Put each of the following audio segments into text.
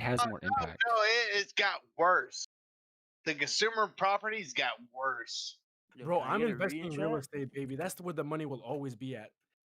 has more impact. No, it's got worse. The consumer properties got worse. Bro, I'm investing in real estate, baby. That's where the money will always be at.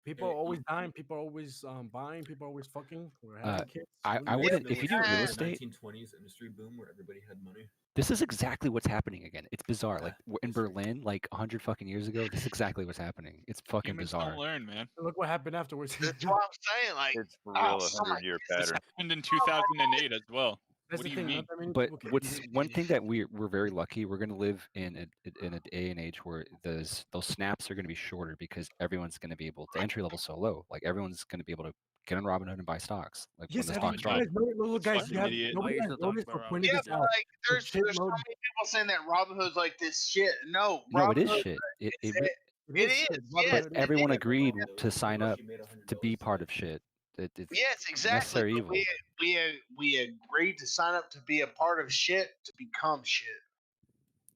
People are always dying. People are always buying. People are always fucking. We're having kids. I wouldn't. If you do real estate, 1920s industry boom where everybody had money. this is exactly what's happening again. It's bizarre. Like in Berlin, like 100 fucking years ago, this is exactly what's happening. It's fucking bizarre. Don't learn, man. Look what happened afterwards. That's what I'm saying. Like, It's for real 100-year This pattern. happened in 2008 as well. That's What the do you thing. mean? I mean, But okay. what's one thing that we're very lucky. We're going to live in a day and age where those snaps are going to be shorter because everyone's going to be able. The entry level so low. Like everyone's going to be able to get on Robinhood and buy stocks. Like Yes, when the have you stocks drop. guys, look, guys, Fucking you have, idiot. nobody Why has you still noticed talking or about pointed yeah, this but out. like, there's so shitload. many people saying that Robinhood's like this shit. No, No, it is Robinhood- shit. It It is. shit. Yes, but everyone it is. agreed to sign up to be part of shit. It's Yes, exactly. necessary but evil. We agreed to sign up to be a part of shit to become shit.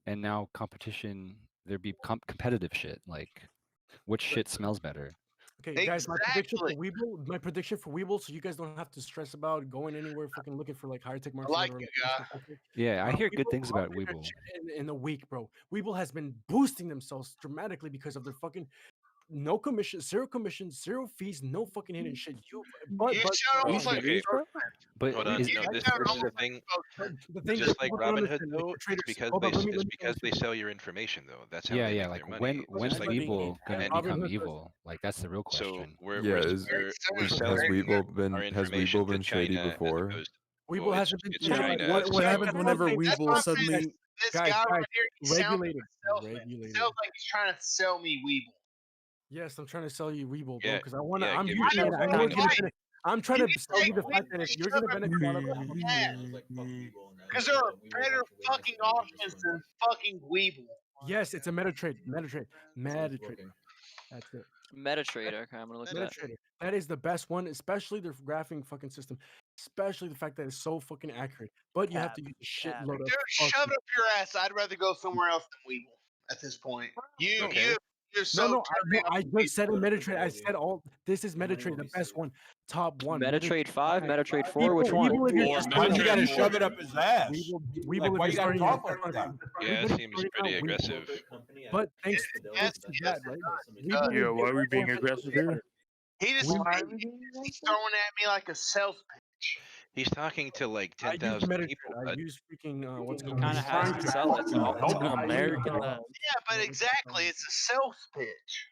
And now competition, there'd be competitive shit. Like, which shit smells better? Okay, guys, my prediction for Weeble, so you guys don't have to stress about going anywhere, fucking looking for like higher tech market. like or, you, stuff guy. like that. Yeah, I hear good Weeble things about upgraded Weeble. shit in a week, bro. Weeble has been boosting themselves dramatically because of their fucking no commission, zero fees, no fucking hidden shit. But You shut off like Okay. But Hold on, is, no, this Yeah, is the thing. the thing Just that like people don't Robinhood, understand, though, like, it's traders- because hold on, they let me- it's let me because they finish. sell your information, though. That's how yeah, they yeah. make Like their when money. when's Just like Weeble gonna and become Robinhood- evil? Like that's the real So question. we're Yeah, we're, is- we're, we're Has selling Weeble been our has information Weeble been to shady China as before? opposed- Weeble well, hasn't it's been. China What as What happens happens That's whenever one thing- That's Weeble what I'm saying. suddenly? This Guys, guy guys, right here, he sounds like regulated, a salesman. He regulated. sounds like he's trying to sell me Weeble. Yes, I'm trying to sell you Weeble, bro, Yeah, because I want to. yeah, I'm give using me it. some I know it's gonna advice. benefit. I'm trying You to need sell you the to fact that if you're gonna benefit out of it, Because there are better fucking options than fucking Weeble. yes, it's a MetaTrade. MetaTrade. That's it. MetaTrader. Okay, I'm gonna look at that. MetaTrader. That is the best one, especially their graphing fucking system. Especially the fact that it's so fucking accurate. But you have to use a shitload of. Dude, shove it up your ass. I'd rather go somewhere else than Weeble at this point. You're so No, turned I on just said in MetaTrade. I said all. This is MetaTrade, the best one, top one. MetaTrade 5, MetaTrade 4. Which one? Weeble, if you're Or just Why starting- you gotta shove it up his ass? Weeble, Like, why if you you're gotta starting talk out- like that? Yeah, it everybody's seems starting pretty out Weeble. aggressive. But thanks Yes, to yes, that, right? Yeah, Weeble why is are we being more aggressive efficient. here? he's throwing at me like a sales pitch. He's talking to like I use 10,000 MetaTrade. people. I but use freaking what's He going kind of has to sell it. So Help American. Yeah, but exactly, it's a sales pitch.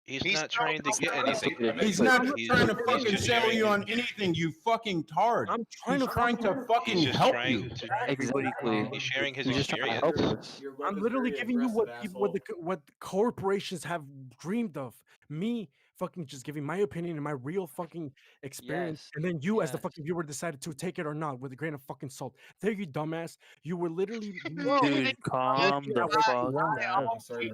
he's he's not trying to get not- anything. He's not He's- trying to he's fucking just sell sharing- you on anything, you fucking tard. I'm trying He's to trying to fucking He's just help trying you. to. exactly. He's sharing his He's just trying to help experience. us. I'm literally giving you what people, what the corporations have dreamed of. Me fucking just giving my opinion and my real fucking experience, Yes, and then you, as the yes. fucking viewer, decided to take it or not with a grain of fucking salt. There, you dumbass. You were literally. Dude, calm the fuck down.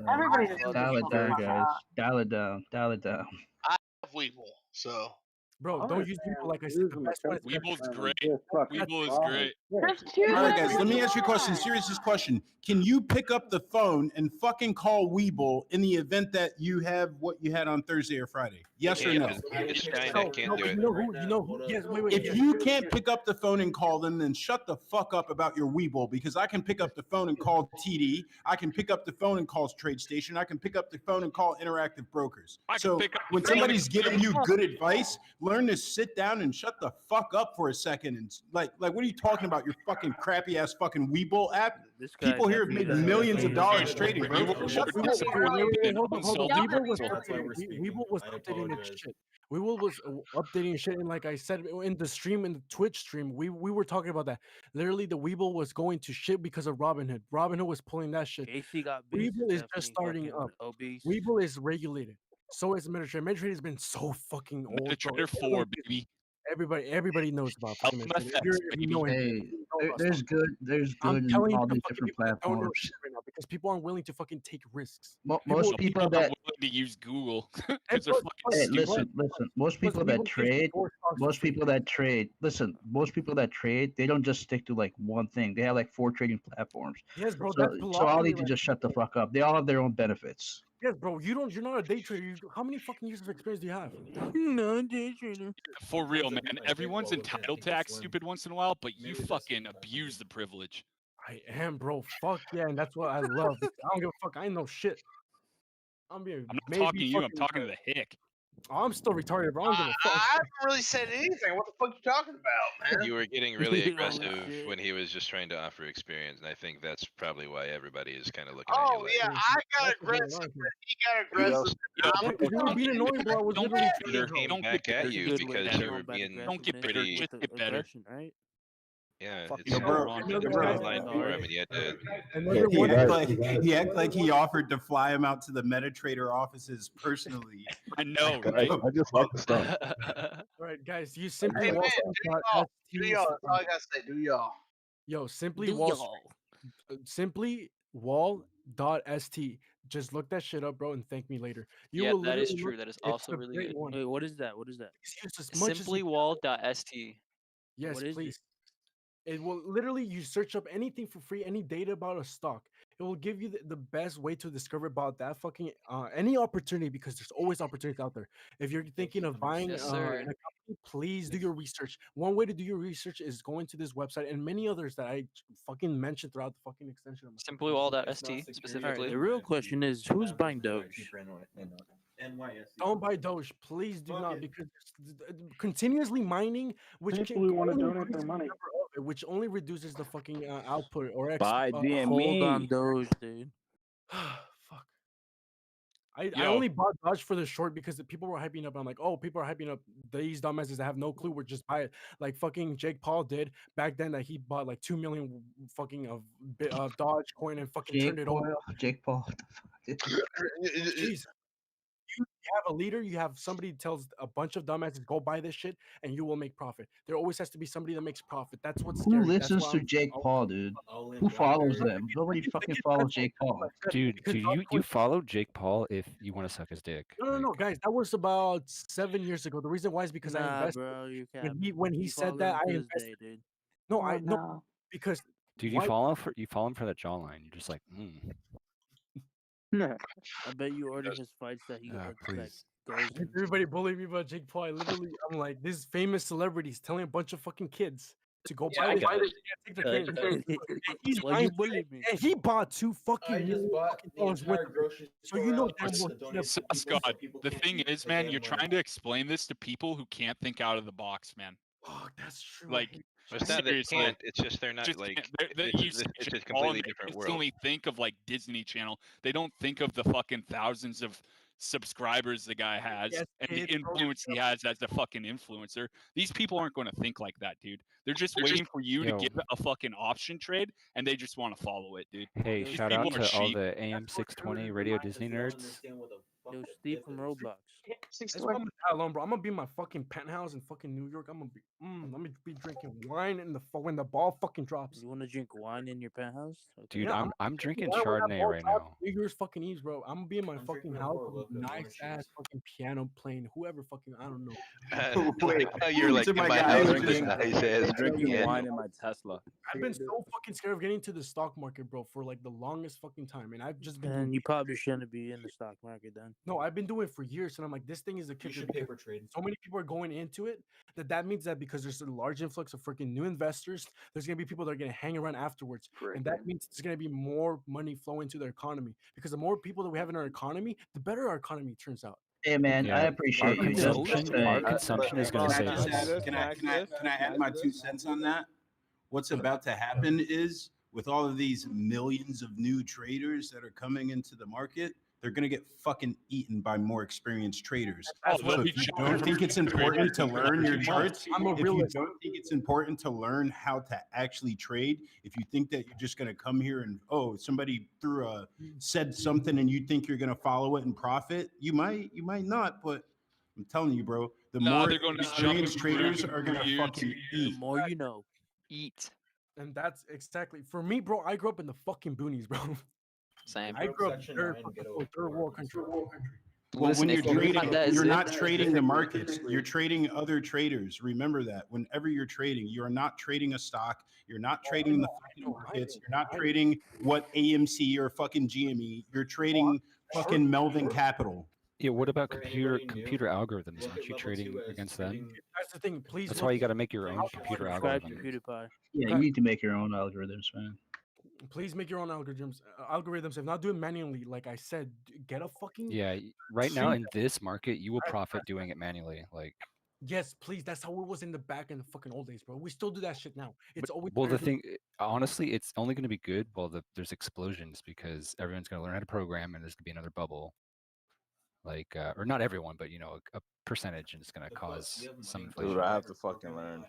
Everybody just Dial it down, guys. Dial it down. Dial it down. I have Weeble, so Bro, don't use Weeble like I said. The best one is Weeble's great. Weeble is great. There's two. All right, guys, let me ask you a question. Serious question. Can you pick up the phone and fucking call Weeble in the event that you have what you had on Thursday or Friday? Yes or no? It's China, No, can't no, do you it. know who? You know who? Yes, wait. If yes. you can't pick up the phone and call them, then shut the fuck up about your Weeble, because I can pick up the phone and call TD. I can pick up the phone and call TradeStation. I can pick up the phone and call Interactive Brokers. I can So pick up the when phone somebody's and- giving you good advice, learn to sit down and shut the fuck up for a second. And like what are you talking about? Your fucking crappy ass fucking Weeble app? This guy People here have made definitely millions of doesn't dollars trading, bro. Shut the Weeble, fuck up. hold on. Weeble was That's why we're updating. speaking. Weeble was I updating the apologize. shit. Weeble was updating shit, and like I said in the stream, in the Twitch stream, we were talking about that. Literally, the Weeble was going to shit because of Robinhood. Robinhood was pulling that shit. AC got Weeble is just starting up. Obese. Weeble is regulated. So is MetaTrader. MetaTrader has been so fucking old. bro. MetaTrader 4, baby. Everybody knows about fucking LMFX, MetaTrader. If you know Hey, anything, you know about there's something. good. There's I'm good in telling you, all the these fucking different people that don't know platforms. shit right now because people aren't willing to fucking take risks. Most people are that willing to use Google because And they're plus- fucking plus- Hey, stupid. listen. Most plus people Weeble that gives you trade, four stocks for most free. people that trade. Listen, most people that trade, they don't just stick to like one thing. They have like 4 trading platforms. Yes, bro. So, That's so all philosophy need to right just shut the fuck up. They all have their own benefits. Yes, bro. You're not a day trader. How many fucking years of experience do you have? No day trader. For real, man. Everyone's entitled to act stupid once in a while, but you fucking abuse the privilege. I am, bro. Fuck yeah, and that's what I love. I don't give a fuck. I ain't no shit. I'm being I'm not maybe talking to you. I'm fucking talking to retarded. the hick. I'm still retarded, bro. I don't give a I fuck. haven't really said anything. What the fuck you talking about, man? You were getting really Oh, aggressive shit. when he was just trying to offer experience, and I think that's probably why everybody is kind of looking at you Oh like. yeah, I got aggressive. But he got aggressive. Yo, If you were being annoying, bro, I was don't literally get feeding, bitter. bro. Came Don't back get at bitter. you Just get because better. you were being Don't get bitter. pretty. Just get better. Aggression, right? Yeah, Fuck it's Yo, bro, on yo, the bro. line for him, and you had to. Another He one. act like he offered to fly him out to the MetaTrader offices personally. I know, I right? just like the stuff. All right, guys, you simply Hey man, Wall do y'all. That's all I gotta say. Do y'all. Yo, simply Do Wall y'all. simply wall.st. Just look that shit up, bro, and thank me later. You Yeah, will that is literally true. look- That is it's also a really great good. one. Wait, what is that? What is that? Please use as much as you can. Simplywall.st. Yes, What is please. It will literally, you search up anything for free, any data about a stock. It will give you the best way to discover about that fucking any opportunity, because there's always opportunities out there. If you're thinking of buying Yes, in sir. a company, please do your research. One way to do your research is going to this website and many others that I fucking mentioned throughout the fucking extension of my Simplywall.st specifically. Alright, the real question is, who's buying Doge? Don't buy Doge, please do not, because continuously mining, which People who want to only donate their increases the money. number of it, which only reduces the fucking output or Buy GME. Hold on, Doge, dude. fuck. I Yo. only bought Dodge for the short because the people were hyping up. I'm like, oh, people are hyping up these dumbasses that have no clue. We're just buy it, like fucking Jake Paul did back then. That he bought like 2 million fucking of Dodge coin and fucking turned it over. Jake Paul. What the fuck? Jeez. You have a leader, you have somebody tells a bunch of dumbasses go buy this shit and you will make profit. There always has to be somebody that makes profit. That's what's Who scary. listens to Jake Paul, dude? Who follows them? Nobody fucking follows Jake Paul. Dude, you follow Jake Paul if you want to suck his dick. No, guys, that was about 7 years ago. The reason why is because I Nah, invested. bro, you can't. When he You said follow that, him I to this invested. day, dude. No, Oh, I no, no. because Dude, why- you follow him for that jawline. You're just like, I bet you order his fights that he that please. goes in. everybody bullied me about Jake Paul. I'm like, this famous celebrities telling a bunch of fucking kids to go buy this. Take their kids. And he's Why you buying- bullied me? And he bought 2 fucking million fucking dollars worth of it. So you know damn well he's gonna- Scott, the thing is, man, you're trying to explain this to people who can't think out of the box, man. Fuck, that's true. Like, It's not that they seriously. can't. It's just they're not Just like. can't- they're- It's, you it's, see it's a Jake Paul and completely they different world. instantly think of like Disney Channel. They don't think of the fucking thousands of subscribers the guy has Yes, and the kids, bro. influence he has as a fucking influencer. These people aren't going to think like that, dude. They're just waiting for you Yo. to give a fucking option trade, and they just want to follow it, dude. Hey, Those shout out people are to all sheep. the AM 620 Radio Disney nerds. Yo, Steve from Roblox. That's why I'm gonna die alone, bro. I'm gonna be in my fucking penthouse in fucking New York. I'm gonna be drinking wine in when the ball fucking drops. You want to drink wine in your penthouse? Okay. Dude, Yeah, I'm drinking Why would that Chardonnay ball right drop? now. New Year's fucking Eve, bro. I'm gonna be in my I'm fucking drinking house before with I woke up, nice no ass shoes. fucking piano playing. Whoever fucking I don't know. Wait, Now you're like so in my my guy house is with this drinking- nice ass Drinking piano. wine in my Tesla. I've been so fucking scared of getting to the stock market, bro, for like the longest fucking time, and I've just been And doing, you probably shouldn't be in the stock market then. no, I've been doing it for years, and I'm like, this thing is the You kicker. should because paper trade. so many people are going into it that means that because there's a large influx of freaking new investors, there's gonna be people that are gonna hang around afterwards, and that means there's gonna be more money flow into the economy. Because the more people that we have in our economy, the better our economy turns out. Hey man, I Yeah, appreciate you. Just our consumption is going to Can save I just us. add- can I add my 2 cents on that? What's about to happen is with all of these millions of new traders that are coming into the market, they're going to get fucking eaten by more experienced traders. Oh, So if you don't think it's important to learn your charts, I'm a if you realist. don't think it's important to learn how to actually trade, if you think that you're just going to come here and, oh, somebody said something and you think you're going to follow it and profit, you might not, but I'm telling you, bro, the Nah, more they're gonna be experienced jumping traders through are going to you fucking to- The eat. more you know. Eat. And that's exactly for me, bro. I grew up in the fucking boonies, bro. Same. I grew up Section third 9, fucking get over third world country. Well, Listen, when you're if you're trading, not that you're zip- not trading the markets. You're trading other traders. Remember that. Whenever you're trading, you are not trading a stock. You're not trading the fucking markets. You're not trading what AMC or fucking GME. You're trading fucking Melvin Capital. Yeah, what about computer algorithms? Aren't you trading against them? That's the thing. Please. That's why you got to make your own computer Subscribe to algorithm. PewDiePie. Yeah, you need to make your own algorithms, man. Please make your own algorithms. If not do it manually, like I said, get a fucking. Yeah, right now in this market, you will profit doing it manually. Like, yes, please. That's how it was in the back in the fucking old days, bro. We still do that shit now. It's always well, the better thing, honestly, it's only going to be good while there's explosions because everyone's going to learn how to program, and there's going to be another bubble. Like, or not everyone, but a percentage, and it's going to cause some inflation. Dude, I have to fucking learn.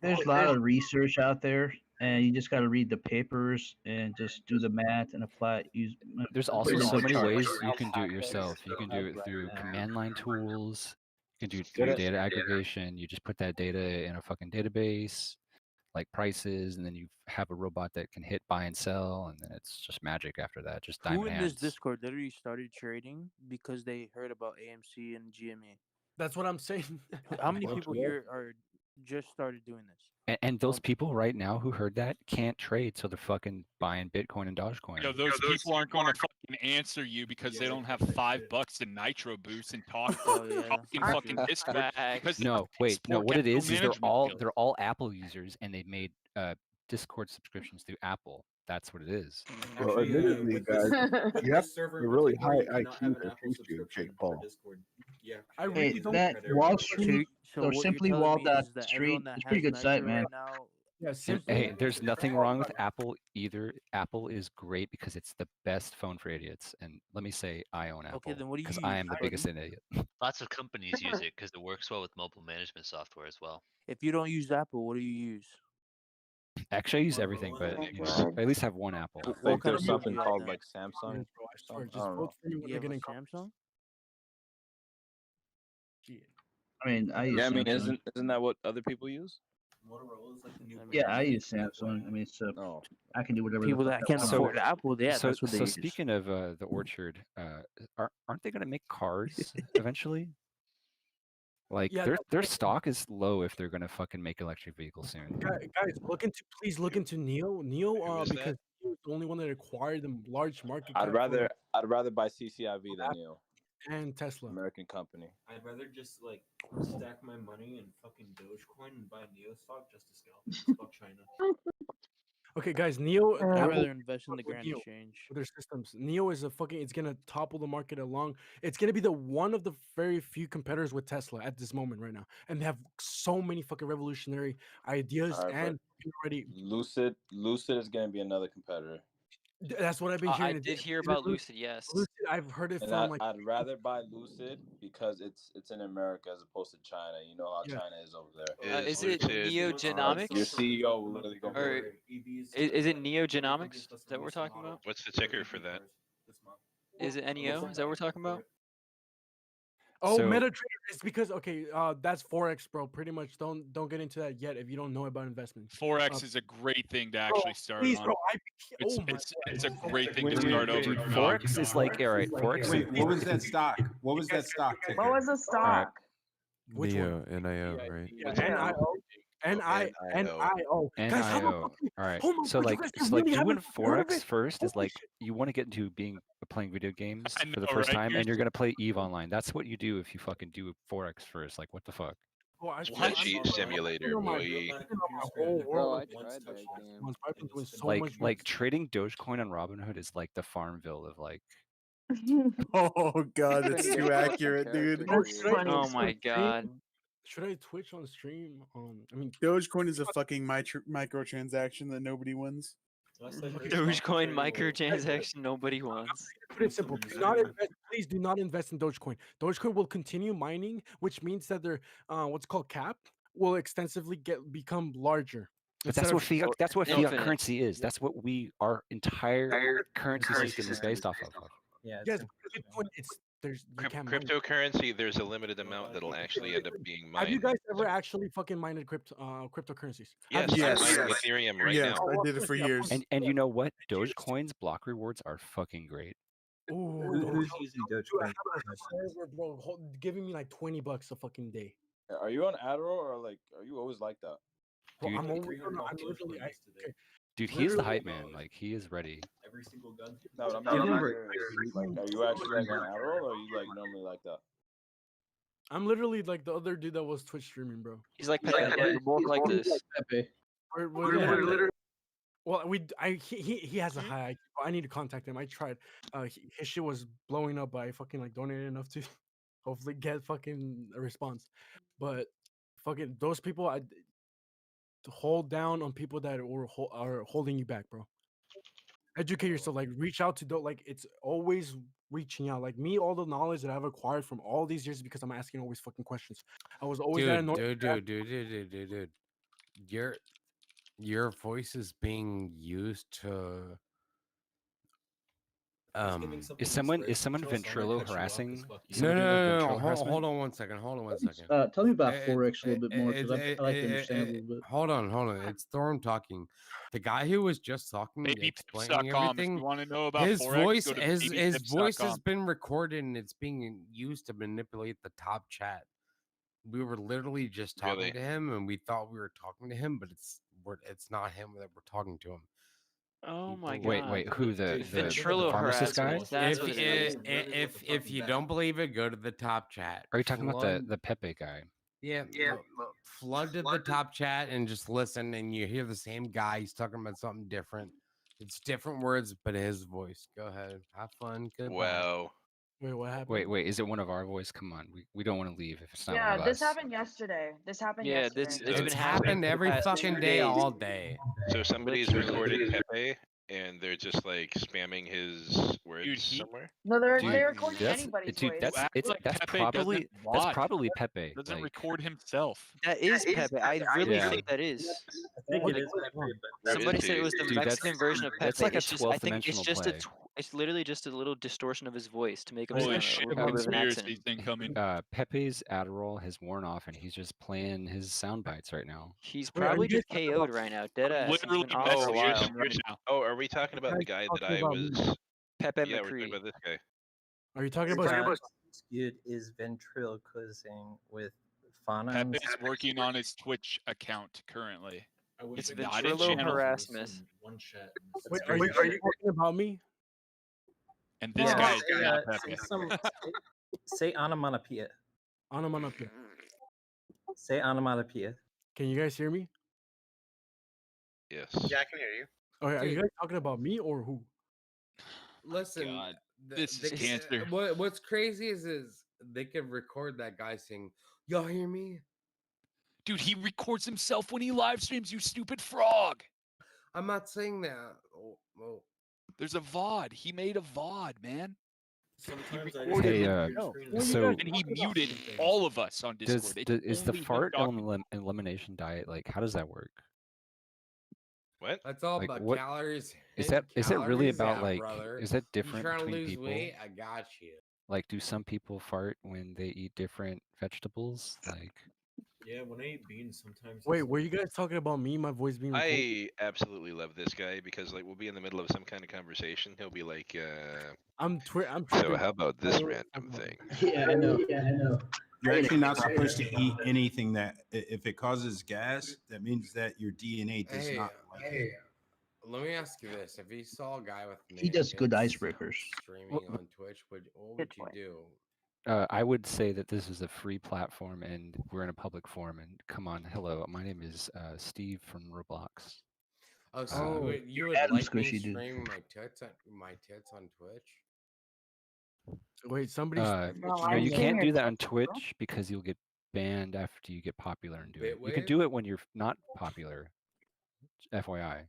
There's a lot of research out there, and you just got to read the papers and just do the math and apply it. There's also so many ways you can do it yourself. You can do it through command line tools. You can do it through data aggregation. You just put that data in a fucking database, like prices, and then you have a robot that can hit buy and sell, and then it's just magic after that. Just Who diamond in hands. this Discord literally started trading because they heard about AMC and GME? That's what I'm saying. How many people here are just started doing this? And those people right now who heard that can't trade, so they're fucking buying Bitcoin and Dogecoin. Yo, those people aren't going to fucking answer you because they don't have $5 in Nitro Boost and talk talking fucking Discord. Because No, wait, no. poor What it is capital management they're all Apple users, and they made Discord subscriptions through Apple. That's what it is. Well, admittedly, guys, you have a really high IQ to think you, Jake Paul. Yeah. I really Hey, don't. that Wall Street So or what you're simply telling me Wall is dot that Street, everyone that it's a pretty has good site, Nitro man. right now, Yeah, And, simply. hey, there's nothing wrong with Apple either. Apple is great because it's the best phone for idiots. And let me say, I own Apple Okay, then what do you because use, I am the biggest buddy? idiot. Lots of companies use it because it works well with mobile management software as well. If you don't use Apple, what do you use? Actually, I use everything, but I at least have one Apple. I What think kind there's of something do you have called then? like Samsung. Yes, bro, I swear, I just don't vote know. for me when You they're have a getting Samsung? I mean, I use Yeah, I mean, Samsung. isn't that what other people use? Motorola's like the new. Yeah, I use Samsung. I mean, so No. I can do whatever. People the that fuck can't I want. afford Apple, yeah, so that's what they use. speaking of the Orchard, aren't they going to make cars eventually? Like Yeah, their stock is low if they're going to fucking make electric vehicles soon. guys, please look into Neo. Neo, Who is that? because he was the only one that acquired the large market. I'd cap rather buy CCIV than you, and Tesla. American company. I'd rather just like stack my money in fucking Dogecoin and buy Neo stock just to scalp. Fuck China. Okay, guys, Neo. I'd Apple rather invest in the with Grand Neo, Exchange. with their systems. Neo is it's gonna topple the market along. It's gonna be the one of the very few competitors with Tesla at this moment right now, and they have so many fucking revolutionary ideas All right, and already. Lucid is gonna be another competitor. That's what I've been hearing. I did hear about Lucid, yes. Lucid, I've heard it And from like. I'd rather buy Lucid because it's in America as opposed to China. You know how China is over there. Is it Lucid- Neogenomics? Your CEO will literally go. Or is it Neogenomics? Is that what we're talking about? What's the ticker for that? Is it NEO? Is that what we're talking about? Oh, So- MetaTrader. It's because that's Forex, bro. Pretty much. Don't get into that yet if you don't know about investment. Forex is a great thing to actually start Please, on. bro. It's a great thing Wait, to wait, start wait, over. wait. dog. Forex is like, all right, Forex. Wait, what was that stock? What was that stock ticker? What was the stock? Which Neo, NIO, right? NIO. Guys, how the NIO. fuck- All right. oh my So God, you like, guys so like really doing haven't heard of Forex it? first is Holy like you want to get into playing video games I for the know, first right? time, You're and you're gonna play Eve Online. That's what you do if you fucking do Forex first. Like, what the fuck? Oh, I Spreadsheet simulator, boy. Bro, I tried that game. I've been doing so Like much. trading Dogecoin on Robinhood is like the Farmville of like. Oh god, that's Couldn't too get fucking accurate, dude. character Should I creators. Oh Twitch my on stream? god. Should I Twitch on stream? I mean, Dogecoin is a fucking microtransaction that nobody wins. Dogecoin microtransaction nobody wants. put it simple. Please do not invest in Dogecoin. Dogecoin will continue mining, which means that their what's called cap will extensively become larger. But that's what fiat. That's what fiat Infinite. currency is. That's what our entire currency system is based off of. Yes, Bitcoin. You can't mine. Cryptocurrency, there's a limited amount that'll actually end up being mined. Have you guys ever actually fucking mined cryptocurrencies? Yes, Yes. I'm mining Ethereum right Yes, now. I did it for years. And you know what? Dogecoin's block rewards are fucking great. Ooh, Who's using Dogecoin? server, bro, giving me like $20 a fucking day. Are you on Adderall or like are you always like that? Bro, Dude, I'm literally, okay. Dude, he is the hype man. Like, he is ready. every single gun. No, but I'm Give him like, are you actually like on Adderall, or are you like normally like that? I'm literally like the other dude that was Twitch streaming, bro. He's like Pepe. We're both like this. Pepe. We're literally. Well, he has a high IQ. I need to contact him. I tried. His shit was blowing up, but I fucking like donated enough to hopefully get fucking a response. But fucking those people, I to hold down on people that are holding you back, bro. Educate yourself. Like reach out to like it's always reaching out. Like me, all the knowledge that I've acquired from all these years because I'm asking always fucking questions. I was always that annoyed. Dude. Your voice is being used to. Is someone ventrilo harassing? No. Hold on one second. Tell me about Forex a little bit more because I like to understand a little bit. Hold on. It's Thorm talking. The guy who was just talking, explaining everything. If you want to know about His Forex, voice, go to his voice has babytips.com. been recorded and it's being used to manipulate the top chat. We were literally just talking to him, and we thought we were talking to him, but it's not him that we're talking to him. Oh my god. Wait, who the Ventrilo pharmacist guy? harassment. That's what it is. If you don't believe it, go to the top chat. Are you talking about the Pepe guy? Yeah. Flood to the top chat and just listen, and you hear the same guy. He's talking about something different. It's different words, but his voice. Go ahead, have fun. Goodbye. Wow. Wait, what happened? Wait, is it one of our voice? Come on, we don't want to leave if it's not one Yeah, of this us. happened yesterday. This happened Yeah, yesterday. it's been happened every fucking day, all day. So somebody's recording Pepe, and they're just like spamming his words somewhere. No, they're recording anybody's Dude, voice. that's probably Pepe. Doesn't like- record himself. That is Pepe. I really Yeah. think that is. I think it is Pepe, but Somebody said it was the Dude, Mexican version of Pepe. that's like a It's just, I think it's 12th just dimensional it's literally just a little distortion of his voice to make him Holy sound shit, a little bit of an accent. conspiracy thing coming. Pepe's Adderall has worn off, and he's just playing his sound bites right now. He's probably just KO'd right now. Dead ass. He's Literally been off for a while. Oh, are we talking about the guy that I was? Pepe Yeah, we're talking McCree. about this guy. Are you talking about? Skewed is ventriloquizing with phonics. Pepe's working on his Twitch account currently. It's It's not in ventrilo channel. harassment. one chat. Wait, are you talking about me? And this guy is not Pepe. Say onomatopoeia. Onomatopoeia. Say onomatopoeia. Can you guys hear me? Yes. Yeah, I can hear you. Okay, are you guys talking about me or who? Listen, God, this is cancer. What's crazy is they could record that guy saying, "Y'all hear me?" Dude, he records himself when he live streams, you stupid frog. I'm not saying that. There's a VOD. He made a VOD, man. Sometimes I recorded Hey, it. so And he muted all of us on Discord. is the only fart him elimination diet like? How does that work? What? That's all Like, about what- calories. Is that really Calories, about yeah, like? brother. Is that You different trying to between lose people? weight? I got you. Like, do some people fart when they eat different vegetables? Like, Yeah, when I eat beans, sometimes. Wait, were you guys talking about me? My voice being recorded? I absolutely love this guy because like we'll be in the middle of some kind of conversation. He'll be like, I'm so tripping. how about this random thing? Yeah, I know. You're actually not supposed to eat anything that if it causes gas, that means that your DNA does not like it. Let me ask you this: if you saw a guy with He does good naked icebreakers. streaming on Twitch, what would you do? I would say that this is a free platform, and we're in a public forum. And come on, hello, my name is Steve from Roblox. Oh, so you would Adam like me Squishy, dude. streaming my tits on Twitch? Wait, somebody. No, you can't do that on Twitch because you'll get banned after you get popular and do it. You can do it when you're not popular. FYI.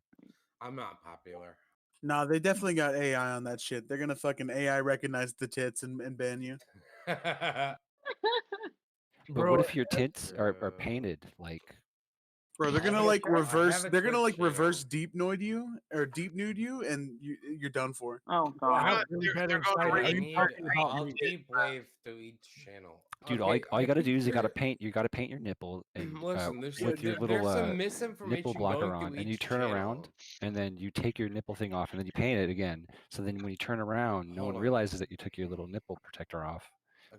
I'm not popular. Nah, they definitely got AI on that shit. They're gonna fucking AI recognize the tits and ban you. But Bro, what if your tits are painted like? Bro, they're gonna have like a- I reverse. have a They're gonna like Twitch reverse deep nude you, and you're done for. Oh I god. have really bad anxiety. Are you talking about I'll me? deep wave through each channel. Dude, Okay, all you got to do is you got to here- paint. You got to paint your nipple and Listen, there's with your little there's some nipple misinformation blocker going on, through and you each turn around, channel. and then you take your nipple thing off, and then you paint it again. So then when you turn around, no Hold one on. realizes that you took your little nipple protector off.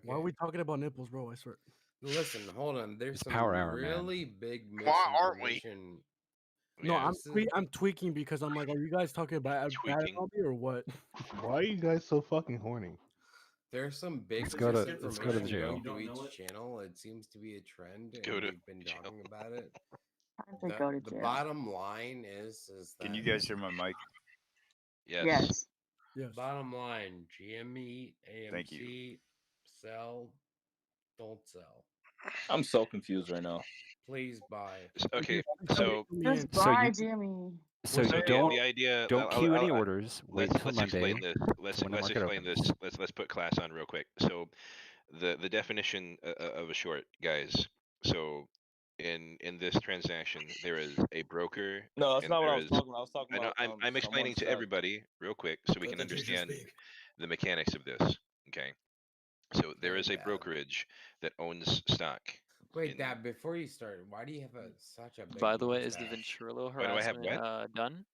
Why are we talking about nipples, bro? I swear. Listen, hold on. There's It's some power hour, man. really big Why aren't we? misinformation. No, Yeah. I'm tweaking because I'm like, are you guys talking about bad Tweaking. about me or what? Why are you guys so fucking horny? There's some big Let's go to misinformation the jail. going through each channel. It seems to be a trend, and Go to we've been talking about it. Time to go to The jail. bottom line is that Can you guys hear my mic? Yes. Yes. bottom line, GME, Thank you. AMC, sell, don't sell. I'm so confused right now. Please buy. Okay, so Just So buy you- Jimmy. So so you the idea. don't queue any orders. Wait till Let's Monday. explain this. Let's when the market explain opens. this. Let's put class on real quick. So the definition of a short, guys. So in this transaction, there is a broker. No, that's and not what I there was is- talking about. I was talking I know. about. I'm explaining to everybody real quick so we can understand the mechanics of this. Okay. So there is a brokerage that owns stock. Wait, Dad, before you start, why do you have such a big By the way, is the mustache? ventriloquism Why do I have harassment done?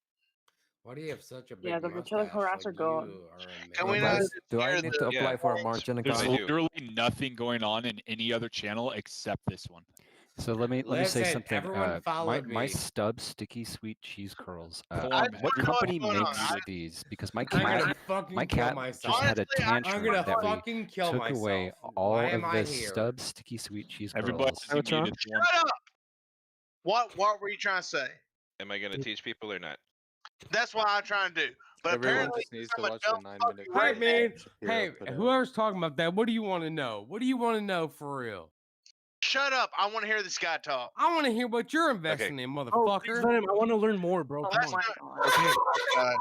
Why do you have such a big Yeah, the mustache? ventriloquist harasser Like, go. you are a Can we man. not Do I hear need the to apply Yeah. for a margin There's I account? do. literally nothing going on in any other channel except this one. So let me say Listen, something. everyone my followed my me. Stubbs sticky sweet cheese curls. I Format. What don't know what's company going on. makes these? Because my I'm cat gonna fucking my kill cat myself. just had a Honestly, I- I'm tantrum gonna that we fucking kill took myself. away all Why of am I the here? Stubbs sticky sweet cheese Everybody curls. you need is one. Shut up. What were you trying to say? Am I going to teach people or not? That's what I'm trying to do. But Everyone apparently, just needs I'm to a watch dumb the 9-minute fucking Hey, redneck. man. Shapiro Hey, put out. whoever's talking about that, what do you want to know? What do you want to know for real? Shut up. I want to hear this guy talk. I want to hear what you're investing in, Oh, please motherfucker. let him. I want to learn more, bro. Come Oh on. my god.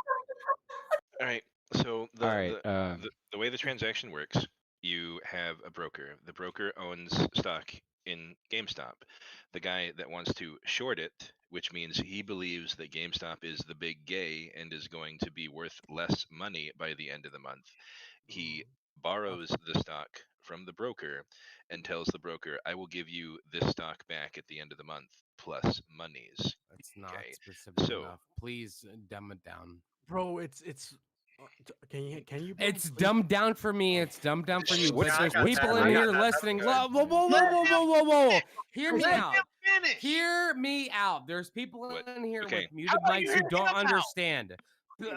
All right. So All right. the way the transaction works, you have a broker. The broker owns stock in GameStop. The guy that wants to short it, which means he believes that GameStop is the big gay and is going to be worth less money by the end of the month, he borrows the stock from the broker and tells the broker, I will give you this stock back at the end of the month plus monies. That's not Okay. specific So enough. Please dumb it down. Bro, it's can you bro, It's please? dumbed down for me. It's dumbed down for you. But What's- there's I got people that. in I here got that. listening. Okay. Whoa, whoa, whoa, whoa, whoa, whoa, whoa. Hear me Let out. him finish. Hear me out. There's people What? in here Okay. with muted How about mics you who hear don't him out? understand. Hold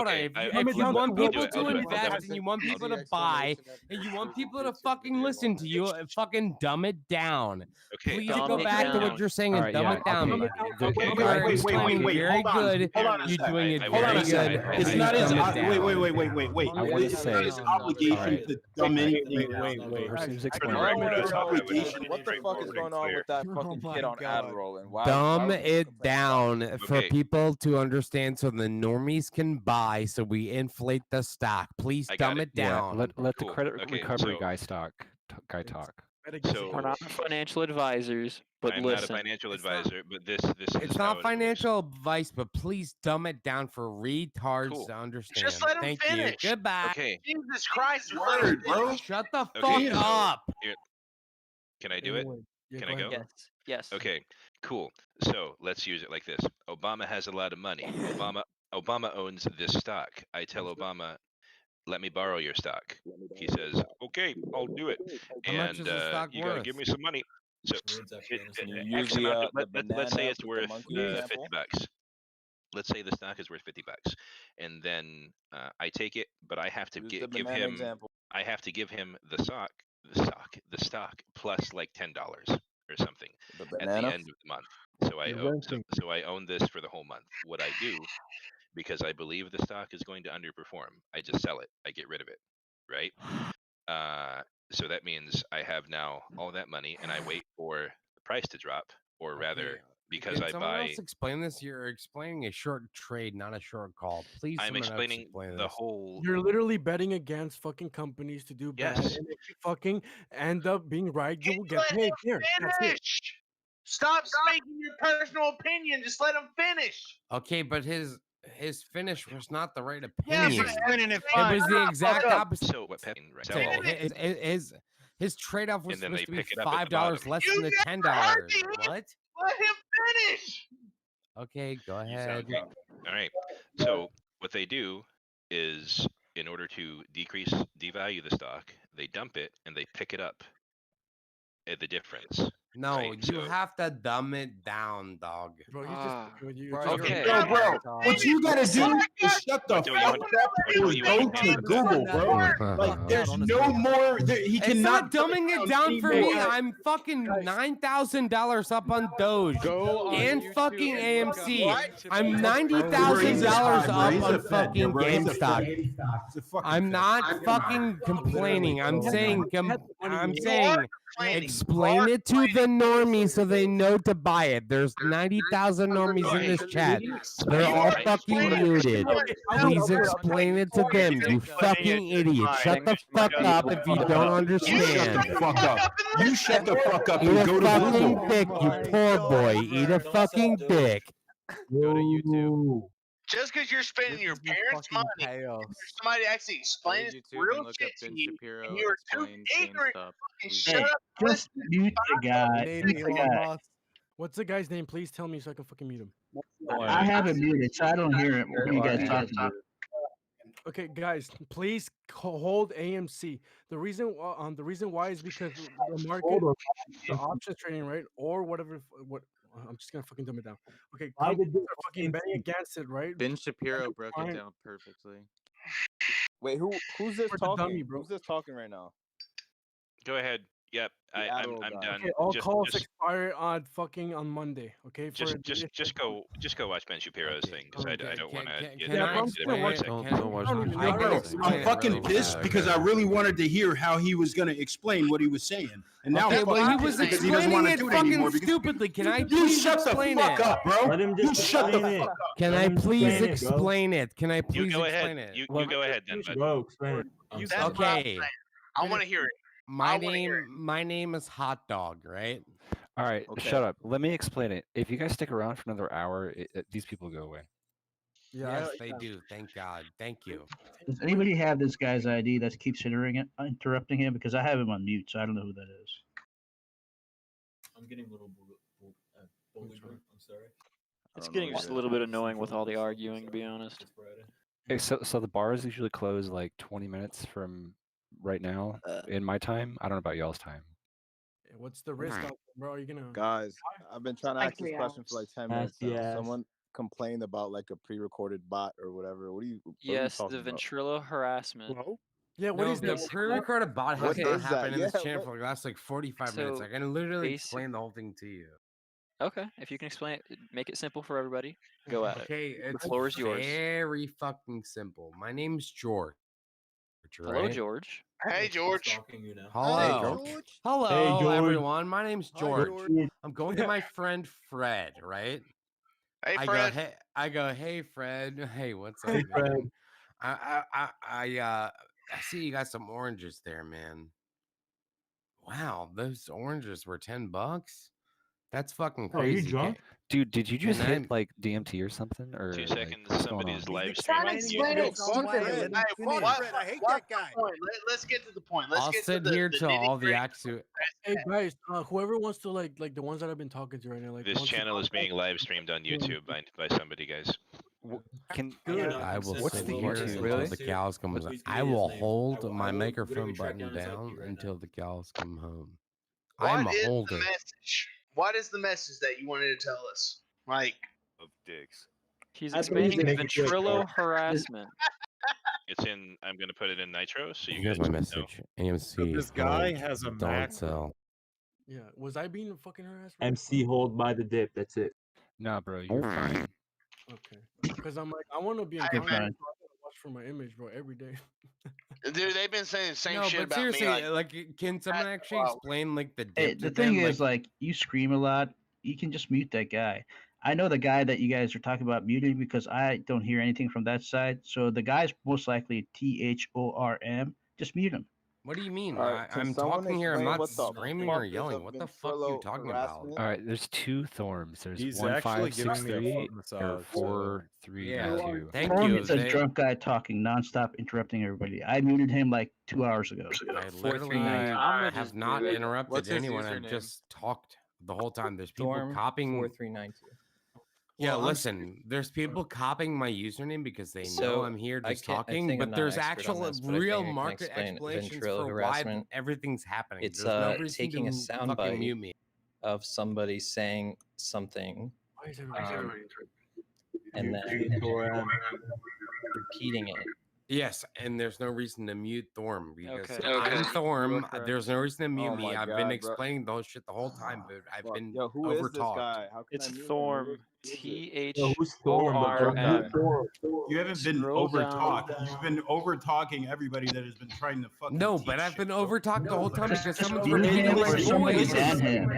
Okay, on. I- If I'll you do want it. people I'll to do it. invest and you want people to buy and you want people to fucking listen to you, fucking dumb it down. Okay. Please Dumb go it back to what down. you're saying All and right, dumb yeah, it down. okay. Okay. You are explaining very Hold on. good. Hold on a You're second. doing it I Hold on very a second. good. I- It's I- not his. Dumb it down. Wait. I wanna It's say- not his obligation Alright. to dumb anything down. Person who's I explaining. don't know what His the hell- obligation. What the fuck is going on with that Oh fucking my kid on God. Adderall and why? Dumb why was he it complaining about down for Okay. people to understand so the normies can buy so we inflate the stock. Please I got dumb it. it Yeah, down. let the Cool. credit Okay, recovery so- guy talk. So We're not financial advisors, but I'm listen. not a financial advisor, but this It's is not how financial advice, but please dumb it down for retards Cool. to understand. Just let him Thank finish. you. Goodbye. Okay. Jesus Christ. just let him Word, bro. finish. Shut the fuck Okay, so up. here- Can I do it? Yeah, Can go I ahead, go? bro. Yes. Okay, cool. So let's use it like this. Obama has a lot of money. Obama owns this stock. I tell Obama, let me borrow your stock. He says, okay, I'll do it. How much And is the stock you gotta worth? give me some money. So Can you use X amount the of- let's say banana it's with the worth monkey 50 example? bucks. Let's say the stock is worth 50 bucks, and then I take it, but I have to Use the give banana him. example. I have to give him the stock plus like $10 or something The at the banana. end of the month. So I You're own renting. so I own this for the whole month. What I do, because I believe the stock is going to underperform, I just sell it. I get rid of it, right? So that means I have now all that money, and I wait for the price to drop, or rather, because Can I someone buy. else explain this? You're explaining a short trade, not a short call. Please, I'm someone else explaining explain the this. whole. You're literally betting against fucking companies to do bad, Yes. and if you fucking end up being right, you will get Let paid. him Here, that's it. finish. Stop speaking your personal opinion. Just let him finish. Okay, but his finish was not the right Yeah, opinion. but explaining it It fine. was the exact opposite. So what Pepin sell all His trade off was And then they supposed to be pick it up at the $5 bottom. less You than the just $10. heard me. What? Let him finish. Okay, go You ahead. sound great. All right. So what they do is, in order to devalue the stock, they dump it and they pick it up at the difference. No, Right, you so- have to dumb it down, dog. Bro, he's just fucking with you. Bro, Just- you're Bro, what you gotta do is shut the What do you want- fuck up what or do you go want to him to do? Google, bro. Like, there's no more. He It's cannot not dumbing it down for me. anymore. I'm fucking $9,000 up on Doge and fucking AMC. I'm $90,000 up on fucking GameStop. I'm not fucking complaining. I'm saying, explain it to the normies so they know to buy it. There's 90,000 normies in this chat. They're all fucking muted. Please explain it to them, you fucking idiot. Shut the fuck up if you don't understand. Shut the fuck up. You shut the fuck up Eat and a go to fucking Google. dick, you poor boy. Eat a fucking dick. Go to YouTube. Just because you're spending your parents' money, there's somebody actually explains real shit to you, and you're too ignorant to fucking shut up. and Just listen. mute the guy. Mute the guy. What's the guy's name? Please tell me so I can fucking mute him. I have it muted, so I don't hear it when you guys talk about it. Okay, guys, please hold AMC. The reason why is because the market, the options trading, right, or whatever. What I'm just gonna fucking dumb it down. Okay, companies are fucking betting against it, right? Ben Shapiro broke it down perfectly. Wait, who's this For the talking? dummy, bro. Who's this talking right now? Go ahead. Yep, I'm Adderall done. guy. Okay, all Just- calls just- expire on Monday. Okay, Just go watch Ben Shapiro's thing because I don't want to get Yeah, bro, I'm into gonna it watch for a it. second. I'm fucking pissed because I really wanted to hear how he was going to explain what he was saying. And now Okay, I'm well, he fucking was pissed because he doesn't explaining want to it do it fucking anymore. because- stupidly. Can I You please shut the explain fuck it? up, bro. Let him You just shut the explain it. fuck up. Can I please explain it? Can I please go explain ahead. it? You go ahead then, bud. Go explain it. That's what I'm Okay. saying. I want to hear it. My name is Hot Dog, right? All right, Okay. shut up. Let me explain it. If you guys stick around for another hour, these people go away. Yes, they do. Thank God. Thank you. Does anybody have this guy's ID that keeps interrupting him? Because I have him on mute, so I don't know who that is. I'm getting a little bullied. I'm sorry. It's getting just a little bit annoying with all the arguing, to be honest. Okay, so the bars usually close like 20 minutes from right now in my time. I don't know about y'all's time. What's the risk, bro? Are you gonna? Guys, I've been trying to Like ask this 3 question for like 10 minutes now. Someone complained about like a pre-recorded bot or whatever. What are you Yes, talking the about? Ventrilo harassment. Yeah, what No, is the that? pre-recorded bot has What not is that? happened in this Yeah, channel what- for the last like 45 minutes. So, I can literally basic- explain the whole thing to you. Okay, if you can explain it, make it simple for everybody. Go at Okay, it. it's The floor is yours. very fucking simple. My name's George. Hello, right? George. Hey, George. Hello. Hello, Hey, George. everyone. My name's Hi, George. George. I'm going to my friend Fred, right? Hey, I Fred. go, hey Fred. Hey, what's up, Hey, man? Fred. I see you got some oranges there, man. Wow, those oranges were $10. That's fucking Oh, you crazy. drunk? Dude, did you just Can hit I- like DMT or something? Or 2 like, seconds. what's going Somebody's on? live Trying to streaming. explain it stupidly. I hate that guy. Let's get to the point. Let's I'll get sit to the, here the till all the nitty-gritty. actual. Hey guys, whoever wants to like the ones that I've been talking to right now, like This wants to channel is contact- being live streamed on YouTube by somebody, guys. Can I will What's sit the here YouTube? until Really? the cows come home. Please give I me his will name. hold I will my literally microphone track button down his IP down right until now. the cows come home. What I'm a is the holder. message? What is the message that you wanted to tell us? Like, Of dicks. He's I believe explaining they make it Ventrilo harassment. It's in. I'm gonna put it in Nitro, so you Here's guys my know. message. AMC. this guy hold, has a don't Mac. sell. Yeah, was I being fucking harassed? MC hold by the dip. That's it. Nah, bro, you're fine. Okay, because I'm like I want to be in Hey, contact. So I man. gotta watch for my image, bro, every day. dude, they've been saying the same No, shit but about seriously, me. like, can someone actually wow. explain like the Hey, dip the to thing them? is, like, you scream a lot. You can just mute that guy. I know the guy that you guys are talking about muting because I don't hear anything from that side. So the guy's most likely THORM. Just mute him. What do you mean? All right, can I'm someone talking here. I'm explain not what the screaming fuck or is yelling. a What the fuck are you ventrilo talking about? harassment? All right, there's two Thorms. There's He's one actually five giving six me a three foot massage, or so- 432. Thank Thorm you. is a drunk guy talking nonstop, interrupting everybody. I muted him like 2 hours ago. I literally have not interrupted What's his anyone. I've username? just talked the whole time. There's people Storm copying. 4392. Yeah, Well, I'm listen. There's people copying my username because they know So, I'm here I just can't- I talking. think But I'm not there's an expert on actual this, but I real think I can market explain explanations ventrilo for harassment. why everything's happening. It's There's no taking reason a to sound fucking bite mute me. of somebody saying something, Why is everybody and then repeating it. Yes, and there's no reason to mute Thorm because Okay. I'm Thorm. correct. There's no reason to mute Oh me. my I've God, been bro. explaining the whole shit the whole time, but I've been Yo, who is this overtalked. guy? How can It's I mute him? Thorm. who's THORM. You haven't been Scroll over down. talked. You've been over talking everybody that has been trying to fucking. No, teach but I've shit, been bro. over talked the whole time because someone's Ban repeating him my or somebody voice. ban him.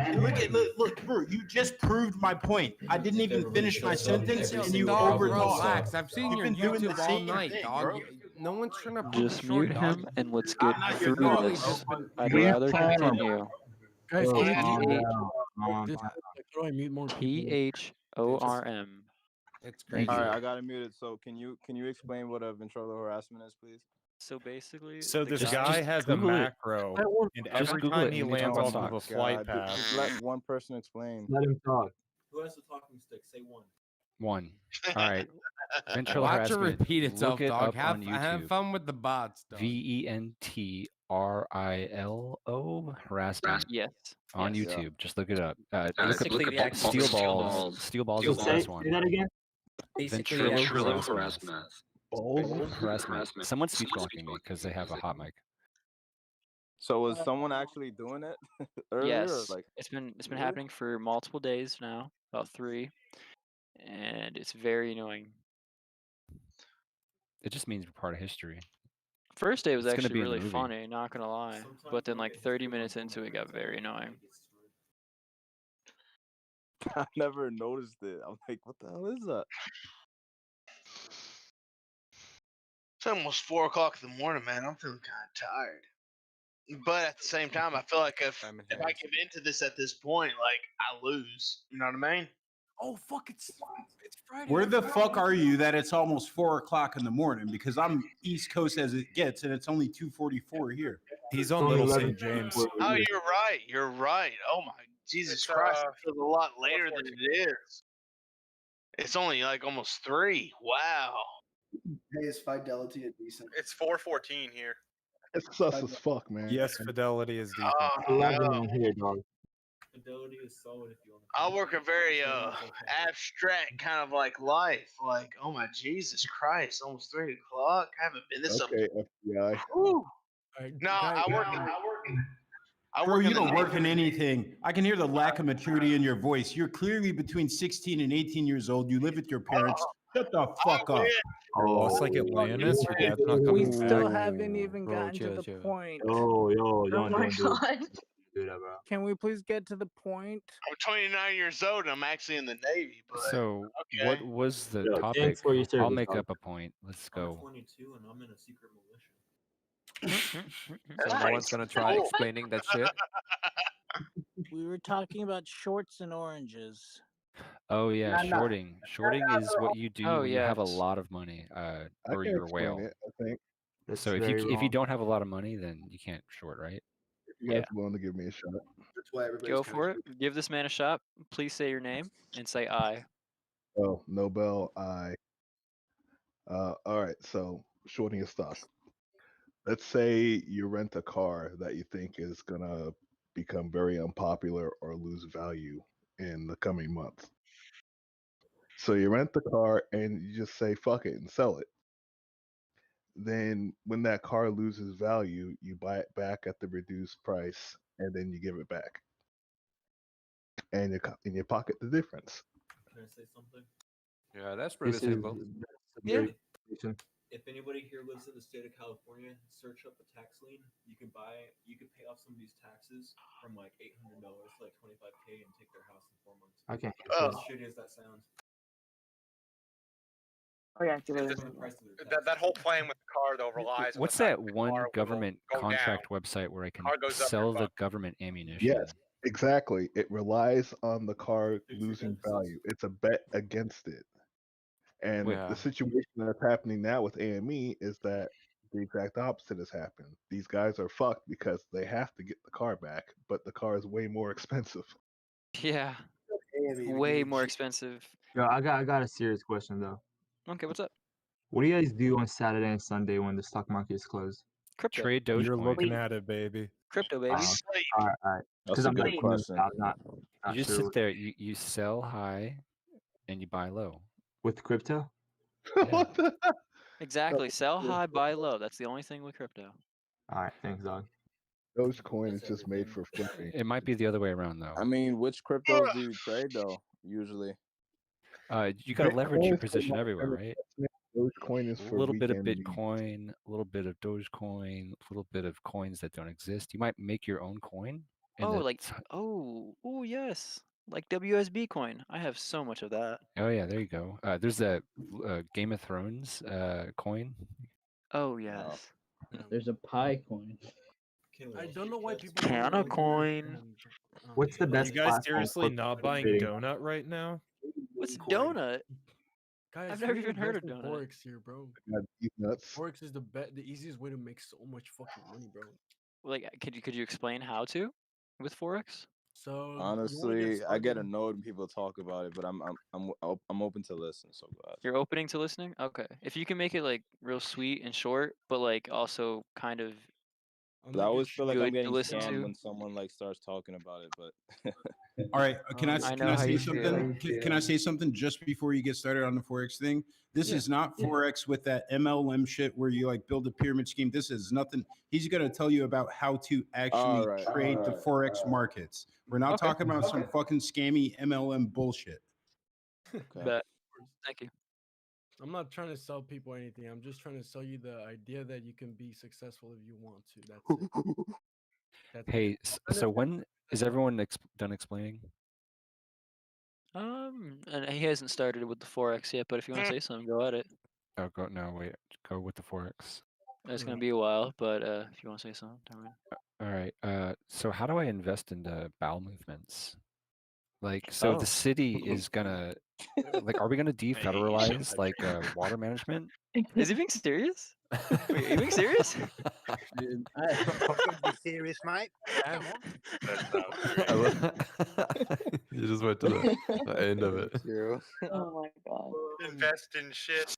Look, bro. You just proved my point. I didn't even finish my sentence, and you Dog, over relax. talked. I've seen You've your been doing the YouTube all same night, thing, dog. bro. No one's trying to fucking Just short, mute dog. him and let's get not through your dog, this. bro. I'd Mute rather Thorm. continue. Guys, Bro, can calm you down. how do I mute more people? THORM. It's Thank crazy. All right, I got it muted. So can you explain what a ventricular harassment is, please? So basically, So the this guy guy has a Google it. macro, and Just every Google time it he when you talk lands about off of a stocks. flight God, path, just let one person explain. Let him talk. Who has the talking stick? Say one. One. All right. Ventrilo Watch it harassment. repeat itself, Look it dog. up Have on YouTube. fun with the bots, dog. VENTRILO harassment. Yes. On Yes. YouTube. Just look it up. Basically, Look the up actual steel balls. Steel balls is the best one. Say that again. Basically, Ventrilo harassment. Harassment. Someone's speech blocking me because they have a hot mic. So was someone actually doing it earlier? Or Yes, like it's been happening for multiple days now, about 3, and it's very annoying. It just means we're part of history. First day was It's gonna actually be in the really movie. funny, not gonna lie, but then like 30 minutes into it, got very annoying. I never noticed it. I'm like, what the hell is that? It's almost 4 o'clock in the morning, man. I'm feeling kind of tired. But at the same time, I feel like if I give into this at this point, like I lose. You know what I mean? Oh fuck! It's Friday. Where the fuck are you that it's almost 4 o'clock in the morning? Because I'm East Coast as it gets, and it's only 2:44 here. he's on Little St. James. Oh, you're right. You're right. Oh my Jesus Christ! It feels a lot later than it is. It's only like almost 3. Wow. Hey, is Fidelity a decent? It's 4:14 here. It's sus as fuck, man. Yes, Fidelity is decent. Oh, 11 no. in here, dog. Fidelity is solid if you want. I work a very abstract kind of like life. Like, oh my Jesus Christ, almost 3 o'clock. I haven't been this. Okay, FBI. No, I work. Bro, you don't the work in anything. I can hear the lack of maturity in your voice. You're clearly between 16 and 18 years old. You live with your parents. Shut the fuck up. Lost like Atlantis. Your dad's not coming We back. still haven't even gotten to the point. Yo, Oh don't my do God. that, bro. Can we please get to the point? I'm 29 years old and I'm actually in the Navy. But So, okay. what was the Yo, topic? thanks for your I'll service, make dog. up a point. Let's I'm go. 22 and I'm in a secret militia. So no one's gonna try explaining that shit. We were talking about shorts and oranges. Oh yeah, No. shorting. Shorting is what you do Oh, when you have a yes. lot of money, I or can you're a explain whale. it, I think. That's So if very you wrong. don't have a lot of money, then you can't short, right? If you guys willing to give me a shot. That's why everybody's Go for it. Give this man a shot. Please say your name and say I. Oh, Nobel, all right, so shorting your stock. Let's say you rent a car that you think is gonna become very unpopular or lose value in the coming months. So you rent the car and you just say fuck it and sell it. Then when that car loses value, you buy it back at the reduced price and then you give it back. And you pocket the difference. Can I say something? Yeah, that's pretty This simple. Yeah. If anybody here lives in the state of California, search up a tax lien. You can pay off some of these taxes from like $800 to like $25K and take their house in 4 months. Okay. As shitty as that sounds. Oh yeah, give it That whole plan with the car though relies on What's the fact that the one car will government go contract website where I can Car goes up sell in the government ammunition? Yes, exactly. It relies on the car losing value. It's a bet against it. And Yeah. the situation that's happening now with AME is that the exact opposite has happened. These guys are fucked because they have to get the car back, but the car is way more expensive. Yeah. Way more expensive. Yo, I got a serious question though. Okay, what's up? What do you guys do on Saturday and Sunday when the stock market is closed? Crypto. Trade You're Dogecoin. looking at it, baby. Crypto, baby. All right. That's a good question. I'm not You just sure sit there. You sell high, and you buy low. with crypto. What the? Exactly. Sell high, buy low. That's the only thing with crypto. All right, thanks, dog. Dogecoin is just made for flipping. It might be the other way around though. I mean, which cryptos do you trade though? Usually, You got to leverage your Bitcoin's position for everywhere, right? Dogecoin is A for little bit of weekend. Bitcoin, a little bit of Dogecoin, a little bit of coins that don't exist. You might make your own coin. Oh, like yes, like WSB coin. I have so much of that. Oh yeah, there you go. There's that Game of Thrones coin. Oh yes. There's a pie coin. I don't know why people. Canna coin. What's the Are best you guys platform seriously for not buying trading? Donut right now? What's donut? Guys, I've never we even heard of invest in donut. Forex here, bro. Got deep nuts. Forex is the easiest way to make so much fucking money, bro. Like, could you explain how to with forex? So honestly, I get annoyed when people talk about it, but I'm open to listen. So go ahead. You're opening to listening. Okay, if you can make it like real sweet and short, but like also kind of. But I always feel like I'm good to getting listen scammed to. when someone like starts talking about it. But All right, can I I can know I how say you something? Can I say something just before you get started on the forex thing? This is not forex with that MLM shit where you like build a pyramid scheme. This is nothing. He's going to tell you about how to actually trade the forex markets. We're not talking about some fucking scammy MLM bullshit. Bet. Thank you. I'm not trying to sell people anything. I'm just trying to sell you the idea that you can be successful if you want to. That's it. That's Hey, so when is everyone done explaining? And he hasn't started with the forex yet, but if you want to say something, go at it. Oh, go with the forex. It's gonna be a while, but if you want to say something, Darwin. All right. So how do I invest into bowel movements? Like, so the city is gonna, like, are we gonna defederalize like water management? Is he being serious? Wait, are you being serious? Be serious, mate. Come on. You just went to the end of it. Oh my god. Invest in shit.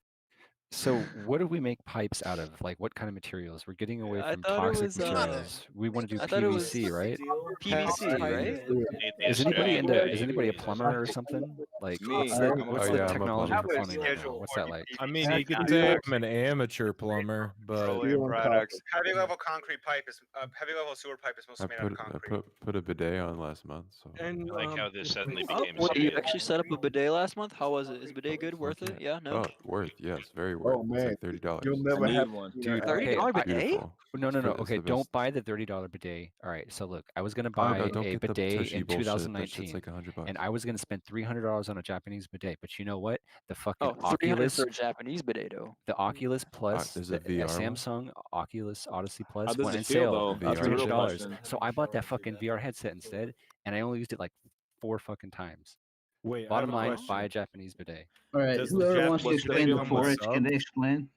So what do we make pipes out of? Like, what kind of materials? We're getting away I from thought it toxic was, materials. We want to do I thought it was PVC, right? PVC, right? Is anybody a plumber or something? Like, what's the I'm a technology plumber. for plumbing right now? What's that like? I mean, you could say I'm an amateur plumber, but Petroleum products. Heavy level concrete pipe is heavy level sewer pipe is mostly made out of concrete. put a bidet on last month. So I like how this suddenly Oh, became. what, you actually set up a bidet last month? How was it? Is bidet good? Worth it? Yeah, no. Oh, worth, yes, very worth. Oh, It's man. like $30. You'll never I have need one. Dude, $30 bidet? Beautiful. No. It's Okay, the don't best. buy the $30 bidet. All right, so look, I was gonna Oh, buy no, don't a get the bidet Tushy in bullshit. That shit's 2019, like $100. and I was gonna spend $300 on a Japanese bidet. But you know what? The fucking Oh, 300 Oculus, for a Japanese bidet, though. the Oculus Plus, there's the a VR one? Samsung Oculus Odyssey How Plus does went it on feel sale though? for That's the real $300. question. So I bought that fucking VR headset instead, and I only used it like 4 fucking times. wait, I have Bottom a line, question. buy a Japanese bidet. All right, Does the whoever wants to Japanese explain the bidet come with forex, can they explain?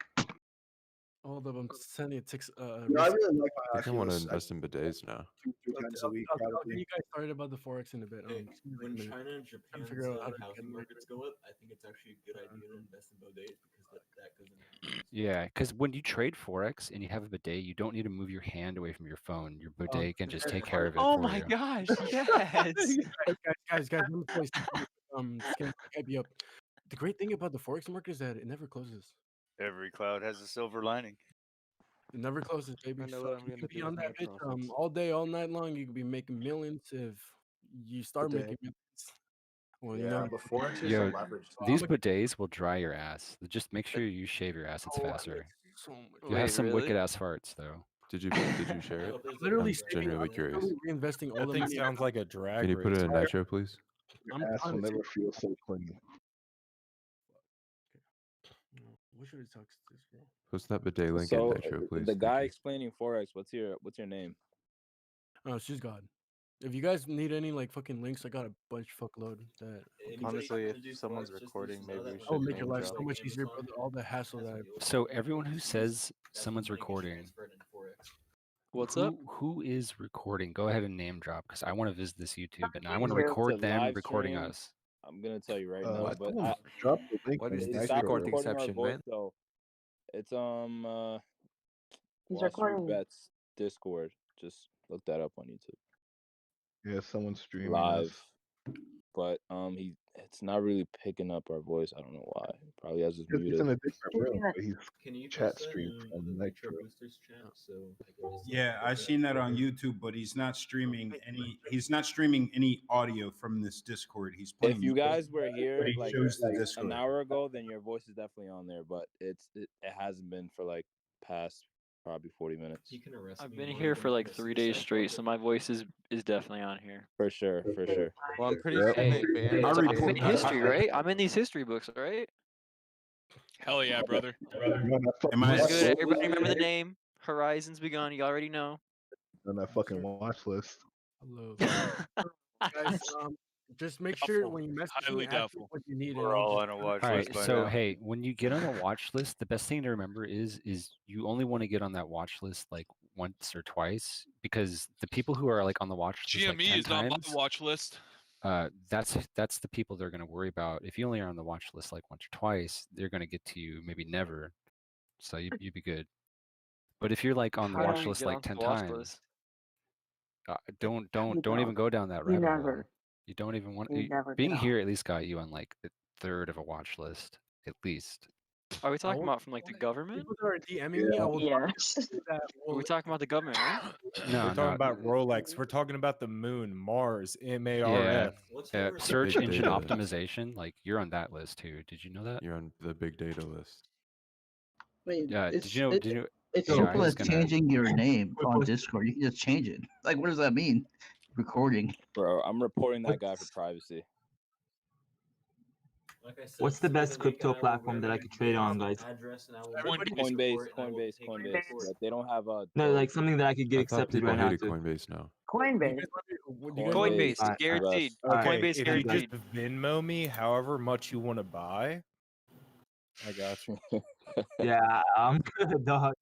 Hold up, I'm sending a text. I really like I my think I want to Oculus. invest in bidets now. 2-3 times a week, I'll probably. get you guys started about the forex in a bit. Hey, Just give me like a when minute. China and Trying to Japan's figure out how to get housing my- markets go up, I think it's actually a good idea to invest in bidets because that goes in. Yeah, because when you trade forex and you have a bidet, you don't need to move your hand away from your phone. Your bidet can just take care of it Oh for my you. gosh, yes. guys, let me tell you something. Just gonna hype you up. The great thing about the forex market is that it never closes. Every cloud has a silver lining. It never closes, baby. I know So what I'm you gonna can be do on with that my bitch profits. all day, all night long. You could be making millions if you start Bidet. making millions. Well, you Yeah, know, but Forex is Yo, so leveraged. these bidets will dry your ass. Just make sure you shave your ass. It's faster. So much. You have some wicked ass farts though. Did you share it? Literally I'm genuinely curious. reinvesting all That the thing money. sounds like a drag Can you put it race. in nitro, please? I'm Ass will trying to never feel so clean. What should I text this girl? Post that bidet link So in nitro, please. the Thank guy you. explaining forex, what's your name? Oh, she's God. If you guys need any like fucking links, I got a bunch fuckload that. Honestly, if someone's recording, maybe we Oh, should make your name life drop. so much easier, brother. All the hassle that I. So everyone who says someone's recording, What's up? Who is recording? Go ahead and name drop because I want to visit this YouTube and I want to It's record a them live recording stream. us. I'm gonna tell you right now, but Drop the link. What on is the this stop recording recording our exception, voice man? though. It's He's recording. WallStreetBets Discord. Just Look that up on YouTube. Yeah, someone's streaming Live. us. But it's not really picking up our voice. I don't know why. Probably has us He's muted. in a different room, but he's Can you chat post that stream in from the the next Picture room. Boosters chat? So I can just, Yeah, I've seen that on YouTube, but he's not streaming any. He's not streaming any audio from this Discord. He's playing. If you guys were but here he like shows the Discord. an hour ago, then your voice is definitely on there. But it hasn't been for like past probably 40 minutes. He can arrest I've me been more here than for like the 3 days suicide straight, bomber. so my voice is definitely on here. For sure. Well, I'm pretty Yep. sure they banned. I I'm report- in history, right? I'm in these history books, right? Hell yeah, brother. Am I? What's good? Everybody remember the name? Horizons Begun. You already know. On that fucking watch list. Hello. Guys, just make sure when you message Highly me, ask me doubtful. what you need. We're and I'll all just- on a watch All right, list by so now. hey, when you get on a watch list, the best thing to remember is you only want to get on that watch list like once or twice, because the people who are like on the watch list like GME 10 is on my times, watch list. that's the people they're going to worry about. If you only are on the watch list like once or twice, they're going to get to you maybe never. So you'd be good. But if you're like on the How do watch we list get like onto 10 the watch times, list? don't don't. even go down that You rabbit hole. never. You don't even want You never being get here at least got you on like the third of a watch list at least. Are we talking about from like the government? People that are DMing me, I will Yes. that Are we talking about the government, right? No, We're talking about Rolex. We're talking about the moon, Mars, MARF. yeah. What's your Search Big engine data. optimization, like you're on that list too. Did you know that? You're on the big data list. Wait, Did you know? Did you know? it's AI simple is as gonna- changing your name on Discord. You can just change it. Like, what does that mean? Recording. Bro, I'm reporting that guy for privacy. Like I said, What's the best Stephen, crypto I will platform that I grab could your trade on, name, guys? address, and I will Coinbase. Coinbase. But they don't have a. No, like something that I could get I thought accepted people right now. hated Too. Coinbase now. Coinbase. Coinbase, Alright, guaranteed. alright. Coinbase If you guaranteed. just Venmo me however much you want to buy, I got you. Yeah, I'm good, dog.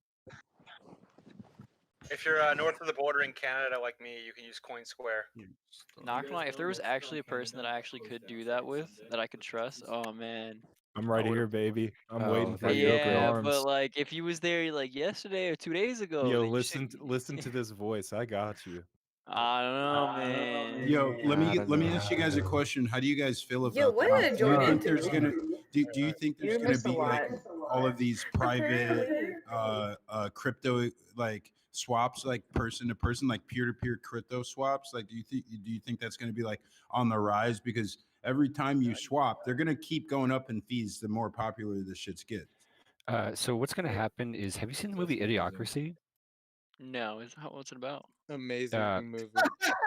If you're north of the border in Canada like me, you can use CoinSquare. Not gonna lie, if there was actually a person that I actually could do that with, that I could trust, oh man. I'm right here, baby. I'm waiting for you, open Yeah, arms. but like if he was there like yesterday or 2 days ago, Yo, then listen to this voice. I got you. I don't know, man. Yo, let me ask you guys a question. How do you guys feel about Yo, what that? did I Do you join think into? there's gonna do you think there's You gonna missed a be like lot. all of these private crypto like swaps, like person to person, like peer-to-peer crypto swaps? Like do you think that's gonna be like on the rise? Because every time you swap, they're gonna keep going up in fees the more popular this shits get. So what's gonna happen is, have you seen the movie Idiocracy? No, what's it about? Amazing movie.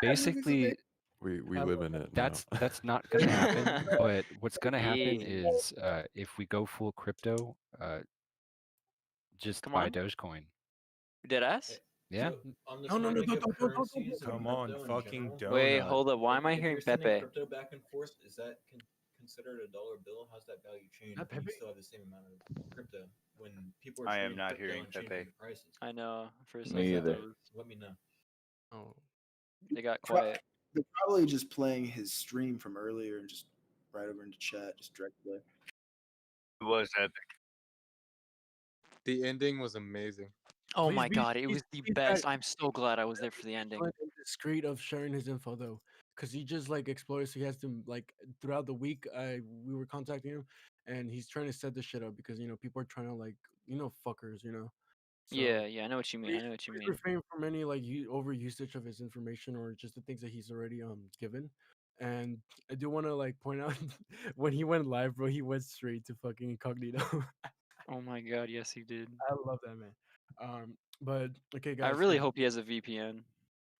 Basically, we live in it. That's not gonna happen. But what's gonna happen is if we go full crypto, just buy Dogecoin. Deadass? Yeah. No, Come on, fucking donut. Wait, hold up. Why am I If hearing you're sending Pepe? crypto back and forth, is that considered a dollar bill? How's that value change? Not When you Pepe? still have the same amount of crypto. When people are I am trading not crypto hearing and changing Pepe. the prices. I know. For a second, Me either. Let me know. Oh, they got quiet. They're probably just playing his stream from earlier and just right over into chat, just directly. It was epic. The ending was amazing. Oh Please my be- god, it please was the be best. back. I'm so glad I was there for the ending. Discreet of sharing his info though, because he just like explores. So he has to like throughout the week. We were contacting him, and he's trying to set this shit up because people are trying to like fuckers. So Yeah, I know what you mean. I please- know what you please mean. refrain from any like over usage of his information or just the things that he's already given. And I do want to like point out when he went live, bro, he went straight to fucking incognito. Oh my god, yes he did. I love that man. But okay, guys. I really hope he has a VPN.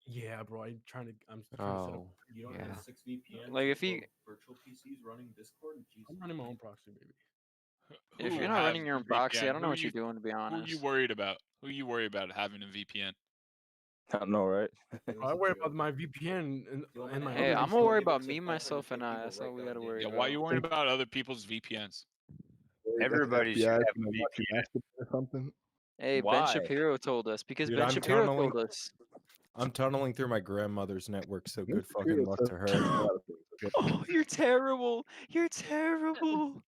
Yeah, bro. I'm trying to set up. Oh, You don't have 6 VPNs. Like, if he- virtual PCs running Discord. Jesus. I'm running my own proxy, baby. If Who you're not has running your a own proxy, VPN? I don't know Who what you- you're doing, to be Who are honest. you worried about? Who you worried about having a VPN? I know, right? I worry about my VPN and my. Hey, other I'm gonna worry VPN. about me, myself, and I. That's all we gotta worry Yeah, about. why you worrying about other people's VPNs? Everybody should FBI have is a gonna watch you VPN. masturbate or something. Hey, Ben Why? Shapiro told us because Dude, Ben I'm Shapiro tunneling- told us. I'm tunneling through my grandmother's network, so Ben good fucking Shapiro luck says to a her. lot of things. Oh, you're terrible. You're terrible.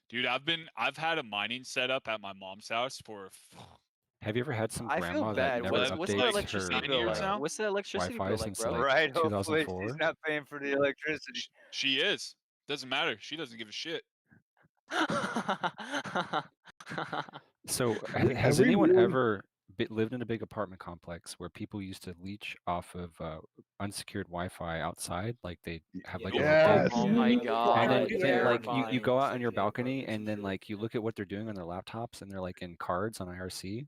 Dude, I've had a mining setup at my mom's house for Have you ever had some I feel grandma that bad. never What's the updates electricity her bill like? What's the electricity Wi-Fi bill like, since bro? like Right, hopefully 2004? she's not paying for the electricity. She is. Doesn't matter. She doesn't give a shit. So Every has anyone really- ever lived in a big apartment complex where people used to leech off of unsecured Wi-Fi outside? Like they have like a little Yes. Oh my god. and then like you terrifying. go out on your balcony and then like you look at what they're doing on their laptops and they're like in cards on IRC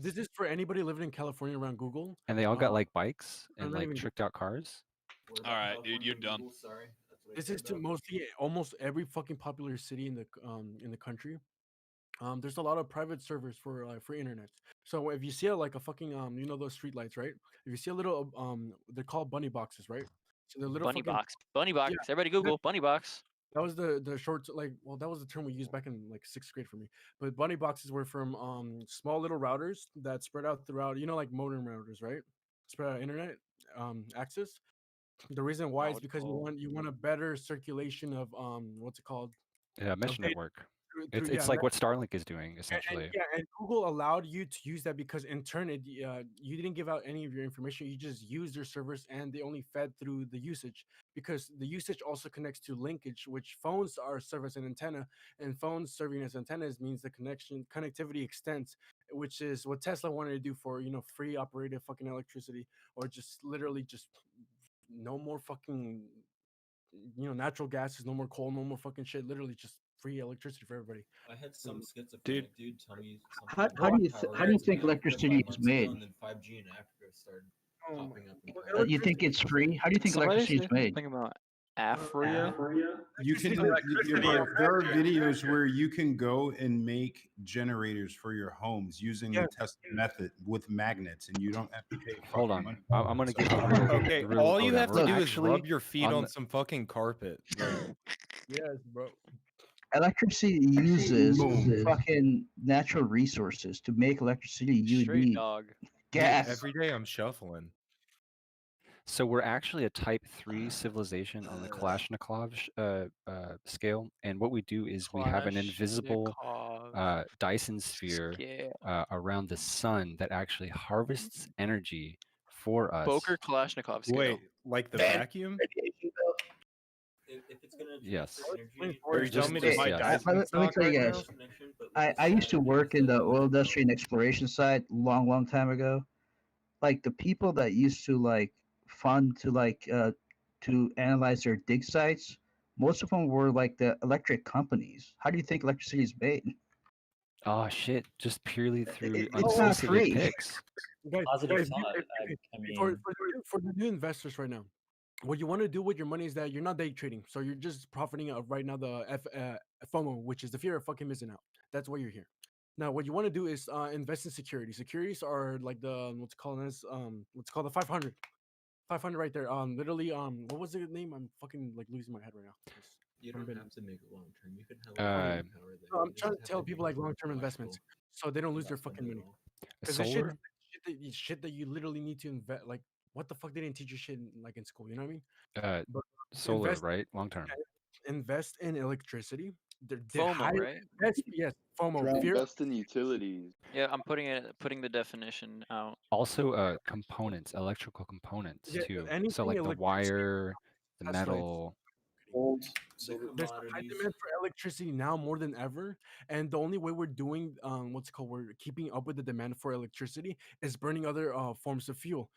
This is for anybody living in California around Google. and they all got like bikes I'm and not like even- tricked out cars. All right, dude, you're done. Sorry. That's what I This said, is to though. mostly almost every fucking popular city in the country. There's a lot of private servers for free internet. So if you see like a fucking you know those street lights, right? If you see a little they're called bunny boxes, right? So they're little Bunny fucking box. Bunny box. Yeah. Everybody Google bunny box. That was the short like well that was the term we used back in like 6th grade for me. But bunny boxes were from small little routers that spread out throughout, you know, like modem routers, right? Spread out internet access. The reason why is because you want a better circulation of what's it called? Yeah, mesh data network. through- It's yeah, like mesh- what Starlink is doing essentially. and Google allowed you to use that because in turn, you didn't give out any of your information. You just used their servers, and they only fed through the usage because the usage also connects to linkage, which phones are serve as an antenna, and phones serving as antennas means the connectivity extends, which is what Tesla wanted to do for free operated fucking electricity, or just literally just no more fucking natural gases, no more coal, no more fucking shit. Literally just free electricity for everybody. I had some Mm. schizophrenic dude tell me How, something how about do you power how do you grids in think Africa electricity 5 is months ago, made? and then 5G in Africa started popping up. You think it's free? How do you think electricity is made? Something about Afria. You can Electricity there are videos where you can go and make generators for your homes using the Tesla method with magnets, and you don't have to pay. Hold fucking on, money. I'm gonna give the real. Okay, the real all you lowdown. have to We're do is actually rub your feet on the- some fucking carpet. Like, Yes, bro. Electricity uses fucking natural resources to make electricity. You Straight need dog. gas. every day I'm shuffling. So we're actually a Type 3 civilization on the Kalashnikov scale, and what we do is we have an invisible Kalashnikov Dyson sphere scale. around the sun that actually harvests energy for us. Boker Kalashnikov scale. Wait, like the vacuum? If it's gonna Yes. transfer energy, Are you telling me to buy Hey, Dyson let me stock tell you right guys. now? I used to work in the oil industry and exploration side long time ago. Like the people that used to like fund to analyze their dig sites, most of them were like the electric companies. How do you think electricity is made? Oh shit! Just purely through it's not unsolicited free. picks. Guys, Positive guys, thought. for the new investors right now, what you want to do with your money is that you're not day trading, so you're just profiting of right now the FOMO, which is the fear of fucking missing out. That's why you're here. Now, what you want to do is invest in securities. Securities are like the what's called the 500, 500 right there. Literally, what was the name? I'm fucking like losing my head right now. You don't have to make it long term. You can have Uh, power there. No, I'm You trying just to tell have people make like long-term flexible investments, so they don't lose their fucking money. Because this Solar. shit that you literally need to invest. Like, what the fuck they didn't teach you shit like in school? You know what I mean? But Solar, invest- right? Long term. Invest in electricity. They're FOMO, highly- right? Yes, FOMO. Fear. Invest in utilities. Yeah, I'm putting the definition out. Also, components, electrical components Yeah, too. anything So like the electricity wire, the has, like, metal. Gold, The silver. There's a high commodities. demand for electricity now more than ever, and the only way we're doing we're keeping up with the demand for electricity is burning other forms of fuel.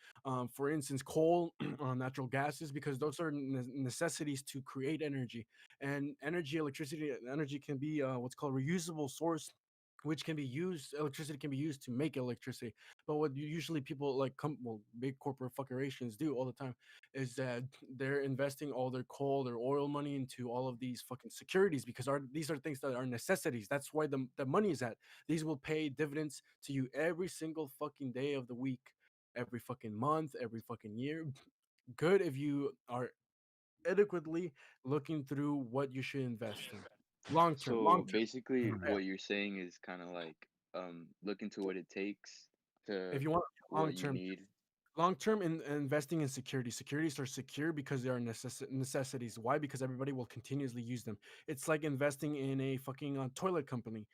For instance, coal, natural gases, because those are necessities to create energy. And electricity, energy can be what's called reusable source, which can be used. Electricity can be used to make electricity. But what usually people like big corporate fuckerations do all the time is that they're investing all their coal, their oil money into all of these fucking securities because these are things that are necessities. That's why the money is at. These will pay dividends to you every single fucking day of the week, every fucking month, every fucking year. Good if you are adequately looking through what you should invest in. Long term. So basically, Yeah. what you're saying is kind of like look into what it takes to If you want what you long-term, need. Long-term investing in securities. Securities are secure because they are necessities. Why? Because everybody will continuously use them. It's like investing in a fucking toilet company.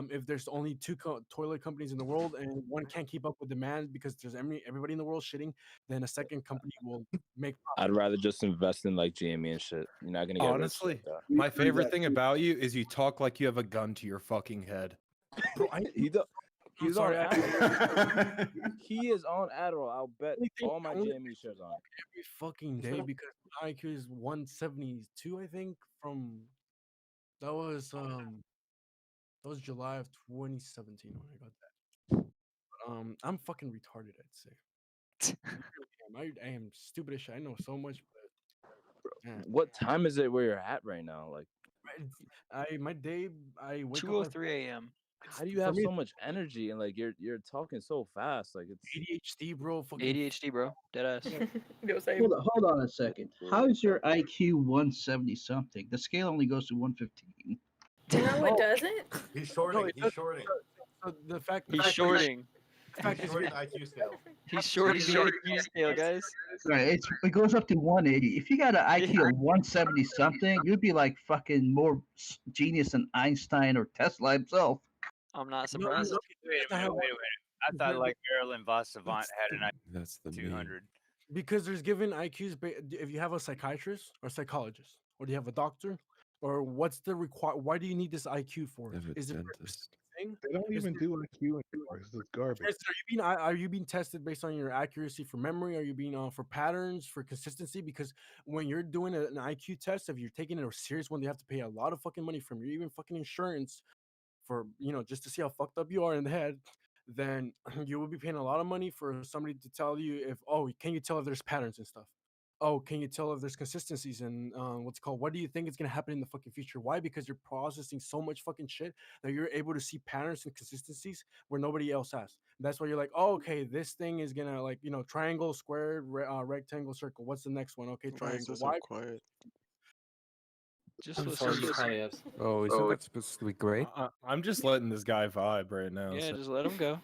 If there's only two toilet companies in the world and one can't keep up with demand because there's everybody in the world shitting, then a second company will make I'd rather just invest in like GME and shit. You're not gonna get Honestly, rich like that. my favorite thing about you is you talk like you have a gun to your fucking head. Bro, He's on Adderall. He is on Adderall. I'll bet all my GME shares on it. every fucking day because my IQ is 172, I think. From that was July of 2017 when I got that. But, I'm fucking retarded, I'd say. I am stupid as shit. I know so much, but What time is it where you're at right now? Like, I wake up 2:03 a.m. how do you have so much energy and like you're talking so fast? Like it's ADHD, bro. Fucking ADHD, bro. Deadass. Hold on a second. How is your IQ 170 something? The scale only goes to 115. No, it doesn't. He's shorting. He's shorting. So the fact He's shorting. The fact He's is, shorting the IQ scale. He's shorting the IQ scale, guys. Right, it goes up to 180. If you got an IQ of 170 something, you'd be like fucking more genius than Einstein or Tesla himself. I'm not surprised. Wait a minute. I thought like Marilyn Vos Savant had an IQ 200. because there's given IQs if you have a psychiatrist or psychologist, or do you have a doctor, or what's the why do you need this IQ for? Is it for a specific thing? They don't even do IQ anymore. It's just garbage. Are you being tested based on your accuracy for memory? Are you being for patterns, for consistency? Because when you're doing an IQ test, if you're taking it a serious one, they have to pay a lot of fucking money from you, even fucking insurance, for just to see how fucked up you are in the head. Then you will be paying a lot of money for somebody to tell you can you tell if there's patterns and stuff? Oh, can you tell if there's consistencies and what do you think is gonna happen in the fucking future? Why? Because you're processing so much fucking shit that you're able to see patterns and consistencies where nobody else has. That's why you're like, oh, okay, this thing is gonna triangle, square, rectangle, circle. What's the next one? Okay, triangle. Why? Quiet. Just I'm listen. sorry, Just probably have. Oh, isn't that supposed to be great? I'm just letting this guy vibe right now. Yeah, so- just let him go.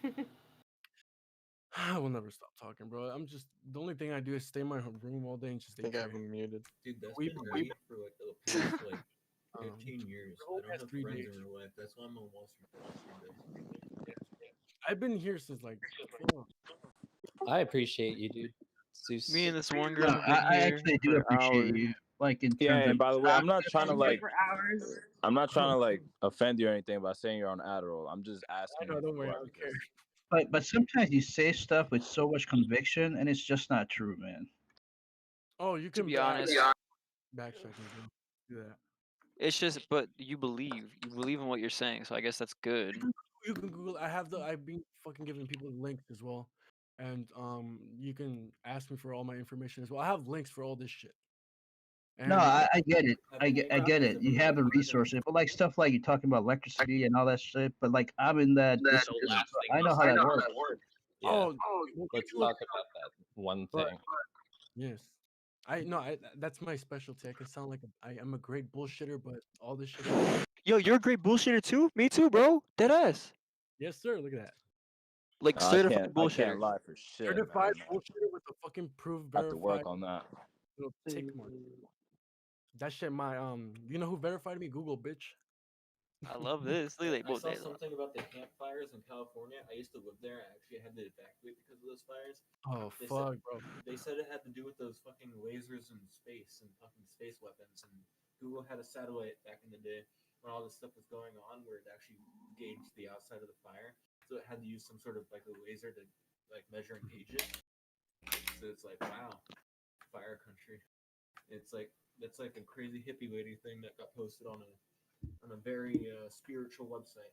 I will never stop talking, bro. The only thing I do is stay in my room all day and just I think I have him muted. Dude, that's We- been we- me for like the past like 15 years. whole I don't past have 3 friends days. in real life. That's why I'm on Wall Street. I've been here since like I appreciate you, dude. Zeus. Me and this one No, girl have been I here actually do for appreciate hours. you. Like in terms yeah. And of by the way, I'm not trying to like For hours. I'm not trying to like offend you or anything by saying you're on Adderall. I'm just asking. I know, don't worry, I what don't care. but sometimes you say stuff with so much conviction and it's just not true, man. Oh, you To can be honest, backtrack and do that. it's just, but you believe in what you're saying, so I guess that's good. You can Google. I've been fucking giving people links as well, and you can ask me for all my information as well. I have links for all this shit. No, I get it. I get it. You have the resources, but like stuff like you're talking about electricity and all that shit. But like I'm in that discipline, so I know how that works. Yeah. Oh, Let's talk about that one But- thing. yes. That's my specialty. I can sound like I'm a great bullshitter, but all this shit. Yo, you're a great bullshitter too. Me too, bro. Deadass. Yes, sir. Look at that. Like I certified can't bullshitter. lie for shit. Certified Man. bullshitter with a fucking proof I have to verified work on that. little tick mark. That shit, you know who verified me? Google, bitch. I love this. Look at I that. saw something about the campfires in California. I used to live there. I actually had to evacuate because of those fires. Oh They fuck, said, bro. They said it had to do with those fucking lasers in space and fucking space weapons. And Google had a satellite back in the day when all this stuff was going on, where it actually gauged the outside of the fire. So it had to use some sort of like a laser to like measure and gauge it. So it's like, wow, fire country. That's like a crazy hippie lady thing that got posted on a very spiritual website.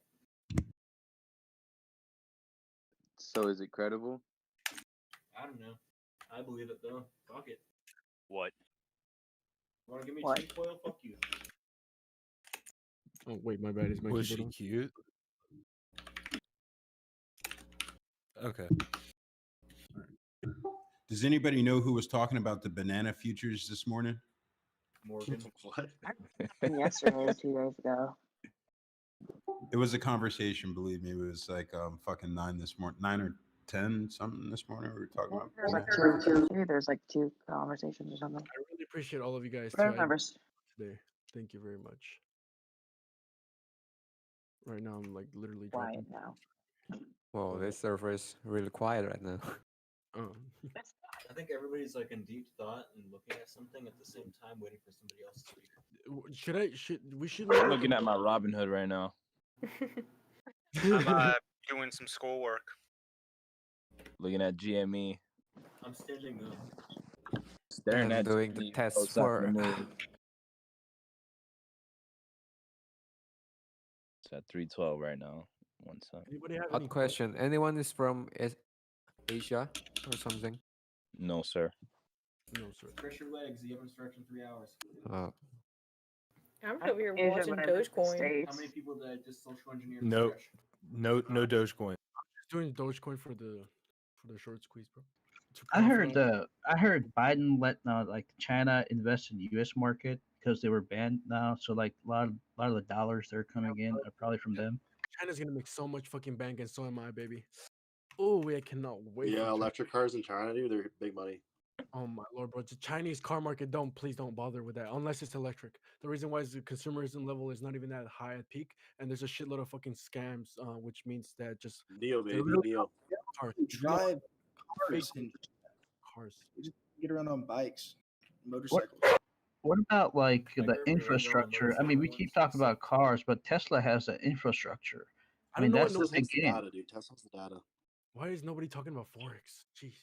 So is it credible? I don't know. I believe it though. Fuck it. What? Want to give me What? tinfoil? Fuck you. Oh wait, my bad. Is my Was she keyboard on? cute? Okay. Does anybody know who was talking about the banana futures this morning? Morgan. What? Yesterday, 2 days ago. It was a conversation, believe me. It was like fucking 9 this morning, 9 or 10 something this morning. We were talking about. There's like there's like 2 conversations or something. I really appreciate all of you guys I too. remember. Today. Thank you very much. Right now, I'm like literally Quiet dropping. now. Well, this server is really quiet right now. I think everybody's like in deep thought and looking at something at the same time, waiting for somebody else to speak. We should I'm looking at my Robinhood right now. I'm doing some schoolwork. Looking at GME. I'm standing up. Staring I'm at doing the GME test post after the for. move. It's at 312 right now. One second. Anybody have Hot any question. Anyone is from Asia or something? No, sir. No, sir. Stretch your legs. You haven't stretched in 3 hours. I'm over here Asian, watching but I live in the Dogecoin. States. How many people did I just social engineer? to No, stretch? no Dogecoin. Just doing Dogecoin for the short squeeze, bro. To I profit heard off- I heard Biden let like China invest in the U.S. market because they were banned now. So like a lot of the dollars that are coming in are probably from them. China's gonna make so much fucking bank, and so am I, baby. Oh, I cannot wait. Yeah, for electric cars in China, dude, they're big money. Oh my lord, bro! The Chinese car market, please don't bother with that unless it's electric. The reason why is the consumerism level is not even that high at peak, and there's a shitload of fucking scams, which means that just Neo, they're baby, really Neo. cars. Drive Fake cars and cars. we just get around on bikes, What motorcycles. what about like the remember when infrastructure? I mean, we keep talking about cars, but Tesla has the infrastructure. I mean, don't know that's what the big Tesla's the game. data, dude. Tesla's the data. Why is nobody talking about forex? Jeez.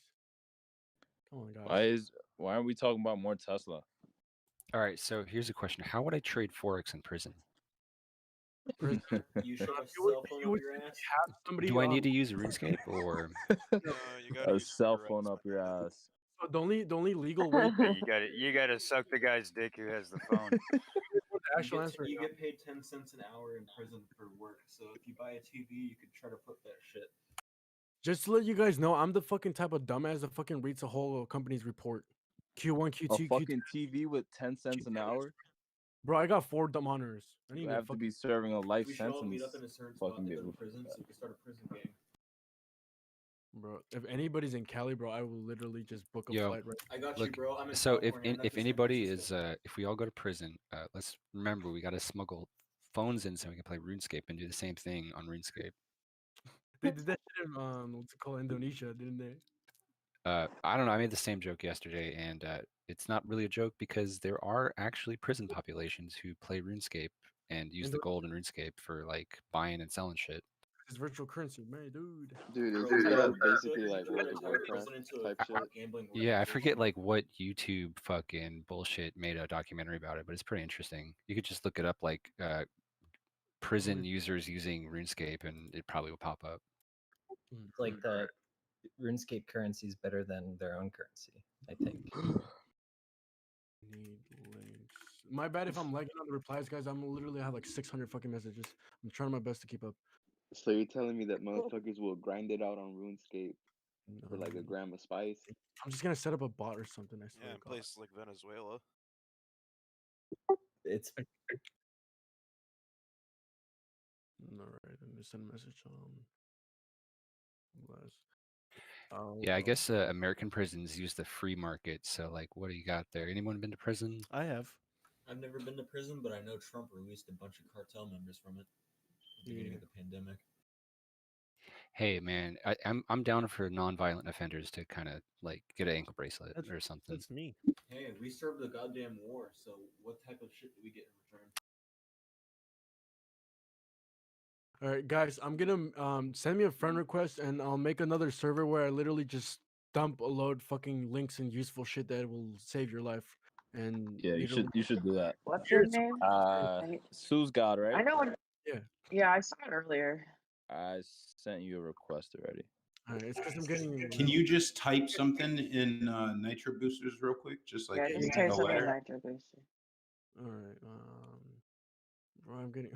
Come on, guys. Why aren't we talking about more Tesla? All right, so here's a question: how would I trade forex in prison? You shove a cell phone up your ass. Do I need to use RuneScape or? A cell phone up your ass. So the only legal way. You gotta suck the guy's dick who has the phone. Actual answer. You get paid 10 cents an hour in prison for work. So if you buy a TV, you could try to put that shit. Just to let you guys know, I'm the fucking type of dumbass that fucking reads a whole company's report. Q1, Q2, A Q3. fucking TV with 10 cents an hour? Bro, I got 4 monitors. I You need have to be serving a life We should all meet sentence. up in a certain spot Fucking in be the able to prison do so we can start a prison game. Bro, if anybody's in Cali, bro, I will literally just book a Yo, flight right. I got you, look, bro. I'm in so California. I'm at if the San anybody Francisco. is if we all go to prison, let's remember we got to smuggle phones in so we can play RuneScape and do the same thing on RuneScape. They did that shit in what's it called, Indonesia, didn't they? I don't know. I made the same joke yesterday, and it's not really a joke because there are actually prison populations who play RuneScape and use the gold in RuneScape for like buying and selling shit. It's virtual currency, man, dude. Dude, Bro, isn't we that could basically turn like the World of entire Warcraft prison into a type shit? gambling Yeah, I organization. forget like what YouTube fucking bullshit made a documentary about it, but it's pretty interesting. You could just look it up like prison users using RuneScape, and it probably will pop up. It's like the RuneScape currency is better than their own currency, I think. Need links. My bad if I'm lagging on the replies, guys. I'm literally have like 600 fucking messages. I'm trying my best to keep up. So you're telling me that motherfuckers will grind it out on RuneScape for like a gram of spice? I'm just gonna set up a bot or something. I swear Yeah, to in God. places like Venezuela. It's All right, let me send a message. Yeah, I guess American prisons use the free market. So like, what do you got there? Anyone been to prison? I have. I've never been to prison, but I know Trump released a bunch of cartel members from it at the beginning of the pandemic. Hey man, I'm down for non-violent offenders to kind of like get an ankle bracelet or something. That's me. Hey, we served the goddamn war, so what type of shit do we get in return? All right, guys, I'm gonna send me a friend request, and I'll make another server where I literally just dump a load fucking links and useful shit that will save your life. And Yeah, you should do that. What's your name? Sue's God, right? I know. Yeah. Yeah, I saw it earlier. I sent you a request already. All right, it's because I'm getting. Can you just type something in Nitro Boosters real quick? Just like Yeah, just type something in Nitro Booster. All right, bro, I'm getting.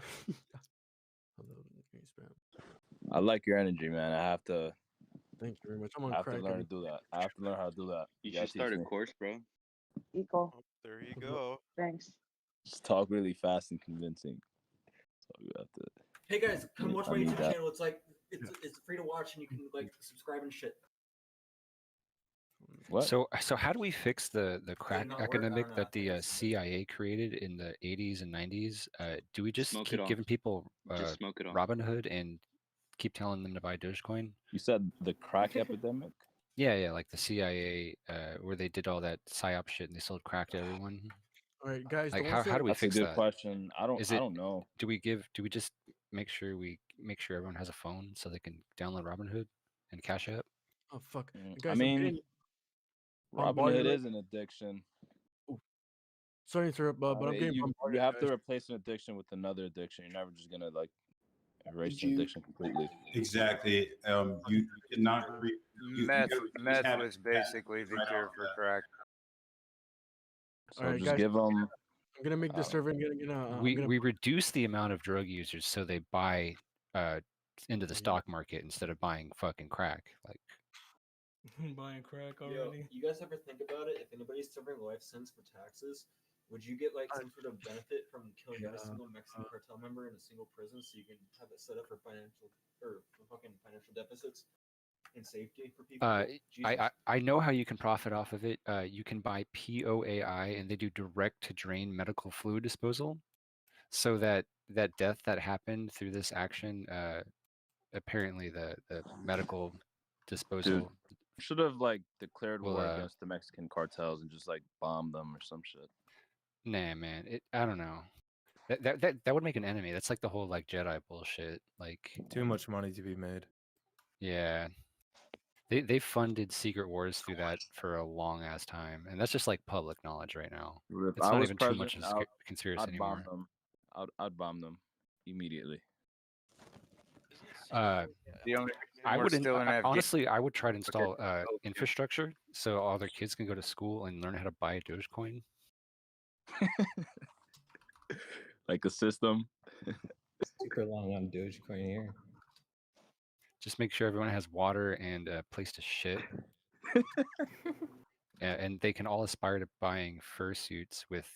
Hold on, I'm getting spam. I like your energy, man. I have to. Thank you very much. I'm on I have crack. to learn to do that. I have to learn how to do that. You gotta should start teach a me. course, bro. Equal. There you go. Thanks. Just talk really fast and convincing. So we have to. Hey guys, come watch my I need YouTube that. channel. It's like it's free to watch and you can like subscribe and shit. What? So how do we fix the crack not work? I epidemic don't know. that the CIA created in the 80s and 90s? Do we just Smoke it keep off. giving people Just smoke it off. Robinhood and keep telling them to buy Dogecoin? You said the crack epidemic? Yeah, like the CIA, where they did all that psyop shit and they sold crack to everyone. All right, guys. Like the how ones do we That's a fix good that? question. I Is it? don't know. Do we just make sure everyone has a phone so they can download Robinhood and Cash App? Oh fuck, I guys! I'm mean, getting Robinhood bombarded. is an addiction. Sorry to interrupt, but I'm getting you bombarded. have to guys. replace an addiction with another addiction. You're never just gonna like erase Did an you- addiction completely. Exactly. You cannot. Meth was basically the cure for crack. So All right, just guys. give them. I'm gonna make this survey. I'm We gonna reduce the amount of drug users so they buy into the stock market instead of buying fucking crack. Like buying crack Yo, already. you guys ever think about it? If anybody's serving life sentence for taxes, would you get like some sort of benefit from killing every single Mexican cartel member in a single prison, so you can have it set up for financial or for fucking financial deficits and safety for people? I know how you can profit off of it. You can buy POAI, and they do direct to drain medical fluid disposal, so that death that happened through this action, apparently the medical disposal Should have like declared will, war against the Mexican cartels and just like bombed them or some shit. Nah, man, I don't know. That would make an enemy. That's like the whole like Jedi bullshit. Like Too much money to be made. yeah. They funded secret wars through that for a long ass time, and that's just like public knowledge right now. If It's I not was even president, too much of a conspiracy I'd bomb anymore. them. I'd bomb them immediately. The only I we're wouldn't still in honestly. I would try to install infrastructure so all their kids can go to school and learn how to buy Dogecoin. Like a system. Super long on Dogecoin here. Just make sure everyone has water and a place to shit. And they can all aspire to buying fursuits with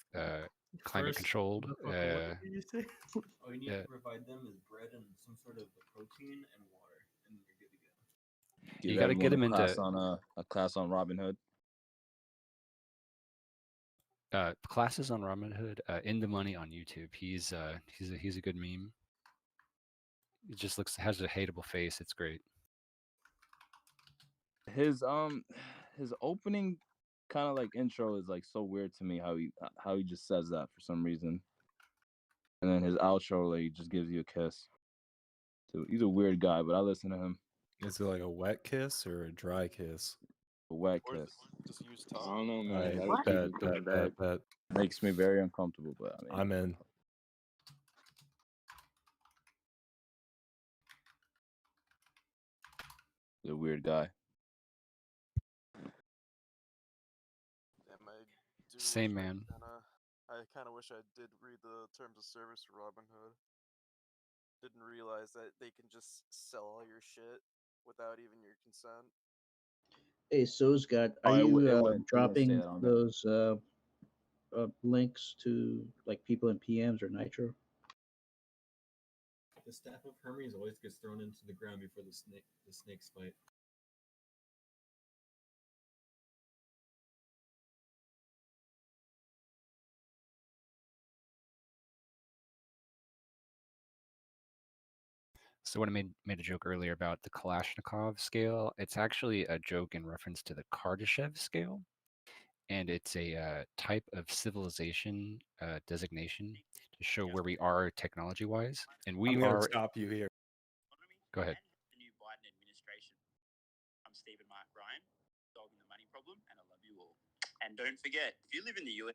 climate controlled. All you need to provide them is bread and some sort of protein and water, and you're good to go. You got to get them a class into on a class on Robinhood. classes on Robinhood. In the Money on YouTube. He's a good meme. It just has a hateable face. It's great. His opening kind of like intro is like so weird to me, how he just says that for some reason, and then his outro like just gives you a kiss. So he's a weird guy, but I listen to him. Is it like a wet kiss or a dry kiss? A wet kiss. I don't know, man. Alright, bet. Makes me very uncomfortable, but I mean, I'm in. He's a weird guy. Same, man. I kind of wish I did read the terms of service for Robinhood. Didn't realize that they can just sell all your shit without even your consent. Hey, so Scott, Oh, are it you wouldn't say dropping that on there. those links to like people in PMs or Nitro? The staff of Hermes always gets thrown into the ground before the snakes fight. So when I made a joke earlier about the Kalashnikov scale, it's actually a joke in reference to the Kardashev scale, and it's a type of civilization designation to show where we are technology-wise, and we I'm gonna are. stop you here. Go ahead. The new Biden administration. I'm Stephen Mark Ryan, solving the money problem, and I love you all. And don't forget, if you live in the US.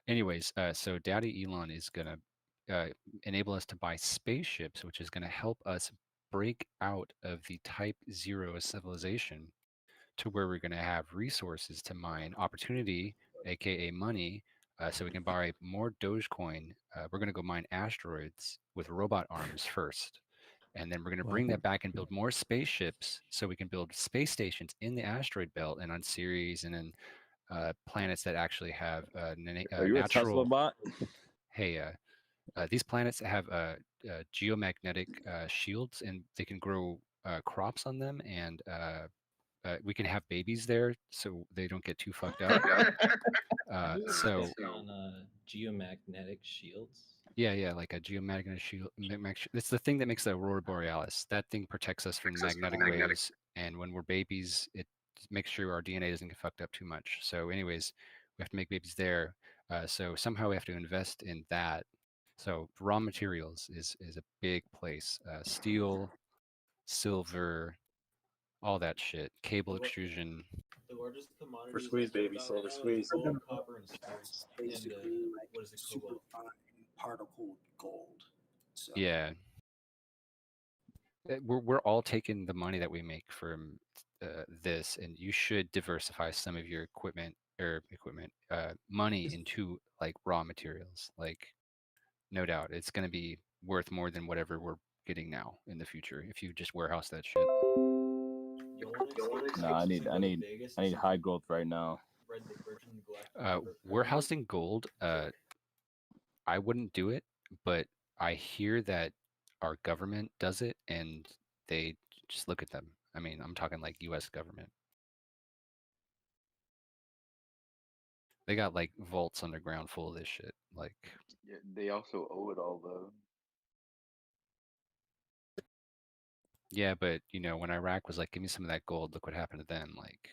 Anyways, so Daddy Elon is gonna enable us to buy spaceships, which is gonna help us break out of the Type 0 civilization to where we're gonna have resources to mine, opportunity, aka money, so we can buy more Dogecoin. We're gonna go mine asteroids with robot arms first. And then we're going to bring that back and build more spaceships so we can build space stations in the asteroid belt and on Ceres and in planets that actually have Are you natural. a Tesla bot? Hey, These planets have geomagnetic shields, and they can grow crops on them, and we can have babies there, so they don't get too fucked up. So on geomagnetic shields. yeah, like a geomagnetic shield. It's the thing that makes the aurora borealis. That thing protects us from magnetic waves, and when we're babies, it makes sure our DNA doesn't get fucked up too much. So, anyways, we have to make babies there. So somehow we have to invest in that. So raw materials is a big place. Steel, silver, all that shit. Cable extrusion. The largest commodities For squeeze, we care baby, about silver right now is squeeze. gold, copper, and steel. It's And basically like what is it, super cobalt? fine particle gold. So Yeah. We're all taking the money that we make from this, and you should diversify some of your money into like raw materials. Like, no doubt, it's going to be worth more than whatever we're getting now in the future if you just warehouse that shit. No, I need high growth right now. Warehousing gold, I wouldn't do it, but I hear that our government does it, and they just look at them. I mean, I'm talking like U.S. government. They got like vaults underground full of this shit. Like, Yeah, they also owe it all though. yeah, but you know, when Iraq was like, "Give me some of that gold," look what happened to them. Like,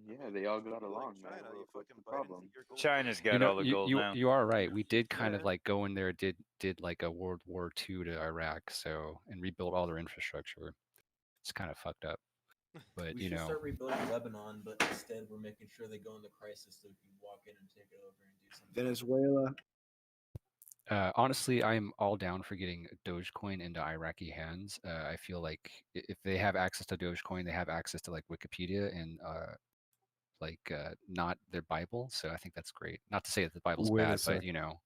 Yeah, they all got along, man. What's the problem? China's you got know, all the gold now. you are right. We did kind of like go in there, did like a World War II to Iraq, so and rebuilt all their infrastructure. It's kind of fucked up, but We you should know. start rebuilding Lebanon, but instead we're making sure they go into crisis so we can walk in and take it over and do something. Venezuela. Honestly, I'm all down for getting Dogecoin into Iraqi hands. I feel like if they have access to Dogecoin, they have access to like Wikipedia and not their Bible. So I think that's great. Not to say that the Bible's Wait a bad, but sec. you know.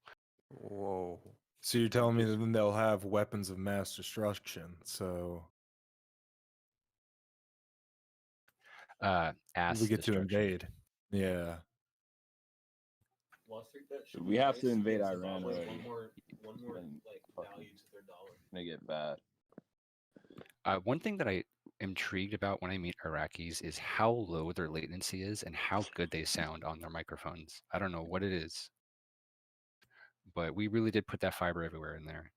Whoa. So you're telling me that then they'll have weapons of mass destruction? So Ass we get to destruction. invade. Yeah. WallStreetBets should We have to rise invade because Iran Zimbabwe already. one more like value to their dollar. Make it bad. One thing that I am intrigued about when I meet Iraqis is how low their latency is and how good they sound on their microphones. I don't know what it is, but we really did put that fiber everywhere in there.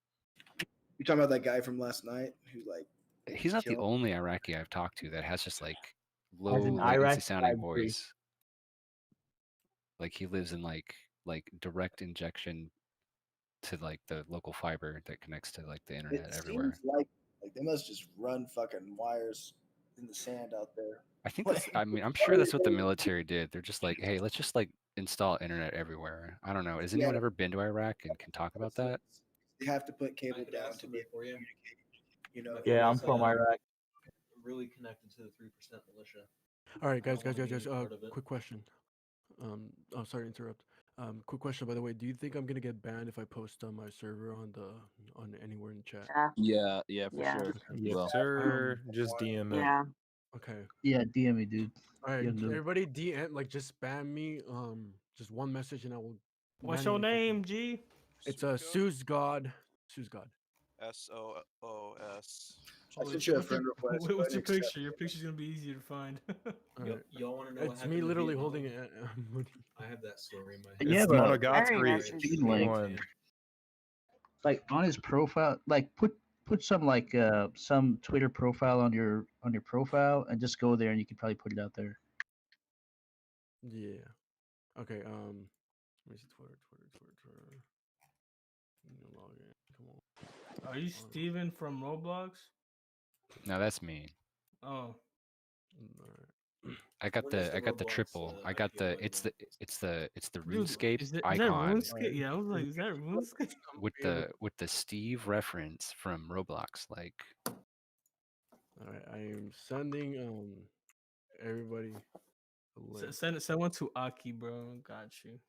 You talking about that guy from last night who like He's not the killed- only Iraqi I've talked to that has just like low As in latency Iraq, sounding I agree. voice. Like he lives in like direct injection to like the local fiber that connects to like the internet It everywhere. seems like they must just run fucking wires in the sand out there. I think that's, I mean, I'm sure that's what the military did. They're just like, hey, let's just like install internet everywhere. I don't know. Has anyone ever been to Iraq and can talk about that? They have to put cable down to be able for you. to communicate. You know. Yeah, I'm from Iraq. Really connected to the 3% militia. All right, guys. I don't wanna be part of it. Quick question. Oh, sorry to interrupt. Quick question, by the way. Do you think I'm gonna get banned if I post on my server on anywhere in chat? Yeah. Yeah, for Yeah. sure. Yes, Well, sir. Just DM it. Yeah. Okay. Yeah, DM me, dude. All right, You'll do. everybody, DM like just spam me. Just one message, and I will. What's your manually name, G? It's Sue's God. Sue's God. SOOS. I sent you a friend request. What's your Go ahead and accept picture? Your picture's gonna be easier to find. Y'all want to know what It's happened me in literally Vietnam? holding it. I have that story in my head. Yeah, It's but Monogatari. Steam link. Like on his profile, like put some like some Twitter profile on your profile and just go there and you can probably put it out there. Yeah. Okay. Let me see Twitter. Log in. Come on. Are you Steven from Roblox? No, that's me. Oh. I got the triple. I got the it's the Dude, RuneScape is that icon RuneScape? Yeah, I was like, is that RuneScape? with the Steve reference from Roblox. Like, All right. I am sending everybody a link. Send one to Aki, bro. Got you.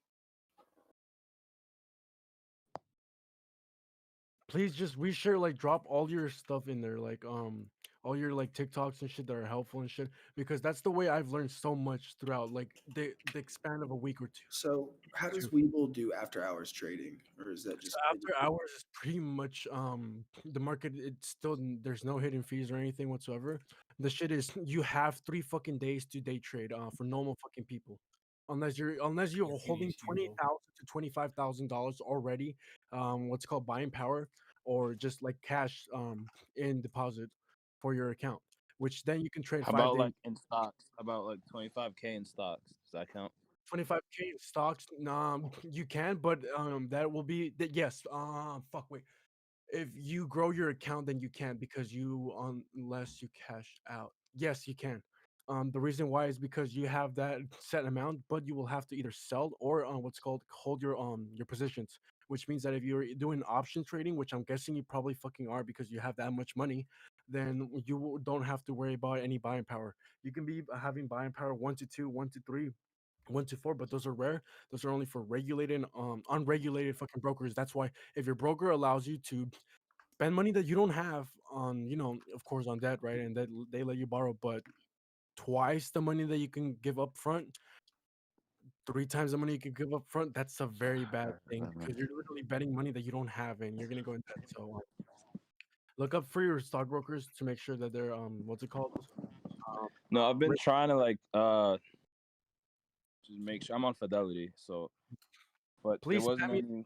Please just reshare, like drop all your stuff in there, like all all your like TikToks and shit that are helpful and shit, because that's the way I've learned so much throughout like the span of a week or two. So how does Webull do after hours trading, or is that So just after hours is pretty much the market. It's still there's no hidden fees or anything whatsoever. The shit is you have 3 fucking days to day trade for normal fucking people, unless you're holding $20,000 to $25,000 already. What's called buying power, or just like cash in deposit for your account, which then you can trade How 5 about days. like in stocks? How about like 25K in stocks? Does that count? 25K in stocks. You can, but that will be that. Yes. Fuck. Wait. If you grow your account, then you can't, because you unless you cash out. Yes, you can. The reason why is because you have that set amount, but you will have to either sell or what's called hold your positions, which means that if you're doing option trading, which I'm guessing you probably fucking are because you have that much money, then don't have to worry about any buying power. You can be having buying power 1 to 2, 1 to 3, 1 to 4, but those are rare. Those are only for regulated, unregulated fucking brokers. That's why if your broker allows you to spend money that you don't have on, of course, on debt, right? And that they let you borrow, but twice the money that you can give up front, 3 times the money you can give up front, that's a very bad thing because you're literally betting money that you don't have and you're gonna go in debt. So look up for your stockbrokers to make sure that they're what's it called? No, I've been trying to like just make sure I'm on Fidelity, so but there Please wasn't spam me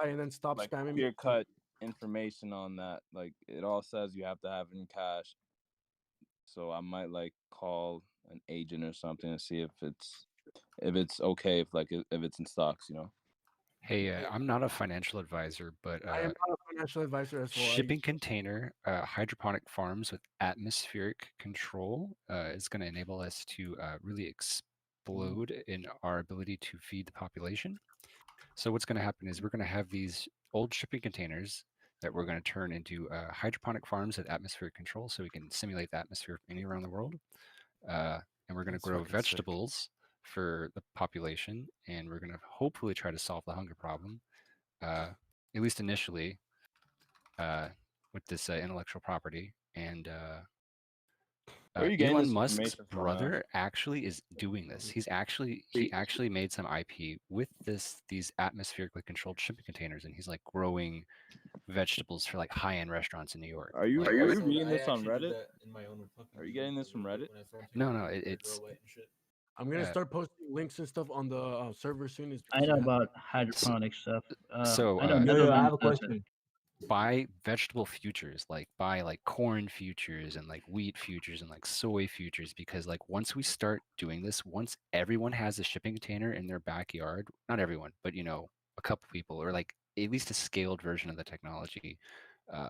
any and then stop like spamming me. clear cut information on that. Like it all says you have to have it in cash. So I might like call an agent or something and see if it's okay if it's in stocks, you know. Hey, I'm not a financial advisor, but I am not a financial advisor as well. shipping container hydroponic farms with atmospheric control is going to enable us to really explode in our ability to feed the population. So what's going to happen is we're going to have these old shipping containers that we're going to turn into hydroponic farms with atmospheric control, so we can simulate the atmosphere anywhere around the world. And we're going to That's grow fucking sick. vegetables for the population, and we're going to hopefully try to solve the hunger problem, at least initially, with this intellectual property. And Where are you getting Elon this Musk's information from, brother actually is doing this. He actually made some IP with these atmospherically controlled shipping containers, and he's like growing vegetables for like high-end restaurants in New York. Are you Like, reading I this on actually did Reddit? that in my own fucking Are you getting this from Reddit? when I started No, taking no, my it's girl white and shit. I'm gonna start posting links and stuff on the server soon. Is I because know you have about hydroponic stuff. so I know uh, Netherlands does it. buy vegetable futures, like buy like corn futures and like wheat futures and like soy futures, because like once we start doing this, once everyone has a shipping container in their backyard, not everyone, but a couple people, or like at least a scaled version of the technology, uh,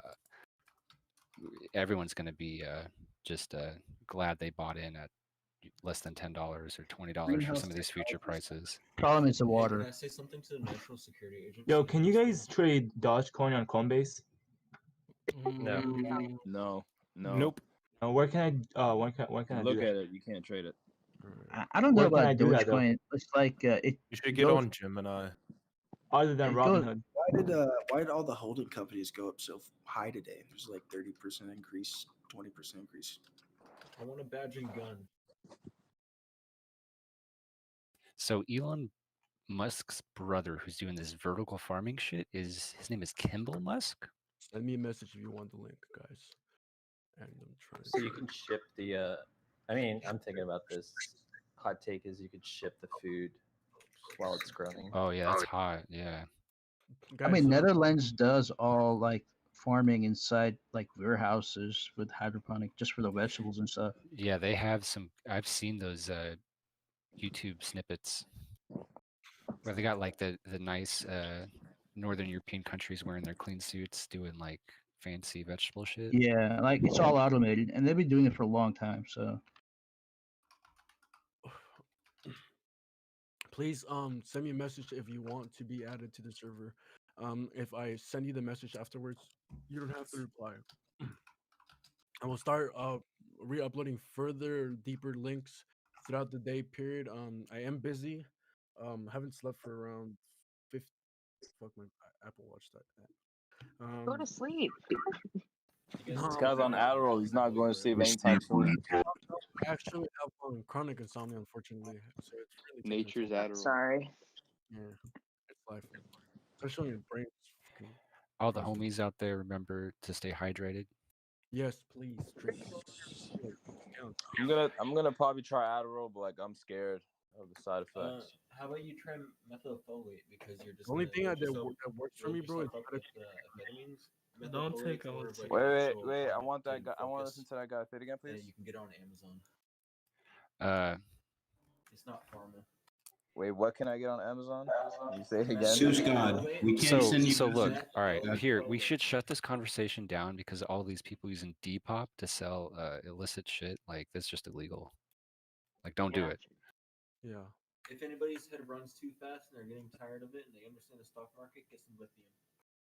everyone's going to be just glad they bought in at less than $10 or $20 for some of these future prices. Problem is the Hey, water. can I say something to the National Security Agency? Yo, can you guys trade Dogecoin on Coinbase? No. No. Nope. Where can I when can I do Look that? at it. You can't trade it. I don't know Where can I about do that, though? Dogecoin. It's like You should get on Gemini. Other than it goes- Robinhood. why did all the holding companies go up so high today? There's like 30% increase, 20% increase. I want a badge and gun. So Elon Musk's brother, who's doing this vertical farming shit, his name is Kimball Musk. Send me a message if you want the link, guys. And I'm trying. So you can ship the. I mean, I'm thinking about this. Hot take is you could ship the food while it's growing. Oh yeah, that's hot. Yeah. I mean, Netherlands does all like farming inside like warehouses with hydroponic just for the vegetables and stuff. Yeah, they have some. I've seen those YouTube snippets where they got like the nice Northern European countries wearing their clean suits, doing like fancy vegetable shit. Yeah, like it's all automated, and they've been doing it for a long time. So Please send me a message if you want to be added to the server. If I send you the message afterwards, you don't have to reply. I will start re-uploading further deeper links throughout the day period. I am busy. Haven't slept for around 50. Fuck my Apple Watch. Go to sleep. This guy's on Adderall. He's not going to sleep anytime soon. I actually have chronic insomnia, unfortunately. So it's really taking Nature's its toll. Adderall. Sorry. Yeah, it's life. Especially when your brain is fucking. All the homies out there, remember to stay hydrated. Yes, please drink. I'm gonna probably try Adderall, but like I'm scared of the side effects. How about you try methylfolate because you're just The only gonna thing load that yourself- works for load me, bro, is yourself up with amphetamines. Don't take Methyl a folate's like Wait, an wait, actual wait! I product want that to guy. I want to focus. listen to that guy. Say it again, Yeah, please. you can get it on Amazon. It's not pharma. Wait, what can I get on Amazon? You say it again. Seuss God, we can't send you. So look, message- all right, here we should shut this conversation down because all these people using Depop to sell illicit shit, like that's just illegal. Like, don't do it. Yeah. If anybody's head runs too fast and they're getting tired of it and they understand the stock market, get some lithium.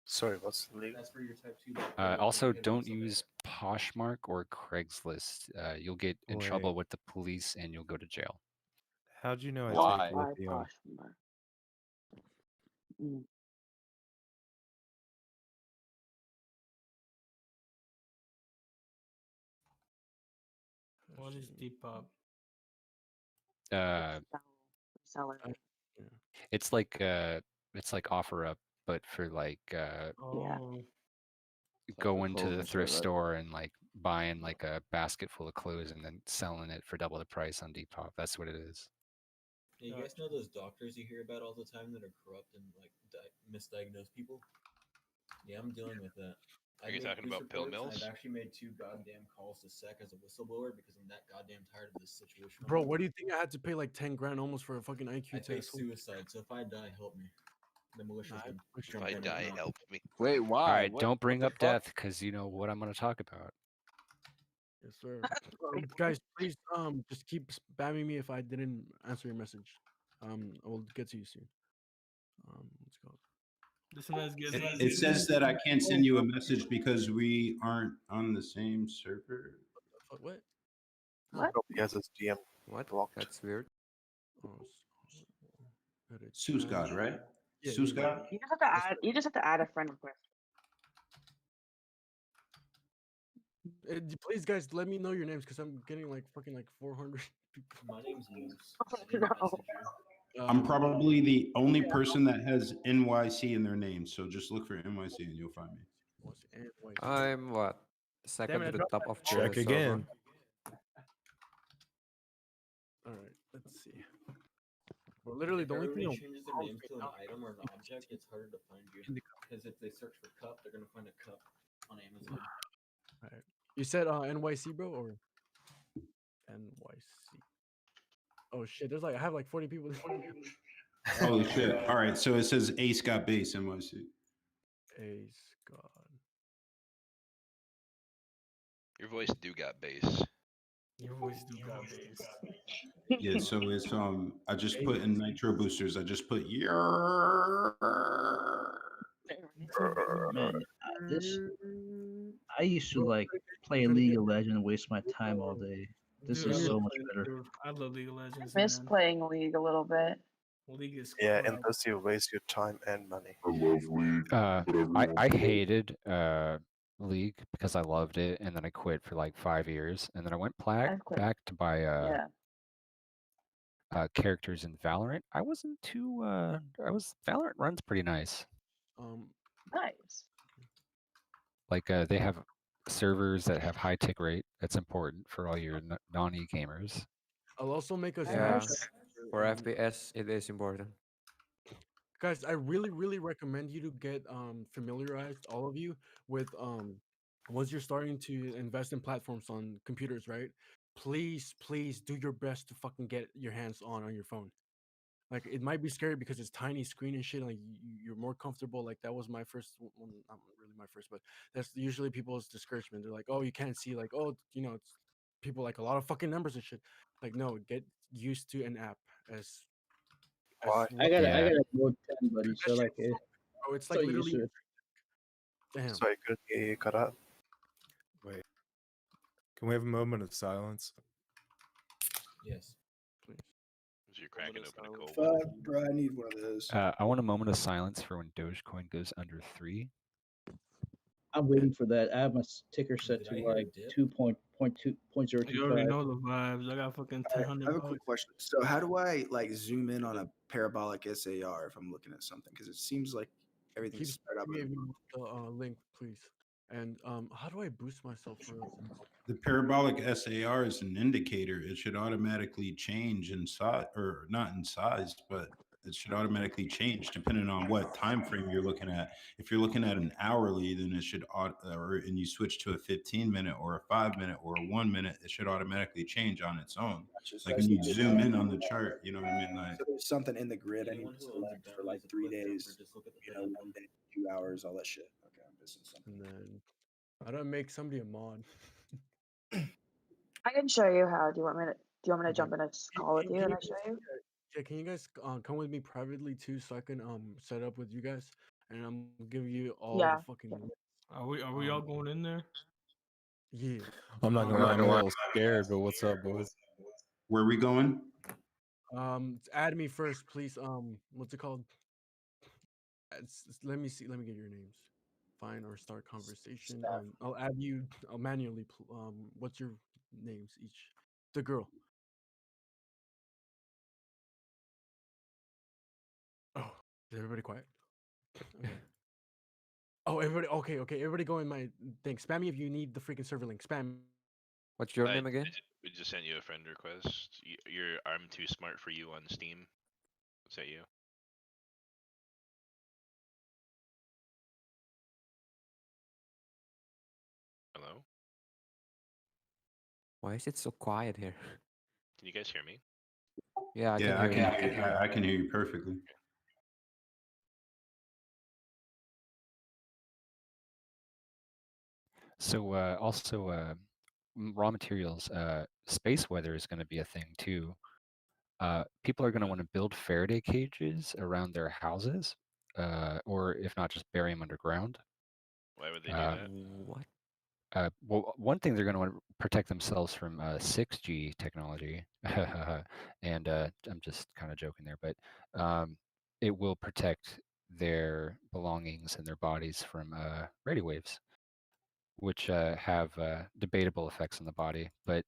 Sorry, what's the legal? That's for your type 2. Also, don't use Poshmark or Craigslist. You'll get in trouble with the police and you'll go to jail. How'd you know I Why? take lithium? What is Depop? Sell it. It's like OfferUp, but for like Oh. going to the clothing thrift shit, right? store and like buying like a basket full of clothes and then selling it for double the price on Depop. That's what it is. Yeah, you guys know those doctors you hear about all the time that are corrupt and like misdiagnose people? Yeah, I'm dealing with that. Are you talking about pill mills? I've actually made 2 goddamn calls to SEC as a whistleblower because I'm that goddamn tired of this situation. Bro, what do you think I had to pay like 10 grand almost for a fucking IQ I pay test? suicide, so if I die, help me. The militia's Nah, gonna If jump I in and die, knock. help me. Wait, why? All right, What- don't what bring the up fuck? death because you know what I'm going to talk about. Yes, sir. Guys, please just keep spamming me if I didn't answer your message. I will get to you soon. Let's go. This man's getting. It says that I can't send you a message because we aren't on the same server. What? What? Yes, it's GM. What? Blocked. That's weird. Seuss God, right? Yeah, Seuss yeah, God. You just have to add. You just have to add a friend request. Please, guys, let me know your names because I'm getting like fucking like 400 people. My name's Moose. I'm probably the only person that has NYC in their name, so just look for NYC and you'll find me. I'm what? Second to the top of the Check server. again. All right, let's see. Well, literally, the only thing Everybody changes their names to an item or an object, it's harder to find you. Because if they search for cup, they're gonna find a cup on Amazon. All right. You said NYC, bro, or NYC? Oh shit, there's like I have like 40 people. Holy shit. All right, so it says Ace got base NYC. Ace God. Your voice do got bass. Your voice do got bass. Yeah, so it's I just put in nitro boosters. I just put your Man, I used to like play League of Legends and waste my time all day. This Dude, is I so love much playing- better. dude, I love League of Legends. I miss Man. playing League a little bit. League is Yeah, crap. and thus you waste your time and money. I hated League because I loved it, and then I quit for like 5 years, and then I went back to buy characters in Valorant. I wasn't too. Valorant runs pretty nice. Nice. Like they have servers that have high tick rate. That's important for all your non-e gamers. I'll also make a Yeah. Snapchat. For FPS, it is important. Guys, I really recommend you to get familiarized, all of you, with once you're starting to invest in platforms on computers, right? Please do your best to fucking get your hands on your phone. Like it might be scary because it's tiny screen and shit. Like you're more comfortable. Like that was my first, well, not really my first, but that's usually people's discouragement. They're like, oh, you can't see. Like, oh, it's people like a lot of fucking numbers and shit. Like, no, get used to an app as. Why? I gotta go 10, buddy. So like, Oh, it's like so used literally. to it. Damn. So I couldn't hear you cut out. Wait. Can we have a moment of silence? Yes. Please. You're cracking open a cold. Fuck, bro, I need one of those. I want a moment of silence for when Dogecoin goes under 3. I'm waiting for that. I have my ticker set to like 2.2.025. You already know the vibes. I got fucking All right, I have a $100. quick question. So how do I like zoom in on a parabolic SAR if I'm looking at something? Because it seems like everything's Keep spread out. giving me the link, please. And how do I boost myself for real? The parabolic SAR is an indicator. It should automatically change in size, or not in size, but it should automatically change depending on what time frame you're looking at. If you're looking at an hourly, then it should and you switch to a 15-minute or a 5-minute or a 1-minute, it should automatically change on its own. So Like I when just you need to zoom in on the chart, you know what I mean? Like So there's something in the grid I need Anyone to who owns a select gun for like needs a 3 quick days. jumper. Just look at the You know, 1 day, 2 hours, all that shit. Okay, I'm missing something. And then how do I make somebody a mod? I can show you how. Do you want me to jump in a call with you Can and you I show guys, you? yeah, can you guys come with me privately too, so I can set up with you guys, and I'm gonna give you all Yeah. the fucking. Are we all going in there? Yeah. I'm not gonna lie, I'm a little scared, but what's up, boys? Where are we going? Add me first, please. What's it called? Let me see. Let me get your names. Find or start conversation. I'll add you manually. What's your names each? The girl. Oh, is everybody quiet? Okay. Oh, everybody. Okay, okay. Everybody go in my thing. Spam me if you need the freaking server link. Spam. What's your name again? We just sent you a friend request. You're I'm too smart for you on Steam. Is that you? Hello? Why is it so quiet here? Can you guys hear me? Yeah, I can Yeah, hear you. I can hear you perfectly. So also raw materials, space weather is going to be a thing too. People are going to want to build Faraday cages around their houses, or if not, just bury them underground. Why would they do that? What? Well, one thing they're going to want to protect themselves from 6G technology, and I'm just kind of joking there, but it will protect their belongings and their bodies from radio waves, which have debatable effects on the body, but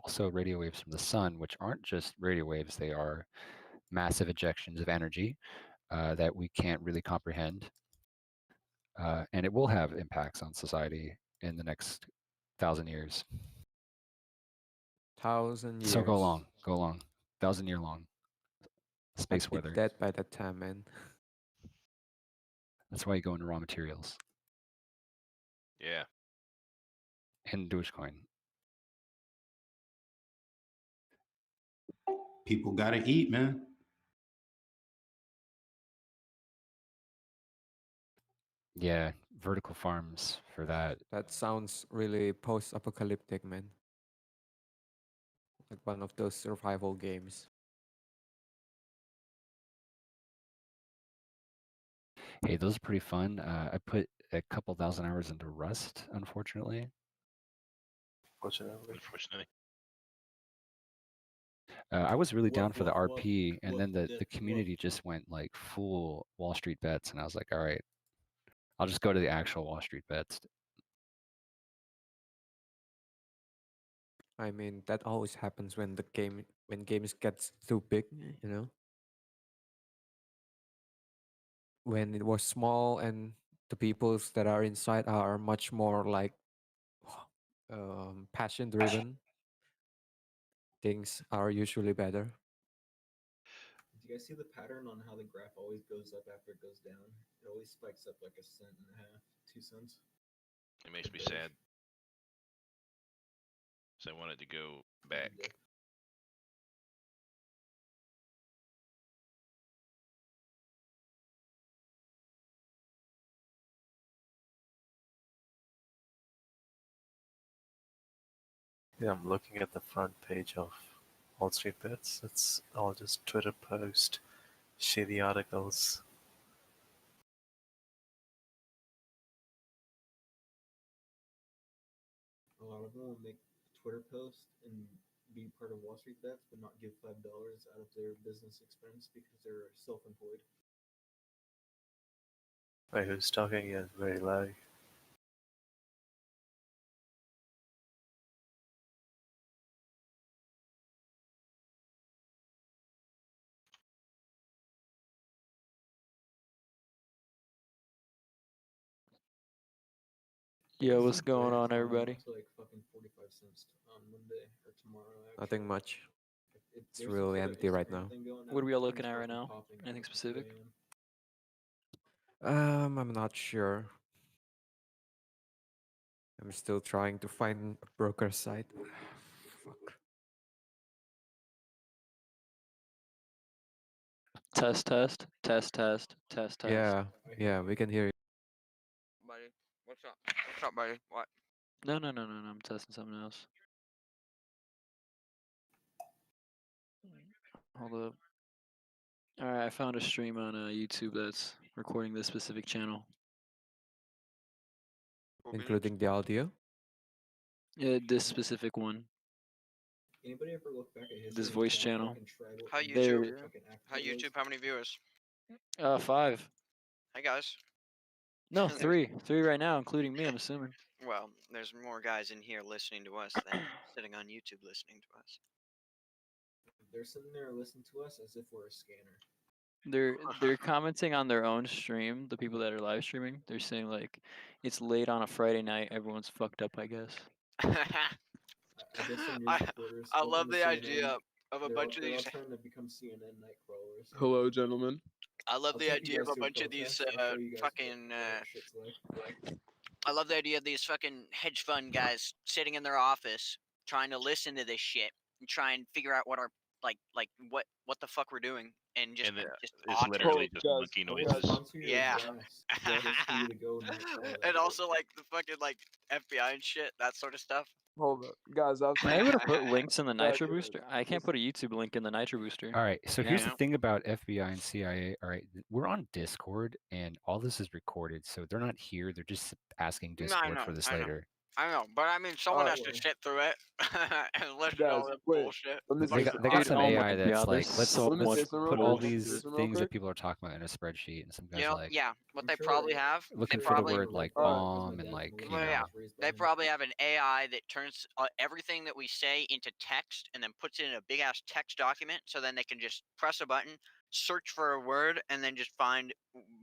also radio waves from the sun, which aren't just radio waves, they are massive ejections of energy that we can't really comprehend. And it will have impacts on society in the next 1,000 years. 1,000 years. So go long, 1,000-year long space I'd be weather. dead by that time, man. That's why you go into raw materials Yeah. and Dogecoin. People gotta eat, man. Yeah, vertical farms for that. That sounds really post-apocalyptic, man. Like one of those survival games. Hey, those are pretty fun. I put a couple thousand hours into Rust, unfortunately. Unfortunately. I was really down for the what- RP, and then the what- community just went like full WallStreetBets, and I was like, all right, I'll just go to the actual WallStreetBets. I mean, that always happens when games gets too big, you know? When it was small and the peoples that are inside are much more like passion driven, things are usually better. Do you guys see the pattern on how the graph always goes up after it goes down? It always spikes up like 1.5 cents, 2 cents. It makes me sad. So I want it to go back. Yeah, I'm looking at the front page of WallStreetBets. It's all just Twitter post, shitty articles. A lot of them will make a Twitter post and be part of WallStreetBets, but not give $5 out of their business expense because they're self-employed. Wait, who's talking? Yeah, very low. Yeah, What's what's the going bread on, going everybody? To like fucking 45 cents on Monday or tomorrow. Nothing Actually. much. If It's there's some really sort of empty right Instagram now. thing going What are on, we all I'm looking at right fucking now? popping Anything at 2 specific? a.m. I'm not sure. I'm still trying to find a broker site. Fuck. Test, test, test, test, test, test. Yeah, we can hear you. Buddy, what's up? What's up, buddy? What? No, I'm testing something else. Hold up. Alright, I found a stream on YouTube that's recording this specific channel. Including the audio? Yeah, this specific one. Anybody ever look back at history? This voice channel. How There. YouTube? How YouTube? How many viewers? 5. Hey guys. No, 3. 3 right now, including me, I'm assuming. Well, there's more guys in here listening to us than sitting on YouTube listening to us. They're sitting there listening to us as if we're a scanner. They're commenting on their own stream, the people that are live streaming. They're saying like it's late on a Friday night, everyone's fucked up, I guess. I guess some news reporters. I open love to the CNN, idea of a bunch of they're all these. trying to become CNN night crawlers. Hello, gentlemen. I love I'll the take you idea of guys a to bunch of these protest. I'll show you guys fucking. what shit's like. I love the idea of these fucking hedge fund guys sitting in their office trying to listen to this shit and try and figure out what our what the fuck we're doing and just And then just it's author literally it. just monkey noises. Yeah. Go And also like the fucking like FBI and shit, that sort of stuff. Hold up, guys. I was Am I able to put links in the Guys, Nitro Booster? I can't put a YouTube link in the Nitro Booster. All right, so Yeah. here's the thing about FBI and CIA. All right, we're on Discord, and all this is recorded, so they're not here. They're just asking No, I Discord know, for this I know. later. I know, but I mean, someone has to sit through it and listen to all that bullshit. They got Dude, some oh AI my that's God, like, there's let's so much put all bullshit. these things that people are talking about in a spreadsheet, and some guys You know, like yeah, what they probably have. looking they for the probably, word like bomb and like you Well, know. yeah, they probably have an AI that turns everything that we say into text and then puts it in a big ass text document, so then they can just press a button, search for a word, and then just find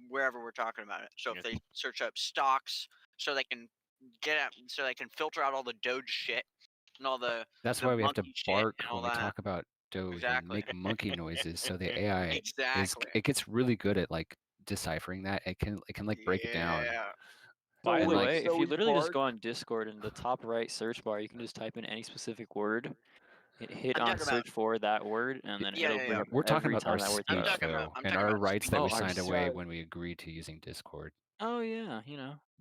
wherever we're talking about it. So if they search up stocks, so they can so they can filter out all the Doge shit and all the That's the why we have to monkey shit bark and when all we that. talk about Doge Exactly. and make monkey noises. So the AI Exactly. it gets really good at like deciphering that. It can like break it down. By And, the like- way, if so you we literally just bark- go on Discord in the top right search bar, you can just type in any specific word, hit I'm on talking about- search for that word, and then it'll bring up We're talking every about our time that word speech comes up. though, I'm and talking our about rights that speech. we Oh, our signed away speech. when we agreed to using Discord. Oh yeah,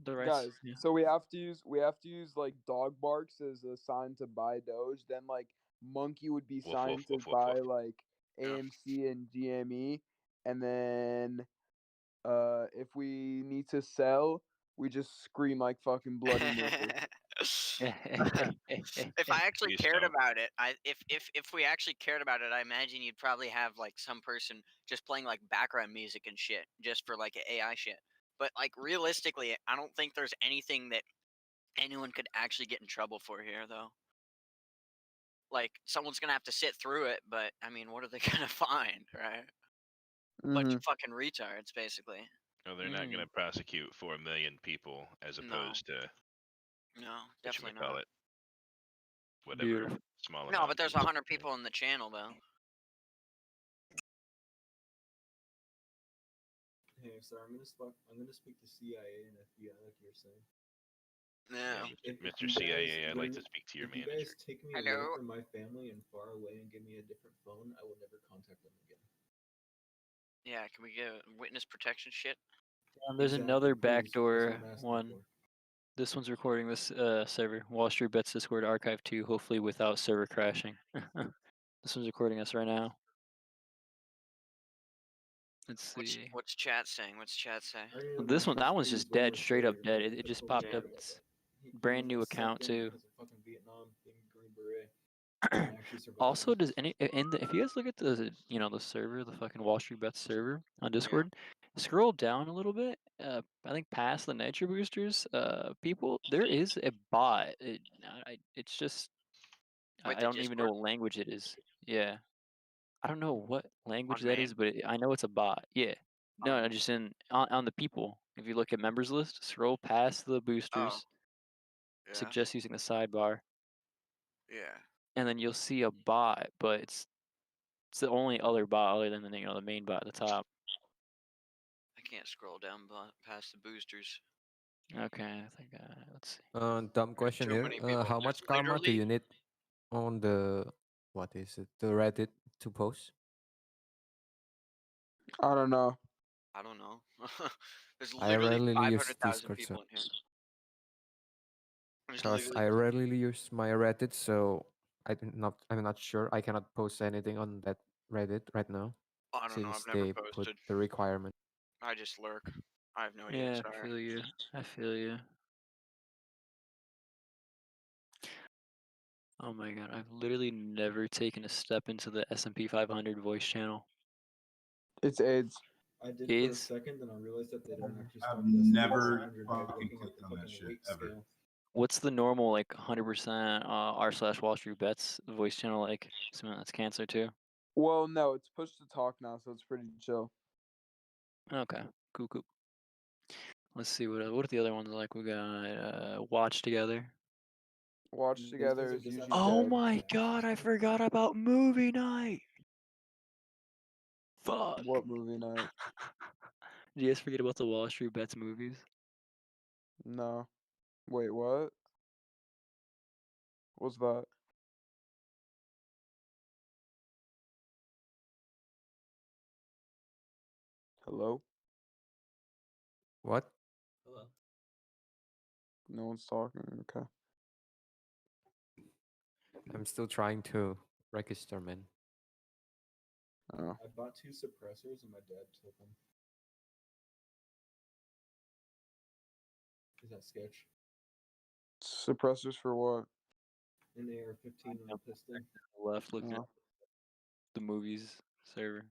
the rights. Guys, Yeah. so we have to use like dog barks as a sign to buy Doge. Then like monkey would be Woof, signed woof, to woof, woof, buy woof. like AMC and GME, and then if we need to sell, we just scream like fucking bloody murder. If I actually Please cared don't. about it, if we actually cared about it, I imagine you'd probably have like some person just playing like background music and shit, just for like AI shit. But like realistically, I don't think there's anything that anyone could actually get in trouble for here, though. Like someone's gonna have to sit through it, but I mean, what are they gonna find, right? A bunch of fucking retards, basically. No, they're not going to prosecute 4 million people as opposed to No, definitely not. whatchamacallit, whatever Beautiful. small No, amount but there's is. 100 people in the channel, though. Hey, sorry, I'm gonna speak to CIA and FBI like you're saying. No. Mr. CIA, I'd like to speak to your If you manager. guys take me away Hello? from my family and far away and give me a different phone, I will never contact them again. Yeah, can we get witness protection shit? There's Exactly, another please, that's what backdoor I'm asking one. for. This one's recording this server, WallStreetBets Discord Archive 2, hopefully without server crashing. This one's recording us right now. Let's see. What's chat saying? What's chat say? Well, this one, that one's just dead, straight up dead. It just popped up. It's brand new account too. Also, does any if you guys look at the the server, the fucking WallStreetBets server on Discord, scroll down a little bit. I think past the Nitro Boosters, people, there is a bot. It's just Wait, I the don't even know Discord? what language it is. Yeah, I don't know what language On that main? is, but I know it's a bot. Yeah, no, just on the people. If you look at members list, scroll past the boosters. suggest using the sidebar, Yeah. and then you'll see a bot, but it's the only other bot other than the the main bot at the top. I can't scroll down past the boosters. Okay, I think let's see. Dumb question too here. many people. How much karma do you need on the what is it? The Reddit to post? I don't know. I don't know. There's I literally rarely use 500,000 Discord, people so in here. There's because literally I rarely use my Reddit, so I'm not sure. I cannot post anything on that Reddit right now, I don't know. since I've never they posted. put the requirement. I just lurk. I have no idea. Yeah, Sorry. I feel you. I feel you. Oh my god, I've literally never taken a step into the S&P 500 voice channel. It's AIDS. I did for a AIDS? second, then I realized that they don't actually stop I've the S&P never 500 by fucking looking at clicked the on that fucking shit weight ever. scale. What's the normal like 100% r/WallStreetBets voice channel like? Assuming that's cancer too. Well, no, it's push to talk now, so it's pretty chill. Okay, cool. Let's see what are the other ones like. We got watch together. Watch These together guys are is just usually Oh dead. my god, I forgot about movie night. Fuck. What movie night? Did you guys forget about the WallStreetBets movies? No. Wait, what? What's that? Hello? What? Hello. No one's talking. Okay. I'm still trying to register, man. Oh. I bought 2 suppressors and my dad took them. Is that sketch? Suppressors for what? An AR-15 and a pistol. Left looking Oh. at the movies server.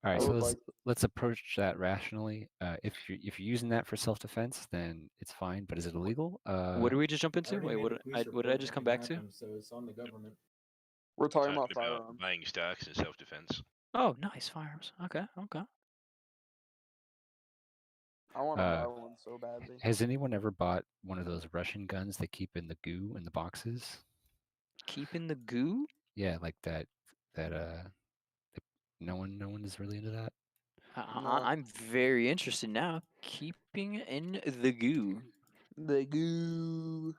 All I right, so would let's approach that rationally. If you're using that for self-defense, then it's fine. But is it illegal? What did we just jump I into? already Wait, made the police what did I report just that come it back to? happened, so it's on the government. We're talking Talking about about firearms. buying stocks in self-defense. Oh, nice firearms. Okay. I want to buy one so badly. Has anyone ever bought one of those Russian guns they keep in the goo in the boxes? Keep in the goo? Yeah, like that. No one is really into that. No. I'm very interested now. Keeping in the goo. The goo.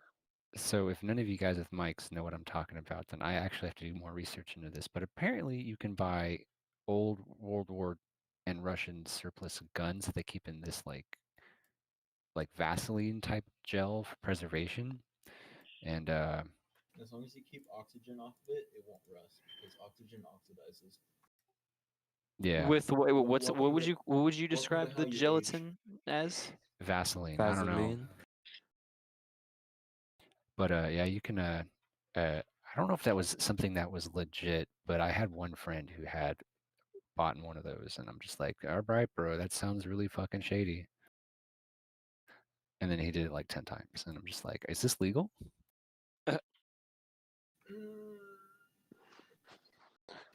So if none of you guys with mics know what I'm talking about, then I actually have to do more research into this. But apparently you can buy old World War and Russian surplus guns that they keep in this like Vaseline type gel for preservation. And As long as you keep oxygen off of it, it won't rust because oxygen oxidizes. yeah, With what Welcome would you to describe how the you age. gelatin as? Vaseline. I don't know. Vaseline. But yeah, you can I don't know if that was something that was legit, but I had one friend who had bought one of those, and I'm just like, all right, bro, that sounds really fucking shady. And then he did it like 10 times, and I'm just like, is this legal?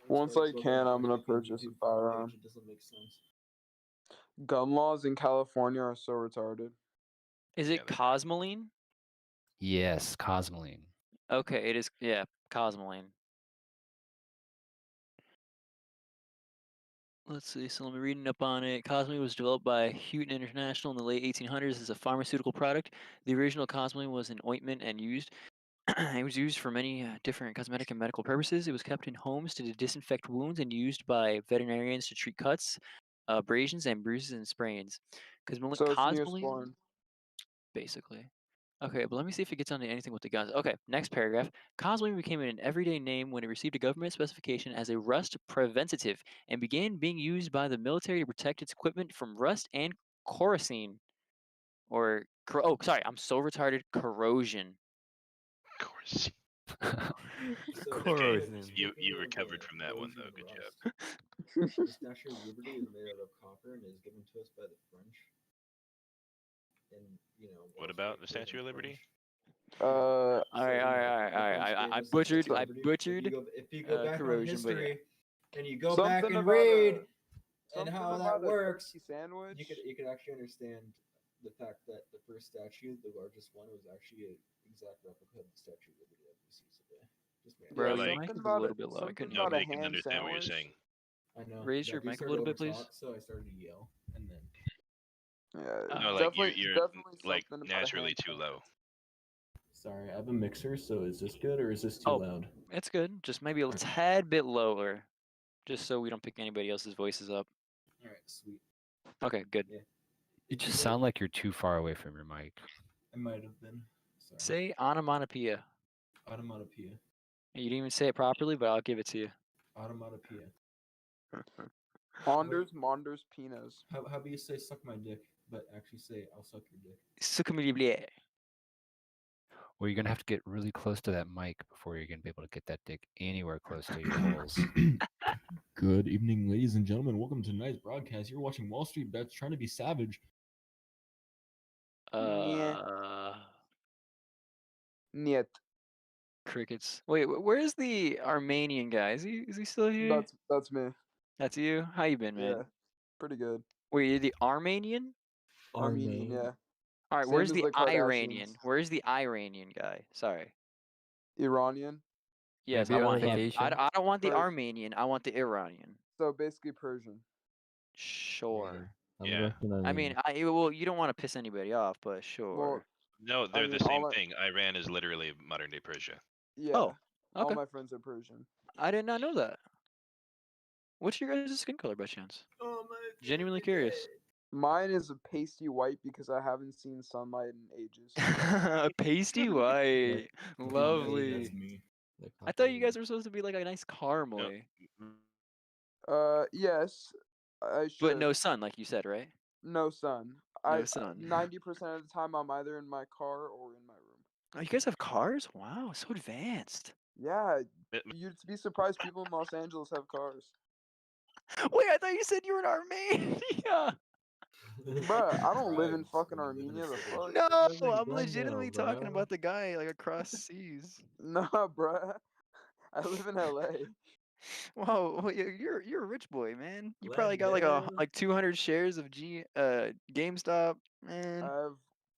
Once I can, I'm gonna purchase a firearm. It doesn't make sense. Gun laws in California are so retarded. Is it cosmoline? Yes, cosmoline. Okay, it is. Yeah, cosmoline. Let's see. So let me reading up on it. Cosmoline was developed by Houghton International in the late 1800s as a pharmaceutical product. The original cosmoline was an ointment and used. It was used for many different cosmetic and medical purposes. It was kept in homes to disinfect wounds and used by veterinarians to treat cuts, abrasions, and bruises and sprains. So it's Cosmoline, Neosporin. basically. Okay, but let me see if it gets onto anything with the guns. Okay, next paragraph. Cosmoline became an everyday name when it received a government specification as a rust preventative and began being used by the military to protect its equipment from rust and corrosion. I'm so retarded. Corrosion. Corrosion. So Corrosion. You recovered from that one though. Good job. The Statue of Liberty is made out of copper and is given to us by the French. And What about the Statue of Liberty? All right. I butchered. If you go back on corrosion, but yeah. history and you go Something back and about read and something how about that a works, turkey sandwich. you could actually understand the fact that the first statue, the largest one, was actually an exact replica of the Statue of Liberty that we see today. Just made Bro, it. your like- mic is Something a about little it. bit low. I couldn't Something hear about you. a Nobody can ham understand what you're sandwich. saying. I know. Raise but your we mic a started little bit, over please. talk, so I started to yell, and then Yeah, No, like definitely, you're definitely like something about a naturally ham too sandwich. low. sorry, I have a mixer. So is this good or is this too Oh, loud? it's good. Just maybe a tad bit lower, just so we don't pick anybody else's voices up. All right, sweet. Okay, good. Yeah. You just sound like you're too far away from your mic. I might have been. Sorry. Say onomatopoeia. Automatopoeia. You didn't even say it properly, but I'll give it to you. Automatopoeia. Monders, Penas. How about you say suck my dick, but actually say I'll suck your dick? Sucumibile. Well, you're gonna have to get really close to that mic before you're gonna be able to get that dick anywhere close to your holes. Good evening, ladies and gentlemen. Welcome to tonight's broadcast. You're watching Wall Street Bets, trying to be savage. Niet. Crickets. Wait, where's the Armenian guy? Is he still here? That's me. That's you? How you been, man? Yeah, pretty good. Wait, you're the Armenian? Armenian, yeah. All right, Same where's as the the Kardashians. Iranian? Where's the Iranian guy? Sorry. Iranian. Yes, Maybe I on want him. vacation. I don't want the Persian. Armenian. I want the Iranian. So basically Persian. Sure. I'm Yeah. Russian I mean, Armenian. well, you don't want to piss anybody off, but sure. Well, No, I they're mean, the same all I- thing. Iran is literally modern day Persia. Yeah. Oh, All okay. my friends are Persian. I did not know that. What's your guys' skin color by chance? Oh my. Genuinely curious. Mine is a pasty white because I haven't seen sunlight in ages. Pasty white. That's Lovely. me. I thought you guys were supposed to be like a nice caramely. Yes, I should. But no sun, like you said, right? No sun. No sun. 90% of the time I'm either in my car or in my room. Oh, you guys have cars? Wow, so advanced. Yeah, you'd be surprised people in Los Angeles have cars. Wait, I thought you said you were in Armenia. Bruh, I don't live in fucking Armenia, the fuck? No, I'm legitimately talking about the guy like across seas. Nah, bruh. I live in LA. Whoa, well, you're a rich boy, man. You probably got like 200 shares of GameStop, man. I have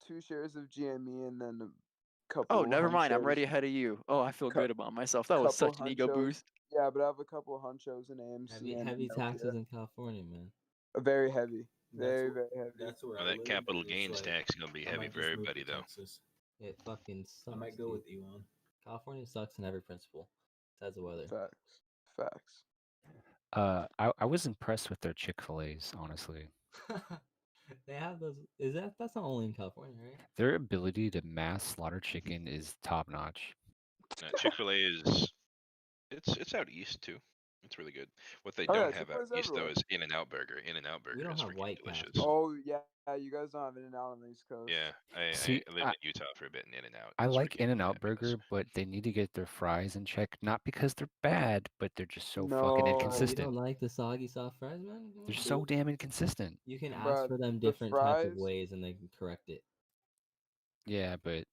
2 shares of GME and then a couple. Oh, never mind. I'm hunchos. ready ahead of you. Oh, I feel Cou- good about myself. That was couple such an ego hunchos. boost. Yeah, but I have a couple of hunchos in AMC and Heavy Nokia. taxes in California, man. Very heavy. Very, very heavy. That's where Well, I that live, capital it's gains like, tax is gonna be I heavy might for just move everybody, to though. Texas. It fucking sucks. I might go dude. with Elon. California sucks in every principle. Besides the weather. Facts. I was impressed with their Chick-fil-A's, honestly. They have those. That's not only in California, right? Their ability to mass slaughter chicken is top notch. Chick-fil-A is it's out east too. It's really good. What they Oh, yeah, don't have out Chick-fil-A's east though everywhere. is In-N-Out Burger. In-N-Out Burger don't is have freaking White delicious. Oh yeah, you guys don't have In-N-Out on the East Coast. Yeah, I See, lived in Utah for a bit in In-N-Out. I It's like freaking In-N-Out Burger, but they need to get their fries in check. Not because they're bad, but they're just so fucking No. You inconsistent. don't like the soggy soft fries, man? Come They're on, so dude. damn inconsistent. You can ask Bruh, for them the different types of fries- ways, and they can correct it. Yeah, but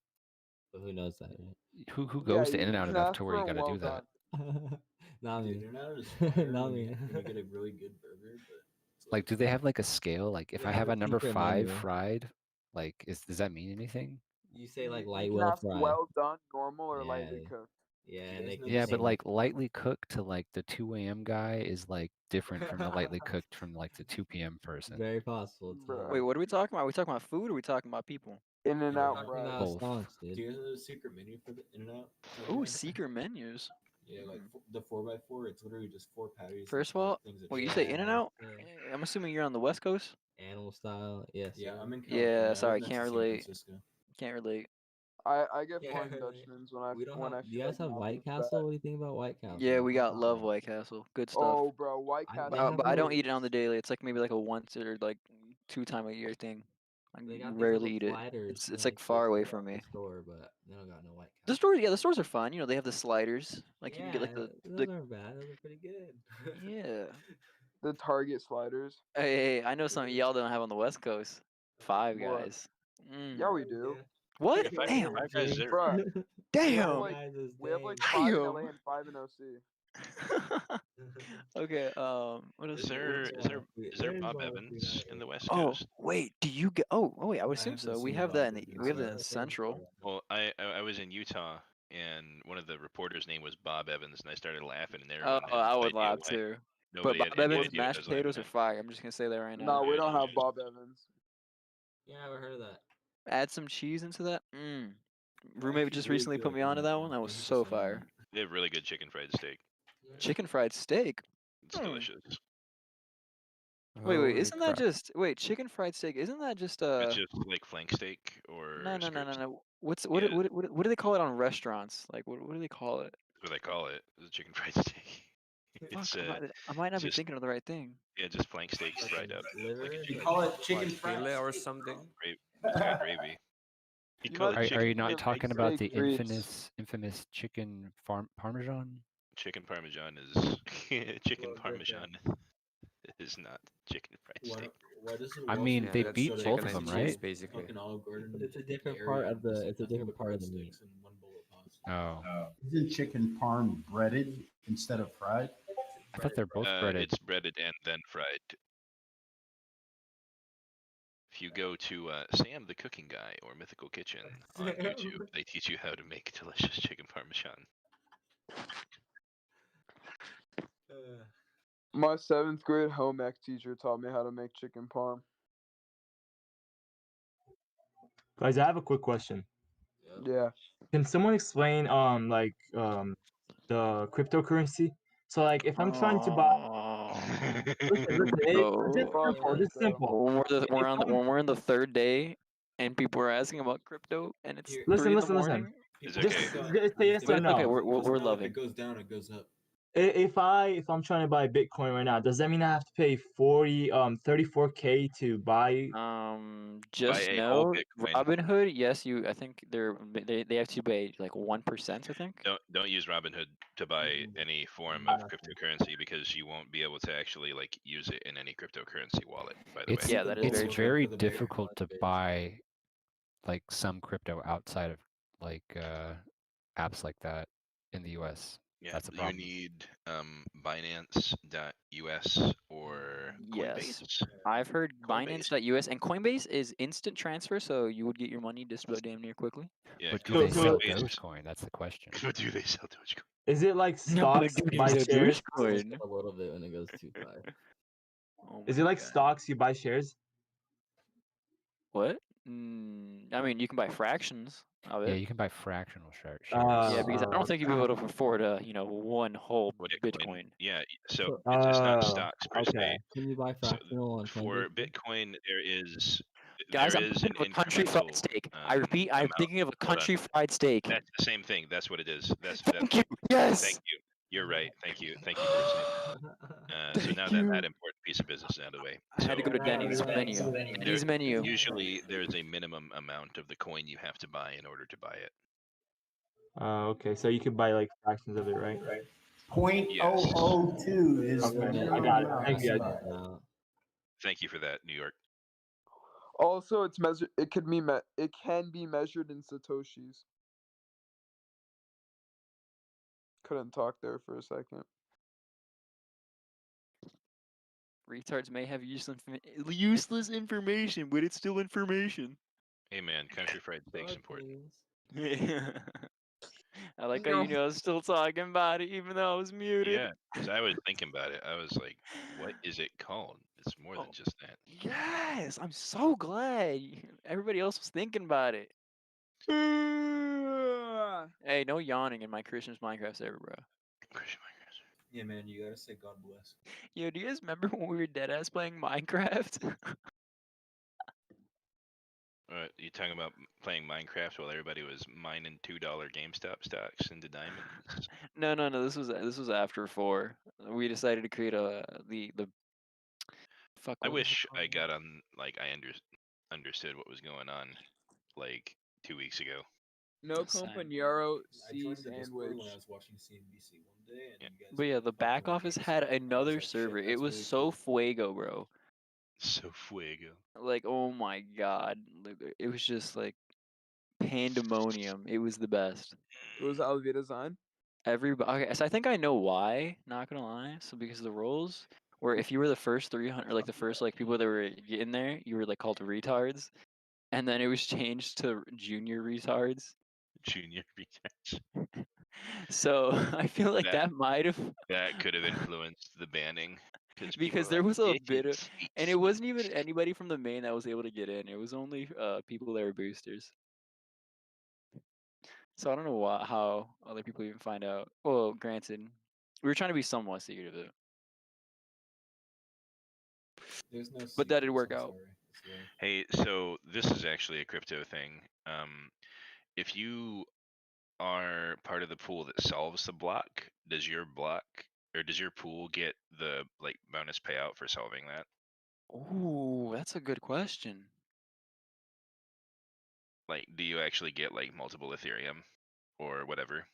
But who knows that, right? who Yeah, goes to you In-N-Out can enough ask to where for you them got to well do that? done. Not me. In-N-Out is fire Not when me. you get a really good burger, but it's Like, do they have like a scale? Like, if They I have have a a number secret 5 menu. fried, like, does that mean anything? You say like You light, can well ask fried. well done, normal, or Yeah, lightly cooked. Yeah, You and guys they know can Yeah, say but like lightly cooked to like the 2 a.m. guy is like different from the lightly cooked from like the 2 p.m. person. very possible. It's Bruh. Wait, what are we talking about? Are we talking about food or are we talking about people? In-N-Out, talking bruh. about Both. stonks, Do dude. you guys know the secret menu for the In-N-Out? Ooh, secret menus. Yeah, like the 4x4. It's literally just 4 patties. and First of 4 all, things of well, you chicken. say In-N-Out? I'm assuming you're on the West Coast. Animal style, yes. Yeah, sir. I'm in California. Yeah, I live sorry, next can't to San relate. Francisco. Can't relate. I get Yeah, Flying right. Dutchman's when I We don't when have. I Do you feel guys like have White nothing's Castle? bad. What do you think about White Castle? Yeah, we got Oh, love White Castle. Good stuff. Oh, bro, White They Castle. have But I don't those- eat it on the daily. It's like maybe like a once or like 2 time a year thing. I They got these rarely little eat it. sliders. It's they, like far they away sell from at the me. store, but they don't got no White Castle. The stores, yeah, the stores are fun. You know, they have the sliders. Like you can get like Yeah, the those aren't bad. Those are pretty good. yeah. The Target sliders. Hey, I know something y'all don't have on the West Coast. Five What? Guys. Mm. Yeah, we do. What? Five Damn. Guys is Bruh, everywhere. we have Damn. like Guys is we have like dang. 5 in Damn. LA and 5 in OC. Okay. What else? Is there Bob Evans in the West Oh Coast? wait, do you get? Oh wait, I would assume so. We have that in the we have that in Yeah. Central. Well, I was in Utah, and one of the reporters' name was Bob Evans, and I started laughing, and Oh, everyone had I no would idea laugh why. too. But Nobody Bob had any Evans idea what I mashed was laughing potatoes are at. fire. I'm just gonna say that right now. No, we don't have Bob Evans. Yeah, I never heard of that. Add some cheese into that. Roommate just recently put me onto that one. That was so fire. They have really good chicken fried steak. Chicken fried steak. It's delicious. Wait, isn't that just chicken fried steak? Isn't that just It's just like flank steak or no. strips. What Yeah. what do they call it on restaurants? Like what do they call it? That's what they call it. It's chicken fried steak. It's Fuck, I might not be just thinking of the right thing. yeah, just flank steak fried up. Liver? Like, Call it chicken fried or steak. something. it's got gravy. You You call might it be chicken. Are you thinking not of talking about the steak treats. infamous chicken parmesan? Chicken parmesan is chicken parmesan is not chicken fried steak. Why doesn't I Wall mean, Street they Bets beat show that both you of can them, see right? basically. fucking Olive Garden But it's a different area part and of the. just It's a nothing different but part of the meat. breadsticks and one bowl of pasta. Oh, Isn't chicken parm breaded instead of fried? I thought they're both breaded. It's breaded and then fried. If you go to Sam the Cooking Guy or Mythical Kitchen on YouTube, they teach you how to make delicious chicken parmesan. My 7th grade home ec teacher taught me how to make chicken parm. Guys, I have a quick question. Yeah. Can someone explain the cryptocurrency? So like if I'm trying to buy listen, it's simple. When we're in the third day and people are asking about crypto and it's Listen, 3 in the listen. morning. It's Just okay. say yes But or it's no. okay, we're If loving. it goes down, it goes up. If I'm trying to buy Bitcoin right now, does that mean I have to pay 34K to buy? Just a whole know Bitcoin. Robinhood, yes, they have to pay like 1%, I think. Don't use Robinhood to buy any form of cryptocurrency because you won't be able to actually like use it in any cryptocurrency wallet. By the way, Yeah, that is it's very true. very difficult to buy like some crypto outside of like apps like that in the US. Yeah, That's a you problem. need Binance.us or Yes, Coinbase. I've heard Binance.us and Coinbase is instant transfer, so you would get your money just about damn near quickly. Yeah, But do they sell Coinbase. Dogecoin? That's the question. But do they sell Dogecoin? Is it like No, stocks like, you buy dude, shares? Dogecoin. A little bit when it goes too high. Oh Is my it like God. stocks you buy shares? What? I mean, you can buy fractions of Yeah, it. you can buy fractional shares. Yeah, because I don't think you'd be able to afford one whole Bitcoin. Yeah, so it's not stocks per se. Okay. Can you buy fractional on For Coinbase? Bitcoin, there is Guys, I'm an thinking of a country fried incremental, steak. I repeat, I'm amount. thinking of a Hold on. country fried steak. That's the same thing. That's what it is. Thank you. Yes. Thank you. You're right. Thank you. Thank you for saying that. So now that important piece of business is out of the way. I had to go to Denny's menu. Denny's menu. Usually, there's a minimum amount of the coin you have to buy in order to buy it. Okay, so you could buy like fractions of it, right? Yes. 0.002 is the Okay, I minimum got it. amount. Thank you, guys. Thank you for that, New York. Also, it's measured. It can be measured in satoshis. Couldn't talk there for a second. Retards may have useless information, but it's still information. Hey man, country fried steak's important. I like how you know I was still talking about it, even though I was muted. Yeah, because I was thinking about it. I was like, what is it called? It's more than just that. Yes, I'm so glad everybody else was thinking about it. Hey, no yawning in my Christmas Minecraft server, bro. Yeah, man, you gotta say God bless. Yo, do you guys remember when we were deadass playing Minecraft? You talking about playing Minecraft while everybody was mining $2 Gamestop stocks into diamonds? No. This was after 4. We decided to create the fuck. I what was it wish I called? got on understood what was going on like 2 weeks ago. No compañero, I C joined the Discord sandwich. when I was watching CNBC one day, and you guys. But yeah, the back office had another server. It was so fuego, bro. So fuego. Like, oh my god, it was just like pandemonium. It was the best. It was Alvita's on. Everybody. Okay, so I think I know why. Not gonna lie. So because of the rules, where if you were the first 300, like the first like people that were in there, you were like called retards, and then it was changed to junior retards. Junior retards. So I feel like that might have That could have influenced the banning because because there was a bit of, and it wasn't even anybody from the main that was able to get in. It was only people that were boosters. So I don't know how other people even find out. Well, granted, we were trying to be somewhat secretive, There's no but that did secrets, work I'm out. sorry. It's real. Hey, so this is actually a crypto thing. If you are part of the pool that solves the block, does your block or does your pool get the like bonus payout for solving that? Ooh, that's a good question. Like, do you actually get like multiple Ethereum or whatever?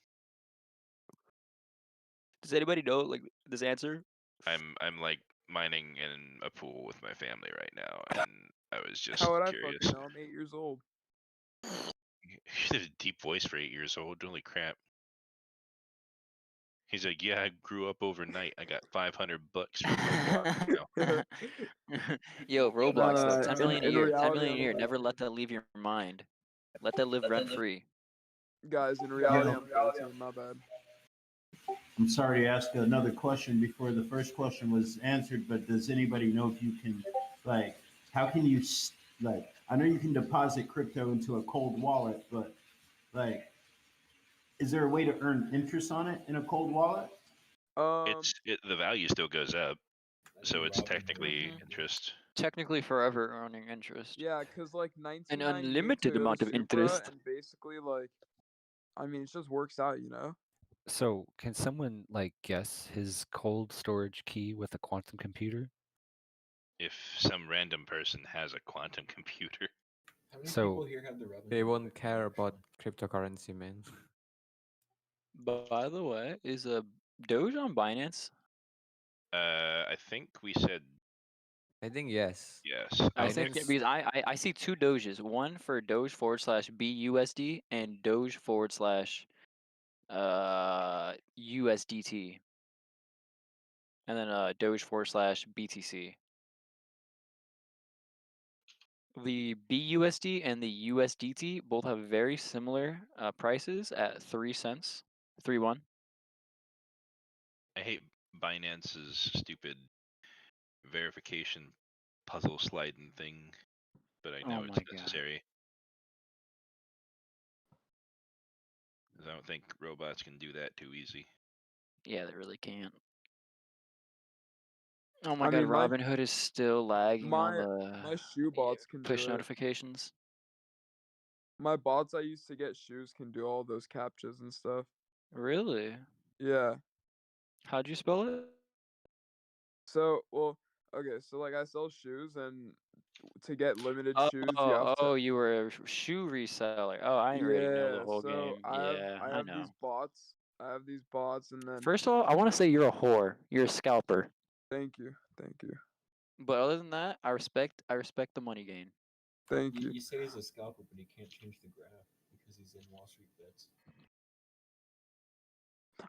Does anybody know like this answer? I'm like mining in a pool with my family right now, and I was just How would I curious. fucking know? I'm 8 years old. You have a deep voice for 8 years old. Holy crap. He's like, yeah, I grew up overnight. I got $500 from Roblox now. Yo, Roblox though, 10 In, million a in year, 10 reality, million a year. I'm Never let that leave your mind. Let that live rent free. guys. In reality, I'm 13. My bad. I'm sorry to ask another question before the first question was answered, but does anybody know if you can, like, how can you, like, I know you can deposit crypto into a cold wallet, but, like, is there a way to earn interest on it in a cold wallet? The value still goes up, so it's technically interest. Technically forever earning interest. Yeah, because like An 1998 unlimited Toyota amount of Supra, interest. and basically like, I mean, it just works out, you know. So, can someone like guess his cold storage key with a quantum computer? If some random person has a quantum computer. How many So people here have the Robin they Hood won't Bitcoin care actually? about cryptocurrency, man. By the way, is a Doge on Binance? I think we said I think yes. yes. I think because I see two Doges, one for Doge / BUSD and Doge / USDT, and then Doge / BTC. The BUSD and the USDT both have very similar prices at 3 cents, 3-1. I hate Binance's stupid verification puzzle sliding thing, but I know Oh it's my god. necessary. 'Cause I don't think robots can do that too easy. Yeah, they really can't. Oh my I god, mean, my Robinhood is still lagging on my the shoe bots can push do it. notifications. My bots I used to get shoes can do all those captchas and stuff. Really? Yeah. How'd you spell it? So, well, okay, so like I sell shoes, and to get limited shoes, you have to. Oh, you were a shoe reseller. Oh, I already know the Yeah, whole so game. I Yeah, I have know. these bots. I have these bots, and then First of all, I want to say you're a whore. You're a scalper. thank you. But other than that, I respect the money gain. Thank you. You say he's a scalper, but he can't change the graph because he's in WallStreetBets.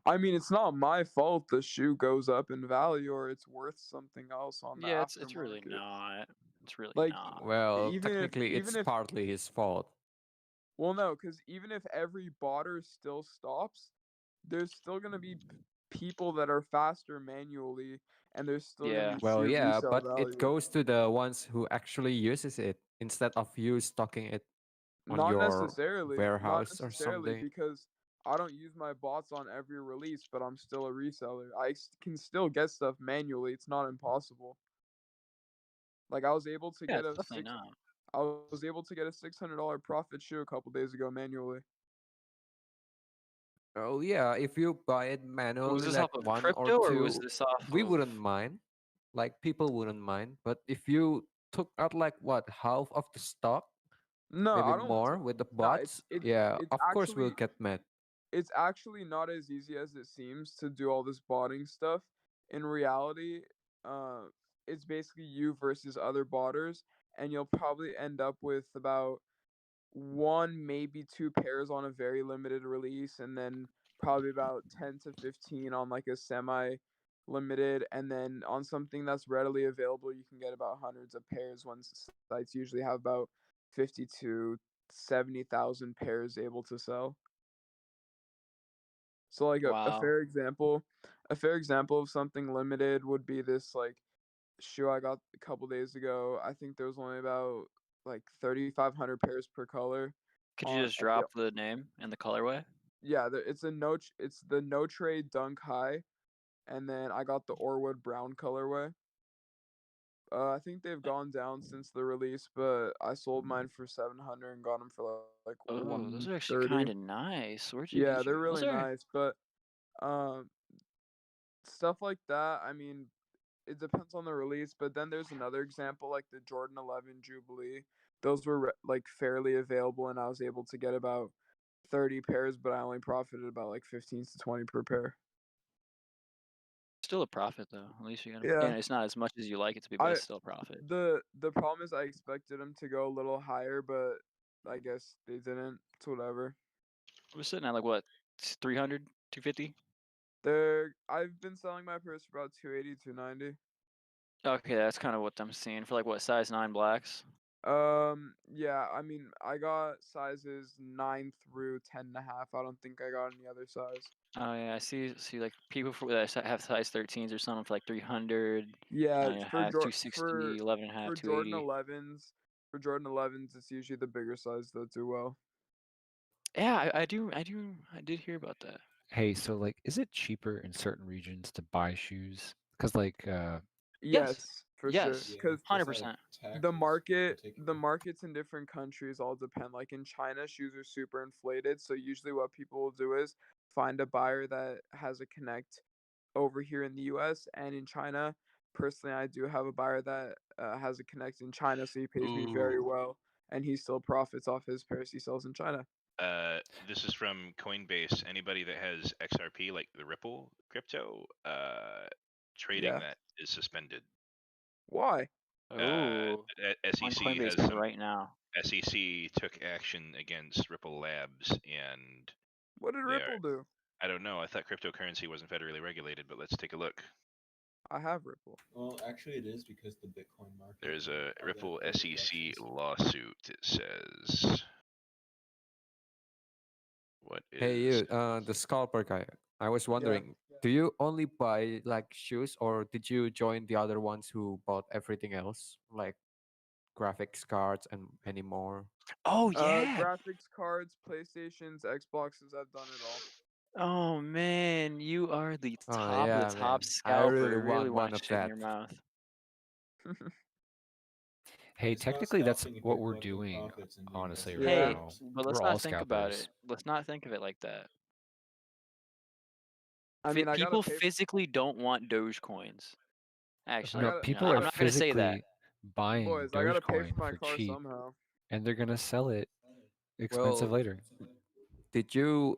I mean, it's not my fault the shoe goes up in value or it's worth something else on the Yeah, aftermarket. it's really not. It's really Like, not. Well, even technically, it's if partly his fault. well, no, because even if every botter still stops, there's still gonna be people that are faster manually, and there's still gonna be Well, cheap yeah, resale but value. it goes to the ones who actually uses it instead of you stocking it on Not your necessarily, warehouse or something. because I don't use my bots on every release, but I'm still a reseller. Can still get stuff manually. It's not impossible. Like I was able to Yeah, get it's definitely not. I was able to get a $600 profit shoe a couple days ago manually. Oh yeah, if you buy it Was manually, this like off of one or crypto or was two, this off we of? wouldn't mind. Like people wouldn't mind. But if you took out like what half of the stock, No, maybe I don't. more with the Nah, bots, yeah, it's of course we'll actually get mad. it's actually not as easy as it seems to do all this botting stuff. In reality, uh, it's basically you versus other botters, and you'll probably end up with about one, maybe two pairs on a very limited release, and then probably about 10 to 15 on like a semi limited, and then on something that's readily available you can get about hundreds of pairs when sites usually have about 50 to 70,000 pairs able to sell. So like a Wow. fair example of something limited would be this like shoe I got a couple days ago. I think there was only about like 3,500 pairs per color. Could you just drop the name and the colorway? Yeah, it's the No Trade Dunk High, and then I got the Orwood Brown colorway. I think they've gone down since the release, but I sold mine for 700 and got them for like Oh, those are actually 130. kind of nice. Where'd you Yeah, get they're those? really nice, but um, stuff like that. I mean, it depends on the release, but then there's another example like the Jordan 11 Jubilee. Those were like fairly available, and I was able to get about 30 pairs, but I only profited about like 15 to 20 per pair. Still a profit though. At least you got. Yeah. And it's not as much as you like it to be, but it's still a profit. The problem is I expected them to go a little higher, but I guess they didn't. It's whatever. We're sitting at like what, 300, 250? I've been selling my purse for about 280, 290. Okay, that's kind of what I'm seeing for like what, size 9 blacks. Yeah, I mean, I got sizes 9 through 10.5. I don't think I got any other size. Oh yeah, I see like people that have size 13s or something for like 300. Yeah, 260, for 11 and a half, for Jordan 280. 11s, it's usually the bigger size that do well. Yeah, I did hear about that. Hey, so like, is it cheaper in certain regions to buy shoes? Because like, Yes, for sure. Yes. Because 100%. the markets in different countries all depend. Like in China, shoes are super inflated. So usually what people will do is find a buyer that has a connect over here in the US and in China. Personally, I do have a buyer that has a connect in China, so he pays me very Ooh. well, and he still profits off his pairs he sells in China. This is from Coinbase. Anybody that has XRP, like the Ripple crypto, trading Yeah. that is suspended. Why? Oh, on SEC Coinbase has some. right now. SEC took action against Ripple Labs, and What did Ripple do? I don't know. I thought cryptocurrency wasn't federally regulated, but let's take a look. I have Ripple. Well, actually, it is because the Bitcoin market. There's a all Ripple that SEC lawsuit. It says. What is? Hey, you, the scalper guy. I was wondering, do you only buy like shoes, or did you join the other ones who bought everything else, like graphics cards and any more? Oh yeah. Graphics cards, PlayStations, Xboxes. I've done it all. Oh man, you are the Oh, top yeah, of the top man. I scalper. really Really want one want of shit in that. your mouth. hey, It's not technically that's scalping if what you're we're collecting doing. profits and Honestly, reinvesting right Hey, now, but let's we're all not think about it. scalpers. Let's not think of it like that. I mean, I gotta People pay. physically don't want Dogecoins. Actually, No, gotta- people I'm are not gonna say that. physically buying Boys, I gotta pay for Dogecoin my for car cheap, somehow. and they're gonna sell it expensive Well, later. did you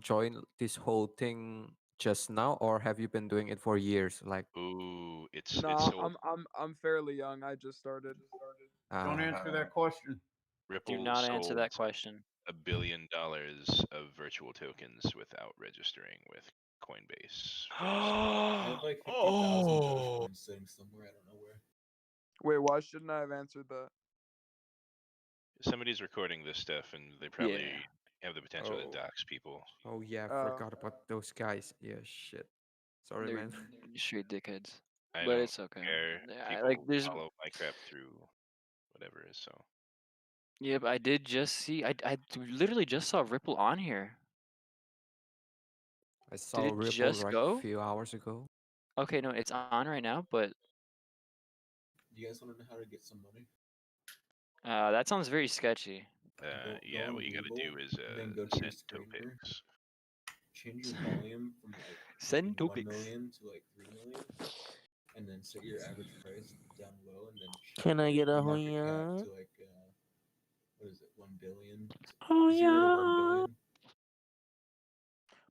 join this whole thing just now, or have you been doing it for years? Like, Ooh, it's Nah, sold. I'm fairly young. I just started. Don't answer that question. Ripple Do not answer sold that question. $1 billion of virtual tokens without registering with Coinbase. I have like 50,000 Dogecoins sitting somewhere. I don't know where. Wait, why shouldn't I have answered that? Somebody's recording this stuff, and they probably have the potential to Oh. dox people. oh yeah, I Oh. forgot about those guys. Yeah, shit. Sorry, They're man. straight dickheads. I But don't it's okay. care. Yeah, People like there's follow my crap through whatever it is. So yeah, but I did just see. I literally just saw Ripple on here. I saw Did it Ripple just like go? a few hours ago. Okay, no, it's on right now. But Do you guys want to know how to get some money? that sounds very sketchy. yeah, on what you got to Google, do is then go to your send screen reader. topics. Change your volume from like Send fucking 1 topics. million to like 3 million, and then set your average price down low, and then Can I get a market cap hoya? to like what is it, 1 billion? Oh 0 to 1 yeah. billion.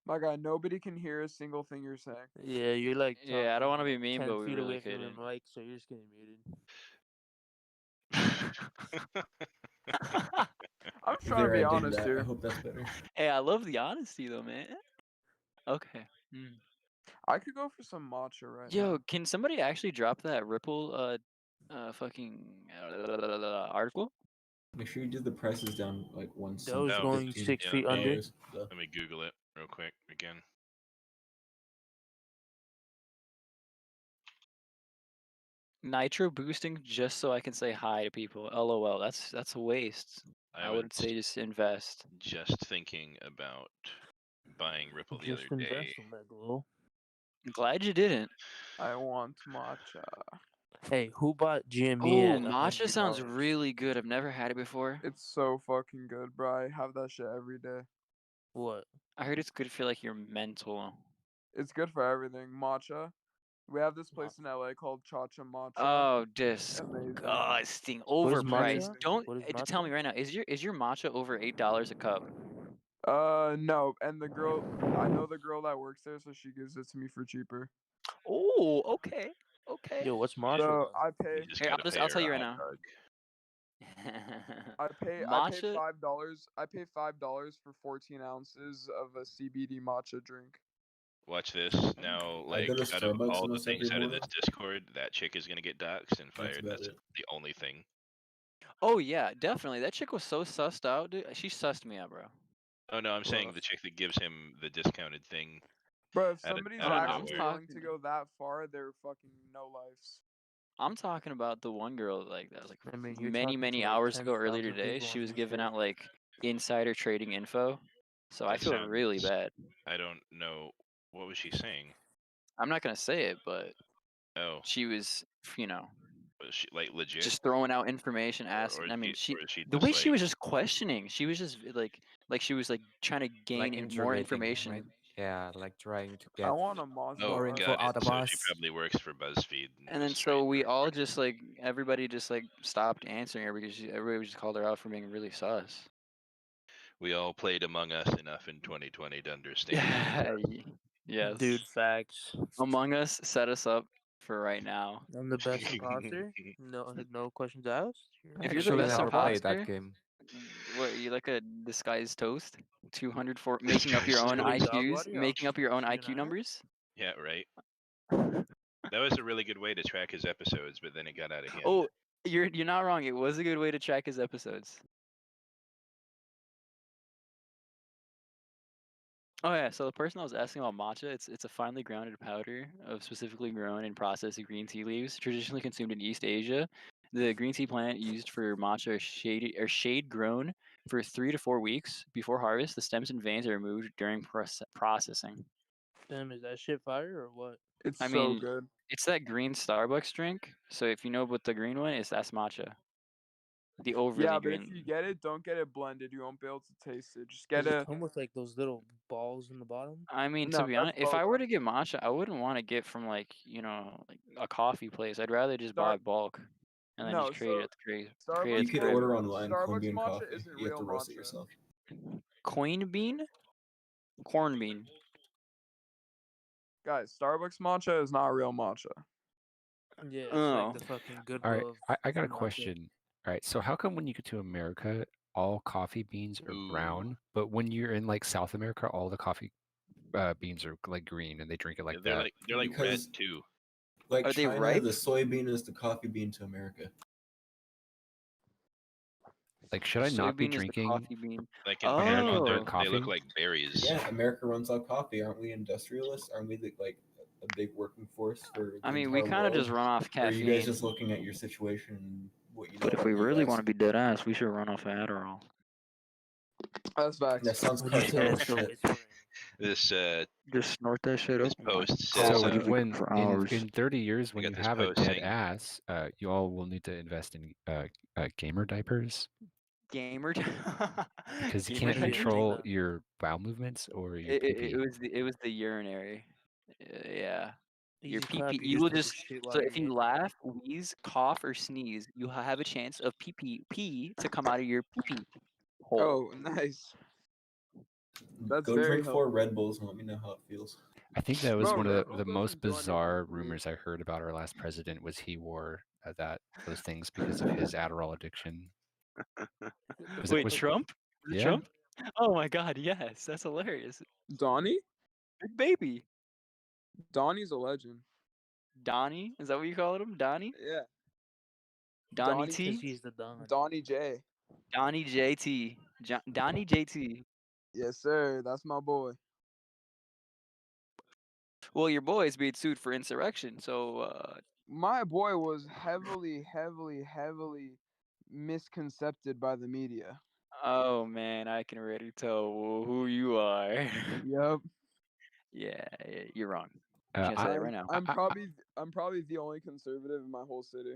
My guy, nobody can hear a single thing you're saying. Yeah, you're like Yeah, I don't want to be talking mean, 10 but we feet really away from the couldn't. mic, so you're just getting muted. I'm trying to be honest I here. hope that's better. Hey, I love the honesty though, man. Okay. Mm. I could go for some matcha right Yo, now. can somebody actually drop that Ripple fucking article? Make sure you do the prices down like 1 cent. Doge to going 15 6 feet under. dollars. Let me Google it real quick again. Nitro boosting just so I can say hi to people. LOL. That's a waste. I would say just invest. Just thinking about buying Ripple the Just other day. invest on that glow. I'm glad you didn't. I want matcha. Hey, who bought GME Oh, at matcha sounds $100? really good. I've never had it before. It's so fucking good, bro. I have that shit every day. What? I heard it's good for like your mental. It's good for everything. Matcha. We have this place in LA called Chacha Matcha. Oh, Amazing. disgusting. What is Overpriced. matcha? Don't What is tell me matcha? right now. Is your matcha over $8 a cup? No. And the girl, I know the girl that works there, so she gives it to me for cheaper. Oh, okay. Okay. Yo, what's matcha? So then? I pay. Here, I'll tell you right now. I pay Matcha. $5. I pay $5 for 14 ounces of a CBD matcha drink. Watch this now. I Like go to out of Starbucks all the almost things every out of morning. this Discord, that chick is gonna get doxxed and fired. about That's it. the only thing. Oh yeah, definitely. That chick was so sussed out, dude. She sussed me out, bro. Oh no, I'm saying the chick that gives him the discounted thing. Bro, if out of- somebody's out of actually nowhere. willing to go that far, they're fucking no lives. I'm talking about the one girl like that was like I mean, you're many talking many to, like, hours ago earlier 10,000 today. people She on was giving Discord. out like insider trading info. So I That feel really sounds- bad. I don't know what was she saying. I'm not gonna say it, but Oh, she was, was she like legit? just throwing out information, asking. I mean, or is she the just way she like- was just questioning, she was just like she was like trying to gain Like more interrogating, information. right? Yeah, like trying to I get want a matcha. Oh, more info got out it. of So us. she probably works for BuzzFeed. And then so we all just like everybody just like stopped answering her because everybody just called her out for being really sus. We all played Among Us enough in 2020 to understand. Yes. Dude, facts. Among Us set us up for right now. I'm the best imposter. No questions asked. If you're the Actually, best never played imposter, that game. what you like a disguised toast? 200 for making up your own Disguised toast. IQs, making up your own IQ numbers. Yeah, right. That was a really good way to track his episodes, but then it got out of hand. Oh, you're not wrong. It was a good way to track his episodes. Oh yeah, so the person I was asking about matcha, it's a finely grounded powder of specifically grown and processed green tea leaves, traditionally consumed in East Asia. The green tea plant used for matcha are shade grown for 3 to 4 weeks before harvest. The stems and veins are removed during processing. Damn, is that shit fire or what? It's I so mean, good. it's that green Starbucks drink. So if you know what the green one is, that's matcha. The overly Yeah, but green. if you get it, don't get it blended. You won't be able to taste it. Just get Does it it. come with like those little balls in the bottom? I mean, No, to be that's honest, if I were boba. to get matcha, I wouldn't want to get from like like a coffee place. I'd rather just buy bulk and then No, just create so it at the create. Starbucks You could matcha- order online Starbucks Colombian matcha coffee. isn't You have real to roast it matcha. yourself. Coin bean, corn bean. Guys, Starbucks matcha is not real matcha. Yeah, it's Oh. like the fucking good All right, love. I got a matcha. question. All right, so how come when you get to America, all coffee beans are brown, but when you're in like South America, all the coffee beans are like green and they drink it like they're that? they're like Because- red too. Like Are they China, ripe? the soybean is the coffee bean to America. Like, should I not be Soybean is the drinking coffee bean. Like in American Panama, brewed they look coffee? like berries. Yeah, America runs out coffee. Aren't we industrialists? Aren't we like a big working force for the I mean, we entire kind of world? just run off Or are you guys caffeine. just looking at your situation and what you know But if about we you really guys? want to be dead ass, we should run off of Adderall. That's facts. That sounds What do you cartel say? shit. This Just snort that shit up. this post So says when for in hours. 30 years, I when got you this have a post dead saying- ass, you all will need to invest in gamer diapers Gamer. because you Gamer can't diapers? control your bowel movements or your pee-pee. It was the urinary. Yeah. Your Easy clap, pee. you You will take a just shit while so you're if you yanking. laugh, wheeze, cough, or sneeze, you have a chance of pee to come out of your pee hole. Oh, nice. That's Go very drink 4 helpful. Red Bulls and let me know how it feels. I think that was Bro, one Red of Bull the most doesn't do anything bizarre to you. rumors I heard about our last president was he wore those things because of his Adderall addiction. Wait, Trump? Was it Yeah. Trump? Oh my God, yes, that's hilarious. Donnie? Big baby. Donnie's a legend. Donnie? Is that what you call him? Donnie? Yeah. Donnie Donnie, T? He's the Don. Donnie J. Donnie JT. Donnie JT. Yes, sir. That's my boy. Well, your boy is being sued for insurrection, so My boy was heavily misconcepted by the media. oh man, I can already tell who you are. Yep. Yeah, you're wrong. I'm gonna say that right now. I'm probably the only conservative in my whole city.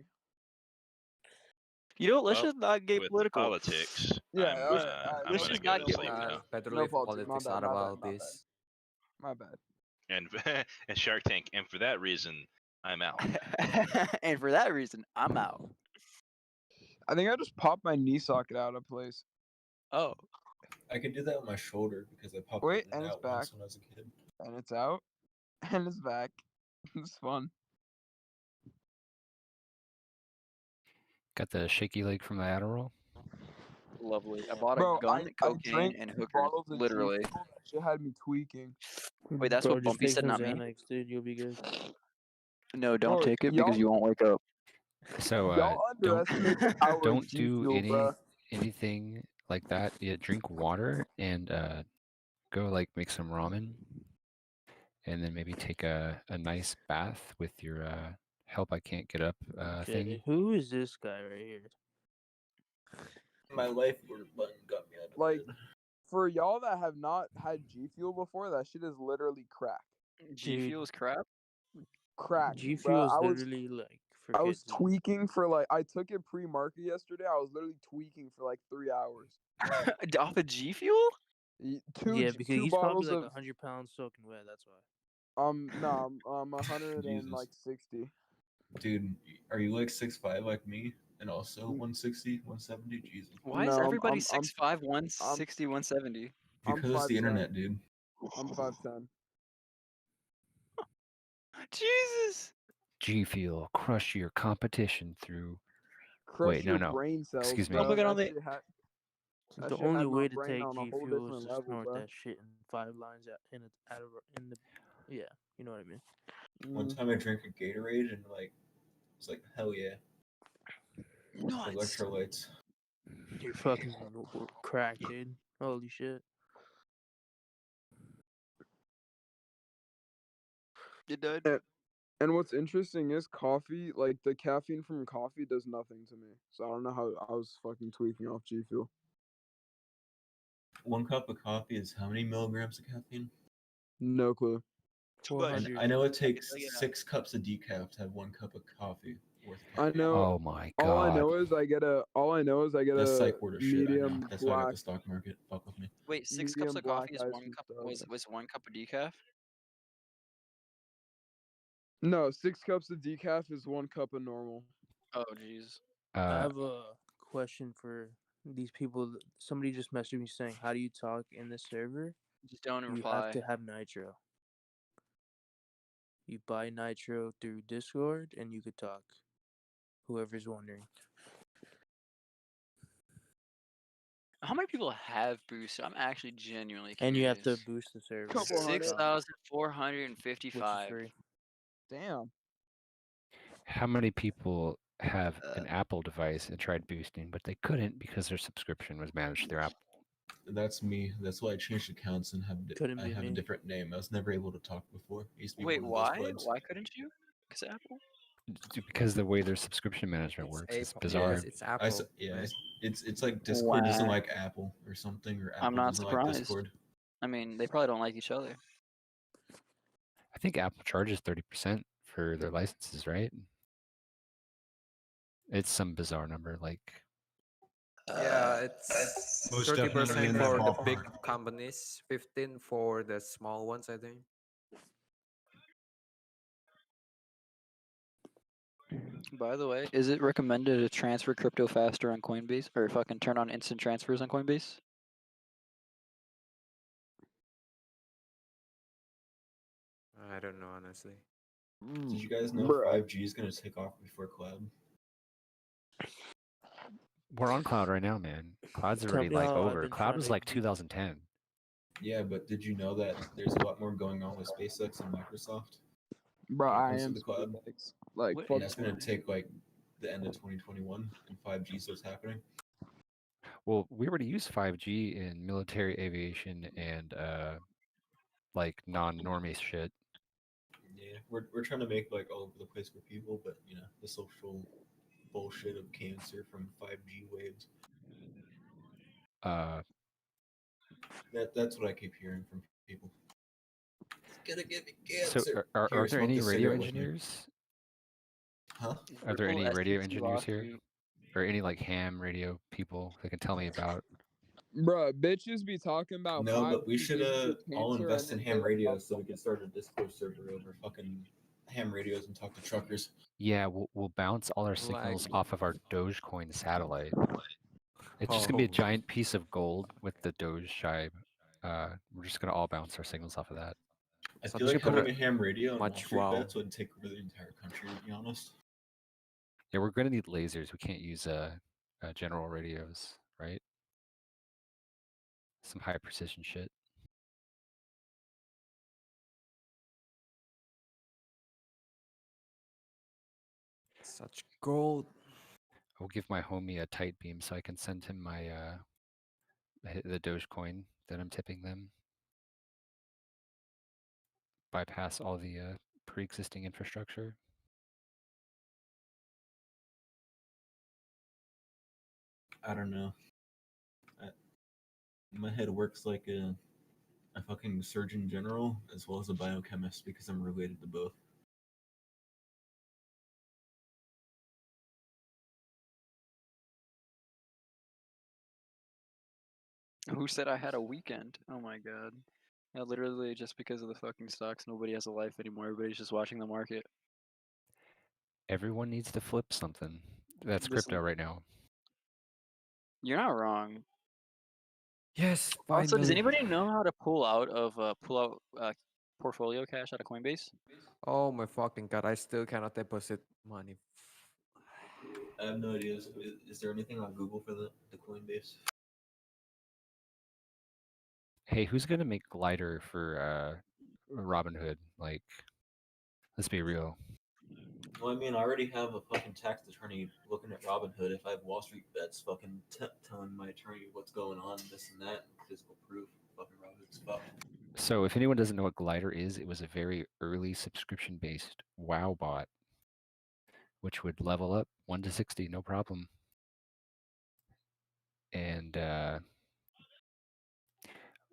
You know, let's Well, just not get with political. politics, Yeah, I'm let's gonna just go not to get sleep now. Better No leave politics. politics out about this. My bad. And and Shark Tank, and for that reason, I'm out. And for that reason, I'm out. I think I just popped my knee socket out of place. Oh. I can do that with my shoulder because I popped Wait, it in and and it's out back. once when I was a kid. And it's out. And it's back. It's fun. Got the shaky leg from the Adderall. Lovely. I bought a Bro, gun, I cocaine, drank and 2 hookers. bottles of G Literally. Fuel. That shit had me tweaking. Wait, that's Bro, what just Bumpy take said, some not me. Xanax, dude. You'll be good. No, don't Bro, take it because you won't wake up. So y'all don't underestimate the power of don't G do Fuel, bro. anything like that. Yeah, drink water and go like make some ramen, and then maybe take a nice bath with your help I can't get up Okay, thingy. who is this guy right here? My life button got me out of Like, bed. for y'all that have not had G Fuel before, that shit is literally crack. G Fuel is crap. Crack. G bro. Fuel is literally like for I was kids. tweaking for like I took it pre-market yesterday. I was literally tweaking for like 3 hours. Off of G Fuel? Yeah, because two he's bottles probably like of 100 pounds soaking wet. That's why. no, I'm 160. Dude, are you like 6'5" like me? And also 160, 170? Jesus. Why is everybody 6'5", 160, 170? Because it's the internet, dude. I'm 5'10". Jesus. G Fuel, crush your competition through. Crush Wait, your no. brain cells, Excuse me. bro. Look at all That the. shit had- that The shit only had my way to brain take on a G whole Fuel is different to level, snort bro. that shit in 5 lines in the yeah, you know what I mean. One time I drank a Gatorade and like, it's like, hell yeah. Nuts. Electrolytes. You're fucking crack, dude. Holy shit. You done? And what's interesting is coffee, like the caffeine from coffee does nothing to me. So I don't know how I was fucking tweaking off G Fuel. 1 cup of coffee is how many milligrams of caffeine? No clue. And I know it takes 6 cups of decaf to have 1 cup of coffee worth of I caffeine. know. Oh my All I god. know is I get a. That's a psych word of shit, I know. medium That's why I got black. the stock market. Fuck with me. Wait, 6 cups medium of black coffee is ice 1 from cup. Starbucks. Was 1 cup of decaf? No, 6 cups of decaf is 1 cup of normal. Oh jeez. I have a question for these people. Somebody just messaged me saying, "How do you talk in the server?" Just don't You reply. have to have nitro. You buy nitro through Discord, and you could talk. Whoever's wondering. How many people have boost? I'm actually genuinely curious. And you have to boost the server. Couple hundred. 6,455. Free. Damn. How many people have an Apple device and tried boosting, but they couldn't because their subscription was managed through Apple? That's me. That's why I changed accounts and Couldn't I be have a me. different name. I was never able to talk before. I used to be Wait, one of those why? buds. Why couldn't you? Because Apple. Because the way their subscription management works is Apple. bizarre. Yes, it's Apple. It's like Discord doesn't Wow. like Apple or something, or Apple I'm not doesn't like surprised. Discord. I mean, they probably don't like each other. I think Apple charges 30% for their licenses, right? It's some bizarre number, like. Yeah, it's Most 30% definitely in for that the big ballpark. companies, 15 for the small ones, I think. By the way, is it recommended to transfer crypto faster on Coinbase or fucking turn on instant transfers on Coinbase? I don't know, honestly. Did you guys know 5G is gonna take off before cloud? We're on cloud right now, man. Cloud's Tell already me like how I've over. been Cloud trying was to like get- 2010. Yeah, but did you know that there's a lot more going on with SpaceX and Microsoft? Bro, when it I comes to am the cloud? SpaceX. Like, What? fuck And that's going to take like the end of 2021 and 5G starts happening. Well, we already use 5G in military aviation and like non-normie shit. Yeah, we're trying to make like all over the place for people, but you know the social bullshit of cancer from 5G waves. That's what I keep hearing from people. It's gonna give me So cancer. are Here, there smoke any this radio cigarette with me. engineers? Huh? Are there Triple any radio STT engineers here? lawsuit. Or any like ham radio people that can tell me about? Bruh, bitches be talking about No, 5G but we should giving you all cancer invest in and ham then radios so we can start a Discord server over fucking ham radios and talk to truckers. Yeah, we'll bounce all our signals off of our Dogecoin satellite. It's just gonna be a giant piece of gold with the Doge shibe. We're just gonna all bounce our signals off of that. I feel like having a ham radio and Wall Street Bets would take over the entire country, to be honest. Yeah, we're gonna need lasers. We can't use general radios, right? Some high precision shit. Such gold. I'll give my homie a tight beam so I can send him my the Dogecoin that I'm tipping them. Bypass all the pre-existing infrastructure. I don't know. My head works like a fucking surgeon general as well as a biochemist because I'm related to both. Who said I had a weekend? Oh my god. Yeah, literally just because of the fucking stocks, nobody has a life anymore. Everybody's just watching the market. Everyone needs to flip something. That's Listen. crypto right now. You're not wrong. Yes, Also, does finally. anybody know how to pull out portfolio cash out of Coinbase? Oh my fucking god, I still cannot deposit money. I have no idea. Is there anything on Google for the Coinbase? Hey, who's gonna make glider for Robinhood? Like, let's be real. Well, I mean, I already have a fucking tax attorney looking at Robinhood. If I have Wall Street Bets fucking telling my attorney what's going on, this and that, and physical proof, fucking Robinhood's fucked. So if anyone doesn't know what glider is, it was a very early subscription-based WoW bot, which would level up 1 to 60, no problem. And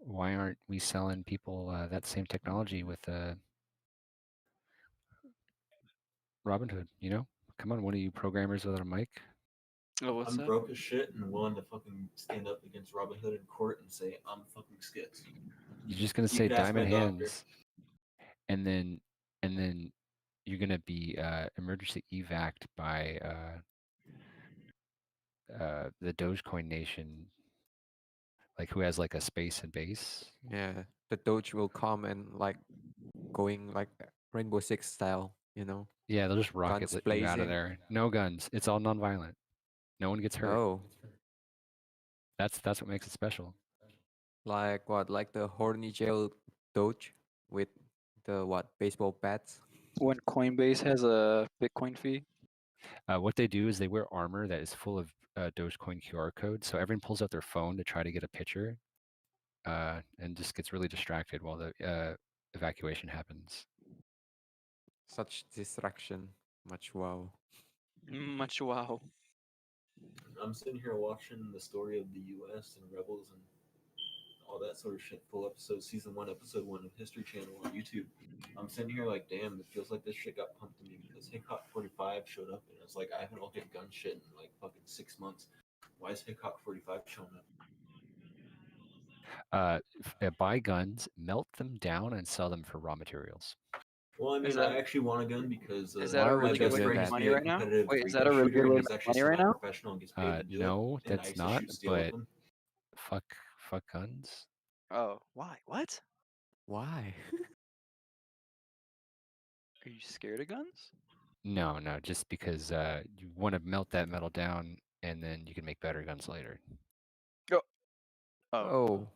why aren't we selling people that same technology with Robinhood? You know, come on, one of you programmers without a mic. Oh, what's I'm that? broke as shit and willing to fucking stand up against Robinhood in court and say I'm fucking skits. You're just gonna You say could ask my diamond doctor. hands, and then you're gonna be emergency evac'd by the Dogecoin Nation, like who has like a space and base. Yeah, the Doge will come and like going like Rainbow Six style, you know? Yeah, they'll just rocket Guns you out of blazing. there. No guns. It's all nonviolent. No one gets hurt. Oh, That's what makes it special. like what? Like the horny jail Doge with the what? Baseball bats? When Coinbase has a Bitcoin fee? What they do is they wear armor that is full of Dogecoin QR codes. So everyone pulls out their phone to try to get a picture, and just gets really distracted while the evacuation happens. Such distraction. Much wow. Much wow. I'm sitting here watching the story of the U.S. and rebels and all that sort of shit. Full episode, season 1, episode 1 of History Channel on YouTube. I'm sitting here like, damn, it feels like this shit got pumped to me because Hickok 45 showed up and it's like I haven't looked at gun shit in like fucking 6 months. Why is Hickok 45 showing up? Buy guns, melt them down, and sell them for raw materials. Well, I mean, I actually want a gun because is that a really good way to make money right now? Wait, is that a really good way to make money right now? No, that's not. But fuck guns. Oh, why? What? Why? Are you scared of guns? No, just because you want to melt that metal down, and then you can make better guns later. Oh.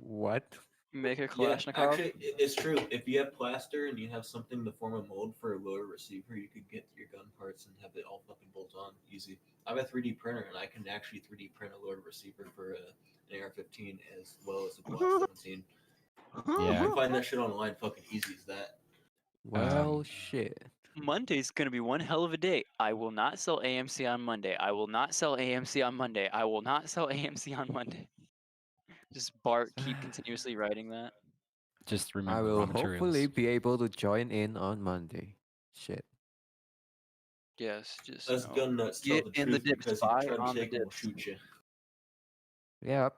What? Make a Yeah, Kalashnikov. actually, it's true. If you have plaster and you have something to form a mold for a lower receiver, you could get your gun parts and have it all fucking bolt on easy. I have a 3D printer and I can actually 3D print a lower receiver for an AR-15 as well as a Glock 17. You Yeah. can find that shit online fucking easy as that. Well, shit. Monday's gonna be one hell of a day. I will not sell AMC on Monday. I will not sell AMC on Monday. I will not sell AMC on Monday. Just Bart keep continuously writing that. Just I remember will raw hopefully materials. be able to join in on Monday. Shit. Yes, just Us gun nuts tell get the in the truth dips. because you Buy try to on the take and we'll dips. shoot you. Yep.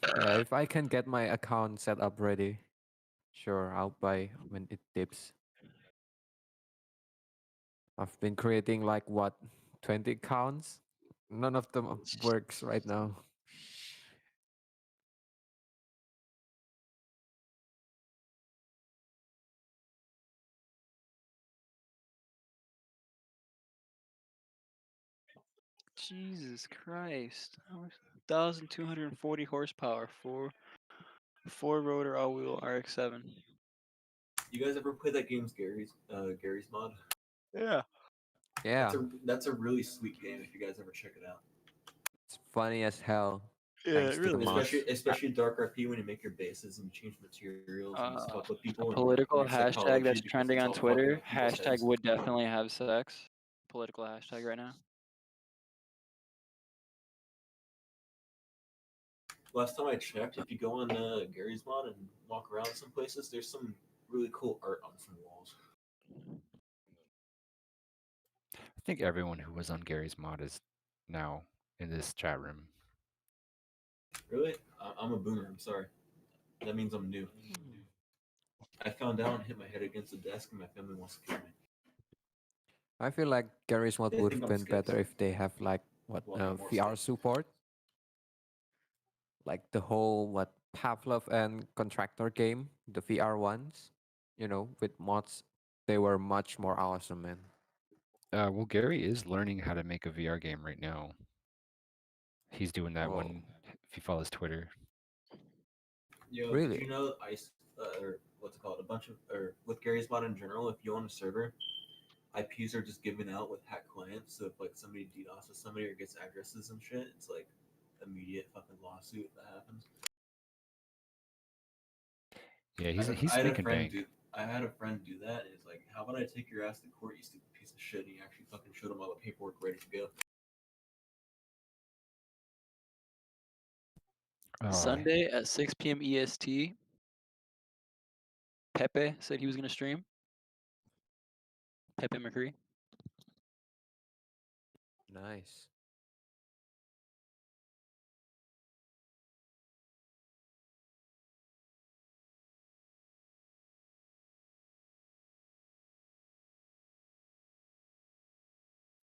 Yeah, if I can get my account set up ready, sure, I'll buy when it dips. I've been creating like what, 20 accounts? None of them works right now. Jesus Christ. 1,240 horsepower for four rotor all wheel RX-7. You guys ever play that game's Gary's mod? Yeah. Yeah, That's a really sweet game if you guys ever check it out. it's funny as hell. Yeah, Thanks it to the really mods. Especially Dark RP when you make your bases and you change materials and you fuck with A people and political learn hashtag psychology that's because trending it's on all fucking Twitter. with people's Hashtag heads. would definitely have sex. Political hashtag right now. Last time I checked, if you go on Gary's mod and walk around some places, there's some really cool art on some walls. I think everyone who was on Gary's mod is now in this chat room. Really? I'm a boomer. I'm sorry. That means I'm new. I found out and hit my head against the desk, and my family wants to kill me. I feel like Gary's mod They would think have I'm been better schizo. if they have like what Well, I'm more VR schizo. support, like the whole what Pavlov and Contractor game, the VR ones. You know, with mods, they were much more awesome, man. Well, Gary is learning how to make a VR game right now. He's doing that Oh, one if you follow his Twitter. Yo, really? did you know or what's it called? A bunch of, or with Gary's mod in general, if you own a server, IPs are just given out with hack clients. So if like somebody DDoSes somebody or gets addresses and shit, it's like immediate fucking lawsuit if that happens. Yeah, he's I had a making friend bank. I had a friend do that, and it's like, how about I take your ass to court, you stupid piece of shit? And he actually fucking showed him all the paperwork ready to go. Oh, Sunday at 6 p.m. EST. Pepe said he was gonna stream. Pepe McCree. Nice.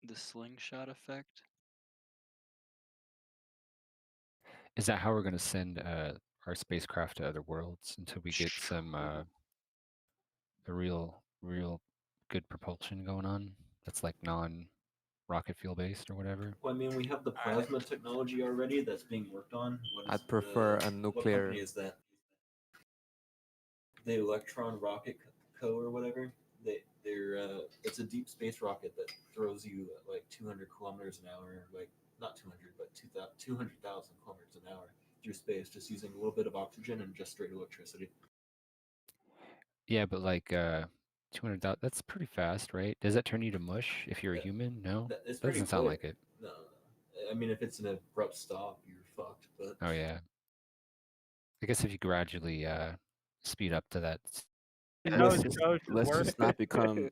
The slingshot effect. is that how we're gonna send our spacecraft to other worlds until we get some a real good propulsion going on? That's like non-rocket fuel based or whatever. Well, I mean, we have the plasma technology already that's being worked on. I'd prefer a What nuclear. company is that? The Electron Rocket Co. or whatever. They're it's a deep space rocket that throws you at like 200 kilometers an hour, like not 200, but 200,000 kilometers an hour through space, just using a little bit of oxygen and just straight electricity. Yeah, but like 200,000, that's pretty fast, right? Does that turn you to mush if you're a human? No, It's that pretty doesn't sound quick. like it. No, I mean, if it's an abrupt stop, you're fucked. But Oh yeah. I guess if you gradually speed up to that. Let's just not become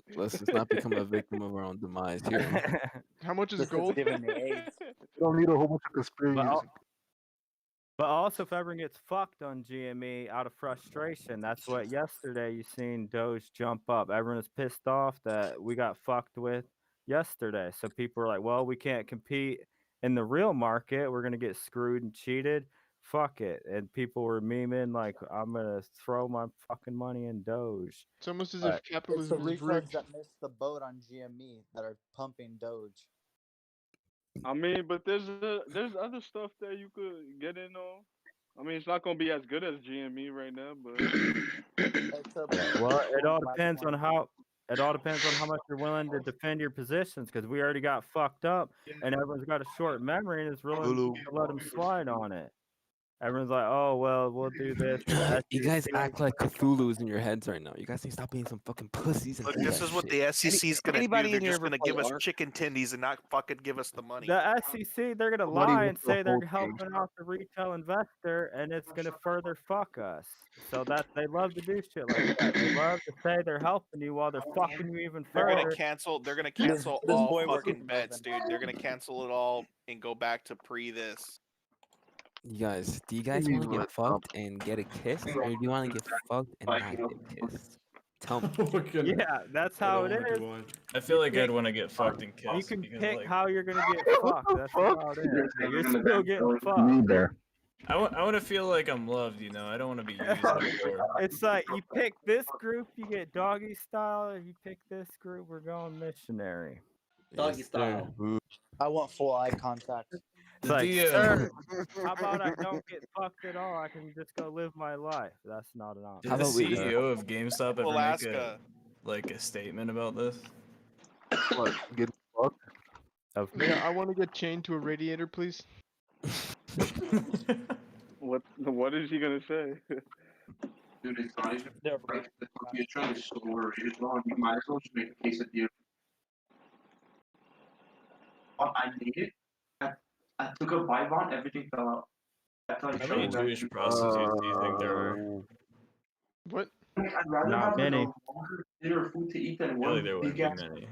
a victim of our own demise here. How much is This is gold? giving me AIDS. You don't need a whole bunch of conspiracies. But also, if everyone gets fucked on GME out of frustration, that's what yesterday you seen Doge jump up. Everyone is pissed off that we got fucked with yesterday. So people are like, well, we can't compete in the real market. We're going to get screwed and cheated. Fuck it. And people were memeing like, I'm going to throw my fucking money in Doge. It's almost as But- if It's the capitalism is retards rigged. that missed the boat on GME that are pumping Doge. I mean, but there's other stuff that you could get in on. I mean, it's not gonna be as good as GME right now, but Well, it all depends on how. It all depends on how much you're willing to defend your positions, because we already got fucked up, and everyone's got a short memory and is willing to let them slide on it. Everyone's like, "Oh well, we'll do this." You guys act like Cthulhu's in your heads right now. You guys need to stop being some fucking pussies and Look, do this that is what shit. the SEC is gonna do. Anybody They're in here just ever gonna play give us Ark? chicken tendies and not fucking give us the money. The SEC, they're gonna Nobody lie wants and to say they're hold games. helping out the retail investor, and it's gonna further fuck us. So that they love to do shit like that. They love to say they're helping you while they're fucking you even They're gonna further. cancel. They're gonna This- cancel this all boy working fucking bets, dude. They're gonna cancel it all and go back to pre this. You guys, do you guys want to get fucked and get a kiss, or do you want to get fucked and not get kissed? Tell me. Yeah, that's how it is. I feel like pick- I'd want to get fucked and You kissed. can because, pick like, how you're gonna get fucked. That's about it. You're still getting fucked. I want to feel like I'm loved, you know. I don't want to be used before. It's like you pick this group, you get doggy style. If you pick this group, we're going missionary. Doggy style. I want full eye contact. It's like, sir, how about I don't get fucked at all? I can just go live my life. That's not an option. Did the CEO of GameStop ever make a statement about this? What? Get fucked? Yeah, I want to get chained to a radiator, please. What is he gonna say? Dude, it's not even right. The Nokia trend is so overrated. Wrong. You might as well just make a case at the end. I made it. I took a vibe on, everything fell out. That's how How many Jewish prostitutes do you think there are? What? I'd rather Not have many. a longer dinner food to eat than I feel one like there wouldn't big be ass many.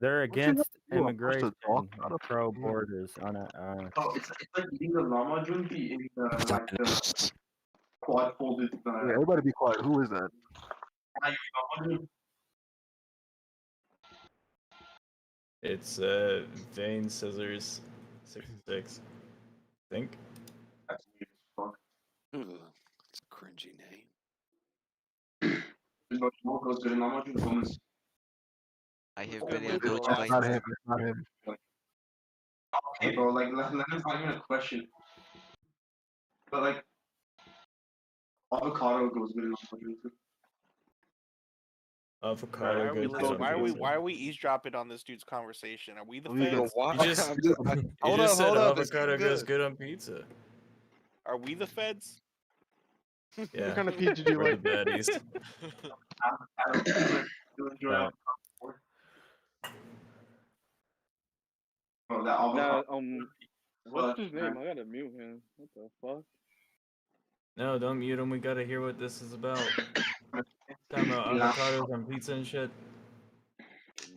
They're against you want us to immigration, talk about it? pro borders. Oh, it's like eating the llama junkie in like the quad folded. Yeah, everybody be quiet. Who is that? It's Vane Scissors 66. I think. That's weird as fuck. It's a cringy name. There's no smoke goes good in llama junkie moments. I have Okay, been in bro, Deutsche that's Bank. Not him. It's not him. Okay, bro, like let me find you a question. But like avocado goes good in llama junkie. Avocado goes good on pizza. Why are we eavesdropping on this dude's conversation? Are we the We feds? You just said avocado goes good on pizza. Are we the feds? Yeah. What kind of pizza do you We're like? the baddies. Bro, that avocado. Now, what's his name? I gotta mute him. What the fuck? No, don't mute him. We gotta hear what this is about. Talking about avocados on pizza and shit.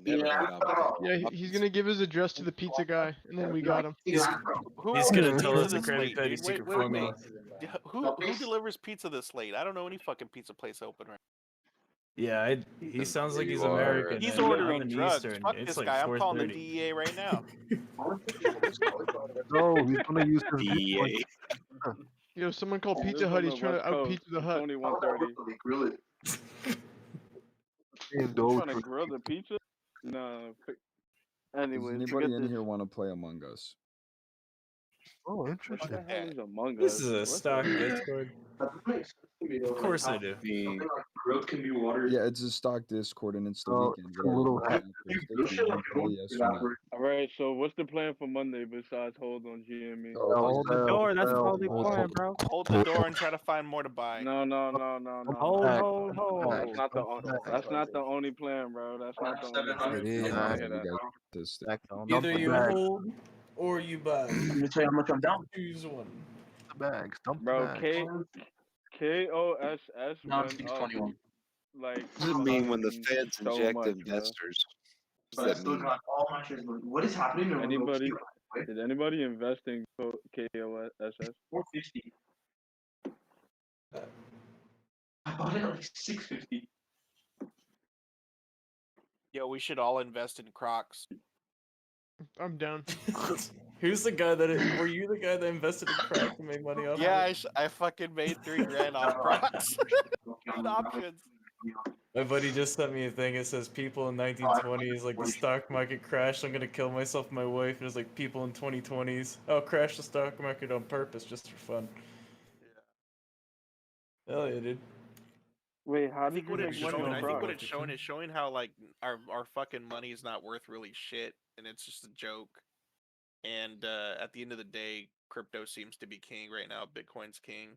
Yeah, he's gonna give his address to the pizza guy, and then we got him. He's gonna tell us the Krabby Patty secret formula. Who delivers pizza this late? I don't know any fucking pizza place open right Yeah, he sounds like he's American. He's and ordering I'm drugs. Eastern. Fuck It's this like guy. I'm calling the 4:30. DEA right now. No, he's gonna use his DEA. Yo, someone called Pizza Hut. He's trying to out Pizza the Hut. Only 130. Grill it. And You trying to grill the pizza? No. Anyway, Does anybody in here want to play Among Us? Oh, What interesting. the hell is Among Us? This is a What stock the- Discord. Of course I do. Grilled can be water. Yeah, it's a stock Discord and it's the Oh, weekend. it's a little What are you You should like yes or no? Alright, so what's the plan for Monday besides hold on GME? Hold the door. That's the only plan, bro. Hold the door and try to find more to buy. No. Hold. That's not the only plan, bro. That's not the only plan. It is. I don't wanna hear that. Either you hold or you buy. Let me tell you how much I'm down. Choose one. The bags. Dump the Bro, bags. KOSS Now I'm went up 621. like What does it mean when the fucking feds so inject much, bro. investors? But What I does that still mean? got all my shares. But what is happening? in Anybody? Nokia? Did anybody invest in KOSS? 450. I bought it at like 650. Yo, we should all invest in Crocs. I'm down. Who's the guy that? Were you the guy that invested in crack and made money off? Yeah, of it? I fucking made $3,000 off Crocs. Good options. My buddy just sent me a thing. It says people in 1920s, like the stock market crashed. I'm gonna kill myself and my wife. And it's like people in 2020s. I'll crash the stock market on purpose just for fun. Hell yeah, dude. Wait, how I did think you what make it's money showing, on I think what crops? it's showing is showing how like our fucking money is not worth really shit, and it's just a joke. And at the end of the day, crypto seems to be king right now. Bitcoin's king.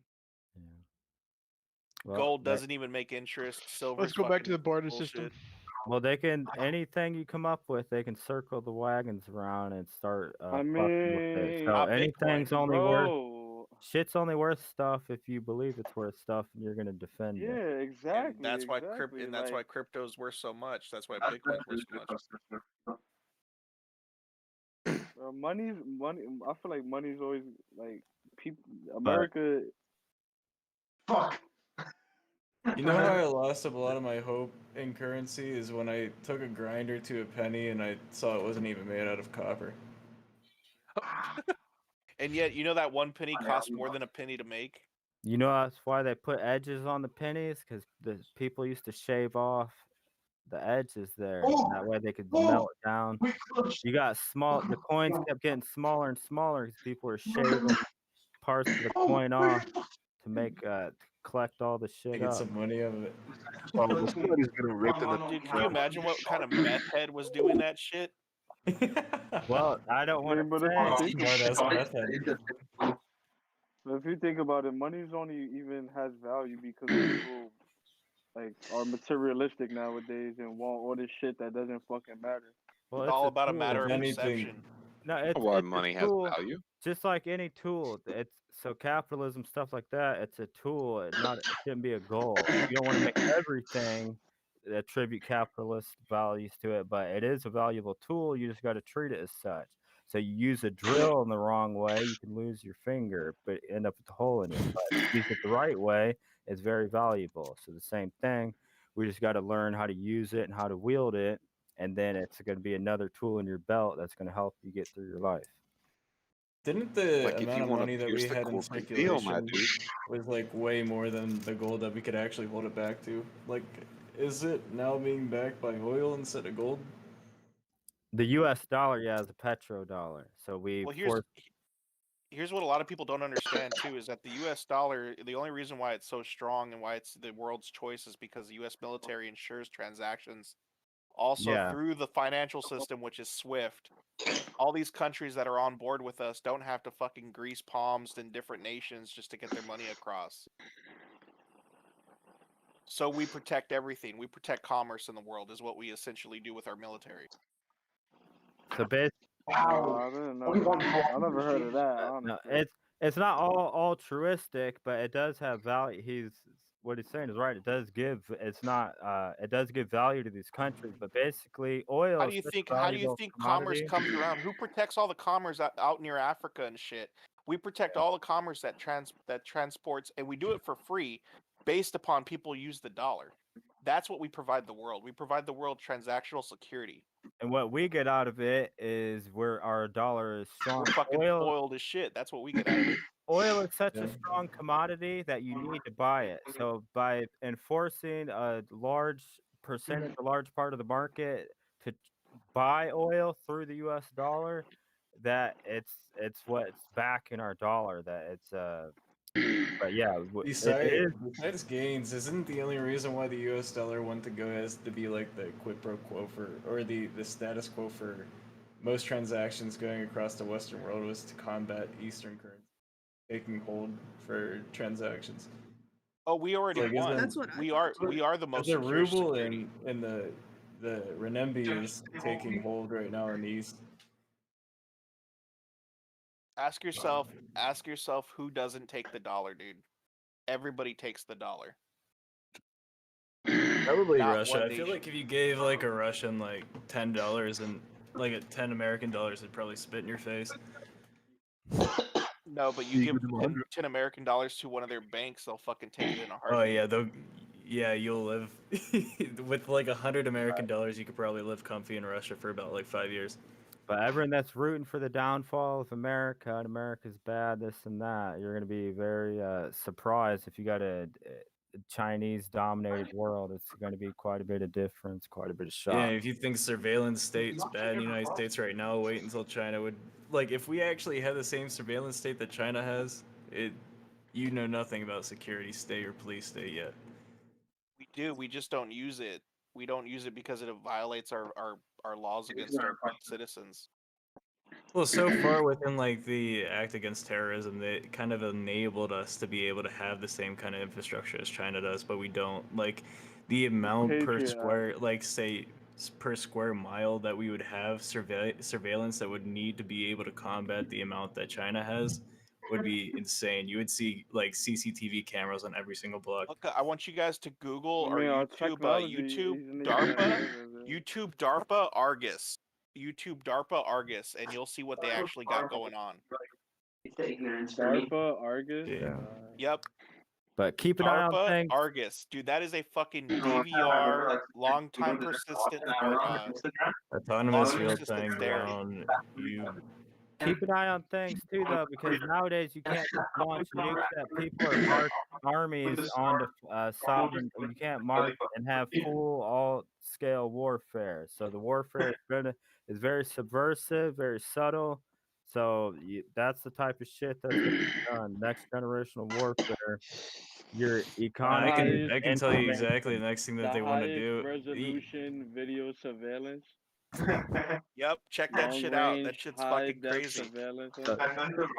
Well, Gold doesn't even make interest. Silver's Let's go back to the fucking barter bullshit. system. Well, they can anything you come up with, they can circle the wagons around and start I fucking with it. mean, So Not anything's Bitcoin. only worth bro. shit's only worth stuff if you believe it's worth stuff and you're gonna defend Yeah, it. exactly. And that's why that's why Like, crypto's worth so much. That's why Bitcoin's worth so much. money. I feel like money's always like people. But America. You know how I lost a lot of my hope in currency is when I took a grinder to a penny and I saw it wasn't even made out of copper. And yet, you know that 1 penny costs more than a penny to make. you know that's why they put edges on the pennies, because the people used to shave off the edges there. And that way they could melt down. You got the coins kept getting smaller and smaller because people were shaving parts of the coin off to make to collect all the To shit get up. some money out of it. Well, somebody's getting raped in the. Dude, can you imagine what kind of meth head was doing that shit? Well, I don't want But to say. if you think about it, money's only even has value because people like are materialistic nowadays and want all this shit that doesn't fucking matter. Well, It's all about a matter of perception. No, it's Why it's a money has tool, value? just like any tool. It's so capitalism, stuff like that. It's a tool. It shouldn't be a goal. You don't want to make everything attribute capitalist values to it, but it is a valuable tool. You just got to treat it as such. So you use a drill in the wrong way, you can lose your finger, but end up with a hole in it. But if you use it the right way, it's very valuable. So the same thing. We just got to learn how to use it and how to wield it, and then it's going to be another tool in your belt that's going to help you get through your life. Didn't the Like, if amount you of wanna money that pierce we the had in corporate veil, my circulation dude. was like way more than the gold that we could actually hold it back to? Like, is it now being backed by oil instead of gold? The U.S. dollar, yeah, is a petrodollar. So we Well, force. here's what a lot of people don't understand too is that the US dollar, the only reason why it's so strong and why it's the world's choice is because the US military ensures transactions also Yeah. through the financial system, which is SWIFT. All these countries that are on board with us don't have to fucking grease palms in different nations just to get their money across. So we protect everything. We protect commerce in the world is what we essentially do with our military. So basically, I didn't know that. I never heard of that. no, Honestly. it's not all altruistic, but it does have value. What he's saying is right. It does give. It's not. It does give value to these countries, but basically, oil How is do you such think a how do you valuable think commerce commodity. comes around? Who protects all the commerce out near Africa and shit? We protect all the commerce that transports, and we do it for free based upon people use the dollar. That's what we provide the world. We provide the world transactional security. And what we get out of it is where our dollar is strong. We're fucking spoiled as shit. That's what we get out of it. Oil is such a strong commodity that you need to buy it. So by enforcing a large percentage, a large part of the market to buy oil through the U.S. dollar, that it's what's backing our dollar. That it's but yeah, it is. Besides gains, isn't the only reason why the U.S. dollar went to go as to be like the quid pro quo for, or the status quo for most transactions going across the Western world was to combat Eastern currency taking hold for transactions. Oh, we already Like, won. That's what we are the most the secure ruble security. and the renminbi is taking hold right now in the East. Ask yourself who doesn't take the dollar, dude. Everybody takes the dollar. Probably Not Russia. one I feel nation. like if you gave like a Russian like $10 and like at 10 American dollars, it'd probably spit in your face. No, but you give 10 American dollars to one of their banks, they'll fucking take it in a heartbeat. Oh yeah, you'll live with like $100 American dollars. You could probably live comfy in Russia for about like 5 years. But everyone that's rooting for the downfall of America and America's bad, this and that, you're going to be very surprised if you got a Chinese-dominated world. It's going to be quite a bit of difference, quite a bit of shock. Yeah, if you think surveillance state's bad in the United States right now, wait until China would like. If we actually had the same surveillance state that China has, you know nothing about security state or police state yet. We do. We just don't use it. We don't use it because it violates our laws against our citizens. Well, so far within like the Act Against Terrorism, they kind of enabled us to be able to have the same kind of infrastructure as China does, but we don't. Like the amount per Patriot square, like say per square mile that we would have surveillance that would need to be able to combat the amount that China has would be insane. You would see like CCTV cameras on every single block. Look, I want you guys to Google I or mean, our YouTube technology isn't even DARPA Argus. YouTube DARPA Argus, and you'll see what they actually got going on. DARPA Argus. Yeah. Yep. But keep an eye on DARPA things. Argus, dude. That is a fucking DVR, long time persistent, Autonomous long real persistent time stare. down. You Keep an eye on things too, though, because nowadays you can't just launch nukes that people are marching armies on the sovereign. You can't march and have full all-scale warfare. So the warfare is very subversive, very subtle. So that's the type of shit that's gonna be done. Next generational warfare. Your economy. I can tell you exactly the next thing that they want to do. Resolution video surveillance. Yep, check that shit out. That shit's fucking crazy.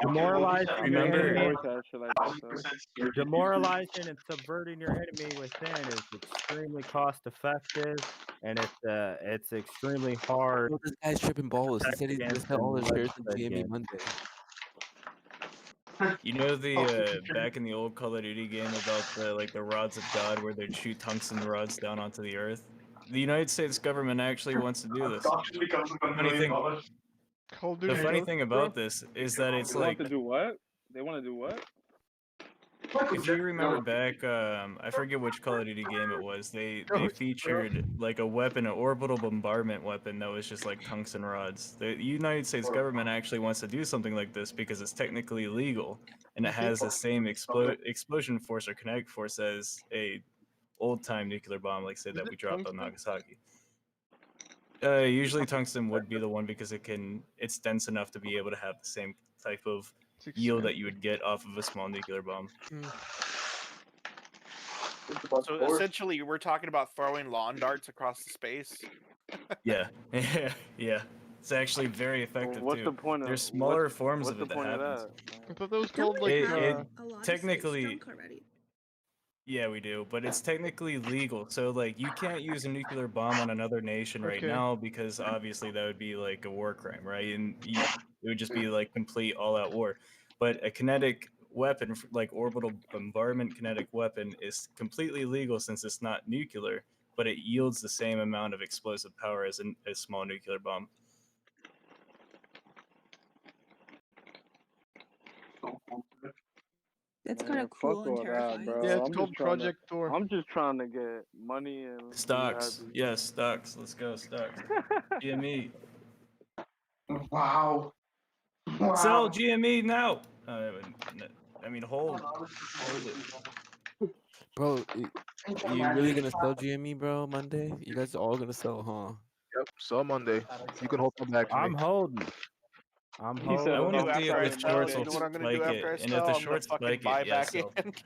Demoralizing your enemy. Like Demoralizing and subverting your enemy within is extremely cost effective, and it's extremely hard. Well, this guy's tripping balls. He said he's gonna sell all his shares in GME Monday. You know the back in the old Call of Duty game about the rods of God where they'd shoot tungsten rods down onto the earth? The United States government actually wants to do this. The funny thing about this is that it's they like, want to do what? They want to do what? if you remember back, I forget which Call of Duty game it was, they featured like a weapon, an orbital bombardment weapon that was just like tungsten rods. The United States government actually wants to do something like this because it's technically legal and it has the same explosion force or kinetic force as a old-time nuclear bomb, like say that we dropped on Nagasaki. Usually tungsten would be the one because it's dense enough to be able to have the same type of yield that you would get off of a small nuclear bomb. So essentially, we're talking about throwing lawn darts across the space. Yeah, yeah. It's actually very effective What's too. the point of- There's smaller what's- forms what's of it the that point of happens. I thought that was called like It technically. Yeah, we do, but it's technically legal. So like, you can't use a nuclear bomb on another nation right Okay. now because obviously that would be like a war crime, right? And it would just be like complete all-out war. But a kinetic weapon, like orbital bombardment kinetic weapon, is completely legal since it's not nuclear, but it yields the same amount of explosive power as a small nuclear bomb. That's kind of Fuck cool and all that, terrifying. bro. Yeah, it's I'm called just trying Project Thor. I'm just trying to get money and be Stocks, happy. yes, stocks. Let's go, stocks. GME. Wow. Sell GME now. I mean, hold it. Bro, you really gonna sell GME, bro? Monday? You guys are all gonna sell, huh? Yep, so Monday. You can hold them back for I'm me. holding. I'm He holding. said, I want to Do see after I if the sell, shorts you will know what I'm gonna spike do it, after I and if sell? the I'm gonna shorts fucking spike buy it, yes, back in. sell.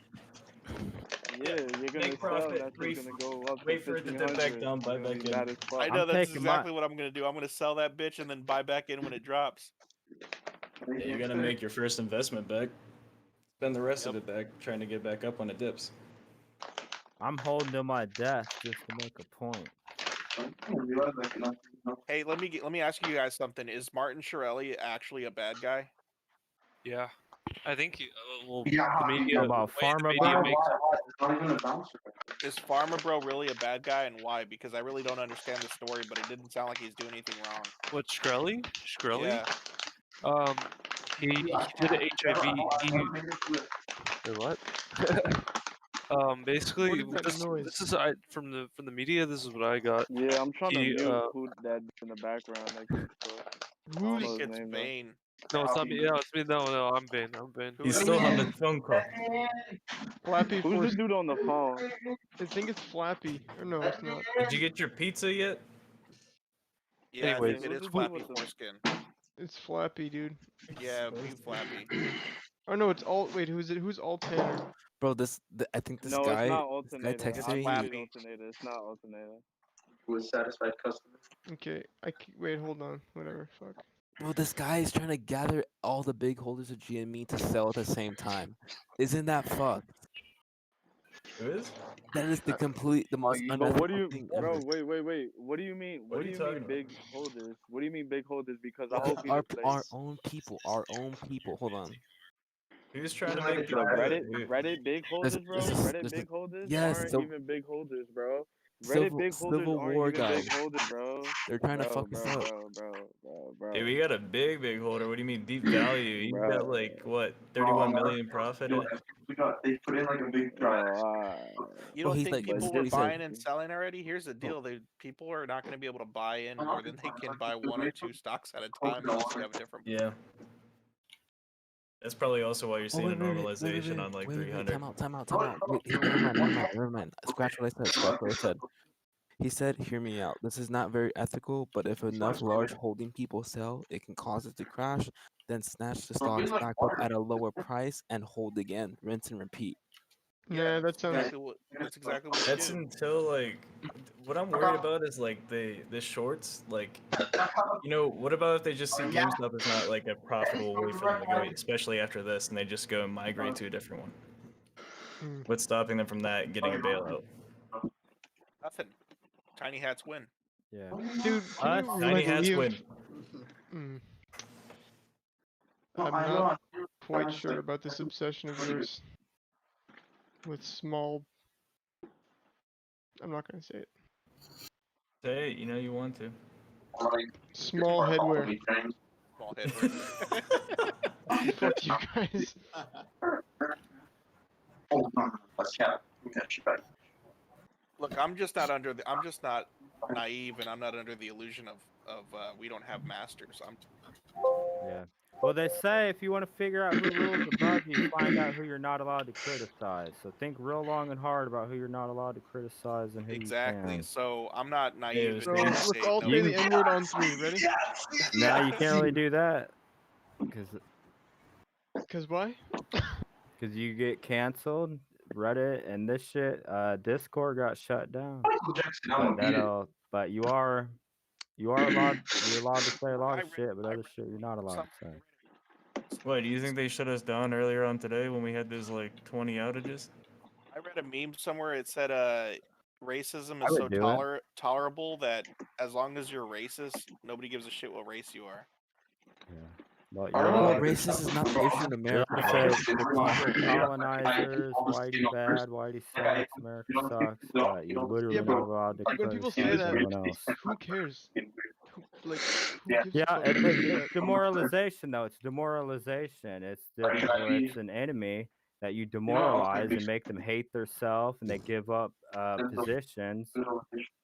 Yeah, you're gonna Make sell. profit, That's just gonna go up to wait for it to dip back 1,500. down, buy You're gonna back be in. mad as fuck. I know I'm that's taking my- exactly what I'm gonna do. I'm gonna sell that bitch and then buy back in when it drops. Yeah, you gotta make your first investment back. Spend the rest of it back trying to get back up when it dips. I'm holding to my death just to make a point. Hey, let me ask you guys something. Is Martin Shkreli actually a bad guy? Yeah, I think well, Yeah, the media about the way the Pharma media Bro? makes Is Pharma Bro really a bad guy, and why? Because I really don't understand the story, but it didn't sound like he's doing anything wrong. what Shkreli? Yeah. He did an HIV. Wait, what? Basically, What is that noise? this is from the media. This is what I got. Yeah, I'm trying to He, mute who that in the background. Like, I don't I know think his it's name, though. Bane. No, it's not me. Yeah, it's me. No, I'm Bane. I'm Bane. He's still on the phone call. Flappy Who's Force. the dude on the phone? I think it's Flappy. Or no, it's not. Did you get your pizza yet? Yeah, Anyways, it is who's the dude Flappy with the- Foreskin. It's Flappy, dude. Yeah, you Flappy. Oh no, it's alt. Wait, who's it? Who's alternator? Bro, I think this No, it's guy, not this guy alternator. texted I me. think it's alternator. It's not alternator. With satisfied customer. Okay, wait, hold on. Whatever. Fuck. Bro, this guy is trying to gather all the big holders of GME to sell at the same time. Isn't that fucked? Who is? That is the most But unethical what do you, thing bro? ever. Wait. What do you mean? What are do you you mean talking big holders? What do you mean big holders? Because I Okay, hope you our own people, Hold on. Who's trying to make the people do it? Reddit big holders, bro. Reddit big holders aren't even big holders, bro. Reddit big holders Civil aren't War even guy. big holders, bro. They're trying to fuck us up. Bro. Dude, we got a big holder. What do you mean deep value? He's got like what, 31 million profit. They put in like a big drive. You don't he's think like, people this is were what he said. buying and selling already? Here's the deal: people are not going to be able to buy in more than they can buy 1 or 2 stocks at a time unless you have a different. Yeah. That's probably also why you're seeing a Wait, normalization on like 300. Time out. Wait, never mind. Scratch what I said. He said, hear me out. This is not very ethical, but if enough large holding people sell, it can cause it to crash, then snatch the stocks back up at a lower price and hold again. Rinse and repeat. Yeah, that sounds. That's exactly what. That's until like, what I'm worried about is like the shorts. Like, you know, what about if they just see GameStop as not like a profitable way for them to go, especially after this, and they just go and migrate to a different one? What's stopping them from that and getting a bailout? Nothing. Tiny hats win. Yeah. Dude, can you Tiny like hats leave? win. I'm not quite sure about this obsession of yours with small. I'm not gonna say it. Say it, you know you want to. Small headwear. Small headwear. Fuck you guys. Look, I'm just not naive, and I'm not under the illusion of we don't have masters. Yeah. Well, they say if you want to figure out who rules above you, find out who you're not allowed to criticize. So think real long and hard about who you're not allowed to criticize and who Exactly. you can. So I'm not naive. Bro, let's all say the N-word on 3. Ready? Now you can't really do that Cause why? because you get canceled. Reddit and this shit, Discord got shut down. But you are allowed. You're allowed to say a lot of shit, but other shit you're not allowed to say. What, do you think they shut us down earlier on today when we had those like 20 outages? I read a meme somewhere. It said, racism I is would so do it. tolerable that as long as you're racist, nobody gives a shit what race you are. Well, Bro, racist is not the issue in You're America. allowed to say the colonizers, Whitey bad, Whitey sucks, America sucks, but you're literally not allowed to When people criticize say that, anyone else. who cares? Who gives Yeah, a fuck? it's demoralization though. It's demoralization. It's an enemy that you demoralize and make them hate themselves, and they give up positions,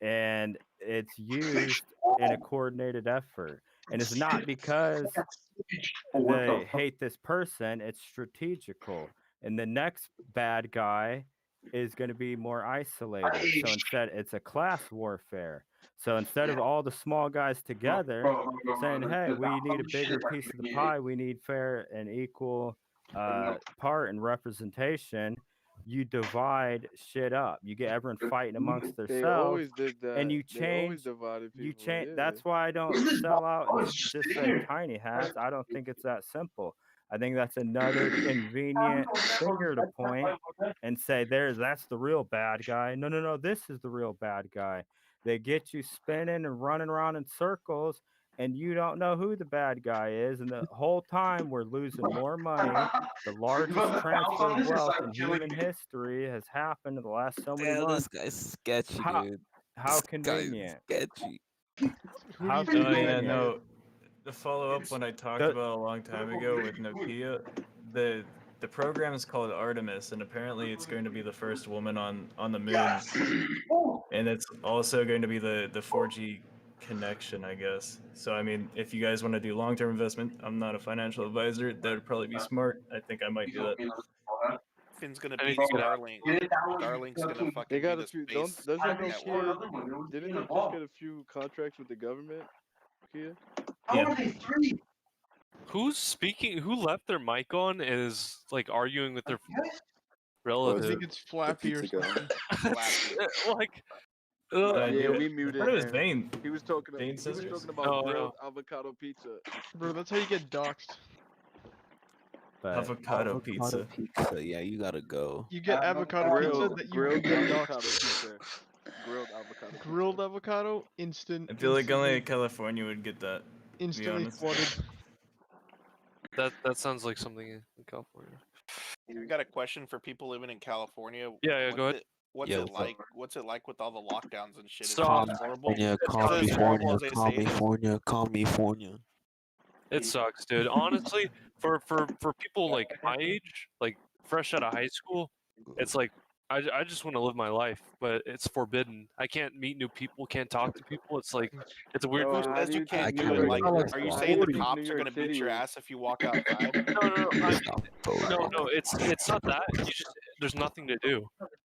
and it's used in a coordinated effort. And it's not because they hate this person; it's strategical. And the next bad guy is going to be more isolated. So instead, it's a class warfare. So instead of all the small guys together saying, hey, we need a bigger piece of the pie, we need fair and equal part and representation, you divide shit up. You get everyone fighting amongst They themselves. always did that. And you They always change. divided people. You change. Yeah. That's why I don't sell out and just say tiny hats. I don't think it's that simple. I think that's another convenient finger to point and say, that's the real bad guy. No, this is the real bad guy. They get you spinning and running around in circles, and you don't know who the bad guy is. And the whole time we're losing more money. The largest transfer of wealth in human history has happened in the last so many Damn, months. this guy's sketchy, dude. How This guy's convenient. sketchy. How Oh convenient. yeah, no. The follow up when I talked about a long time ago with Nokia, the program is called Artemis, and apparently it's going to be the first woman on the moon, and it's also going to be the 4G connection, I guess. So I mean, if you guys want to do long term investment, I'm not a financial advisor. That would probably be smart. I think I might do that. Finn's gonna beat Starlink. Starlink's gonna fucking They got be a the few. space Doesn't network. Nokia? Didn't they just get a few contracts with the government? Nokia. Yeah. Who's speaking? Who left their mic on and is like arguing with their I relative? think it's Flappy or something. Flappy. Like, Yeah, we I muted thought it was him. Vane. He was talking. Vane He was Sisters? talking about No, grilled avocado pizza. Bro, that's how you get doxxed. But Avocado pizza. Yeah, you gotta go. You get avocado pizza that you grilled get avocado doxxed. pizza. Grilled avocado. Pizza. Grilled avocado, instant. I feel like only instantly- California would get that. To be instantly honest. flooded. that sounds like something in California. I got a question for people living in California. Yeah, go ahead. What's Yeah, it what's up? like? What's it like with all the lockdowns and shit? Is it Stop. as horrible? Yeah, Is it as horrible as they say it is? California. It sucks, dude. Honestly, for people like my age, like fresh out of high school, it's like I just want to live my life, but it's forbidden. I can't meet new people, can't talk to people. It's like it's a weird. Who How says do you you can't think do New it? York Like, is are you like saying the 40? cops New are York gonna beat City your is- ass if you walk outside? No, it's not that. You just there's nothing to do.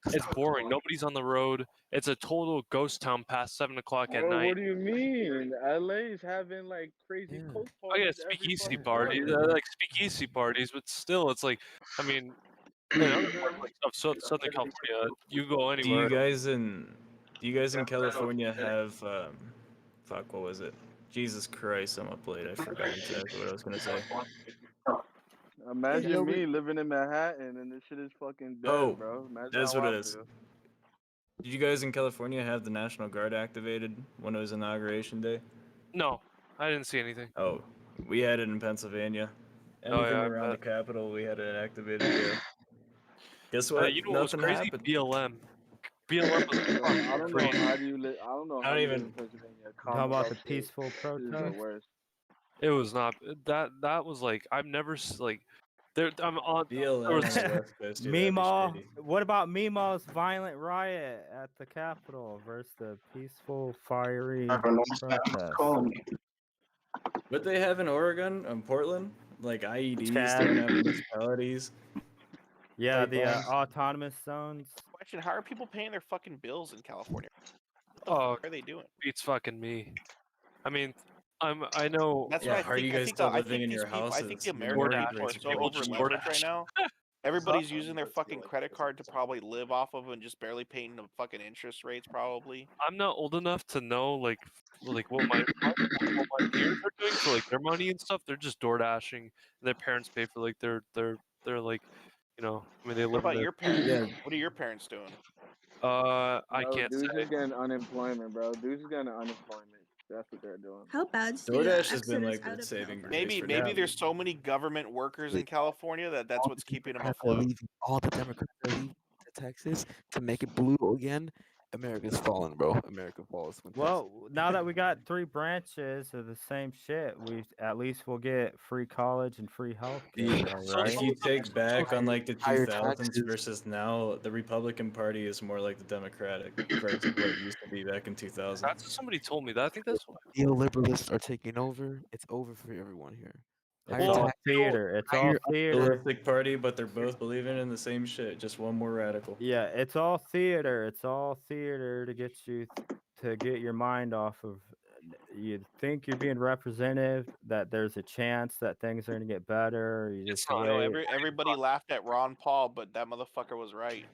It's boring. Nobody's on the road. It's a total ghost town past 7 o'clock at Bro, night. what do you mean? LA's having like crazy coke I parties. got every speakeasy fucking parties, morning. like speakeasy parties, but still, it's like, I mean, in other parts like of Southern California, you go Do anywhere. you guys in California have fuck, what was it? Jesus Christ, I'm up late. I forgot exactly what I was gonna say. Imagine Yeah, me living in Manhattan and this shit is fucking dead, Oh, bro. Imagine that's how what I it is. feel. Did you guys in California have the National Guard activated when it was Inauguration Day? No, I didn't see anything. Oh, we had it in Pennsylvania. Oh, Anything yeah, I around the bet. Capitol, we had it activated there. Guess what? You know what was Nothing crazy? happened. BLM. BLM was Bro, I don't know crazy. how do you live. I don't know I how don't you live even- in Pennsylvania. Talking about the Commonwealth state. peaceful This is the protest. worst. It was not that was like I've never like there. I'm on. BLM there on was- the West Coast, dude, that'd be Mimo, shitty. what about Mimo's violent riot at the Capitol versus the peaceful, fiery protest? What they have in Oregon and Portland, like IEDs, Chad. they don't have municipalities. Yeah, Like the bombs. autonomous zones. Question: how are people paying their fucking bills in California? Oh, What are they doing? beats fucking me. I mean, I know. That's Yeah, what I are think. you I guys think, still I living think in these your people. I think houses? the Your American mortgage people are rates are so probably over cheap. leveraged right now. Everybody's using their fucking credit card to probably live off of and just barely paying the fucking interest rates. Probably. I'm not old enough to know like what my peers are doing for like their money and stuff. They're just door dashing, and their parents pay for like their like, you know. I mean, they What live in about their. your parents? Yeah. What are your parents doing? I Bro, can't dudes say. is getting unemployment, bro. Dudes is getting unemployment. That's what they're doing. How bad's the DoorDash has been exodus like out the of saving California? grace for Maybe them. there's so many government workers in California that's what's keeping them Democrats are afloat. leaving. All the Democrats are leaving to Texas to make it blue again. America's falling, bro. America falls. When Well, now that we got 3 branches of the same shit, we at least will get free college and free health care, right? If you take back on like the Higher 2000s taxes. versus now, the Republican Party is more like the Democratic versus what it used to be back in 2000. That's what somebody told me. That I think that's what. Neoliberalists are taking over. It's over for everyone here. It's Higher all tax- theater. It's all higher- theater. Realistic Party, but they're both believing in the same shit, just one more radical. Yeah, it's all theater. It's all theater to get you to get your mind off of. You think you're being represented, that there's a chance that things are gonna get better. You just You know, wait. everybody laughed at Ron Paul, but that motherfucker was right.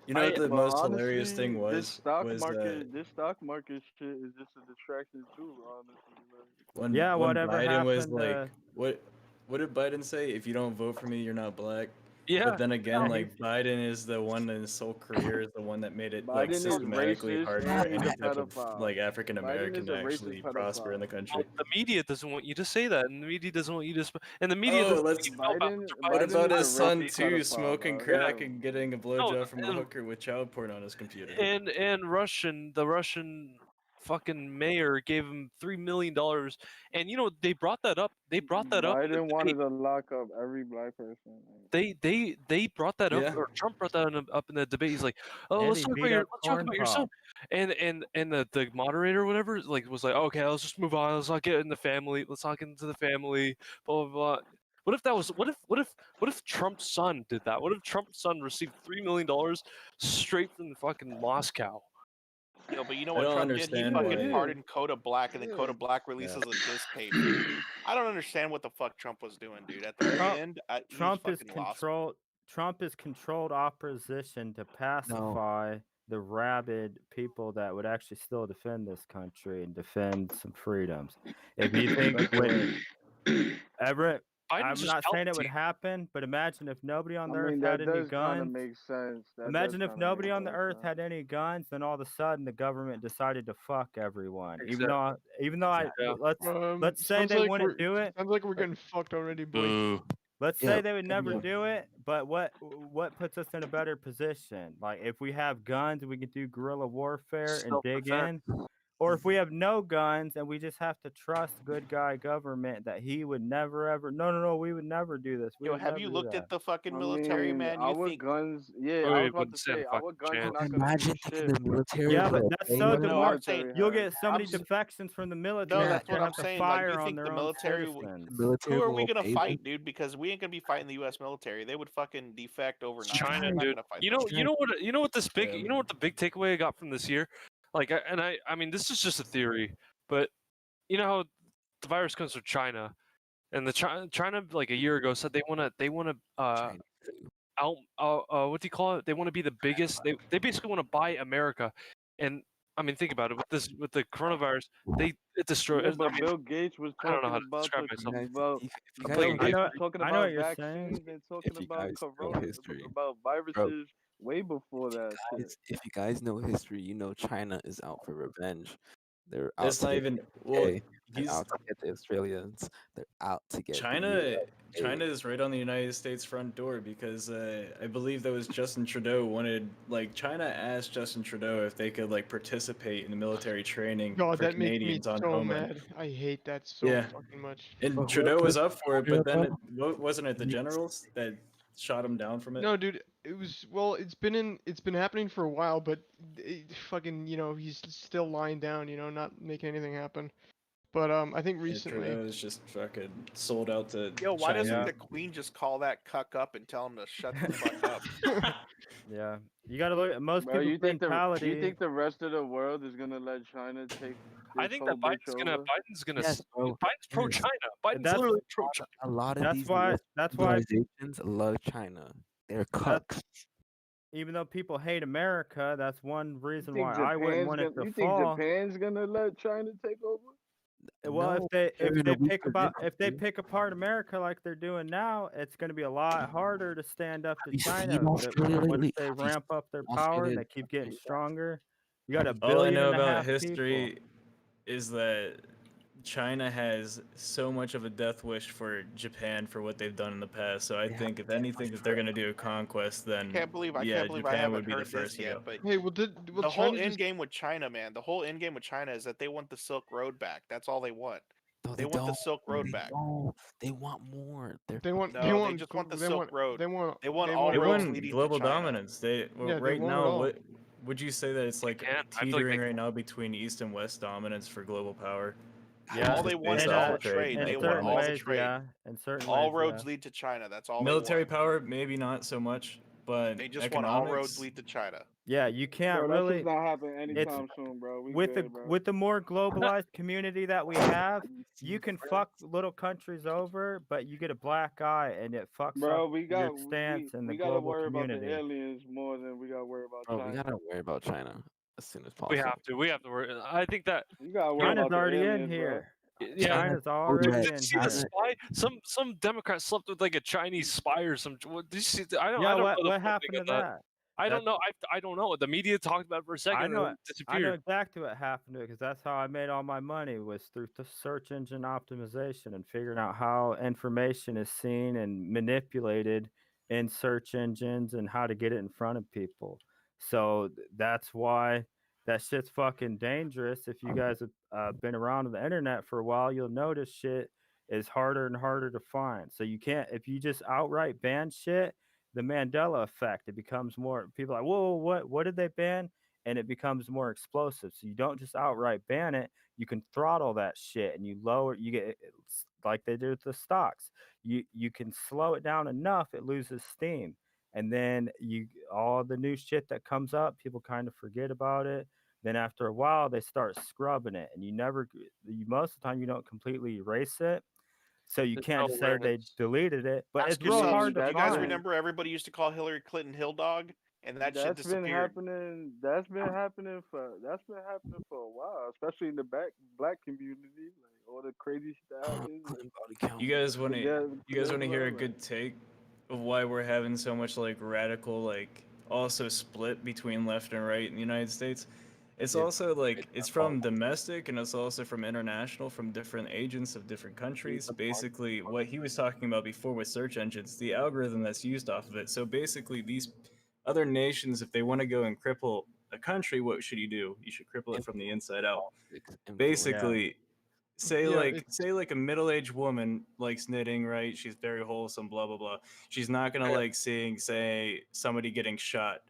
You know what the Well, most hilarious honestly, thing this was? stock was market, this stock market shit is just a distraction too. Honestly, when Yeah, when whatever Biden was happened, like, what did Biden say? If you don't vote for me, you're not black. Yeah. But then again, Yeah, like Biden is the one in his whole career is the one that made it like Biden is systematically racist harder and for he's any a type of pedophile. like African Biden American is to a racist actually prosper in the country. Well, the media doesn't want you to say that, and the media doesn't want you to. And the media Oh, doesn't let's. even know about What Biden about is his a son racist too, pedophile, smoking bro. crack Yeah. and getting a blowjob from a hooker with child porn on his computer? and the Russian fucking mayor gave him $3 million, and you know they brought that up. They brought that up. in the Biden wanted debate. to lock up every black person. They brought that up, Yeah. or Trump brought that up in the debate. He's like, "Oh, And let's he talk about beat your up son," Corn and the moderator or whatever like was like, "Okay, let's just move on. Let's not get in the family. Let's not get into the family." Blah blah blah. What if that was? What if Trump's son did that? What if Trump's son received $3 million straight from fucking Moscow? Yo, but you know I what don't Trump did? He understand fucking why. pardoned Coda Black, and then Coda Black Yeah. releases a diss tape. I don't understand what the fuck Trump was doing, dude. At the very end, he Trump is fucking lost. Trump is controlled opposition to pacify the rabid people that would actually still defend this country and defend some freedoms. If you think I'm just not saying it would Palpatine. happen, but imagine if nobody on I the earth mean, had that any does kind of guns. make sense. That Imagine does if kinda nobody make on the earth sense. had any guns, then all of a sudden the government decided to fuck everyone. Exactly. Even though Yeah. let's say they wouldn't do it. Sounds like we're getting fucked already, boy. Boo. Let's Yeah, say they would never do it, but what puts us in a better position? Like if we have guns, we can do guerrilla warfare and dig in. Or if we have no guns and we just have to trust good guy government that he would never ever no, we would never do this. We Yo, would have never you do looked that. at the fucking I military, mean, man? You our think guns, yeah, Oh, I he was about wouldn't to stand say, a our fucking guns are chance. not gonna do Imagine taking shit. the military. Yeah, for but a that's day. so What the demoralizing. military You'll has. get so many I'm s- defections from the no, military that's that what have I'm to saying. Like, fire you on think their the own military? citizens. The military Who are will we gonna obey fight, dude? Because we ain't gonna be fighting the U.S. military. They would fucking defect overnight. China, We're not dude. gonna fight You them. know, you know what this big, you know what the big takeaway I got from this year, like, I mean, this is just a theory, but you know how the virus comes from China, and the China like a year ago said they want to what do you call it? They want to be the biggest. They basically want to buy America, and I mean, think about it. With the coronavirus, it destroyed. Yeah, I but mean, Bill Gates was I don't know talking how to about describe the myself. about If you guys Bill know Gates was history, talking I know what about you're saying. vaccines and talking if you about guys know corona, history, about bro, viruses way before that shit. if you guys know history, you know China is out for revenge. They're out It's to not get even the well. UK. They're out to get the Australians. They're out to get the China UK. is right on the United States front door because I believe that was Justin Trudeau wanted like China asked Justin Trudeau if they could like participate in the military training God, for that makes me Canadians on so homeland. mad. I hate that so Yeah, fucking much. and Trudeau was up for it, but then wasn't it the generals that shot him down from it? No, dude, it was it's been happening for a while, but fucking, he's still lying down, not making anything happen. But I think Yeah, recently. Trudeau is just fucking sold out to Yo, why doesn't China. the queen just call that cuck up and tell him to shut the fuck up? Yeah, you got to look at most Bro, people's you think mentality. the rest of the world is gonna let China take I this think whole that bitch Biden's over? gonna Yes, bro. Biden's pro Yes. China. Biden's That's literally pro China. A lot of that's these why civilizations love China. They're cucks. even though people hate America, that's one You reason think why I wouldn't want it to fall. Japan's gonna let China take over? Well, No, if they're in a weak they position. pick apart America like they're doing now, it's going to be a lot harder to stand up to you seen China Australia once lately? they Have you ramp up their seen power and Australia? they keep getting stronger. You got a All I billion know and a about half history people. is that China has so much of a death wish for Japan for what they've done in the past. So I think if anything, if they're gonna do a conquest, then I can't believe I Japan haven't would be the heard first this to yet. go. But Hey, well, the whole China end just game with China, man, the whole end game with China is that they want the Silk Road back. That's all they want. No, They want the Silk Road They back. don't. They want more. they want No, they just want the Silk Road. they want They want they all They want roads want leading global to China. dominance. They Yeah, they right want it now. all. What would you say that it's like can't. I feel like teetering they right now between East and West dominance for global power? Yeah, All they want based is off all the of trade trade. and They want certain all economics. the ways, trade. yeah. In certain All ways, roads yeah. lead to China. That's all Military they want. power, maybe not so much, but They just want all roads economics. lead to China. Yeah, you can't Bro, that really. shit's not happening It's anytime soon, bro. We with good, bro. the more globalized community that we have, you can fuck little countries over, but you get a black eye and it fucks Bro, up we your got stance in the we gotta global worry about the community. aliens more than we gotta worry about Bro, we China. gotta worry about China as soon as We possible. have to. We have to worry. I think that You gotta worry China's about the already in aliens, bro. here. yeah. China's Oh, already yeah, Did you in see the here. spy? Some Democrat slept with like a Chinese spy or some. Did you see? I don't Yeah, know the what full thing happened to of that. that? I don't That's know. I don't know. The media talked about it for a second I and know then it. it I know disappeared. exactly what happened to it because that's how I made all my money was through the search engine optimization and figuring out how information is seen and manipulated in search engines and how to get it in front of people. So that's why that shit's fucking dangerous. If you guys have been around on the internet for a while, you'll notice shit is harder and harder to find. So you can't if you just outright ban shit, the Mandela effect. It becomes more people are like, whoa, what did they ban? And it becomes more explosive. So you don't just outright ban it. You can throttle that shit and you lower. You get like they do with the stocks. You can slow it down enough it loses steam, and then you all the new shit that comes up, people kind of forget about it. Then after a while, they start scrubbing it, and most of the time you don't completely erase it, so you There's can't no say they awareness. deleted it. But it's You real see, hard to you guys find. remember everybody used to call Hillary Clinton Hill Dog, and that shit That's been disappeared. happening. That's been happening for a while, especially in the black community. Like all the crazy shit that happens. You guys want to hear a like- good take of why we're having so much like radical like also split between left and right in the United States? It's Yeah. also like it's from domestic and it's also from international, from different agents of different countries. Basically, what he was talking about before with search engines, the algorithm that's used off of it. So basically, these other nations, if they want to go and cripple a country, what should you do? You should cripple it from the inside out. Basically, say like a middle-aged woman likes knitting, right? She's very wholesome, blah blah blah. She's not gonna like seeing, say, somebody getting shot,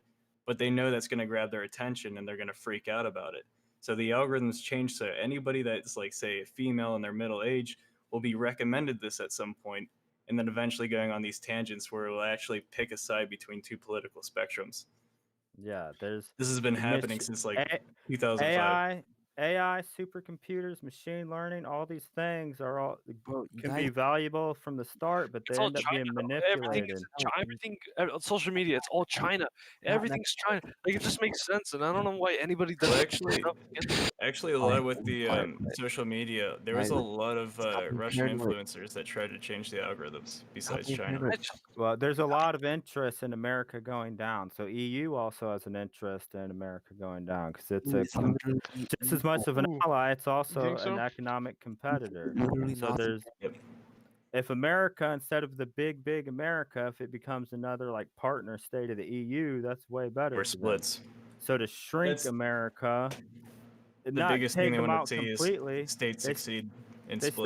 but they know that's gonna grab their attention and they're gonna freak out about it. So the algorithms change, so anybody that's like, say, a female in their middle age will be recommended this at some point, and then eventually going on these tangents where it will actually pick a side between two political spectrums. Yeah, this has been happening since like 2005. AI, supercomputers, machine learning, all these things are all can be guys- valuable from the start, but they It's all end up China. being Though. manipulated. Everything on social media, it's all China. Everything's China. Like it just makes sense, and I don't know why anybody does Well, that stuff. actually, a lot with the social media, there was a Guys, lot of Russian paranoid. influencers that tried to change the algorithms. Besides China, Well, there's a lot of interest in America going down. So EU also has an interest in America going down because it's just as much of an ally. It's also think so? an economic competitor. Literally So Nazi- there's if America, instead of the big America, if it becomes another like partner state of the EU, that's way better. Or for them. splits. So to shrink That's America, the not biggest take thing they them want out to see completely. is states they- succeed and They split.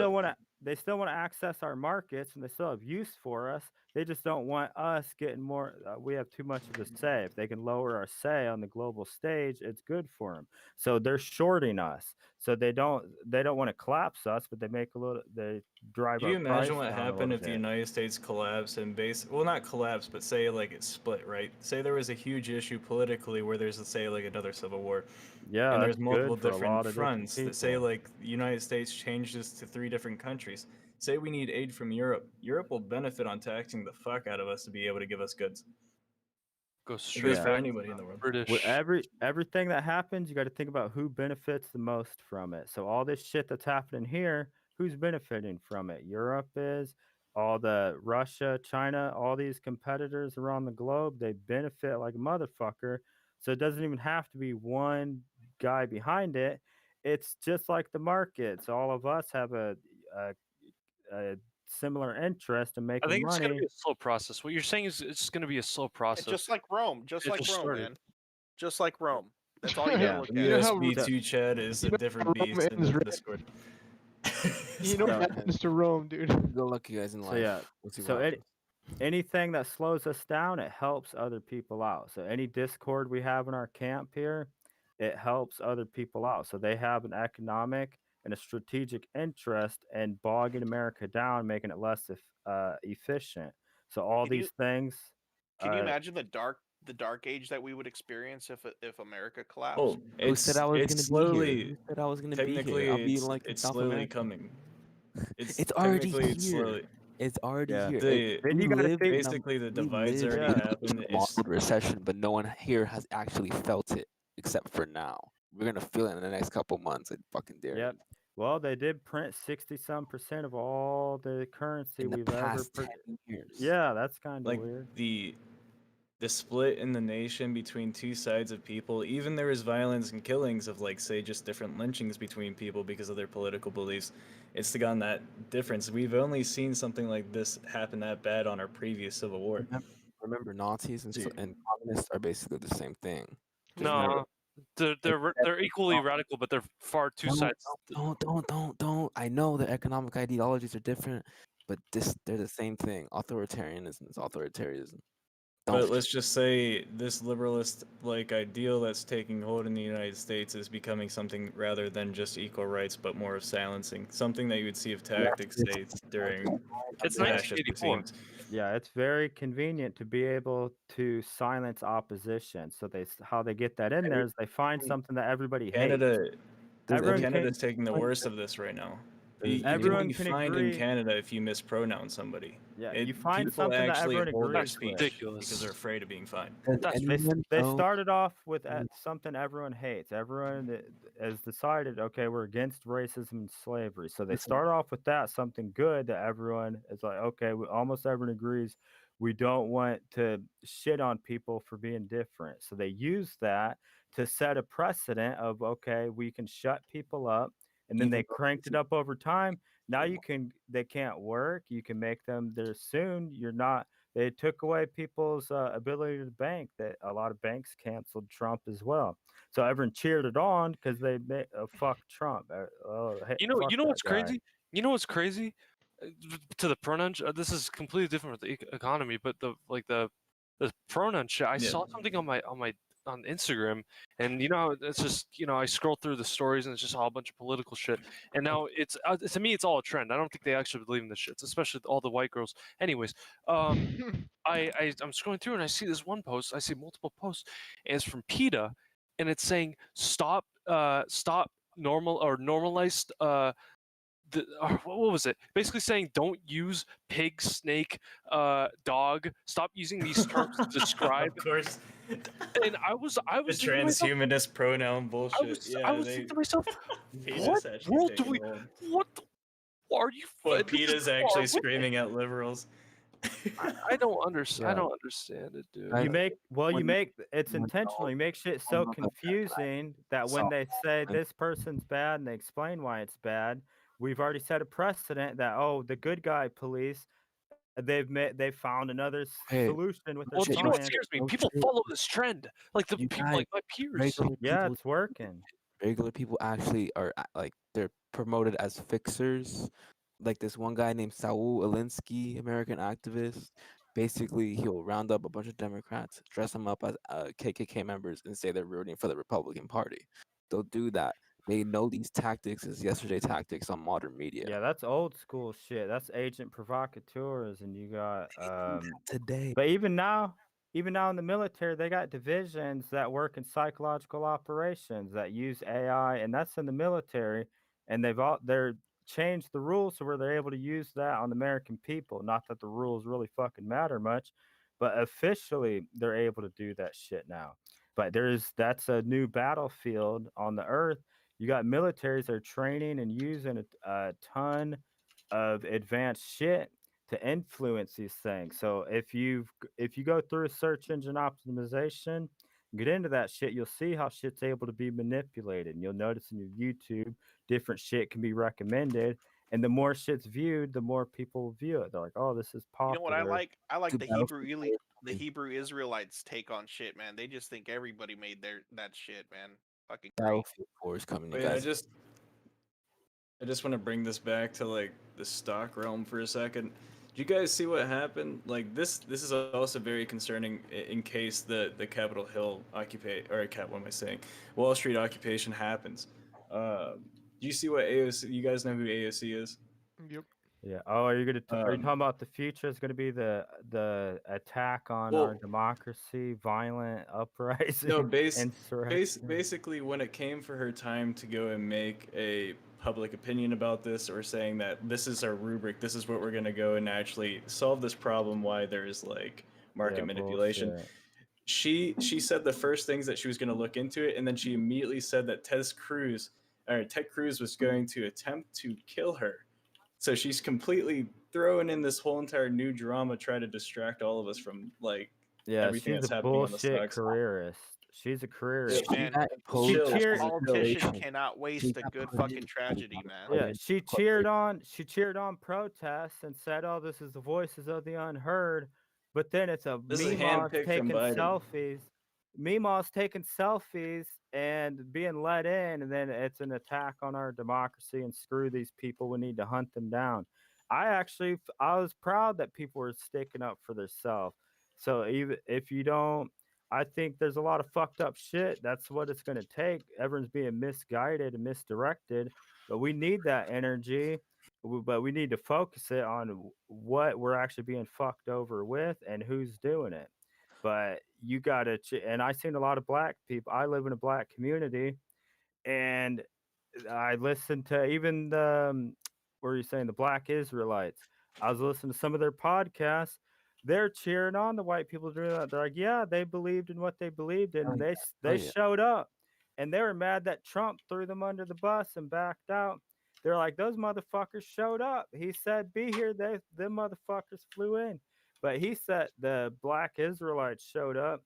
still want to access our markets, and they still have use for us. They just don't want us getting more. We have too much of a say. If they can lower our say on the global stage, it's good for them. So they're shorting us. So they don't want to collapse us, but they drive Do our you price imagine what down a happened little if the bit. United States collapsed and well, not collapsed, but say like it split, right? Say there was a huge issue politically where there's, let's say, like another civil war. Yeah, and there's that's multiple good for a different lot of different fronts that say people. like the United States changes to 3 different countries. Say we need aid from Europe. Europe will benefit on taxing the fuck out of us to be able to give us goods. Go It straight goes for back anybody in the world. With British. everything that happens, you got to think about who benefits the most from it. So all this shit that's happening here, who's benefiting from it? Europe is, all the Russia, China, all these competitors around the globe, they benefit like a motherfucker. So it doesn't even have to be one guy behind it. It's just like the markets. All of us have a similar interest in I making think it's gonna money. be a slow process. What you're saying is it's gonna be a slow process. Just like Rome, just It like just Rome, started. man. Just like Rome. That's all you Yeah. gotta look The at. USB2 chat is a different beast in the Discord. You know what happens to Rome, dude? Good luck, you guys in life. So yeah, We'll see what so happens. anything that slows us down, it helps other people out. So any discord we have in our camp here, it helps other people out. So they have an economic and a strategic interest in bogging America down, making it less efficient. So all Can you- these things. Can you imagine the dark age that we would experience if America collapsed? Oh, Who said I was it's gonna slowly. be here? Who said I was gonna be Technically, here? I'll be it's, like in it's South slowly America. coming. It's already technically it's here. slowly. It's already Yeah. here. The- Then We you gotta live think- in a- basically the we divides live are in gonna a happen. It's mild recession, but no one here has actually felt it except for now. We're gonna feel it in the next couple months. I fucking dare Yep. you. Well, they did print 60-some% of all the currency In the we've ever. past 10 years. Yeah, that's kind of like weird. the split in the nation between two sides of people. Even there is violence and killings of, like, say, just different lynchings between people because of their political beliefs. It's gone that difference. We've only seen something like this happen that bad on our previous civil war. Remember, Nazis and communists are basically the same thing. Just No, they're equally radical, but they're far two sides. Don't. I know the economic ideologies are different, but they're the same thing. Authoritarianism is authoritarianism. But let's just say this liberalist like ideal that's taking hold in the United States is becoming something rather than just equal rights, but more of silencing. Something that you would see of tactics states during It's fascist 1984. regimes. Yeah, it's very convenient to be able to silence opposition. So how they get that in there is they find something that everybody hates. Canada's taking the worst of this right now. You can Everyone be can fined in agree. Canada if you mispronounce somebody. Yeah, you find People something that actually everyone hold their agrees with. speech because they're afraid of being fined. They started off with something everyone hates. Everyone has decided, okay, we're against racism and slavery. So they start off with that, something good that everyone is like, okay, almost everyone agrees. We don't want to shit on people for being different. So they use that to set a precedent of, okay, we can shut people up. And then they cranked it up over time. Now they can't work. You can make them there soon. They took away people's ability to bank. That a lot of banks canceled Trump as well. So everyone cheered it on because they fuck Trump. Hey, You fuck know that what's guy. crazy? You know what's crazy? To the pronoun, this is completely different with the economy, but the pronoun shit. I saw something on Instagram, and it's just I scroll through the stories and it's just all a bunch of political shit. And now it's to me it's all a trend. I don't think they actually believe in this shit, especially all the white girls. Anyways, I'm scrolling through and I see this one post. I see multiple posts, and it's from PETA, and it's saying stop normalized what was it? Basically saying don't use pig, snake, dog. Stop using these terms to describe. Of course. And I was The thinking to myself, transhumanist pronoun bullshit. I was thinking to myself, PETA's what actually world do taking we? hold. What are you? Well, this is PETA's actually screaming at liberals. I don't understand. I Yeah. don't understand it, dude. It's intentional. You make shit so confusing that when they say this person's bad and they explain why it's bad, we've already set a precedent that the good guy police they found another solution with their Well, you know what science. scares me? People follow this trend, like the people, like my peers. Yeah, it's working. Regular people actually are like they're promoted as fixers. Like this one guy named Saul Alinsky, American activist. Basically, he'll round up a bunch of Democrats, dress them up as KKK members, and say they're rooting for the Republican Party. They'll do that. They know these tactics as yesterday tactics on modern media. Yeah, that's old school shit. That's agent provocateurs, and you got today. But even now in the military, they got divisions that work in psychological operations that use AI, and that's in the military. And they're changed the rules to where they're able to use that on the American people. Not that the rules really fucking matter much, but officially they're able to do that shit now. But that's a new battlefield on the earth. You got militaries that are training and using a ton of advanced shit to influence these things. So if you go through search engine optimization, get into that shit, you'll see how shit's able to be manipulated. And you'll notice in your YouTube, different shit can be recommended. And the more shit's viewed, the more people view it. They're like, "Oh, this is You popular." know what I like? I like To the Hebrew Israelites take on shit, man. They just think everybody made that shit, man. Fucking great. Battlefield 4 is coming, you Wait, I guys. just want to bring this back to like the stock realm for a second. Did you guys see what happened? Like this is also very concerning in case the Capitol Hill what am I saying? Wall Street occupation happens. Do you see what AOC? You guys know who AOC is? Yep. Yeah. Oh, are you talking about the future is going to be the attack on Well- our democracy, violent uprising, No, insurrection? basically, when it came for her time to go and make a public opinion about this, or saying that this is our rubric, this is what we're gonna go and actually solve this problem, why there's like market Yeah, manipulation. bullshit. She said the first things that she was gonna look into it, and then she immediately said that Ted Cruz was going to attempt to kill her. So she's completely throwing in this whole entire new drama, trying to distract all of us from like everything she's that's a happening on the bullshit stocks. careerist. She's a careerist. Man, She cheered. politician cannot waste a good fucking tragedy, man. Yeah, she cheered on protests and said, "Oh, this is the voices of the unheard." But then it's This is Meemaw handpicked from taking Biden. selfies. Meemaw's taking selfies and being let in, and then it's an attack on our democracy and screw these people. We need to hunt them down. I was proud that people were sticking up for themselves. So even if you don't, I think there's a lot of fucked up shit. That's what it's going to take. Everyone's being misguided and misdirected, but we need that energy. but we need to focus it on what we're actually being fucked over with and who's doing it. But you gotta, and I seen a lot of black people. I live in a black community, and I listened to even the what are you saying, the Black Israelites. I was listening to some of their podcasts. They're cheering on the white people doing that. They're like, yeah, they believed in what they believed in. And they showed up, and they were mad that Trump threw them under the bus and backed out. They're like, those motherfuckers showed up. He said, be here. Them motherfuckers flew in. But he said the Black Israelites showed up,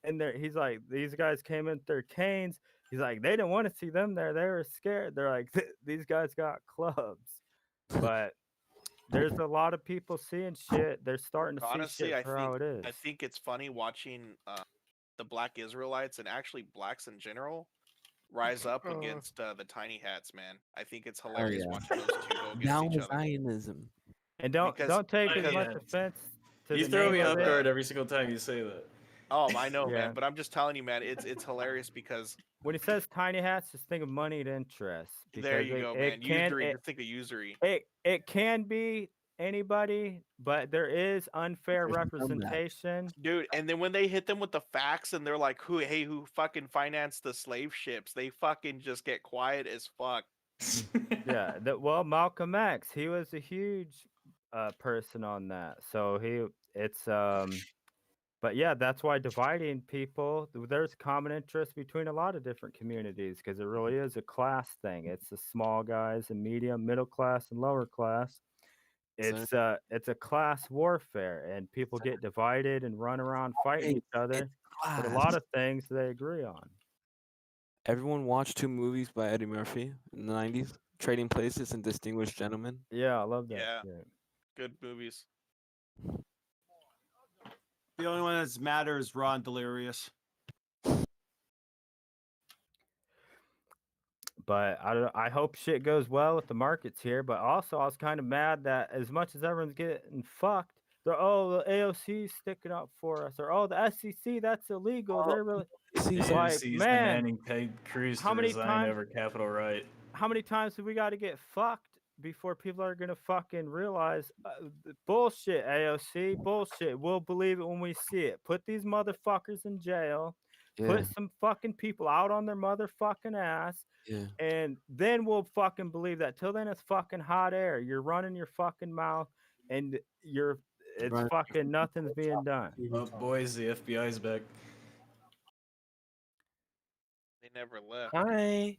and he's like, these guys came in with their canes. He's like, they didn't want to see them there. They were scared. They're like, these guys got clubs. But there's a lot of people seeing shit. They're starting to see Honestly, shit for how it is. I think it's funny watching the Black Israelites and actually blacks in general rise up against the tiny hats, man. I think it's hilarious watching those two go against Down each with other. Zionism. And don't take as much offense to You the throw name me of off it. guard every single time you say that. Oh, I know, Yeah. man. But I'm just telling you, man, it's hilarious because when he says tiny hats, just think of moneyed interest. there Because you go, man. Usury. Just think of usury. It can be anybody, but there is unfair representation. Dude, and then when they hit them with the facts and they're like, who fucking financed the slave ships? They fucking just get quiet as fuck. Yeah, well, Malcolm X, he was a huge person on that. So but yeah, that's why dividing people, there's common interest between a lot of different communities because it really is a class thing. It's the small guys and medium, middle class and lower class. It's a class warfare, and people get divided and run around fighting each other. But a lot of things they agree on. Everyone watched 2 movies by Eddie Murphy in the 90s, Trading Places and Distinguished Gentlemen. Yeah, I love that. Yeah, shit. good movies. The only one that matters is Raw and Delirious. But I hope shit goes well with the markets here. But also, I was kind of mad that as much as everyone's getting fucked, they're the AOC's sticking up for us, or the SEC, that's illegal. They're really like, man, demanding Ted Cruz how to many resign times over Capitol Riot. How many times have we got to get fucked before people are gonna fucking realize bullshit? AOC bullshit. We'll believe it when we see it. Put these motherfuckers in jail. Yeah. Put some fucking people out on their motherfucking ass. Yeah. And then we'll fucking believe that. Till then, it's fucking hot air. You're running your fucking mouth, and it's fucking nothing's being done. Oh, boys, the FBI's back. They never left. Hi.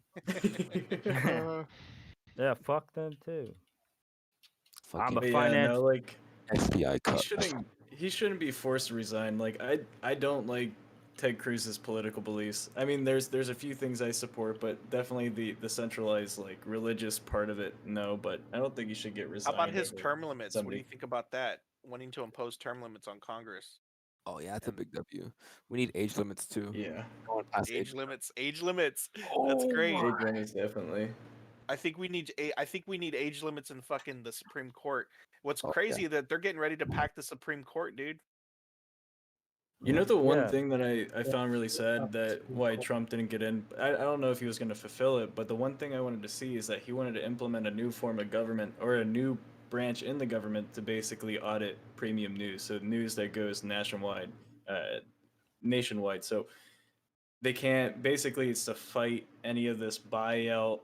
Yeah, fuck them too. I'm a But finance. no, like FBI cut. he shouldn't be forced to resign. Like I don't like Ted Cruz's political beliefs. I mean, there's a few things I support, but definitely the centralized like religious part of it, no. But I don't think he should get How resigned. about his over term limits? What do somebody. you think about that? Wanting to impose term limits on Congress. Oh yeah, that's a big W. We need age limits too. Yeah. Going past Age limits. That's great. Age limits, definitely. I think we need age limits in fucking the Supreme Court. What's Oh, crazy that they're getting ready to pack the Supreme Court, dude. You know the one Yeah. thing that I found really sad that why Trump didn't get in. I don't know if he was going to fulfill it, but the one thing I wanted to see is that he wanted to implement a new form of government or a new branch in the government to basically audit premium news, so news that goes nationwide. So they can't basically it's to fight any of this buyout,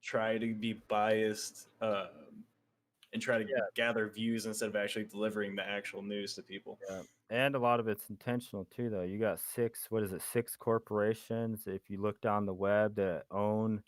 try to be biased, and try to gather views instead of actually delivering the actual news to people. Yeah. And a lot of it's intentional too, though. You got six corporations, if you look down the web, that own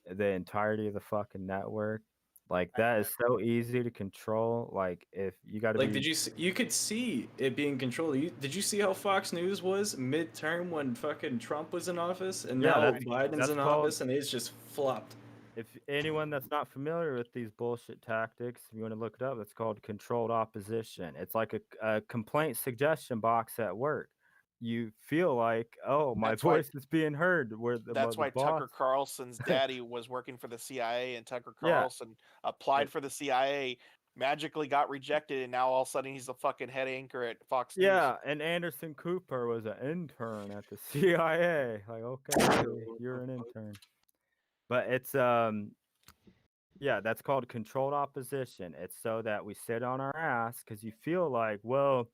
the entirety of the fucking network. Like, that is so easy to control. Like, if you got to Like, be. did you see, you could see it being controlled? Did you see how Fox News was midterm when fucking Trump was in office, and Yeah, now that's- Biden's that's in called- office, and it's just flopped. If anyone that's not familiar with these bullshit tactics, if you want to look it up, it's called controlled opposition. It's like a complaint suggestion box at work. You feel like, oh, my That's why- voice is being heard. That's why boss. Tucker Carlson's daddy was working for the CIA, and Tucker Yeah. Carlson applied for the CIA, magically got rejected, and now all of a sudden he's the fucking head anchor at Fox News. Yeah, and Anderson Cooper was an intern at the CIA. Like, okay, you're an intern. But it's Yeah, that's called controlled opposition. It's so that we sit on our ass because you feel like, well,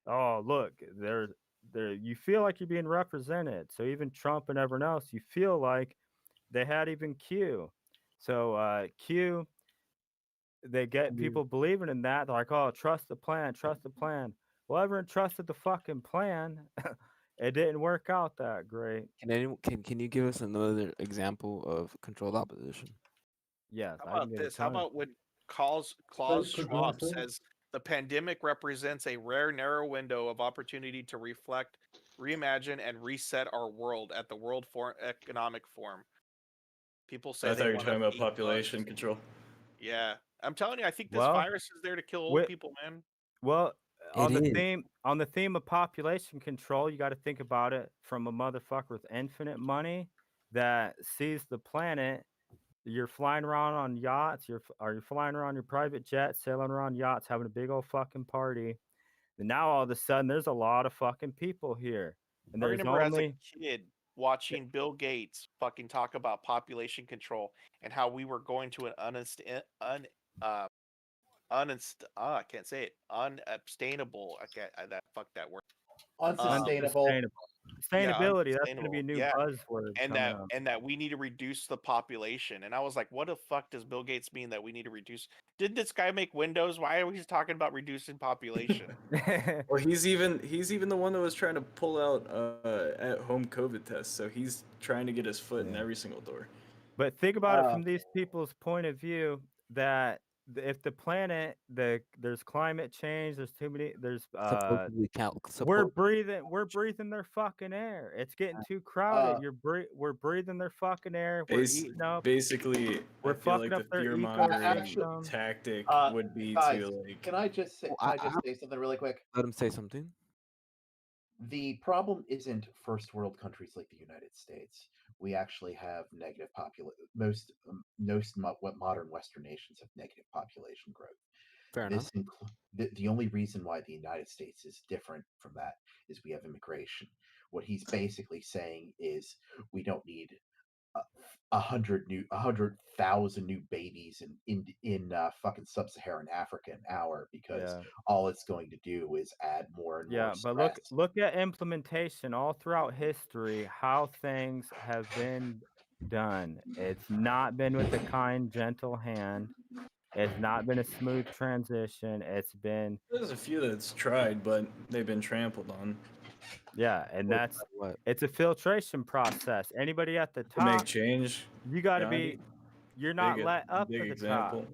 oh look, there. You feel like you're being represented. So even Trump and everyone else, you feel like they had even Q. So Q, they get people believing in that. They're like, oh, trust the plan, trust the plan. Well, everyone trusted the fucking plan. It didn't work out that great. Can you give us another example of controlled opposition? Yes, How I can about get a this? How ton of- about when Klaus Schwab says the pandemic represents a rare, narrow window of opportunity to reflect, reimagine, and reset our world at the World Economic Forum. People say I they thought you were want talking to about eat population bugs. control. Yeah, I'm telling you, I think this Well, virus is there to kill old wi- people, man. Well, It is. on the theme of population control, you got to think about it from a motherfucker with infinite money that sees the planet. You're flying around on yachts. You're flying around your private jet, sailing around yachts, having a big old fucking party. And now all of a sudden, there's a lot of fucking people here, and I there's remember as a only kid watching Bill Gates fucking talk about population control and how we were going to an I can't say it, unabstainable. I can't. That fuck that word. Unsustainable. Yeah, sustainability. That's going to be a unsustainable. new Yeah, buzzword coming up. and that we need to reduce the population. And I was like, what the fuck does Bill Gates mean that we need to reduce? Did this guy make Windows? Why are we just talking about reducing population? Well, he's even the one that was trying to pull out at-home COVID tests. So he's trying to get his foot in every single door. But think about it from these people's point of view that if the planet, there's climate change, there's too many, Supposedly we're breathing their fucking air. It's getting too crowded. We're breathing their fucking air. We're eating up. Basically, We're I feel fucking like up the their fear mongering ecosystem. tactic would be Guys, to like. can I just say something really quick? Let him say something. The problem isn't first world countries like the United States. We actually have negative most modern Western nations have negative population growth. Fair enough. The only reason why the United States is different from that is we have immigration. What he's basically saying is we don't need 100,000 new babies in fucking sub-Saharan Africa an hour because Yeah. all it's going to do is add more and more Yeah, but stress. look at implementation all throughout history, how things have been done. It's not been with a kind, gentle hand. It's not been a smooth transition. It's been There's a few that's tried, but they've been trampled on. yeah, and that's it's a filtration process. Anybody at the To make top, change, you got to Gandhi, be. You're not big- let up big to the example.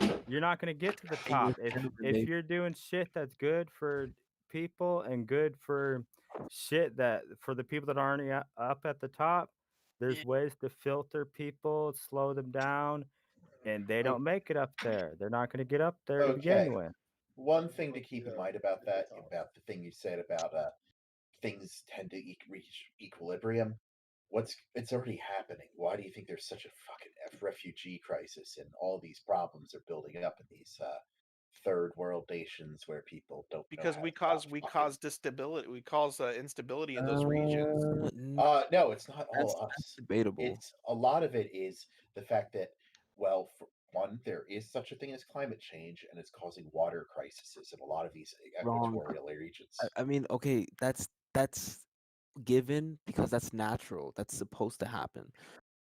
top. You're not going to get to the top if you're doing shit that's good for people and good for shit that for the people that aren't up at the top. There's ways to filter people, slow them down, and they don't make it up there. They're not going to get up there to begin with. One thing to keep in mind about that, about the thing you said about things tend to reach equilibrium. It's already happening. Why do you think there's such a fucking refugee crisis and all these problems are building up in these third world nations where people don't Because know we how cause instability. We cause instability in those regions. No, it's not all us. That's debatable. It's a lot of it is the fact that, well, for one, there is such a thing as climate change, and it's causing water crises in a lot of these Wrong. equatorial regions. I mean, okay, that's given because that's natural. That's supposed to happen.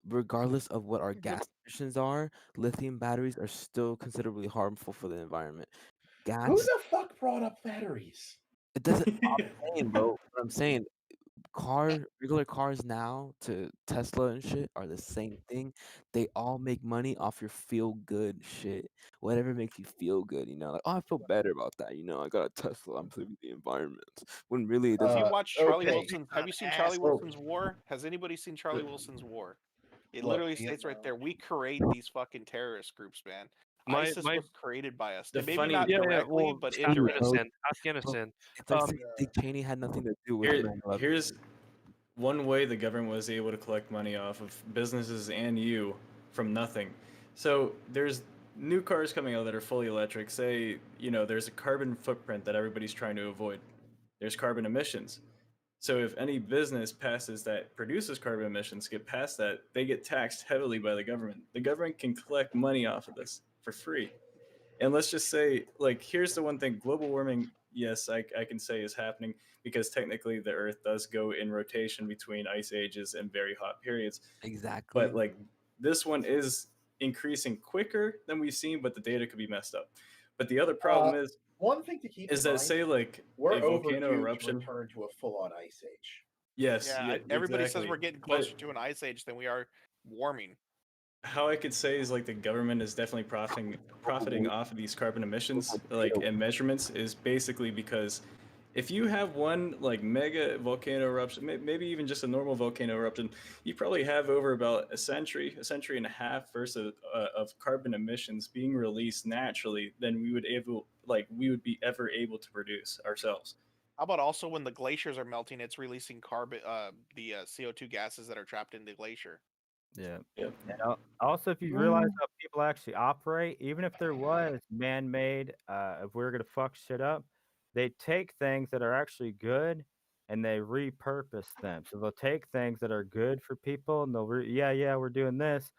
Regardless of what our gas emissions are, lithium batteries are still considerably harmful for the environment. Who Gas, the fuck brought up batteries? it doesn't. I'm saying, bro. What I'm saying, regular cars now to Tesla and shit are the same thing. They all make money off your feel good shit. Whatever makes you feel good, like, oh, I feel better about that. I got a Tesla. I'm saving the environment. When really it Have doesn't. you watched Charlie okay. Wilson's? Have you seen Charlie Wilson's War? Has anybody seen Charlie Wilson's War? It Look, literally states right there, we create these fucking terrorist groups, man. ISIS was created by us. the Maybe funny- not Yeah, yeah, directly, well, but Afghanistan, indirectly. Afghanistan. It's like saying Dick Cheney had nothing to do with 9/11. Here's one way the government was able to collect money off of businesses and you from nothing. So there's new cars coming out that are fully electric. Say, there's a carbon footprint that everybody's trying to avoid. There's carbon emissions. So if any business passes that produces carbon emissions get past that, they get taxed heavily by the government. The government can collect money off of this for free. And let's just say, like, here's the one thing: global warming, yes, I can say is happening because technically the Earth does go in rotation between ice ages and very hot periods. Exactly. But like this one is increasing quicker than we've seen, but the data could be messed up. But the other problem is one thing to keep is in that mind, say like we're a volcano overdue eruption. to return to a full-on ice age. Yes, Yeah, everybody says exactly. we're getting But closer to an ice age than we are warming. how I could say is like the government is definitely profiting off of these carbon emissions, like and measurements, is basically because if you have one like mega volcano eruption, maybe even just a normal volcano eruption, you probably have over about a century and a half versus of carbon emissions being released naturally than we would be ever able to produce ourselves. How about also when the glaciers are melting, it's releasing carbon, the CO2 gases that are trapped in the glacier. Yeah. Yep. And also, if you realize how people actually operate, even if there was man-made, if we were gonna fuck shit up, they take things that are actually good and they repurpose them. So they'll take things that are good for people and they'll yeah, we're doing this,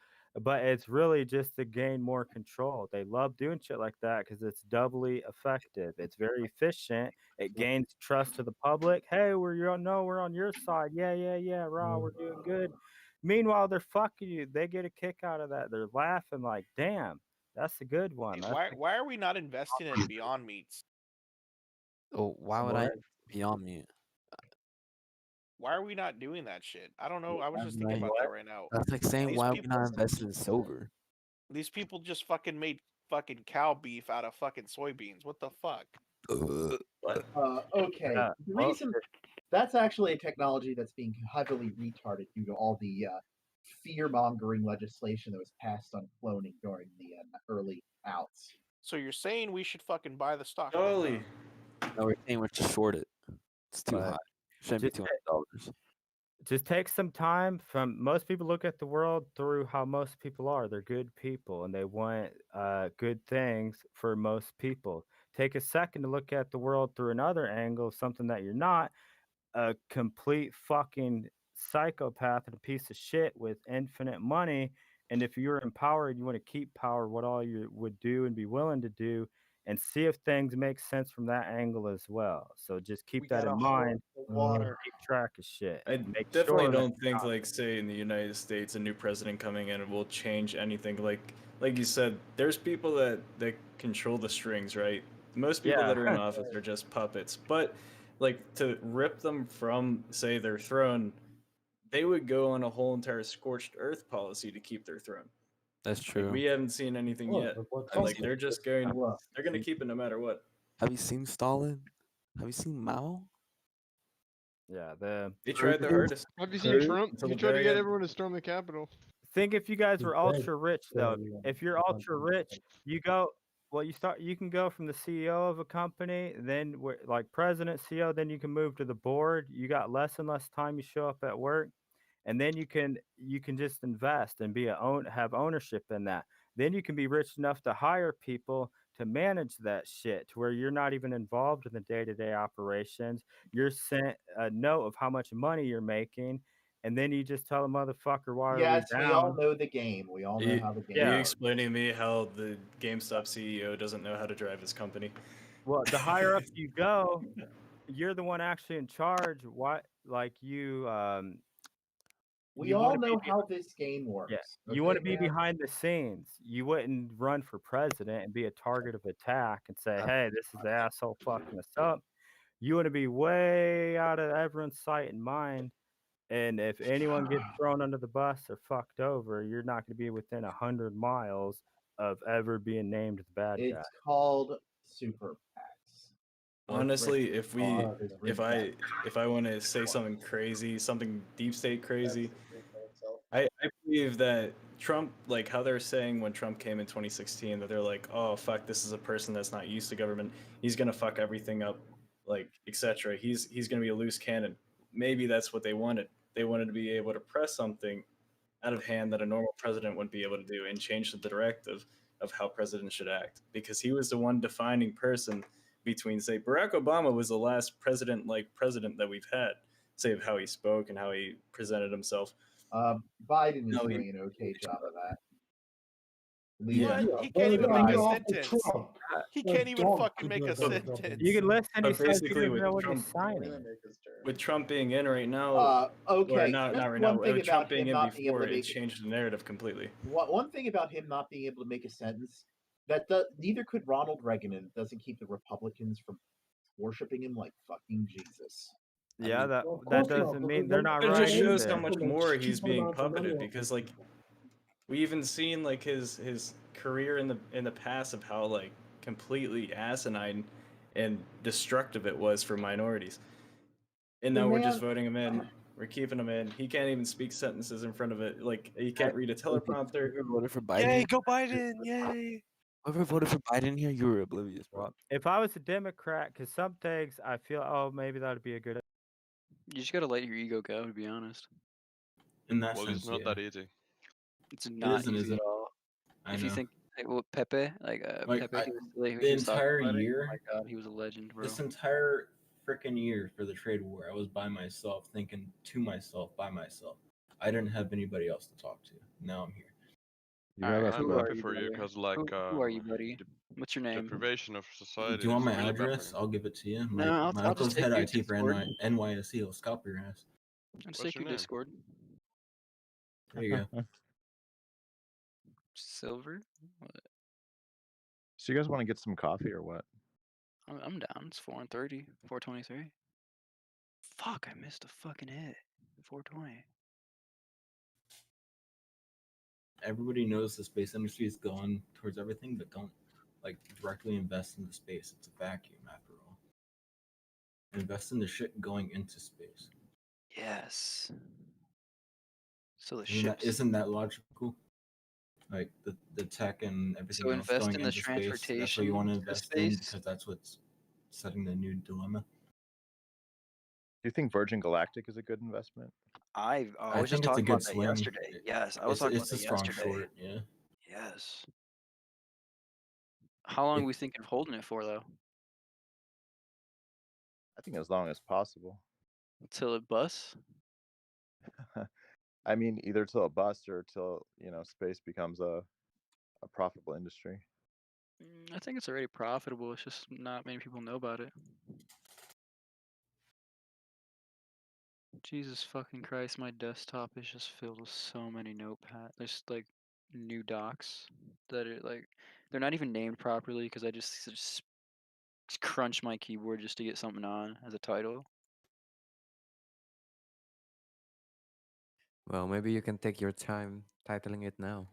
but it's really just to gain more control. They love doing shit like that because it's doubly effective. It's very efficient. It gains trust to the public. Hey, we're on your side. Yeah, raw, we're doing good. Meanwhile, they're fucking you. They get a kick out of that. They're laughing like, "Damn, that's a good one." That's Why are we not investing in Beyond Meats? Oh, why would I Beyond me? Why are we not doing that shit? I don't know. I was just thinking Like, about that right now. that's like saying These why we people, not invested in silver. these people just fucking made fucking cow beef out of fucking soybeans. What the fuck? Okay. Yeah, The well, reason that's actually a technology that's being heavily retarded due to all the fear-mongering legislation that was passed on cloning during the early outs. So you're saying we should fucking buy the stock? Holy. No, we're saying we're just short it. It's too But high. Shouldn't be just $200. just take some time. From most people look at the world through how most people are. They're good people and they want good things for most people. Take a second to look at the world through another angle, something that you're not, a complete fucking psychopath and a piece of shit with infinite money. And if you're empowered, you want to keep power, what all you would do and be willing to do, and see if things make sense from that angle as well. So just keep that in mind. Keep track of shit. I Make definitely sure that don't think like say in the United States a new president coming in will change anything. Like you said, there's people that control the strings, right? Most people that are in office are just puppets. But like to rip them from say their throne, they would go on a whole entire scorched earth policy to keep their throne. That's Like true. we haven't seen anything yet. Like they're just they're gonna keep it no matter what. Have you seen Stalin? Have you seen Mao? Yeah, They tried their hardest. Have you seen Trump? Until He the tried to very get end. everyone to storm the Capitol. think if you guys were ultra rich though, if you're ultra rich, you can go from the CEO of a company, then like president, CEO, then you can move to the board. You got less and less time you show up at work, and then you can just invest and have ownership in that. Then you can be rich enough to hire people to manage that shit to where you're not even involved in the day-to-day operations. You're sent a note of how much money you're making, and then you just tell the motherfucker why are Yes, we we all down. know the game. We all know how the game. Are you explaining to me how the GameStop CEO doesn't know how to drive his company? Well, the higher up you go, you're the one actually in charge. We you all wanna be know how this game works. Yeah, you want to be behind the scenes. You wouldn't run for president and be a target of attack and say, "Hey, this is the asshole fucking us up." You want to be way out of everyone's sight and mind. And if anyone gets thrown under the bus or fucked over, you're not going to be within 100 miles of ever being named the bad guy. It's called super PACs. Honestly, if I want to say something crazy, something deep state crazy, I believe that Trump, like how they're saying when Trump came in 2016, that they're like, oh fuck, this is a person that's not used to government. He's gonna fuck everything up, like etc. He's gonna be a loose cannon. Maybe that's what they wanted. They wanted to be able to press something out of hand that a normal president wouldn't be able to do and change the directive of how presidents should act, because he was the one defining person between, say, Barack Obama was the last president that we've had, say of how he spoke and how he presented himself. Biden is No, doing an okay job of that. Yeah. What? He can't even make a sentence. He can't even fucking make a sentence. You can listen. He But says he basically, doesn't know what Trump, he's signing. with Trump being in right now, Okay, or not just right one now, thing with Trump about being him in not being able before, to it make changed the narrative completely. one thing about him not being able to make a sentence neither could Ronald Reagan, and it doesn't keep the Republicans from worshiping him like fucking Jesus. Yeah, mean, that doesn't mean they're not It right just shows either. how much more he's being puppeted, because like we even seen like his career in the past of how like completely asinine and destructive it was for minorities. And The now we're just man- voting him in. We're keeping him in. He can't even speak sentences in front of it. Like he can't read a teleprompter. Whoever voted for Biden. Yay, go Biden! Yay! Whoever voted for Biden here, you were oblivious, bro. If I was a Democrat, because some things I feel, oh, maybe that'd be a good. You just gotta let your ego go, to be honest. In that Well, sense, it's not yeah. that easy. It's not isn't, easy is at it? all. I If you know. think well, Pepe, Like, Pepe, he was silly. the He was talking entire about it. year, Oh my god, he was a legend, bro. This entire freaking year for the trade war, I was by myself, thinking to myself, by myself. I didn't have anybody else to talk to. Now I'm here. Alright, I'm who are happy you, for you brother? because, like, Who are you, buddy? What's your name? deprivation of society Do you want is my really address? baffling. I'll give it to you. My, No, my I'll uncle's just take head your IT for Discord. NYSE. He'll scalp your ass. I'll just What's take your your name? Discord. There you go. Silver? What? So you guys want to get some coffee or what? I'm down. It's 4:30, 4:23. Fuck, I missed a fucking hit. 4:20. Everybody knows the space industry is going towards everything, but don't like directly invest in the space. It's a vacuum after all. Invest in the shit going into space. Yes. So the Isn't that, ships. isn't that logical? Like the tech and everything So else invest going in the into space. That's what you want to transportation to invest in space? because that's what's setting the new dilemma. Do you think Virgin Galactic is a good investment? I I was just think it's a talking good about that swing. yesterday. Yes, I was talking about It's a that strong yesterday. short, yeah. Yes. How long are we thinking of holding it for, though? I think as long as possible. Until it busts? I mean, either till it busts or till space becomes a profitable industry. I think it's already profitable. It's just not many people know about it. Jesus fucking Christ, my desktop is just filled with so many notepad. There's like new docs that are like, they're not even named properly because I just crunch my keyboard just to get something on as a title. Well, maybe you can take your time titling it now.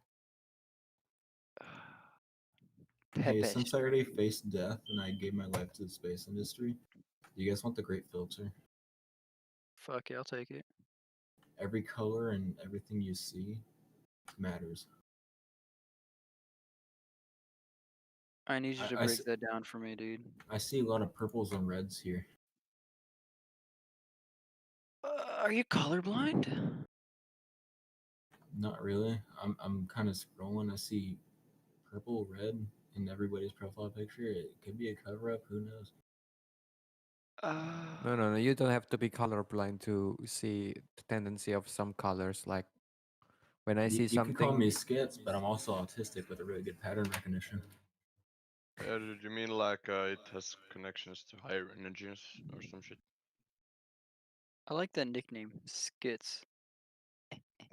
Hey, Pepe. since I already faced death and I gave my life to the space industry, do you guys want the great filter? Fuck yeah, I'll take it. Every color and everything you see matters. I need you to I break s- that down for me, dude. I see a lot of purples and reds here. Are you colorblind? Not really. I'm kind of scrolling. I see purple, red in everybody's profile picture. It could be a cover up. Who knows? No. You don't have to be colorblind to see the tendency of some colors. Like when I see You could call something. me skits, but I'm also autistic with a really good pattern recognition. Did you mean like it has connections to higher energies or some shit? I like that nickname, Skits.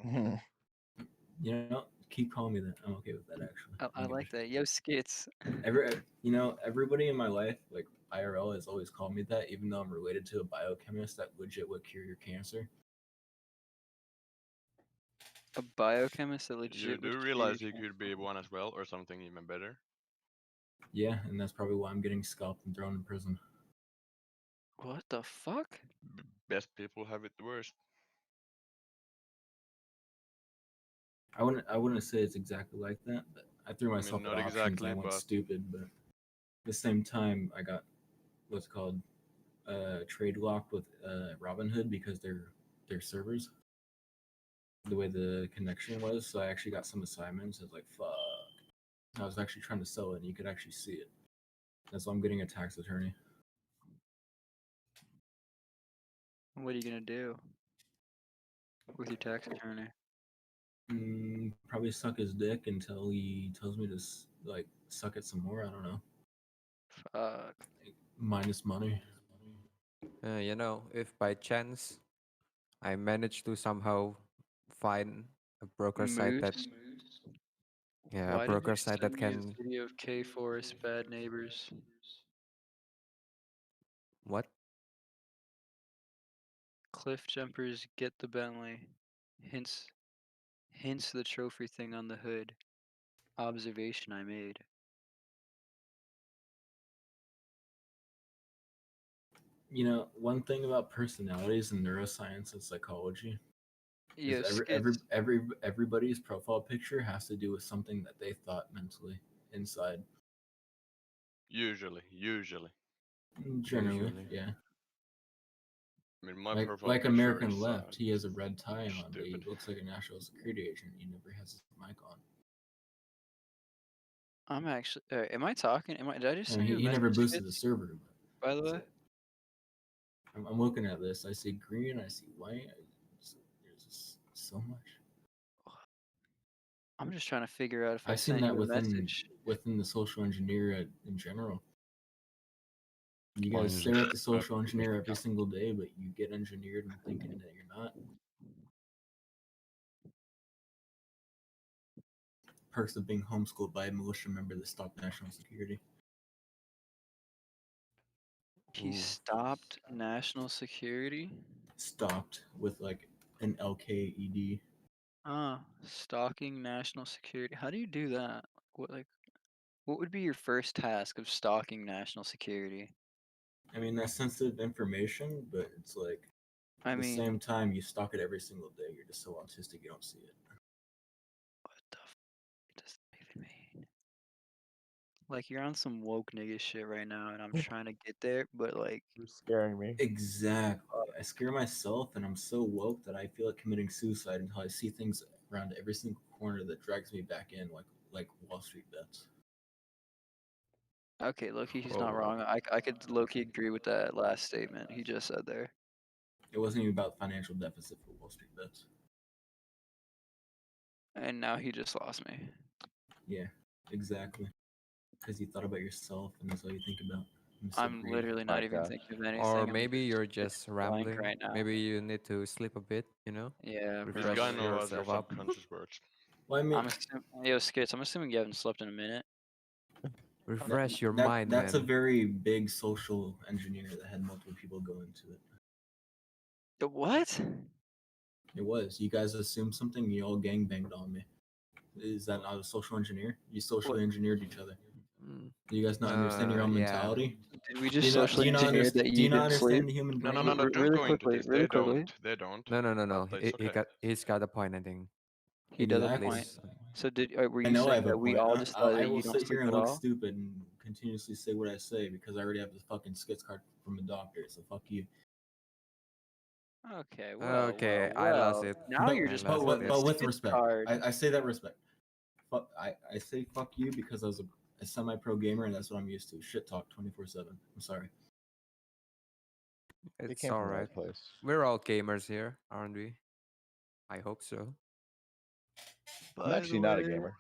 You know, keep calling me that. I'm okay with that actually. I like that. Yo, Skits. Everybody in my life, like IRL, has always called me that, even though I'm related to a biochemist that legit would cure your cancer. A biochemist that legit You would do cure realize your you could be one as well, or something even better? Yeah, and that's probably why I'm getting scalped and thrown in prison. What the fuck? Best people have it the worst. I wouldn't say it's exactly like that, but I threw myself not at options. exactly, I went but stupid, but at the same time, I got what's called trade locked with Robinhood because their servers, the way the connection was. So I actually got some assignments. I was like, fuck. I was actually trying to sell it, and you could actually see it. That's why I'm getting a tax attorney. What are you gonna do with your tax attorney? Probably suck his dick until he tells me to like suck it some more. I don't know. Fuck. Minus money. You know, if by chance I manage to somehow find a broker site that, Moose. yeah, a Why did broker you site send that me a can, video of K Forest Bad Neighbors? what? Cliff jumpers get the Bentley. Hints the trophy thing on the hood. Observation I made. You know, one thing about personalities in neuroscience and psychology is Yes, everybody's profile picture has to do with something that they thought mentally inside. Usually. Generally, yeah. I mean, my Like profile picture American is, Left, he has a red tie on, but he stupid. looks like a national security agent. He never has his mic on. I'm actually. Am I talking? Did I just And send you a he never message? boosted the server. By the way, I'm looking at this. I see green. I see white. There's just so much. I'm just trying to figure out if I I've seen sent that you a message. within the social engineer in general. You guys stare at the social engineer every single day, but you get engineered and thinking that you're not. Perks of being homeschooled by a militia member that stopped national security. He stopped national security. Stopped with like an LKED. Stalking national security. How do you do that? What would be your first task of stalking national security? I mean, that's sensitive information, but it's like I at the mean, same time, you stalk it every single day. You're just so autistic, you don't see it. what the f does that even mean? Like you're on some woke nigga shit right now, and I'm trying to get there, but like You're scaring me. Exactly. I scare myself, and I'm so woke that I feel like committing suicide until I see things around every single corner that drags me back in, like WallStreetBets. okay, Loki, he's not wrong. I could Loki agree with that last statement he just said there. It wasn't even about financial deficit for WallStreetBets. And now he just lost me. Yeah, exactly. Because you thought about yourself, and that's all you think about. I'm literally not even thinking of anything. Or I'm maybe you're just just blank rambling. right now. Maybe you need to sleep a bit, you know? Yeah, This Refresh guy knows how your yourself up. subconscious works. Well, I mean, I'm assuming, yo, Skits, I'm assuming you haven't slept in a minute. Refresh your mind, that's a man. very big social engineer that had multiple people go into it. The what? It was. You guys assumed something, you all gangbanged on me. Is that not a social engineer? You socially engineered each other. Do you guys not understand your own Yeah. mentality? Did we just socially engineer that Do you you not didn't sleep? understand the human brain? No, don't Really go into quickly, this. really They quickly. don't. No. But it's okay. He's got a point, I think. He does a Exactly. point. So were I you know I saying have a that we point. all decided I that will you don't sit sleep here and at look all? stupid and continuously say what I say because I already have the fucking skits card from a doctor. So fuck you. Okay, well, Okay, I lost it. Now you're just pulling the But with skit respect, card. I say that respect. I say fuck you because I was a semi-pro gamer and that's what I'm used to. Shit talk 24/7. I'm sorry. It's came from the right alright. place. We're all gamers here, aren't we? I hope so. I'm actually not a gamer.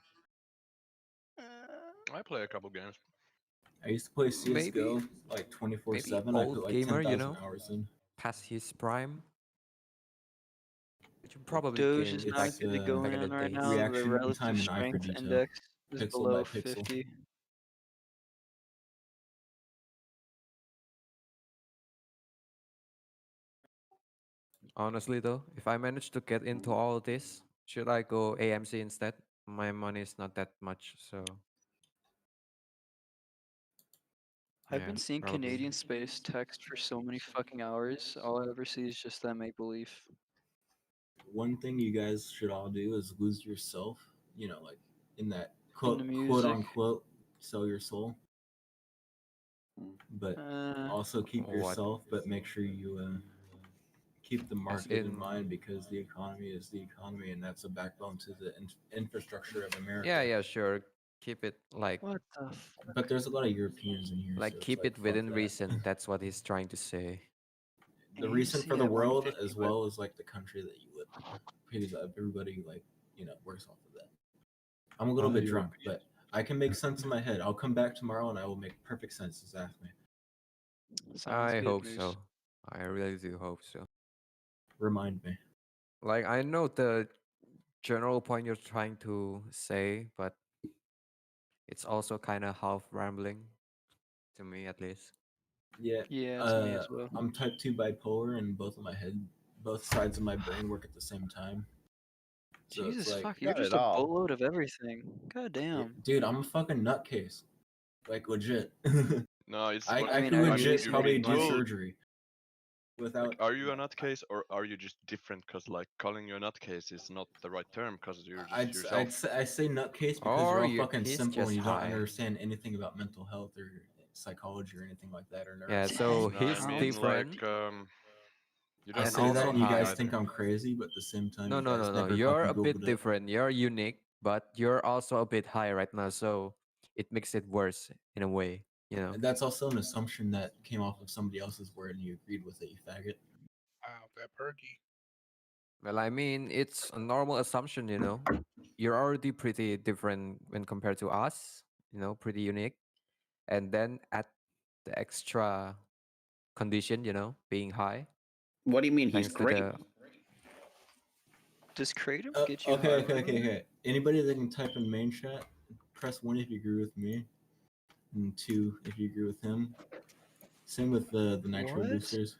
I play a couple games. I used to play Maybe- CS:GO like 24/7. I old put like gamer, 10,000 hours in. Past his prime. Which probably Doge came is It's, not back, good uh, going back in the on right days. now. The Reaction relative time and eye for strength detail. index is Pixel below by pixel. 50. Honestly though, if I manage to get into all of this, should I go AMC instead? My money is not that much, so I've yeah, been seeing probably. Canadian space text for so many fucking hours. All I ever see is just that make believe. One thing you guys should all do is lose yourself. You know, like in that In the quote music. unquote sell your soul. But also keep What? yourself, but make sure you keep the market in in- mind because the economy is the economy, and that's a backbone to the infrastructure of America. Yeah, sure. Keep it like What the f- But there's a lot of Europeans in here, like so it's keep like, it fuck within that. reason. That's what he's trying to say. the reason for AMC the at world 150, as but well as like the country that you live in, because everybody like works off of that. I'm a little bit drunk, but I can make sense in my head. I'll come back tomorrow and I will make perfect sense. Just ask me. sounds I good, hope Moose. so. I really do hope so. Remind me. Like I know the general point you're trying to say, but it's also kind of half rambling to me, at least. Yeah. Yeah, to me as well. I'm type 2 bipolar, and both sides of my brain work at the same time. So it's Jesus like, fuck, you're just a boatload of everything. God damn. dude, I'm a fucking nutcase. Like legit. No, it's I what I mean, could I I agree legit with you, you. probably it do will. surgery without. Like, are you a nutcase or are you just different? Because like calling you a nutcase is not the right term because you're just yourself. I say nutcase because Or you're all you, fucking he's simple and just you don't high. understand anything about mental health or psychology or anything like that or Yeah, neuroscience. so No, I he's mean different. you I don't And say know that also how and you to guys high. think decide. I'm crazy, but at the same time, No, you no, guys no, no. never You're fucking a bit googled it. different. You're unique, but you're also a bit high right now, so it makes it worse in a way, you know? And that's also an assumption that came off of somebody else's word and you agreed with it, you faggot. Wow, that perky. Well, I mean, it's a normal assumption, you know? You're already pretty different when compared to us, you know, pretty unique. And then add the extra condition, you know, being high. What do you mean he's Thanks to great? the Does Kratom get you Okay, high? okay. Anybody that can type in main chat, press 1 if you agree with me, and 2 if you agree with him. Same with the nitro What? boosters.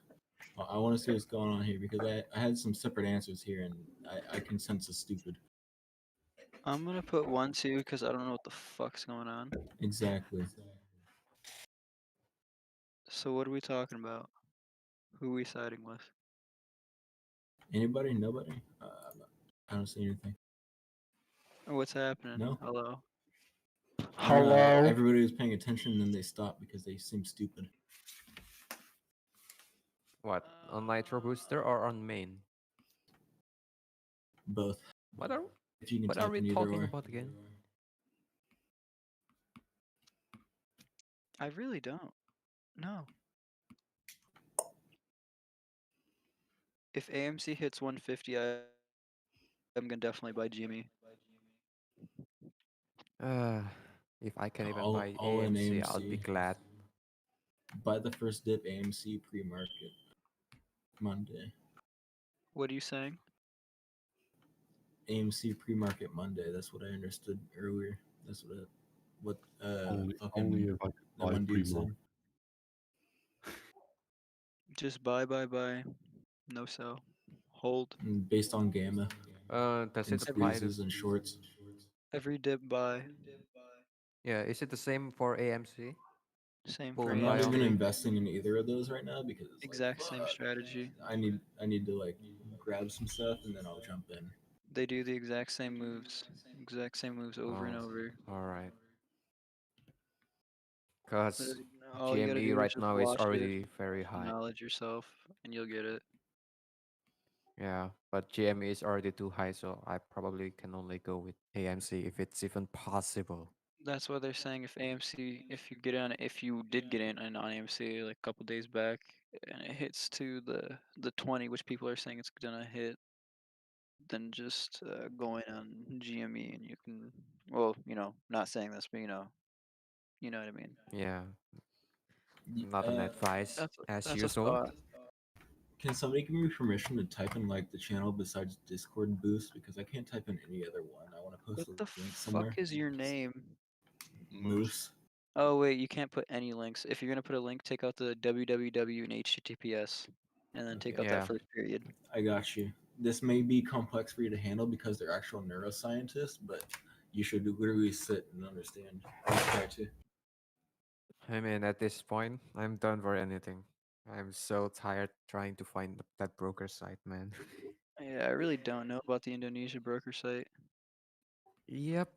I want to see what's going on here because I had some separate answers here and I can sense the stupid. I'm gonna put 1, 2, because I don't know what the fuck's going on. Exactly. So what are we talking about? Who are we siding with? Anybody? Nobody? I don't see anything. What's happening? No. Hello? Everybody was paying attention and then they stopped because they seem stupid. what? On nitro booster or on main? Both. What are If you can what type are we in either talking or. about again? I really don't. No. If AMC hits 150, I'm gonna definitely buy GME. If I can even All buy in AMC, I'll be AMC. glad. Buy the first dip AMC pre-market Monday. What are you saying? AMC pre-market Monday. That's what I understood earlier. That's what Only if I could that buy one dude said. pre-market. Just buy. No sell. Hold. Based on gamma. Does And it apply to? squeezes and shorts. Every dip buy. Yeah, is it the same for AMC? Same Full for I'm not buy even only? investing in either of those right now because it's Exact same fuck, strategy. I need to like grab some stuff and then I'll jump in. They do the exact same moves. Exact same moves over and over. All right. Because All you gotta GME do is right just now is watch it, already very high. knowledge yourself, and you'll get it. Yeah, but GME is already too high, so I probably can only go with AMC if it's even possible. That's why they're saying if AMC, if you did get in on AMC like a couple days back, and it hits to the 20, which people are saying it's gonna hit, then just go in on GME and you can. Well, not saying this, but you know what I mean. Yeah. Not an advice, as That's a usual. thought. Can somebody give me permission to type in like the channel besides Discord boost because I can't type in any other one. I want to post What a the link fuck somewhere. is your name? Moose. Oh wait, you can't put any links. If you're gonna put a link, take out the www and HTTPS, and then take out Okay. that first period. I got you. This may be complex for you to handle because they're actual neuroscientists, but you should literally sit and understand. Or try to. I mean, at this point, I'm done for anything. I'm so tired trying to find that broker site, man. Yeah, I really don't know about the Indonesia broker site. Yep.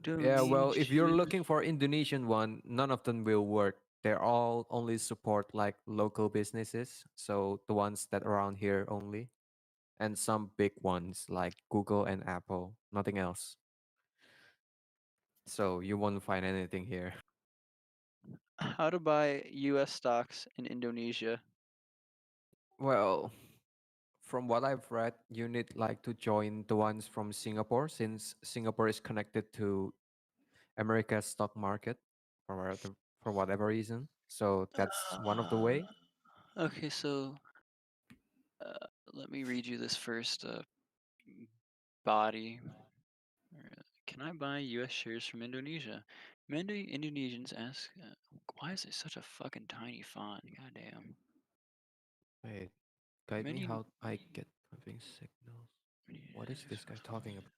Yeah, well, if you're Indonesia. looking for Indonesian one, none of them will work. They're all only support like local businesses, so the ones that are around here only, and some big ones like Google and Apple. Nothing else. So you won't find anything here. How to buy U.S. stocks in Indonesia? Well, from what I've read, you need like to join the ones from Singapore, since Singapore is connected to America's stock market for whatever reason. So that's one of the way. Okay, so let me read you this first body. Can I buy U.S. shares from Indonesia? Many Indonesians ask, why is it such a fucking tiny font? Goddamn. Wait, guide me Many how I get having signals. What is this guy talking about?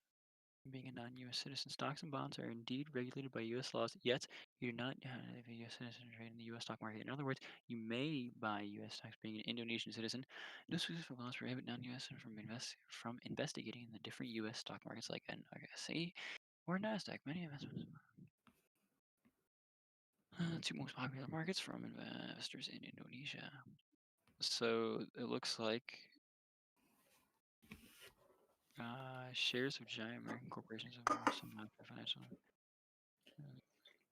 being a non-U.S. citizen, stocks and bonds are indeed regulated by U.S. laws, yet you do not have a U.S. citizen trade in the U.S. stock market. In other words, you may buy U.S. stocks being an Indonesian citizen. No specific laws prohibit non-U.S. from investigating in the different U.S. stock markets like NYSE or NASDAQ. Many investments. Two most popular markets from investors in Indonesia. So it looks like shares of giant American corporations have some financial.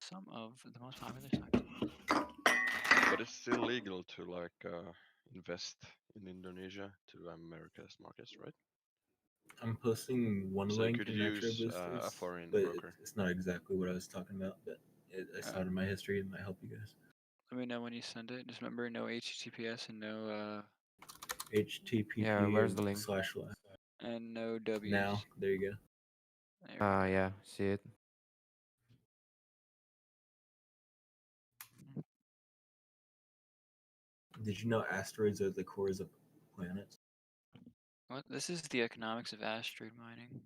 Some of the most popular stocks. But it's still legal to like invest in Indonesia to America's markets, right? I'm posting one So you link could in Nitro use Boosters, a foreign but broker. it's not exactly what I was talking about. But I saw it in my history. It might help you guys. Let me know when you send it. Just remember, no HTTPS and no HTTP Yeah, where's the link? // and no W's. Now, there you go. Yeah, see it. Did you know asteroids are the cores of planets? What? This is the economics of asteroid mining.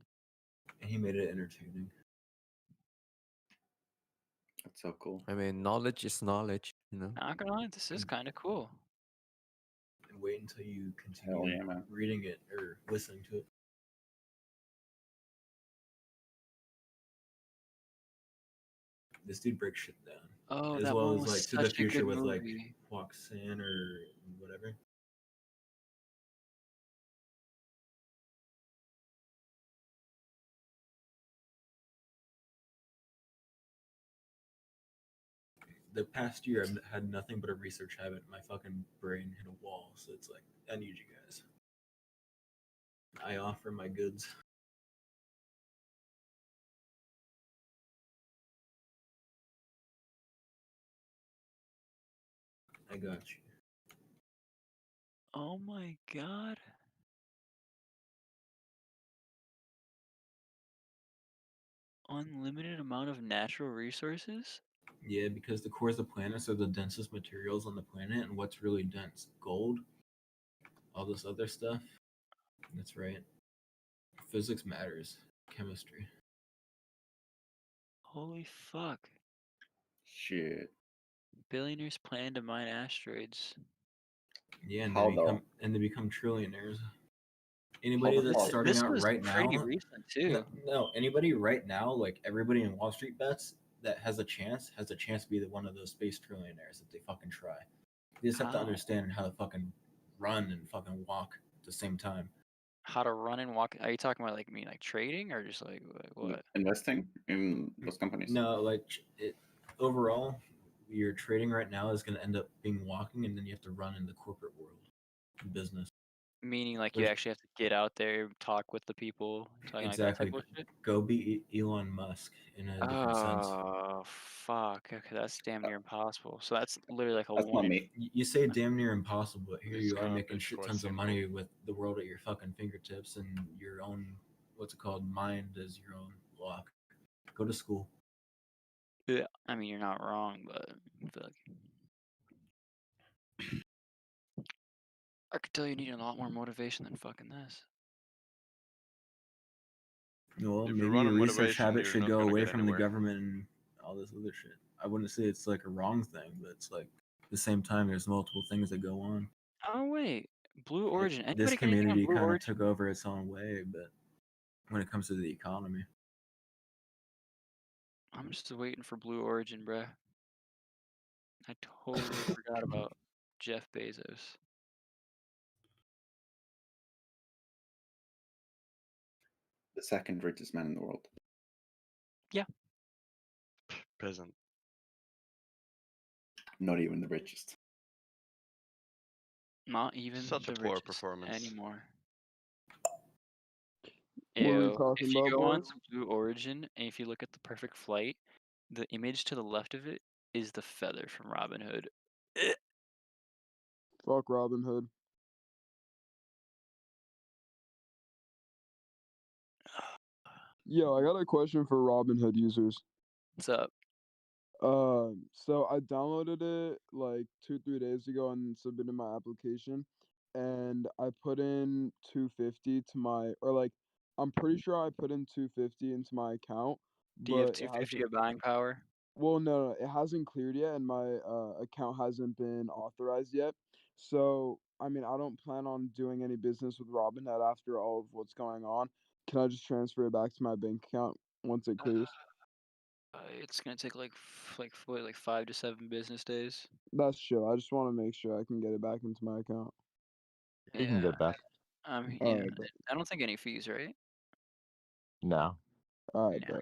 And he made it entertaining. That's so cool. I mean, knowledge is knowledge, you know. Not gonna lie, this is kind of cool. And wait until you continue Hell yeah, man. reading it or listening to it. This dude breaks shit down. Oh, as that well one as was like To the such a Future good with like movie. Roxanne or whatever. The past year I've had nothing but a research habit. My fucking brain hit a wall, so it's like I need you guys. I offer my goods. I got you. Oh my god. Unlimited amount of natural resources? Yeah, because the cores of planets are the densest materials on the planet, and what's really dense? Gold. All this other stuff. That's right. Physics matters. Chemistry. Holy fuck. Shit. Billionaires plan to mine asteroids. Yeah, and How they become trillionaires. How Anybody the that's fuck? starting This out was right pretty now, recent too. no, anybody right now, like everybody in Wall Street Bets that has a chance to be one of those space trillionaires if they fucking try. You just have to How? understand how to fucking run and fucking walk at the same time. How to run and walk? Are you talking about like trading or just like what? Investing in those companies. No, like overall, your trading right now is going to end up being walking, and then you have to run in the corporate world, business. Meaning like you There's- actually have to get out there, talk with the people, talking like that Exactly. type of shit. Go be Elon Musk in a different sense. Oh fuck! Okay, that's damn near impossible. So that's literally like a That's one. not me. You say damn near impossible, but here It's you are gonna making be shit quite tons of simple. money with the world at your fucking fingertips and your own, what's it called, mind as your own lock. Go to school. Yeah, I mean you're not wrong, but fuck. I could tell you need a lot more motivation than fucking this. Well, If you maybe run your on research motivation, habit you're should not go gonna away get from the anywhere. government and all this other shit. I wouldn't say it's like a wrong thing, but it's like at the same time, there's multiple things that go on. Oh wait, Blue Origin. This Anybody get anything on community Blue kind of Origin? took over its own way, but when it comes to the economy, I'm just waiting for Blue Origin, bruh. I totally forgot about Jeff Bezos. The second richest man in the world. Yeah. Peasant. Not even the richest. Not even Such a the poor richest performance. anymore. What are we Ew. talking If you about, go on boys? to Blue Origin and if you look at the perfect flight, the image to the left of it is the feather from Robin Hood. Fuck Robin Hood. Yo, I got a question for Robin Hood users. What's up? So I downloaded it like 2-3 days ago and submitted my application, and I put in 250 to my, or like, I'm pretty sure I put in 250 into my account, Do you have but it 250 hasn't. of buying power? Well, no, it hasn't cleared yet, and my account hasn't been authorized yet. So, I mean, I don't plan on doing any business with Robinhood after all of what's going on. Can I just transfer it back to my bank account once it clears? It's gonna take like what, like 5 to 7 business days. That's chill. I just want to make sure I can get it back into my account. You can get Yeah. it back. Yeah. Alright, bet. I don't think any fees, right? No. Alright, Yeah.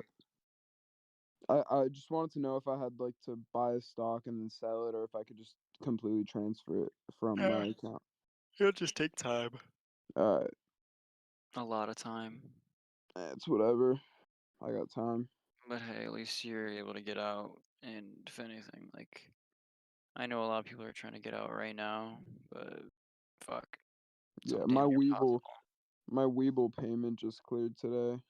bet. I just wanted to know if I had like to buy a stock and then sell it, or if I could just completely transfer it from my account. It'll just take time. Alright, A lot of time. it's whatever. I got time. But hey, at least you're able to get out, and if anything, like, I know a lot of people are trying to get out right now, but fuck. Yeah, So my damn Weeble payment just cleared today.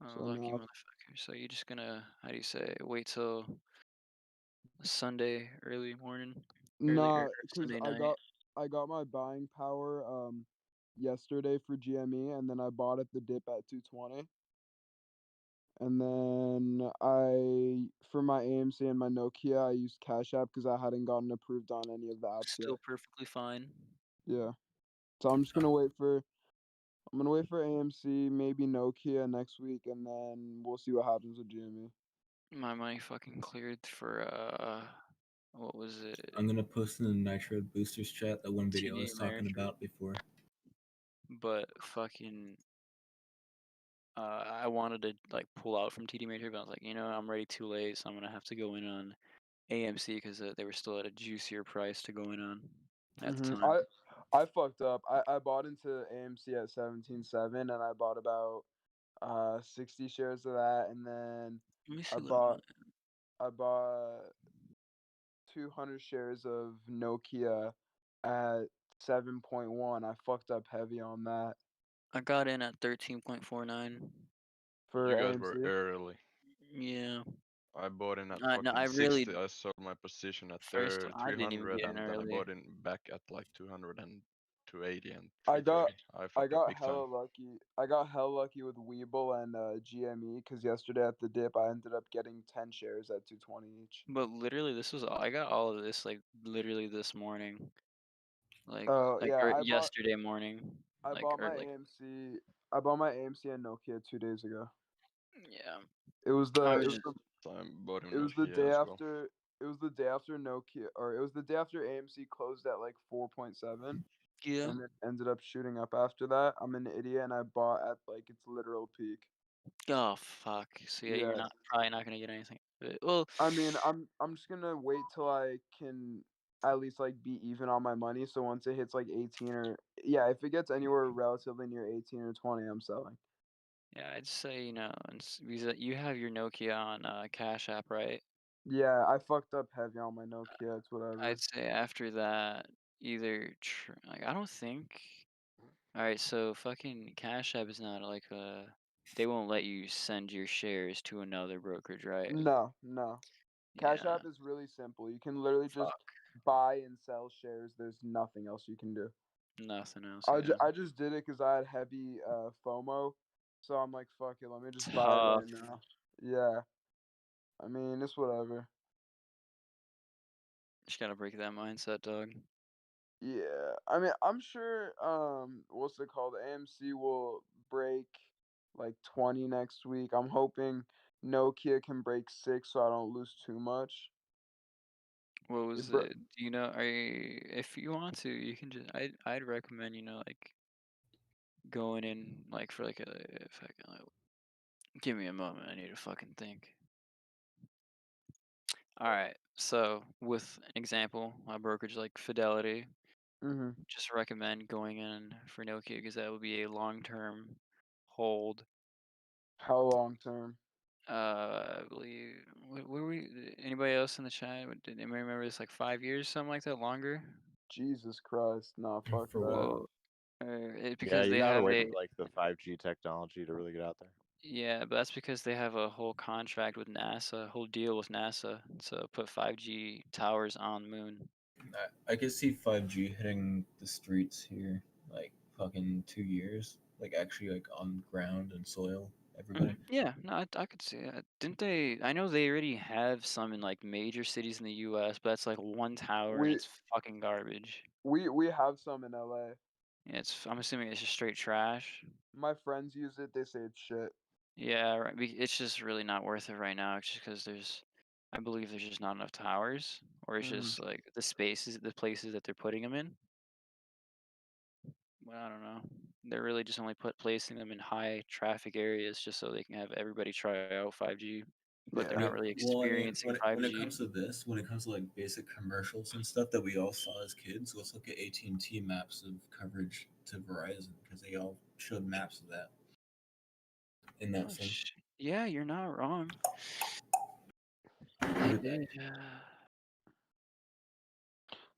So I'm lucky gonna have, motherfucker. So you're just gonna, how do you say, wait till Sunday early morning? nah, Or cause Sunday night? I got my buying power yesterday for GME, and then I bought at the dip at 220. And then for my AMC and my Nokia, I used Cash App because I hadn't gotten approved on any of the apps yet. Still perfectly fine. Yeah. So I'm just gonna wait for AMC, maybe Nokia next week, and then we'll see what happens with GME. My money fucking cleared for what was it? I'm gonna post in the Nitro Boosters chat that one video I TD was talking Ameritrade. about before. But fucking I wanted to like pull out from TD Ameritrade, but I was like, you know, I'm ready too late, so I'm gonna have to go in on AMC because they were still at a juicier price to go in on at the time. I fucked up. I bought into AMC at 17.7, and I bought about 60 shares of that, and then Let me see I what bought 200 shares of Nokia at 7.1. I fucked up heavy on that I got in at 13.49. for You guys were AMC. early. Yeah. I bought in at No, fucking I 60. really I sold my position at first I didn't even 300, get in and then I early. bought in back at like 200 and 280 and I 330. I fucked up got big hella time. lucky. I got hella lucky with Weeble and GME because yesterday at the dip I ended up getting 10 shares at 220 each. But literally, I got all of this like literally this morning, like Yeah, or yesterday morning, I like bought or my like AMC. I bought my AMC and Nokia 2 days ago. yeah. It was I the was it was just the I bought in it was the Nokia day as well. after it was the day after Nokia, or it was the day after AMC closed at like 4.7. yeah. And it ended up shooting up after that. I'm an idiot, and I bought at like its literal peak. Oh fuck. So yeah, you're Yeah. probably not gonna get anything. Well, I mean, I'm just gonna wait till I can at least like be even on my money. So once it hits like 18, or yeah, if it gets anywhere relatively near 18 or 20, I'm selling. yeah, I'd say because you have your Nokia on Cash App, right? Yeah, I fucked up heavy on my Nokia. It's whatever. I'd say after that, either like I don't think. All right, so fucking Cash App is not like they won't let you send your shares to another brokerage, right? No. Cash Yeah. App is really simple. You can literally just Fuck. buy and sell shares. There's nothing else you can do. Nothing else. I just did it because I had heavy FOMO, so I'm like, fuck it, let me just buy it Tough. right now. Yeah, I mean it's whatever. Just gotta break that mindset, dog. Yeah, I mean I'm sure what's it called? AMC will break like 20 next week. I'm hoping Nokia can break 6 so I don't lose too much. What was bro- it? Do you know? If you want to, you can just. I'd recommend like going in like for like if I can. Give me a moment. I need to fucking think. All right. So with an example, my brokerage like Fidelity, just recommend going in for Nokia because that would be a long-term hold. How long term? I believe. What were we? Anybody else in the chat? Did anybody remember this? Like 5 years, something like that, longer? Jesus Christ, nah, fuck For that. what? Well, Yeah, because you they gotta have wait a for like the 5G technology to really get out there. yeah, but that's because they have a whole contract with NASA, a whole deal with NASA to put 5G towers on the moon. I could see 5G hitting the streets here like fucking 2 years, like actually like on ground and soil, everybody. Yeah, no, I could see that. Didn't they? I know they already have some in like major cities in the U.S., but that's like one tower and We it's fucking garbage. we have some in LA. Yeah, I'm assuming it's just straight trash. My friends use it. They say it's shit. Yeah, right. It's just really not worth it right now, just because I believe there's just not enough towers, or it's just like the places that they're putting them in. Well, I don't know. They're really just only placing them in high traffic areas just so they can have everybody try out 5G, but they're not really Well, I mean, experiencing when it 5G. comes to this, when it comes to like basic commercials and stuff that we all saw as kids, let's look at AT&T maps of coverage to Verizon because they all showed maps of that. In that sense. Yeah, you're not wrong. Look They at that. did.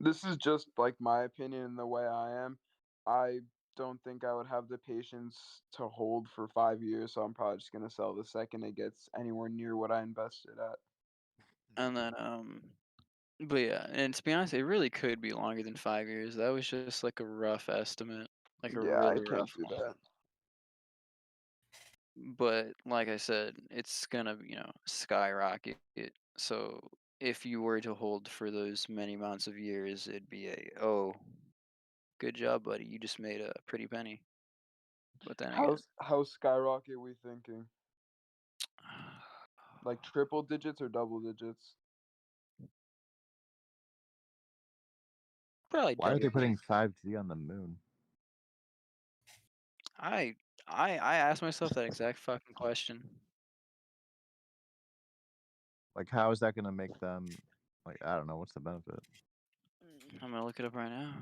This is just like my opinion and the way I am. I don't think I would have the patience to hold for 5 years, so I'm probably just gonna sell the second it gets anywhere near what I invested at. And then but yeah, and to be honest, it really could be longer than 5 years. That was just like a rough estimate, like a Yeah, I really can't rough do one. that. But like I said, it's gonna, skyrocket. So if you were to hold for those many amounts of years, it'd be oh, good job, buddy. You just made a pretty penny. But then again, How skyrocket we thinking? Like triple digits or double digits? probably Why are double. they putting 5G on the moon? I asked myself that exact fucking question. Like, how is that gonna make them? Like, I don't know. What's the benefit? I'm gonna look it up right now.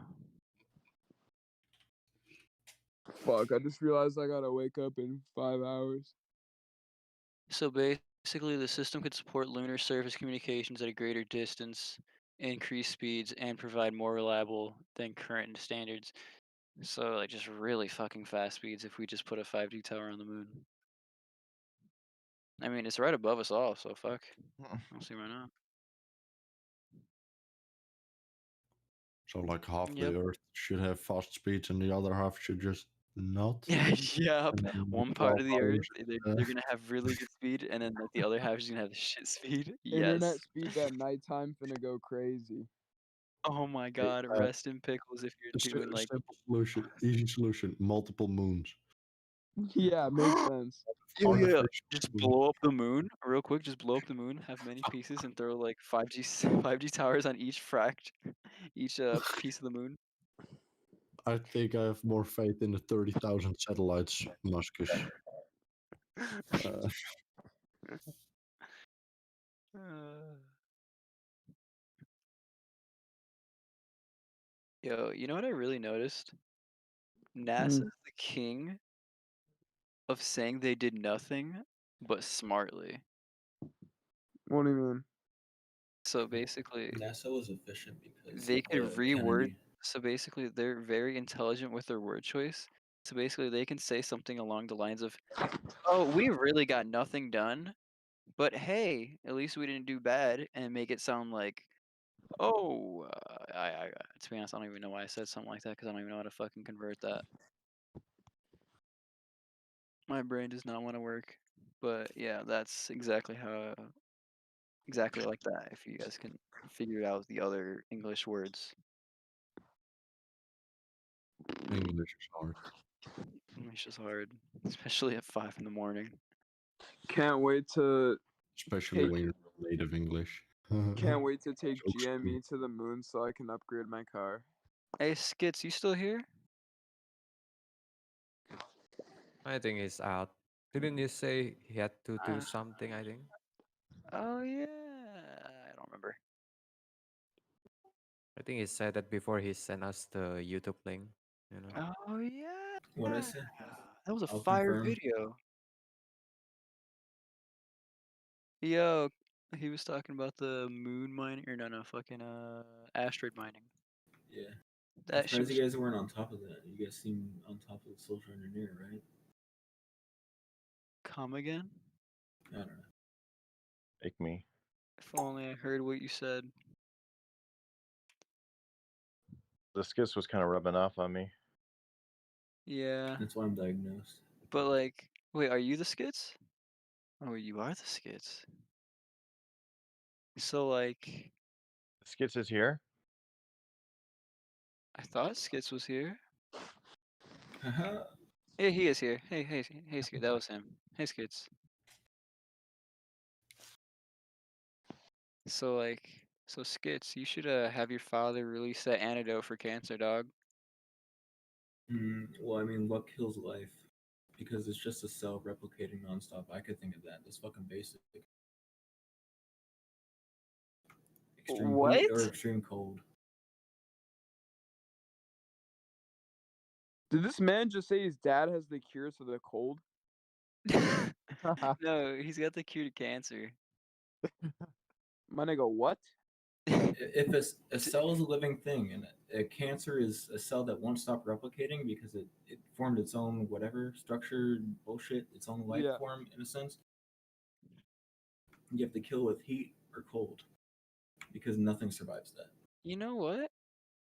Fuck, I just realized I gotta wake up in 5 hours. So basically, the system could support lunar surface communications at a greater distance, increase speeds, and provide more reliable than current standards. So like just really fucking fast speeds if we just put a 5G tower on the moon. I mean, it's right above us all, so fuck. I don't see why not. So like half Yep. the Earth should have fast speeds and the other half should just not. Yep. And then One the part of 12 the Earth, hours, they're gonna have really good speed, and then like the other half is gonna have shit speed. Internet Yes. speeds at nighttime finna go crazy. Oh my god, rest in pickles if you're doing like simple solution, easy solution, multiple moons. Yeah, makes sense. yeah, Artificial just moon. blow up the moon real quick. Just blow up the moon, have many pieces, and throw like 5G towers on each each piece of the moon. I think I have more faith in the 30,000 satellites, Muskus. Yo, you know what I really noticed? NASA's the king of saying they did nothing, but smartly. What do you mean? So basically, NASA was efficient because they could reword. Kennedy. So basically, they're very intelligent with their word choice. So basically, they can say something along the lines of, "Oh, we really got nothing done, but hey, at least we didn't do bad," and make it sound like, "Oh, to be honest, I don't even know why I said something like that because I don't even know how to fucking convert that. My brain does not want to work." But yeah, that's exactly exactly like that. If you guys can figure out the other English words. English is hard. English is hard, especially at 5 in the morning. Can't wait to Especially take when you're native English. can't wait to take Jokes too. GME to the moon so I can upgrade my car. Hey, Skits, you still here? I think he's out. Didn't you say he had to do something? I think. Oh yeah, I don't remember. I think he said that before he sent us the YouTube link. You know. Oh yeah. What I say? That was a I'll fire confirm. video. Yo, he was talking about the moon mining or no, fucking asteroid mining. Yeah. That I'm shit surprised was you guys weren't on top of that. You guys seem on top of the social engineer, right? come again. I don't know. Make me. If only I heard what you said. The skis was kind of rubbing off on me. Yeah. That's why I'm diagnosed. But like, wait, are you the skits? Oh, you are the skits. So like, Skits is here. I thought skits was here. Haha. Yeah, he is here. Hey, skit. That was him. Hey, skits. So like, so skits, you should have your father release that antidote for cancer, dog. Well, I mean, what kills life? Because it's just a cell replicating nonstop. I could think of that. That's fucking basic. Extreme heat or What? extreme cold. Did this man just say his dad has the cure to the cold? No, he's got the cure to cancer. My nigga, what? If a cell is a living thing, and a cancer is a cell that won't stop replicating because it formed its own whatever structure bullshit, its own life Yeah. form in a sense, you have to kill with heat or cold because nothing survives that. You know what?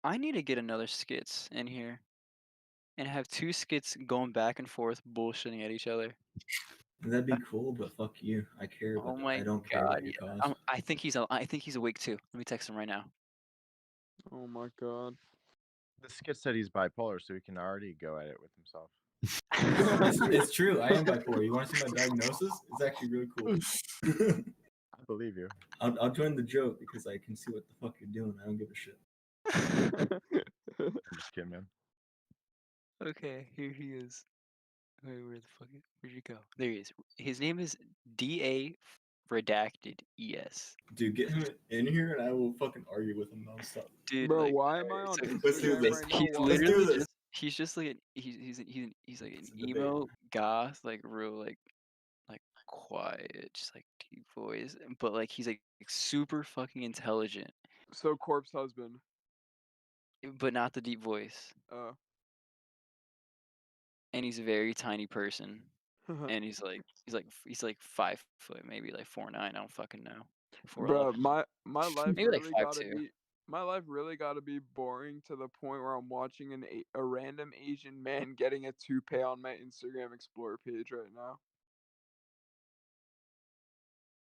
I need to get another skits in here, and have two skits going back and forth bullshitting at each other. That'd be cool, but fuck you. I care, but Oh my I don't care god! about your cause. I think he's awake too. Let me text him right now. Oh my god. The skit said he's bipolar, so he can already go at it with himself. It's true. I am bipolar. You want to see my diagnosis? It's actually really cool. I believe you. I'll join the joke because I can see what the fuck you're doing. I don't give a shit. I'm just kidding, man. Okay, here he is. Wait, where'd you go? There he is. His name is DA redacted ES. Dude, get him in here and I will fucking argue with him nonstop. Dude, Bro, like, why am I on let's do Instagram this. right now? he's watching- literally this. just he's just like he's like an a debate. emo goth, like real like quiet, just like deep voice, but like he's like super fucking intelligent, So corpse husband. but not the deep voice. And he's a very tiny person, and he's like 5 foot, maybe like 4'9". I don't fucking know. 4'11". Bro, my life Maybe like really 5'2". gotta be my life really gotta be boring to the point where I'm watching a random Asian man getting a toupee on my Instagram Explorer page right now.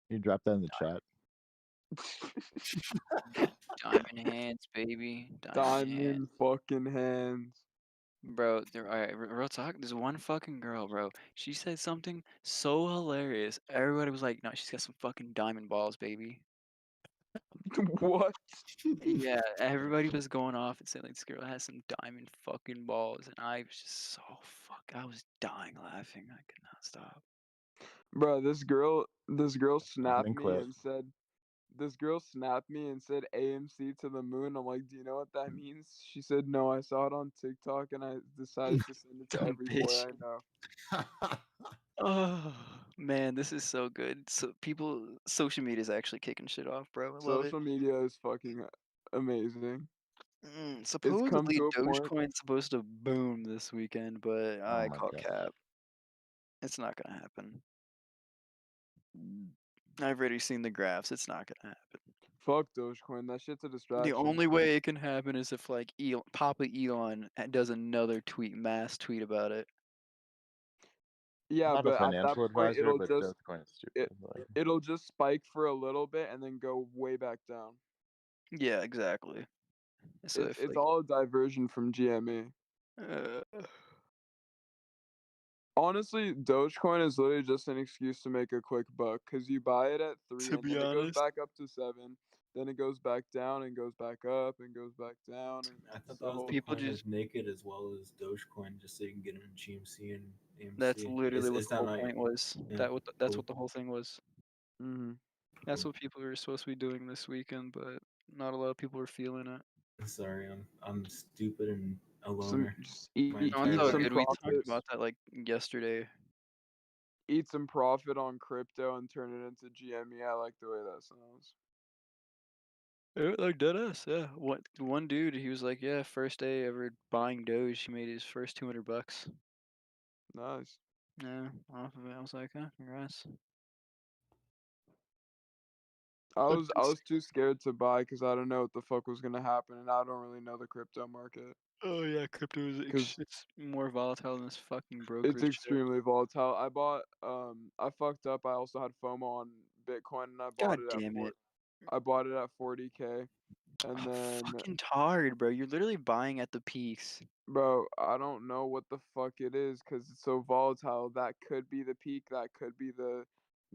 Can you drop that in the chat? Diamond hands, baby. Diamond hands. Diamond fucking hands. Bro, alright, real talk. There's one fucking girl, bro. She said something so hilarious. Everybody was like, "No, she's got some fucking diamond balls, baby." What? Yeah, everybody was going off and saying like this girl has some diamond fucking balls, and I was just so I was dying laughing. I could not stop. Bro, this girl snapped me clip. and said AMC to the moon. I'm like, do you know what that means? She said no, I saw it on TikTok and I decided to send it to Dumb every boy bitch. I know. Oh man, this is so good. So social media is actually kicking shit off, bro. I love it. Social media is fucking amazing. It's come Supposedly to a point. Dogecoin's supposed to boom this weekend, but I my call God. cap. It's not gonna happen. I've already seen the graphs. It's not gonna happen. Fuck Dogecoin. That shit's a distraction. The only way it can happen is if like Papa Elon does another mass tweet about it. Yeah, I'm not but a at that financial point, advisor, it'll but just Dogecoin is stupid. Like, it'll just spike for a little bit and then go way back down. Yeah, exactly. So It's all a diversion from GME. Honestly, Dogecoin is literally just an excuse to make a quick buck because you buy it at 3 To and be then it goes honest- back up to 7, then it goes back down and goes back up and goes back down. And I it's thought the that was whole the People point just- of Naked as well as Dogecoin, just so you can get in GMC and AMC. That's literally what Is the that whole not- point was. yeah, That's cool. what the whole thing was. Mm-hmm. That's what people were supposed to be doing this weekend, but not a lot of people were feeling it. Sorry, I'm stupid and a Some loner. just My eat, entire eat all some life. good. We talked profits. about that like yesterday. Eat some profit on crypto and turn it into GME. I like the way that sounds. Like deadass, yeah. One dude, he was like, yeah, first day ever buying Doge, he made his first $200. Nice. Yeah, off of it. I was like, oh, congrats. I was too scared to buy because I don't know what the fuck was gonna happen, and I don't really know the crypto market. Oh yeah, crypto is it's more volatile than this fucking It's brokerage shit. extremely volatile. I bought I fucked up. I also had FOMO on Bitcoin and I bought God it at damn it. I bought it at 40K. And I'm then fucking tired, bro. You're literally buying at the peaks. bro, I don't know what the fuck it is because it's so volatile. That could be the peak, that could be the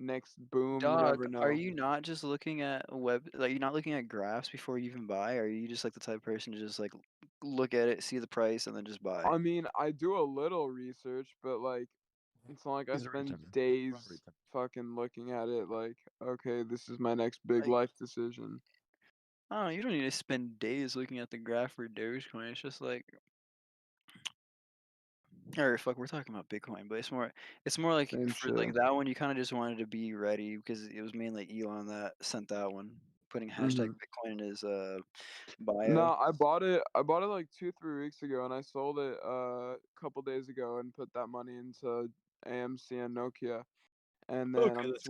next boom, you Dog, never know. are you not just looking at like you're not looking at graphs before you even buy? Or are you just like the type of person to just like look at it, see the price, and then just buy? I mean, I do a little research, but like it's not like I He's a spend retailer. days Wrong retailer. fucking looking at it like, okay, this is my next big Like, life decision. I don't know, you don't need to spend days looking at the graph for Dogecoin. It's just like, or fuck, we're talking about Bitcoin, but it's more like Same for like shit. that one, you kind of just wanted to be ready because it was mainly Elon that sent that one, putting hashtag Mhm. Bitcoin in his bio. No, I bought it like 2-3 weeks ago and I sold it a couple days ago and put that money into AMC and Nokia. And then Okay, that's good. I'm just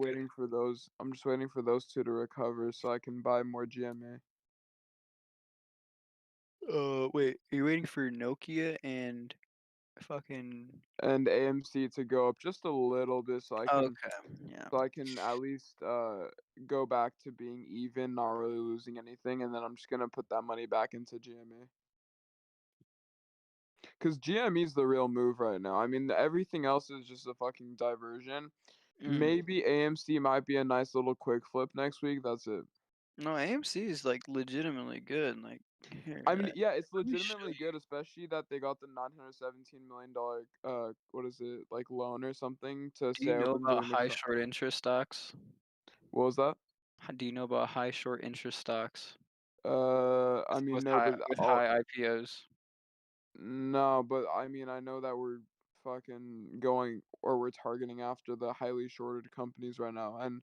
waiting for those two to recover so I can buy more GMA. Wait, are you waiting for Nokia and fucking? And AMC to go up just a little bit so I can Okay, yeah. at least go back to being even, not really losing anything, and then I'm just gonna put that money back into GME. Because GME is the real move right now. I mean, everything else is just a fucking diversion. Maybe AMC might be a nice little quick flip next week. That's it. No, AMC is like legitimately good. Like, here, I mean, yeah, it's let me show legitimately good, especially that they got the $917 million what is it, like loan or something to Do you stay know open about during the high short interest stocks? What was that? Do you know about high short interest stocks I mean, with no, but high IPOs? no, but I mean, I know that we're fucking going or we're targeting after the highly shorted companies right now, and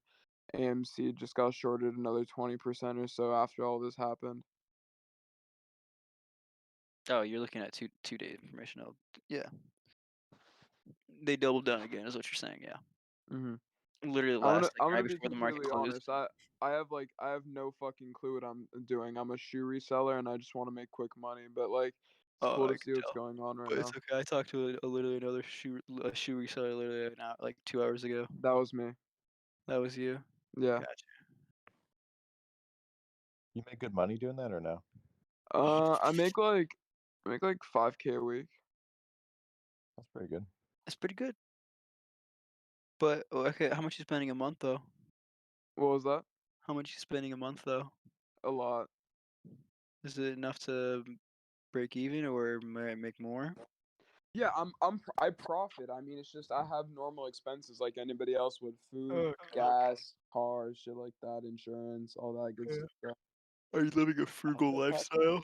AMC just got shorted another 20% or so after all this happened. Oh, you're looking at two-day information. Oh, yeah. They doubled down again, is what you're saying. Yeah. Mhm. Literally I'm last gonna like I'm gonna right be before the market completely closed. honest. I have no fucking clue what I'm doing. I'm a shoe reseller and I just want to make quick money. But like, it's Oh, cool I to can see what's tell. going on right But now. it's okay. I talked to literally another a shoe reseller literally like 2 hours ago. That was me. That was you. Yeah. Gotcha. You make good money doing that or no? I make like 5K a week. That's pretty good. That's pretty good. But okay, how much you spending a month though? What was that? How much you spending a month though? A lot. Is it enough to break even or make more? Yeah, I profit. I mean, it's just I have normal expenses like anybody else would: food, gas, cars, shit like that, insurance, all that good stuff. Are you living a frugal lifestyle?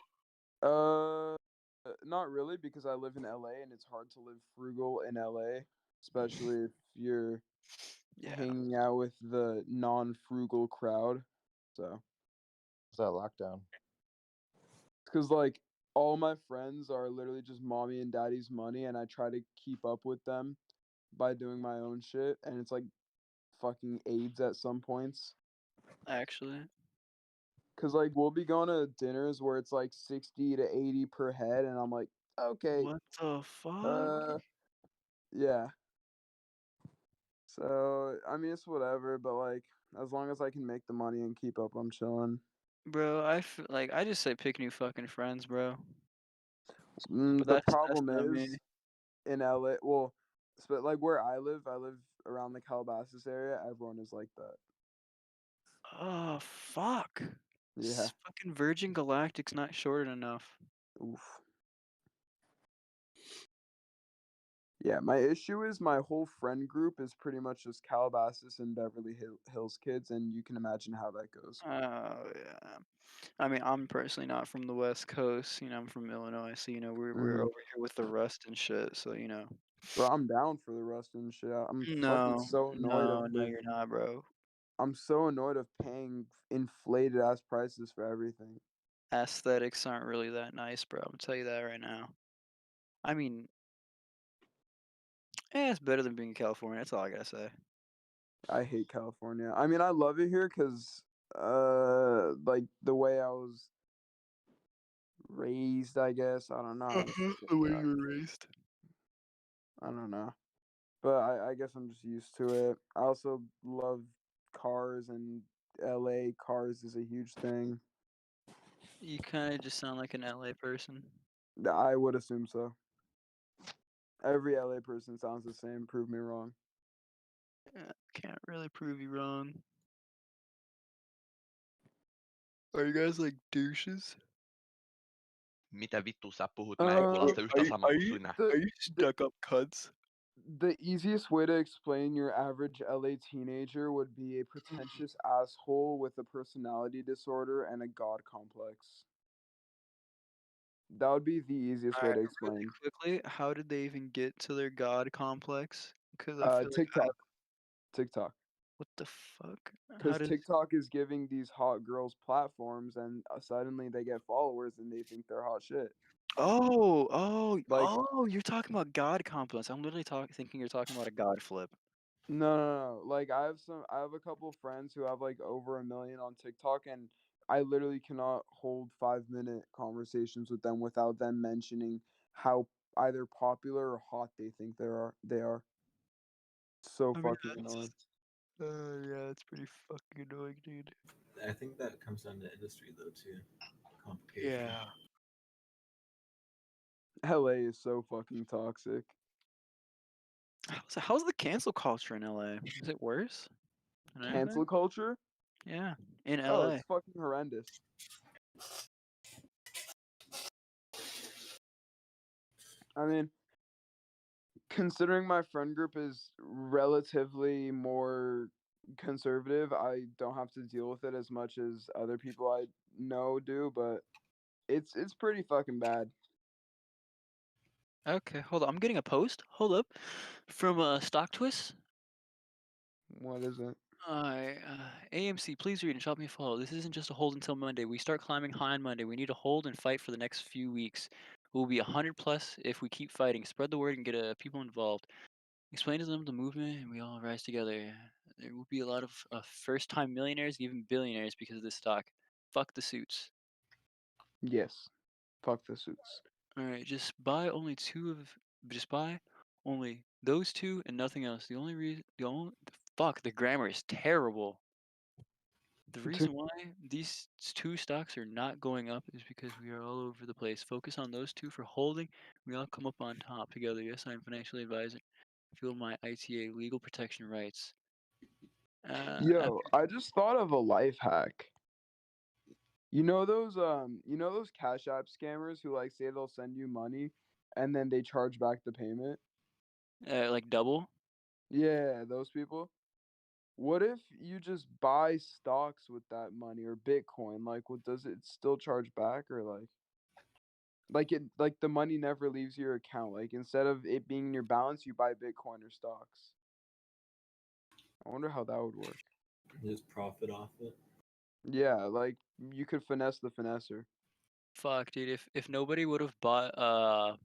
Not really, because I live in LA and it's hard to live frugal in LA, especially if you're hanging out with the non-frugal crowd. So, What's that lockdown? because like all my friends are literally just mommy and daddy's money, and I try to keep up with them by doing my own shit, and it's like fucking AIDS at some points. Actually. Cause like we'll be going to dinners where it's like 60 to 80 per head, and I'm like, okay, What the fuck? yeah. So I mean, it's whatever, but like as long as I can make the money and keep up, I'm chilling. Bro, like I just say pick new fucking friends, bro. But The that's problem not me. is in LA, well, but like where I live around the Calabasas area. Everyone is like that. Oh fuck. Yeah. Fucking Virgin Galactic's not short enough. Oof. Yeah, my issue is my whole friend group is pretty much just Calabasas and Beverly Hills kids, and you can imagine how that goes. Oh yeah. I mean, I'm personally not from the West Coast. You know, I'm from Illinois, so you know we're Mhm. over here with the rust and shit. So you know. Bro, I'm down for the rust and shit. I'm fucking No, so annoyed of no, you're not, bro. I'm so annoyed of paying inflated ass prices for everything. Aesthetics aren't really that nice, bro. I'm gonna tell you that right now. I mean, it's better than being in California. That's all I gotta say. I hate California. I mean, I love it here because, like the way I was raised, I guess. I don't know. How to explain The way it. you were raised. I don't know, but I guess I'm just used to it. I also love cars, and LA cars is a huge thing. You kind of just sound like an LA person. I would assume so. Every LA person sounds the same. Prove me wrong. Can't really prove you wrong. Are you guys like douches? Mitä vittu sä puhut? Mä en kuulosta yhtä samaa kuin sinä. Are you stuck up cunts? The easiest way to explain your average LA teenager would be a pretentious asshole with a personality disorder and a god complex. That would be the easiest way to explain. Quickly, how did they even get to their god complex? Because I feel TikTok. TikTok. What the fuck? How Because did TikTok is giving these hot girls platforms, and suddenly they get followers, and they think they're hot shit. Like- you're talking about god complex. I'm literally thinking you're talking about a god flip. No. Like I have a couple of friends who have like over 1 million on TikTok, and I literally cannot hold 5-minute conversations with them without them mentioning how either popular or hot they think they are. So fucking annoying. Yeah, it's pretty fucking annoying, dude. I think that comes down to industry though too. Complication. Yeah. LA is so fucking toxic. How's the cancel culture in LA? Is it worse? than Cancel everything? culture? Yeah, in Oh, LA. it's fucking horrendous. I mean, considering my friend group is relatively more conservative, I don't have to deal with it as much as other people I know do, but it's pretty fucking bad. Okay, hold on. I'm getting a post. Hold up. From Stock Twist. What is it? Alright, AMC, please read and shop me a follow. This isn't just a hold until Monday. We start climbing high on Monday. We need to hold and fight for the next few weeks. We'll be 100 plus if we keep fighting. Spread the word and get people involved. Explain to them the movement and we all rise together. There will be a lot of first-time millionaires, even billionaires because of this stock. Fuck the suits. Yes. Fuck the suits. Alright, just buy only those two and nothing else. The grammar is terrible. The reason why these two stocks are not going up is because we are all over the place. Focus on those two for holding. We all come up on top together. Yes, I'm financially advisor. Feel my ITA legal protection rights. Yo, I just thought of a life hack. You know those Cash App scammers who like say they'll send you money and then they charge back the payment? Like double? Yeah, those people. What if you just buy stocks with that money or Bitcoin? Like, what does it still charge back or like the money never leaves your account? Like instead of it being in your balance, you buy Bitcoin or stocks. I wonder how that would work. Just profit off it. Yeah, like you could finesse the finesser. Fuck, dude. If nobody would have bought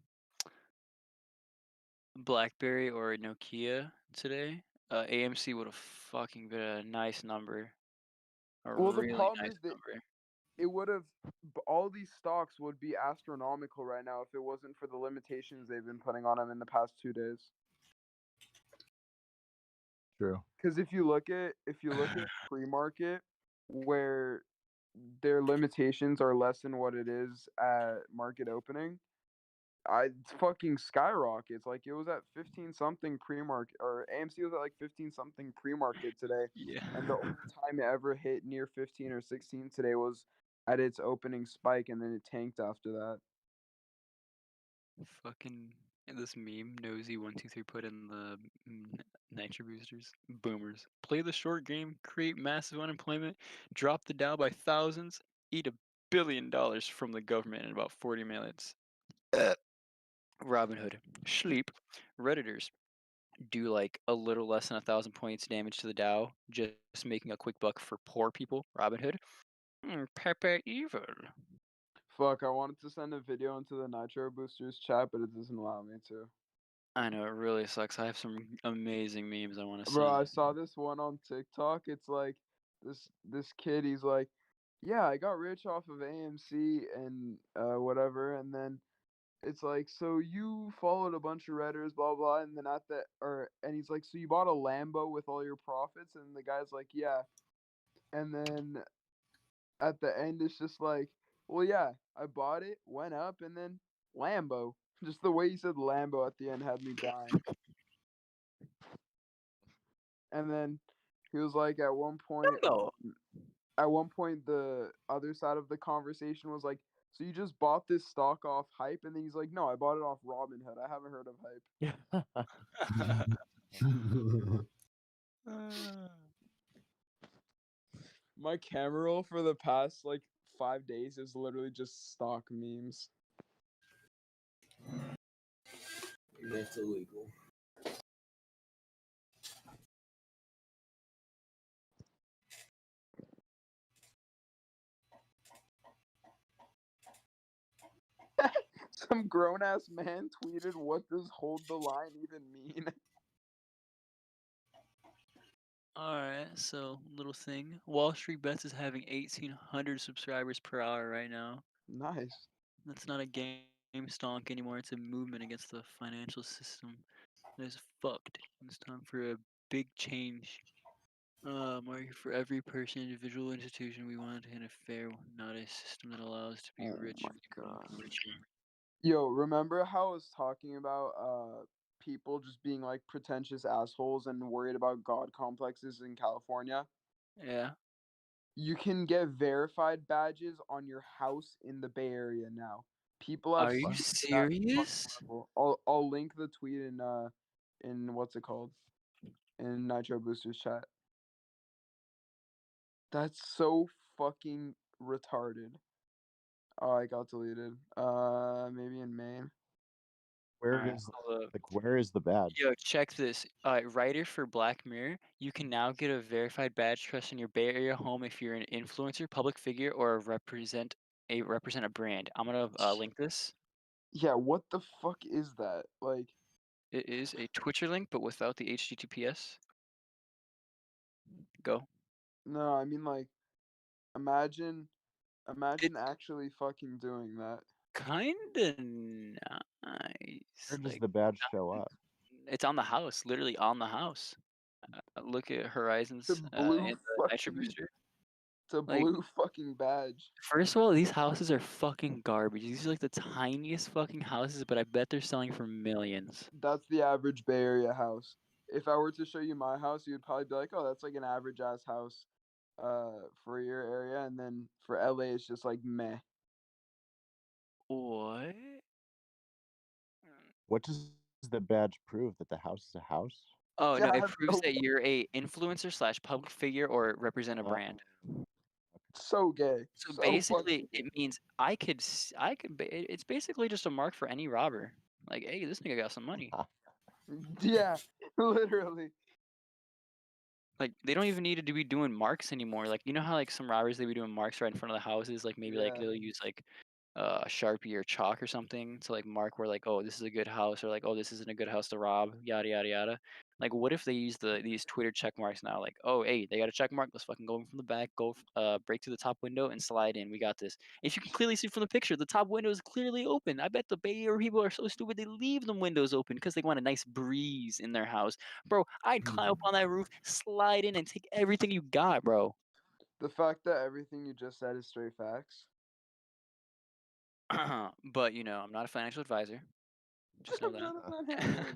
Blackberry or Nokia today, AMC would have fucking been a nice number. A Well, the really problem nice is that number. it would have all these stocks would be astronomical right now if it wasn't for the limitations they've been putting on them in the past 2 days. True. Because if you look at pre-market, where their limitations are less than what it is at market opening, it's fucking skyrockets. Like it was at 15 something pre-market, or AMC was at like 15 something pre-market today. Yeah. And the only time it ever hit near 15 or 16 today was at its opening spike, and then it tanked after that. Fucking And this meme, Nosy123 put in the Nitro boosters. Boomers. Play the short game, create massive unemployment, drop the Dow by thousands, eat $1 billion from the government in about 40 minutes. Robinhood. Sleep. Redditors. Do like a little less than 1,000 points damage to the Dow, just making a quick buck for poor people. Robinhood. Pepe Evil. Fuck, I wanted to send a video into the Nitro Boosters chat, but it doesn't allow me to. I know, it really sucks. I have some amazing memes I want to Bro, I send. saw this one on TikTok. It's like this kid, he's like, yeah, I got rich off of AMC and whatever, and then it's like, so you followed a bunch of Redditors, blah blah, and then and he's like, so you bought a Lambo with all your profits, and the guy's like, yeah, and then at the end it's just like, well, yeah, I bought it, went up, and then Lambo. Just the way he said Lambo at the end had me dying. And then he was like, at one point, the other side of the conversation was like, so you just bought this stock off hype? And then he's like, no, I bought it off Robinhood. I haven't heard of hype. My camera roll for the past like 5 days is literally just stock memes. That's illegal. Some grown ass man tweeted, what does hold the line even mean? Alright, so little thing. WallStreetBets is having 1,800 subscribers per hour right now. Nice. That's not a game stonk anymore. It's a movement against the financial system that is fucked. It's time for a big change. Market for every person, individual, institution. We want in a fair one, not a system that allows to be rich. Richer. Yo, remember how I was talking about people just being like pretentious assholes and worried about god complexes in California? Yeah. You can get verified badges on your house in the Bay Area now. People have Are you sunk to that fucking serious? level. I'll link the tweet in what's it called? In Nitro Boosters chat. That's so fucking retarded. Oh, I got deleted. Maybe in Maine. Where Alright, is hold up. where is the badge? Yo, check this. Writer for Black Mirror, you can now get a verified badge trust in your Bay Area home if you're an influencer, public figure, or represent a brand. I'm gonna link this. Yeah, what the fuck is that? Like, It is a Twitcher link, but without the HTTPS. Go. no, I mean like, imagine actually fucking doing that. Kinda nice. Where does Like, the badge show up? it's on the house, literally on the house. Look at Horizons It's a in blue the Nitro fucking. Booster. It's a Like, blue fucking badge. first of all, these houses are fucking garbage. These are like the tiniest fucking houses, but I bet they're selling for millions. That's the average Bay Area house. If I were to show you my house, you'd probably be like, "Oh, that's like an average ass house, for your area." And then for LA, it's just like meh. What? What does the badge prove? That the house is a house? Oh no, Yeah, it I proves know. that you're a influencer slash public figure or represent a brand. So gay. So So basically, fucking it means I could it's basically just a mark for any robber. Like, hey, this nigga got some money. yeah, literally. Like, they don't even need to be doing marks anymore. Like, you know how like some robbers they be doing marks right in front of the houses. Like maybe like Yeah. they'll use like Sharpie or chalk or something to like mark where like, oh, this is a good house, or like, oh, this isn't a good house to rob, yada yada yada. Like, what if they use these Twitter check marks now? Like, oh, hey, they got a check mark. Let's fucking go in from the back, break through the top window and slide in. We got this. If you can clearly see from the picture, the top window is clearly open. I bet the Bay Area people are so stupid they leave the windows open because they want a nice breeze in their house. Bro, I'd climb up on that roof, slide in, and take everything you got, bro. The fact that everything you just said is straight facts. But you know, I'm not a financial advisor. Just know that.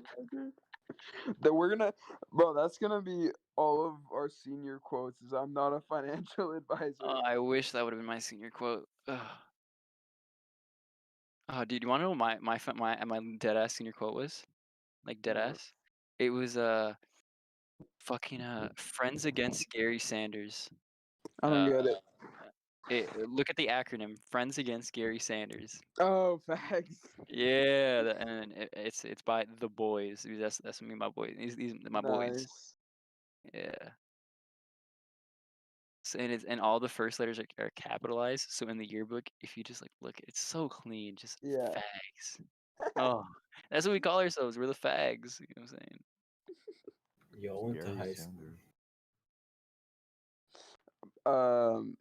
That we're gonna, bro. That's gonna be all of our senior quotes. Is I'm not a financial advisor. I wish that would have been my senior quote. Ugh. Oh, dude, you want to know what my dead ass senior quote was? Like dead What? ass. It was fucking Friends Against Gary Sanders. I don't get it. Look at the acronym, Friends Against Gary Sanders. Oh, facts. Yeah, and it's by the boys. That's me, my boys. These my boys. Nice. Yeah. So, and all the first letters are capitalized. So in the yearbook, if you just like look, it's so clean, just Yeah. fags. Oh, that's what we call ourselves. We're the fags. You know what I'm saying? Yo, I went to Gary high Sanders. school.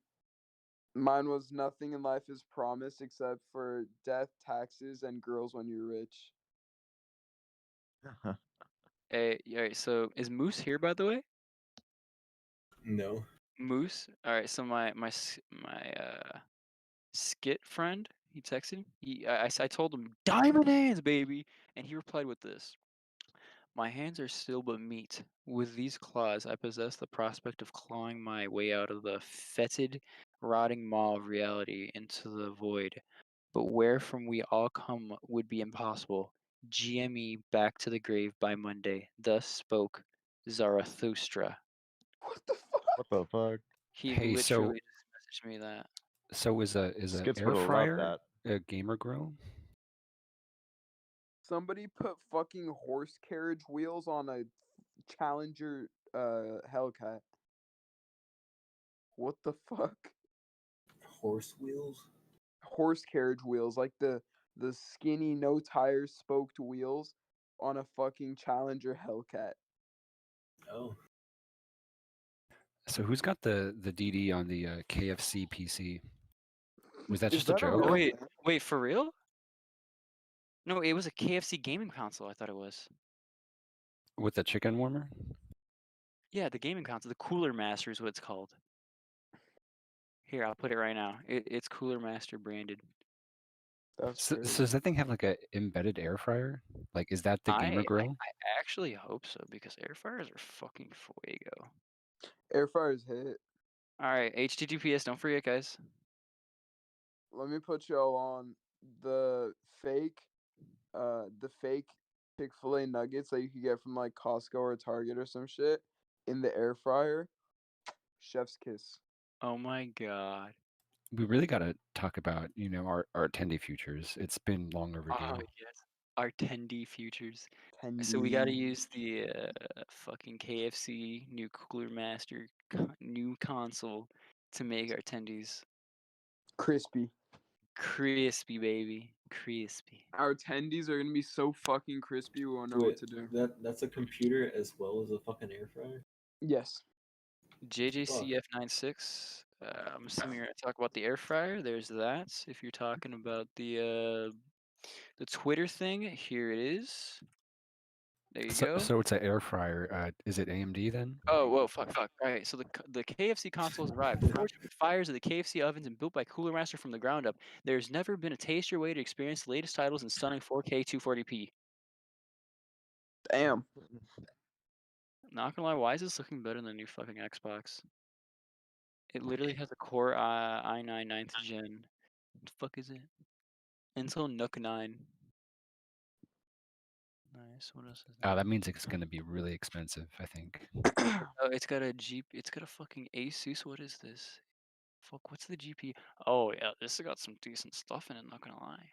Mine was nothing in life is promised except for death, taxes, and girls when you're rich. Hey, all right. So is Moose here, by the way? No. Moose. All right. So my skit friend, he texted. I told him diamond hands, baby, and he replied with this. My hands are still but meat. With these claws, I possess the prospect of clawing my way out of the fetid, rotting maw of reality into the void. But where from we all come would be impossible. GME back to the grave by Monday. Thus spoke Zarathustra. What the fuck? He Hey, literally just messaged me that. so is a Skits air would have loved fryer that. a gamer grill? Somebody put fucking horse carriage wheels on a Challenger Hellcat. What the fuck? Horse wheels? Horse carriage wheels, like the skinny, no tires, spoked wheels on a fucking Challenger Hellcat. Oh. So who's got the DD on the KFC PC? Was that Is just a that a joke? real Wait, for real? No, it was a KFC gaming console. I thought it was. With the chicken warmer? Yeah, the gaming console, the Cooler Master is what it's called. Here, I'll put it right now. It's Cooler Master branded. That's So crazy. does that thing have like a embedded air fryer? Like, is that the gamer grill? I actually hope so because air fryers are fucking fuego. Air fryers hit. All right, HTTPS. Don't forget, guys. Let me put y'all on the fake Chick-fil-A nuggets that you could get from like Costco or Target or some shit in the air fryer. Chef's kiss. Oh my god. We really got to talk about, our attendee futures. It's been long overdue. Oh yes, our tendy futures. So we got to use the fucking KFC new Cooler Master new console to make our tendies crispy, baby, crispy. Our tendies are gonna be so fucking crispy. We won't know what to do. That's a computer as well as a fucking air fryer? Yes. JJCF96. I'm assuming you're gonna talk about the air fryer. There's that. If you're talking about the Twitter thing, here it is. There you go. So it's an air fryer. Is it AMD then? Oh, whoa, fuck. All right, so the KFC consoles arrived, forged with fires of the KFC ovens and built by Cooler Master from the ground up. There's never been a tastier way to experience the latest titles in stunning 4K 240p. Damn. Not gonna lie, why is this looking better than the new fucking Xbox? It literally has a Core i9 9th gen. What the fuck is it? Intel Nook 9. Nice. What else is Oh, that means it's going to be really expensive, I think. Oh, it's got a fucking Asus. What is this? Fuck, what's the GPU? Oh yeah, this has got some decent stuff in it, not gonna lie.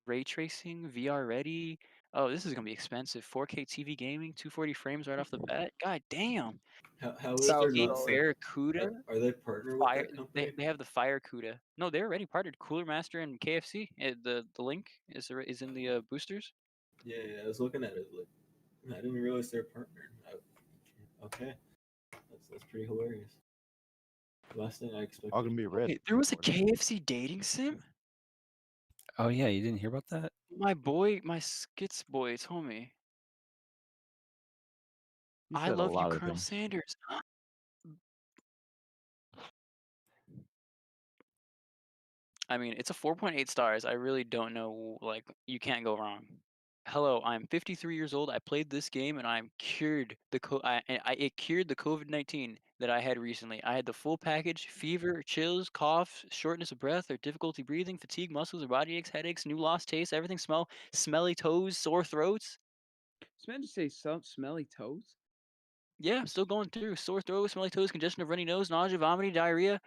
Ray tracing, VR ready. Oh, this is gonna be expensive. 4K TV gaming, 240 frames right off the bat. God damn. How is there not some- Barracuda. Are they partnered with Fire, that company? they have the Firecuda. No, they're already partnered. Cooler Master and KFC. The link is in the boosters. Yeah, I was looking at it. Like, I didn't realize they're partnered. Okay, that's pretty hilarious. Last thing I expected. All gonna be red. Wait, there was a KFC dating sim? Oh yeah, you didn't hear about that? My skits boy told me. He I said a love you, lot of Colonel things. Sanders. I mean, it's a 4.8 stars. I really don't know. Like, you can't go wrong. Hello, I'm 53 years old. I played this game and I'm cured it cured the COVID-19. that I had recently. I had the full package: fever, chills, cough, shortness of breath, or difficulty breathing, fatigue, muscles or body aches, headaches, new lost taste, everything, smelly toes, sore throats. This man just say some smelly toes. Yeah, still going through sore throat, smelly toes, congestion of runny nose, nausea, vomiting, diarrhea.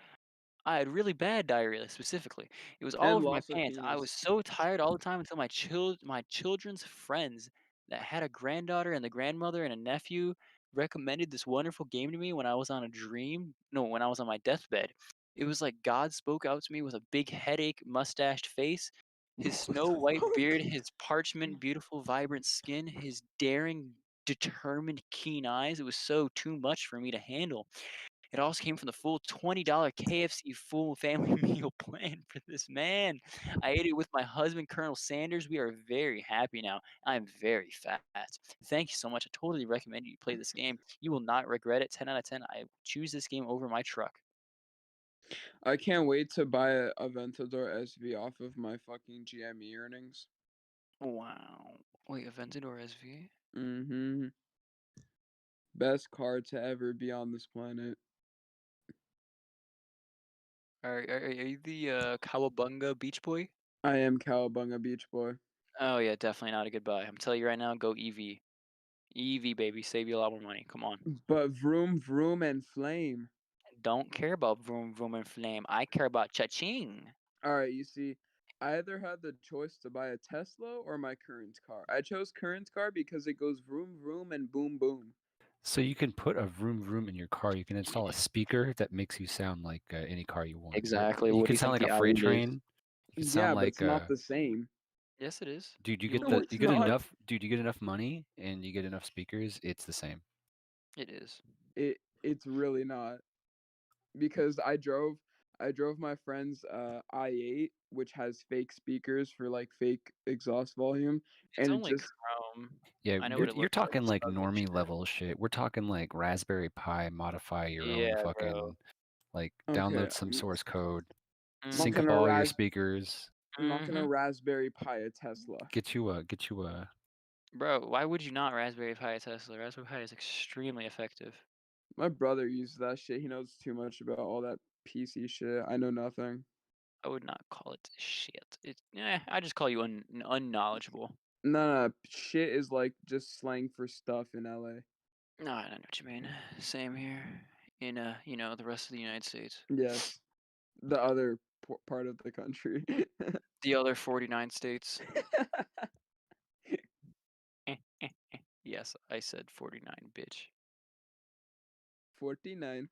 I had really bad diarrhea specifically. It was all And over my loss of pants. I was penis. so tired all the time until my children's friends that had a granddaughter and the grandmother and a nephew recommended this wonderful game to me when I was on a dream. No, when I was on my deathbed. It was like God spoke out to me with a big headache, mustached face, his snow white beard, his parchment, beautiful, vibrant skin, his daring, determined, keen eyes. It was so too much for me to handle. It also came from the full $20 KFC full family meal plan for this man. I ate it with my husband, Colonel Sanders. We are very happy now. I'm very fat. Thank you so much. I totally recommend you play this game. You will not regret it. 10 out of 10. I choose this game over my truck. I can't wait to buy a Aventador SV off of my fucking GME earnings. Wow. Wait, Aventador SV? Mm-hmm. Best car to ever be on this planet. Are you the Cowabunga Beach Boy? I am Cowabunga Beach Boy. Oh, yeah, definitely not a good buy. I'm telling you right now, go EV. EV, baby. Save you a lot more money. Come on. But vroom vroom and flame. Don't care about vroom vroom and flame. I care about cha-ching. Alright, you see, I either had the choice to buy a Tesla or my current car. I chose current car because it goes vroom vroom and boom boom. So you can put a vroom vroom in your car. You can install a speaker that makes you sound like any car you want. Exactly. You What do can you sound think like the a freight Audi is? train. You can sound Yeah, but like it's not the same. Yes, it is. dude. You You get will the not. it's you get not. enough. Dude, you get enough money and you get enough speakers. It's the same. It is. It's really not. Because I drove my friend's i8, which has fake speakers for like fake exhaust volume, It's and it only just Chrome. Yeah, I know you're what it you're looks like. talking It's like ugly shit. normie level shit. We're talking like Raspberry Pi, modify your own Yeah, bro. fucking like okay. download some source code, I'm not sync up gonna all your speakers, I'm not gonna Raspberry Pi a Tesla. get you a Bro, why would you not Raspberry Pi a Tesla? Raspberry Pi is extremely effective. My brother uses that shit. He knows too much about all that PC shit. I know nothing. I would not call it shit. I just call you unknowledgeable. No, shit is like just slang for stuff in LA. No, I know what you mean. Same here. In the rest of the United States. Yes, the other part of the country. The other 49 states. Yes, I said 49, bitch. 49.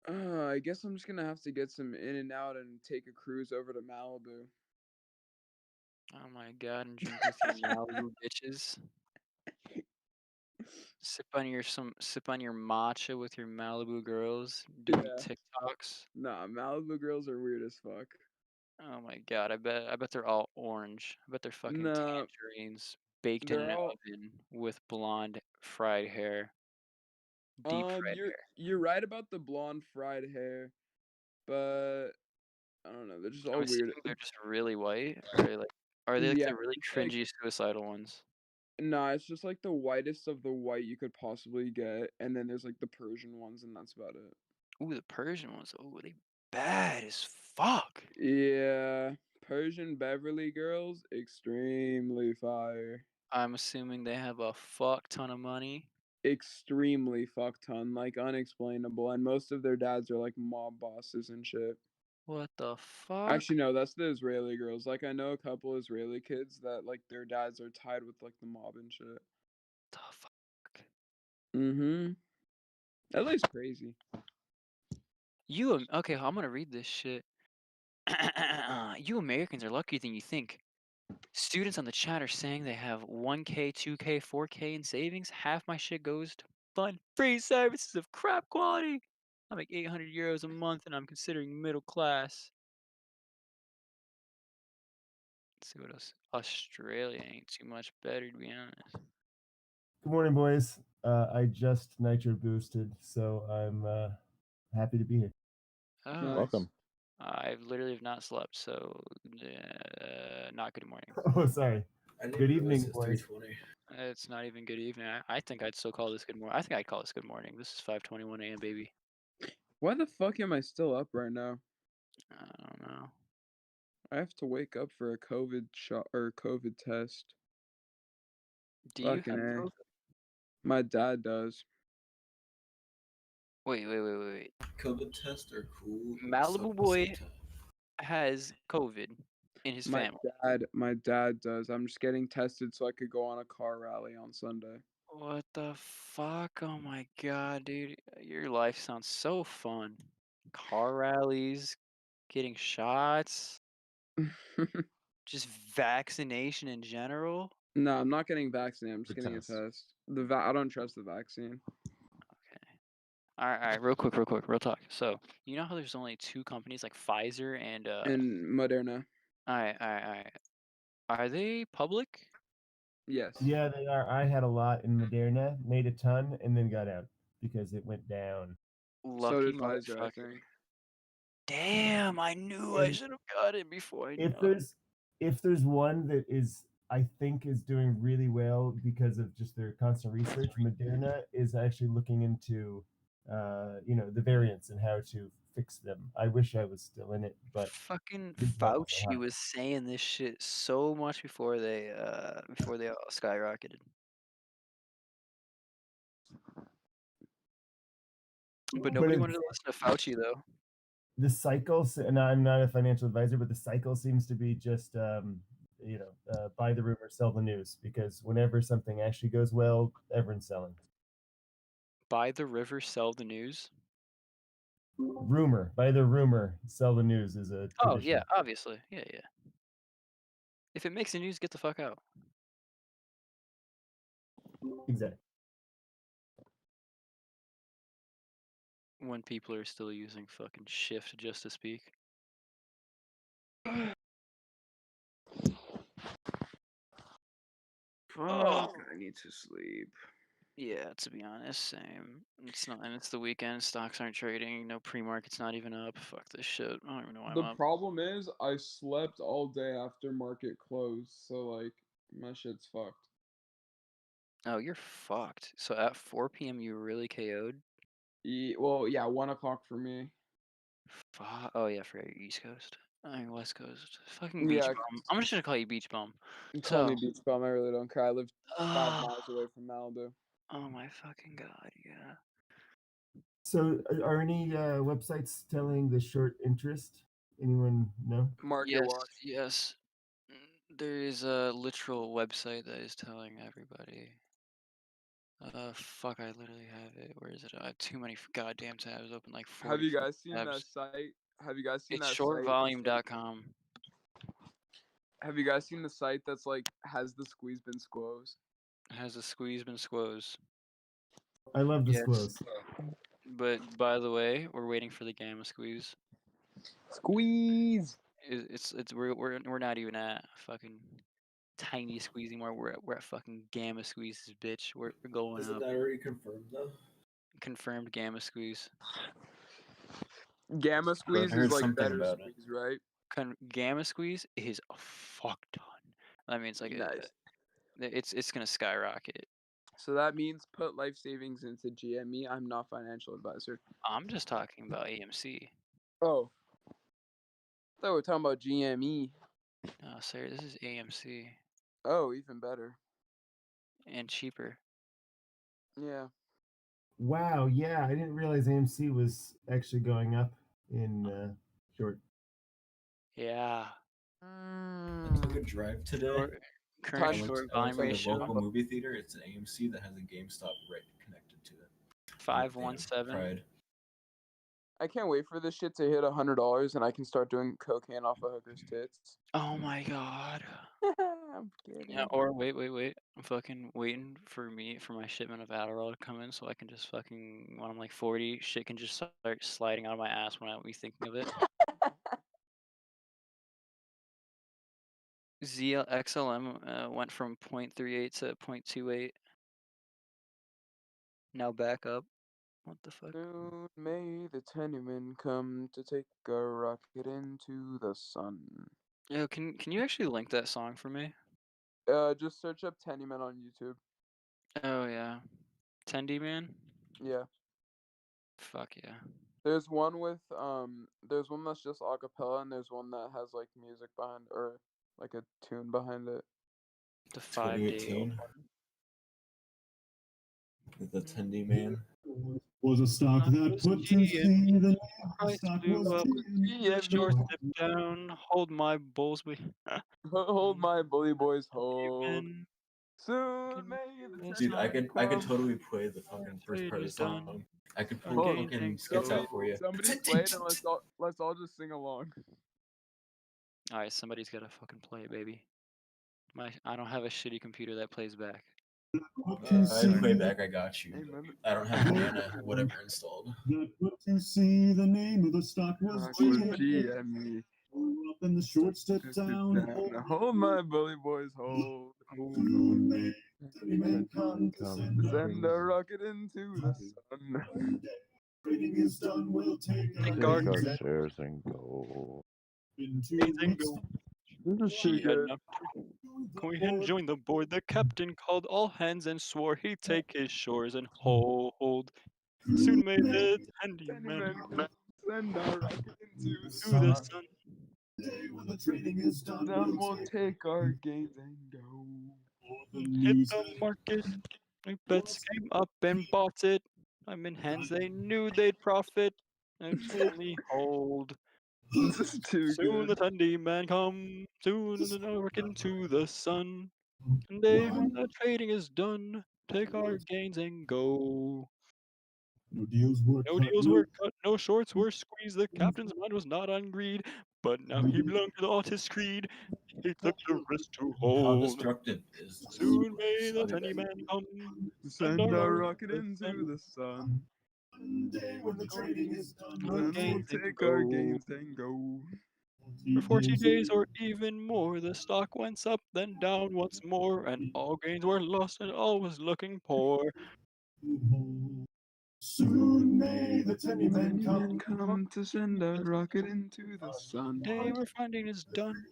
I guess I'm just gonna have to get some in and out and take a cruise over to Malibu. Oh my god, and drink with your Malibu bitches. Sip on your matcha with your Malibu girls, doing Yeah. TikToks. Nah, Malibu girls are weird as fuck. Oh my god, I bet they're all orange. I bet they're fucking Nah, tangerines baked in they're an all. oven with blonde fried hair. Deep fried hair. You're right about the blonde fried hair, but I don't know. They're just all I'm weird. assuming they're just really white, or are they like Yeah, the really it's like cringy suicidal ones? nah. It's just like the whitest of the white you could possibly get, and then there's like the Persian ones, and that's about it. Ooh, the Persian ones. Oh, they bad as fuck. Yeah, Persian Beverly girls, extremely fire. I'm assuming they have a fuck ton of money. Extremely fuck ton, like unexplainable, and most of their dads are like mob bosses and shit. What the fuck? Actually, no, that's the Israeli girls. Like, I know a couple Israeli kids that like their dads are tied with like the mob and shit. The fuck? Mm-hmm. LA's crazy. Okay, I'm gonna read this shit. You Americans are luckier than you think. Students on the chat are saying they have 1K, 2K, 4K in savings. Half my shit goes to fund free services of crap quality. I make 800 euros a month and I'm considering middle class. Let's see what else. Australia ain't too much better, to be honest. Good morning, boys. I just nitro boosted, so I'm happy to be here. Oh, Welcome. I literally have not slept, so not good morning. Oh, sorry. I didn't Good realize evening, it's boys. 3:20. It's not even good evening. I think I'd still call this good morning. I think I'd call this good morning. This is 5:21 a.m. baby. Why the fuck am I still up right now? I don't know. I have to wake up for a COVID shot or COVID test. Do you Fucking have A. COVID? My dad does. Wait. COVID tests are cool. Malibu boy has COVID in his family. My dad does. I'm just getting tested so I could go on a car rally on Sunday. What the fuck? Oh my god, dude. Your life sounds so fun. Car rallies, getting shots, just vaccination in general. No, I'm not getting vaccinated. I'm just getting a test. I don't trust the vaccine. All right, real quick, real talk. So, you know how there's only two companies like Pfizer and And Moderna. All right. Are they public? Yes. Yeah, they are. I had a lot in Moderna, made a ton, and then got out because it went down. Lucky did Pfizer, I motherfucker. think. Damn, I knew I And should have got it before I if know. there's one that is I think is doing really well because of just their constant research, Moderna is actually looking into the variants and how to fix them. I wish I was still in it, but Fucking it's not so Fauci hot. was saying this shit so much before they all skyrocketed. But nobody wanted to listen to Fauci though. The cycle, and I'm not a financial advisor, but the cycle seems to be just buy the rumor, sell the news, because whenever something actually goes well, everyone's selling. Buy the river, sell the news. Rumor, buy the rumor, sell the news is a Oh tradition. yeah, obviously. Yeah. If it makes the news, get the fuck out. Exactly. When people are still using fucking shift just to speak. Fuck, I need to sleep. Yeah, to be honest, same. It's not, and it's the weekend. Stocks aren't trading. No pre-market's not even up. Fuck this shit. I don't even know why I'm The up. problem is I slept all day after market close, so like my shit's fucked. Oh, you're fucked. So at 4 p.m. you really KO'd? Well, yeah, 1 o'clock for me. Oh yeah, for your East Coast. I mean West Coast. Fucking beach Yeah, bum. I'm just gonna call you beach bum. call me So. beach bum. I really don't care. I live 5 miles away from Malibu. Oh my fucking god, yeah. So, are any websites telling the short interest? Anyone know? Market Watch. Yes. There is a literal website that is telling everybody. Fuck, I literally have it. Where is it? I have too many goddamn tabs open, like 40 Have you guys seen tabs. that site? Have you guys seen It's that site? shortvolume.com. Have you guys seen the site that's like, has the squeeze been squoze? Has the squeeze been squoze? I love the squoze. But by the way, we're waiting for the gamma squeeze. Squeeze. We're not even at fucking tiny squeeze anymore. We're at fucking gamma squeezes, bitch. We're going Isn't up. that already confirmed though? Confirmed gamma squeeze. Gamma squeeze is like better about it. squeeze, right? Gamma squeeze is a fuck ton. That means like Nice. it's gonna skyrocket. So that means put life savings into GME. I'm not financial advisor. I'm just talking about AMC. Oh. I thought we were talking about GME. No, sir, this is AMC. Oh, even better. And cheaper. Yeah. Wow, yeah, I didn't realize AMC was actually going up in short. Yeah. I took a drive today. Current I went short to volume the ratio. local movie theater. It's an AMC that has a GameStop right connected to it. 517. Pride. I can't wait for this shit to hit $100 and I can start doing cocaine off a hooker's tits. Oh my god. I'm kidding. Yeah, or wait. I'm fucking waiting for my shipment of Adderall to come in so I can just fucking, when I'm like 40, shit can just start sliding out of my ass when I be thinking of it. XLM went from 0.38 to 0.28. Now back up. What the fuck? Soon may the Tendermen come to take a rocket into the sun. Yo, can you actually link that song for me? Just search up Tendyman on YouTube. Oh yeah, Tendy Man. Yeah. Fuck yeah. There's one that's just a cappella, and there's one that has like music behind or like a tune behind it. The 5-day. The Tendy Man. Was a stock that put to sea. The name of the stock was Yeah, short step down. Hold my balls, we. Hold my bully boys, hold. Soon may the Dude, I time could come. totally play the fucking first part of the song. I could pull Hold on. fucking skits out for you. Somebody play it and let's all just sing along. All right, somebody's gotta fucking play it, baby. I don't have a shitty computer that plays back. I play back. I got you. I don't have Nana whatever installed. That put to sea. The name of the stock was GME. Up in the short step down. Hold my bully boys, hold. Soon may the man come to Send a rocket into the sun. Trading is done. We'll take our shares and go. This is too good. Go ahead and join the board. The captain called all hands and swore he'd take his shores and hold. Soon may the handyman send our rocket into the sun. When the trading is done, Then we'll take our gains and go. Hit the market. My bets came up and bought it. I'm in hands they knew they'd profit. And told me hold. This is too Soon good. the Tendy Man come. Soon the work into the sun. And day when the trading is done, take our gains and go. No deals were No cut. deals were cut, no shorts were squeezed. The captain's mind was not on greed, but now he belonged to the autist creed. He took the risk to How hold. destructive is Soon may the Tendy Man come. Send our rocket into the sun. When the trading is done, Then we'll take our gains and go. For 40 days or even more, the stock went up, then down once more, and all gains were lost and all was looking poor. Soon may the Tendy Man come to send a rocket into the sun. Day we're finding is done.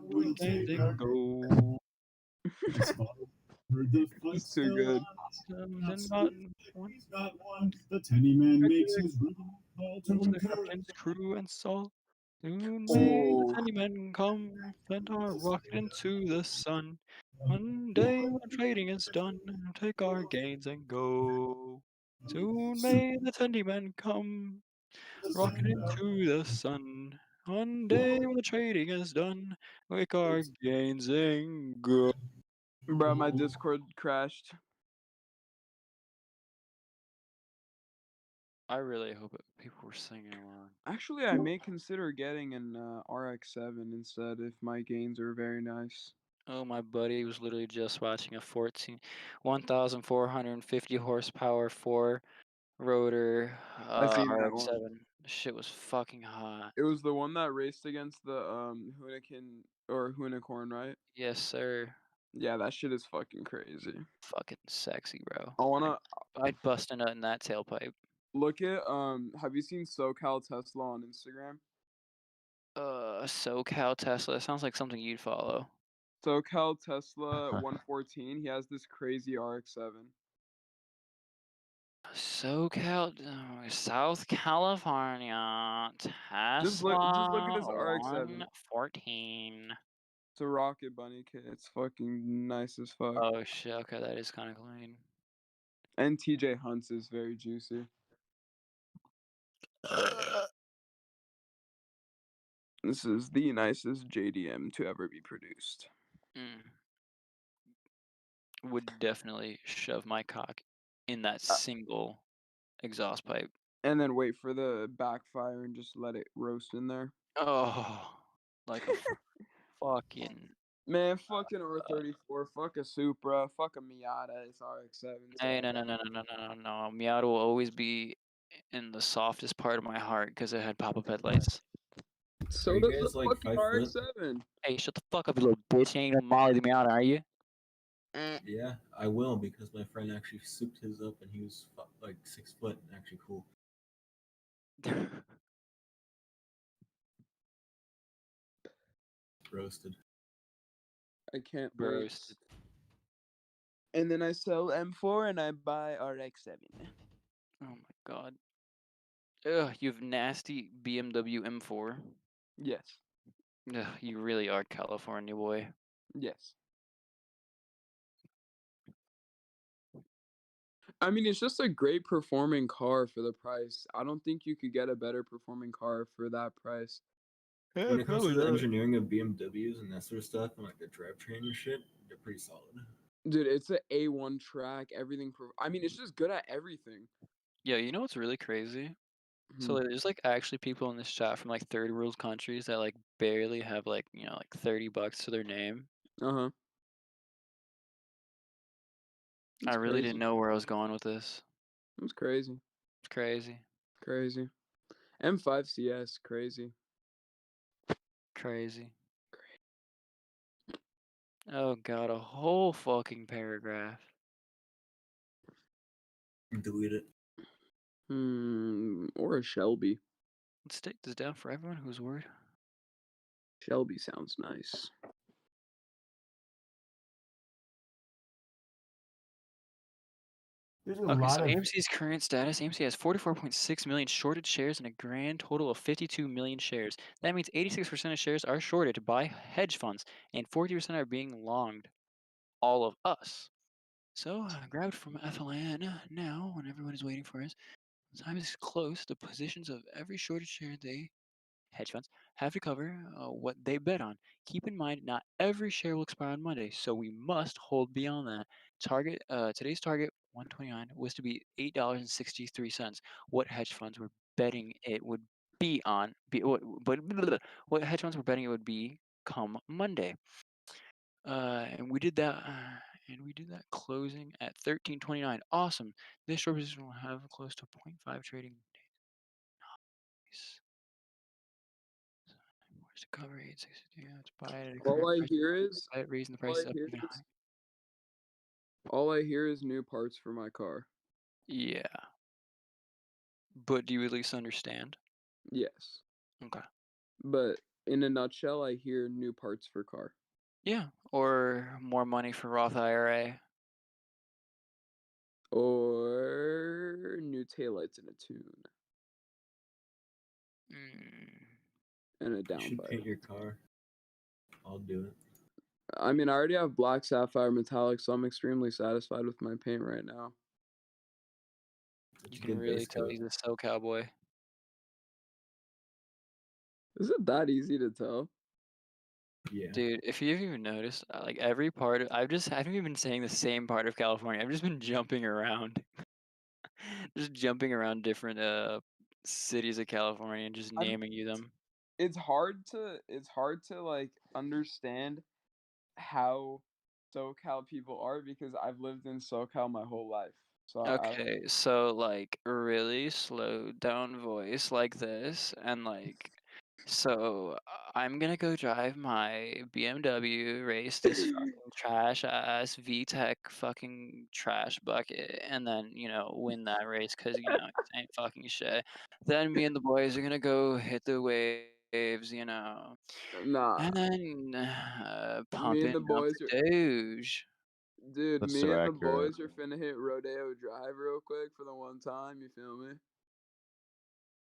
We'll gains and go. It's too good. The Tendy Man makes his call to The encourage captain's crew and Saul. Soon may the Oh. Tendy Men come, send our rocket into the sun. One day when trading is done, take our gains and go. Soon may the Tendy Men come, rocket into the sun. One day when the trading is done, take our gains and go. Bro, my Discord crashed. I really hope people were singing along. Actually, I may consider getting an RX-7 instead if my gains are very nice. Oh, my buddy was literally just watching a 1,450 horsepower 4-rotor I seen that one. RX-7. Shit was fucking hot. It was the one that raced against the Hunikin or Hunicorn, right? Yes, sir. Yeah, that shit is fucking crazy. Fucking sexy, bro. I wanna I'd bust a nut in that tailpipe. look at have you seen SoCal Tesla on Instagram? SoCal Tesla. That sounds like something you'd follow. SoCal Tesla 114. He has this crazy RX-7. SoCal, South California, Tesla Just look at this RX-7. 114. It's a Rocket Bunny kit. It's fucking nice as fuck. Oh shit, okay, that is kind of clean. And TJ Hunt's is very juicy. This is the nicest JDM to ever be produced. Would definitely shove my cock in that single exhaust pipe. And then wait for the backfire and just let it roast in there. Oh, like a fucking... Man, fucking R34, fuck a Supra, fuck a Miata, it's RX-7. Hey, no. Miata will always be in the softest part of my heart because it had pop-up headlights. So you does guys, the like, fucking 5 foot? RX-7. Hey, shut the fuck up, you little bitch. You ain't gonna molly the Miata, are you? Yeah, I will because my friend actually souped his up and he was like 6 foot and actually cool. Roasted. I can't wait. Roasted. And then I sell M4 and I buy RX7. Oh my god. Ugh, you have nasty BMW M4. Yes. Ugh, you really are California boy. Yes. I mean, it's just a great performing car for the price. I don't think you could get a better performing car for that price. When it comes to the engineering of BMWs and that sort of stuff, and like the drivetrain and shit, they're pretty solid. Dude, it's an A1 track, everything. I mean, it's just good at everything. Yeah, you know what's really crazy? So Hmm. there's like actually people in this chat from like third world countries that like barely have like, you know, like $30 to their name. Uh-huh. I It's really didn't crazy. know where I was going with this. It's crazy. It's crazy. Crazy. M5 CS, crazy. Crazy. Oh god, a whole fucking paragraph. Delete it. Or a Shelby. Let's take this down for everyone who's worried. Shelby sounds nice. There's a Okay, lot so of AMC's current status, AMC has 44.6 million shorted shares and a grand total of 52 million shares. That means 86% of shares are shorted by hedge funds and 40% are being longed. All of us. So, grabbed from FLN now, when everyone is waiting for us. The time is close. The positions of every shorted share they, hedge funds, have to cover what they bet on. Keep in mind, not every share will expire on Monday, so we must hold beyond that. Today's target, 129, was to be $8.63. What hedge funds were betting it would be on? What hedge funds were betting it would be come Monday? And we did that. And we did that closing at 13.29. Awesome. This short position will have close to 0.5 trading days. Nice. Where's the cover? 862. Let's buy it at a current All I price. hear is Buy it, raising the all prices I up hear even is higher. all I hear is new parts for my car. Yeah. But do you at least understand? Yes. Okay. But in a nutshell, I hear new parts for car. Yeah. Or more money for Roth IRA. Or new taillights and a tune. And a You should downpipe. paint your car. I'll do it. I mean, I already have black sapphire metallic, so I'm extremely satisfied with my paint right now. You can really tell he's a SoCal boy. Is it that easy to tell? Yeah. Dude, if you've even noticed, like every part of, I haven't even been saying the same part of California. I've just been jumping around. Just jumping around different cities of California and just naming you them. It's hard to like understand how SoCal people are because I've lived in SoCal my whole life. So Okay, so like really slow down voice like this, and like, so I'm gonna go drive my BMW, race this fucking trash ass VTEC fucking trash bucket, and then win that race because it ain't fucking shit. Then me and the boys are gonna go hit the waves, Nah. and then Me pump and it the up boys the are Doge. Dude, That's me so and the accurate. boys are finna hit Rodeo Drive real quick for the one time, you feel me?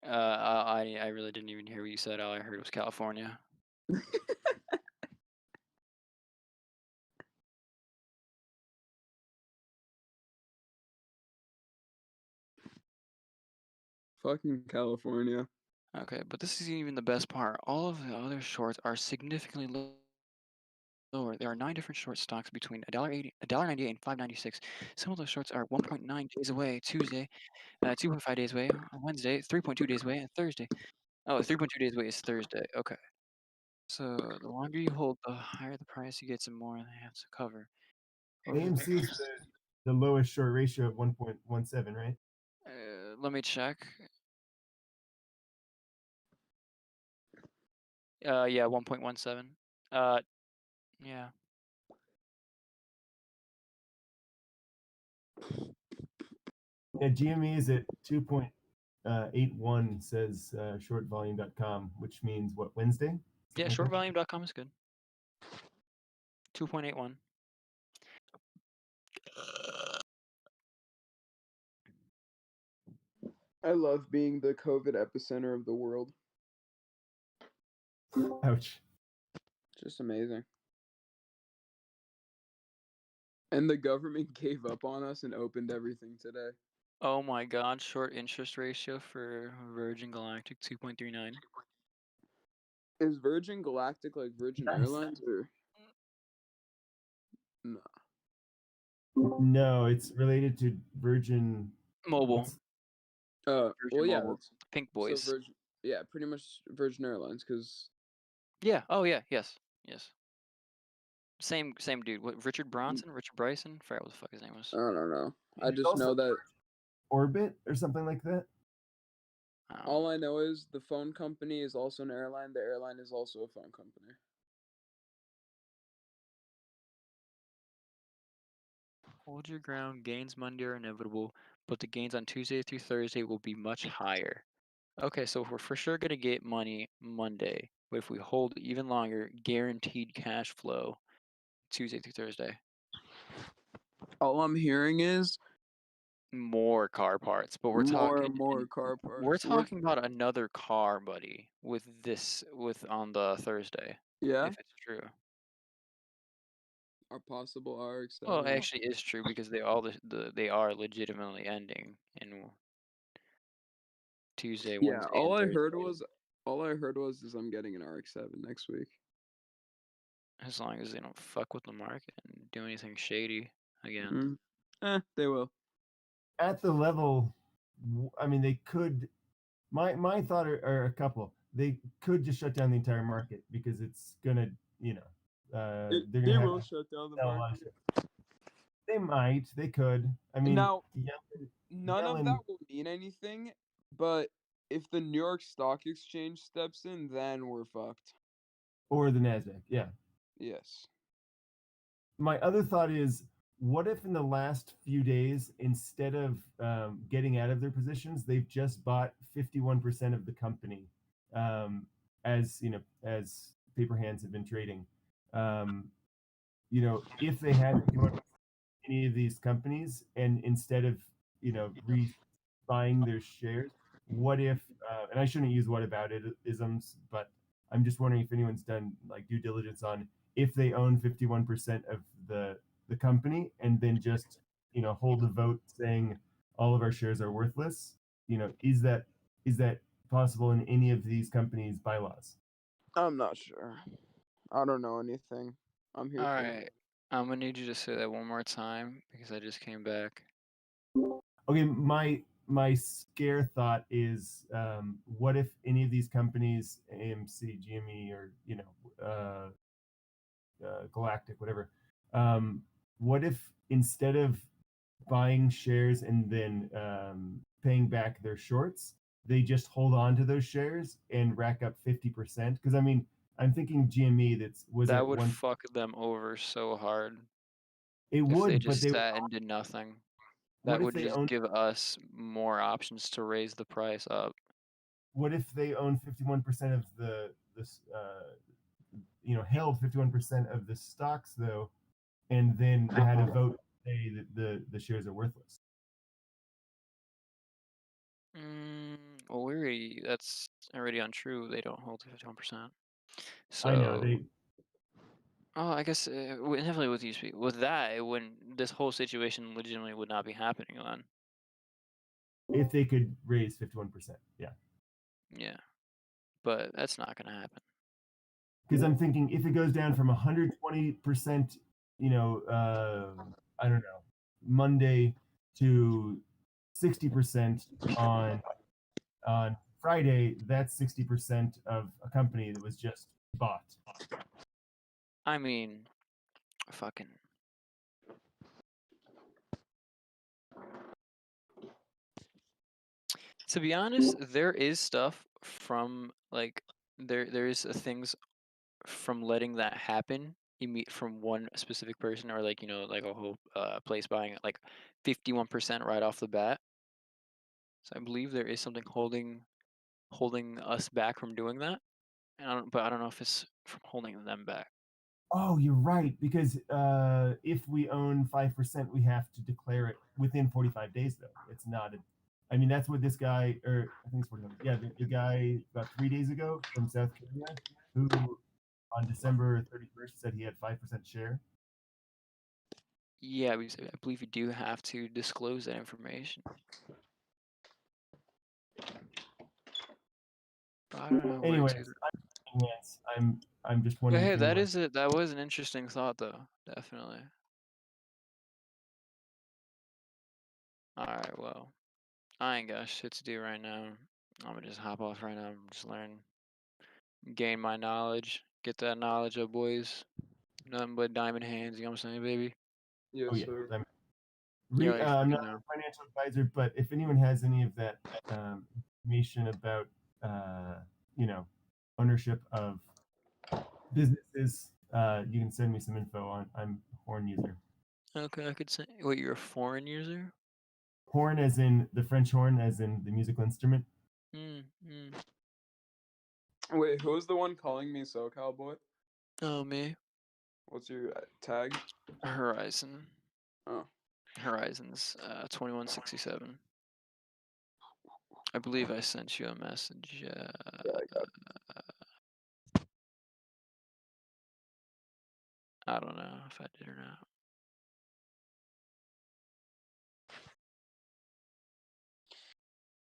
I really didn't even hear what you said. All I heard was California. Fucking California. Okay, but this isn't even the best part. All of the other shorts are significantly lower. There are 9 different short stocks between $1.80, $1.98, and $5.96. Some of those shorts are 1.9 days away Tuesday, 2.5 days away on Wednesday, 3.2 days away on Thursday. Oh, 3.2 days away is Thursday. Okay. So the longer you hold, the higher the price you get, the more they have to cover. AMC is the lowest short ratio of 1.17, right? Let me check. Yeah, 1.17. Yeah. Yeah, GME is at 2.81, says shortvolume.com, which means what, Wednesday? Yeah, Something like that? shortvolume.com is good. 2.81. I love being the COVID epicenter of the world. Ouch. Just amazing. And the government gave up on us and opened everything today. Oh my God! Short interest ratio for Virgin Galactic 2.39. Is Virgin Galactic like Virgin Nice. Airlines or no? No, it's related to Virgin Mobile. what's- Well, yeah, Mobile. that's Pink so Boys. Virgin. Yeah, pretty much Virgin Airlines because Yeah. Oh yeah. Yes. Yes. Same dude. What? Richard Bronson? Richard Bryson? Forgot what the fuck his name was. I don't know. I It's just also know that Orbit or something like that. all I know is the phone company is also an airline. The airline is also a phone company. Hold your ground. Gains Monday are inevitable, but the gains on Tuesday through Thursday will be much higher. Okay, so we're for sure gonna get money Monday, but if we hold even longer, guaranteed cash flow Tuesday through Thursday. All I'm hearing is More car parts, but we're talking more car parts. we're talking about another car, buddy, with on the Thursday. Yeah, If it's true. our possible RX-7. Well, it actually is true because they all they are legitimately ending in Tuesday, Yeah, Wednesday, all and I Thursday. heard was is I'm getting an RX-7 next week. As long as they don't fuck with the market and do anything shady again. They will. At the level, I mean, they could. My thought are a couple. They could just shut down the entire market because it's gonna, they're They gonna have will to shut down the sell a lot of market. shit. They might. They could. I mean, Now, Yellen- none of Yellen- that will mean anything, but if the New York Stock Exchange steps in, then we're fucked. or the Nasdaq. Yeah. Yes. My other thought is, what if in the last few days, instead of getting out of their positions, they've just bought 51% of the company, as as paper hands have been trading. If they had any of these companies, and instead of buying their shares, what if? And I shouldn't use whataboutisms, but I'm just wondering if anyone's done like due diligence on if they own 51% of the company and then just hold a vote saying all of our shares are worthless. Is that possible in any of these companies' bylaws? I'm not sure. I don't know anything. I'm here All for right, I'm gonna need you to say that one more time because I just came back. Okay, my scare thought is, what if any of these companies, AMC, GME, or Galactic, whatever, what if instead of buying shares and then paying back their shorts, they just hold on to those shares and rack up 50%? Because I mean, I'm thinking GME That would fuck them over so hard. It if would, they but just they sat and did nothing. What That if would they just own- give us more options to raise the price up. What if they own 51% of held 51% of the stocks though, and then had a vote to say that the shares are worthless? Well, that's already untrue. They don't hold 51%. So I know they. Oh, I guess definitely with these people, with that, it wouldn't. This whole situation legitimately would not be happening then. If they could raise 51%, yeah. Yeah, but that's not gonna happen. Because I'm thinking if it goes down from 120%, I don't know, Monday to 60% on Friday, that's 60% of a company that was just bought. I mean, fucking. To be honest, there is stuff from like there is things from letting that happen from one specific person or like like a whole place buying it like 51% right off the bat. So I believe there is something holding us back from doing that, but I don't know if it's from holding them back. Oh, you're right. Because if we own 5%, we have to declare it within 45 days, though. It's not. I mean, that's what this guy, or I think it's 45. Yeah, the guy about 3 days ago from South Korea, who on December 31st said he had 5% share. Yeah, because I believe you do have to disclose that information. But I don't know where Anyways, to. I'm just Yeah, wondering. hey, if that anyone- is it. That was an interesting thought, though. Definitely. All right, well, I ain't got shit to do right now. I'm gonna just hop off right now. I'm just learn, gain my knowledge, get that knowledge up, boys. Nothing but diamond hands. You know what I'm saying, baby? Yes, Oh yeah, sir. Yeah, I'm you not know. a financial advisor, but if anyone has any of that information about ownership of businesses, you can send me some info on. I'm a Horn user. Okay, I could say. Wait, you're a foreign user? Horn, as in the French horn, as in the musical instrument. Wait, who's the one calling me so cowboy? Oh, me. What's your tag? Horizon. Oh. Horizon's 2167. I believe I sent you a message. I don't know if I did or not.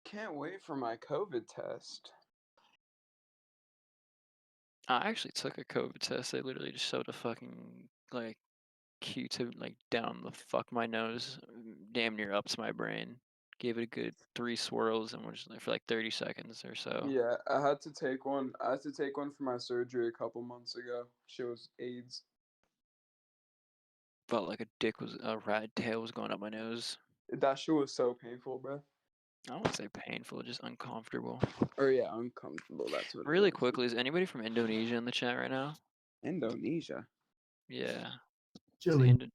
Can't wait for my COVID test. I actually took a COVID test. They literally just shoved a fucking like Q-tip like down the fuck my nose, damn near up to my brain. Gave it a good 3 swirls and was like for like 30 seconds or so. Yeah, I had to take one. I had to take one for my surgery a couple months ago. She was AIDS. Felt like a rat tail was going up my nose. That shit was so painful, bro. I wouldn't say painful, just uncomfortable. Or yeah, uncomfortable. That's what. Really quickly, is anybody from Indonesia in the chat right now? Indonesia. Yeah. Chile.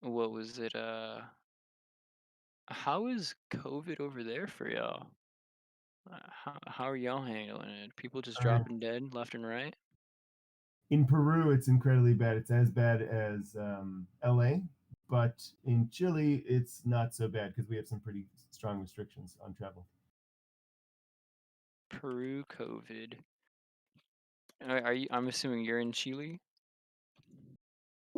What was it? How is COVID over there for y'all? How are y'all handling it? People just dropping dead left and right? In Peru, it's incredibly bad. It's as bad as LA, but in Chile, it's not so bad because we have some pretty strong restrictions on travel. Peru COVID. Are you? I'm assuming you're in Chile.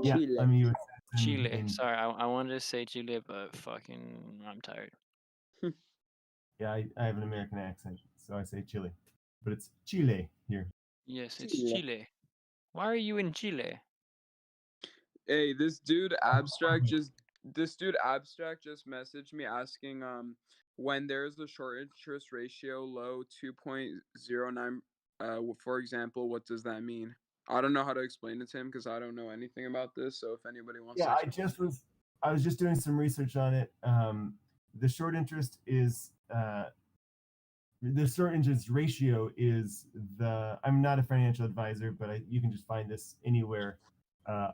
Yeah, I'm US Chile. Sorry, I wanted to say Chile, but fucking, I'm tired. Yeah, I have an American accent, so I say Chile, but it's Chile here. Yes, it's Chile. Why are you in Chile? Hey, this dude abstract just messaged me asking when there's a short interest ratio low 2.09 for example, what does that mean? I don't know how to explain it to him because I don't know anything about this. So if anybody wants Yeah, to I was just doing some research on it. The short interest is the short interest ratio is I'm not a financial advisor, but you can just find this anywhere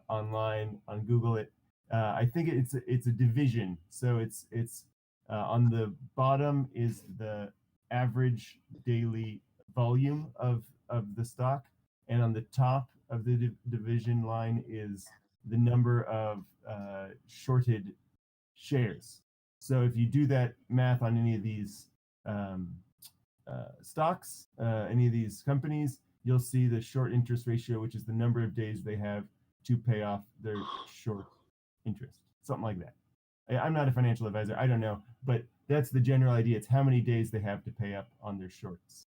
online on Google it. I think it's a division. So it's on the bottom is the average daily volume of the stock, and on the top of the division line is the number of shorted shares. So if you do that math on any of these stocks, any of these companies, you'll see the short interest ratio, which is the number of days they have to pay off their short interest, something like that. I'm not a financial advisor, I don't know, but that's the general idea. It's how many days they have to pay up on their shorts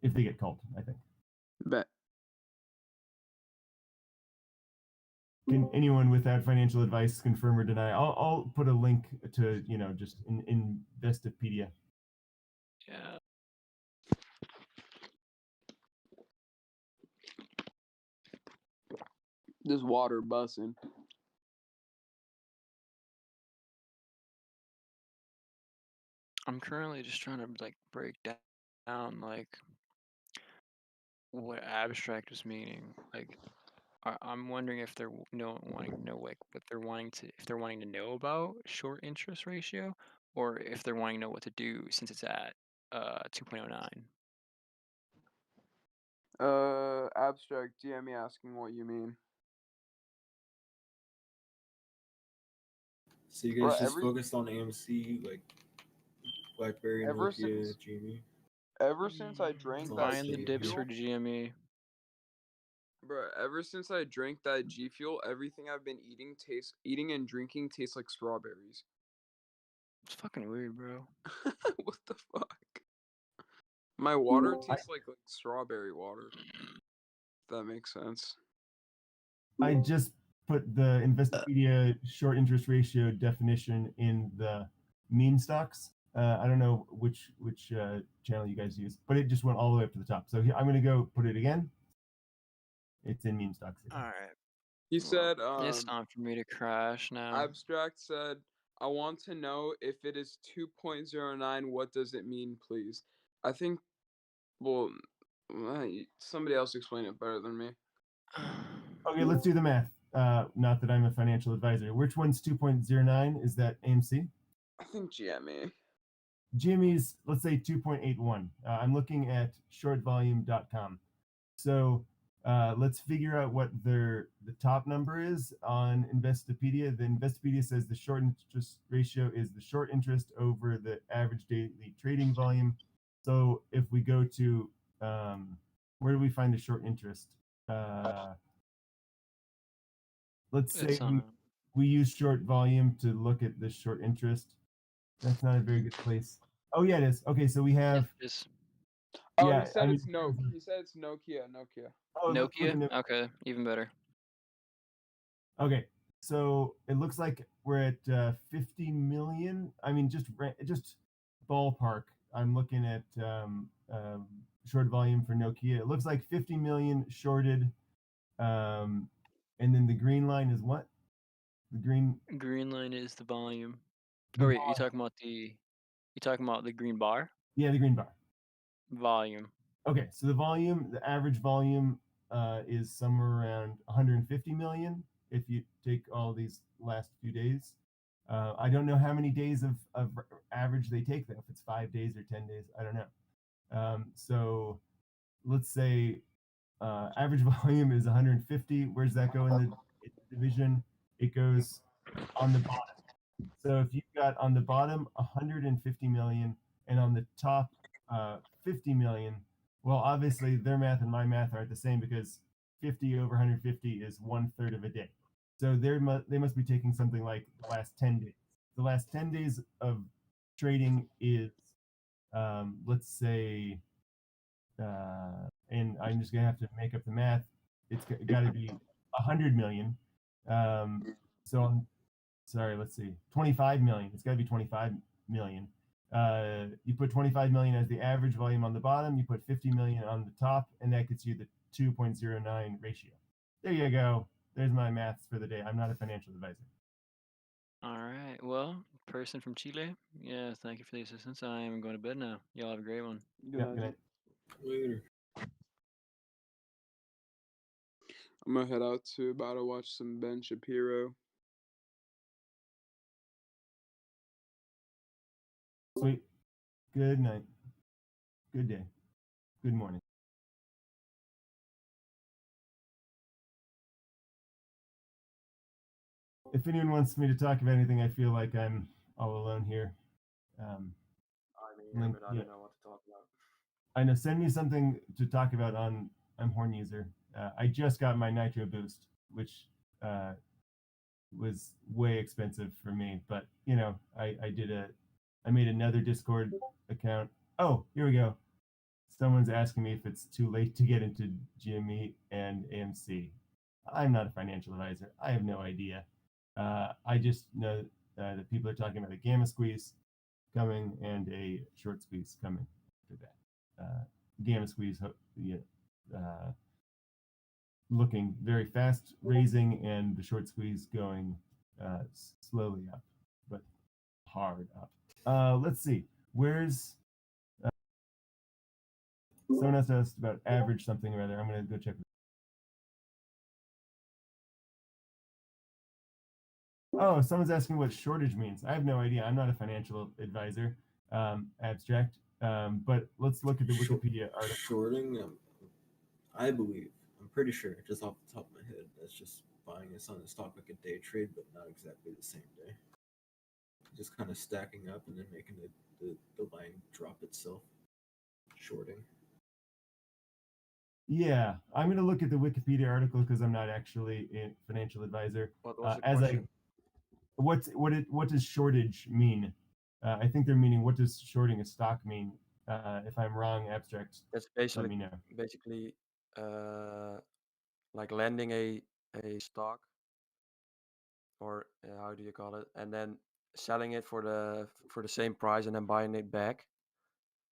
if they get called, I think. Bet. Can anyone without financial advice confirm or deny? I'll put a link to just in Investopedia. Yeah. This water bussing. I'm currently just trying to like break down like what abstract was meaning. Like, I'm wondering if they're wanting to know like what they're wanting to know about short interest ratio, or if they're wanting to know what to do since it's at 2.09. Abstract, GME asking what you mean. So you Bro, guys just focused on AMC, like Blackberry, ever Nokia, since- GME? Ever since I drank that Buying the G dips Fuel, for GME. bro, ever since I drank that G Fuel, everything I've been eating and drinking tastes like strawberries. It's fucking weird, bro. What the fuck? My water tastes like strawberry water. If that makes sense. I just put the Investopedia short interest ratio definition in the meme stocks. I don't know which channel you guys use, but it just went all the way up to the top. So I'm going to go put it again. It's in meme stocks. All right. He said, It's time for me to crash now. Abstract said, I want to know if it is 2.09, what does it mean, please? I think, well, somebody else explain it better than me. Okay, let's do the math. Not that I'm a financial advisor. Which one's 2.09? Is that AMC? I think GME. GME's, let's say 2.81. I'm looking at shortvolume.com. So let's figure out what the top number is on Investopedia. The Investopedia says the short interest ratio is the short interest over the average daily trading volume. So if we go to, where do we find the short interest? Let's say we use short volume to look at the short interest. That's not a very good place. Oh yeah, it is. Okay, so we have. Oh, yeah, he said I mean, it's no. He said it's Nokia. Oh, look at Nokia? Okay, even better. Okay, so it looks like we're at 50 million. I mean, just ballpark. I'm looking at short volume for Nokia. It looks like 50 million shorted. And then the green line is what? The green line is the volume. Oh wait, you talking about the green bar? Yeah, the green bar. Volume. Okay, so the average volume is somewhere around 150 million if you take all these last few days. I don't know how many days of average they take though, if it's 5 days or 10 days, I don't know. So let's say average volume is 150. Where does that go in the division? It goes on the bottom. So if you've got on the bottom 150 million and on the top 50 million, well, obviously their math and my math aren't the same because 50 over 150 is 1/3 of a day. So they must be taking something like the last 10 days. The last 10 days of trading is, let's say, and I'm just going to have to make up the math. It's got to be 100 million. Sorry, let's see, 25 million. It's got to be 25 million. You put 25 million as the average volume on the bottom, you put 50 million on the top, and that gets you the 2.09 ratio. There you go. There's my maths for the day. I'm not a financial advisor. All right. Well, person from Chile. Yeah, thank you for the assistance. I am going to bed now. Y'all have a great one. Good night. Later. I'm gonna head out to about to watch some Ben Shapiro. Sweet. Good night. Good day. Good morning. If anyone wants me to talk about anything, I feel like I'm all alone here. I don't know what to talk about. I know. Send me something to talk about on. I'm Horn User. I just got my Nitro Boost, which was way expensive for me. But you know, I made another Discord account. Oh, here we go. Someone's asking me if it's too late to get into GME and AMC. I'm not a financial advisor. I have no idea. I just know that people are talking about a gamma squeeze coming and a short squeeze coming after that. Gamma squeeze, looking very fast raising, and the short squeeze going slowly up, but hard up. Let's see. Where's someone else asked about average something or other. I'm going to go check. Oh, someone's asking what shortage means. I have no idea. I'm not a financial advisor. Abstract. But let's look at the Wikipedia article. Shorting. I believe, I'm pretty sure, just off the top of my head, that's just buying this on the stock like a day trade, but not exactly the same day. Just kind of stacking up and then making the line drop itself. Shorting. Yeah, I'm going to look at the Wikipedia article because I'm not actually a financial advisor. What was the As question? what does shortage mean? I think they're meaning what does shorting a stock mean? If I'm wrong, abstract. That's Let me know. basically like lending a stock, or how do you call it, and then selling it for the same price and then buying it back.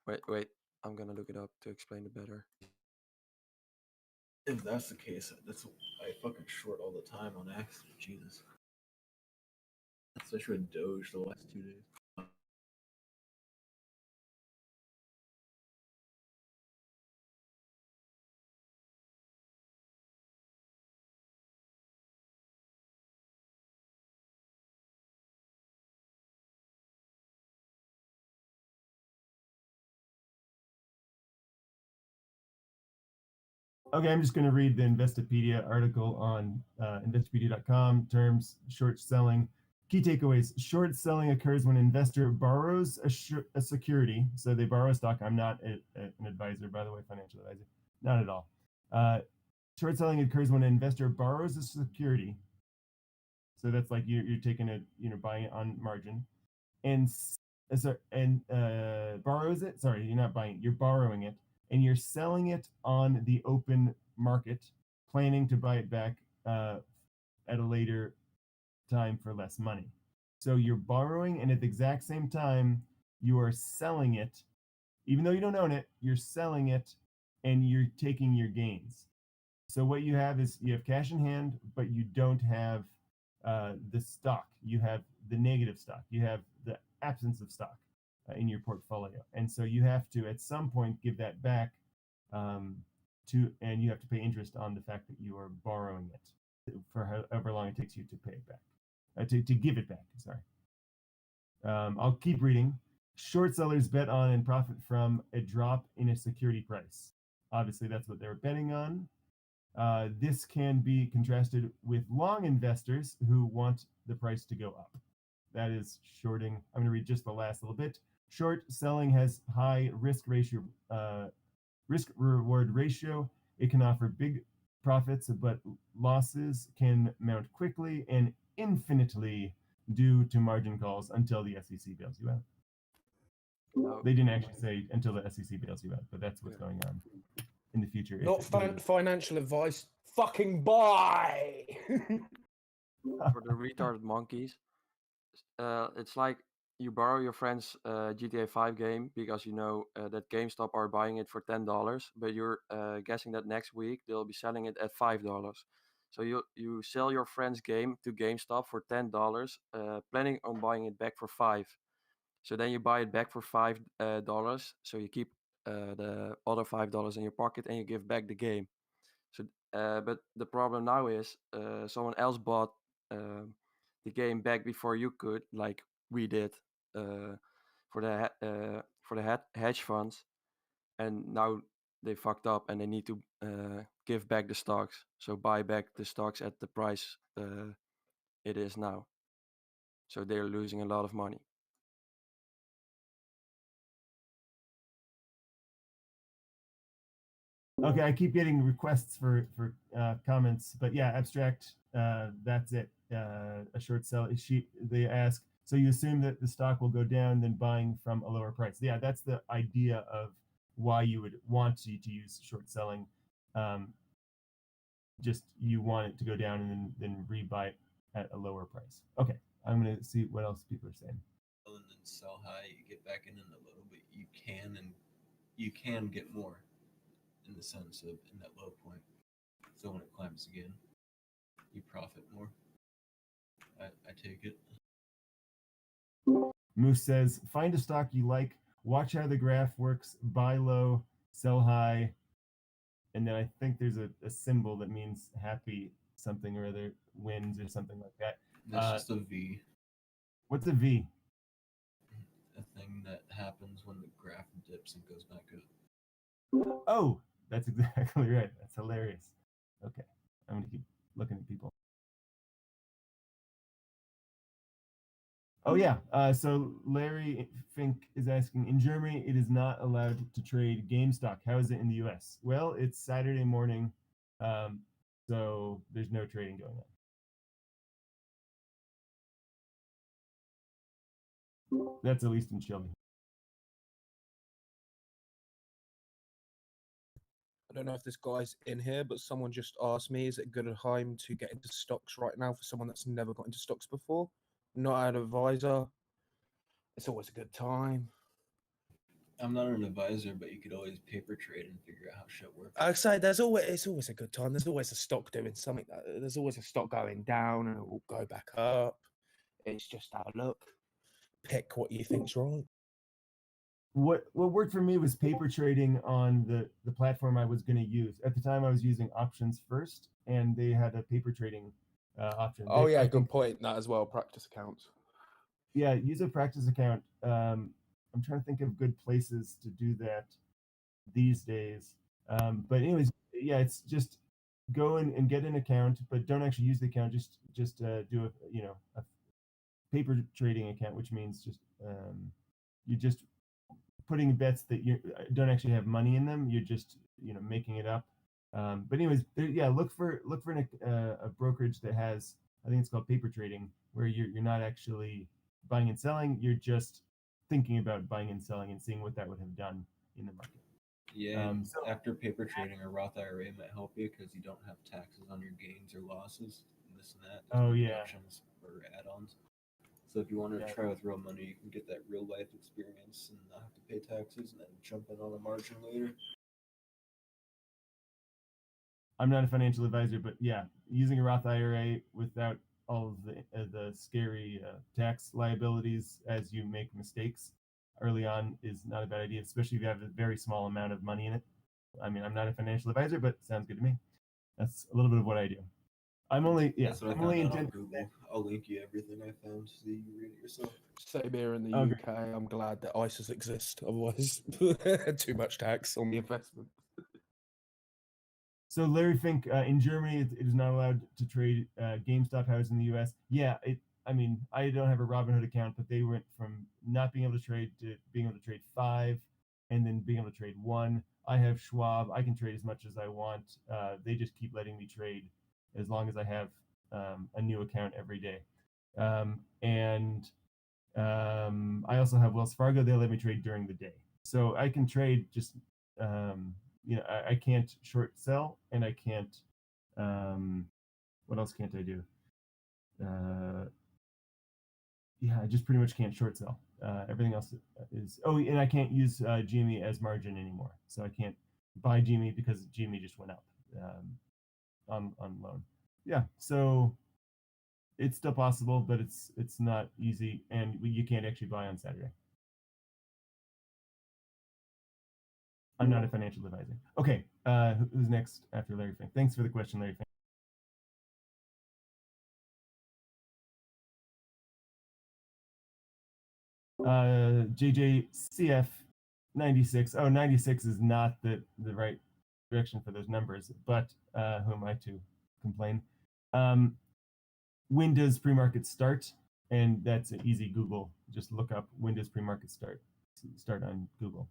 Wait, I'm gonna look it up to explain it better. If that's the case, I fucking short all the time on X. Jesus. Especially with Doge the last 2 days. Okay, I'm just going to read the Investopedia article on investopedia.com. Terms, short selling. Key takeaways. Short selling occurs when an investor borrows a security. So they borrow a stock. I'm not an advisor, by the way, financial advisor. Not at all. Short selling occurs when an investor borrows a security. So that's like you're taking it, buying it on margin. And borrows it. Sorry, you're not buying it. You're borrowing it. And you're selling it on the open market, planning to buy it back at a later time for less money. So you're borrowing, and at the exact same time, you are selling it. Even though you don't own it, you're selling it, and you're taking your gains. So what you have is you have cash in hand, but you don't have the stock. You have the negative stock. You have the absence of stock in your portfolio, and so you have to at some point give that back and you have to pay interest on the fact that you are borrowing it for however long it takes you to pay it back, to give it back. Sorry. I'll keep reading. Short sellers bet on and profit from a drop in a security price. Obviously, that's what they're betting on. This can be contrasted with long investors who want the price to go up. That is shorting. I'm going to read just the last little bit. Short selling has high risk reward ratio. It can offer big profits, but losses can mount quickly and infinitely due to margin calls until the SEC bails you out. No. They didn't actually say until the SEC bails you out, but that's what's going on in the future. Not financial advice. Fucking buy. For the retarded monkeys, it's like you borrow your friend's GTA 5 game because you know that GameStop are buying it for $10, but you're guessing that next week they'll be selling it at $5. So you sell your friend's game to GameStop for $10, planning on buying it back for $5. So then you buy it back for $5. So you keep the other $5 in your pocket and you give back the game. So, but the problem now is someone else bought the game back before you could, like we did for the hedge funds, and now they fucked up and they need to give back the stocks. So buy back the stocks at the price it is now. So they're losing a lot of money. Okay, I keep getting requests for comments, but yeah, abstract. That's it. A short sell. They ask. So you assume that the stock will go down, then buying from a lower price. Yeah, that's the idea of why you would want to use short selling. Just you want it to go down and then rebuy it at a lower price. Okay, I'm gonna see what else people are saying. And then sell high, you get back in the low, but you can get more in the sense of in that low point. So when it climbs again, you profit more. I take it. Moose says, find a stock you like, watch how the graph works, buy low, sell high, and then I think there's a symbol that means happy something or other, wins or something like that. That's just a V. What's a V? A thing that happens when the graph dips and goes back up. Oh, That's exactly right. That's hilarious. Okay, I'm gonna keep looking at people. Oh yeah. So Larry Fink is asking, in Germany, it is not allowed to trade Gamestop. How is it in the U.S.? Well, it's Saturday morning, so there's no trading going on. That's at least in Shelby. I don't know if this guy's in here, but someone just asked me, is it a good time to get into stocks right now for someone that's never got into stocks before? Not an advisor. It's always a good time. I'm not an advisor, but you could always paper trade and figure out how shit works. I'd say it's always a good time. There's always a stock doing something. There's always a stock going down and it will go back up. It's just have a look. Pick what you think's right. What worked for me was paper trading on the platform I was going to use. At the time, I was using options first, and they had a paper trading option. Oh yeah, good point. That as well. Practice accounts. Yeah, use a practice account. I'm trying to think of good places to do that these days. But anyways, yeah, it's just go in and get an account, but don't actually use the account. Just do a paper trading account, which means just you just putting bets that you don't actually have money in them. You're just making it up. But anyways, yeah, look for a brokerage that has, I think it's called paper trading, where you're not actually buying and selling. You're just thinking about buying and selling and seeing what that would have done in the market. Yeah, and after paper trading, a Roth IRA might help you because you don't have taxes on your gains or losses, and this and that. Oh, yeah. Deductions or add-ons. So if you want to try with real money, you can get that real life experience and not have to pay taxes, and then jump in on the margin later. I'm not a financial advisor, but yeah, using a Roth IRA without all of the scary tax liabilities as you make mistakes early on is not a bad idea, especially if you have a very small amount of money in it. I mean, I'm not a financial advisor, but it sounds good to me. That's a little bit of what I do. I'm only That's what I I'm found only out on Google. I'll link you everything I found so you can read it yourself. Same here in the Okay. UK. I'm glad that ISAs exist. Otherwise, too much tax on the investment. So Larry Fink, in Germany, it is not allowed to trade GameStop. How is in the U.S.? Yeah, I mean, I don't have a Robinhood account, but they went from not being able to trade to being able to trade 5, and then being able to trade 1. I have Schwab. I can trade as much as I want. They just keep letting me trade as long as I have a new account every day. And I also have Wells Fargo. They let me trade during the day, so I can trade just. I can't short sell, and I can't. What else can't I do? Yeah, I just pretty much can't short sell. Everything else is. Oh, and I can't use GME as margin anymore. So I can't buy GME because GME just went up on loan. Yeah, so it's still possible, but it's not easy, and you can't actually buy on Saturday. I'm not a financial advisor. Okay, who's next after Larry Fink? Thanks for the question, Larry Fink. JJCF 96. Oh, 96 is not the right direction for those numbers, but who am I to complain? When does pre-market start? And that's an easy Google. Just look up when does pre-market start. Start on Google.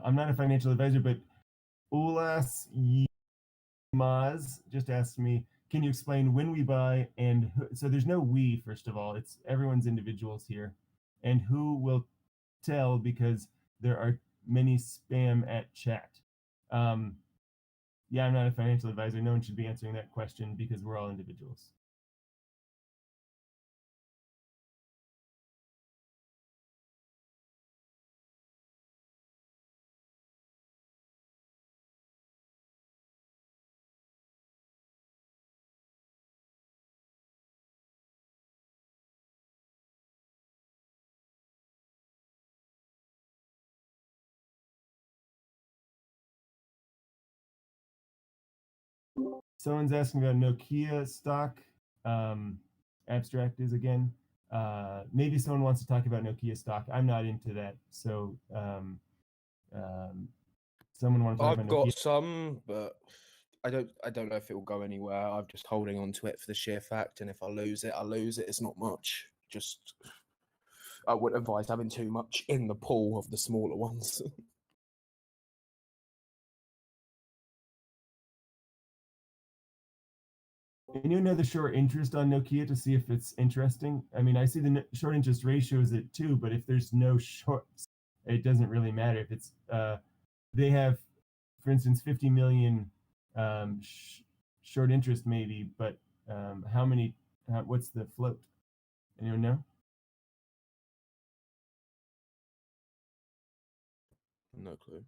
I'm not a financial advisor, but Ulas Yimaz just asked me, can you explain when we buy and who? So there's no we, first of all. It's everyone's individuals here. And who will tell because there are many spam at chat. Yeah, I'm not a financial advisor. No one should be answering that question because we're all individuals. Someone's asking about Nokia stock. Abstract is again. Maybe someone wants to talk about Nokia stock. I'm not into that. So someone want to talk I've about got Nokia? some, but I don't know if it will go anywhere. I'm just holding on to it for the sheer fact, and if I lose it, I lose it. It's not much. Just I wouldn't advise having too much in the pool of the smaller ones. And you know the short interest on Nokia to see if it's interesting. I mean, I see the short interest ratio is at 2, but if there's no shorts, it doesn't really matter. If it's they have, for instance, 50 million short interest maybe, but how many? What's the float? Anyone know? No clue.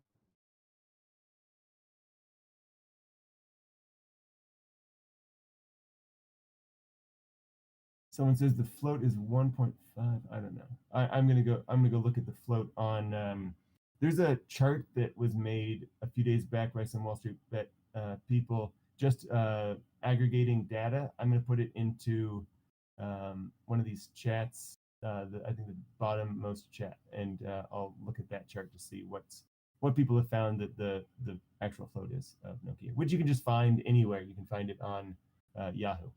Someone says the float is 1.5. I don't know. I'm gonna go look at the float on. There's a chart that was made a few days back by some Wall Street Bet people, just aggregating data. I'm gonna put it into one of these chats. I think the bottom most chat, and I'll look at that chart to see what people have found that the actual float is of Nokia, which you can just find anywhere. You can find it on Yahoo.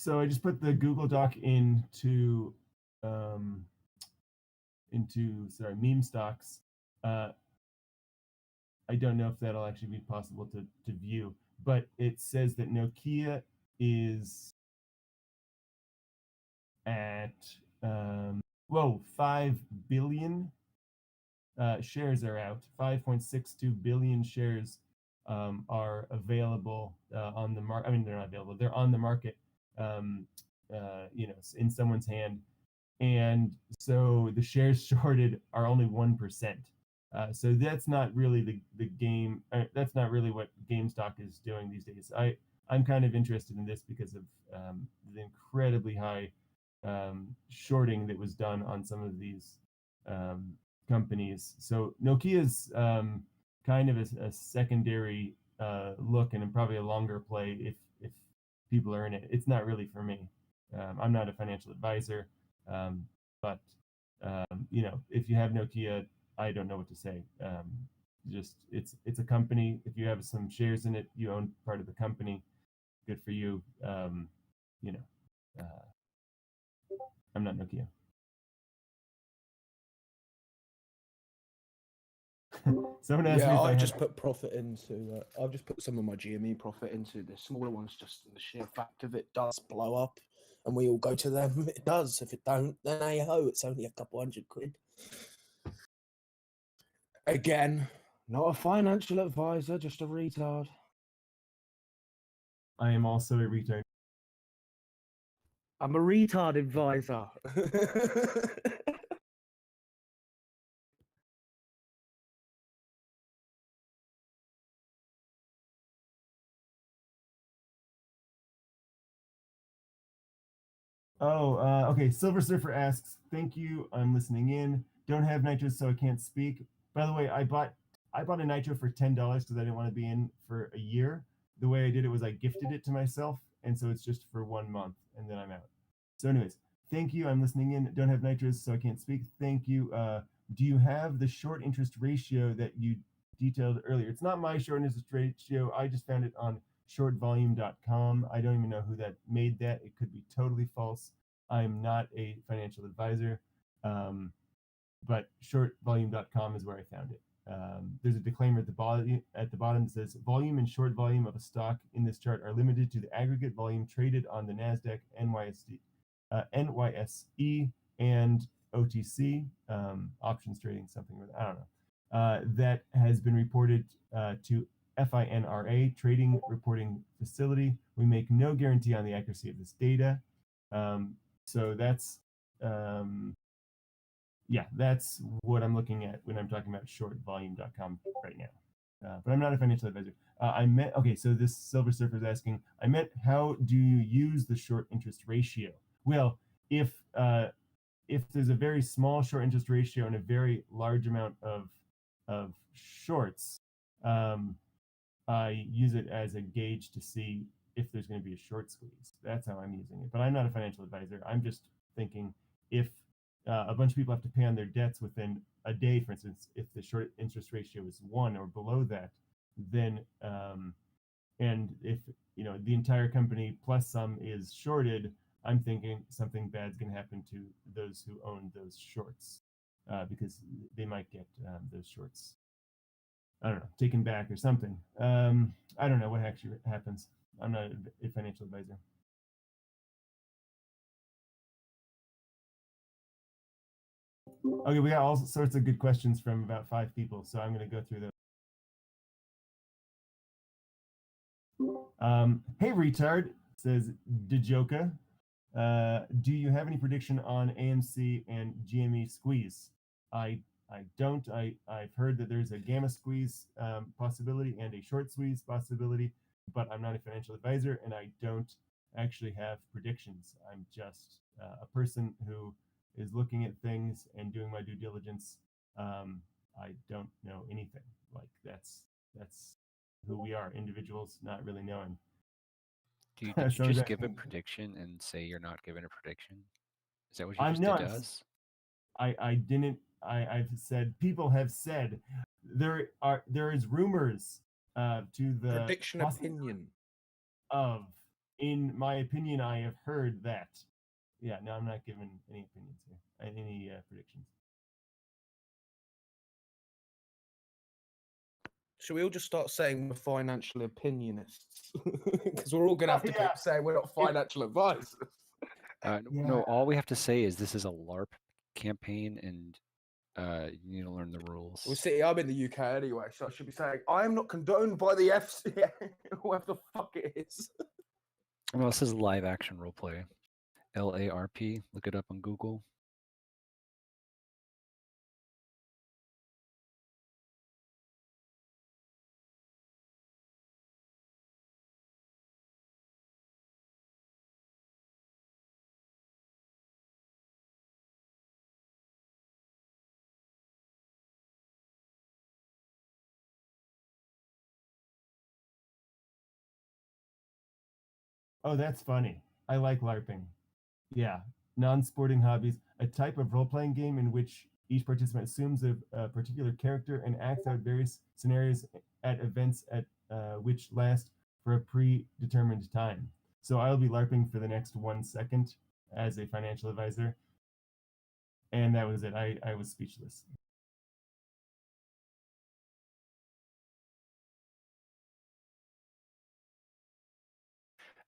So I just put the Google Doc into meme stocks. I don't know if that'll actually be possible to view, but it says that Nokia is at 5 billion shares are out. 5.62 billion shares are available on the market. I mean, they're not available. They're on the market. In someone's hand, and so the shares shorted are only 1%. So that's not really the game. That's not really what GameStop is doing these days. I'm kind of interested in this because of the incredibly high shorting that was done on some of these companies. So Nokia's kind of a secondary look and probably a longer play if people are in it. It's not really for me. I'm not a financial advisor, but if you have Nokia, I don't know what to say. Just it's a company. If you have some shares in it, you own part of the company. Good for you. I'm not Nokia. Someone asked me if I I've had... just put profit into. I've just put some of my GME profit into the smaller ones, just the sheer fact of it does blow up, and we all go to them. It does. If it don't, then hey ho, it's only a couple £100. Again, not a financial advisor, just a retard. I am also a retard. I'm a retard advisor. Okay. Silver Surfer asks, "Thank you. I'm listening in. Don't have nitros, so I can't speak." By the way, I bought a nitro for $10 because I didn't want to be in for a year. The way I did it was I gifted it to myself, and so it's just for 1 month, and then I'm out. So, anyways, thank you. I'm listening in. Don't have nitros, so I can't speak. Thank you. Do you have the short interest ratio that you detailed earlier? It's not my short interest ratio. I just found it on shortvolume.com. I don't even know who that made that. It could be totally false. I'm not a financial advisor, but shortvolume.com is where I found it. There's a disclaimer at the bottom that says volume and short volume of a stock in this chart are limited to the aggregate volume traded on the NASDAQ, NYSE, and OTC, options trading, something, I don't know, that has been reported to FINRA, Trading Reporting Facility. We make no guarantee on the accuracy of this data. So that's, yeah, that's what I'm looking at when I'm talking about shortvolume.com right now. But I'm not a financial advisor. I meant, okay, so this Silver Surfer is asking, I meant, how do you use the short interest ratio? Well, if there's a very small short interest ratio and a very large amount of shorts, I use it as a gauge to see if there's going to be a short squeeze. That's how I'm using it. But I'm not a financial advisor. I'm just thinking, if a bunch of people have to pay on their debts within a day, for instance, if the short interest ratio is 1 or below that, then and if the entire company plus some is shorted, I'm thinking something bad's going to happen to those who own those shorts, because they might get those shorts, I don't know, taken back or something. I don't know what actually happens. I'm not a financial advisor. Okay, we got all sorts of good questions from about 5 people, so I'm going to go through those. Hey, retard, says Djoka. Do you have any prediction on AMC and GME squeeze? I don't. I've heard that there's a gamma squeeze possibility and a short squeeze possibility, but I'm not a financial advisor and I don't actually have predictions. I'm just a person who is looking at things and doing my due diligence. I don't know anything. Like that's who we are, individuals not really knowing. Did you just give a prediction and say you're not giving a prediction? Is that what you just did to us? I didn't. I've said, people have said there is rumors to the prediction opinion of, in my opinion, I have heard that. Yeah, no, I'm not giving any opinions here, any predictions. Should we all just start saying we're financial opinionists? Because we're all going to have to keep saying we're not financial advisors. No, all we have to say is this is a LARP campaign, and you need to learn the rules. Well, see, I'm in the UK anyway, so I should be saying I am not condoned by the FCA, whoever the fuck it is. Well, this is live action roleplay. LARP. Look it up on Google. Oh, that's funny. I like LARPing. Yeah, non-sporting hobbies, a type of role-playing game in which each participant assumes a particular character and acts out various scenarios at events at which last for a predetermined time. So I'll be LARPing for the next 1 second as a financial advisor. And that was it. I was speechless.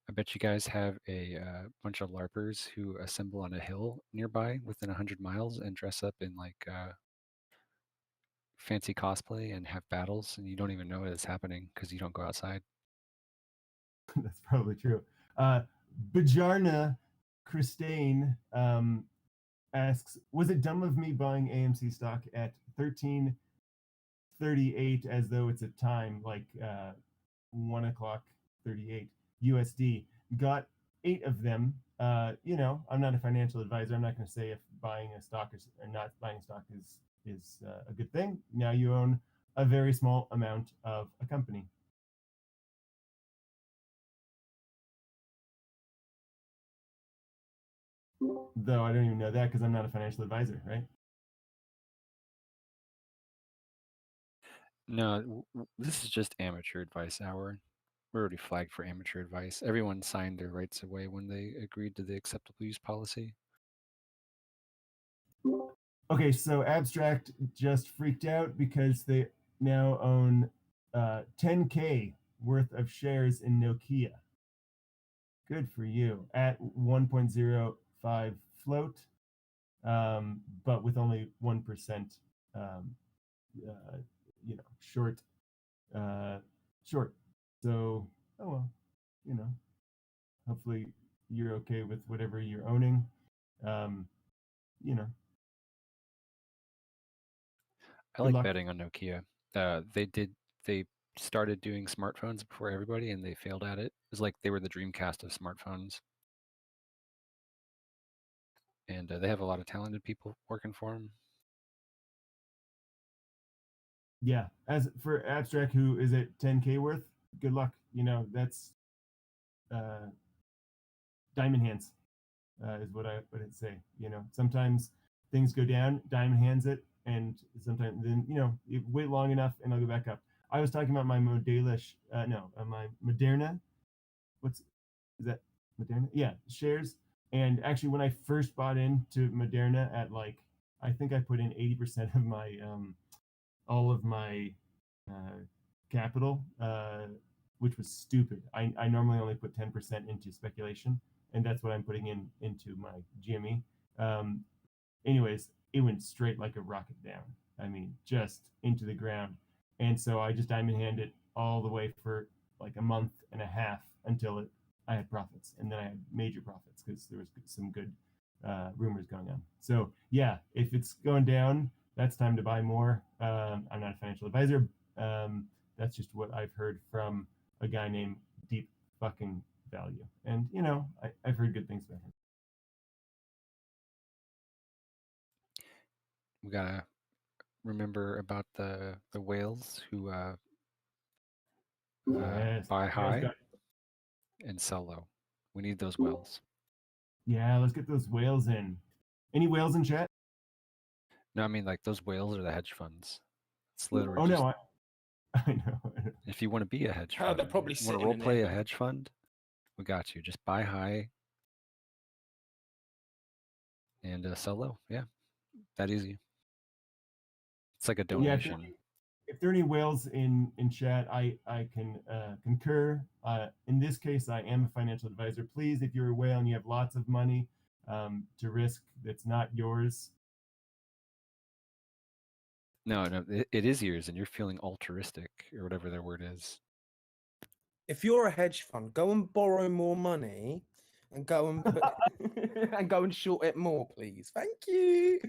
I bet you guys have a bunch of LARPers who assemble on a hill nearby within 100 miles and dress up in like fancy cosplay and have battles, and you don't even know it's happening because you don't go outside. That's probably true. Bajarna Christine asks, was it dumb of me buying AMC stock at 13.38 as though it's a time like 1 o'clock 38 USD? Got 8 of them. I'm not a financial advisor. I'm not going to say if buying a stock or not buying a stock is a good thing. Now you own a very small amount of a company. Though I don't even know that because I'm not a financial advisor, right? No, this is just amateur advice hour. We're already flagged for amateur advice. Everyone signed their rights away when they agreed to the acceptable use policy. Okay, so Abstract just freaked out because they now own 10K worth of shares in Nokia. Good for you. At 1.05 float. but with only 1%, short. Short. So, oh well, hopefully you're okay with whatever you're owning. I like betting on Nokia. They started doing smartphones before everybody, and they failed at it. It was like they were the Dreamcast of smartphones. And they have a lot of talented people working for them. Yeah, as for Abstract, who is at 10K worth, good luck. That's diamond hands, is what I would say. Sometimes things go down, diamond hands it, and sometimes then you wait long enough and I'll go back up. I was talking about my my Moderna. Is that Moderna? Yeah, shares. And actually, when I first bought into Moderna at I think I put in 80% of my all of my capital, which was stupid. I normally only put 10% into speculation, and that's what I'm putting into my GME. Anyways, it went straight like a rocket down. I mean, just into the ground. And so I just diamond hand it all the way for like a month and a half until I had profits, and then I had major profits because there was some good rumors going on. So yeah, if it's going down, that's time to buy more. I'm not a financial advisor. That's just what I've heard from a guy named Deep Fucking Value, and I've heard good things about him. We gotta remember about the whales who Yes, buy whales high got- and sell low. We need those whales. Yeah, let's get those whales in. Any whales in chat? No, I mean like those whales are the hedge funds. It's literally Oh just, no, I know. if you want to be a hedge Oh, fund, they're probably you want to sitting role in play it. a hedge fund, we got you. Just buy high and sell low. Yeah, that easy. It's like a Yeah, donation. if there are any whales in chat, I can concur. In this case, I am a financial advisor. Please, if you're a whale and you have lots of money to risk that's not yours. No, it is yours, and you're feeling altruistic or whatever their word is. If you're a hedge fund, go and borrow more money and go and put and go and short it more, please. Thank you.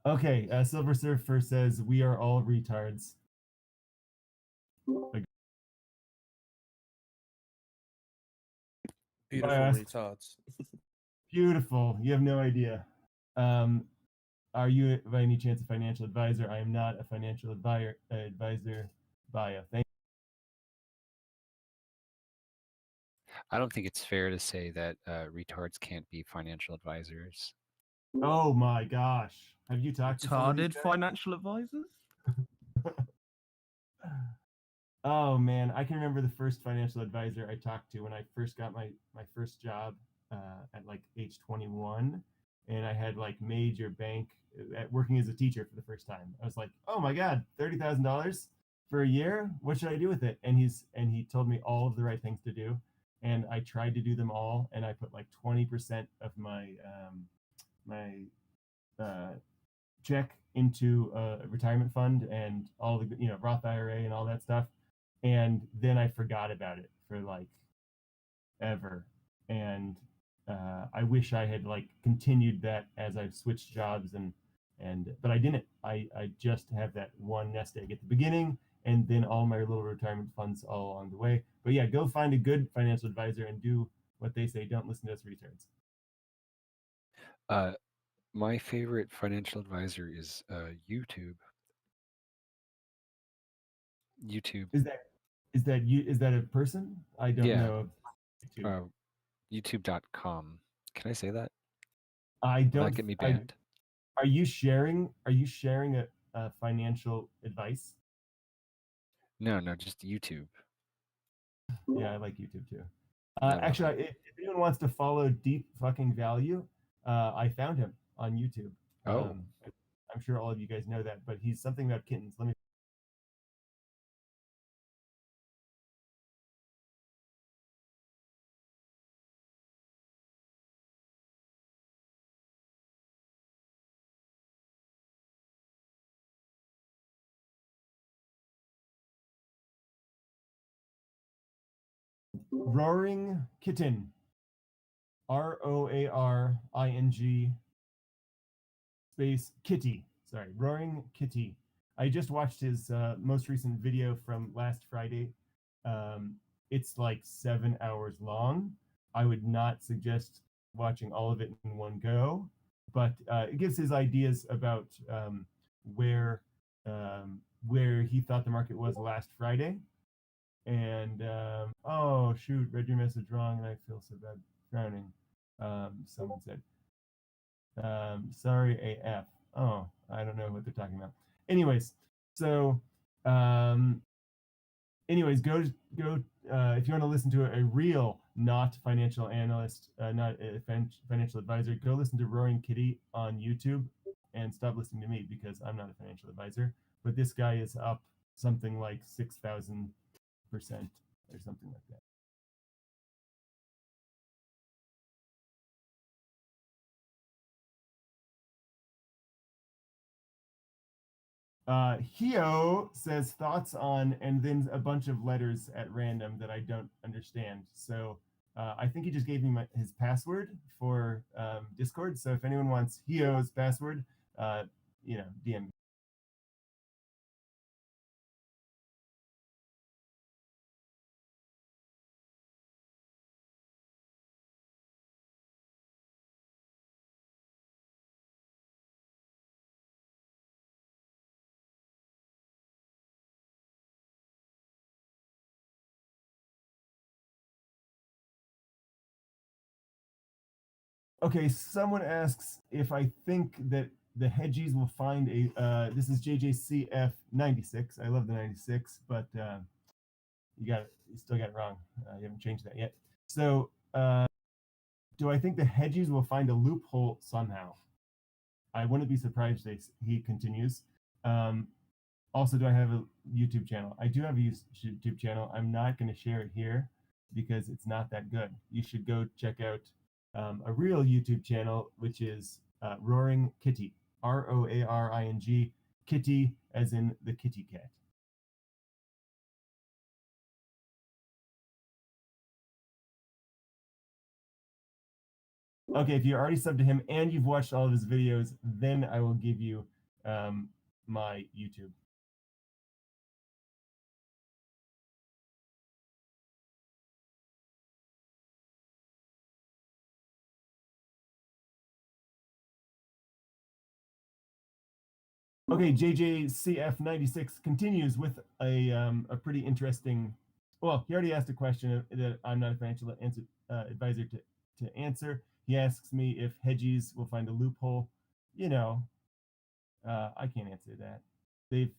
Okay, Silver Surfer says we are all retards. Beautiful Bias. retards. Beautiful. You have no idea. Are you by any chance a financial advisor? I am not a financial advisor. Bio. Thank I don't think it's fair to say that retards can't be financial advisors. Oh my gosh. Have you talked to some of these Retarded guys? financial advisors? Oh man, I can remember the first financial advisor I talked to when I first got my first job at like age 21, and I had like major bank at working as a teacher for the first time. I was like, oh my god, $30,000 for a year? What should I do with it? And he told me all of the right things to do, and I tried to do them all, and I put like 20% of my check into a retirement fund and all the Roth IRA and all that stuff, and then I forgot about it for like ever. And I wish I had like continued that as I've switched jobs, but I didn't. I just have that one nest egg at the beginning, and then all my little retirement funds all along the way. But yeah, go find a good financial advisor and do what they say. Don't listen to us retards. My favorite financial advisor is YouTube. YouTube. Is that a person? I don't Yeah. know of YouTube. YouTube.com. Can I say that? I Will don't. that get me banned? Are you sharing a financial advice? No, just YouTube. Yeah, I like YouTube too. No. Actually, if anyone wants to follow Deep Fucking Value, I found him on YouTube. Oh. I'm sure all of you guys know that, but he's something about kittens. Let me Roaring Kitten. ROARING space Kitty. Sorry, Roaring Kitty. I just watched his most recent video from last Friday. It's like 7 hours long. I would not suggest watching all of it in one go, but it gives his ideas about where he thought the market was last Friday. And oh shoot, read your message wrong, and I feel so bad. Frowning. Someone said, sorry AF. Oh, I don't know what they're talking about. Anyways, so go if you want to listen to a real, not financial analyst, not a financial advisor, go listen to Roaring Kitty on YouTube and stop listening to me because I'm not a financial advisor. But this guy is up something like 6,000% or something like that. Hio says thoughts on, and then a bunch of letters at random that I don't understand. So I think he just gave me his password for Discord. So if anyone wants Hio's password, DM me. Okay, someone asks if I think that the hedgies will find a. This is JJCF 96. I love the 96, but you still got it wrong. You haven't changed that yet. So, do I think the hedgies will find a loophole somehow? I wouldn't be surprised. He continues. Also, do I have a YouTube channel? I do have a YouTube channel. I'm not going to share it here because it's not that good. You should go check out a real YouTube channel, which is Roaring Kitty. ROARING Kitty, as in the kitty cat. Okay, if you already subbed to him and you've watched all of his videos, then I will give you my YouTube. Okay, JJCF96 continues with a pretty interesting. Well, he already asked a question that I'm not a financial advisor to answer. He asks me if hedgies will find a loophole. I can't answer that. They've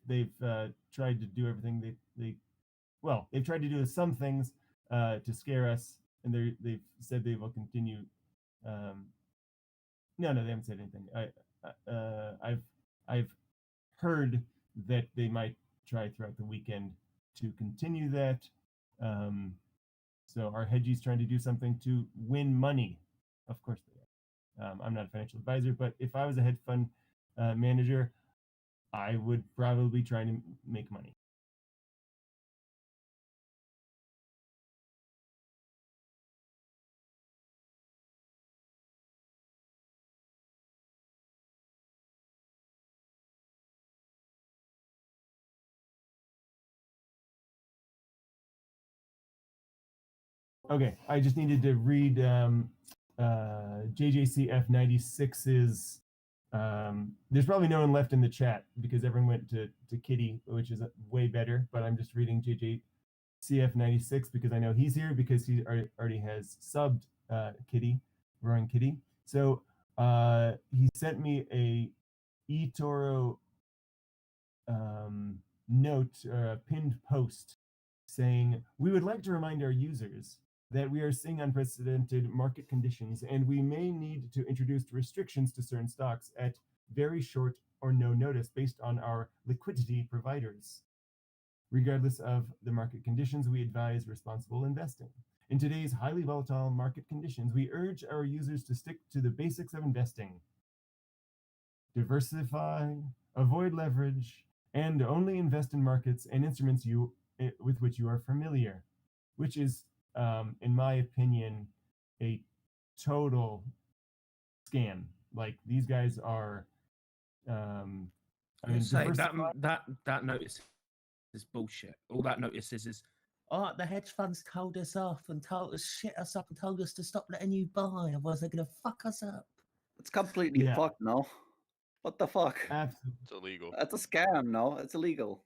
tried to do everything they've tried to do some things to scare us, and they've said they will continue. No, they haven't said anything. I've heard that they might try throughout the weekend to continue that. So are hedgies trying to do something to win money? Of course they are. I'm not a financial advisor, but if I was a hedge fund manager, I would probably try to make money. Okay, I just needed to read JJCF96's. There's probably no one left in the chat because everyone went to Kitty, which is way better. But I'm just reading JJCF96 because I know he's here because he already has subbed Kitty, Roaring Kitty. So he sent me a eToro note or a pinned post saying, "We would like to remind our users that we are seeing unprecedented market conditions and we may need to introduce restrictions to certain stocks at very short or no notice based on our liquidity providers. Regardless of the market conditions, we advise responsible investing. In today's highly volatile market conditions, we urge our users to stick to the basics of investing. Diversify, avoid leverage, and only invest in markets and instruments with which you are familiar," which is in my opinion, a total scam. Like these guys are. I mean, say diversify- that notice is bullshit. All that notice is, oh, the hedge funds told us off and told us shit us up and told us to stop letting you buy, otherwise they're gonna fuck us up. It's completely Yeah. fucked, no? What the fuck? Absolutely. It's illegal. That's a scam, no? It's illegal.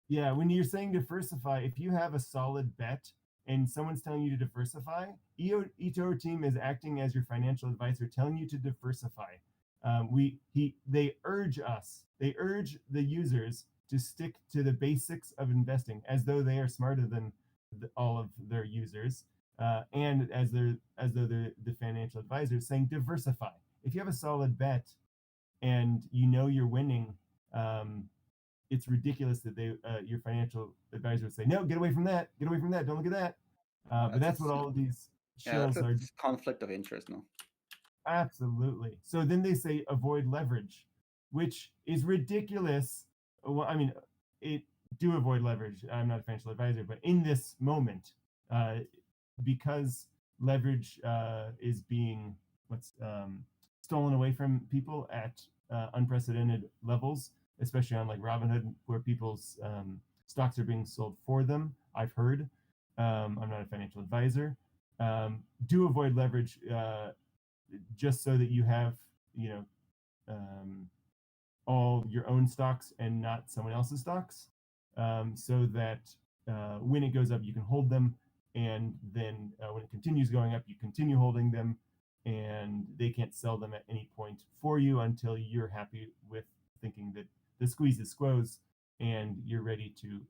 Yeah, when you're saying diversify, if you have a solid bet and someone's telling you to diversify, eToro team is acting as your financial advisor, telling you to diversify. They urge the users to stick to the basics of investing, as though they are smarter than all of their users, and as though they're the financial advisors, saying diversify. If you have a solid bet and you know you're winning, it's ridiculous that your financial advisor would say, no, get away from that, don't look at that. But that's what all of these shills are. Conflict of interest, no? Absolutely. So then they say avoid leverage, which is ridiculous. Well, I mean, do avoid leverage. I'm not a financial advisor, but in this moment, because leverage is being stolen away from people at unprecedented levels, especially on like Robinhood, where people's stocks are being sold for them. I've heard. I'm not a financial advisor. Do avoid leverage. Just so that you have, all your own stocks and not someone else's stocks, so that when it goes up, you can hold them, and then when it continues going up, you continue holding them, and they can't sell them at any point for you until you're happy with thinking that the squeeze is squoze and you're ready to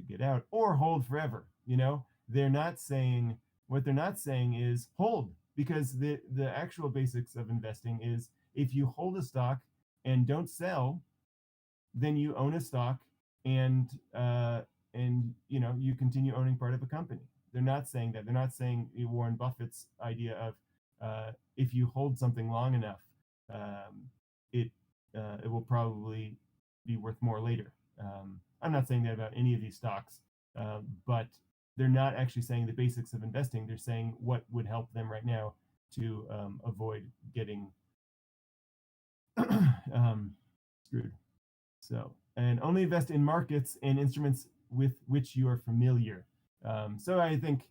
get out or hold forever. They're not saying what they're not saying is hold. Because the actual basics of investing is if you hold a stock and don't sell, then you own a stock and you continue owning part of a company. They're not saying that. They're not saying Warren Buffett's idea of if you hold something long enough, it will probably be worth more later. I'm not saying that about any of these stocks, but they're not actually saying the basics of investing. They're saying what would help them right now to avoid getting screwed. So, and only invest in markets and instruments with which you are familiar. So I think,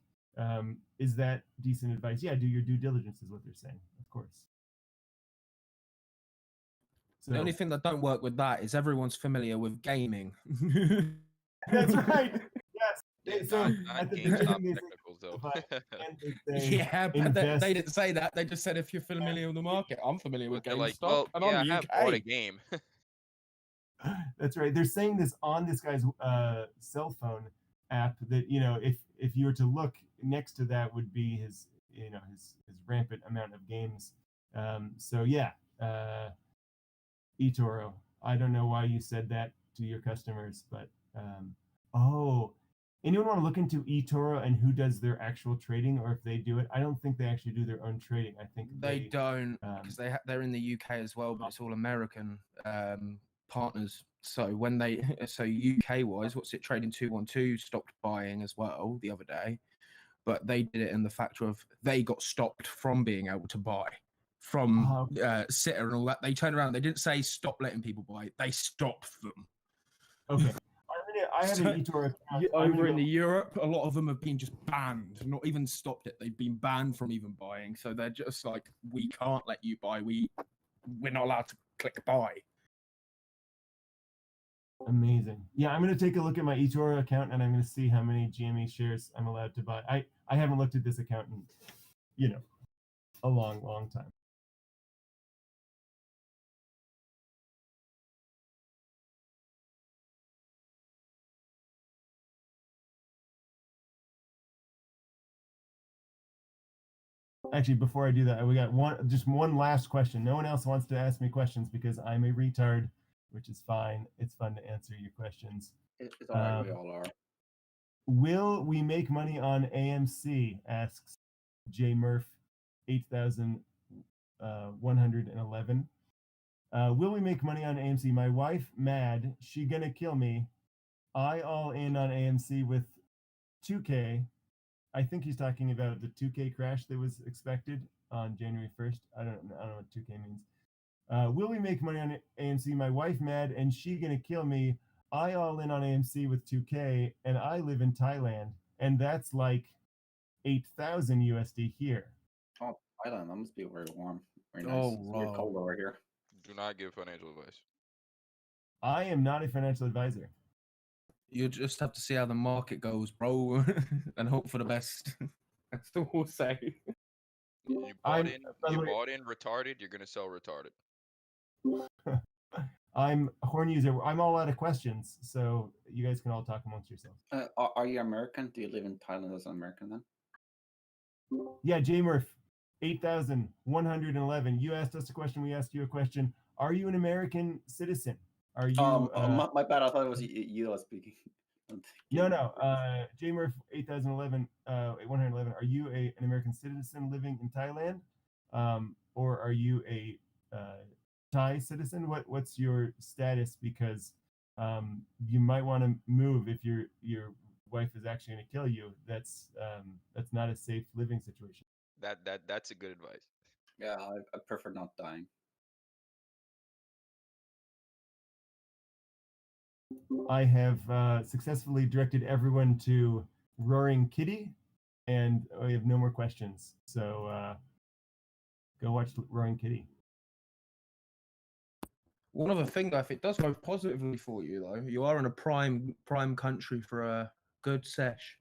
is that decent advice? Yeah, do your due diligence is what they're saying, of course. So, the only thing that don't work with that is everyone's familiar with gaming. That's right. Yes. Yeah, So not at the GameStop beginning, technicals though. Yeah, but they didn't say that. They just said if you're familiar with the market. I'm familiar with They're GameStop, like, well, and yeah, I'm I have UK. bought a game. That's right. They're saying this on this guy's cell phone app that if you were to look next to that would be his his rampant amount of games. So yeah, eToro. I don't know why you said that to your customers, but anyone want to look into eToro and who does their actual trading, or if they do it? I don't think they actually do their own trading. I think they don't, because they're in the UK as well, but it's all American partners. So when UK wise, what's it trading 212 stopped buying as well the other day, but they did it in the factor of they got stopped from being able to buy from Sitter and all that. They turned around. They didn't say stop letting people buy. They stopped them. Okay. I have an eToro account. Over in Europe, a lot of them have been just banned, not even stopped it. They've been banned from even buying. So they're just like, we can't let you buy. We're not allowed to click buy. Amazing. Yeah, I'm going to take a look at my eToro account and I'm going to see how many GME shares I'm allowed to buy. I haven't looked at this account in, a long, long time. Actually, before I do that, we got one last question. No one else wants to ask me questions because I'm a retard, which is fine. It's fun to answer your questions. It's all right, we all are. Will we make money on AMC? Asks J Murph 8111. Will we make money on AMC? My wife mad. She gonna kill me. I all in on AMC with 2K. I think he's talking about the 2K crash that was expected on January 1st. I don't know what 2K means. Will we make money on AMC? My wife mad and she gonna kill me. I all in on AMC with 2K and I live in Thailand and that's like 8,000 USD here. Oh, Thailand, that must be very warm. Very nice. Oh, It's very wow. cold over here. Do not give financial advice. I am not a financial advisor. You just have to see how the market goes, bro, and hope for the best. That's all we'll say. You bought in retarded, you're gonna sell retarded. I'm a horn user. I'm all out of questions, so you guys can all talk amongst yourselves. Are you American? Do you live in Thailand as an American then? Yeah, J Murph, 8,111. You asked us a question. We asked you a question. Are you an American citizen? Are you? My bad. I thought it was you that was speaking. No. J Murph, 8,011, 111. Are you an American citizen living in Thailand, or are you a Thai citizen? What's your status? Because you might want to move if your wife is actually going to kill you. That's not a safe living situation. That's a good advice. Yeah, I prefer not dying. I have successfully directed everyone to Roaring Kitty, and we have no more questions. So go watch Roaring Kitty. One other thing, though, if it does go positively for you, though, you are in a prime country for a good sesh.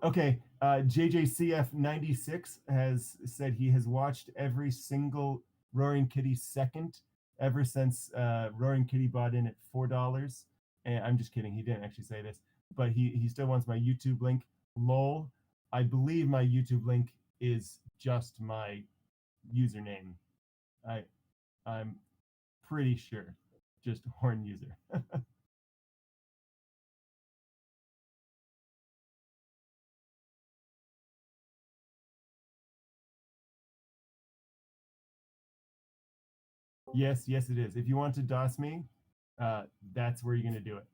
Okay, JJCF96 has said he has watched every single Roaring Kitty second ever since Roaring Kitty bought in at $4. And I'm just kidding, he didn't actually say this, but he still wants my YouTube link. Lol, I believe my YouTube link is just my username. I'm pretty sure, just horn user. Yes, it is. If you want to DOS me, that's where you're going to do it.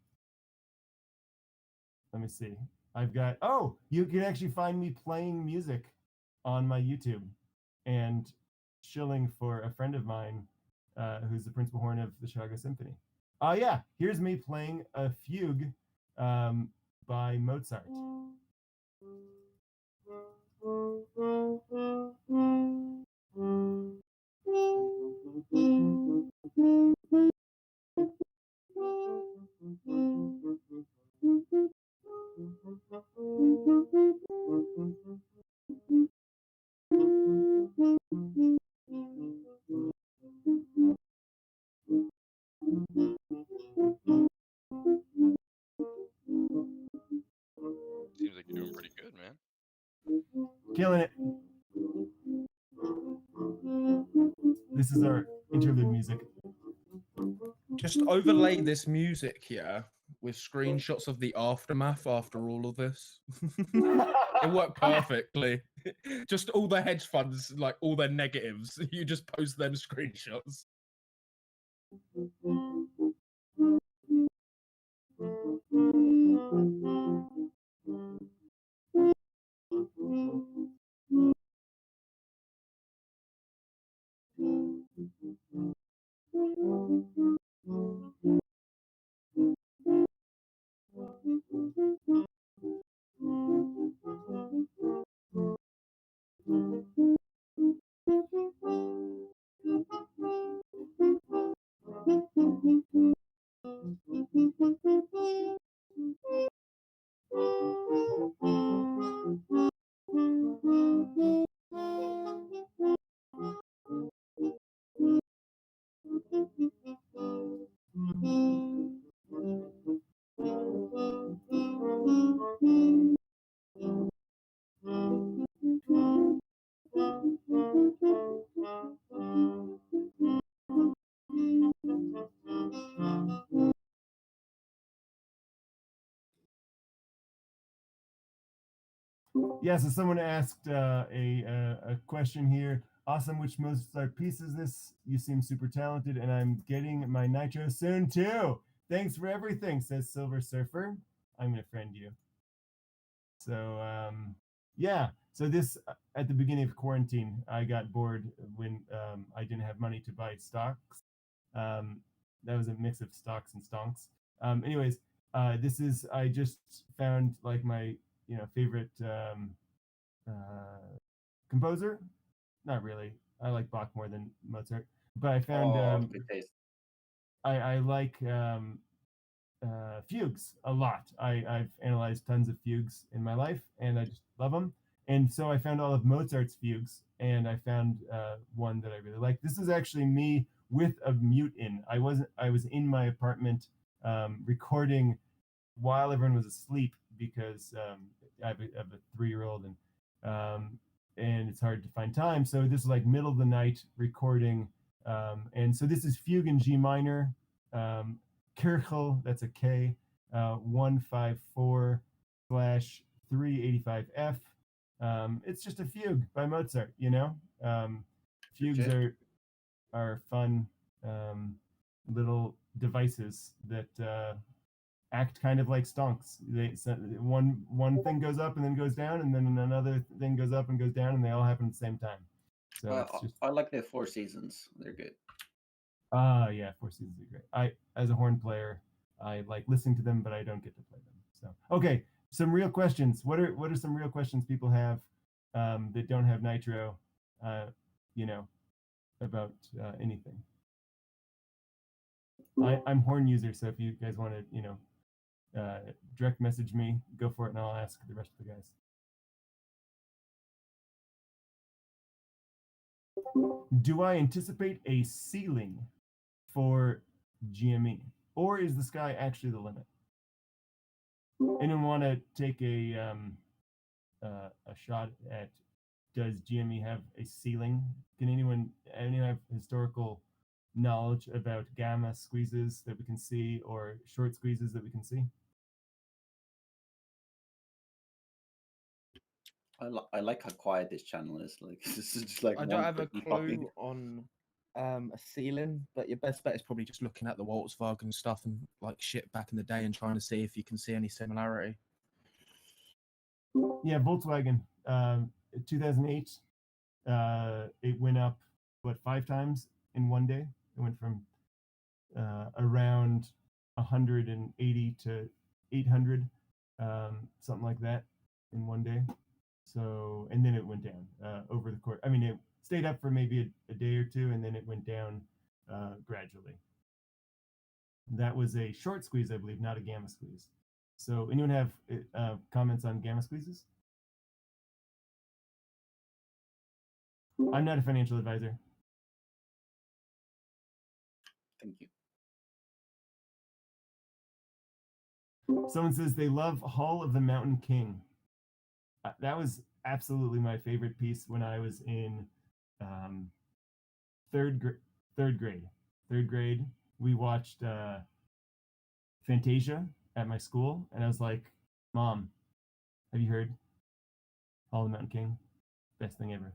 Let me see. I've got, you can actually find me playing music on my YouTube and shilling for a friend of mine who's the principal horn of the Chicago Symphony. Yeah, here's me playing a fugue by Mozart. Seems like you're doing pretty good, man. Killing it. This is our interlude music. Just overlay this music here with screenshots of the aftermath after all of this. It worked perfectly. Just all the hedge funds, like all their negatives, you just post them screenshots. Yeah, so someone asked a question here. Awesome. Which Mozart piece is this? You seem super talented, and I'm getting my nitro soon too. Thanks for everything, says Silver Surfer. I'm gonna friend you. So yeah. So this at the beginning of quarantine, I got bored when I didn't have money to buy stocks. That was a mix of stocks and stonks. Anyways, this is I just found like my favorite composer. Not really. I like Bach more than Mozart, but I found good taste. I like fugues a lot. I've analyzed tons of fugues in my life, and I just love them. And so I found all of Mozart's fugues, and I found one that I really like. This is actually me with a mute in. I was in my apartment recording while everyone was asleep because I have a 3-year-old and it's hard to find time. So this is like middle of the night recording. And so this is fugue in G minor, Kirchel, that's a K, 154/385F. It's just a fugue by Mozart, Fugues are fun little devices that act kind of like stonks. One thing goes up and then goes down, and then another thing goes up and goes down, and they all happen at the same time. So it's just I like the Four Seasons. They're good. yeah, Four Seasons are great. As a horn player, I like listening to them, but I don't get to play them. So okay, some real questions. What are some real questions people have that don't have nitro? About anything. I'm horn user, so if you guys want to, direct message me, go for it, and I'll ask the rest of the guys. Do I anticipate a ceiling for GME, or is the sky actually the limit? Anyone want to take a shot at does GME have a ceiling? Can anyone have historical knowledge about gamma squeezes that we can see or short squeezes that we can see? I like how quiet this channel is. Like this is just like I don't have a clue on a ceiling, but your best bet is probably just looking at the Volkswagen stuff and like shit back in the day and trying to see if you can see any similarity. Yeah, Volkswagen, 2008, it went up 5 times in one day. It went from around 180 to 800, something like that, in one day. So, and then it went down over the course. I mean, it stayed up for maybe a day or two, and then it went down gradually. That was a short squeeze, I believe, not a gamma squeeze. So, anyone have comments on gamma squeezes? I'm not a financial advisor. Thank you. Someone says they love Hall of the Mountain King. That was absolutely my favorite piece when I was in third grade. We watched Fantasia at my school, and I was like, "Mom, have you heard Hall of the Mountain King? Best thing ever."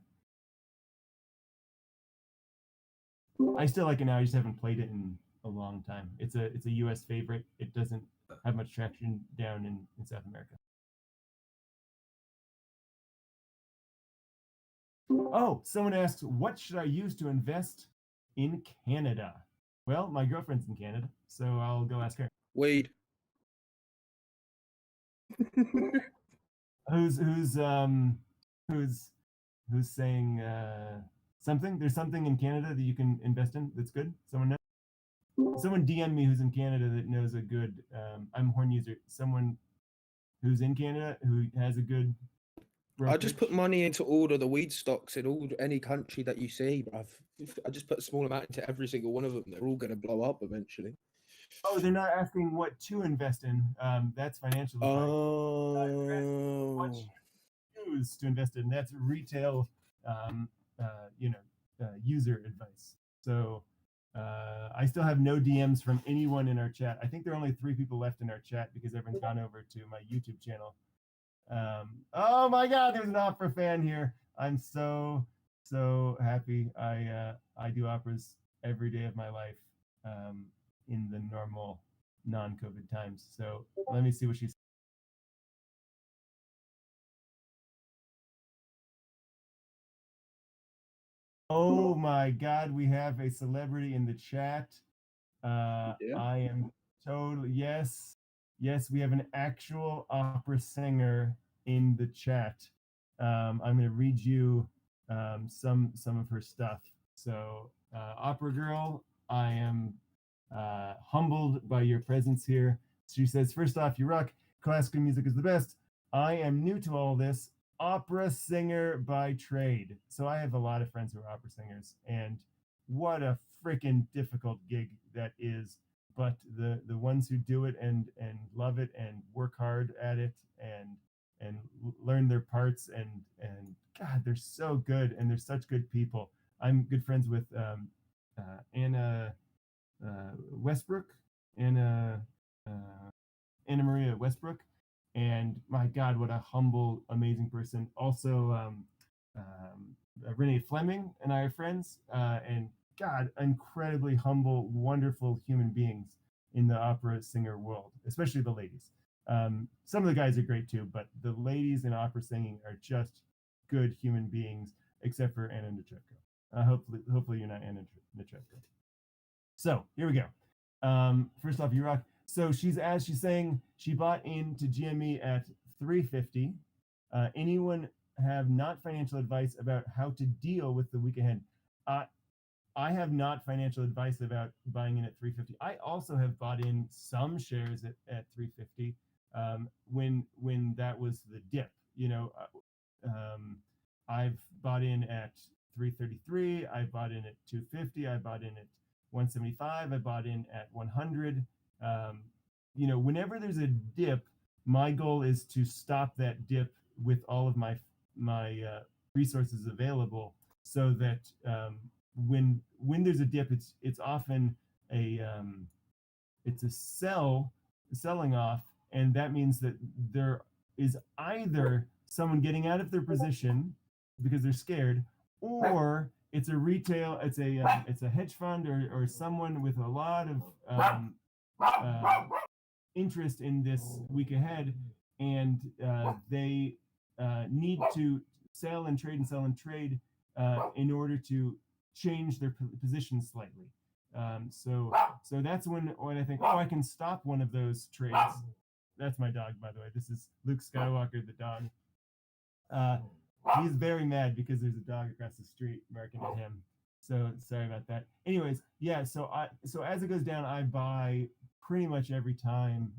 I still like it now. I just haven't played it in a long time. It's a U.S. favorite. It doesn't have much traction down in South America. Oh, someone asked, what should I use to invest in Canada? Well, my girlfriend's in Canada, so I'll go ask her. Weed. Who's saying something? There's something in Canada that you can invest in that's good? Someone know? Someone DM me who's in Canada that knows a good I'm a horn user. Someone who's in Canada who has a good I just put money into all of the weed stocks in any country that you see, bruv. I just put a small amount into every single one of them. They're all going to blow up eventually. Oh, they're not asking what to invest in. That's financial advice. Oh. What you choose to invest in. That's retail, user advice. So I still have no DMs from anyone in our chat. I think there are only 3 people left in our chat because everyone's gone over to my YouTube channel. Oh my God, there's an opera fan here. I'm so so happy. I do operas every day of my life in the normal non-COVID times. So let me see what she's. Oh my God, we have a celebrity in the chat. I am totally yes. We have an actual opera singer in the chat. I'm going to read you some of her stuff. So, Opera Girl, I am humbled by your presence here. She says, first off, you rock. Classical music is the best. I am new to all this. Opera singer by trade. So I have a lot of friends who are opera singers, and what a freaking difficult gig that is. But the ones who do it and love it and work hard at it and learn their parts and God, they're so good and they're such good people. I'm good friends with Anna Westbrook, Anna Maria Westbrook, and my God, what a humble, amazing person. Also, Renee Fleming and I are friends, and God, incredibly humble, wonderful human beings in the opera singer world, especially the ladies. Some of the guys are great too, but the ladies in opera singing are just good human beings, except for Anna Netrebko. Hopefully you're not Anna Netrebko. So here we go. First off, you rock. So she's saying she bought into GME at 350. Anyone have not financial advice about how to deal with the week ahead? I have not financial advice about buying in at 350. I also have bought in some shares at 350 when that was the dip. I've bought in at 333. I bought in at 250. I bought in at 175. I bought in at 100. Whenever there's a dip, my goal is to stop that dip with all of my resources available, so that when there's a dip, it's often it's a selling off, and that means that there is either someone getting out of their position because they're scared, or it's a hedge fund or someone with a lot of interest in this week ahead, and they need to sell and trade in order to change their position slightly. So that's when I think, I can stop one of those trades. That's my dog, by the way. This is Luke Skywalker, the dog. He's very mad because there's a dog across the street barking at him. So sorry about that. Anyways, yeah. So as it goes down, I buy pretty much every time.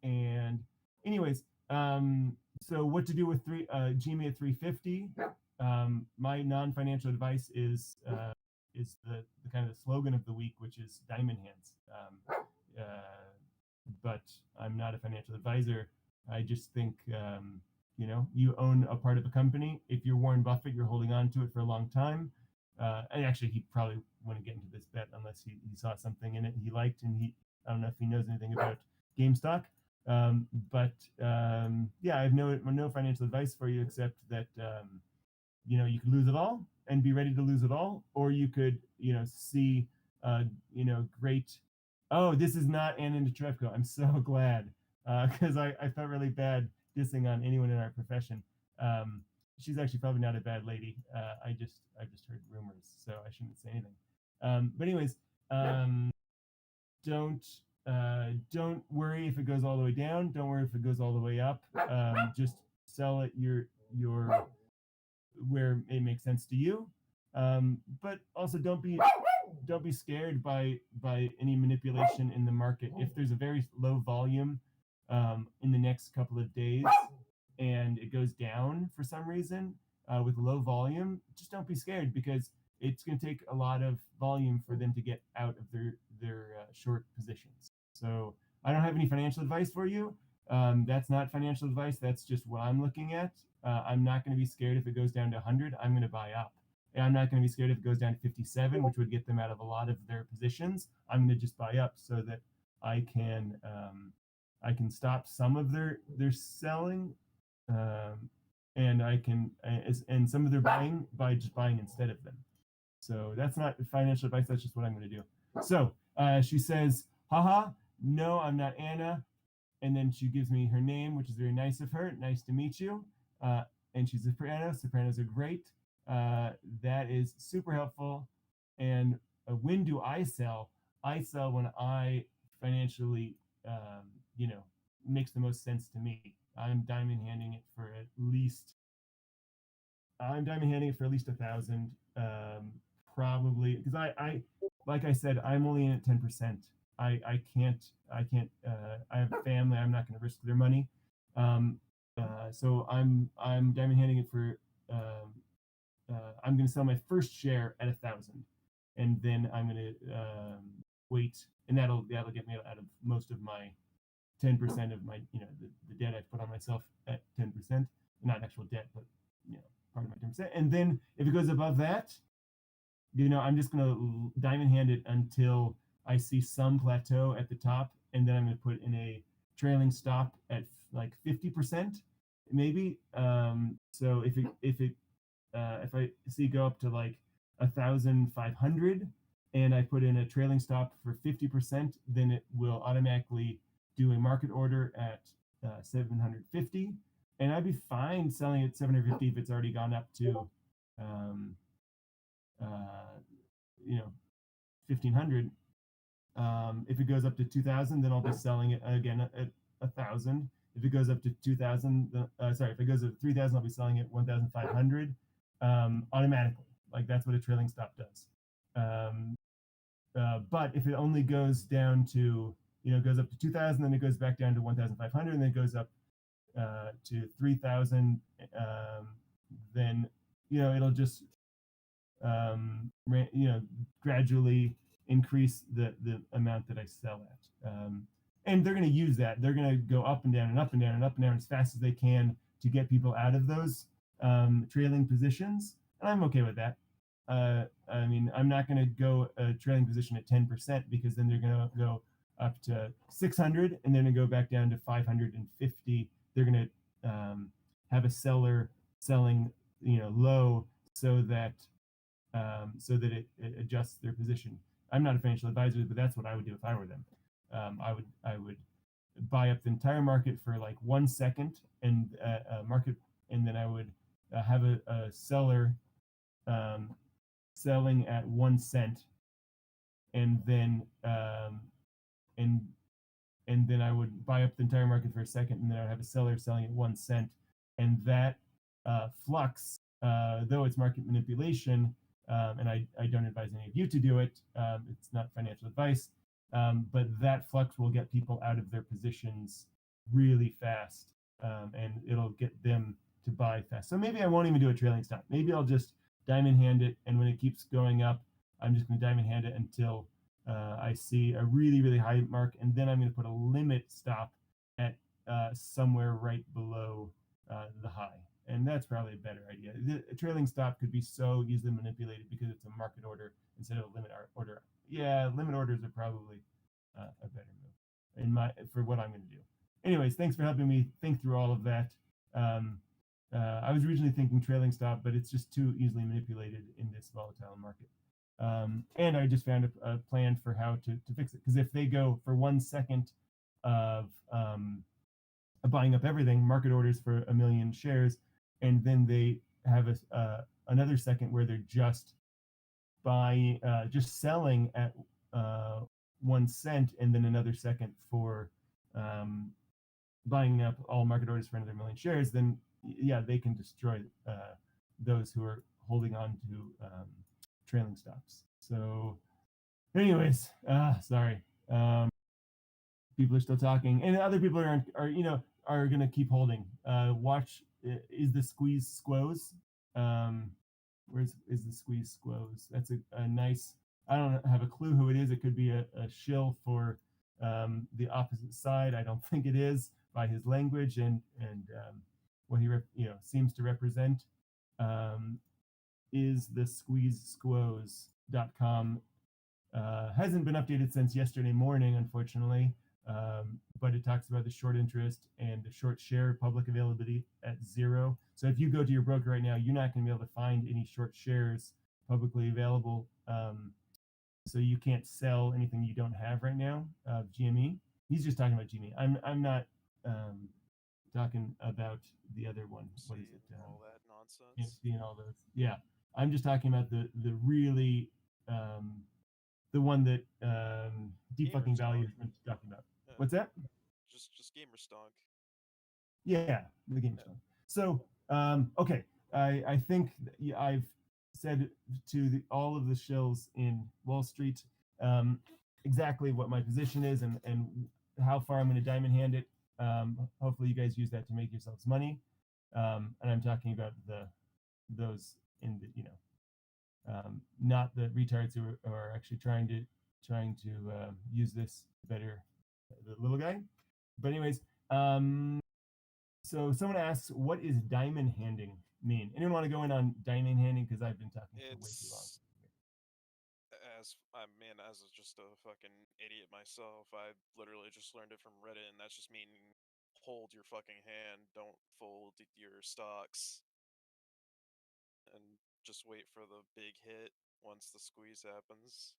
And anyways, so what to do with GME at 350? My non-financial advice is the kind of the slogan of the week, which is diamond hands. But I'm not a financial advisor. I just think you own a part of a company. If you're Warren Buffett, you're holding on to it for a long time. And actually, he probably wouldn't get into this bet unless he saw something in it he liked, and I don't know if he knows anything about GameStop. Yeah, I have no financial advice for you, except that you could lose it all and be ready to lose it all, or you could see great. Oh, this is not Anna Netrebko. I'm so glad, because I felt really bad dissing on anyone in our profession. She's actually probably not a bad lady. I just heard rumors, so I shouldn't say anything. But anyways, don't worry if it goes all the way down. Don't worry if it goes all the way up. Just sell it your where it makes sense to you. But also don't be scared by any manipulation in the market. If there's a very low volume in the next couple of days and it goes down for some reason with low volume, just don't be scared, because it's going to take a lot of volume for them to get out of their short positions. So I don't have any financial advice for you. That's not financial advice. That's just what I'm looking at. I'm not going to be scared if it goes down to 100. I'm going to buy up. And I'm not going to be scared if it goes down to 57, which would get them out of a lot of their positions. I'm going to just buy up so that I can stop some of their selling. and I can and some of their buying by just buying instead of them. So that's not financial advice. That's just what I'm going to do. So she says, haha, no, I'm not Anna. And then she gives me her name, which is very nice of her. Nice to meet you. And she's a soprano. Sopranos are great. That is super helpful. And when do I sell? I sell when I financially, makes the most sense to me. I'm diamond handing it for at least 1,000, probably, because I like I said, I'm only in at 10%. I can't I have a family. I'm not going to risk their money. So I'm diamond handing it for I'm going to sell my first share at 1,000, and then I'm going to wait, and that'll get me out of most of my 10% of my the debt I put on myself at 10%, not actual debt, but part of my 10%. And then if it goes above that, I'm just going to diamond hand it until I see some plateau at the top, and then I'm going to put in a trailing stop at like 50%, maybe. So if I see go up to like 1,500, and I put in a trailing stop for 50%, then it will automatically do a market order at 750, and I'd be fine selling at 750 if it's already gone up to 1,500. If it goes up to 2,000, then I'll be selling it again at 1,000. If it goes up to 2,000, if it goes up to 3,000, I'll be selling it 1,500 automatically. Like that's what a trailing stop does. But if it only goes down to goes up to 2,000, then it goes back down to 1,500, and then it goes up to 3,000, then it'll just gradually increase the amount that I sell at. And they're going to use that. They're going to go up and down and up and down and up and down as fast as they can to get people out of those trailing positions. And I'm okay with that. I mean, I'm not going to go a trailing position at 10%, because then they're going to go up to 600 and then go back down to 550. They're going to have a seller selling, low, so that it adjusts their position. I'm not a financial advisor, but that's what I would do if I were them. I would buy up the entire market for like 1 second, and and then I would have a seller selling at 1 cent, and then and then I would buy up the entire market for a second, and then I would have a seller selling at 1 cent, and that flux, though it's market manipulation, and I don't advise any of you to do it. It's not financial advice, but that flux will get people out of their positions really fast, and it'll get them to buy fast. So maybe I won't even do a trailing stop. Maybe I'll just diamond hand it, and when it keeps going up, I'm just going to diamond hand it until I see a really, really high mark, and then I'm going to put a limit stop at somewhere right below the high. And that's probably a better idea. A trailing stop could be so easily manipulated because it's a market order instead of a limit order. Yeah, limit orders are probably a better move for what I'm going to do. Anyways, thanks for helping me think through all of that. I was originally thinking trailing stop, but it's just too easily manipulated in this volatile market. And I just found a plan for how to fix it. Because if they go for 1 second of buying up everything, market orders for 1 million shares, and then they have another second where they're just buying, just selling at 1 cent, and then another second for buying up all market orders for another 1 million shares, then yeah, they can destroy those who are holding on to trailing stops. So anyways, sorry, people are still talking, and other people are going to keep holding. Watch, is the squeeze squoze? Is the squeeze squoze? That's a nice, I don't have a clue who it is. It could be a shill for the opposite side. I don't think it is, by his language and what he seems to represent. Is the squeezesquoze.com hasn't been updated since yesterday morning, unfortunately. but it talks about the short interest and the short share public availability at 0. So if you go to your broker right now, you're not going to be able to find any short shares publicly available. So you can't sell anything you don't have right now of GME. He's just talking about GME. I'm not talking about the other one. What is it? All that nonsense. And all those. Yeah, I'm just talking about the really the one that deep fucking value has been talking about. Yeah. What's that? Just gamer stonk. Yeah, the game show. So, okay, I think I've said to all of the shills in Wall Street exactly what my position is and how far I'm going to diamond hand it. Hopefully, you guys use that to make yourselves money. And I'm talking about those in the not the retards who are actually trying to use this better, the little guy. But anyways, so someone asks, what is diamond handing mean? Anyone want to go in on diamond handing? Because I've been talking for way too long. As just a fucking idiot myself, I literally just learned it from Reddit, and that's just meaning hold your fucking hand, don't fold your stocks, and just wait for the big hit once the squeeze happens.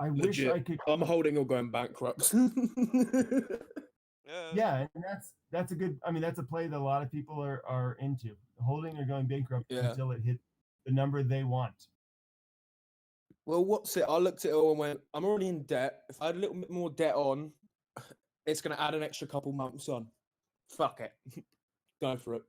I wish I could. I'm holding or going bankrupt. Yeah, and that's a good. I mean, that's a play that a lot of people are into, holding or going bankrupt until it hits the number they want. Well, what's it? I looked at it all and went, I'm already in debt. If I had a little bit more debt on, it's going to add an extra couple months on. Fuck it. Go for it.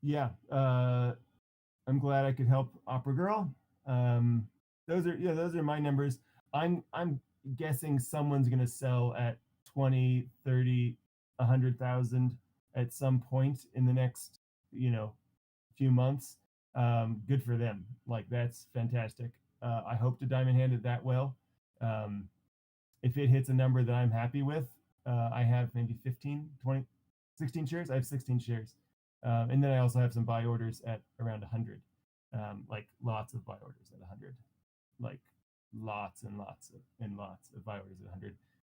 Yeah, I'm glad I could help Opera Girl. Those are my numbers. I'm guessing someone's going to sell at 20, 30, 100,000 at some point in the next, few months. Good for them. Like, that's fantastic. I hope to diamond hand it that well. If it hits a number that I'm happy with, I have maybe 15, 20, 16 shares. I have 16 shares. And then I also have some buy orders at around 100. Like lots of buy orders at 100. Like lots and lots of buy orders at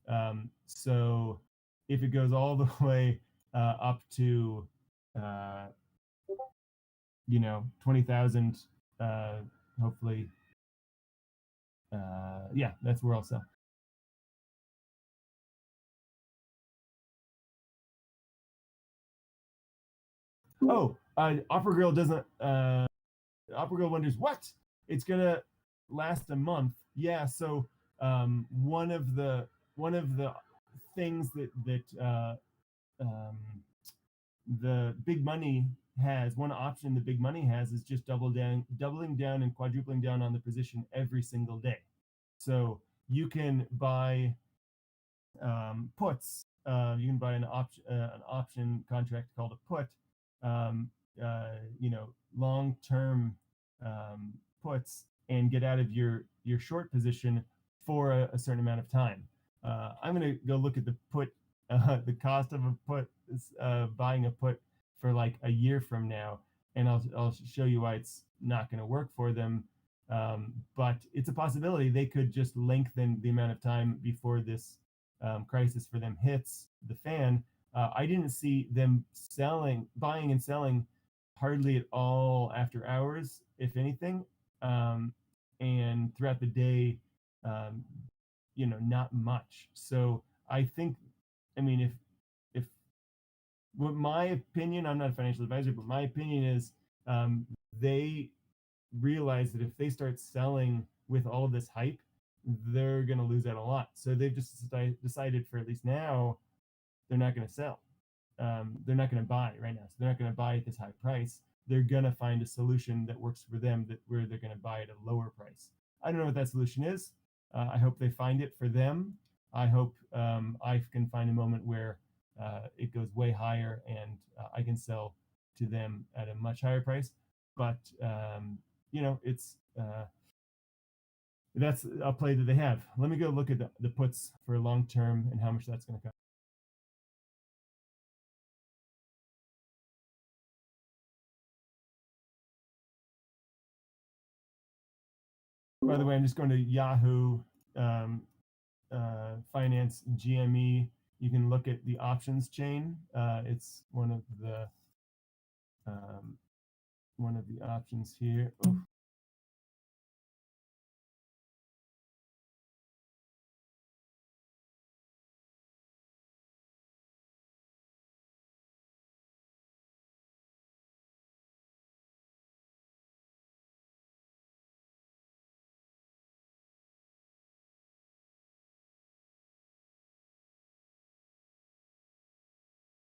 100. So if it goes all the way up to 20,000, hopefully, yeah, that's where I'll sell. Oh, Opera Girl doesn't. Opera Girl wonders what it's gonna last a month. Yeah, so one of the things that the big money has, one option the big money has is just doubling down and quadrupling down on the position every single day. So you can buy puts. You can buy an option contract called a put. Long-term puts and get out of your short position for a certain amount of time. I'm going to go look at the put, the cost of a put, buying a put for like a year from now, and I'll show you why it's not going to work for them. But it's a possibility. They could just lengthen the amount of time before this crisis for them hits the fan. I didn't see them buying and selling hardly at all after hours, if anything. And throughout the day, not much. So I think, if what my opinion, I'm not a financial advisor, but my opinion is they realize that if they start selling with all of this hype, they're going to lose out a lot. So they've just decided for at least now, they're not going to sell. They're not going to buy right now. So they're not going to buy at this high price. They're going to find a solution that works for them, where they're going to buy at a lower price. I don't know what that solution is. I hope they find it for them. I hope I can find a moment where it goes way higher and I can sell to them at a much higher price. But, it's that's a play that they have. Let me go look at the puts for long term and how much that's going to cost. By the way, I'm just going to Yahoo Finance GME. You can look at the options chain. It's one of the options here. Oof.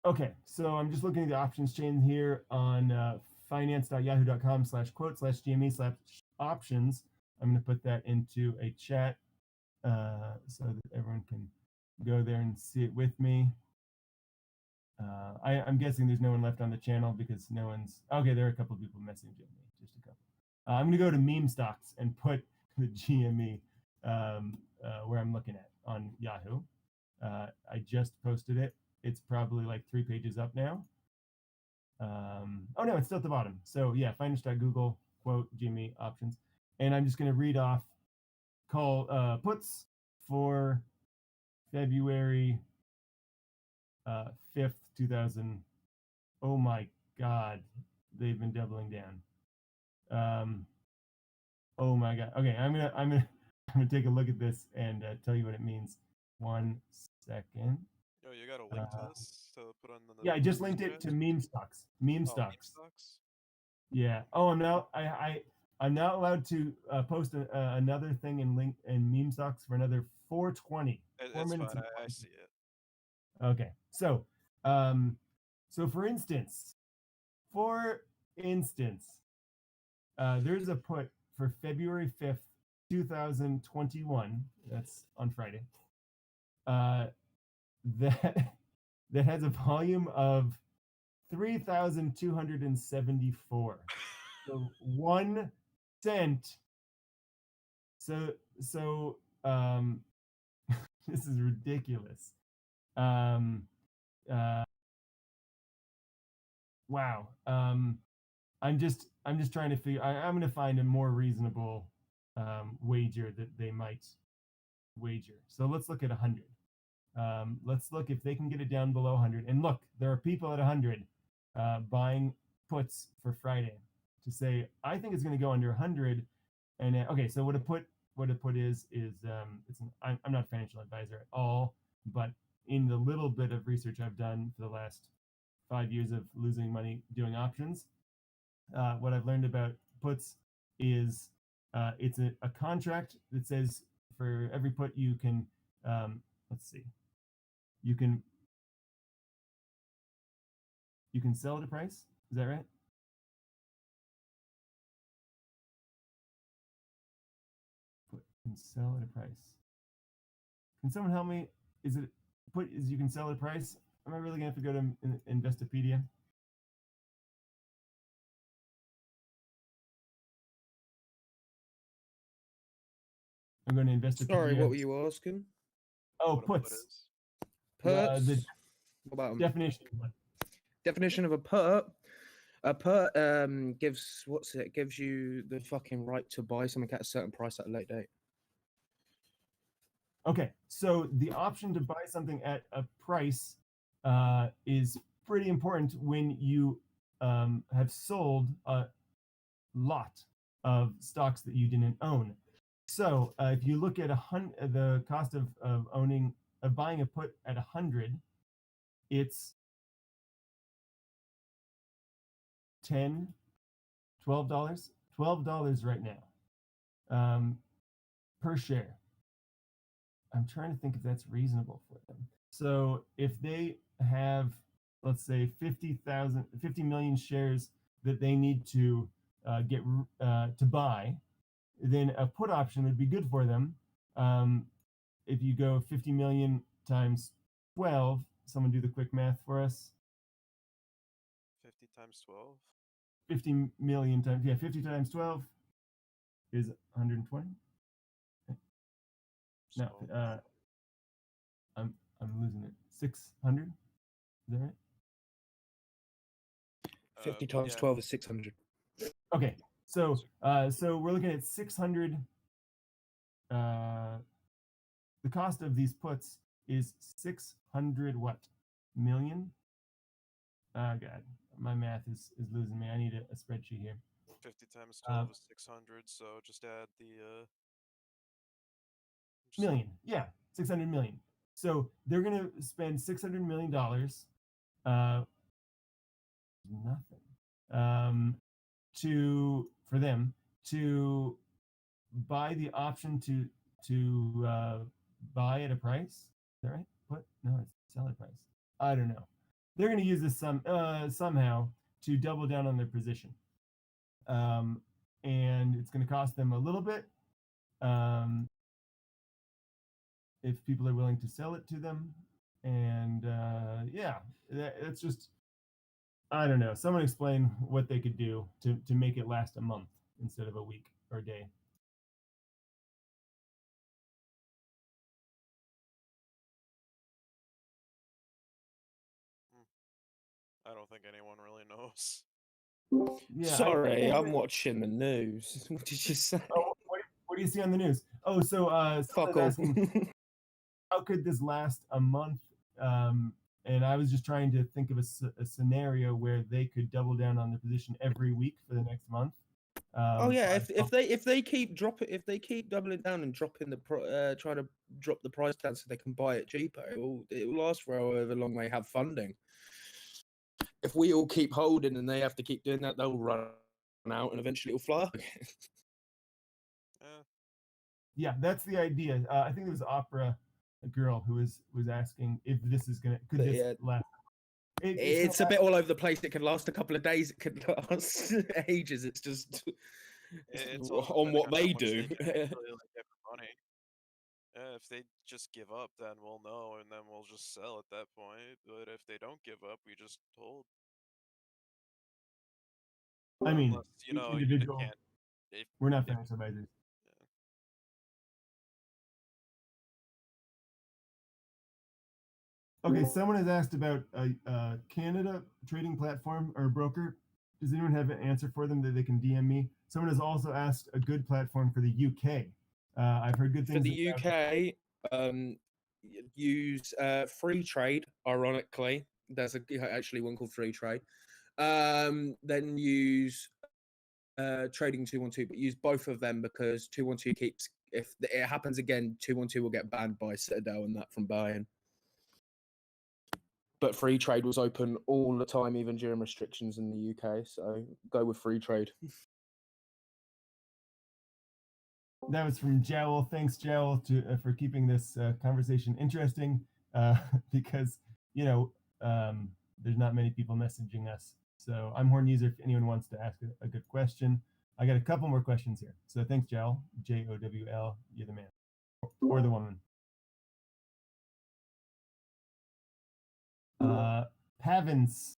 Okay, so I'm just looking at the options chain here on finance.yahoo.com/quote/GME/options. I'm going to put that into a chat so that everyone can go there and see it with me. I'm guessing there's no one left on the channel because no one's... Okay, there are a couple of people messaging me, just a couple. I'm going to go to meme stocks and put the GME where I'm looking at on Yahoo. I just posted it. It's probably like 3 pages up now. Oh no, it's still at the bottom. So yeah, finance.google, quote, GME options. And I'm just going to read off call puts for February 5th, 2000. Oh my God, they've been doubling down. Oh my God. Okay, I'm gonna take a look at this and tell you what it means. 1 second. Yo, you got a link to this to put on the... Yeah, I just linked it to meme stocks. Meme stocks. Yeah. Oh, I'm now I'm not allowed to post another thing in link and meme stocks for another 4:20. It's 4 minutes. fine. I see it. Okay. So, for instance, there's a put for February 5th, 2021. That's on Friday. That has a volume of 3,274. So 1 cent. So this is ridiculous. Wow. I'm just trying to figure. I'm going to find a more reasonable wager that they might wager. So let's look at 100. Let's look if they can get it down below 100. And look, there are people at 100 buying puts for Friday to say, I think it's going to go under 100. And okay, so what a put is I'm not a financial advisor at all, but in the little bit of research I've done for the last 5 years of losing money doing options, what I've learned about puts is it's a contract that says for every put you can, let's see, you can sell at a price. Is that right? Put can sell at a price. Can someone help me? Is it put is you can sell at a price? Am I really gonna have to go to Investopedia? I'm going to Investopedia. Sorry, what were you asking? Oh, puts. Puts. The What about 'em? definition. Definition of a put. A put gives gives you the fucking right to buy something at a certain price at a late date. Okay, so the option to buy something at a price is pretty important when you have sold a lot of stocks that you didn't own. So if you look at the cost of buying a put at 100, it's $10, $12 right now per share. I'm trying to think if that's reasonable for them. So if they have, let's say, 50 million shares that they need to get to buy, then a put option would be good for them. If you go 50 million times 12, someone do the quick math for us. 50 times 12? 50 million times, yeah, 50 times 12 is 120. No, I'm losing it. 600. Is that right? 50 times 12 is 600. Okay, so we're looking at 600 the cost of these puts is 600 what million? Oh god, my math is losing me. I need a spreadsheet here. 50 times 12 is 600, so just add the Million, yeah, 600 million. So they're gonna spend $600 million. Nothing. For them to buy the option to buy at a price. Is that right? What? No, it's seller price. I don't know. They're going to use this somehow to double down on their position, and it's going to cost them a little bit if people are willing to sell it to them. And yeah, it's just, I don't know. Someone explain what they could do to make it last a month instead of a week or a day. I don't think anyone really knows. Yeah, Sorry, I'm watching the news. What did you say? Oh, what do you see on the news? Oh, so Fuck someone's asking, how could this last a month? And I was just trying to think of a scenario where they could double down on their position every week for the next month. Oh yeah, if they keep doubling down and dropping trying to drop the price down so they can buy it cheaper, it will last for however long they have funding. If we all keep holding and they have to keep doing that, they'll run out and eventually it'll fly up again. Yeah, that's the idea. I think it was Opera, a girl who was asking if this is could this last. It's a bit all over the place. It can last a couple of days. It can last ages. It's just It's on what they do. Get money. If they just give up, then we'll know, and then we'll just sell at that point. But if they don't give up, we just hold. I mean, unless, you know, individual. you can't. We're not financial advisors. Okay, someone has asked about a Canada trading platform or broker. Does anyone have an answer for them that they can DM me? Someone has also asked a good platform for the UK. I've heard good things. For the UK, use Free Trade. Ironically, there's actually one called Free Trade. Then use Trading 212, but use both of them because 212 keeps. If it happens again, 212 will get banned by Citadel and that from buying. But Free Trade was open all the time, even during restrictions in the UK. So go with Free Trade. That was from Jowl. Thanks, Jowl, for keeping this conversation interesting. Because there's not many people messaging us. So I'm Horn User. If anyone wants to ask a good question, I got a couple more questions here. So thanks, Jowl. JOWL. You're the man or the woman. Pavins,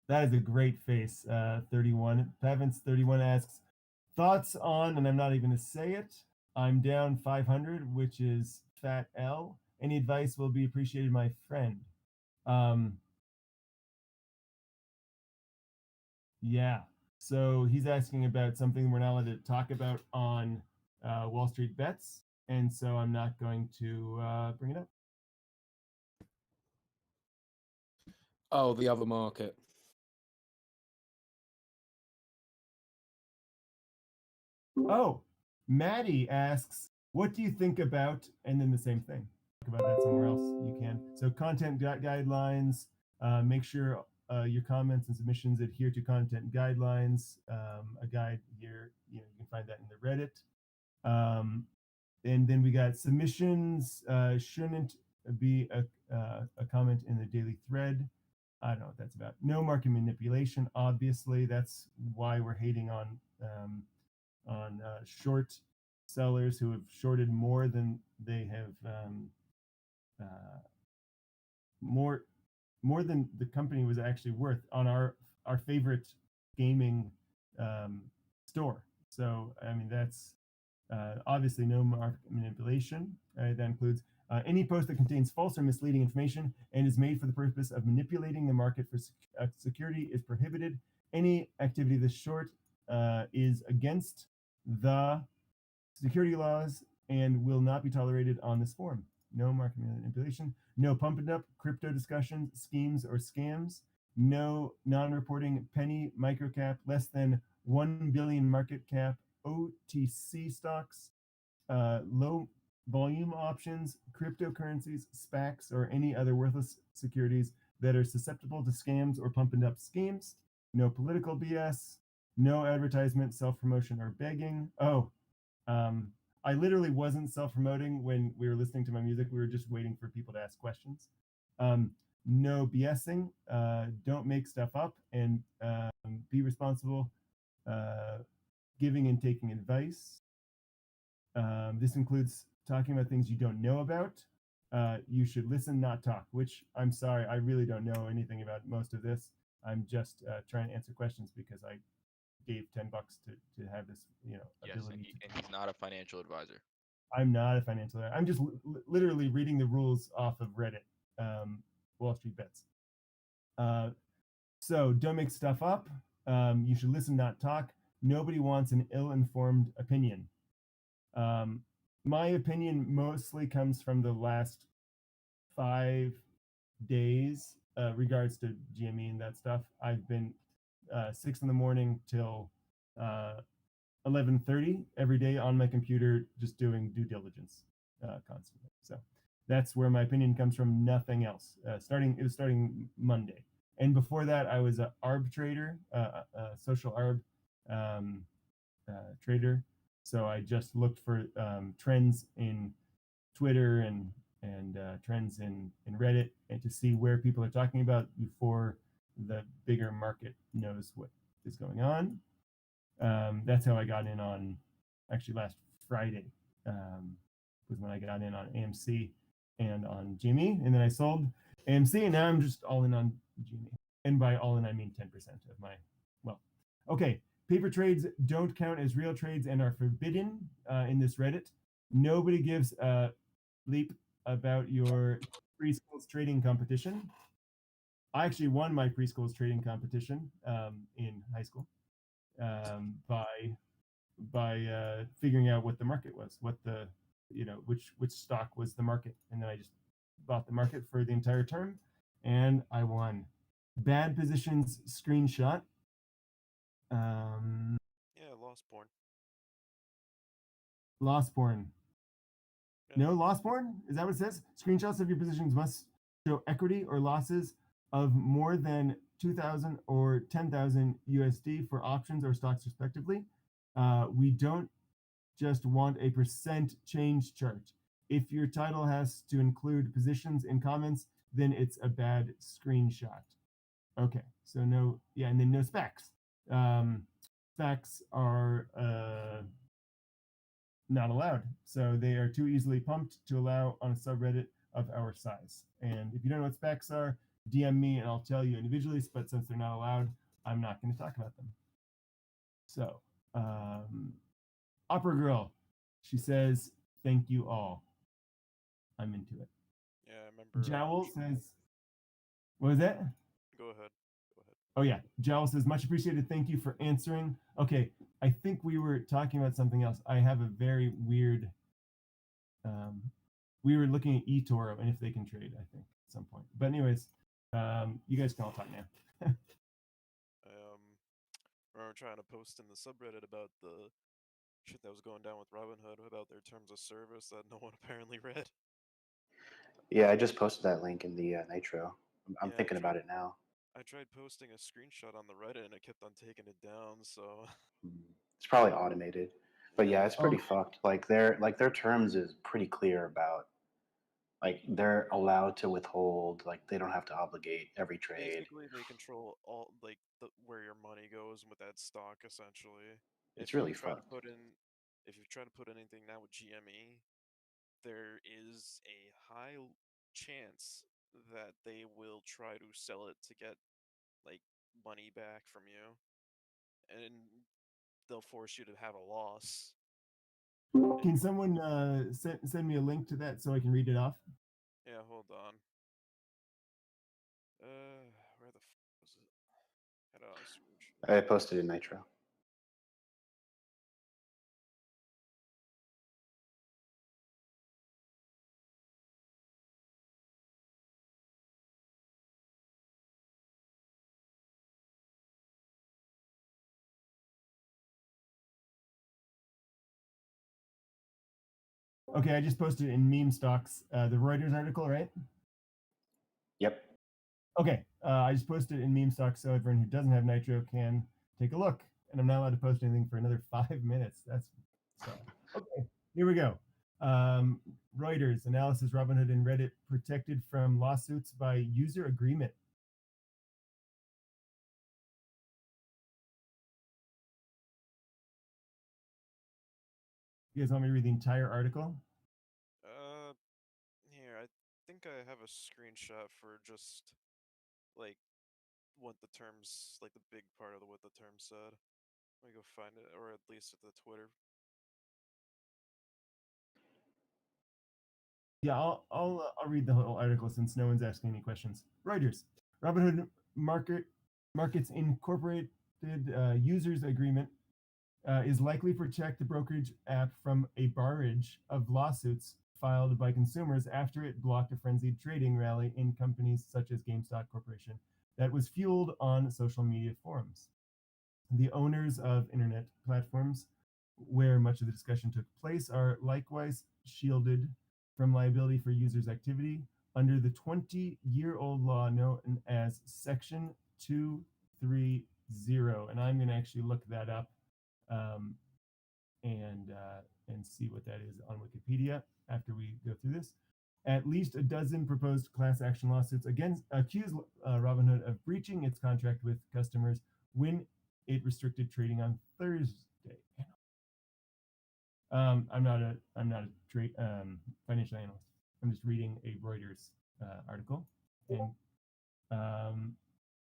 that is a great face. 31. Pavins 31 asks, thoughts on, and I'm not even going to say it, I'm down 500, which is fat L. Any advice will be appreciated, my friend. Yeah, so he's asking about something we're not allowed to talk about on WallStreetBets, and so I'm not going to bring it up. Oh, the other market. Oh, Maddie asks, what do you think about, and then the same thing. Talk about that somewhere else, you can. So content guidelines, make sure your comments and submissions adhere to content guidelines. A guide here, you can find that in the Reddit. And then we got submissions shouldn't be a comment in the daily thread. I don't know what that's about. No market manipulation, obviously. That's why we're hating on short sellers who have shorted more than they have more than the company was actually worth on our favorite gaming store. So I mean that's obviously no market manipulation. That includes any post that contains false or misleading information and is made for the purpose of manipulating the market for security is prohibited. Any activity this short is against the security laws and will not be tolerated on this forum. No marketing manipulation. No pumping up crypto discussions, schemes, or scams. No non-reporting penny, microcap, less than 1 billion market cap OTC stocks, low volume options, cryptocurrencies, SPACs, or any other worthless securities that are susceptible to scams or pumping up schemes. No political BS. No advertisement, self-promotion, or begging. I literally wasn't self-promoting when we were listening to my music. We were just waiting for people to ask questions. No BSing. Don't make stuff up, and be responsible. Giving and taking advice. This includes talking about things you don't know about. You should listen, not talk, which I'm sorry, I really don't know anything about most of this. I'm just trying to answer questions because I gave $10 to have this, Yes, ability and he's not a financial advisor. I'm not a financial advisor. I'm just literally reading the rules off of Reddit, WallStreetBets. So don't make stuff up. You should listen, not talk. Nobody wants an ill-informed opinion. My opinion mostly comes from the last 5 days, regards to GME and that stuff. I've been 6 in the morning till 11:30 every day on my computer, just doing due diligence constantly. So that's where my opinion comes from. Nothing else. It was starting Monday, and before that, I was a ARB trader, a social ARB trader. So I just looked for trends in Twitter and trends in Reddit, and to see where people are talking about before the bigger market knows what is going on. That's how I got in on, actually last Friday was when I got in on AMC and on GME, and then I sold AMC, and now I'm just all in on GME. And by all in, I mean 10% of my wealth. Okay, paper trades don't count as real trades and are forbidden in this Reddit. Nobody gives a bleep about your preschools trading competition. I actually won my preschools trading competition in high school by figuring out what the market was, what the which stock was the market, and then I just bought the market for the entire term, and I won. Bad positions screenshot. Yeah, lost porn. Lost porn. No, lost porn? Is that what it says? Screenshots of your positions must show equity or losses of more than 2,000 or 10,000 USD for options or stocks respectively. We don't just want a percent change chart. If your title has to include positions in comments, then it's a bad screenshot. Okay, so no, yeah, and then no specs. Specs are not allowed. So they are too easily pumped to allow on a subreddit of our size. And if you don't know what specs are, DM me and I'll tell you individually, but since they're not allowed, I'm not going to talk about them. So, Opera Girl, she says, thank you all. I'm into it. Yeah, I remember. Jowl says, what was that? Go ahead. Oh yeah, Jowl says, much appreciated. Thank you for answering. Okay, I think we were talking about something else. I have a very weird. We were looking at eToro and if they can trade, I think, at some point. But anyways, you guys can all talk now. I remember trying to post in the subreddit about the shit that was going down with Robinhood about their terms of service that no one apparently read. Yeah, I just posted that link in the Nitro. I'm Yeah, thinking about it now. I tried posting a screenshot on the Reddit and it kept on taking it down, so It's probably automated. But yeah, it's pretty fucked. Like their terms is pretty clear about, like, they're allowed to withhold, like they don't have to obligate every trade. basically they control all where your money goes with that stock essentially. It's really try to fucked. put in if you try to put anything now with GME, there is a high chance that they will try to sell it to get like money back from you, and they'll force you to have a loss. Can someone send me a link to that so I can read it off? Yeah, hold on. Where the f was it? Had it on a screenshot. I posted in Nitro. Okay, I just posted it in meme stocks, the Reuters article, right? Yep. Okay, I just posted it in meme stocks so everyone who doesn't have Nitro can take a look. And I'm not allowed to post anything for another 5 minutes. That's sad. Okay, here we go. Reuters analysis: Robinhood and Reddit protected from lawsuits by user agreement. You guys want me to read the entire article? Here, I think I have a screenshot for just like what the terms, like the big part of what the term said. Let me go find it, or at least at the Twitter. Yeah, I'll read the whole article since no one's asking any questions. Reuters: Robinhood Markets Incorporated users agreement is likely to protect the brokerage app from a barrage of lawsuits filed by consumers after it blocked a frenzied trading rally in companies such as Gamestop Corporation that was fueled on social media forums. The owners of internet platforms where much of the discussion took place are likewise shielded from liability for users' activity under the 20-year-old law known as Section 230. And I'm going to actually look that up and see what that is on Wikipedia after we go through this. At least a dozen proposed class action lawsuits accuse Robinhood of breaching its contract with customers when it restricted trading on Thursday. I'm not a financial analyst. I'm just reading a Reuters article. And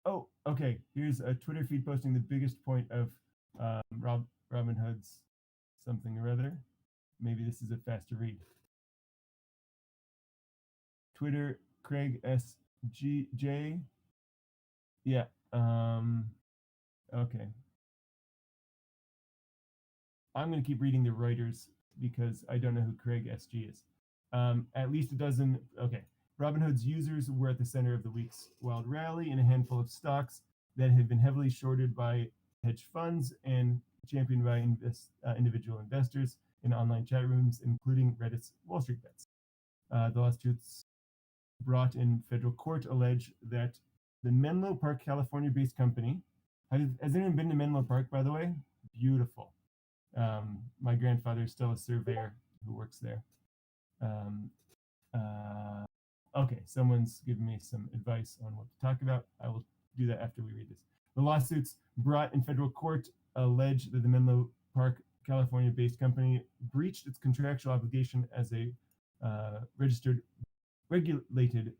oh, okay. Here's a Twitter feed posting the biggest point of Robinhood's something or other. Maybe this is a faster read. Twitter, Craig SGJ. Yeah. Okay. I'm going to keep reading the Reuters because I don't know who Craig SG is. At least a dozen. Okay. Robinhood's users were at the center of the week's wild rally in a handful of stocks that had been heavily shorted by hedge funds and championed by individual investors in online chat rooms, including Reddit's WallStreetBets. The lawsuits brought in federal court allege that the Menlo Park, California-based company. Has anyone been to Menlo Park, by the way? Beautiful. My grandfather is still a surveyor who works there. Okay, someone's giving me some advice on what to talk about. I will do that after we read this. The lawsuits brought in federal court allege that the Menlo Park, California-based company breached its contractual obligation as a regulated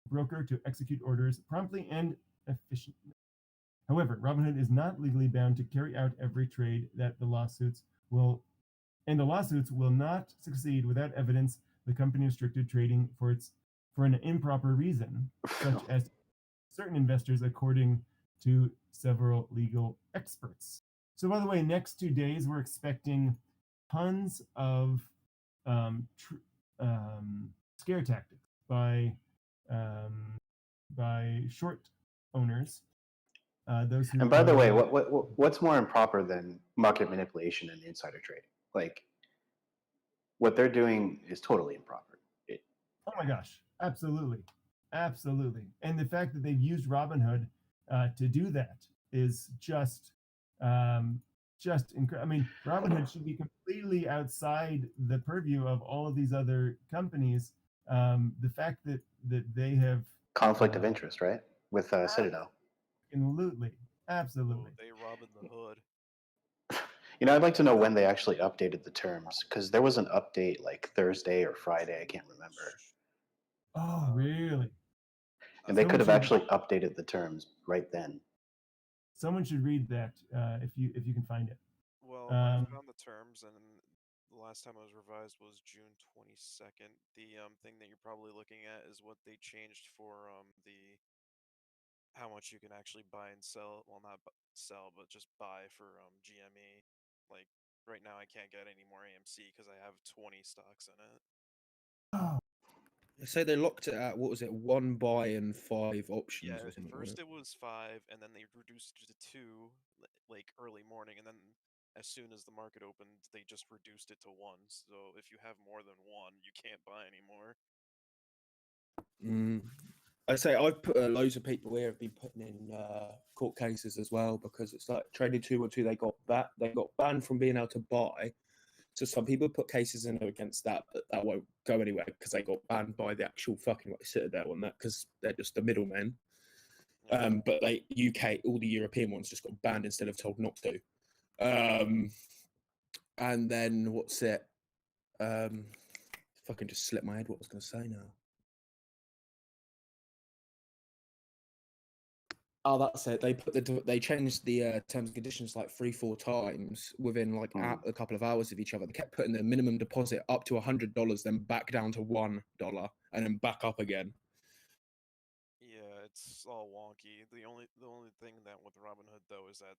broker to execute orders promptly and efficiently. However, Robinhood is not legally bound to carry out every trade that the lawsuits will not succeed without evidence the company restricted trading for an improper reason, such as certain investors, according to several legal experts. So, by the way, next 2 days we're expecting tons of scare tactics by short owners. Those who and by the way, what's more improper than market manipulation and insider trading? Like, what they're doing is totally improper. Oh my gosh, absolutely, absolutely. And the fact that they've used Robinhood to do that is just incredible. I mean, Robinhood should be completely outside the purview of all of these other companies. The fact that they have conflict of interest, right, with Citadel. Absolutely. They robbing the hood. You know, I'd like to know when they actually updated the terms, because there was an update like Thursday or Friday. I can't remember. Oh, really? And they could have actually updated the terms right then. Someone should read that if you can find it. Well, I found the terms, and the last time it was revised was June 22nd. The thing that you're probably looking at is what they changed for the how much you can actually buy and sell. Well, not sell, but just buy for GME. Like right now, I can't get any more AMC because I have 20 stocks in it. So they locked it at, what was it, 1 buy and 5 options Yeah, or at something? first it was 5, and then they reduced it to 2, like early morning, and then as soon as the market opened, they just reduced it to 1. So if you have more than 1, you can't buy anymore. I say I've put loads of people here have been putting in court cases as well because it's like trading 212. They got banned from being able to buy. So some people put cases in against that, but that won't go anywhere because they got banned by the actual fucking Citadel and that because they're just the middlemen. But UK, all the European ones just got banned instead of told not to. And then what's it? Fucking just slipped my head. What I was going to say now. Oh, that's it. They changed the terms and conditions like 3-4 times within like a couple of hours of each other. They kept putting the minimum deposit up to $100, then back down to $1, and then back up again. Yeah, it's all wonky. The only thing that with Robinhood though is that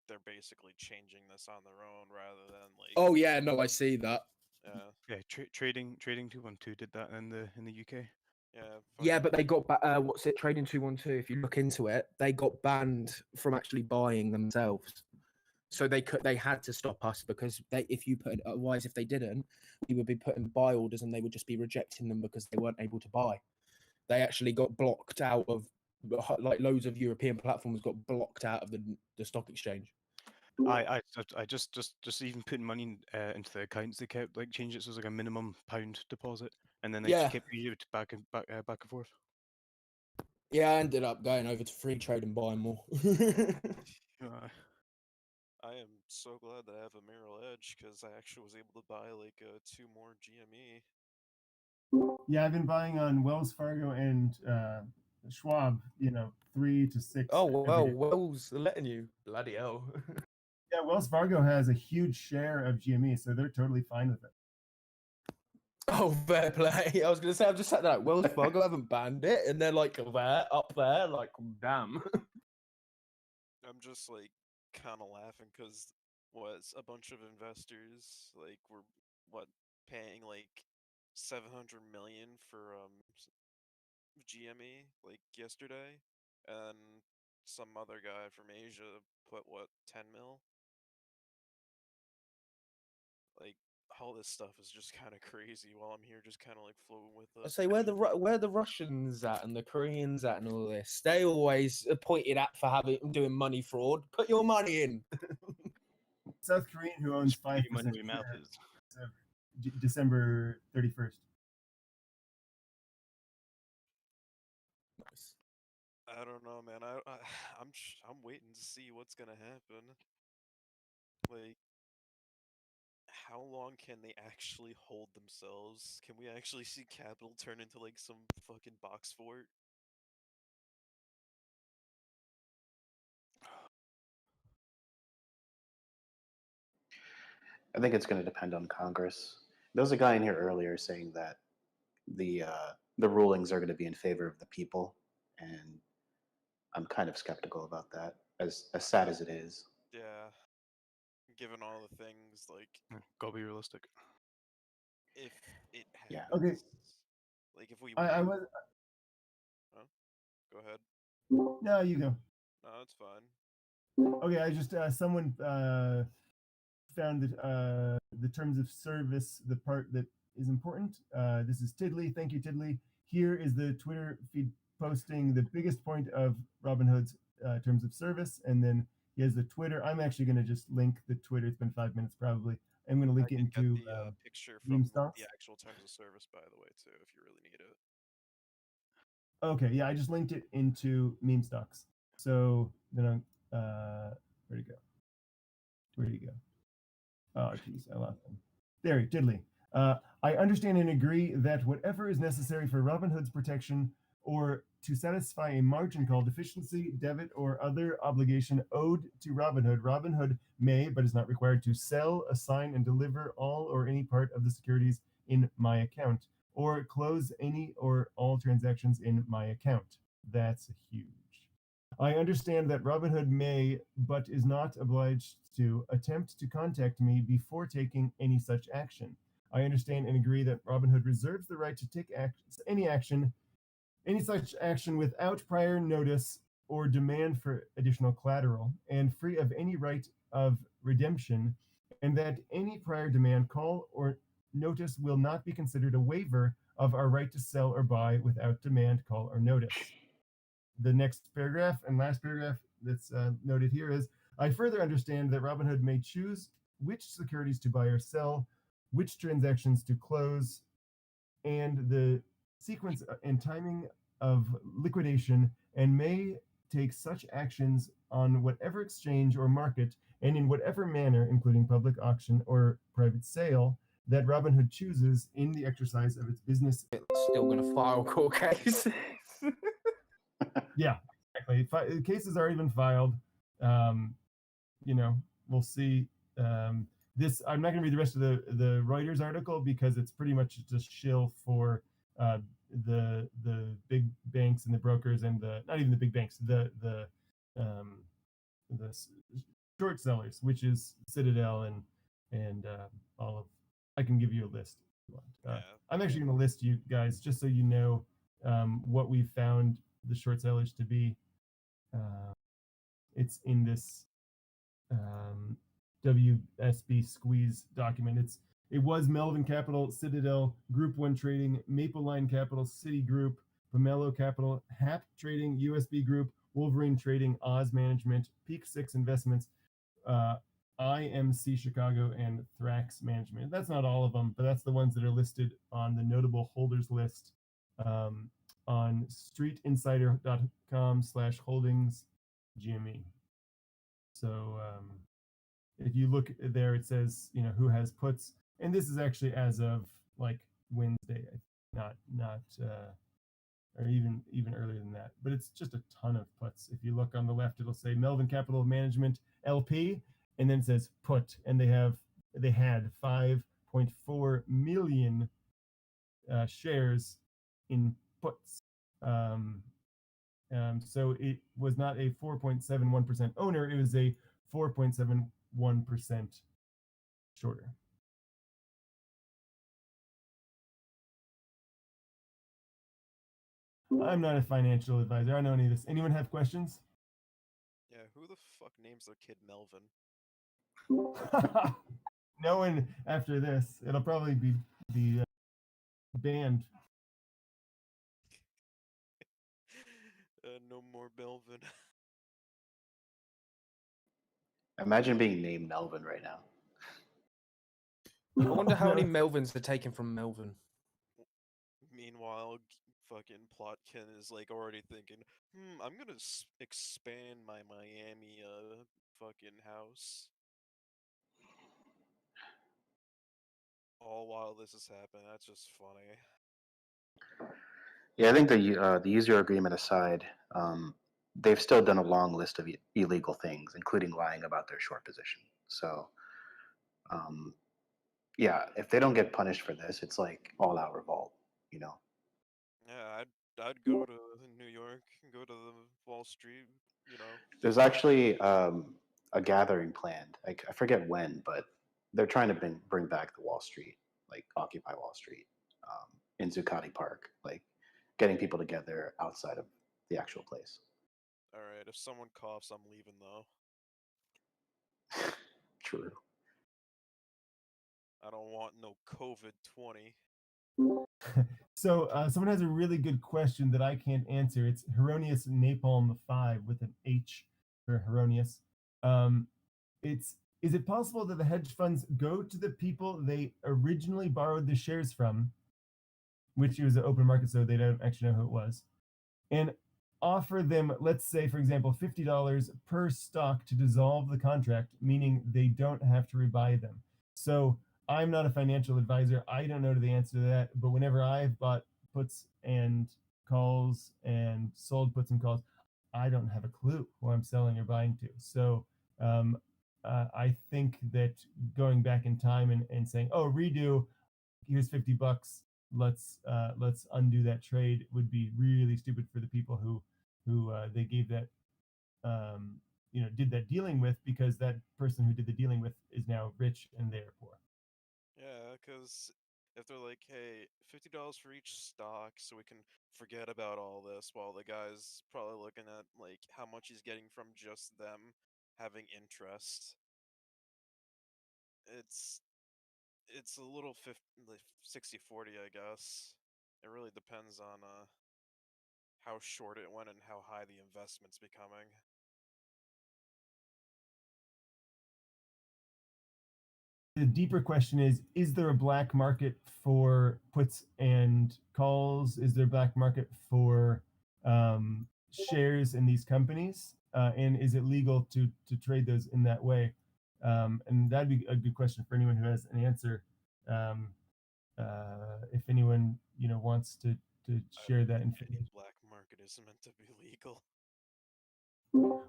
they're basically changing this on their own rather than like. Oh yeah, no, I see that. Yeah, trading 212 did that in the UK. Yeah, but they got what's it? Trading 212. If you look into it, they got banned from actually buying themselves. So they had to stop us because otherwise if they didn't, we would be putting buy orders and they would just be rejecting them because they weren't able to buy. They actually got blocked out of like loads of European platforms got blocked out of the stock exchange. I just even putting money into the accounts, they kept like changing it so it was like a minimum £1 deposit, and then they just kept changing it back and forth. Yeah, I ended up going over to free trade and buying more. I am so glad that I have a Merrill Edge because I actually was able to buy like 2 more GME. Yeah, I've been buying on Wells Fargo and Schwab. 3 to 6. Oh well, Wells letting you bloody hell. Yeah, Wells Fargo has a huge share of GME, so they're totally fine with it. Oh, fair play. I was going to say, I've just sat there like, Wells Fargo haven't banned it, and they're like up there, like, damn. I'm just like kind of laughing because a bunch of investors like were paying like 700 million for GME like yesterday, and some other guy from Asia put 10 mil. Like all this stuff is just kind of crazy while I'm here just kind of like floating with I it. say, where the Russians at and the Koreans at and all this? They always are pointed at for doing money fraud. Put your money in. South Korean who owns 5% December 31st. Nice. I don't know, man. I'm waiting to see what's gonna happen. Like, how long can they actually hold themselves? Can we actually see Capital turn into like some fucking box fort? I think it's going to depend on Congress. There was a guy in here earlier saying that the rulings are going to be in favor of the people, and I'm kind of skeptical about that. As sad as it is. Yeah. Given all the things, like, gotta be realistic. if it Yeah. happens, Okay. like if we I win. was. Huh? Go ahead. No, you go. No, it's fine. Okay, I just someone found that the terms of service, the part that is important. This is Tiddly. Thank you, Tiddly. Here is the Twitter feed posting the biggest point of Robinhood's terms of service, and then he has the Twitter. I'm actually going to just link the Twitter. It's been 5 minutes probably. I'm going to link it into the picture from Gamestop. the actual terms of service, by the way, too, if you really need it. Okay, yeah, I just linked it into meme stocks. So then where'd it go? Where'd he go? Oh, jeez, I lost him. There, Diddley. I understand and agree that whatever is necessary for Robinhood's protection or to satisfy a margin call deficiency, debit, or other obligation owed to Robinhood, Robinhood may, but is not required to sell, assign, and deliver all or any part of the securities in my account, or close any or all transactions in my account. That's huge. I understand that Robinhood may, but is not obliged to, attempt to contact me before taking any such action. I understand and agree that Robinhood reserves the right to take any such action without prior notice or demand for additional collateral, and free of any right of redemption, and that any prior demand, call, or notice will not be considered a waiver of our right to sell or buy without demand, call, or notice. The next paragraph and last paragraph that's noted here is, I further understand that Robinhood may choose which securities to buy or sell, which transactions to close, and the sequence and timing of liquidation, and may take such actions on whatever exchange or market and in whatever manner, including public auction or private sale, that Robinhood chooses in the exercise of its business. It's still going to file court cases. Yeah, exactly. The case has already been filed. We'll see. This I'm not going to read the rest of the Reuters article because it's pretty much just shill for the big banks and the brokers and the not even the big banks, the short sellers, which is Citadel and all of. I can give you a list. If you want. I'm actually going to list you guys just so you know what we found the short sellers to be. It's in this WSB squeeze document. It was Melvin Capital, Citadel, Group One Trading, Maple Line Capital, Citigroup, Pomelo Capital, HAP Trading, USB Group, Wolverine Trading, Oz Management, Peak Six Investments, IMC Chicago, and Thrax Management. That's not all of them, but that's the ones that are listed on the notable holders list on streetinsider.com/holdings GME. So if you look there, it says who has puts, and this is actually as of like Wednesday, not or even earlier than that. But it's just a ton of puts. If you look on the left, it'll say Melvin Capital Management LP, and then it says put, and they had 5.4 million shares in puts. So it was not a 4.71% owner, it was a 4.71% shorter. I'm not a financial advisor. I don't know any of this. Anyone have questions? Yeah, who the fuck names their kid Melvin? No one after this. It'll probably be banned. No more Melvin. Imagine being named Melvin right now. I wonder how many Melvins are taken from Melvin. Meanwhile, fucking Plotkin is like already thinking, I'm gonna expand my Miami fucking house. All while this is happening. That's just funny. Yeah, I think the user agreement aside, they've still done a long list of illegal things, including lying about their short position. So, yeah, if they don't get punished for this, it's like all out revolt, Yeah, I'd go to New York, go to the Wall Street, There's actually a gathering planned. I forget when, but they're trying to bring back the Wall Street, like Occupy Wall Street, in Zuccotti Park, like getting people together outside of the actual place. All right, if someone coughs, I'm leaving though. True. I don't want no COVID-20. So someone has a really good question that I can't answer. It's Heronius Napalm 5 with an H for Heronius. Is it possible that the hedge funds go to the people they originally borrowed the shares from, which was an open market, so they don't actually know who it was, and offer them, let's say, for example, $50 per stock to dissolve the contract, meaning they don't have to rebuy them? So I'm not a financial advisor. I don't know the answer to that. But whenever I've bought puts and calls and sold puts and calls, I don't have a clue who I'm selling or buying to. So I think that going back in time and saying, oh, redo, here's $50, let's undo that trade, would be really stupid for the people who they gave that did that dealing with, because that person who did the dealing with is now rich and they're poor. Yeah, because if they're like, hey, $50 for each stock so we can forget about all this, while the guy's probably looking at like like how much he's getting from just them having interest. It's a little 60-40, I guess. It really depends on how short it went and how high the investment's becoming. The deeper question is there a black market for puts and calls? Is there a black market for shares in these companies? And is it legal to trade those in that way? And that'd be a good question for anyone who has an answer. If anyone wants to share that information. Black market is meant to be legal.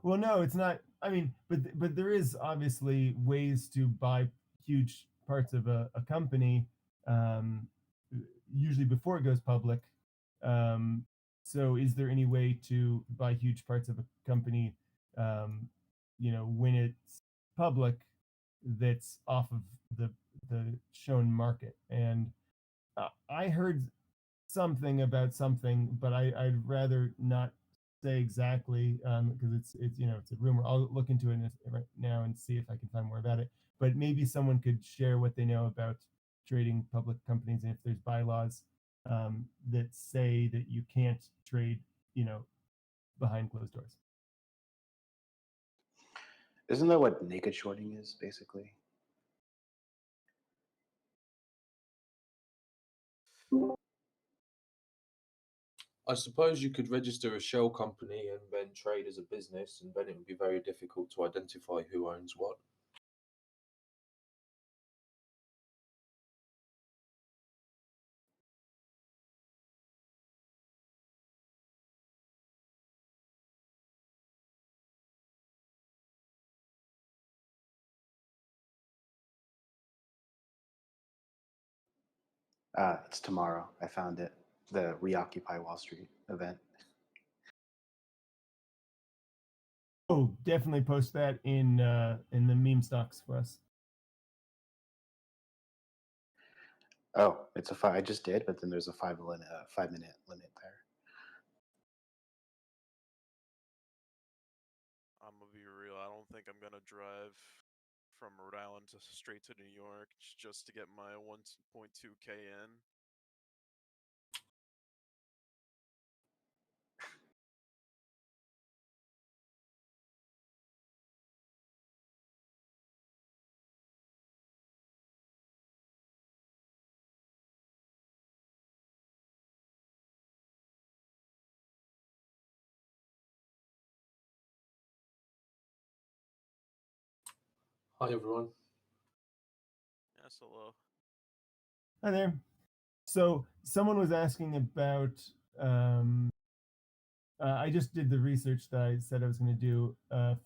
Well, no, it's not. I mean, but there is obviously ways to buy huge parts of a company, usually before it goes public. So, is there any way to buy huge parts of a company, when it's public, that's off of the shown market? And I heard something about something, but I'd rather not say exactly because it's it's a rumor. I'll look into it right now and see if I can find more about it. But maybe someone could share what they know about trading public companies and if there's bylaws that say that you can't trade, behind closed doors. Isn't that what naked shorting is, basically? I suppose you could register a shell company and then trade as a business, and then it would be very difficult to identify who owns what. It's tomorrow. I found it. The Reoccupy Wall Street event. Oh, definitely post that in the meme stocks for us. Oh, it's a I just did, but then there's a 5-minute limit there. I'm gonna be real. I don't think I'm gonna drive from Rhode Island straight to New York just to get my 1.2K in. Hi everyone. Yes, hello. Hi there. So someone was asking about. I just did the research that I said I was going to do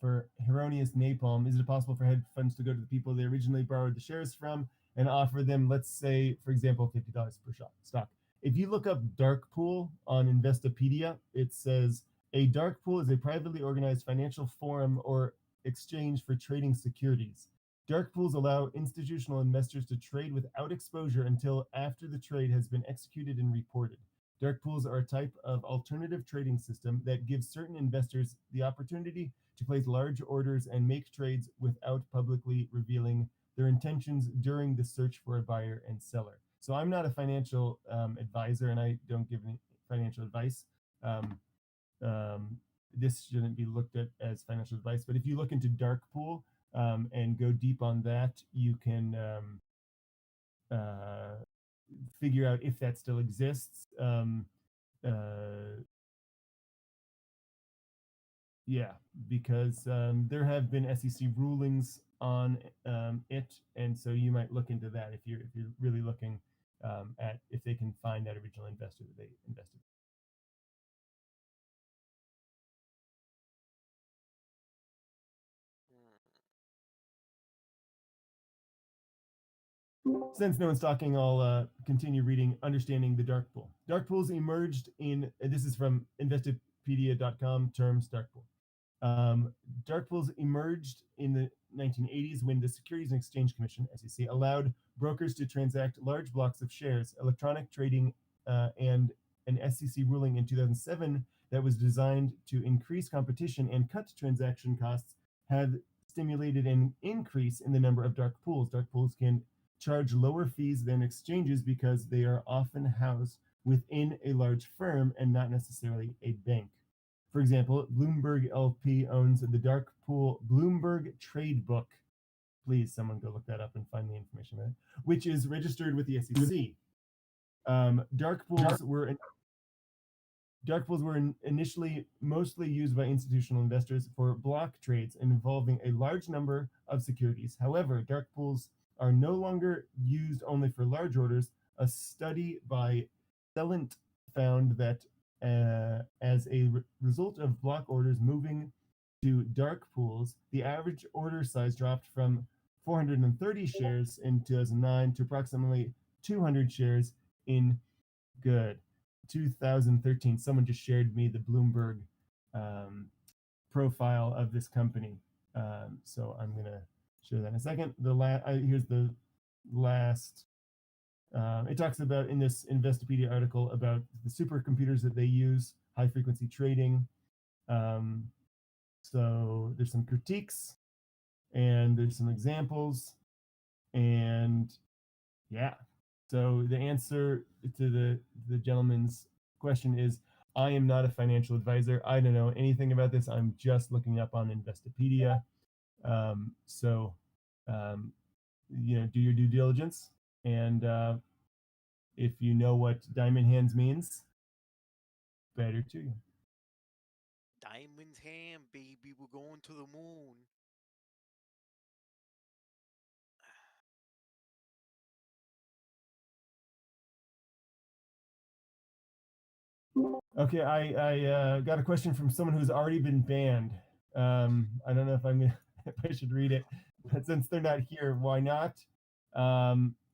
for erroneous napalm. Is it possible for hedge funds to go to the people they originally borrowed the shares from and offer them, let's say, for example, $50 per stock? If you look up dark pool on Investopedia, it says a dark pool is a privately organized financial forum or exchange for trading securities. Dark pools allow institutional investors to trade without exposure until after the trade has been executed and reported. Dark pools are a type of alternative trading system that gives certain investors the opportunity to place large orders and make trades without publicly revealing their intentions during the search for a buyer and seller. So I'm not a financial advisor, and I don't give any financial advice. This shouldn't be looked at as financial advice, but if you look into dark pool and go deep on that, you can figure out if that still exists. Yeah, because there have been SEC rulings on it, and so you might look into that if you're really looking at if they can find that original investor that they invested. Since no one's talking, I'll continue reading Understanding the Dark Pool. Dark pools emerged in, this is from Investopedia.com, terms dark pool. Dark pools emerged in the 1980s when the Securities and Exchange Commission, SEC, allowed brokers to transact large blocks of shares. Electronic trading and an SEC ruling in 2007 that was designed to increase competition and cut transaction costs have stimulated an increase in the number of dark pools. Dark pools can charge lower fees than exchanges because they are often housed within a large firm and not necessarily a bank. For example, Bloomberg LP owns the dark pool Bloomberg Trade Book. Please, someone go look that up and find the information there, which is registered with the SEC. Dark pools were initially mostly used by institutional investors for block trades involving a large number of securities. However, dark pools are no longer used only for large orders. A study by Celent found that as a result of block orders moving to dark pools, the average order size dropped from 430 shares in 2009 to approximately 200 shares in 2013. Someone just shared me the Bloomberg profile of this company, so I'm gonna show that in a second. Here's the last. It talks about in this Investopedia article about the supercomputers that they use, high frequency trading. So there's some critiques and there's some examples, and yeah. So the answer to the gentleman's question is, I am not a financial advisor. I don't know anything about this. I'm just looking up on Investopedia. Do your due diligence, and if you know what diamond hands means, better to you. Diamond's hand, baby. We're going to the moon. Okay, I got a question from someone who's already been banned. I don't know if if I should read it, but since they're not here, why not?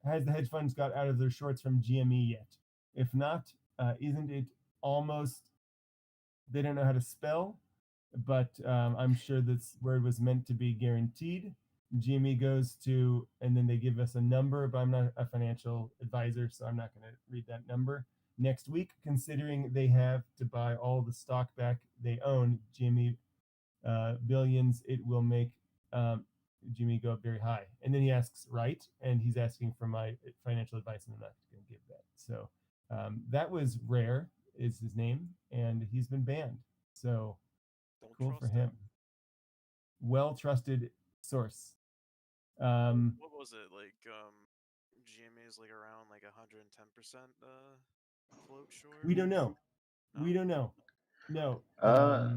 Has the hedge funds got out of their shorts from GME yet? If not, isn't it almost? They don't know how to spell, but I'm sure this word was meant to be guaranteed. GME goes to, and then they give us a number, but I'm not a financial advisor, so I'm not going to read that number. Next week, considering they have to buy all the stock back they own, GME billions, it will make GME go up very high. And then he asks, right? And he's asking for my financial advice, and I'm not going to give that. So that was Rare, is his name, and he's been banned. So cool for him. Well-trusted source. What was it like? GMA is like around like 110% float short. We don't know. We don't know. No.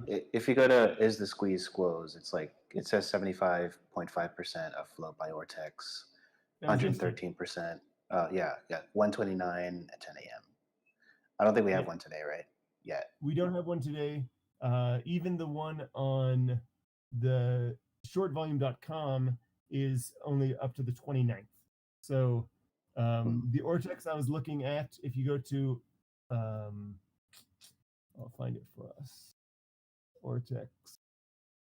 If you go to Is the Squeeze Squoze, it's like it says 75.5% of float by Ortex, 113%. Yeah, 129 at 10 a.m. I don't think we have one today, right? Yet. We don't have one today. Even the one on the shortvolume.com is only up to the 29th. So the Ortex I was looking at, if you go to, I'll find it for us. Ortex.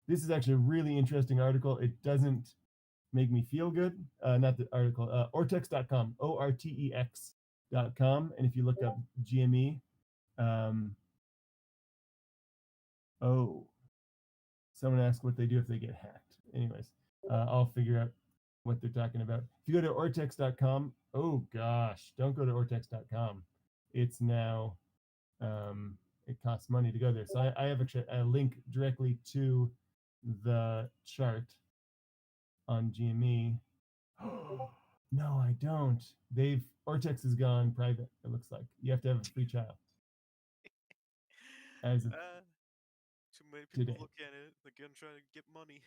This is actually a really interesting article. It doesn't make me feel good. Not the article. Ortex.com. ORTEX.com. And if you look up GME, someone asked what they do if they get hacked. Anyways, I'll figure out what they're talking about. If you go to Ortex.com, oh gosh, don't go to Ortex.com. It's now, it costs money to go there. So I have actually a link directly to the chart on GME. No, I don't. Ortex has gone private, it looks like. You have to have a free trial. As of Too many people today. look at it. They're gonna try to get money.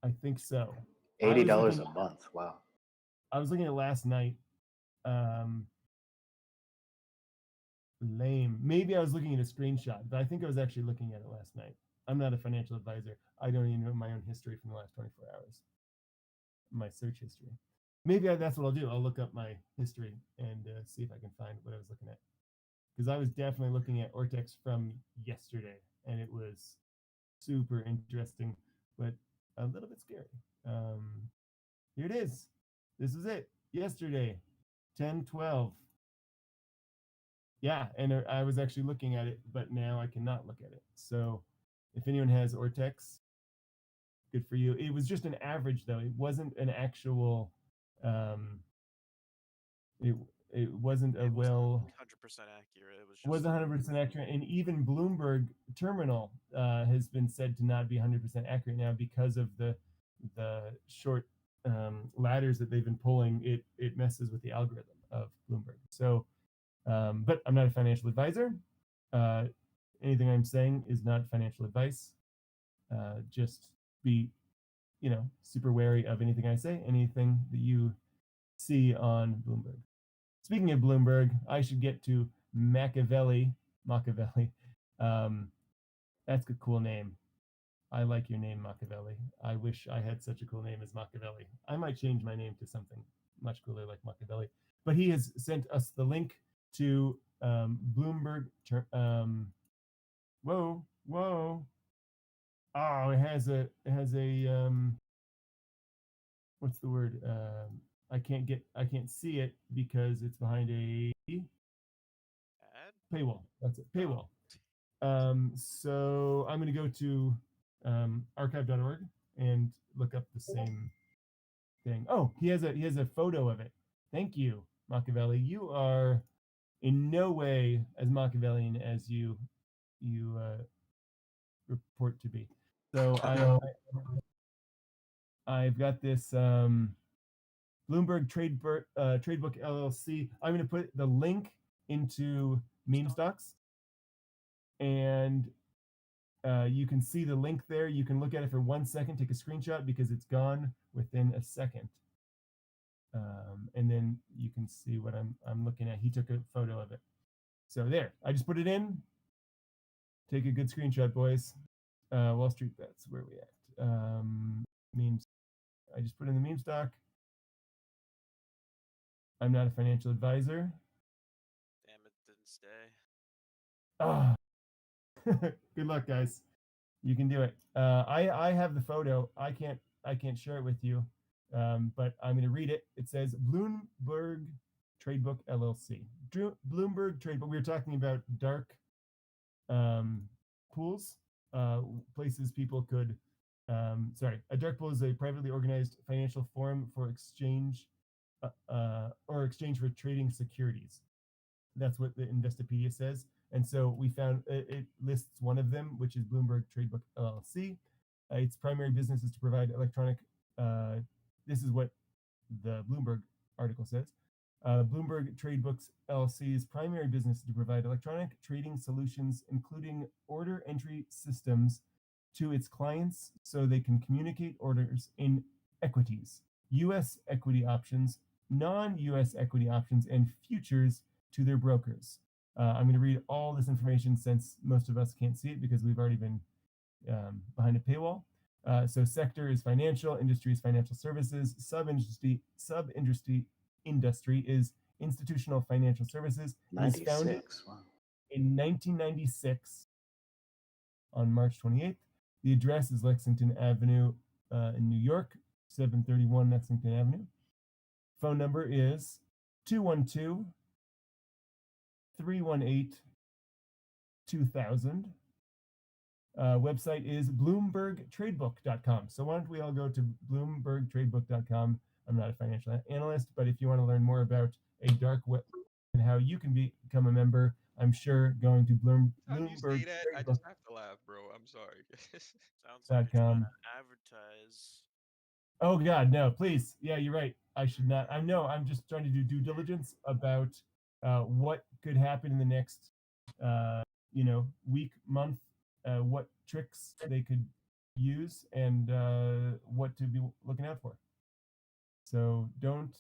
I think so. $80 a month. Wow. I was looking at it last night. Lame. Maybe I was looking at a screenshot, but I think I was actually looking at it last night. I'm not a financial advisor. I don't even know my own history from the last 24 hours. My search history. Maybe that's what I'll do. I'll look up my history and see if I can find what I was looking at. Because I was definitely looking at Ortex from yesterday, and it was super interesting, but a little bit scary. Here it is. This is it. Yesterday, 10/12. Yeah, and I was actually looking at it, but now I cannot look at it. So if anyone has Ortex, good for you. It was just an average though. It wasn't an actual it it wasn't a well 100% accurate. It was just was 100% accurate, and even Bloomberg Terminal has been said to not be 100% accurate now because of the short ladders that they've been pulling. It messes with the algorithm of Bloomberg. So, but I'm not a financial advisor. Anything I'm saying is not financial advice. Just be, super wary of anything I say, anything that you see on Bloomberg. Speaking of Bloomberg, I should get to Machiavelli. That's a cool name. I like your name, Machiavelli. I wish I had such a cool name as Machiavelli. I might change my name to something much cooler like Machiavelli. But he has sent us the link to Bloomberg. Whoa. Oh, it has a what's the word? I can't see it because it's behind a paywall. That's it, paywall. So I'm going to go to archive.org and look up the same thing. Oh, he has a photo of it. Thank you, Machiavelli. You are in no way as Machiavellian as you report to be. So I've got this Bloomberg Tradebook LLC. I'm going to put the link into meme stocks, and you can see the link there. You can look at it for 1 second, take a screenshot because it's gone within a second. And then you can see what I'm looking at. He took a photo of it. So there, I just put it in. Take a good screenshot, boys. WallStreetBets, where are we at? Memes. I just put in the meme stock. I'm not a financial advisor. Damn, it didn't stay. Ah, good luck, guys. You can do it. I have the photo. I can't share it with you, but I'm going to read it. It says Bloomberg Tradebook LLC. Bloomberg Tradebook. We were talking about dark pools, places people could. A dark pool is a privately organized financial forum for exchange for trading securities. That's what the Investopedia says. And so we found it lists one of them, which is Bloomberg Tradebook LLC. Its primary business is to provide electronic. This is what the Bloomberg article says. Bloomberg Tradebooks LLC's primary business is to provide electronic trading solutions, including order entry systems, to its clients so they can communicate orders in equities, U.S. equity options, non-U.S. equity options, and futures to their brokers. I'm going to read all this information since most of us can't see it because we've already been behind a paywall. So sector is financial, industry is financial services, sub-industry is institutional financial services. It was founded in 1996 on March 28th. The address is Lexington Avenue in New York, 731 Lexington Avenue. Phone number is 212 318 2000. Website is bloombergtradebook.com. So why don't we all go to bloombergtradebook.com. I'm not a financial analyst, but if you want to learn more about a dark web and how you can become a member, I'm sure going to How you say that? I just have to laugh, bro. I'm sorry. Sounds like you're trying .com. to advertise. Oh God, no! Please, yeah, you're right. I should not. I know. I'm just trying to do due diligence about what could happen in the next, week, month. What tricks they could use and what to be looking out for. So don't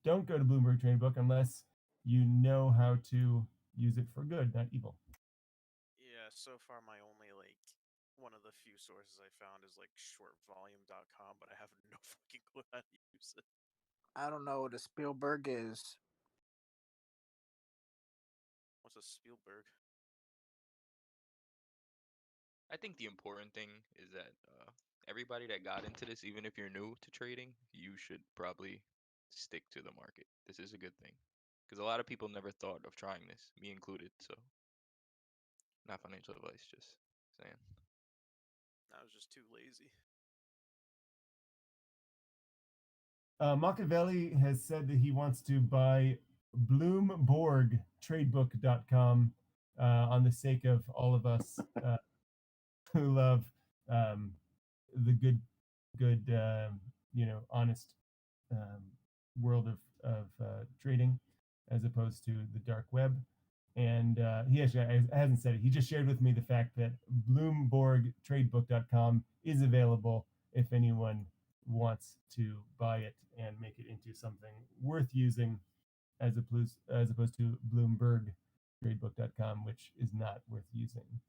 go to Bloomberg Tradebook unless you know how to use it for good, not evil. Yeah, so far my only one of the few sources I found is shortvolume.com, but I have no fucking clue how to use it. I don't know what a Spielberg is. What's a Spielberg? I think the important thing is that everybody that got into this, even if you're new to trading, you should probably stick to the market. This is a good thing. Because a lot of people never thought of trying this, me included. So, not financial advice, just saying. I was just too lazy. Machiavelli has said that he wants to buy BloombergTradebook.com on the sake of all of us who love the good, honest world of trading, as opposed to the dark web. And he actually hasn't said it. He just shared with me the fact that BloombergTradebook.com is available if anyone wants to buy it and make it into something worth using, as opposed to BloombergTradebook.com, which is not worth using.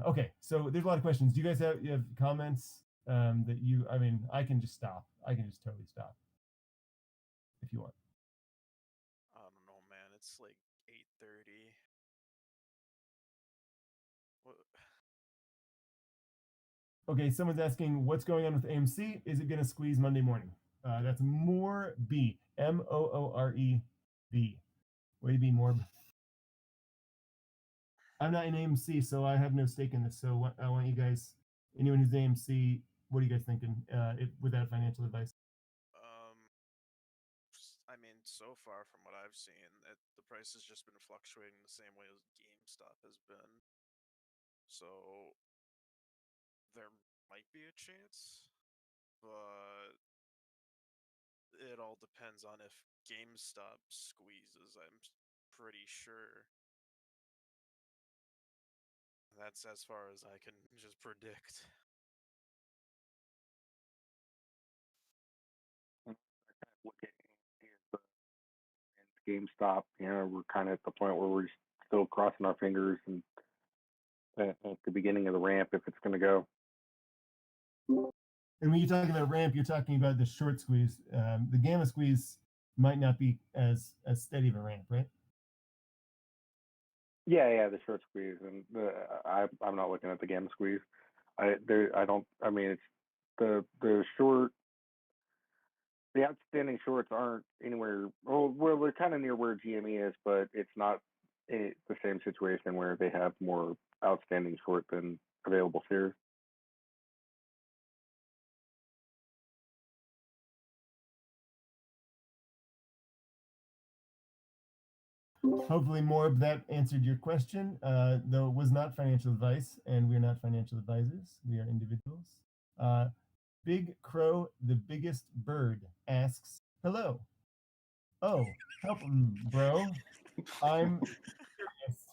Okay, so there's a lot of questions. Do you guys have comments that you? I mean, I can just stop. I can just totally stop if you want. I don't know, man. It's like 8:30. What? Okay, someone's asking what's going on with AMC. Is it going to squeeze Monday morning? That's More B, Moore B. Way B Morb. I'm not in AMC, so I have no stake in this. So I want you guys, anyone who's AMC, what are you guys thinking? Without financial advice. I mean, so far from what I've seen, the price has just been fluctuating the same way as GameStop has been. So there might be a chance, but it all depends on if GameStop squeezes, I'm pretty sure. That's as far as I can just predict. GameStop, we're kind of at the point where we're still crossing our fingers and at the beginning of the ramp if it's going to go. And when you're talking about ramp, you're talking about the short squeeze. The gamma squeeze might not be as steady of a ramp, right? Yeah, the short squeeze, and I'm not looking at the gamma squeeze. I mean, it's the short. The outstanding shorts aren't anywhere. Well, we're kind of near where GME is, but it's not the same situation where they have more outstanding short than available shares. Hopefully, Morb, that answered your question. Though it was not financial advice, and we're not financial advisors. We are individuals. Big Crow, the biggest bird, asks, "Hello. Oh, help, bro. I'm curious.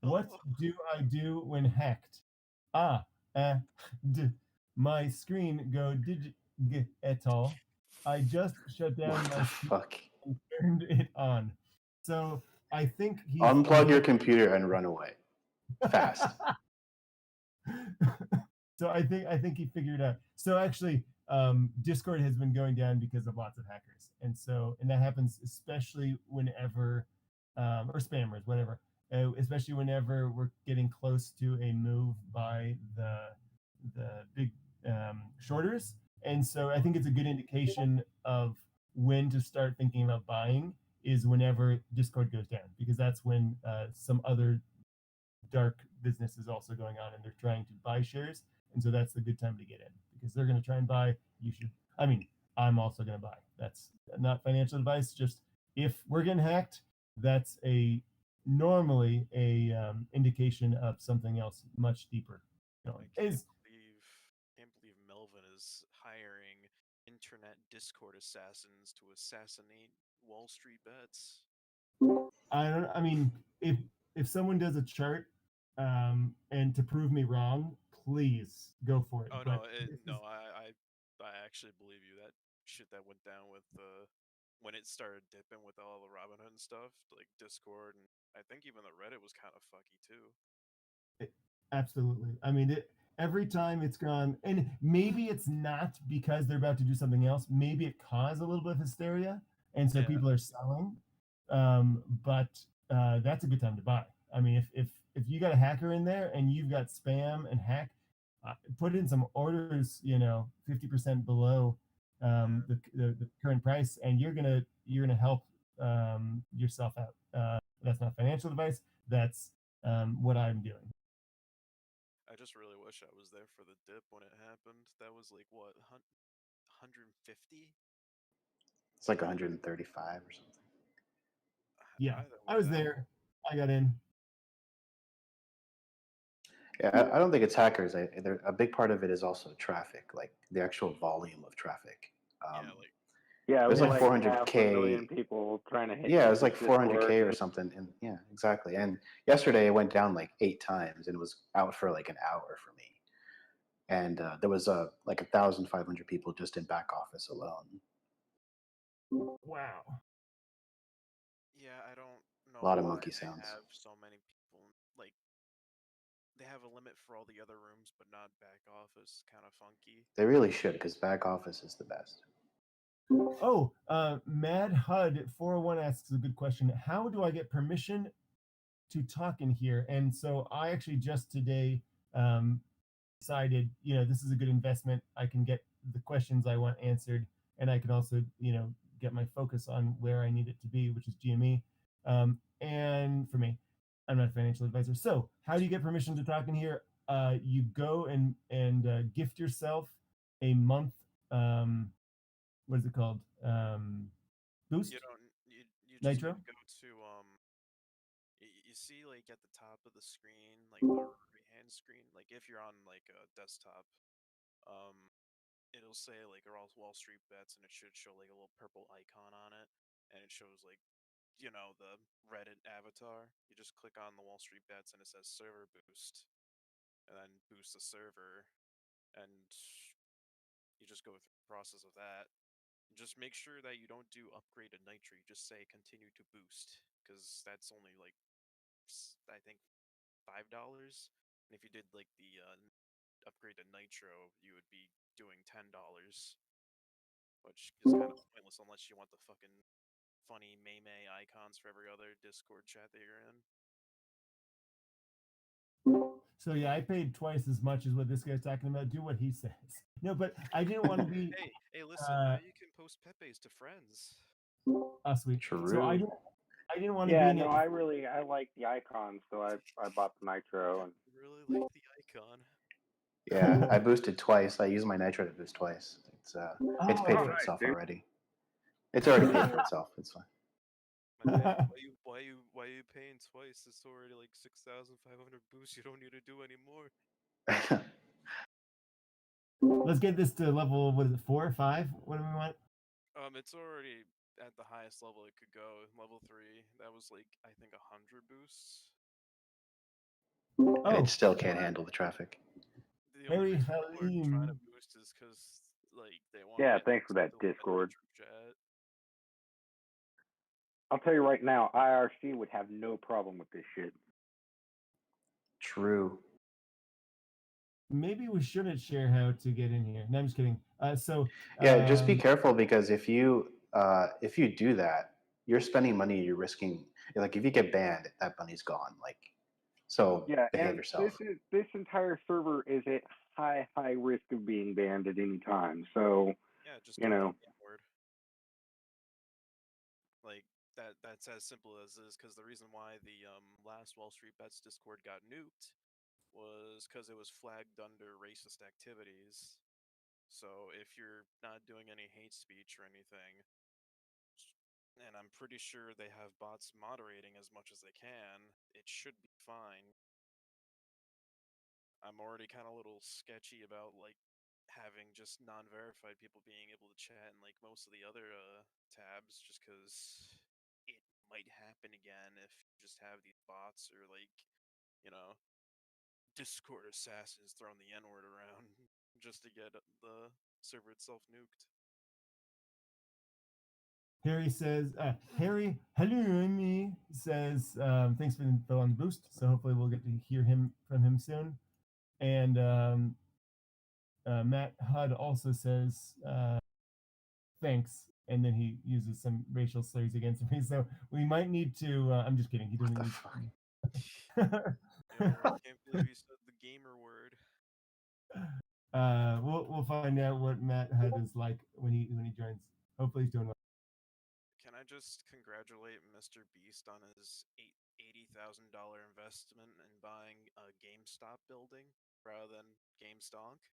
What do I do when hacked? My screen go digital. I just shut down my Fuck. and turned it on. So I think he Unplug your computer and run away. Fast. So I think he figured out. So actually, Discord has been going down because of lots of hackers, and that happens especially whenever, or spammers, whatever. Especially whenever we're getting close to a move by the big shorters, and so I think it's a good indication of when to start thinking about buying is whenever Discord goes down, because that's when some other dark business is also going on and they're trying to buy shares, and so that's the good time to get in because they're going to try and buy. You should. I mean, I'm also going to buy. That's not financial advice. Just if we're getting hacked, that's normally a indication of something else much deeper going. Can't believe Melvin is hiring internet Discord assassins to assassinate WallStreetBets. I mean, if someone does a chart and to prove me wrong, please go for it. Oh no, I actually believe you. That shit that went down with when it started dipping with all the Robinhood and stuff, like Discord, and I think even the Reddit was kind of fucky too. Absolutely. I mean, every time it's gone, and maybe it's not because they're about to do something else. Maybe it caused a little bit of hysteria, and so people are selling. But that's a good time to buy. I mean, if you got a hacker in there and you've got spam and hack, put in some orders, 50% below the current price, and you're gonna help yourself out. That's not financial advice. That's what I'm doing. I just really wish I was there for the dip when it happened. That was like what, 150? It's like 135 or something. Yeah, Either I way, was that there. I got in. Yeah, I don't think it's hackers. A big part of it is also traffic, like the actual volume of traffic. Yeah, It was with like like half a 400K. million people trying to hit. Yeah, it use was like this Discord. 400K or something. And yeah, exactly. And yesterday it went down like 8 times and it was out for like an hour for me. And there was like 1,500 people just in back office alone. Wow. Yeah, I don't know A lot of why monkey they sounds. have so many people. Like, they have a limit for all the other rooms, but not back office. Kind of funky. They really should, because back office is the best. Oh, Mad HUD 401 asks a good question. How do I get permission to talk in here? And so I actually just today decided, this is a good investment. I can get the questions I want answered, and I can also, get my focus on where I need it to be, which is GME. And for me, I'm not a financial advisor. So how do you get permission to talk in here? You go and gift yourself a month. What is it called? Boost? You don't. You just Nitro? need to go to You see like at the top of the screen, like the right hand screen, like if you're on like a desktop, it'll say like WallStreetBets, and it should show like a little purple icon on it, and it shows like the Reddit avatar. You just click on the WallStreetBets and it says server boost, and then boost the server, and you just go through the process of that. Just make sure that you don't do upgrade to Nitro. You just say continue to boost, because that's only like I think $5. And if you did like the upgrade to Nitro, you would be doing $10, which is kind of pointless unless you want the fucking funny meme icons for every other Discord chat that you're in. So yeah, I paid twice as much as what this guy's talking about. Do what he says. No, but I didn't want to be. Hey, listen! Now you can post Pepe's to friends. Sweet. True. So I didn't want to Yeah, be. no, I like the icons, so I bought the Nitro and really like the icon. Yeah, I boosted twice. I used my Nitro to boost twice. It's paid for nice, itself dude. already. It's already paid for itself. It's fine. Why you paying twice? It's already like 6,500 boosts. You don't need to do anymore. Let's get this to level. What is it? 4 or 5? What do we want? It's already at the highest level it could go. Level 3. That was like I think 100 boosts. And it still can't handle the traffic. The only reason people are trying to boost is because like they want. yeah, thanks for that Discord. I'll tell you right now, IRC would have no problem with this shit. True. Maybe we shouldn't share how to get in here. No, I'm just kidding. Yeah, just be careful, because if you do that, you're spending money. You're risking. Like if you get banned, that money's gone. Like, so yeah, behave and yourself. this entire server is at high risk of being banned at any time. So yeah, just like that's as simple as is, because the reason why the last WallStreetBets Discord got nuked was because it was flagged under racist activities. So if you're not doing any hate speech or anything, and I'm pretty sure they have bots moderating as much as they can, it should be fine. I'm already kind of a little sketchy about like having just non-verified people being able to chat in like most of the other tabs, just because it might happen again if you just have these bots or like Discord assassins throwing the N-word around just to get the server itself nuked. Harry says, Harry, hello, me says, thanks for the info on the boost. So hopefully we'll get to hear from him soon. And Matt HUD also says, thanks. And then he uses some racial slurs against me. So we might need to, I'm just kidding. He doesn't need I can't believe you said the gamer word. We'll find out what Matt HUD is like when he joins. Hopefully he's doing well. Can I I just congratulate Mr. Beast on his $80,000 investment in buying a GameStop building rather than GameStonk?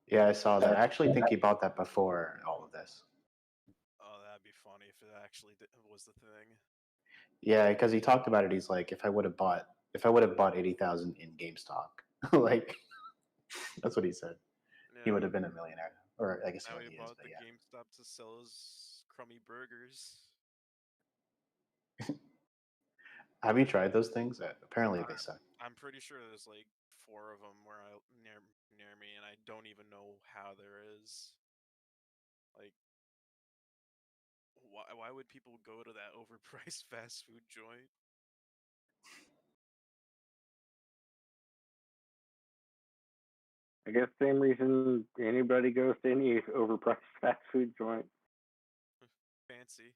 Yeah, I saw that. I actually think he bought that before all of this. Oh, that'd be funny if it actually was the thing. Yeah, because he talked about it. He's like, if I would have bought 80,000 in GameStop, like that's what he said. He would have been a millionaire, or I guess he Now already he is. bought But the yeah. GameStop to sell his crummy burgers. Have you tried those things? Apparently they suck. I'm pretty sure there's like 4 of them near me, and I don't even know how there is. Like, why would people go to that overpriced fast food joint? I guess same reason anybody goes to any overpriced fast food joint. Fancy.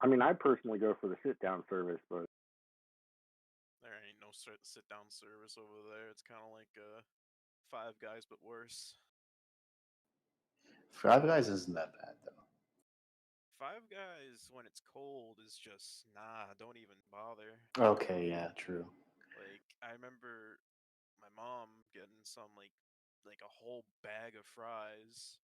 I mean, I personally go for the sit-down service, but There ain't no sit-down service over there. It's kind of like Five Guys, but worse. Five Guys isn't that bad though. Five Guys, when it's cold, is just nah. Don't even bother. Okay, yeah, true. Like, I remember my mom getting some like a whole bag of fries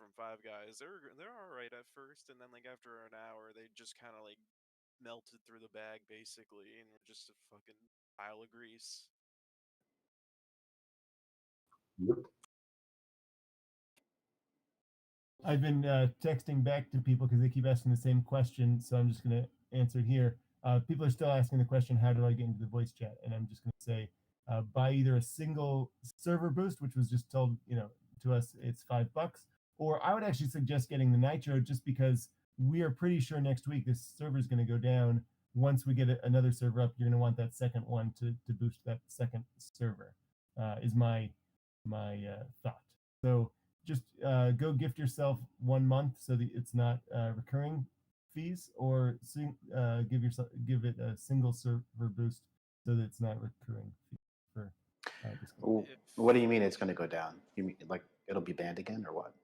from Five Guys. They're all right at first, and then like after an hour, they just kind of like melted through the bag basically, and were just a fucking pile of grease. I've been texting back to people because they keep asking the same question, so I'm just going to answer here. People are still asking the question, how do I get into the voice chat? And I'm just going to say, buy either a single server boost, which was just told, to us it's $5, or I would actually suggest getting the Nitro, just because we are pretty sure next week this server is going to go down. Once we get another server up, you're going to want that second one to boost that second server, is my thought. So just go gift yourself 1 month so that it's not recurring fees, or give it a single server boost so that it's not recurring fee for What do you mean it's going to go down? You mean like it'll be banned again, or what?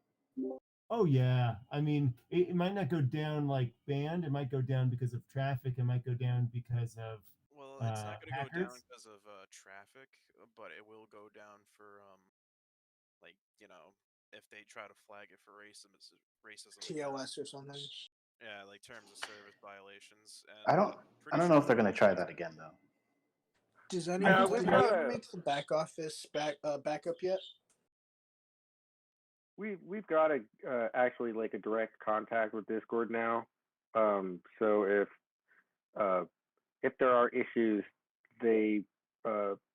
Oh yeah, I mean it might not go down like banned. It might go down because of traffic. It might go down because of Well, it's not going to go hackers. down because of traffic, but it will go down for like, if they try to flag it for racism TOS or something. Yeah, like terms of service violations. And I don't know if they're going to try that again though. Does anyone we've did got they ever a- make the back office backup yet? we've got actually like a direct contact with Discord now. So if there are issues, they'll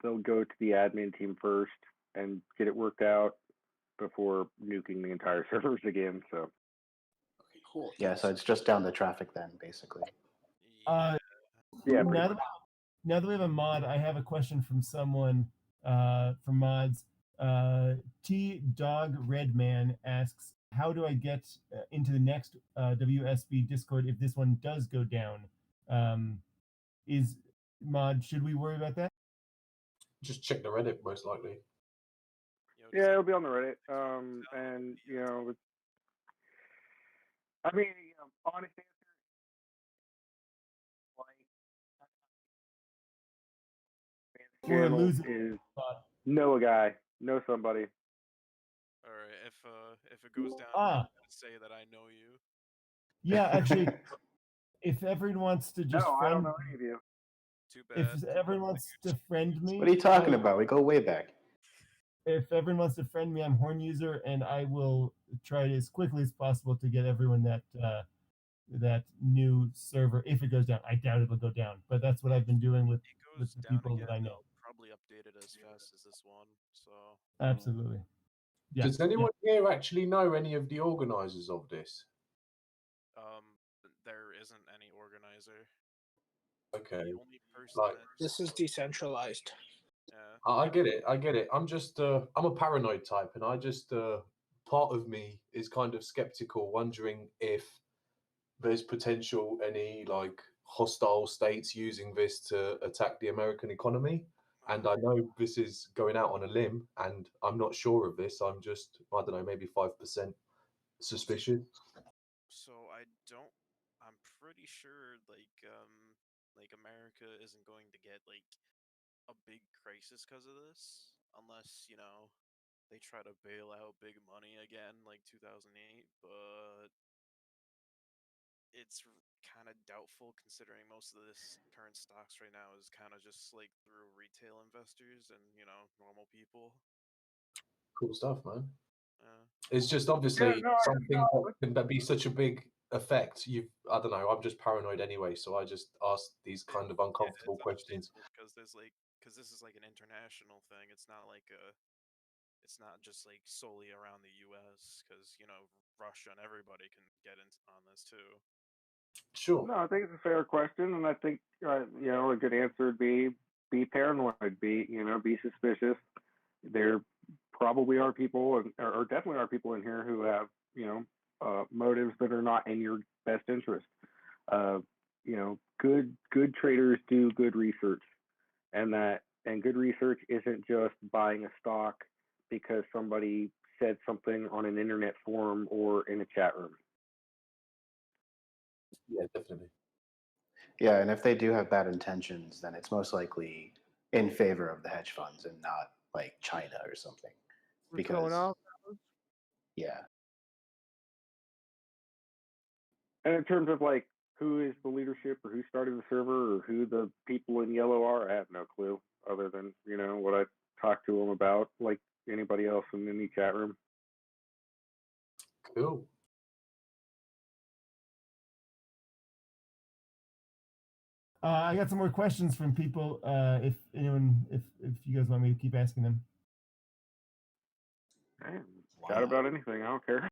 go to the admin team first and get it worked out before nuking the entire servers again. So okay, cool. Yeah, so it's just down the traffic then, basically. Yeah. Now that we have a mod, I have a question from someone from mods. T Dog Redman asks, how do I get into the next WSB Discord if this one does go down? Should we worry about that? Just check the Reddit, most likely. Yeah, it'll be on the Reddit. And I mean, honest answer, Or channel lose is know a guy, know somebody. All right, if it goes down, I'm gonna say that I know you. Yeah, actually, if everyone wants to just No, I friend, don't know any of you. Too bad. if everyone wants to friend me, What are you talking about? We go way back. If everyone wants to friend me, I'm Horn User, and I will try as quickly as possible to get everyone that new server if it goes down. I doubt it'll go down, but that's what I've been doing with the people that I know. Probably updated as fast as this one, so Absolutely. Yeah. Does anyone here actually know any of the organizers of this? There isn't any organizer. Okay. The only person Like, This is decentralized. Yeah. I get it. I get it. I'm just, I'm a paranoid type, and I just, part of me is kind of skeptical, wondering if there's potential any like hostile states using this to attack the American economy. And I know this is going out on a limb, and I'm not sure of this. I'm just, I don't know, maybe 5% suspicious. So I'm pretty sure like America isn't going to get like a big crisis because of this, unless they try to bail out big money again like 2008. But it's kind of doubtful considering most of this current stocks right now is kind of just like through retail investors and normal people. Cool stuff, man. Uh, It's just obviously something that can be such a big effect. I don't know. I'm just paranoid anyway, so I just ask these kind of uncomfortable questions. because this is like an international thing. It's not like it's not just like solely around the U.S. because Russia and everybody can get on this too. Sure. No, I think it's a fair question, and I think a good answer would be paranoid, be suspicious. There probably are people, or definitely are people in here who have motives that are not in your best interest. Good traders do good research, and good research isn't just buying a stock because somebody said something on an internet forum or in a chat room. Yeah, definitely. Yeah, and if they do have bad intentions, then it's most likely in favor of the hedge funds and not like China or something. What's going on? Yeah. And in terms of like who is the leadership or who started the server or who the people in yellow are, I have no clue other than what I talked to them about, like anybody else in any chat room. Cool. I got some more questions from people. If you guys want me to keep asking them. Chat about anything, I don't care.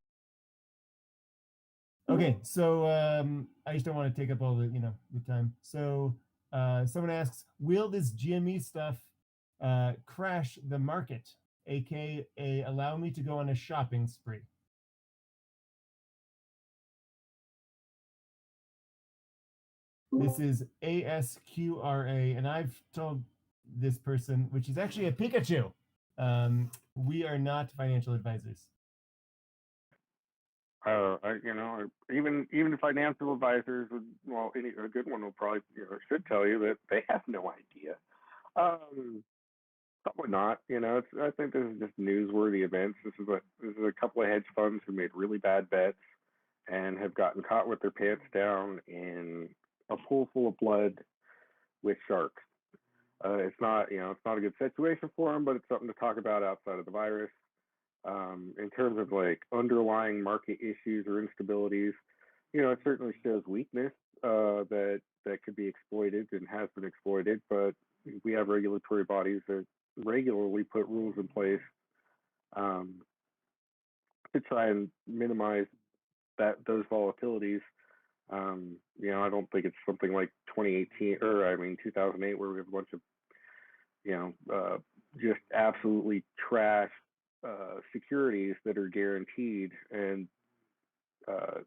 Okay, so I just don't want to take up all the the time. So someone asks, will this GME stuff crash the market, aka allow me to go on a shopping spree? This is ASQRA, and I've told this person, which is actually a Pikachu, we are not financial advisors. Even financial advisors would, a good one will probably should tell you that they have no idea. Probably not. I think this is just newsworthy events. This is a couple of hedge funds who made really bad bets and have gotten caught with their pants down in a pool full of blood with sharks. It's not a good situation for them, but it's something to talk about outside of the virus. In terms of like underlying market issues or instabilities, it certainly shows weakness that could be exploited and has been exploited. But we have regulatory bodies that regularly put rules in place to try and minimize those volatilities. I don't think it's something like 2008, where we have a bunch of just absolutely trash securities that are guaranteed, and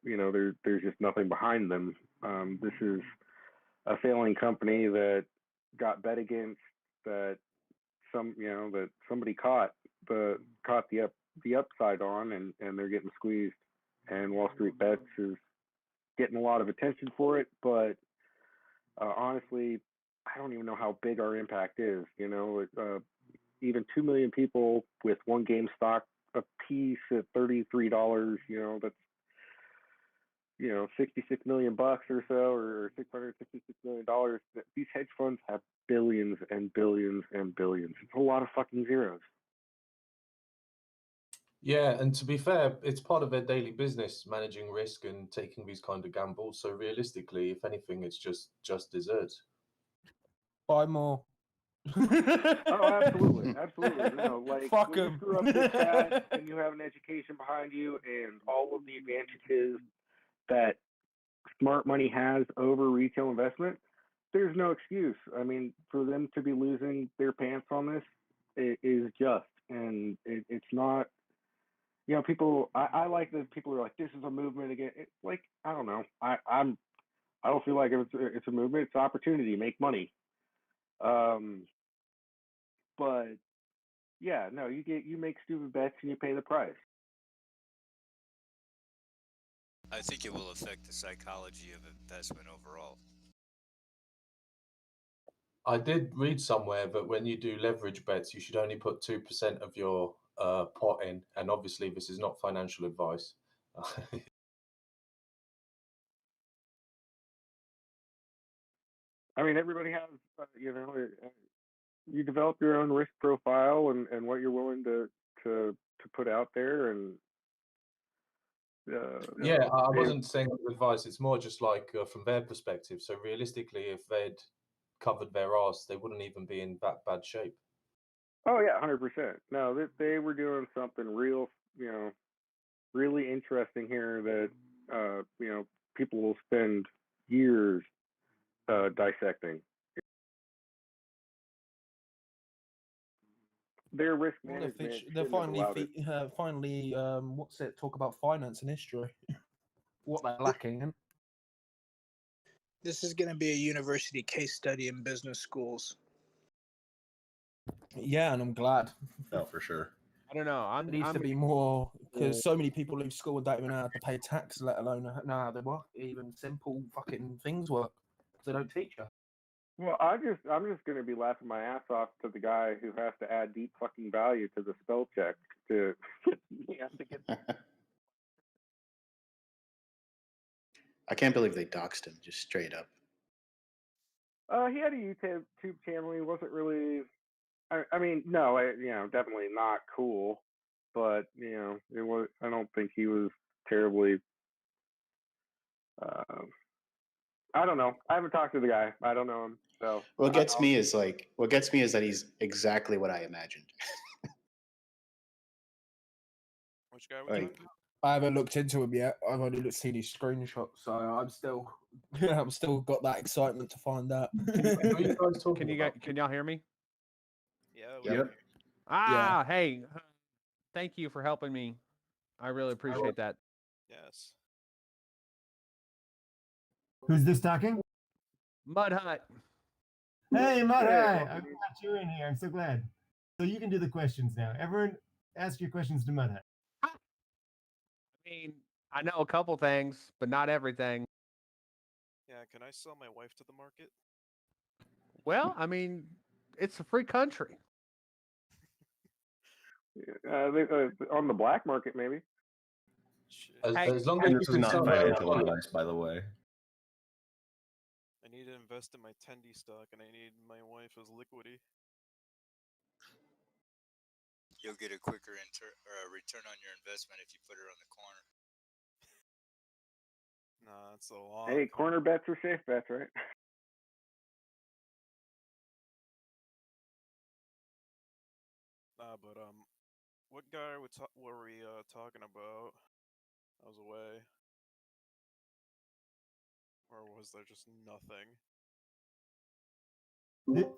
there's just nothing behind them. This is a failing company that got bet against, that somebody caught the upside on, and they're getting squeezed. And WallStreetBets is getting a lot of attention for it, but honestly, I don't even know how big our impact is. Even 2 million people with one Gamestop a piece at $33, that's $66 million or so, or $666 million. These hedge funds have billions and billions and billions. It's a lot of fucking zeros. Yeah, and to be fair, it's part of their daily business, managing risk and taking these kind of gambles. So realistically, if anything, it's just dessert. Buy more. Oh, absolutely. Like Fuck when you 'em. screw up this bad and you have an education behind you and all of the advantages that smart money has over retail investment, there's no excuse. I mean, for them to be losing their pants on this, it is just, and it's not. People. I like that people are like, this is a movement again. Like, I don't know. I don't feel like it's a movement. It's an opportunity. Make money. But yeah, no, you make stupid bets and you pay the price. I think it will affect the psychology of investment overall. I did read somewhere that when you do leverage bets, you should only put 2% of your pot in, and obviously this is not financial advice. I mean, everybody has, you develop your own risk profile and what you're willing to put out there, and Yeah, I wasn't saying advice. It's more just like from their perspective. So realistically, if they'd covered their ass, they wouldn't even be in that bad shape. Oh yeah, 100%. No, they were doing something real, really interesting here that people will spend years dissecting. Their risk management. They're finally, allowed it. what's it? Talk about finance and history. What they're lacking in. This is going to be a university case study in business schools. Yeah, and I'm glad. Oh, for sure. I don't know. There needs to be more, because so many people leave school and don't even know how to pay tax, let alone know how to work. Even simple fucking things work. They don't teach you. Well, I'm just gonna be laughing my ass off to the guy who has to add deep fucking value to the spell check to get. I can't believe they doxed him just straight up. He had a YouTube channel. He wasn't really. I mean, no, definitely not cool. But it was. I don't think he was terribly. I don't know. I haven't talked to the guy. I don't know him. So what gets me is that he's exactly what I imagined. Which guy was like, I haven't looked into him yet. I've only seen his screenshots, so I'm still got that excitement to find out. Can y'all hear me? Yeah. Yep. Ah, hey, thank you for helping me. I really appreciate that. Yes. Who's this talking? Mud Hut. Hey, Mud Hey, Hut. welcome. I'm glad you're in here. I'm so glad. So you can do the questions now. Everyone, ask your questions to Mud Hut. I mean, I know a couple things, but not everything. Yeah, can I sell my wife to the market? Well, I mean, it's a free country. On the black market, maybe. As long as This is not financial advice, by the way. I need to invest in my tendy stock, and I need my wife as liquidity. You'll get a quicker return on your investment if you put her on the corner. Nah, it's a lot. Hey, corner bets are safe bets, right? Nah, but what guy were we talking about? I was away. Or was there just nothing?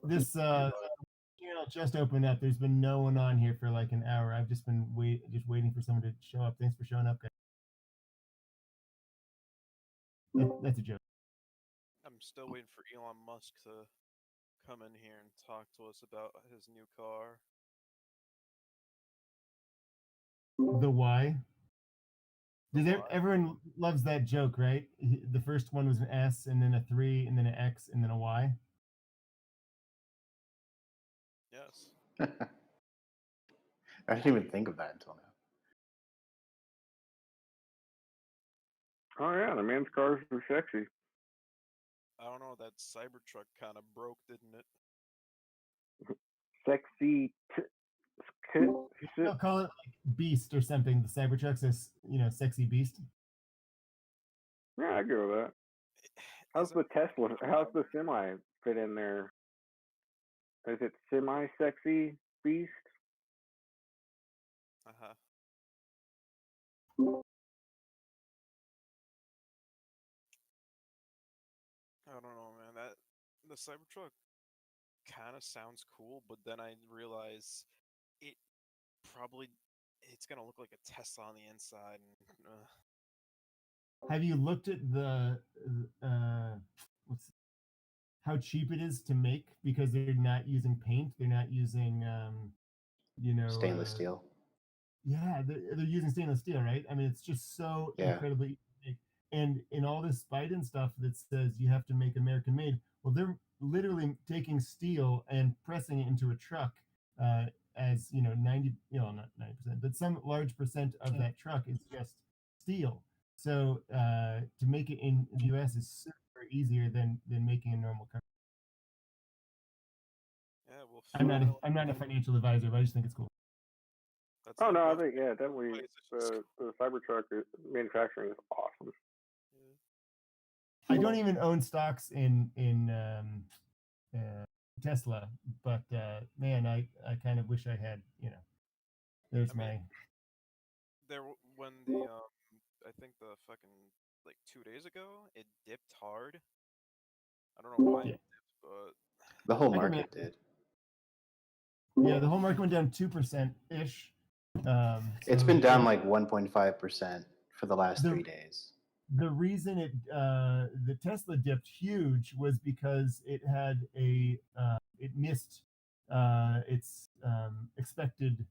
This channel just opened up. There's been no one on here for like an hour. I've just been waiting for someone to show up. Thanks for showing up, guys. That's a joke. I'm still waiting for Elon Musk to come in here and talk to us about his new car. The why? Everyone loves that joke, right? The first one was an S, and then a 3, and then an X, and then a Y. Yes. I didn't even think of that until now. Oh yeah, the man's cars are sexy. I don't know, that Cybertruck kind of broke, didn't it? Sexy. I'll call it like Beast or something. The Cybertruck's a sexy beast. Yeah, I go with that. How's the Tesla? How's the semi fit in there? Is it semi-sexy beast? Uh-huh. I don't know, man. The Cybertruck kind of sounds cool, but then I realize it's gonna look like a Tesla on the inside. And, Have you looked at how cheap it is to make because they're not using paint, they're not using Stainless steel. Yeah, they're using stainless steel, right? I mean, it's just so Yeah. incredibly easy to make. And in all this Biden stuff that says you have to make American made, well, they're literally taking steel and pressing it into a truck as 90, not 90%, but some large percent of that truck is just steel. So to make it in the US is super easier than making a normal car. Yeah, well, I'm not a financial advisor, but I just think it's cool. Oh no, I think definitely the Cybertruck manufacturing is awesome. I don't even own stocks in Tesla, but man, I kind of wish I had. There's when the I think the fucking like 2 days ago it dipped hard. I don't know why it dipped, but the whole market did. Yeah, the whole market went down 2% ish. It's been down like 1.5% for the last 3 days. The reason the Tesla dipped huge was because it had it missed its expected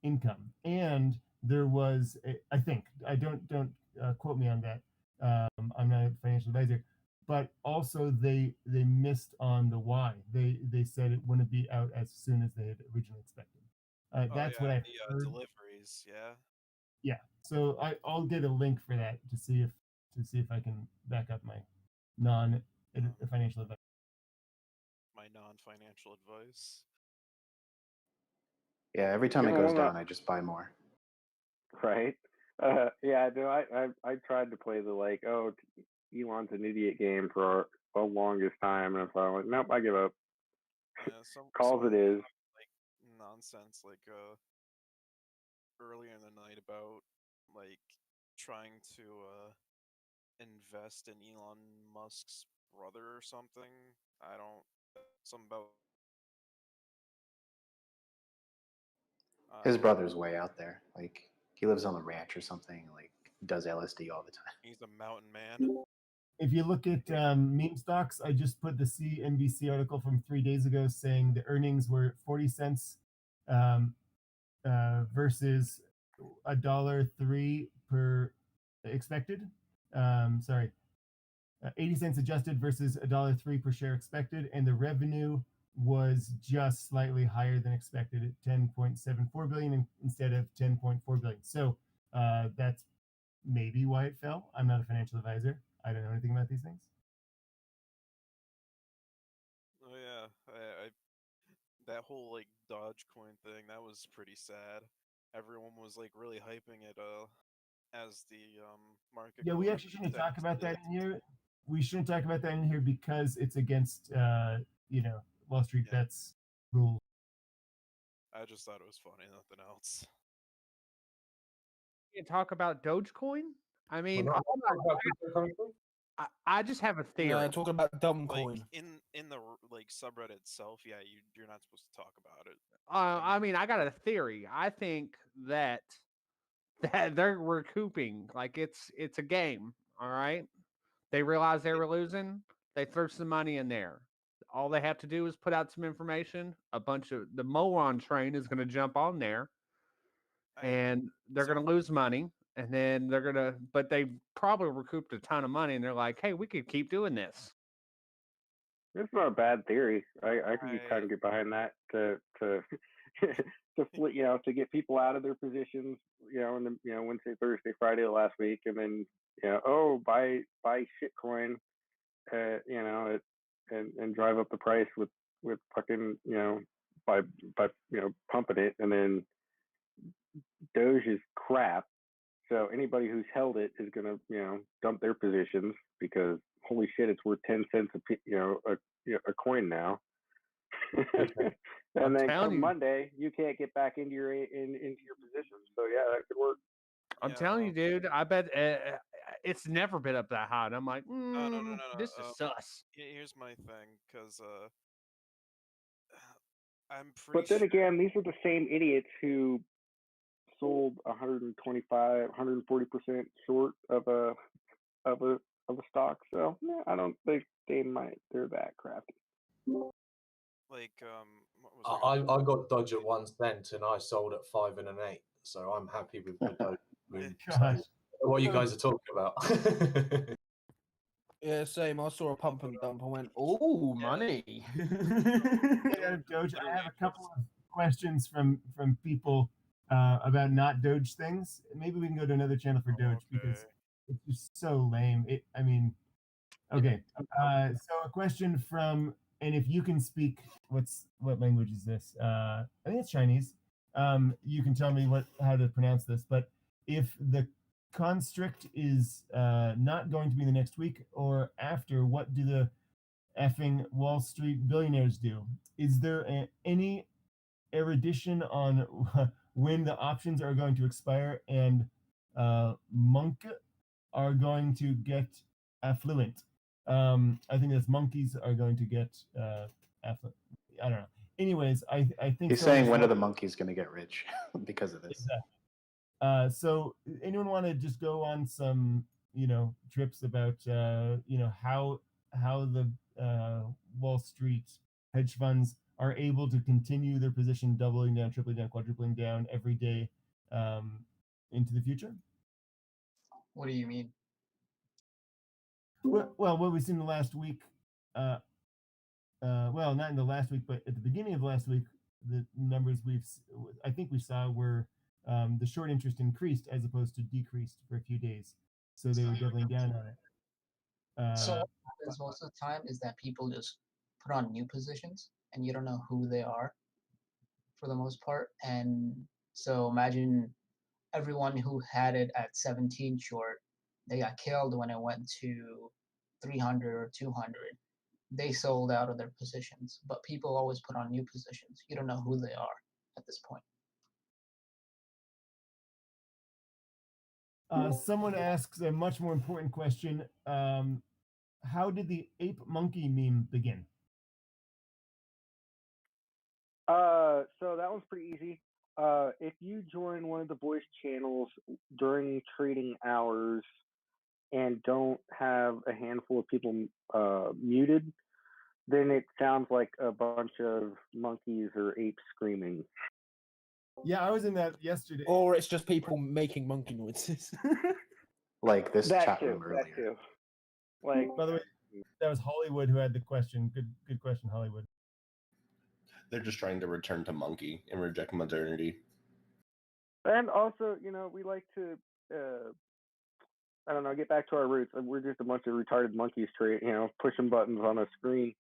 income, and there was I think I don't quote me on that. I'm not a financial advisor, but also they missed on the why. They said it wouldn't be out as soon as they had originally expected. That's what I heard. Deliveries, yeah. Yeah, so I'll get a link for that to see if I can back up my non-financial advice. My non-financial advice. Yeah, every time it goes down, I just buy more. Right. Yeah, no, I tried to play the Elon's an idiot game for the longest time, and I was like, nope, I give up. Yeah, Calls it is. Like nonsense, earlier in the night about trying to invest in Elon Musk's brother or something. I don't. Something about. His brother's way out there. Like he lives on the ranch or something. Like does LSD all the time. He's a mountain man. If you look at meme stocks, I just put the CNBC article from 3 days ago saying the earnings were 40 cents versus $1.03 per expected. 80 cents adjusted versus $1.03 per share expected, and the revenue was just slightly higher than expected at 10.74 billion instead of 10.4 billion. So that's maybe why it fell. I'm not a financial advisor. I don't know anything about these things. Oh yeah, I that whole Dogecoin thing, that was pretty sad. Everyone was really hyping it as the market. Yeah, we actually shouldn't talk about that in here. We shouldn't talk about that in here because it's against WallStreetBets rules. I just thought it was funny, nothing else. You talk about Dogecoin? I mean, I just have a theory. Yeah, talk about dumb coin. In the subreddit itself, yeah, you're not supposed to talk about it. I mean, I got a theory. I think that they're recouping. It's a game. All right. They realized they were losing. They threw some money in there. All they have to do is put out some information. A bunch of the moron train is going to jump on there, and they're going to lose money. And then but they probably recouped a ton of money, and they're like, "Hey, we could keep doing this." It's not a bad theory. I can kind of get behind that to to get people out of their positions. In the Wednesday, Thursday, Friday of last week, and then buy shitcoin, and drive up the price with fucking by pumping it, and then Doge is crap. So anybody who's held it is gonna dump their positions because holy shit, it's worth 10 cents a coin now. And then come Monday, you can't get back into your positions. So yeah, that could work. I'm telling you, dude. I bet it's never been up that high. And I'm like, no. This is sus. Here's my thing, because I'm pretty. But then again, these are the same idiots who sold 140% short of a stock. So yeah, I don't think they're that crafty. Like what was I got Dodge at 1 cent and I sold at 5 and an 8, so I'm happy with the Dodge move. So, what you guys are talking about? Yeah, same. I saw a pump and dump. I went, "Oh, money!" Doge. I have a couple of questions from people about not Doge things. Maybe we can go to another channel for Doge because it's just so lame. I mean, okay. So a question from, and if you can speak, what language is this? I think it's Chinese. You can tell me how to pronounce this. But if the constrict is not going to be the next week or after, what do the effing Wall Street billionaires do? Is there any erudition on when the options are going to expire and monk are going to get affluent? I think that's monkeys are going to get affluent. I don't know. Anyways, I think he's saying when are the monkeys going to get rich because of this? Exactly. So anyone want to just go on some trips about how the Wall Street hedge funds are able to continue their position, doubling down, tripling down, quadrupling down every day into the future? What do you mean? Well, what we've seen the last week, well, not in the last week, but at the beginning of last week, the numbers I think we saw were the short interest increased as opposed to decreased for a few days. So they were doubling down on it. So what happens most of the time is that people just put on new positions and you don't know who they are for the most part. And so imagine everyone who had it at 17 short, they got killed when it went to 300 or 200. They sold out of their positions, but people always put on new positions. You don't know who they are at this point. Someone asks a much more important question. How did the ape monkey meme begin? So that one's pretty easy. If you join one of the voice channels during trading hours and don't have a handful of people muted, then it sounds like a bunch of monkeys or apes screaming. Yeah, I was in that yesterday. Or it's just people making monkey noises. Like this That chat too, room earlier. that too. Like, by the way, that was Hollywood who had the question. Good question, Hollywood. They're just trying to return to monkey and reject modernity. and also, we like to, I don't know, get back to our roots. We're just a bunch of retarded monkeys, pushing buttons on a screen.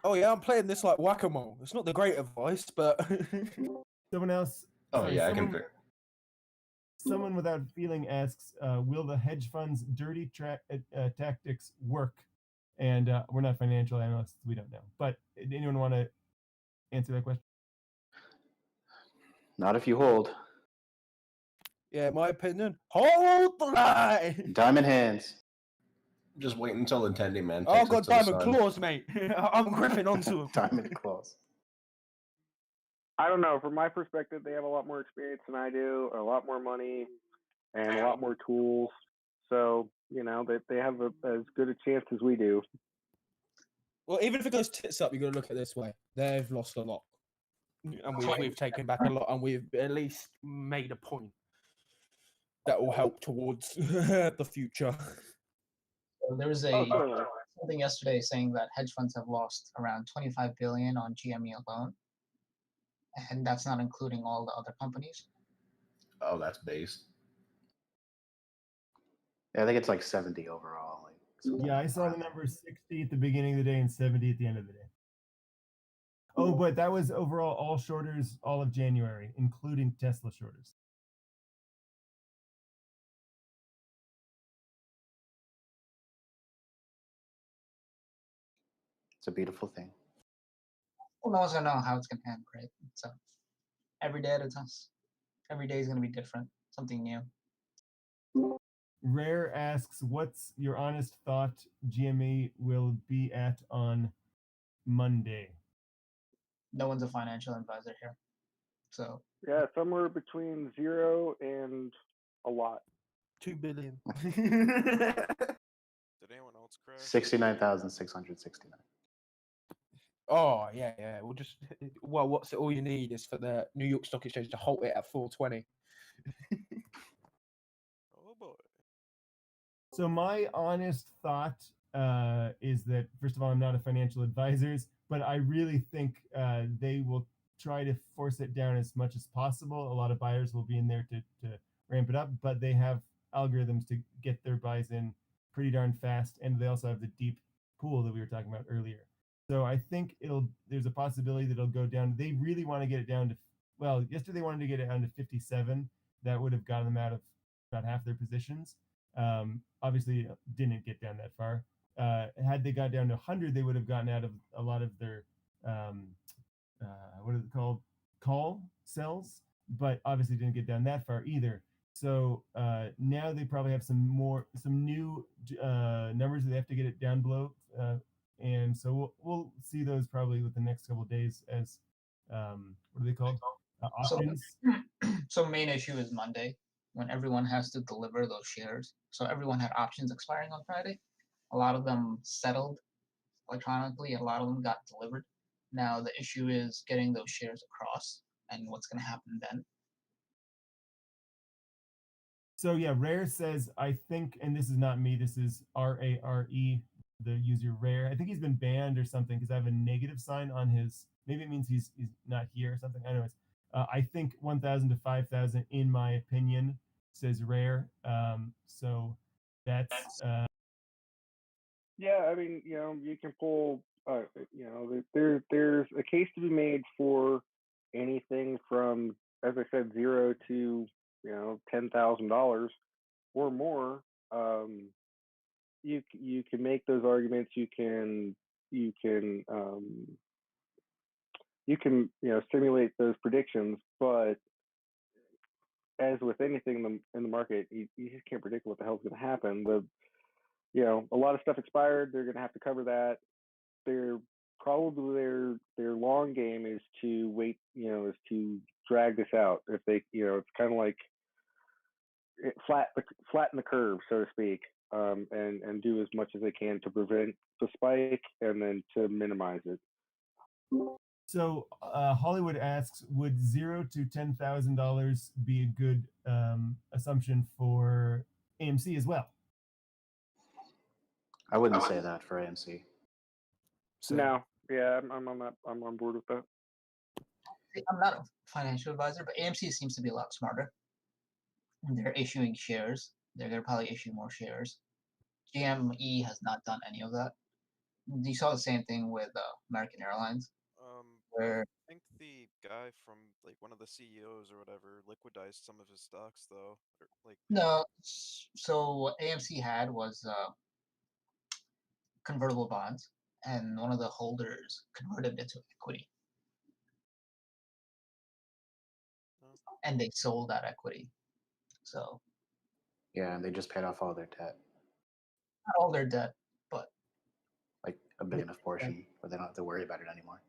Oh yeah, I'm playing this like whack-a-mole. It's not the great advice, but someone else. Oh sorry, yeah, someone, someone without feeling asks, will the hedge funds' dirty tactics work? And we're not financial analysts, we don't know. But anyone want to answer that question? Not if you hold. Yeah, my opinion. Hold the line. Diamond hands. Just wait until the tendy man takes Oh, us got to the diamond sun. claws, mate. I'm gripping onto him. Diamond claws. I don't know. From my perspective, they have a lot more experience than I do, a lot more money, and a lot more tools. So, they have as good a chance as we do. Well, even if it goes tits up, you've got to look at it this way. They've lost a lot. And we've taken back a lot, and we've at least made a point that will help towards the future. So there was something yesterday saying that hedge funds have lost around 25 billion on GME alone, and that's not including all the other companies. Oh, that's base. Yeah, I think it's like 70 overall. Yeah, I saw the number 60 at the beginning of the day and 70 at the end of the day. Oh, but that was overall all shorters all of January, including Tesla shorters. It's a beautiful thing. Who knows? I know how it's gonna end, right? So every day every day is gonna be different, something new. Rare asks, what's your honest thought GME will be at on Monday? No one's a financial advisor here, so Yeah, somewhere between 0 and a lot. 2 billion. Did anyone else crash? 69,669. Oh yeah, yeah. We'll just what's it? All you need is for the New York Stock Exchange to halt it at 420. Oh boy. So my honest thought is that, first of all, I'm not a financial advisor, but I really think they will try to force it down as much as possible. A lot of buyers will be in there to ramp it up, but they have algorithms to get their buys in pretty darn fast, and they also have the deep pool that we were talking about earlier. So I think there's a possibility that it'll go down. They really want to get it down to, well, yesterday they wanted to get it down to 57. That would have gotten them out of about half their positions. Obviously didn't get down that far. Had they got down to 100, they would have gotten out of a lot of their what are they called, call cells, but obviously didn't get down that far either. So now they probably have some new numbers that they have to get it down below, and so we'll see those probably with the next couple of days as what are they called, options. So main issue is Monday, when everyone has to deliver those shares. So everyone had options expiring on Friday. A lot of them settled electronically. A lot of them got delivered. Now the issue is getting those shares across and what's going to happen then. So yeah, Rare says, I think, and this is not me, this is RARE, the user Rare. I think he's been banned or something because I have a negative sign on his, maybe it means he's not here or something. Anyways, I think 1,000 to 5,000, in my opinion, says Rare. So that's... Yeah, I mean, you can pull, there's a case to be made for anything from, as I said, $0 to, $10,000 or more. You can make those arguments. You can simulate those predictions, but as with anything in the market, you just can't predict what the hell's going to happen. A lot of stuff expired. They're going to have to cover that. Their long game is to wait, is to drag this out. If they, it's kind of like flatten the curve, so to speak, and do as much as they can to prevent the spike and then to minimize it. So Hollywood asks, would $0 to $10,000 be a good assumption for AMC as well? I wouldn't say that for AMC. No, yeah, I'm on that. I'm on board with that. I'm not a financial advisor, but AMC seems to be a lot smarter. They're issuing shares. They're going to probably issue more shares. GME has not done any of that. You saw the same thing with American Airlines. Where I think the guy from like one of the CEOs or whatever liquidized some of his stocks though. no, so what AMC had was convertible bonds, and one of the holders converted it to equity, and they sold that equity. So Yeah, and they just paid off all their debt, not all their debt, but like a big enough portion where they don't have to worry about it anymore.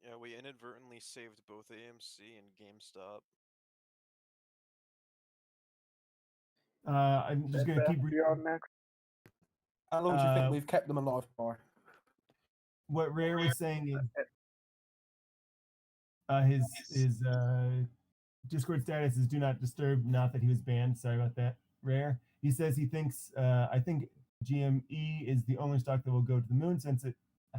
Yeah, we inadvertently saved both AMC and GameStop. I'm just going to keep reading on next. How long do you think we've kept them alive for? What Rare was saying is his Discord status is do not disturb, not that he was banned. Sorry about that, Rare. He says he thinks, I think GME is the only stock that will go to the moon since it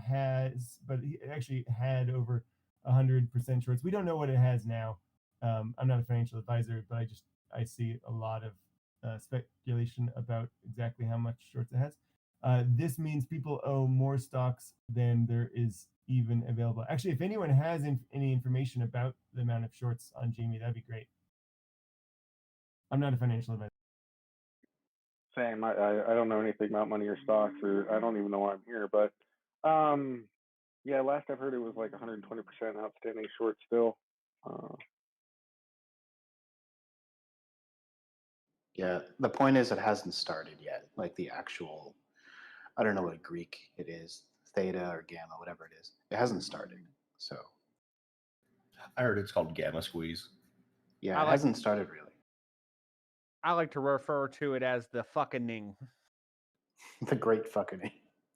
has, but it actually had over 100% shorts. We don't know what it has now. I'm not a financial advisor, but I see a lot of speculation about exactly how much shorts it has. This means people owe more stocks than there is even available. Actually, if anyone has any information about the amount of shorts on GME, that'd be great. I'm not a financial advisor. Same. I don't know anything about money or stocks, or I don't even know why I'm here. But yeah, last I've heard it was like 120% outstanding short still. Yeah, the point is it hasn't started yet. Like the actual, I don't know what Greek it is, theta or gamma, whatever it is. It hasn't started. So I heard it's called gamma squeeze. Yeah, it hasn't started really. I like to refer to it as the fucking. The great fucking.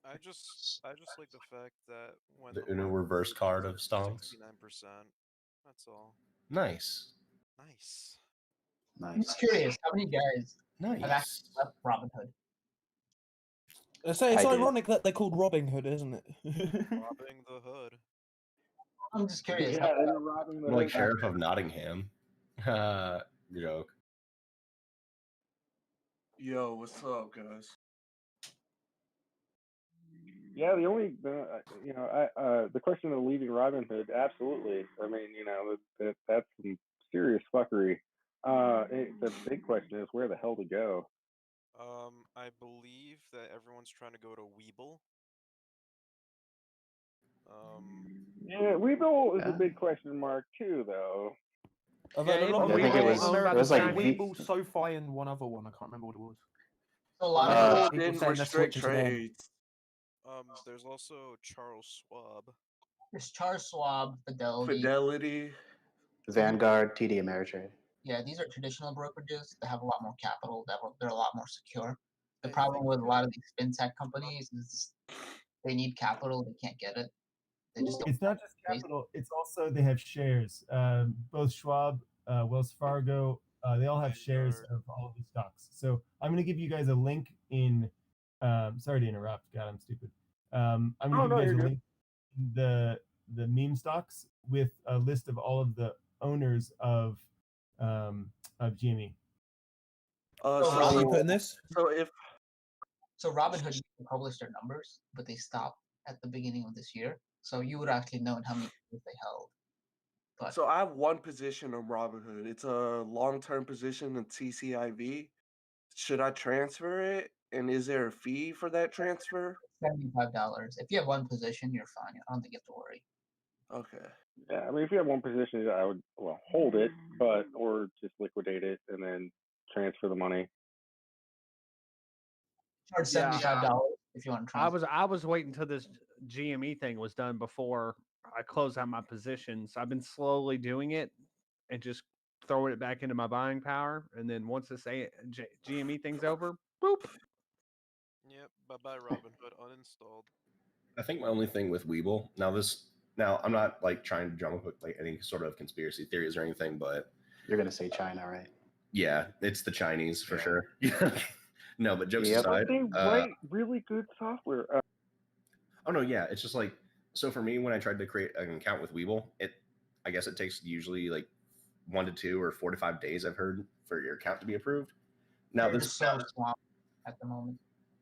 I just like the fact that when The Uno reverse card of stonks. 69%. That's all. Nice. Nice. I'm just curious, how many guys have Nice. actually left Robinhood? So it's I did. ironic that they're called Robin Hood, isn't it? Robbing the hood. I'm just curious. Yeah, they're robbing the Like hood. Sheriff of Nottingham. Joke. Yo, what's up, guys? Yeah, the only the question of leaving Robinhood, absolutely. I mean, that's some serious fuckery. The big question is where the hell to go. I believe that everyone's trying to go to Weeble. Yeah, Weeble is a big question mark too, though. I've heard a lot of I think it was like Weeble, SoFi, and one other one. I can't remember what it was. So a lot of people didn't saying they're restrict switching to them. trades. There's also Charles Schwab. there's Charles Schwab, Fidelity. Fidelity. Vanguard, TD Ameritrade. Yeah, these are traditional brokerages that have a lot more capital. They're a lot more secure. The problem with a lot of these fintech companies is they need capital. They can't get it. They just don't. It's not just capital; it's also they have shares. Both Schwab, Wells Fargo, they all have shares of all of these stocks. So I'm going to give you guys a link in. Sorry to interrupt. God, I'm stupid. I'm going to give you guys a link in the meme stocks with a list of all of the owners of GME. So you putting this? So Robinhood used to publish their numbers, but they stopped at the beginning of this year. So you would actually know how many shares they held. But So I have one position on Robinhood. It's a long-term position in TCIV. Should I transfer it? And is there a fee for that transfer? $75. If you have one position, you're fine. I don't think you have to worry. Okay. Yeah, I mean, if you have one position, I would hold it, or just liquidate it and then transfer the money. Charge $75 if you want to transfer. I was waiting until this GME thing was done before I closed out my positions. I've been slowly doing it and just throwing it back into my buying power. And then once this GME thing's over, boop. Yep. Bye-bye Robinhood. Uninstalled. I think my only thing with Weeble now I'm not like trying to drum up like any sort of conspiracy theories or anything, but you're gonna say China, right? Yeah, it's the Chinese for sure. No, but jokes But aside, they write really good software. oh no, yeah, it's just like so for me when I tried to create an account with Weeble, I guess it takes usually like 1 to 2 or 4 to 5 days I've heard for your account to be approved. Now They're this so swamped at the moment.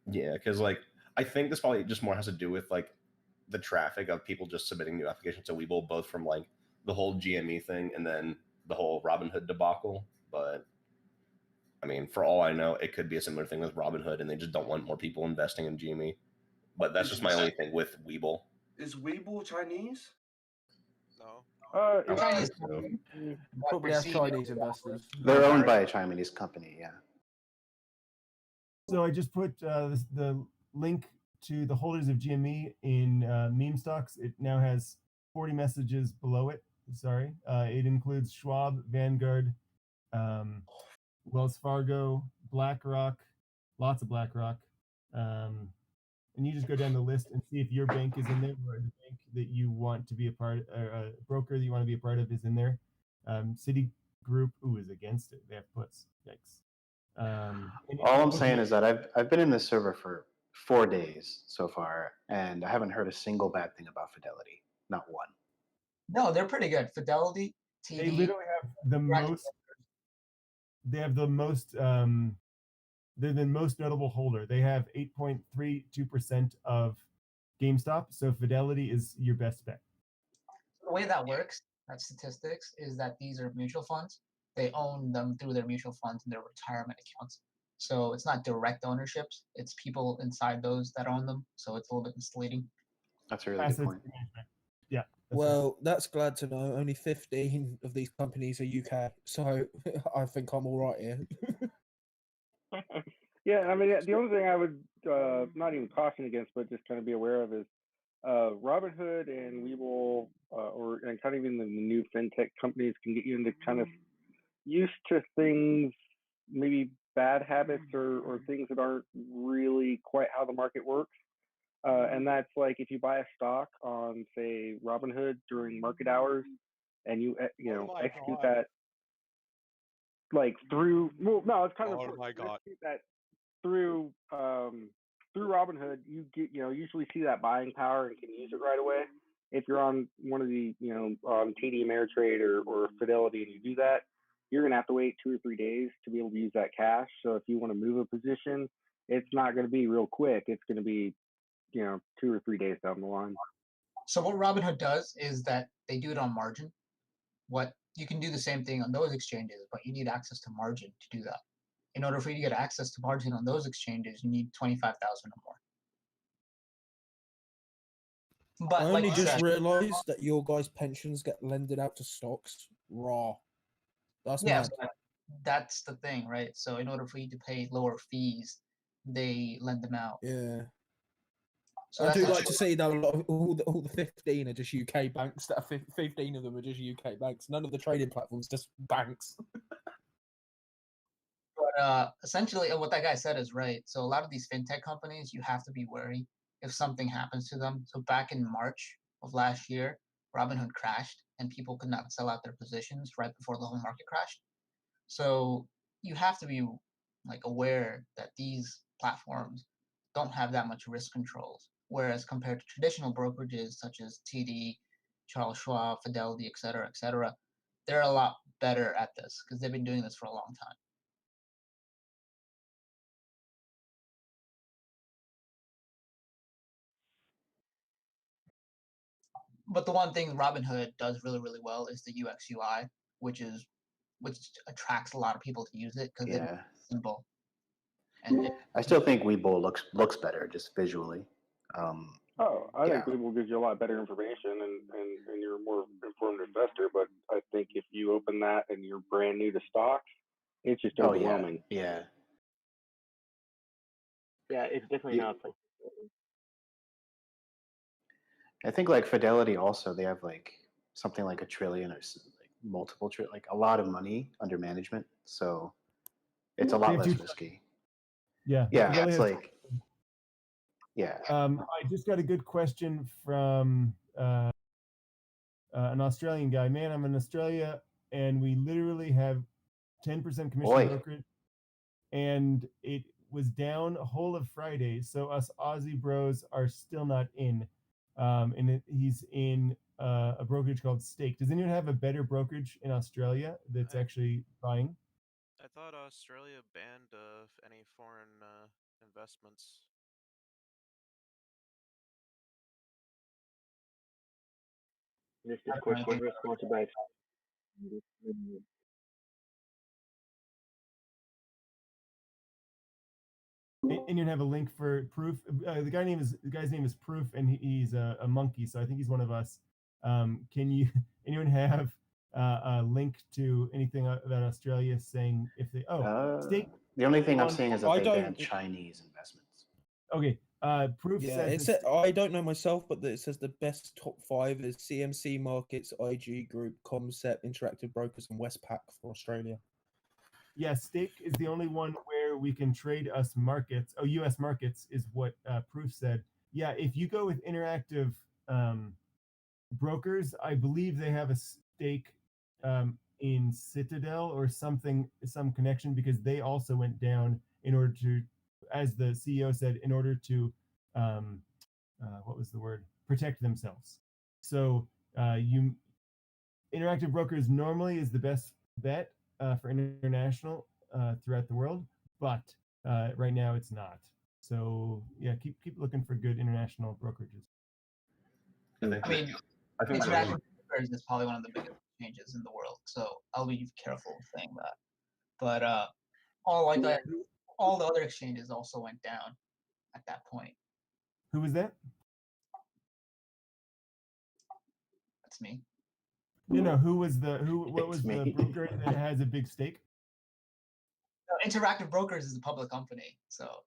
yeah, because like I think this probably just more has to do with like the traffic of people just submitting new applications to Weeble, both from like the whole GME thing and then the whole Robinhood debacle. But I mean, for all I know, it could be a similar thing with Robinhood, and they just don't want more people investing in GME. But that's just my only thing with Weeble. Is Weeble Chinese? No. Chinese Probably have Chinese investors. They're owned by a Chinese company, yeah. So I just put the link to the holders of GME in meme stocks. It now has 40 messages below it. Sorry. It includes Schwab, Vanguard, Wells Fargo, BlackRock, lots of BlackRock. And you just go down the list and see if your bank is in there or the bank that you want to be a part or a broker that you want to be a part of is in there. Citigroup, is against it. They have puts. Yikes. All I'm saying is that I've been in this server for 4 days so far, and I haven't heard a single bad thing about Fidelity. Not one. No, they're pretty good. Fidelity, TD. They literally have the most. They have the most. They're the most notable holder. They have 8.32% of GameStop. So Fidelity is your best bet. The way that works, that statistics, is that these are mutual funds. They own them through their mutual funds and their retirement accounts. So it's not direct ownerships. It's people inside those that own them. So it's a little bit misleading. That's a really good point. Yeah. Well, that's glad to know. Only 15 of these companies are UK, so I think I'm all right here. Yeah, I mean, the only thing I would not even caution against, but just kind of be aware of is Robinhood and Weeble, and kind of even the new fintech companies can get you into kind of used to things maybe bad habits or things that aren't really quite how the market works. And that's like if you buy a stock on, say, Robinhood during market hours, and you execute that like through. Well, no, it's kind of Oh my god. execute that through Robinhood. You usually see that buying power and can use it right away. If you're on one of the on TD Ameritrade or Fidelity and you do that, you're gonna have to wait 2 or 3 days to be able to use that cash. So if you want to move a position, it's not going to be real quick. It's going to be 2 or 3 days down the line. So what Robinhood does is that they do it on margin. What you can do the same thing on those exchanges, but you need access to margin to do that. In order for you to get access to margin on those exchanges, you need 25,000 or more. But I like only you just said, realised that your guys' pensions get lended out to stocks. Raw. That's yeah, mad. but that's the thing, right? So in order for you to pay lower fees, they lend them out. Yeah. So I that's do not like true. to see that a lot of all the 15 are just UK banks. That are 15 of them are just UK banks. None of the trading platforms, just banks. But essentially, what that guy said is right. So a lot of these fintech companies, you have to be wary if something happens to them. So back in March of last year, Robinhood crashed, and people could not sell out their positions right before the whole market crashed. So you have to be like aware that these platforms don't have that much risk controls. Whereas compared to traditional brokerages such as TD, Charles Schwab, Fidelity, et cetera, they're a lot better at this because they've been doing this for a long time. But the one thing Robinhood does really, really well is the UX UI, which attracts a lot of people to use it because Yeah. it's simple. And I still think Webull looks better just visually. I Yeah. think Webull gives you a lot better information and you're a more informed investor. But I think if you open that and you're brand new to stocks, it's just Oh yeah. overwhelming. Yeah. Yeah, it's definitely Yeah. not like. I think like Fidelity also, they have like something like $1 trillion or like multiple like a lot of money under management. So it's a lot less risky. Yeah. Yeah, Fidelity it's has- like yeah. I just got a good question from an Australian guy. Man, I'm in Australia, and we literally have 10% commission Oi. brokerage, and it was down a whole of Friday. So us Aussie bros are still not in. He's in a brokerage called Stake. Does anyone have a better brokerage in Australia that's actually buying? I thought Australia banned any foreign investments. This Discord server is sponsored by. And you have a link for Proof. The guy's name is Proof, and he's a monkey. So I think he's one of us. Can anyone have a link to anything about Australia saying if they Stake? The only thing I'm on- seeing is that I they don't- banned Chinese investments. Okay. Proof Yeah, says it said, I don't know myself, but it says the best top 5 is CMC Markets, IG Group, Comcept, Interactive Brokers, and Westpac for Australia. yeah, Stake is the only one where we can trade us markets. Oh, U.S. markets is what Proof said. Yeah, if you go with Interactive Brokers, I believe they have a stake in Citadel or something, some connection, because they also went down in order to, as the CEO said, in order to, what was the word? Protect themselves. So Interactive Brokers normally is the best bet for international throughout the world, but right now it's not. So yeah, keep looking for good international brokerages. I mean, Interactive Brokers is probably one of the biggest changes in the world, so I'll be careful saying that. But all the other exchanges also went down at that point. Who was that? That's me. No, who was what was It's the me. broker that has a big stake? No, Interactive Brokers is a public company, so.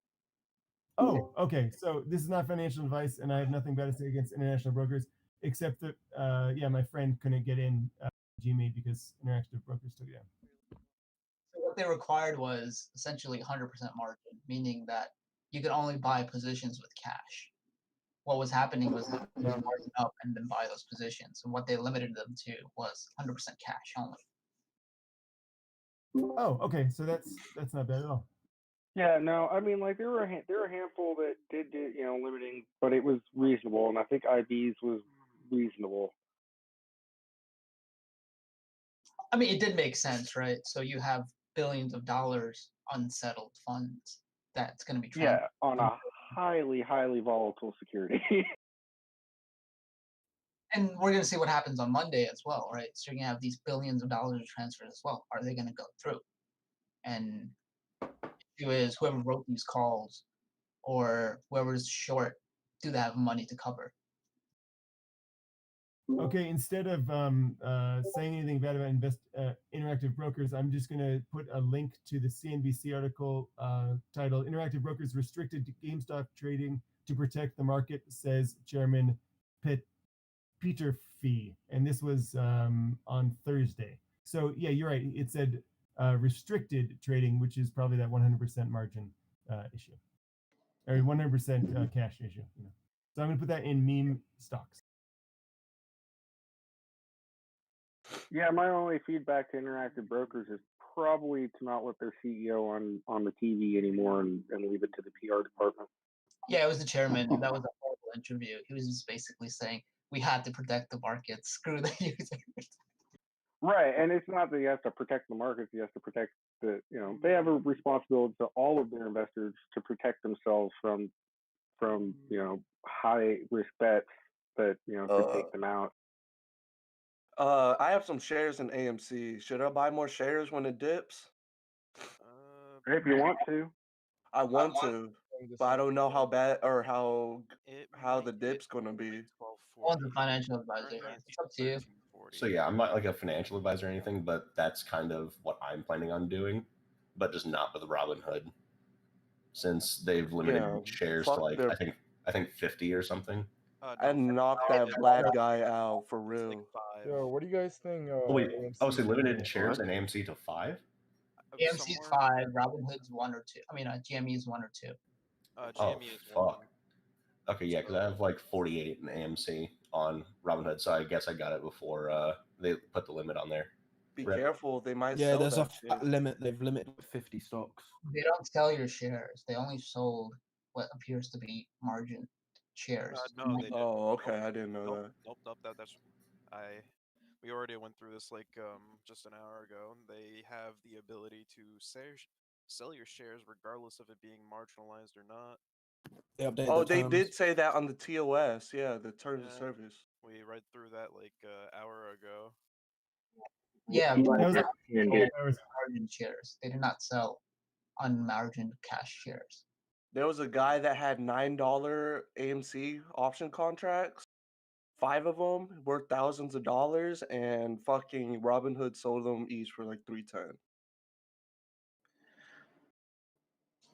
Oh, okay. So this is not financial advice, and I have nothing bad to say against international brokers, except that my friend couldn't get in GME because Interactive Brokers took it down. So what they required was essentially 100% margin, meaning that you could only buy positions with cash. What was happening was that they would margin up and then buy those positions, and what they limited them to was 100% cash only. Oh, okay. So that's not bad at all. Yeah, no, I mean, like there were a handful that did limiting, but it was reasonable, and I think IB's was reasonable. I mean, it did make sense, right? So you have billions of dollars unsettled funds that's going to be Yeah, on a highly volatile security. And we're going to see what happens on Monday as well, right? So you're going to have these billions of dollars of transfers as well. Are they going to go through? And the issue is whoever wrote these calls or whoever's short, do they have money to cover? Okay, instead of saying anything bad about Interactive Brokers, I'm just going to put a link to the CNBC article titled "Interactive Brokers Restricted to GameStop Trading to Protect the Market," says Chairman Peter Fee. And this was on Thursday. So yeah, you're right. It said restricted trading, which is probably that 100% margin issue. Or 100% cash issue. So I'm going to put that in meme stocks. Yeah, my only feedback to Interactive Brokers is probably to not let their CEO on the TV anymore and leave it to the PR department. Yeah, it was the chairman. That was a horrible interview. He was just basically saying, we had to protect the market. Screw the users. Right, and it's not that you have to protect the markets, you have to protect they have a responsibility to all of their investors to protect themselves from high risk bets that could take them out. I have some shares in AMC. Should I buy more shares when it dips? If you want to. I want to, but I don't know how bad or how the dip's gonna be. One's a financial advisor. It's up to you. So yeah, I'm not like a financial advisor or anything, but that's kind of what I'm planning on doing, but just not with Robinhood, since they've limited shares to like I think 50 or something. And knock that Vlad guy out for real. Yo, what do you guys think? Oh wait, AMC so limited doing? shares in AMC to 5? AMC's 5, Robinhood's 1 or 2. I mean, GME is 1 or 2. GME is fuck. Okay, yeah, because I have like 48 in AMC on Robinhood, so I guess I got it before they put the limit on there. Be careful, they might Yeah, sell there's that a limit. They've limited 50 stocks. They don't sell your shares. They only sold what appears to be margin shares. No, they didn't. Oh, okay, I didn't know that. Nope. We already went through this like just an hour ago. They have the ability to sell your shares regardless of it being marginalized or not. They updated Oh, the they terms. did say that on the TOS. Yeah, the terms of service. We read through that like hour ago. Yeah, That but was they handy. sold margin shares. They did not sell unmargined cash shares. There was a guy that had $9 AMC option contracts, 5 of them worth thousands of dollars, and fucking Robinhood sold them each for like $310.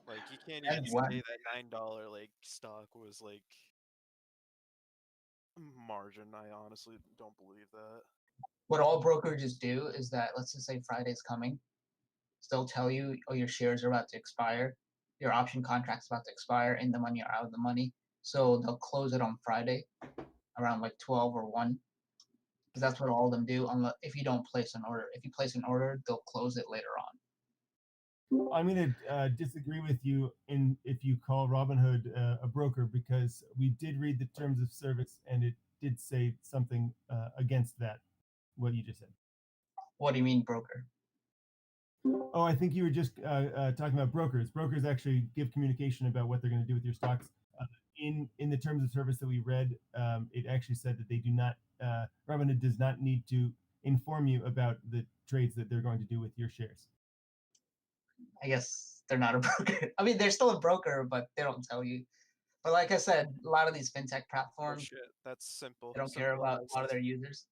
Like you can't And even what? say that $9 like stock was like margin. I honestly don't believe that. What all brokerages do is that, let's just say Friday's coming, they'll tell you, oh, your shares are about to expire, your option contract's about to expire, in the money or out of the money. So they'll close it on Friday around like 12 or 1. Because that's what all of them do, unless if you don't place an order. If you place an order, they'll close it later on. I'm going to disagree with you if you call Robinhood a broker, because we did read the terms of service and it did say something against that, what you just said. What do you mean broker? Oh, I think you were just talking about brokers. Brokers actually give communication about what they're going to do with your stocks. In the terms of service that we read, it actually said that they do not, Robinhood does not need to inform you about the trades that they're going to do with your shares. I guess they're not a broker. I mean, they're still a broker, but they don't tell you. But like I said, a lot of these fintech platforms, Shit, that's simple. they don't care about a lot of their users.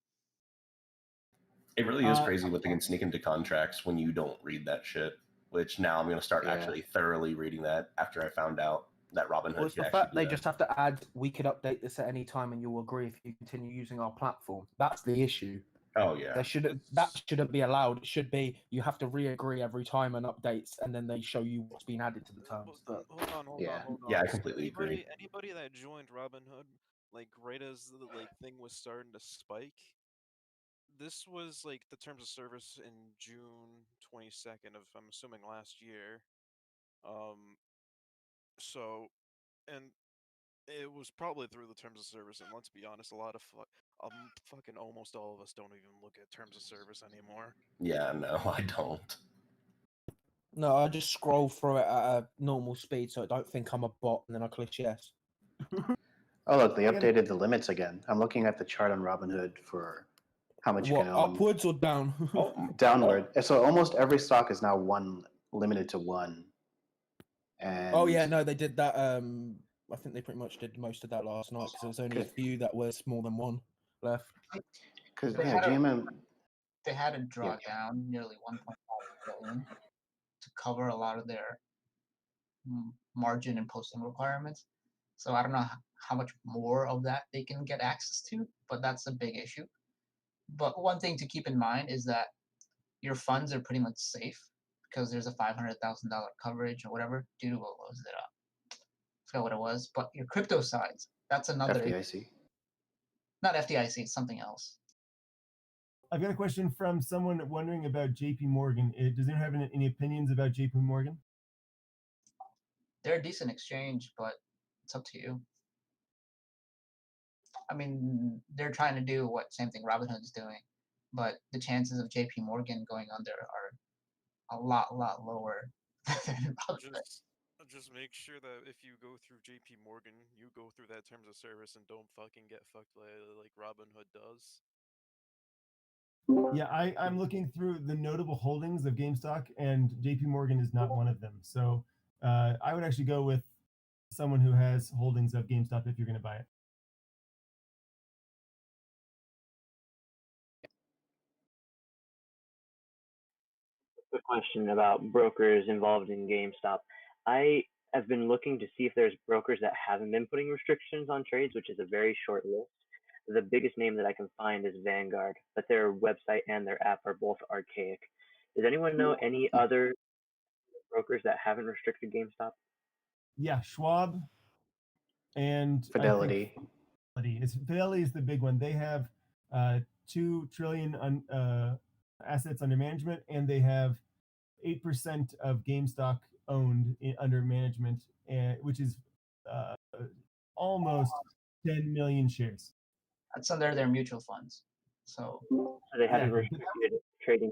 It really is crazy what they can sneak into contracts when you don't read that shit, which now I'm going to start actually thoroughly reading that after I found out that Robinhood Well, it's could the actually fact do they that. just have to add, we could update this at any time and you'll agree if you continue using our platform. That's the issue. Oh yeah. That shouldn't be allowed. It should be you have to re-agree every time an updates, and then they show you what's been added to the terms. But Hold on. Yeah, I So completely agree. Anybody that joined Robinhood, like right as the thing was starting to spike, this was like the terms of service in June 22nd of, I'm assuming, last year. So, and it was probably through the terms of service, and let's be honest, a lot of fucking almost all of us don't even look at terms of service anymore. Yeah, no, I don't. No, I just scroll through it at a normal speed, so I don't think I'm a bot, and then I click yes. Oh, look, they updated the limits again. I'm looking at the chart on Robinhood for how much you What, can own. upwards or down? Downward. So almost every stock is now limited to one. And Oh yeah, no, they did that. I think they pretty much did most of that last night because there was only a few that was more than one left. Because They yeah, had a- GMM. They had to draw down nearly 1.5 billion to cover a lot of their margin and posting requirements. So I don't know how much more of that they can get access to, but that's a big issue. But one thing to keep in mind is that your funds are pretty much safe because there's a $500,000 coverage or whatever. Dude, what was it up? I forgot what it was. But your crypto sides, that's another FDIC. Not FDIC, it's something else. I've got a question from someone wondering about JP Morgan. Does anyone have any opinions about JP Morgan? They're a decent exchange, but it's up to you. I mean, they're trying to do same thing Robinhood's doing, but the chances of JP Morgan going under are a lot lower than Robinhood. Just make sure that if you go through JP Morgan, you go through that terms of service and don't fucking get fucked like Robinhood does. Yeah, I'm looking through the notable holdings of GameStop, and JP Morgan is not one of them. So I would actually go with someone who has holdings of GameStop if you're going to buy it. A question about brokers involved in GameStop. I have been looking to see if there's brokers that haven't been putting restrictions on trades, which is a very short list. The biggest name that I can find is Vanguard, but their website and their app are both archaic. Does anyone know any other brokers that haven't restricted GameStop? Yeah, Schwab and Fidelity. Fidelity is the big one. They have 2 trillion assets under management, and they have 8% of GameStop owned under management, which is almost 10 million shares. That's under their mutual funds. So they haven't restricted trading.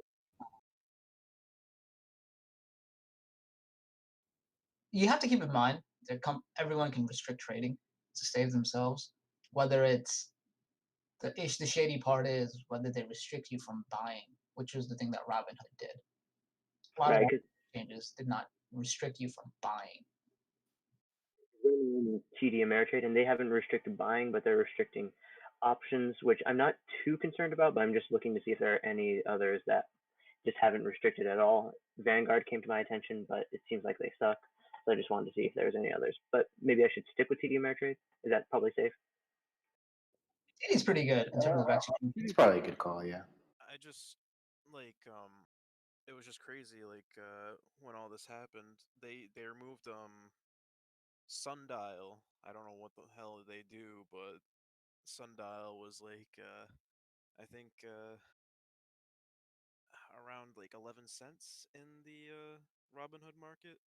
You have to keep in mind that everyone can restrict trading to save themselves. Whether it's the shady part is whether they restrict you from buying, which was the thing that Robinhood did. A lot of exchanges did not restrict you from buying. TD Ameritrade, and they haven't restricted buying, but they're restricting options, which I'm not too concerned about, but I'm just looking to see if there are any others that just haven't restricted at all. Vanguard came to my attention, but it seems like they suck. So I just wanted to see if there was any others. But maybe I should stick with TD Ameritrade. Is that probably safe? TD's pretty good in terms of execution. It's probably a good call, yeah. I just it was just crazy. When all this happened, they removed Sundial. I don't know what the hell they do, but Sundial was I think around 11 cents in the Robinhood market.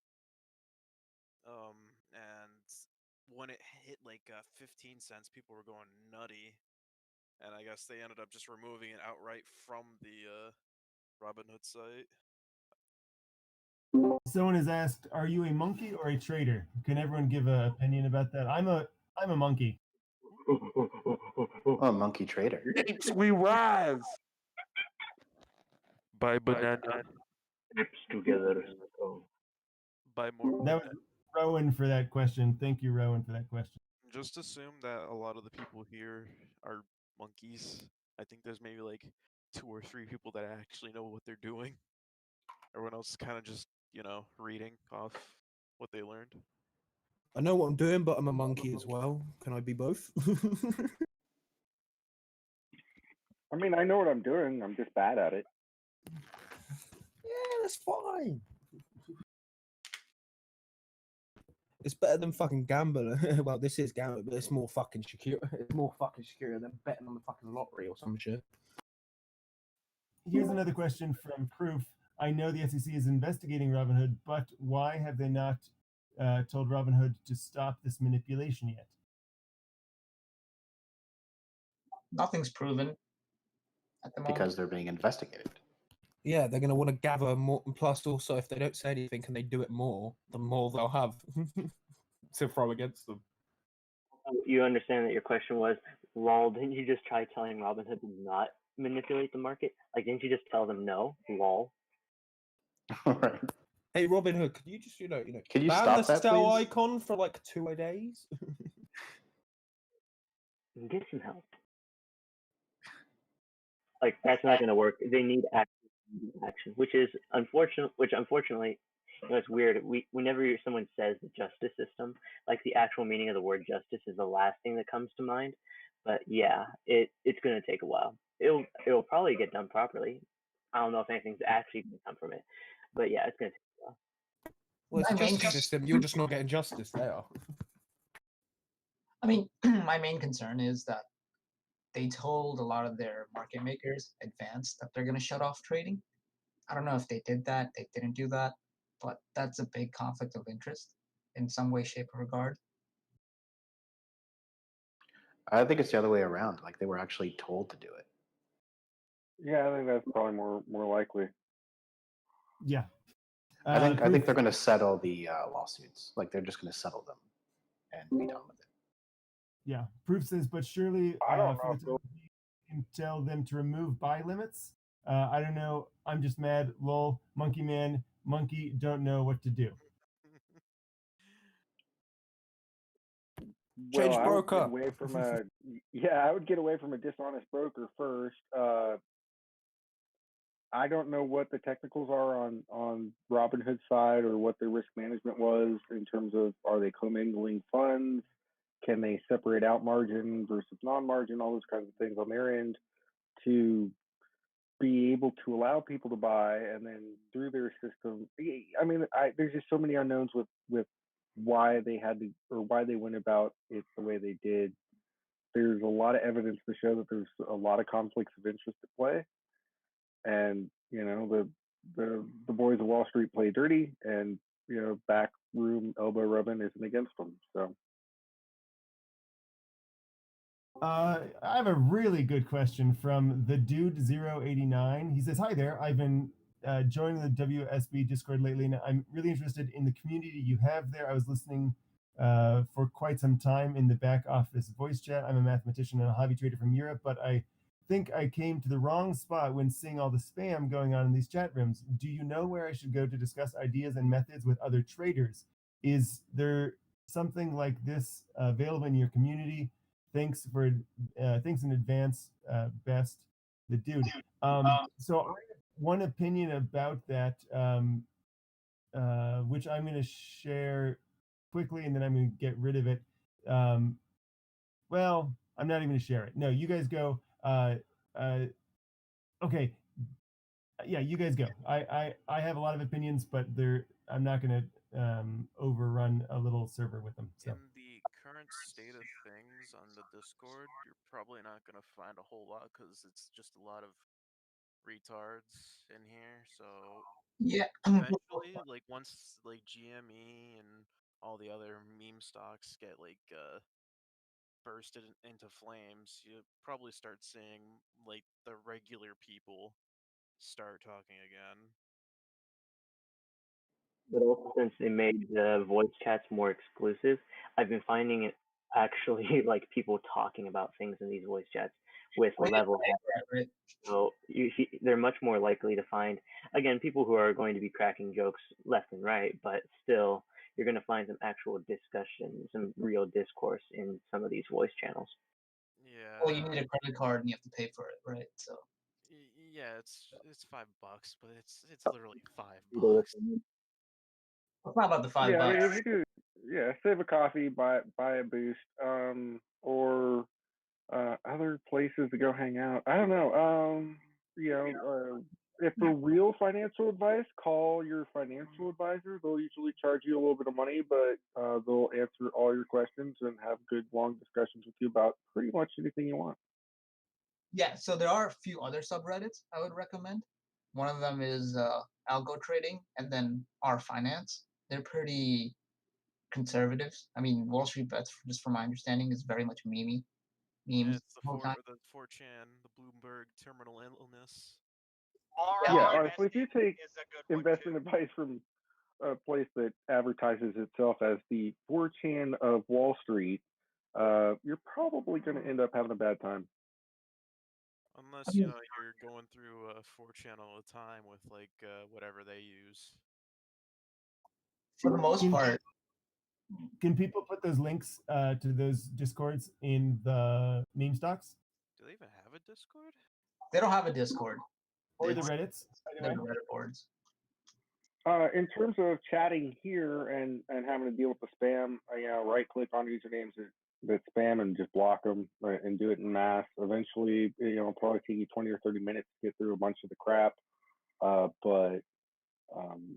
And when it hit 15 cents, people were going nutty, and I guess they ended up just removing it outright from the Robinhood site. Someone has asked, "Are you a monkey or a trader?" Can everyone give an opinion about that? I'm a monkey. Oh, monkey trader. We rise. Buy banana. Chips together. Buy more. That was Rowan for that question. Thank you, Rowan, for that question. Just assume that a lot of the people here are monkeys. I think there's maybe 2 or 3 people that actually know what they're doing. Everyone else is kind of just, reading off what they learned. I know what I'm doing, but I'm a monkey as well. Can I be both? I mean, I know what I'm doing. I'm just bad at it. Yeah, that's fine. It's better than fucking gambling. Well, this is gambling, but it's more fucking secure. It's more fucking secure than betting on the fucking lottery or some shit. Here's another question from Proof. I know the SEC is investigating Robinhood, but why have they not told Robinhood to stop this manipulation yet? Nothing's proven at the moment. Because they're being investigated. Yeah, they're going to want to gather more. Plus, also, if they don't say anything and they do it more, the more they'll have to throw against them. You understand that your question was, lol, didn't you just try telling Robinhood to not manipulate the market? Like, didn't you just tell them no? Lol. Hey, Robinhood, could you just, Can you ban stop the that, sell please? icon for like 2 days? Get some help. Like, that's not going to work. They need action, which is unfortunate. Which unfortunately, it's weird. We whenever someone says the justice system, like the actual meaning of the word justice is the last thing that comes to mind. But yeah, it's going to take a while. It'll probably get done properly. I don't know if anything's actually going to come from it, but yeah, it's going to take a while. Well, it's a My main justice system. You're just not getting justice there. I mean, my main concern is that they told a lot of their market makers advance that they're going to shut off trading. I don't know if they did that, they didn't do that, but that's a big conflict of interest in some way, shape, or regard. I think it's the other way around. Like they were actually told to do it. Yeah, I think that's probably more likely. Yeah. I think Proof. they're going to settle the lawsuits. Like they're just going to settle them and be done with it. Yeah. Proof says, but surely I don't know for if the time being, you can tell them to remove buy limits. I don't know. I'm just mad. Lol. Monkey man. Monkey don't know what to do. Change I would broker. get away from I would get away from a dishonest broker first. I don't know what the technicals are on Robinhood's side or what their risk management was in terms of, are they commingling funds? Can they separate out margin versus non-margin? All those kinds of things on their end to be able to allow people to buy, and then through their system. I mean, there's just so many unknowns with why they had to, or why they went about it the way they did. There's a lot of evidence to show that there's a lot of conflicts of interest at play, and the boys of Wall Street play dirty, and back room elbow rubbing isn't against them. So. I have a really good question from the dude 089. He says, "Hi there. I've been joining the WSB Discord lately, and I'm really interested in the community you have there. I was listening for quite some time in the back office voice chat. I'm a mathematician and a hobby trader from Europe, but I think I came to the wrong spot when seeing all the spam going on in these chat rooms. Do you know where I should go to discuss ideas and methods with other traders? Is there something like this available in your community? Thanks in advance, Best, the dude." So I have one opinion about that, which I'm going to share quickly, and then I'm going to get rid of it. Well, I'm not even going to share it. No, you guys go. Okay. Yeah, you guys go. I have a lot of opinions, but I'm not going to overrun a little server with them. So. In the current state of things on the Discord, you're probably not going to find a whole lot because it's just a lot of retards in here. So yeah, eventually, like once like GME and all the other meme stocks get like bursted into flames, you probably start seeing like the regular people start talking again. But also, since they made the voice chats more exclusive, I've been finding it actually like people talking about things in these voice chats with level head. So they're much more likely to find, again, people who are going to be cracking jokes left and right, but still, you're going to find some actual discussion, some real discourse in some of these voice channels. Yeah. Well, you need a credit card and you have to pay for it, right? So. Yeah, it's $5, but it's literally $5. It's not about the $5. Yeah, I mean, if you do, save a coffee, buy a boost, or Other places to go hang out. I don't know. If for real financial advice, call your financial advisor. They'll usually charge you a little bit of money, but they'll answer all your questions and have good long discussions with you about pretty much anything you want. Yeah, so there are a few other subreddits I would recommend. One of them is algo trading, and then R Finance. They're pretty conservative. I mean, WallStreetBets, just from my understanding, is very much memes. Yeah, it's the whole time. 4chan, the Bloomberg terminal illness. Yeah, honestly, if you take investment advice from a place that advertises itself as the 4chan of Wall Street, you're probably going to end up having a bad time. Unless, you know, you're going through 4chan all the time with, like, whatever they use. For the most part. Can people put those links to those Discords in the meme stocks? Do they even have a Discord? They don't have a Discord. Or the Reddits? The Reddit boards. In terms of chatting here and having to deal with the spam, right click on usernames that spam and just block them and do it in mass. Eventually, it'll probably take you 20 or 30 minutes to get through a bunch of the crap, but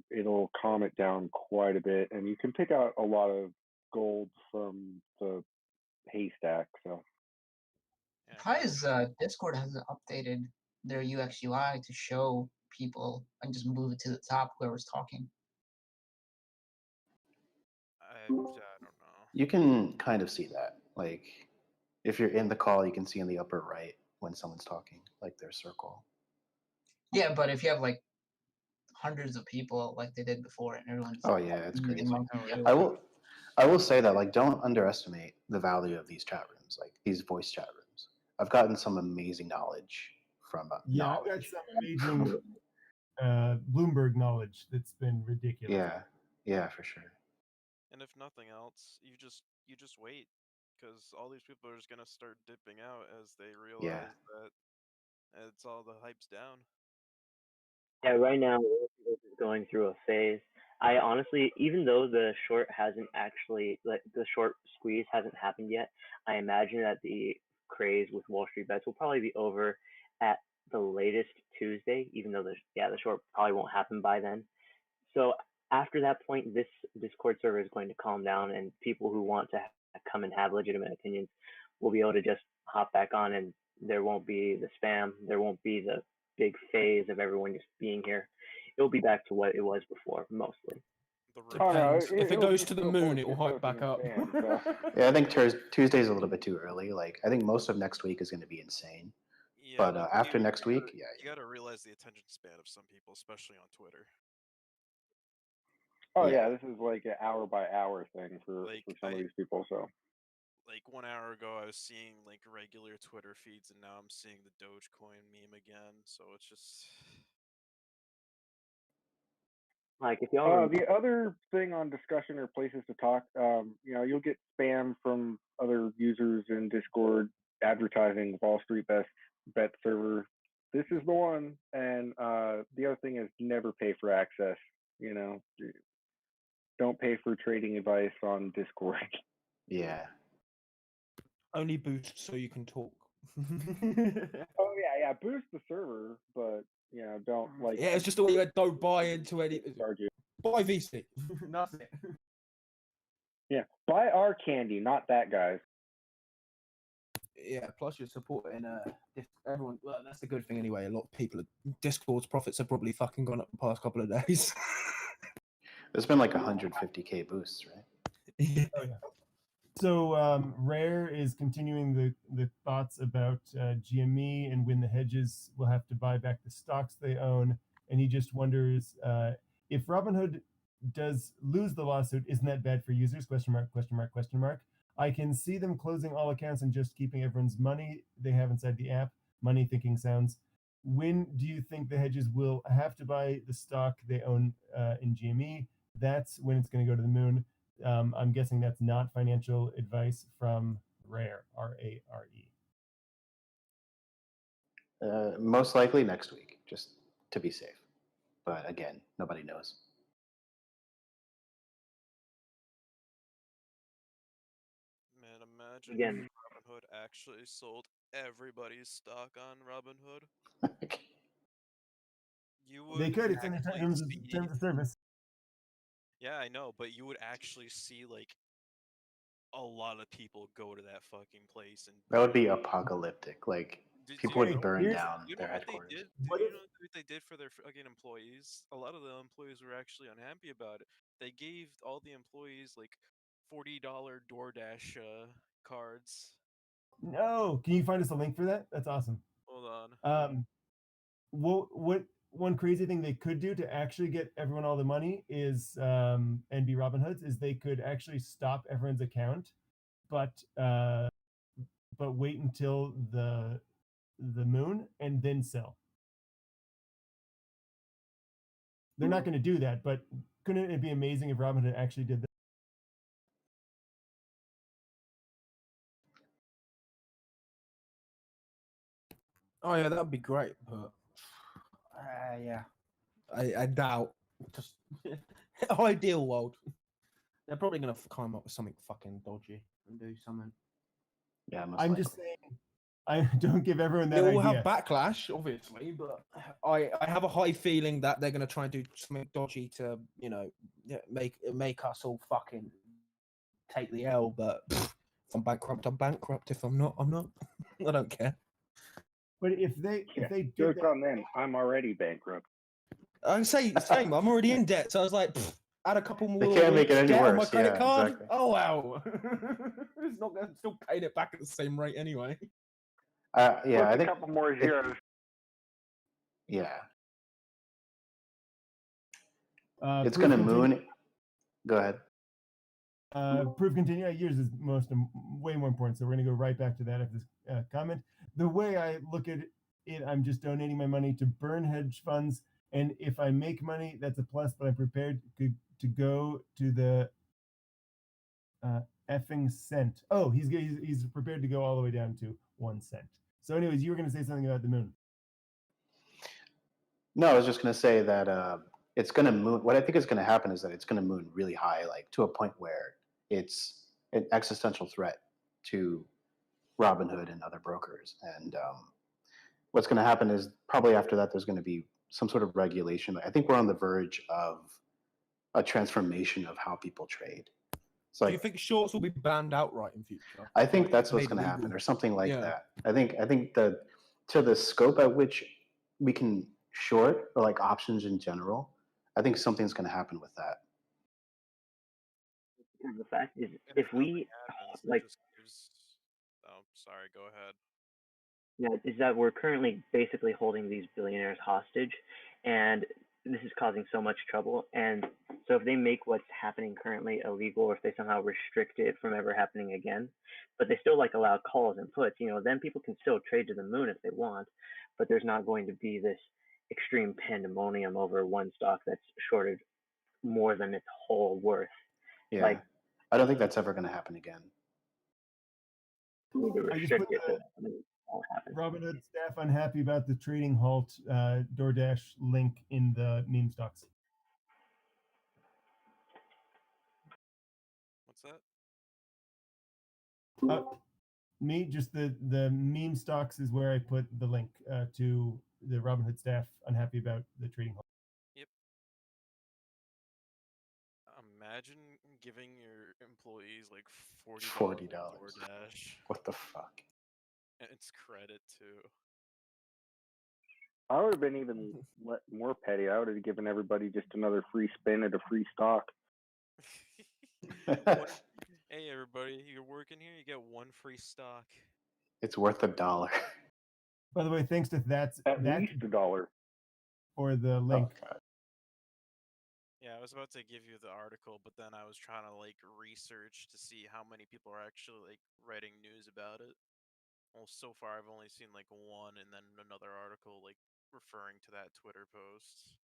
it'll calm it down quite a bit, and you can pick out a lot of gold from the haystack. So, Surprised Discord hasn't updated their UX UI to show people and just move it to the top whoever's talking. I don't know. You can kind of see that. Like, if you're in the call, you can see in the upper right when someone's talking, like their circle. Yeah, but if you have like hundreds of people like they did before and everyone's Oh yeah, it's moving crazy. like I will say that, like, don't underestimate the value of these chat rooms, like these voice chat rooms. I've gotten some amazing knowledge from Yeah, I've got some amazing Bloomberg knowledge that's been ridiculous. Yeah, for sure. And if nothing else, you just wait, because all these people are just gonna start dipping out as they realize that it's all the hype's down. Yeah, right now WallStreetBets is going through a phase. I honestly, even though the short hasn't actually, like the short squeeze hasn't happened yet, I imagine that the craze with WallStreetBets will probably be over at the latest Tuesday. Even though the short probably won't happen by then. So after that point, this Discord server is going to calm down, and people who want to come and have legitimate opinions will be able to just hop back on, and there won't be the spam. There won't be the big phase of everyone just being here. It'll be back to what it was before, mostly. Depends. If it goes to the moon, it will hype back up. Yeah, I think Tuesday's a little bit too early. Like, I think most of next week is going to be insane. Yeah, but after next week, you gotta realize the attention span of some people, especially on Twitter. Oh yeah, this is like an hour by hour thing for some of these people. So, like 1 hour ago, I was seeing like regular Twitter feeds, and now I'm seeing the Dogecoin meme again. So it's just like if y'all. The other thing on discussion or places to talk, you'll get spam from other users in Discord advertising WallStreetBets bet server. This is the one, and the other thing is never pay for access. Don't pay for trading advice on Discord. Yeah. Only boost so you can talk. Oh yeah, boost the server, but don't like. Yeah, it's just the way you don't buy into any. Buy VC. That's it. Yeah, buy our candy, not that guy's. Yeah, plus you're supporting everyone. Well, that's the good thing anyway. A lot of people, Discord's profits have probably fucking gone up the past couple of days. There's been like 150K boosts, right? Oh yeah. So Rare is continuing the thoughts about GME and when the hedges will have to buy back the stocks they own, and he just wonders if Robinhood does lose the lawsuit, isn't that bad for users? ? I can see them closing all accounts and just keeping everyone's money they have inside the app. Money thinking sounds. When do you think the hedges will have to buy the stock they own in GME? That's when it's going to go to the moon. I'm guessing that's not financial advice from Rare, R-A-R-E. Most likely next week, just to be safe. But again, nobody knows. Man, imagine Again. Robinhood actually sold everybody's stock on Robinhood, you would They could. It's in actually terms see. of service. Yeah, I know, but you would actually see like a lot of people go to that fucking place and That would be apocalyptic. Like people would burn down you know their what they headquarters. did? You know what they did for their fucking employees? A lot of the employees were actually unhappy about it. They gave all the employees like $40 DoorDash cards. No, can you find us a link for that? That's awesome. Hold on. What one crazy thing they could do to actually get everyone all the money is and be Robin Hoods is they could actually stop everyone's account, but wait until the moon and then sell. They're not going to do that, but couldn't it be amazing if Robinhood actually did that? Oh yeah, that'd be great, but yeah, I doubt. Just ideal world, they're probably gonna come up with something fucking dodgy and do something. Yeah, I'm just saying. I don't give everyone that They will idea. have backlash, obviously, but I have a high feeling that they're gonna try and do something dodgy to make us all fucking take the L. But if I'm bankrupt, I'm bankrupt. If I'm not, I'm not. I don't care. But if they did Joke's that, on them. I'm already bankrupt. I say same. I'm already in debt, so I was like, add a couple more. They can't make it any debt on my worse. credit Yeah, card. exactly. Oh wow, it's not gonna still paying it back at the same rate anyway. Yeah, I a think couple more zeros. Yeah, it's proof gonna continue- moon. Go ahead. Proof continue. Yours is way more important, so we're gonna go right back to that after this comment. The way I look at it, I'm just donating my money to burn hedge funds, and if I make money, that's a plus. But I'm prepared to go to the effing cent. Oh, he's prepared to go all the way down to 1 cent. So, anyways, you were gonna say something about the moon. No, I was just gonna say that it's gonna moon. What I think is gonna happen is that it's gonna moon really high, like to a point where it's an existential threat to Robinhood and other brokers. And what's going to happen is probably after that, there's going to be some sort of regulation. I think we're on the verge of a transformation of how people trade. So Do you think shorts will be banned outright in future? I think Like, that's what's made going to legal? happen, or something like Yeah. that. I think to the scope at which we can short, or like options in general, I think something's going to happen with that. The fact is, if we like, Oh, sorry. Go ahead. yeah, is that we're currently basically holding these billionaires hostage, and this is causing so much trouble. And so if they make what's happening currently illegal, or if they somehow restrict it from ever happening again, but they still like allow calls and puts, then people can still trade to the moon if they want, but there's not going to be this extreme pandemonium over one stock that's shorted more than its whole worth. Yeah, Like, I don't think that's ever going to happen again. need to I just restrict put it so that it won't happen. Robinhood staff unhappy about the trading halt DoorDash link in the meme stocks. What's that? Me, just the meme stocks is where I put the link to the Robinhood staff unhappy about the trading halt. Yep. Imagine giving your employees like $40 DoorDash. What the fuck? And it's credit too. I would have been even more petty. I would have given everybody just another free spin at a free stock. Hey everybody, you're working here, you get one free stock. It's worth $1. By the way, thanks to at least $1 for the link. Yeah, I was about to give you the article, but then I was trying to like research to see how many people are actually like writing news about it. Well, so far I've only seen like one and then another article like referring to that Twitter post.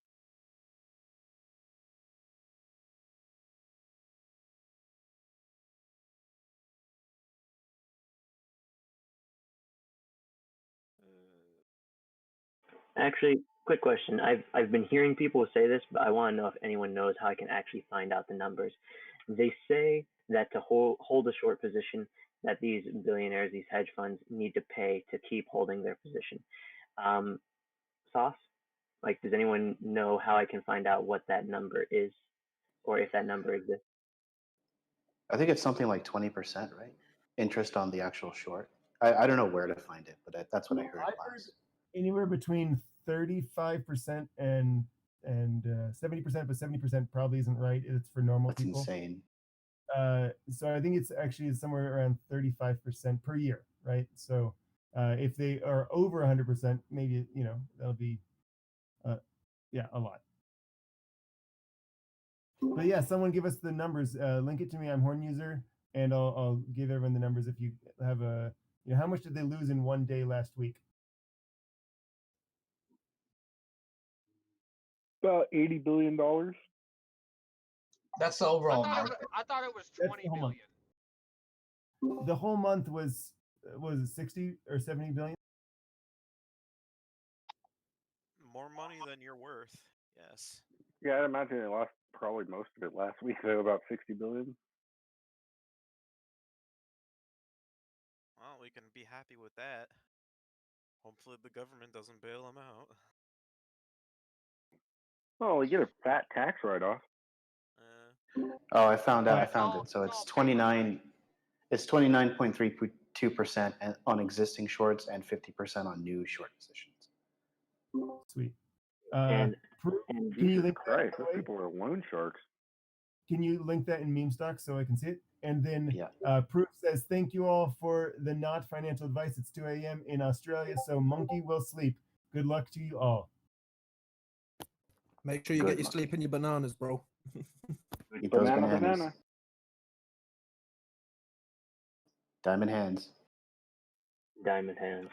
Actually, quick question. I've been hearing people say this, but I want to know if anyone knows how I can actually find out the numbers. They say that to hold a short position, that these billionaires, these hedge funds, need to pay to keep holding their position. Sauce, like, does anyone know how I can find out what that number is, or if that number exists? I think it's something like 20%, right? Interest on the actual short. I don't know where to find it, but that's what I heard last. Anywhere between 35% and 70%, but 70% probably isn't right. It's for normal That's people. insane. So I think it's actually somewhere around 35% per year, right? So if they are over 100%, maybe that'll be a lot. But yeah, someone give us the numbers. Link it to me. I'm Horn User, and I'll give everyone the numbers. If you have how much did they lose in one day last week? About $80 billion. That's the overall market. I thought it was That's 20 the whole month. billion. The whole month was it 60 or 70 billion? More money than you're worth. Yes. Yeah, I'd imagine they lost probably most of it last week. They were about 60 billion. Well, we can be happy with that. Hopefully the government doesn't bail them out. Oh, you get a fat tax write-off. Oh, I found out. I found it. So it's 29. It's 29.32% on existing shorts and 50% on new short positions. Sweet. And can you Jesus link Christ, that? those people are loan sharks. Can you link that in meme stock so I can see it? And then Proof says, thank you all for the not financial advice. It's 2 a.m. in Australia, so monkey will sleep. Good luck to you all. Make sure you get your sleep in your bananas, bro. Eat those Banana. bananas. Diamond hands. Diamond hands.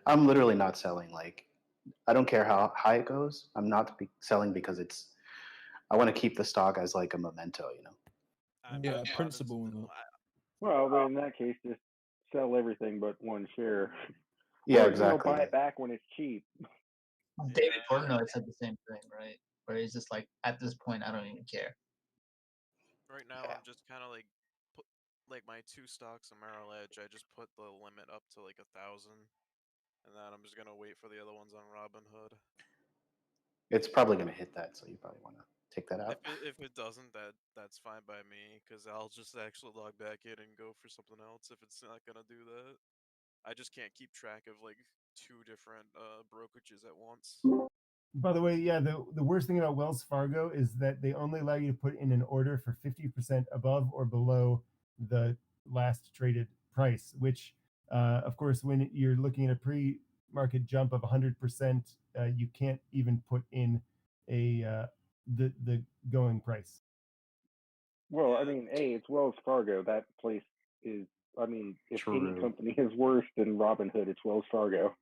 I'm literally not selling. Like, I don't care how high it goes. I'm not selling because I want to keep the stock as like a memento, Yeah, principle. Well, then in that case, just sell everything but one share. Yeah, Or, exactly. buy it back when it's cheap. David Portnoy said the same thing, right? Where he's just like, at this point, I don't even care. Right now, I'm just kind of like, like my 2 stocks on Merrill Edge, I just put the limit up to like 1,000, and then I'm just gonna wait for the other ones on Robinhood. It's probably going to hit that, so you probably want to take that out. If it doesn't, that's fine by me, because I'll just actually log back in and go for something else if it's not gonna do that. I just can't keep track of like 2 different brokerages at once. By the way, yeah, the worst thing about Wells Fargo is that they only allow you to put in an order for 50% above or below the last traded price, which, of course, when you're looking at a pre-market jump of 100%, you can't even put in the going price. Well, I mean, it's Wells Fargo. That place is, I mean, if any True. company is worse than Robinhood, it's Wells Fargo.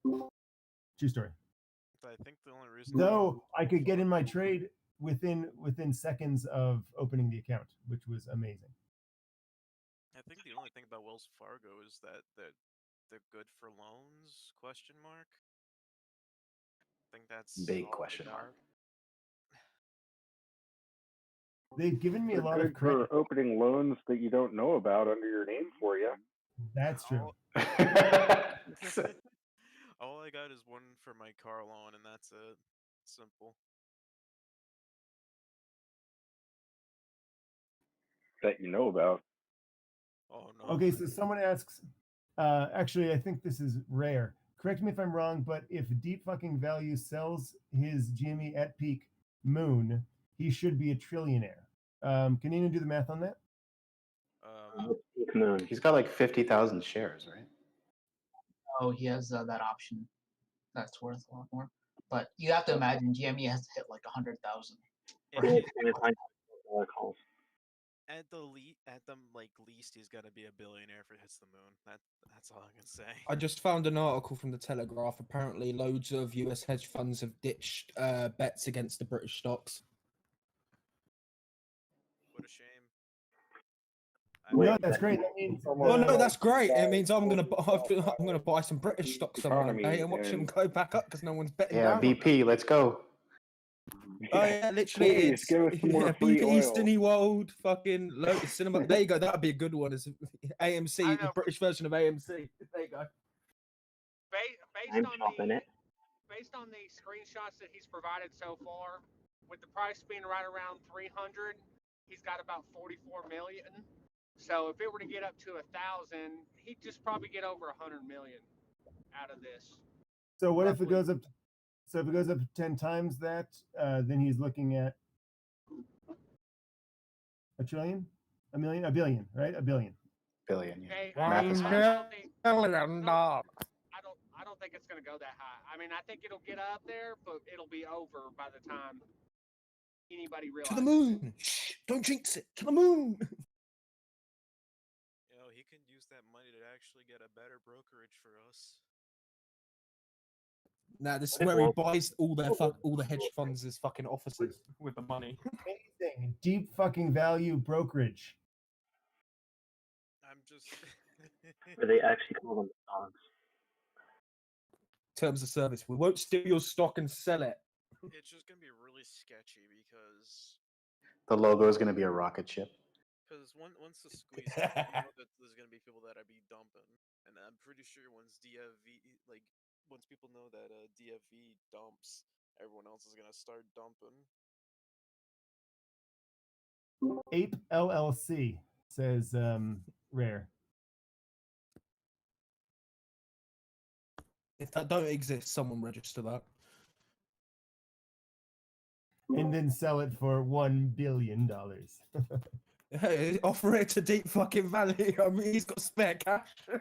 True story. I think the only reason. Though I could get in my trade within seconds of opening the account, which was amazing. I think the only thing about Wells Fargo is that they're good for loans? Question mark. I think that's Big all question they mark. are. They've given me a They're lot good of credit. for opening loans that you don't know about under your name for you. That's true. All I got is one for my car loan, and that's it. Simple. That you know about. Oh no. Okay, so someone asks, actually, I think this is rare. Correct me if I'm wrong, but if Deep Fucking Value sells his GME at peak moon, he should be a trillionaire. Can anyone do the math on that? Peak moon. He's got like 50,000 shares, right? Oh, he has that option. That's worth a lot more. But you have to imagine GME has to hit like 100,000. At the least, he's got to be a billionaire if it hits the moon. That's all I can say. I just found an article from the Telegraph. Apparently, loads of US hedge funds have ditched bets against the British stocks. What a shame. No, that's great. That means Well, no, that's great. It means I'm gonna buy some British stocks on one day and watch them go back up because no one's betting Yeah, down. on them. BP, let's go. Oh yeah, literally, Please, it's give us some more free BP, oil. Disney World, fucking Lotus Cinema. There you go. That'd be a good one. As AMC, the British version of AMC. There you go. I'm chopping it. Based on the screenshots that he's provided so far, with the price being right around 300, he's got about 44 million. So if it were to get up to 1,000, he'd just probably get over 100 million out of this. So what if it goes up? So if it goes up 10 times that, then he's looking at a trillion, a million, a billion, right? A billion. Billion. Okay, Math is fine. I don't think it's going to go that high. I mean, I think it'll get up there, but it'll be over by the time anybody realizes. To the moon. Shh, don't jinx it. To the moon. You know, he can use that money to actually get a better brokerage for us. Nah, this is where he buys all the hedge funds' fucking offices with the money. Amazing. Deep fucking value brokerage. I'm just. Or they actually call them stocks. Terms of service. We won't steal your stock and sell it. It's just gonna be really sketchy because The logo is going to be a rocket ship. once the squeeze, hits, you know that there's gonna be people that are be dumping, and I'm pretty sure once once people know that DFV dumps, everyone else is gonna start dumping. Ape LLC says rare. If that don't exist, someone register that. And then sell it for $1 billion. Hey, offer it to Deep fucking Valley. I mean, he's got spare cash. Yeah,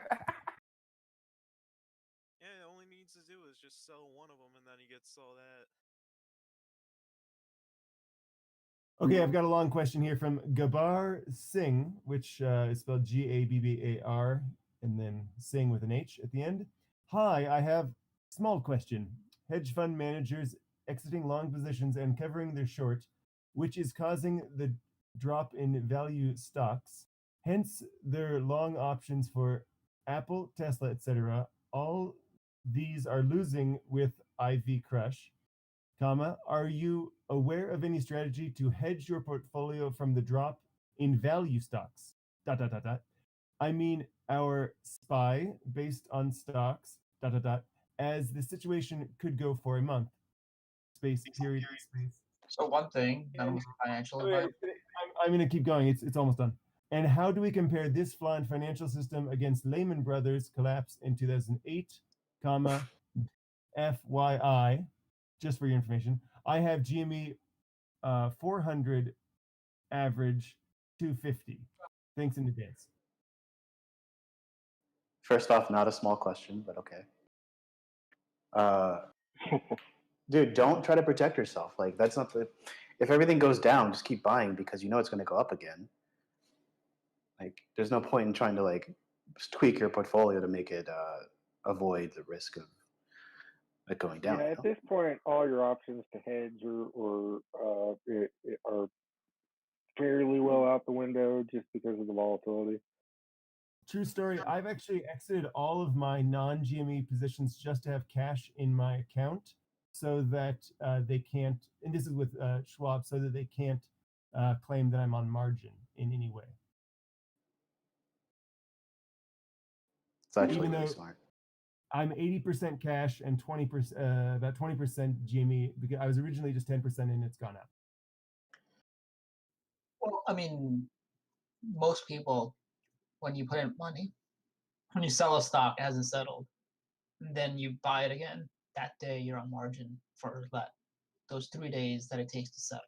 all he needs to do is just sell one of them, and then he gets all that. Okay, I've got a long question here from Gabbar Singh, which is spelled Gabbar, and then Singh with an H at the end. Hi, I have small question. Hedge fund managers exiting long positions and covering their short, which is causing the drop in value stocks. Hence, their long options for Apple, Tesla, etc. All these are losing with IV crush. Are you aware of any strategy to hedge your portfolio from the drop in value stocks? I mean, our SPY based on stocks, as the situation could go for a month. Space, period, space. So one thing, none of us are financial advisors. I'm going to keep going. It's almost done. And how do we compare this flawed financial system against Lehman Brothers collapse in 2008, FYI, just for your information, I have GME 400 average 250. Thanks in advance. First off, not a small question, but okay. Dude, don't try to protect yourself. Like, that's not the. If everything goes down, just keep buying because you know it's going to go up again. Like, there's no point in trying to like tweak your portfolio to make it avoid the risk of it going down. Yeah, at this point, all your options to hedge are fairly well out the window just because of the volatility. True story. I've actually exited all of my non-GME positions just to have cash in my account so that they can't, and this is with Schwab, so that they can't claim that I'm on margin in any way. It's actually really smart. I'm 80% cash and 20%, about 20% GME because I was originally just 10% and it's gone up. Well, I mean, most people, when you put in money, when you sell a stock, it hasn't settled, then you buy it again. That day, you're on margin for those 3 days that it takes to settle.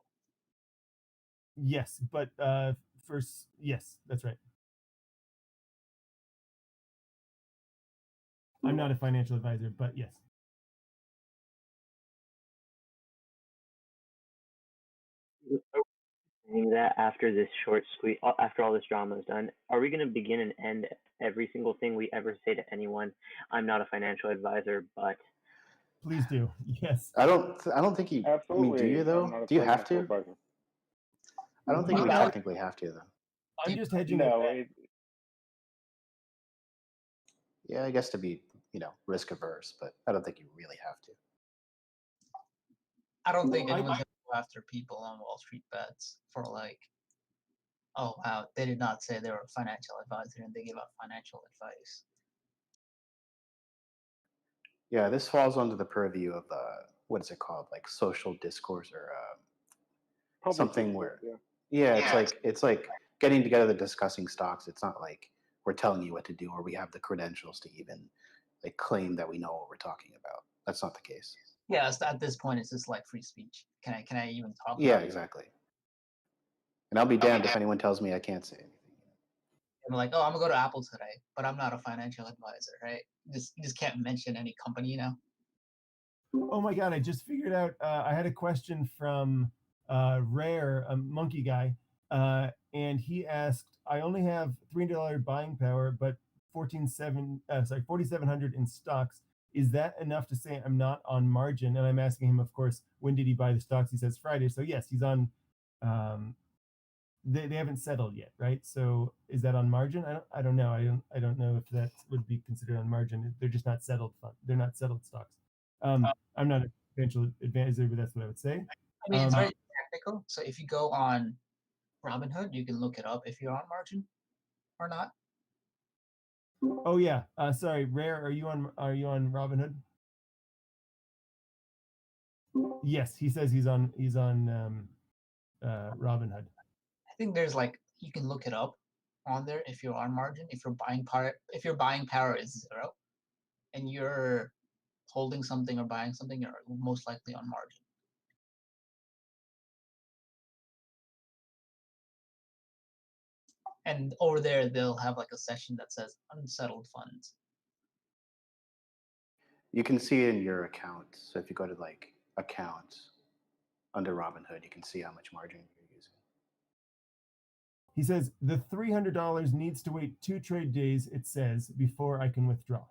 Yes, but first, yes, that's right. I'm not a financial advisor, but yes. Saying that after this short squeeze, after all this drama is done, are we going to begin and end every single thing we ever say to anyone? I'm not a financial advisor, but please do. Yes. I don't think you. Absolutely. I mean, do you though? Do you have to? I don't think we technically have to though. I'm just hedging No, it. Yeah, I guess to be, risk averse, but I don't think you really have to. I don't think anyone's gonna go after people on WallStreetBets for like, oh wow, they did not say they were a financial advisor and they give out financial advice. Yeah, this falls under the purview of what is it called, like social discourse or Public something discourse, where, yeah. it's like getting together discussing stocks. It's not like we're telling you what to do or we have the credentials to even like claim that we know what we're talking about. That's not the case. Yeah, at this point, it's just like free speech. Can I even talk? Yeah, about it? exactly. And I'll be damned if anyone tells me I can't say anything. I'm like, oh, I'm gonna go to Apple today, but I'm not a financial advisor, right? You just can't mention any company now. Oh my god! I just figured out. I had a question from Rare, a monkey guy, and he asked, "I only have $300 buying power, but 4,700 in stocks. Is that enough to say I'm not on margin?" And I'm asking him, of course, when did he buy the stocks? He says Friday. So yes, he's on. They haven't settled yet, right? So is that on margin? I don't know. I don't know if that would be considered on margin. They're just not settled fund. They're not settled stocks. I'm not a financial advisor, but that's what I would say. I mean, it's very technical. So if you go on Robinhood, you can look it up if you're on margin or not. Oh yeah. Sorry, Rare. Are you on Robinhood? Yes, he says he's on Robinhood. I think there's like you can look it up on there if you're on margin. If your buying power is 0, and you're holding something or buying something, you're most likely on margin. And over there, they'll have like a section that says unsettled funds. You can see it in your account. So if you go to like accounts under Robinhood, you can see how much margin you're using. He says the $300 needs to wait 2 trade days, it says, before I can withdraw.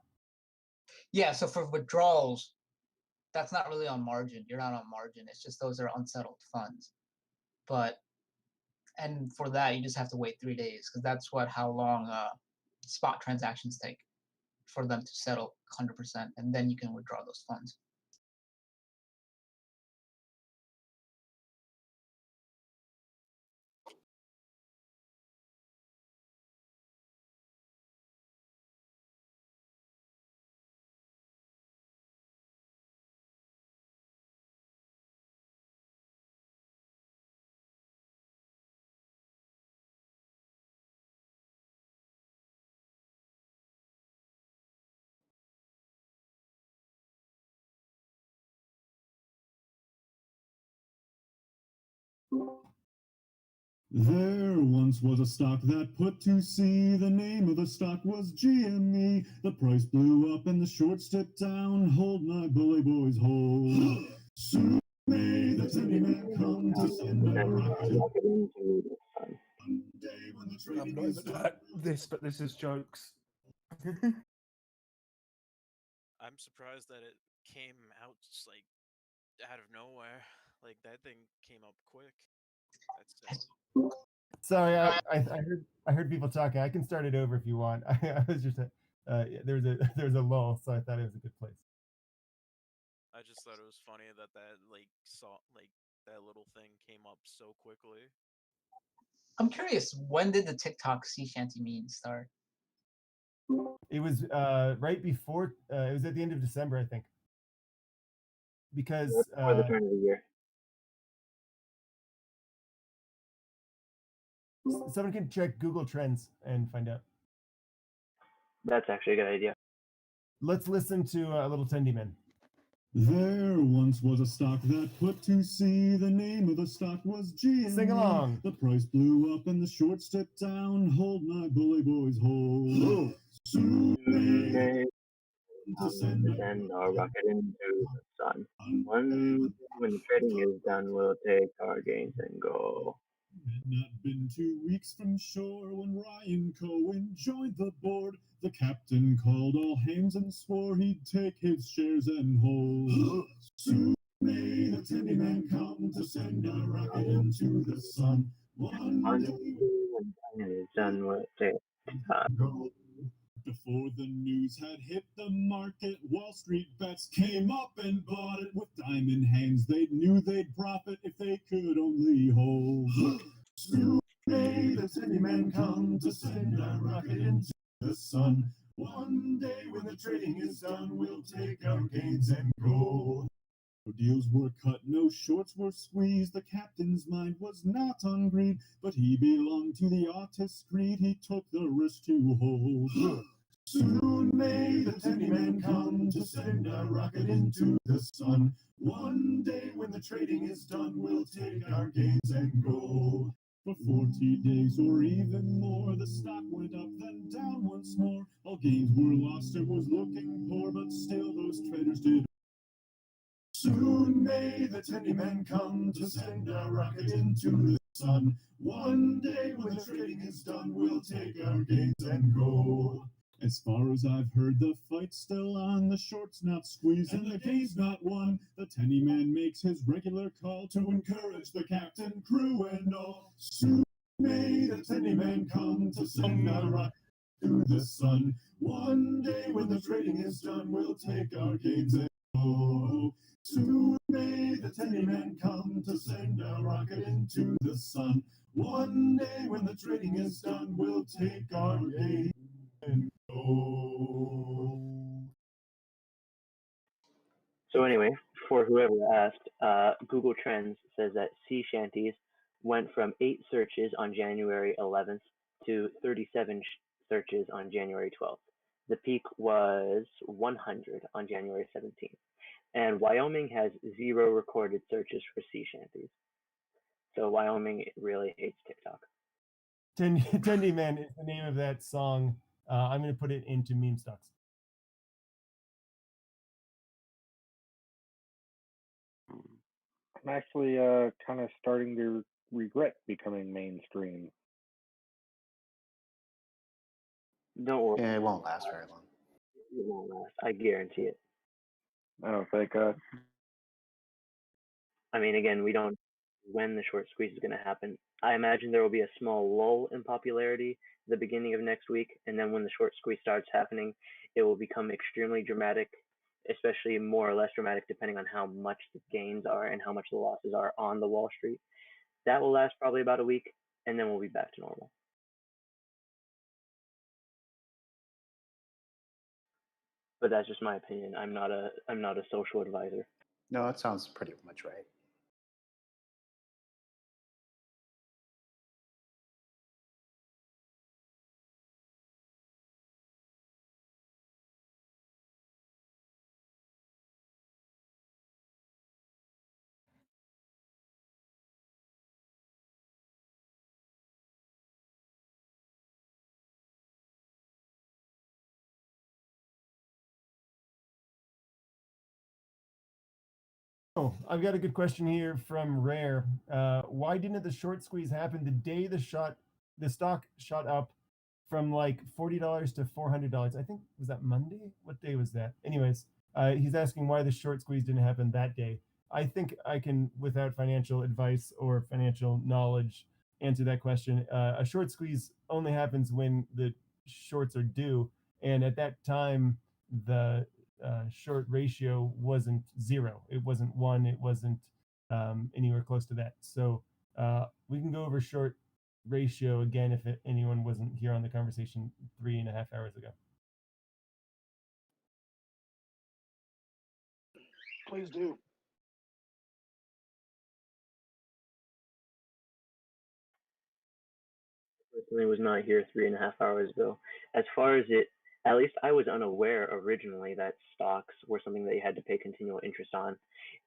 Yeah, so for withdrawals, that's not really on margin. You're not on margin. It's just those are unsettled funds. And for that, you just have to wait 3 days because that's how long spot transactions take for them to settle 100%, and then you can withdraw those funds. There once was a stock that put to sea. The name of the stock was GME. The price blew up and the shorts dipped down. Hold my bully boys, hold. Soon may the tendy man come to send a rocket into the sun. One day when the trading is done, but this is jokes. I'm surprised that it came out just like out of nowhere. Like that thing came up quick. That's Sorry, I heard people talking. I can start it over if you want. I was just there was a lull, so I thought it was a good place. I just thought it was funny that that little thing came up so quickly. I'm curious, when did the TikTok sea shanty meme start? It was right before. It was at the end of December, I think. Because before the turn of the year. Someone can check Google Trends and find out. That's actually a good idea. Let's listen to a little tendy man. There once was a stock that put to sea. The name of the stock was GME. Sing along. The price blew up and the shorts dipped down. Hold my bully boys, hold. Soon may to send our rocket into the sun. When the trading is done, we'll take our gains and go. Had not been 2 weeks from shore when Ryan Cohen joined the board. The captain called all hands and swore he'd take his shares and hold. Soon may the tendy man come to send a rocket into the sun. One day when time is done with it. Before the news had hit the market, WallStreetBets came up and bought it. With diamond hands, they knew they'd profit if they could only hold. Soon may the tiny man come to send a rocket into the sun. One day when the trading is done, we'll take our gains and go. No deals were cut, no shorts were squeezed. The captain's mind was not on greed, but he belonged to the artist creed. He took the risk to hold. Soon may the tiny man come to send a rocket into the sun. One day when the trading is done, we'll take our gains and go. For 40 days or even more, the stock went up, then down once more. All gains were lost, it was looking poor, but still those traders did. Soon may the tiny man come to send a rocket into the sun. One day when the trading is done, we'll take our gains and go. As far as I've heard, the fight's still on. The short's not squeezed and the game's not won. The tiny man makes his regular call to encourage the captain, crew, and all. Soon may the tiny man come to send a rocket to the sun. One day when the trading is done, we'll take our gains and go. Soon may the tiny man come to send a rocket into the sun. One day when the trading is done, we'll take our gains and go. So anyway, for whoever asked, Google Trends says that sea shanties went from 8 searches on January 11th to 37 searches on January 12th. The peak was 100 on January 17th. And Wyoming has 0 recorded searches for sea shanties. So Wyoming really hates TikTok. Tendy Man is the name of that song. I'm going to put it into meme stocks. I'm actually kind of starting to regret becoming mainstream. Don't worry. Yeah, it won't last very long. It won't last. I guarantee it. Oh, thank God. I mean, again, we don't know when the short squeeze is going to happen. I imagine there will be a small lull in popularity at the beginning of next week, and then when the short squeeze starts happening, it will become extremely dramatic, especially more or less dramatic depending on how much the gains are and how much the losses are on the Wall Street. That will last probably about a week, and then we'll be back to normal. But that's just my opinion. I'm not a social advisor. No, that sounds pretty much right. Oh, I've got a good question here from Rare. Why didn't the short squeeze happen the day the stock shot up from like $40 to $400? I think, was that Monday? What day was that? Anyways, he's asking why the short squeeze didn't happen that day. I think I can, without financial advice or financial knowledge, answer that question. A short squeeze only happens when the shorts are due, and at that time, the short ratio wasn't 0. It wasn't 1. It wasn't anywhere close to that. So we can go over short ratio again if anyone wasn't here on the conversation 3.5 hours ago. Please do. Personally was not here 3.5 hours ago. As far as it, at least I was unaware originally that stocks were something that you had to pay continual interest on.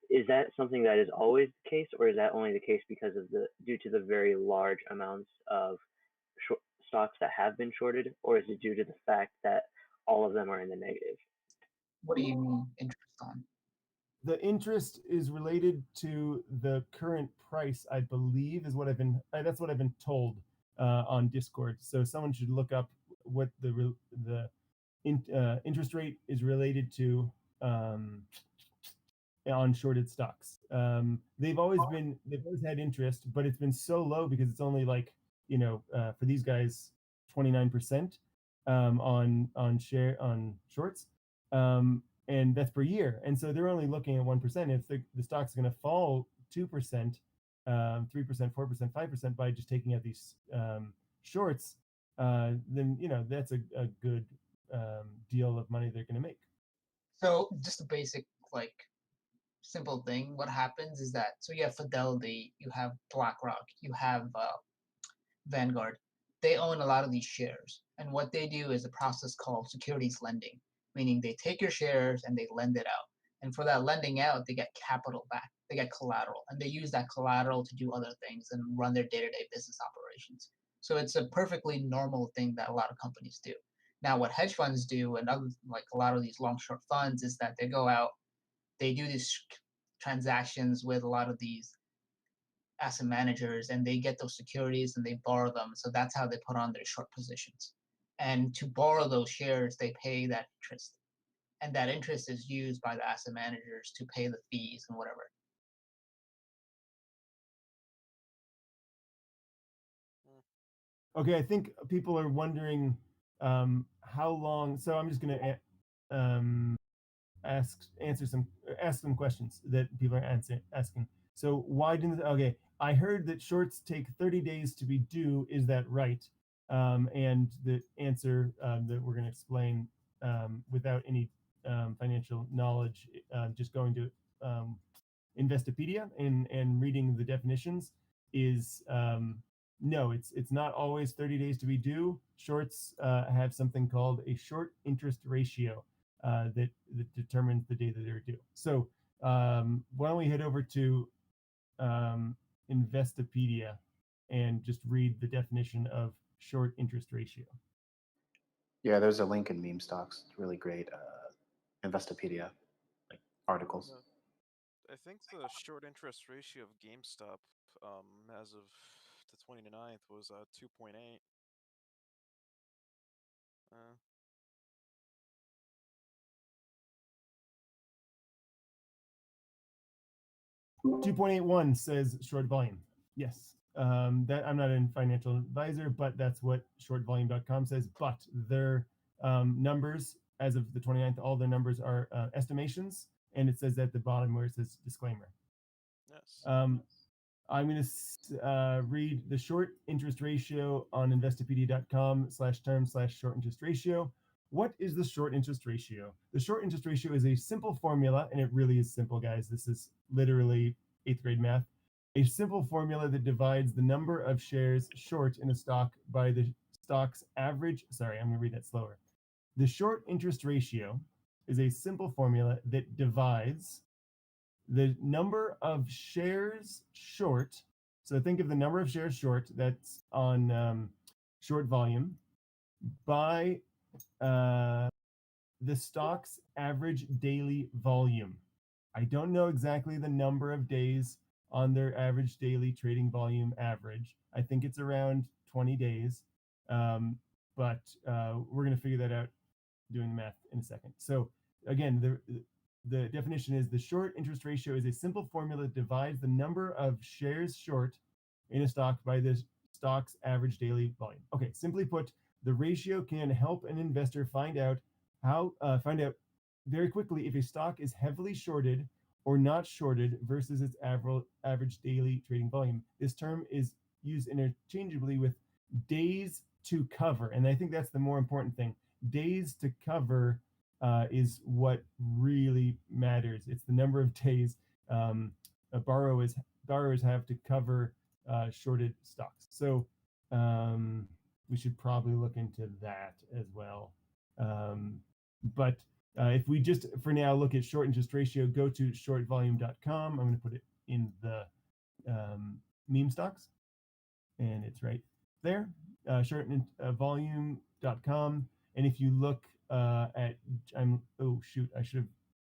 Is that something that is always the case, or is that only the case because of due to the very large amounts of stocks that have been shorted, or is it due to the fact that all of them are in the negative? What do you mean interest on? The interest is related to the current price, I believe, is what I've been. That's what I've been told on Discord. So someone should look up what the interest rate is related to on shorted stocks. They've always had interest, but it's been so low because it's only like for these guys, 29% on shorts, and that's per year. And so they're only looking at 1%. If the stock's going to fall 2%, 3%, 4%, 5% by just taking out these shorts, then that's a good deal of money they're going to make. So just a basic simple thing. What happens is that you have Fidelity, you have BlackRock, you have Vanguard. They own a lot of these shares, and what they do is a process called securities lending, meaning they take your shares and they lend it out. And for that lending out, they get capital back. They get collateral, and they use that collateral to do other things and run their day-to-day business operations. So it's a perfectly normal thing that a lot of companies do. Now, what hedge funds do, and other a lot of these long-short funds, is that they go out, they do these transactions with a lot of these asset managers, and they get those securities and they borrow them. So that's how they put on their short positions. And to borrow those shares, they pay that interest. And that interest is used by the asset managers to pay the fees and whatever. Okay, I think people are wondering how long. So I'm just going to ask some questions that people are asking. So why didn't? Okay, I heard that shorts take 30 days to be due. Is that right? And the answer that we're going to explain without any financial knowledge, just going to Investopedia and reading the definitions is no, it's not always 30 days to be due. Shorts have something called a short interest ratio that determines the day that they're due. So why don't we head over to Investopedia and just read the definition of short interest ratio. Yeah, there's a link in meme stocks. It's really great Investopedia articles. I think the short interest ratio of GameStop as of the 29th was 2.8. 2.81 says short volume. Yes. That I'm not a financial advisor, but that's what shortvolume.com says. But their numbers as of the 29th, all their numbers are estimations, and it says at the bottom where it says disclaimer. Yes. I'm going to read the short interest ratio on investopedia.com/term/short interest ratio. What is the short interest ratio? The short interest ratio is a simple formula, and it really is simple, guys. This is literally 8th grade math. A simple formula that divides the number of shares short in a stock by the stock's average. Sorry, I'm going to read that slower. The short interest ratio is a simple formula that divides the number of shares short. So think of the number of shares short that's on short volume by the stock's average daily volume. I don't know exactly the number of days on their average daily trading volume average. I think it's around 20 days, but we're going to figure that out doing the math in a second. So again, the definition is the short interest ratio is a simple formula that divides the number of shares short in a stock by the stock's average daily volume. Okay, simply put, the ratio can help an investor find out very quickly if a stock is heavily shorted or not shorted versus its average daily trading volume. This term is used interchangeably with days to cover, and I think that's the more important thing. Days to cover is what really matters. It's the number of days borrowers have to cover shorted stocks. So we should probably look into that as well. But if we just for now look at short interest ratio, go to shortvolume.com. I'm going to put it in the meme stocks, and it's right there. Shortvolume.com. And if you look I should have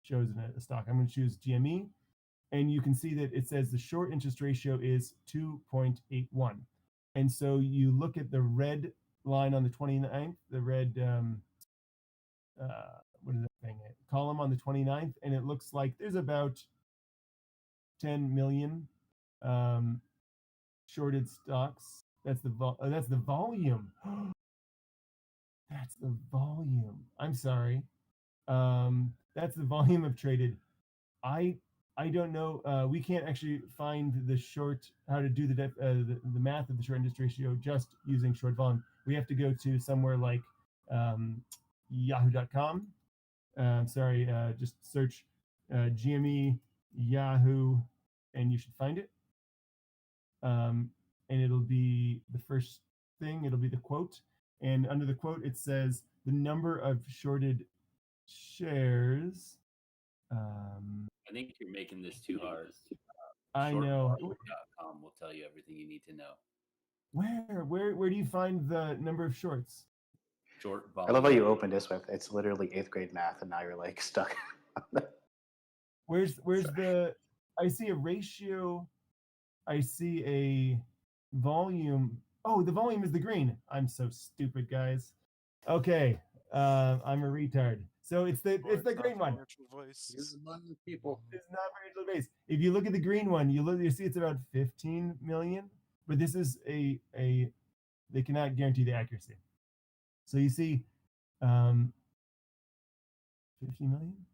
chosen a stock. I'm going to choose GME, and you can see that it says the short interest ratio is 2.81. And so you look at the red line on the 29th, the red what is that thing? Column on the 29th, and it looks like there's about 10 million shorted stocks That's the that's the volume. That's the volume. I'm sorry. That's the volume of traded. I don't know. We can't actually find the short how to do the math of the short interest ratio just using short volume. We have to go to somewhere like Yahoo.com. Sorry, just search GME Yahoo, and you should find it. And it'll be the first thing. It'll be the quote, and under the quote it says the number of shorted shares. I think you're making this too hard. I know. Shortvolume.com will tell you everything you need to know. Where do you find the number of shorts? Short I volume. love how you opened this with it's literally 8th grade math, and now you're like stuck. Where's the? I see a ratio. I see a volume. Oh, the volume is the green. I'm so stupid, guys. Okay, I'm a retard. So it's the green one. Advice. People. It's not financial advice. If you look at the green one, you see it's about 15 million. But this is a they cannot guarantee the accuracy. So you see, 50 million.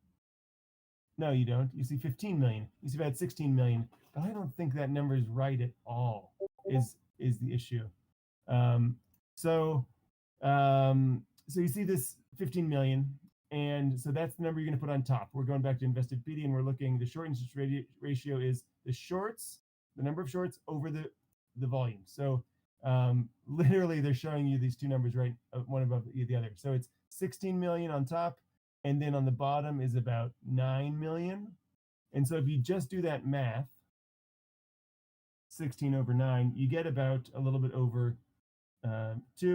No, you don't. You see 15 million. You see about 16 million. But I don't think that number is right at all. Is the issue? So you see this 15 million, and so that's the number you're going to put on top. We're going back to Investopedia, and we're looking. The short interest ratio is the shorts, the number of shorts over the volume. So literally, they're showing you these two numbers right, one above the other. So it's 16 million on top. And then on the bottom is about 9 million. And so if you just do that math, 16 over 9, you get about a little bit over 2,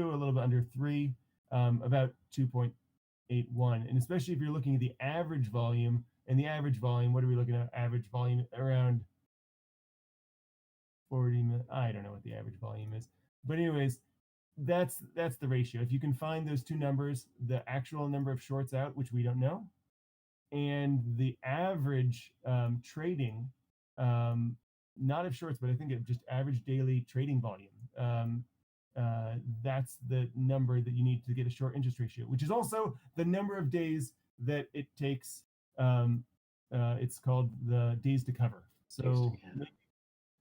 a little bit under 3, about 2.81. And especially if you're looking at the average volume, and the average volume, what are we looking at? Average volume around 40 million. I don't know what the average volume is. But anyways, that's the ratio. If you can find those two numbers, the actual number of shorts out, which we don't know, and the average trading, not of shorts, but I think of just average daily trading volume, that's the number that you need to get a short interest ratio, which is also the number of days that it takes. It's called the days to cover. So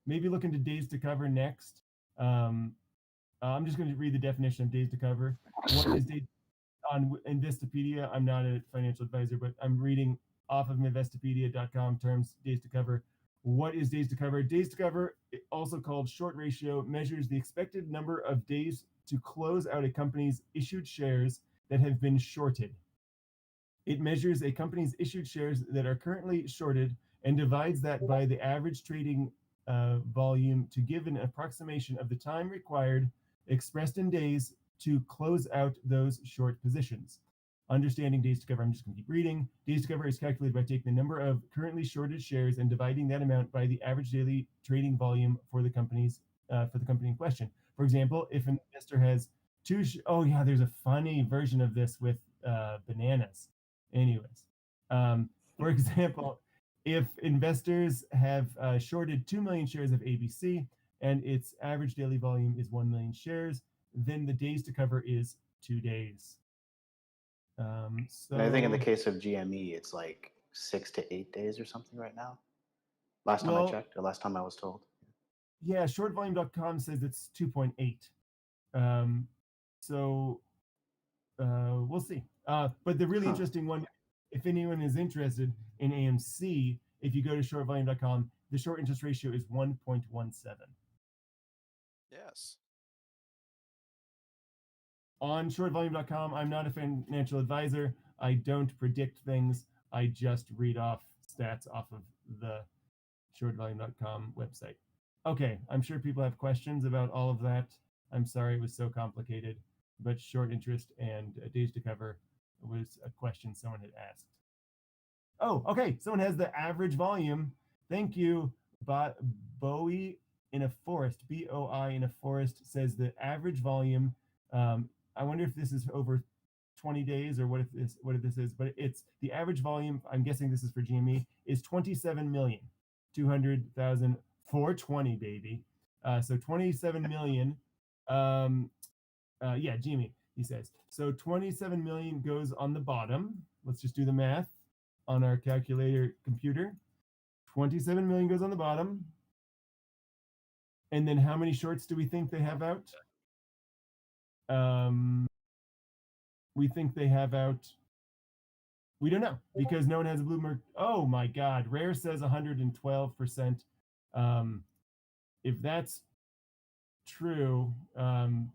maybe look into days to cover next. I'm just going to read the definition of days to cover. What is days on Investopedia? I'm not a financial advisor, but I'm reading off of Investopedia.com terms, days to cover. What is days to cover? Days to cover, also called short ratio, measures the expected number of days to close out a company's issued shares that have been shorted. It measures a company's issued shares that are currently shorted and divides that by the average trading volume to give an approximation of the time required, expressed in days, to close out those short positions. Understanding days to cover, I'm just going to keep reading. Days to cover is calculated by taking the number of currently shorted shares and dividing that amount by the average daily trading volume for the company in question. For example, if an investor has oh yeah, there's a funny version of this with bananas. Anyways, for example, if investors have shorted 2 million shares of ABC and its average daily volume is 1 million shares, then the days to cover is 2 days. And I think in the case of GME, it's like 6 to 8 days or something right now. Last time I checked, or last time I was told. Yeah, shortvolume.com says it's 2.8. We'll see. But the really interesting one, if anyone is interested in AMC, if you go to shortvolume.com, the short interest ratio is 1.17. Yes. On shortvolume.com, I'm not a financial advisor. I don't predict things. I just read off stats off of the shortvolume.com website. Okay, I'm sure people have questions about all of that. I'm sorry it was so complicated, but short interest and days to cover was a question someone had asked. Oh, okay. Someone has the average volume. Thank you. Bowie in a forest, BOI in a forest, says the average volume. I wonder if this is over 20 days or what if this is, but it's the average volume. I'm guessing this is for GME is 27,200,420, baby. So 27 million Yeah, GME, he says. So 27 million goes on the bottom. Let's just do the math on our calculator computer. 27 million goes on the bottom. And then how many shorts do we think they have out? We think they have out. We don't know because no one has a Bloomberg. Oh my God. Rare says 112%. If that's true,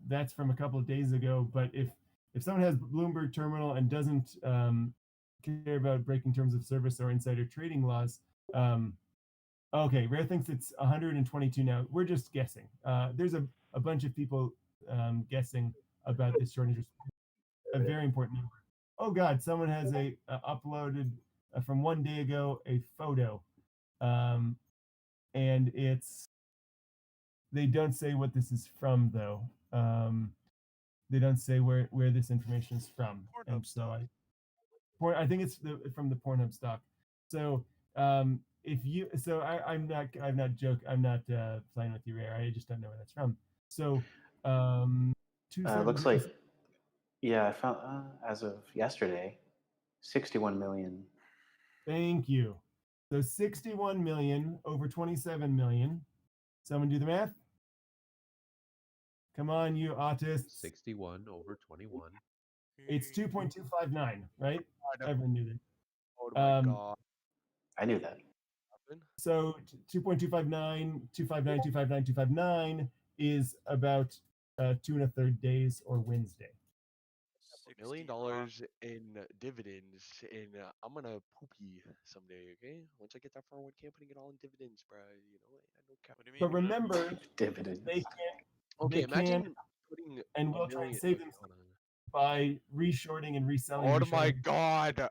that's from a couple of days ago. But if someone has Bloomberg terminal and doesn't care about breaking terms of service or insider trading laws, okay, Rare thinks it's 122 now. We're just guessing. There's a bunch of people guessing about this shortage. A very important number. Oh God, someone has uploaded from 1 day ago a photo, and they don't say what this is from though. They don't say where this information is from. Pornhub and so I think it's from the Pornhub stock. So if you, so I'm not playing with you, Rare. I just don't know where that's from. So looks like, yeah, I found as of yesterday, 61 million. Thank you. So 61 million over 27 million. Someone do the math. Come on, you autists. 61 over 21. It's 2.259, right? Everyone knew that. Oh my God. I knew that. So 2.259, 259, 259, 259 is about 2 1/3 days or Wednesday. $1 million in dividends, and I'm gonna poopy someday. Okay, once I get that 401k, I'm putting it all in dividends, bro. You know, I know cap. But remember, dividends. They can. Okay, they imagine can, putting and a we'll try and million. save them by reshorting and reselling. Oh my reshorting. God!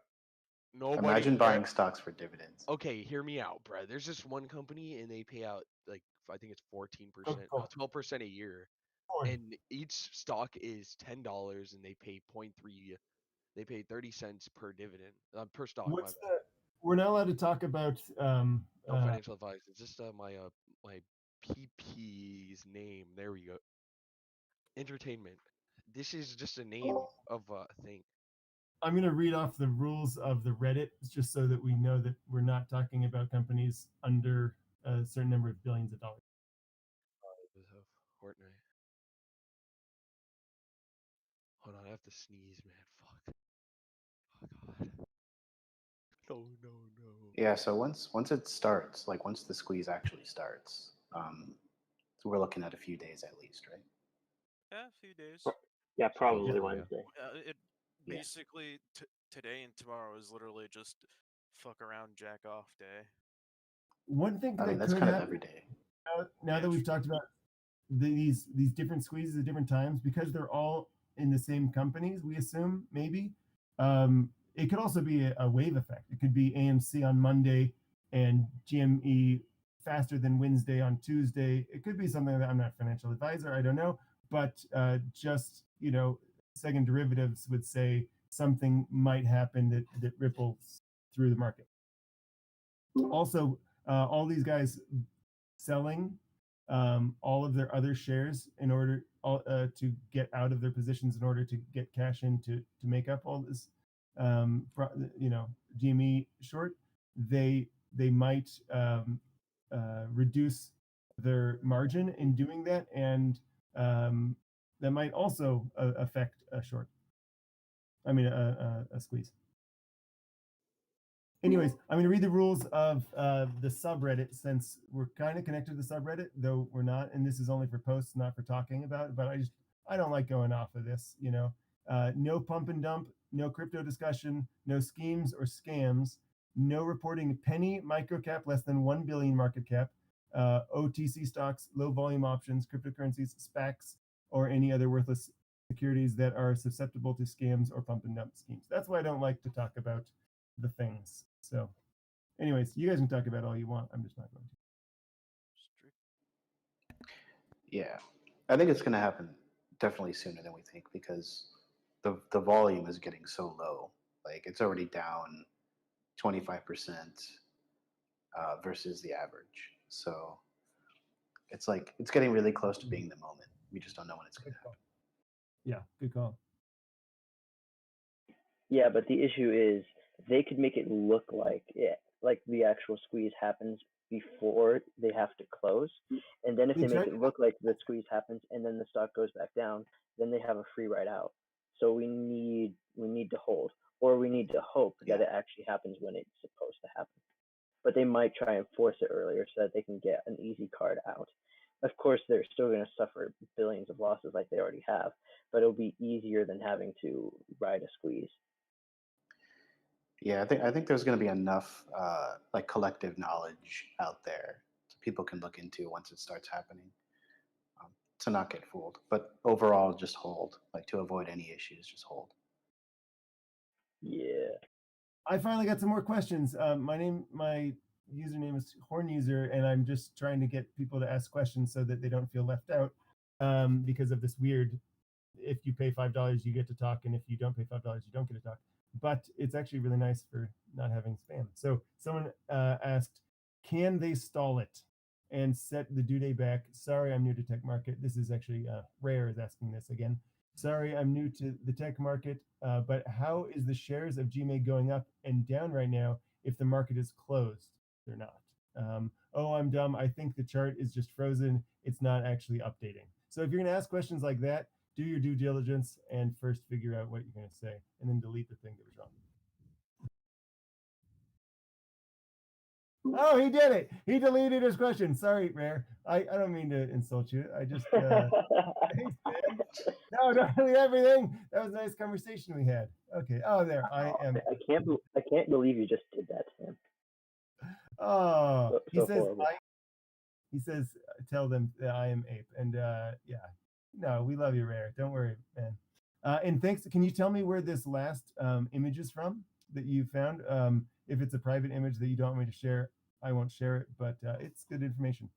Nobody. Imagine buying stocks for dividends. Okay, hear me out, bro. There's this one company, and they pay out like I think it's 14%, Go. 12% a year, and each stock is $10, and they pay 0.3. They pay 30 cents per dividend per stock. What's the? We're not allowed to talk about. No financial advice. It's just my PP's name. There we go. Entertainment. This is just a name of a thing. I'm going to read off the rules of the Reddit just so that we know that we're not talking about companies under a certain number of billions of dollars. Fortnite. Hold on, I have to sneeze, man. Fuck. Oh God. No. Yeah, so once it starts, like once the squeeze actually starts, so we're looking at a few days at least, right? Yeah, a few days. Yeah, probably Wednesday. It basically today and tomorrow is literally just fuck around, jack off day. One thing I mean, that's could kind of happen every day. now that we've talked about these different squeezes at different times, because they're all in the same companies, we assume maybe it could also be a wave effect. It could be AMC on Monday and GME faster than Wednesday on Tuesday. It could be something that I'm not a financial advisor. I don't know, but just second derivatives would say something might happen that ripples through the market. Also, all these guys selling all of their other shares in order to get out of their positions in order to get cash in to make up all this GME short, they might reduce their margin in doing that, and that might also affect a short. I mean a squeeze. Anyways, I'm going to read the rules of the subreddit, since we're kind of connected to the subreddit, though we're not, and this is only for posts, not for talking about it, but I don't like going off of this, no pump and dump, no crypto discussion, no schemes or scams, no reporting penny microcap less than 1 billion market cap, OTC stocks, low volume options, cryptocurrencies, SPACs, or any other worthless securities that are susceptible to scams or pump and dump schemes. That's why I don't like to talk about the things. So anyways, you guys can talk about all you want. I'm just not going to. Yeah, I think it's going to happen definitely sooner than we think, because the volume is getting so low. Like it's already down 25% versus the average. So it's like it's getting really close to being the moment. We just don't know when it's going to happen. Yeah, good call. Yeah, but the issue is they could make it look like the actual squeeze happens before they have to close, and then if they make it look like the squeeze happens and then the stock goes back down, then they have a free ride out. So we need to hold, or we need to hope that it actually happens when it's supposed to happen. But they might try and force it earlier so that they can get an easy card out. Of course, they're still going to suffer billions of losses like they already have, but it'll be easier than having to ride a squeeze. Yeah, I think there's going to be enough like collective knowledge out there so people can look into once it starts happening to not get fooled. But overall, just hold, like to avoid any issues, just hold. Yeah. I finally got some more questions. My username is Horn User, and I'm just trying to get people to ask questions so that they don't feel left out because of this weird, if you pay $5, you get to talk, and if you don't pay $5, you don't get to talk. But it's actually really nice for not having spam. So someone asked, can they stall it and set the due date back? Sorry, I'm new to tech market. This is actually Rare is asking this again. Sorry, I'm new to the tech market, but how is the shares of GME going up and down right now if the market is closed? They're not. Oh, I'm dumb. I think the chart is just frozen. It's not actually updating. So if you're going to ask questions like that, do your due diligence and first figure out what you're going to say, and then delete the thing that was wrong. Oh, he did it. He deleted his question. Sorry, Rare. I don't mean to insult you. I just thanks, man. No, don't delete everything. That was a nice conversation we had. Okay. Oh, there. I am. I can't believe you just did that to him. Oh, he says horrible. he says tell them that I am ape. And yeah. No, we love you, Rare. Don't worry, man. And thanks. Can you tell me where this last image is from that you found? If it's a private image that you don't want me to share, I won't share it, but it's good information.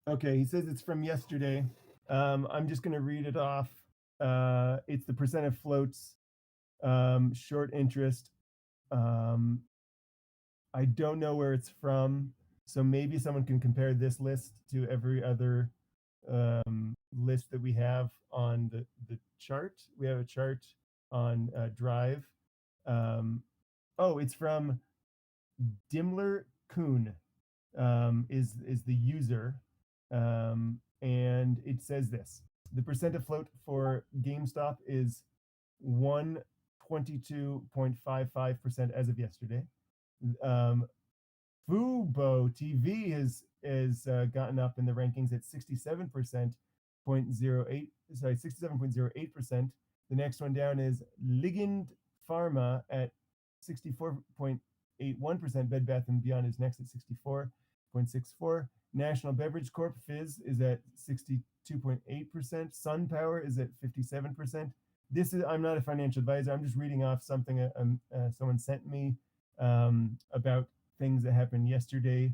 Okay, he says it's from yesterday. I'm just going to read it off. It's the percent of floats, short interest. I don't know where it's from, so maybe someone can compare this list to every other list that we have on the chart. We have a chart on Drive. Oh, it's from Dimler Kuhn is the user, and it says this: the percent of float for GameStop is 122.55% as of yesterday. Fubo TV has gotten up in the rankings at 67.08%. Sorry, 67.08%. The next one down is Ligand Pharma at 64.81%. Bed Bath & Beyond is next at 64.64%. National Beverage Corp Fizz is at 62.8%. Sun Power is at 57%. This is, I'm not a financial advisor. I'm just reading off something someone sent me about things that happened yesterday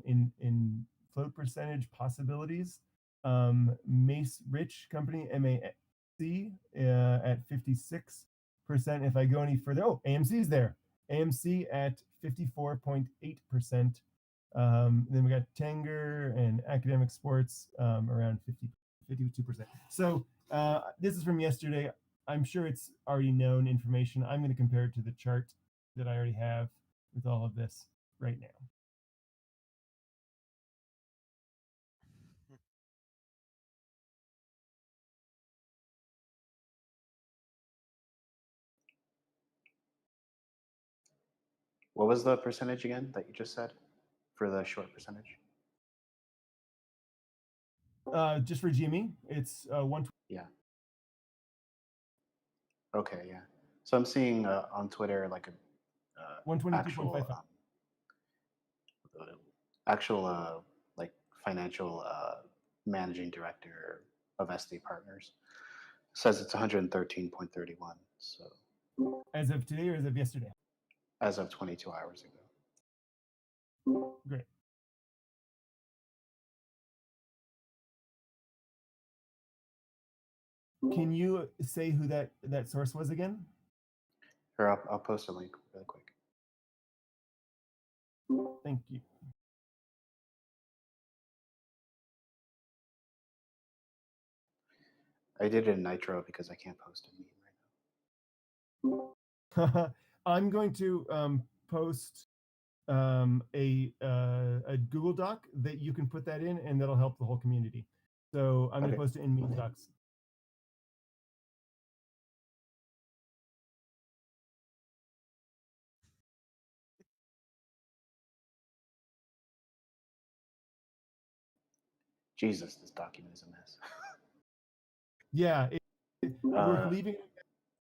in float percentage possibilities. Mace Rich Company, MAC, at 56%. If I go any further, oh, AMC is there. AMC at 54.8%. Then we got Tanger and Academic Sports around 52%. So this is from yesterday. I'm sure it's already known information. I'm going to compare it to the chart that I already have with all of this right now. What was the percentage again that you just said for the short percentage? Just for GME, it's 120. Yeah. Okay, yeah. So I'm seeing on Twitter like a 122.55. Actual like financial managing director of SD Partners says it's 113.31. So As of today or as of yesterday? as of 22 hours ago. Great. Can you say who that source was again? Or I'll post a link really quick. Thank you. I did it in Nitro because I can't post a meme right now. I'm going to post a Google Doc that you can put that in, and that'll help the whole community. So I'm going to Okay. post it in Meme Docs. Jesus, this document is a mess. Yeah, we're Uh, leaving it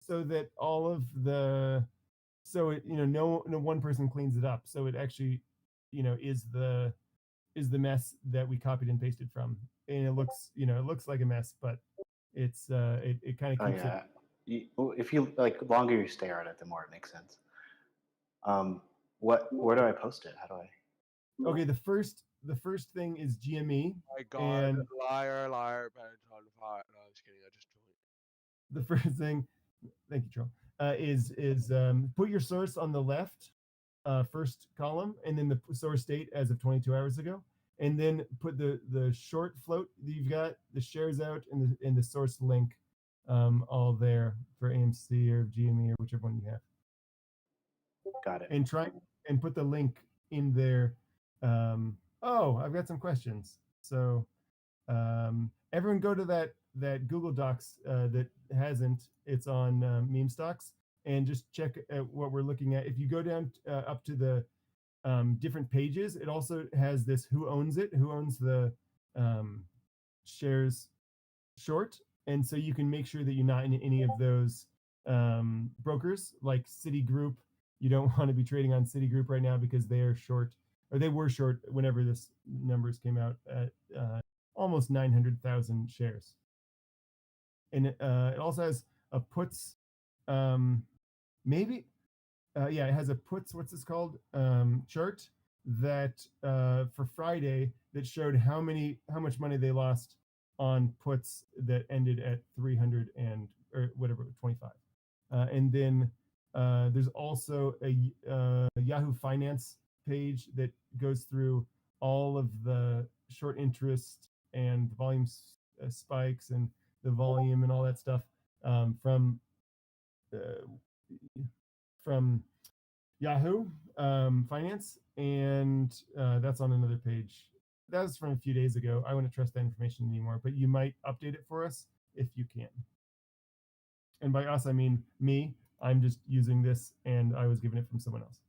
so that all of the, so it, no one person cleans it up. So it actually, is the mess that we copied and pasted from, and it looks like a mess, but it's it kind of oh keeps yeah. If you like, the longer you stare at it, the more it makes sense. Where do I post it? How do I? it. Okay, the first thing is GME, My God, and liar, pants on fire. No, I'm just kidding. I just joined. the first thing, thank you, Joel, is put your source on the left, first column, and then the source date as of 22 hours ago, and then put the short float that you've got, the shares out, and the source link, all there for AMC or GME or whichever one you have. Got it. And try and put the link in there. Oh, I've got some questions. So everyone go to that Google Docs that hasn't. It's on Meme Stocks, and just check what we're looking at. If you go down up to the different pages, it also has this who owns the shares short, and so you can make sure that you're not in any of those brokers like Citigroup. You don't want to be trading on Citigroup right now because they are short, or they were short whenever this numbers came out at almost 900,000 shares. And it also has a puts, maybe, yeah, it has a puts, what's this called, chart that for Friday that showed how much money they lost on puts that ended at 300 and or whatever 25. And then there's also a Yahoo Finance page that goes through all of the short interest and the volume spikes and the volume and all that stuff from Yahoo Finance, and that's on another page. That was from a few days ago. I wouldn't trust that information anymore, but you might update it for us if you can. And by us, I mean me. I'm just using this, and I was given it from someone else.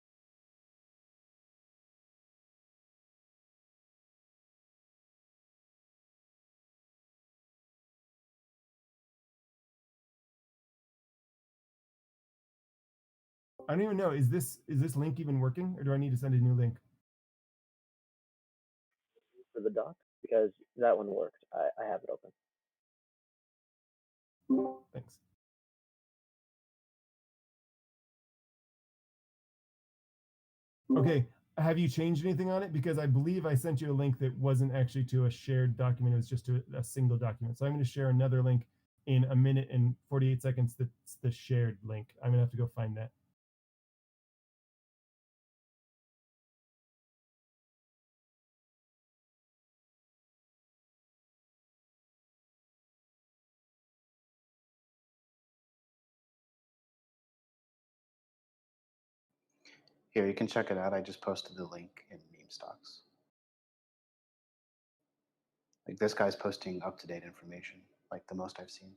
I don't even know. Is this link even working, or do I need to send a new link? For the doc, because that one works. I have it open. Thanks. Okay, have you changed anything on it? Because I believe I sent you a link that wasn't actually to a shared document. It was just to a single document. So I'm going to share another link in a minute and 48 seconds. That's the shared link. I'm going to have to go find that. Here, you can check it out. I just posted the link in Meme Stocks. Like, this guy's posting up-to-date information, like the most I've seen.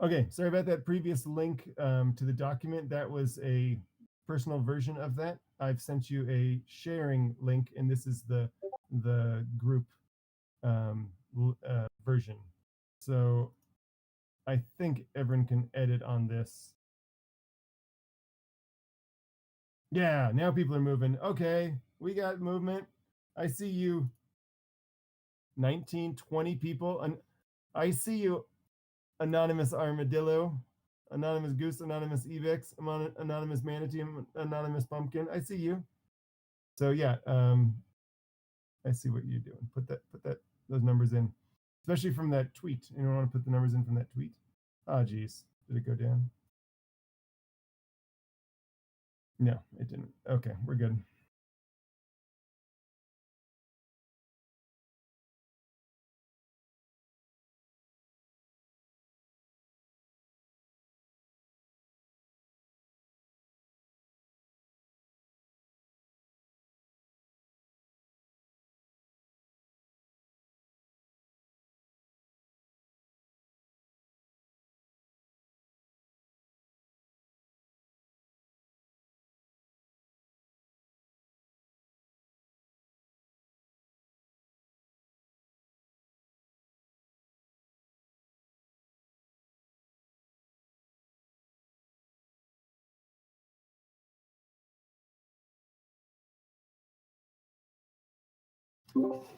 Okay, sorry about that previous link to the document. That was a personal version of that. I've sent you a sharing link, and this is the group version. So I think everyone can edit on this. Yeah, now people are moving. Okay, we got movement. I see you. 19, 20 people. And I see you, Anonymous Armadillo, Anonymous Goose, Anonymous Evix, Anonymous Manatee, Anonymous Pumpkin. I see you. So yeah, I see what you're doing. Put those numbers in, especially from that tweet. You don't want to put the numbers in from that tweet. Oh, geez, did it go down? No, it didn't. Okay, we're good.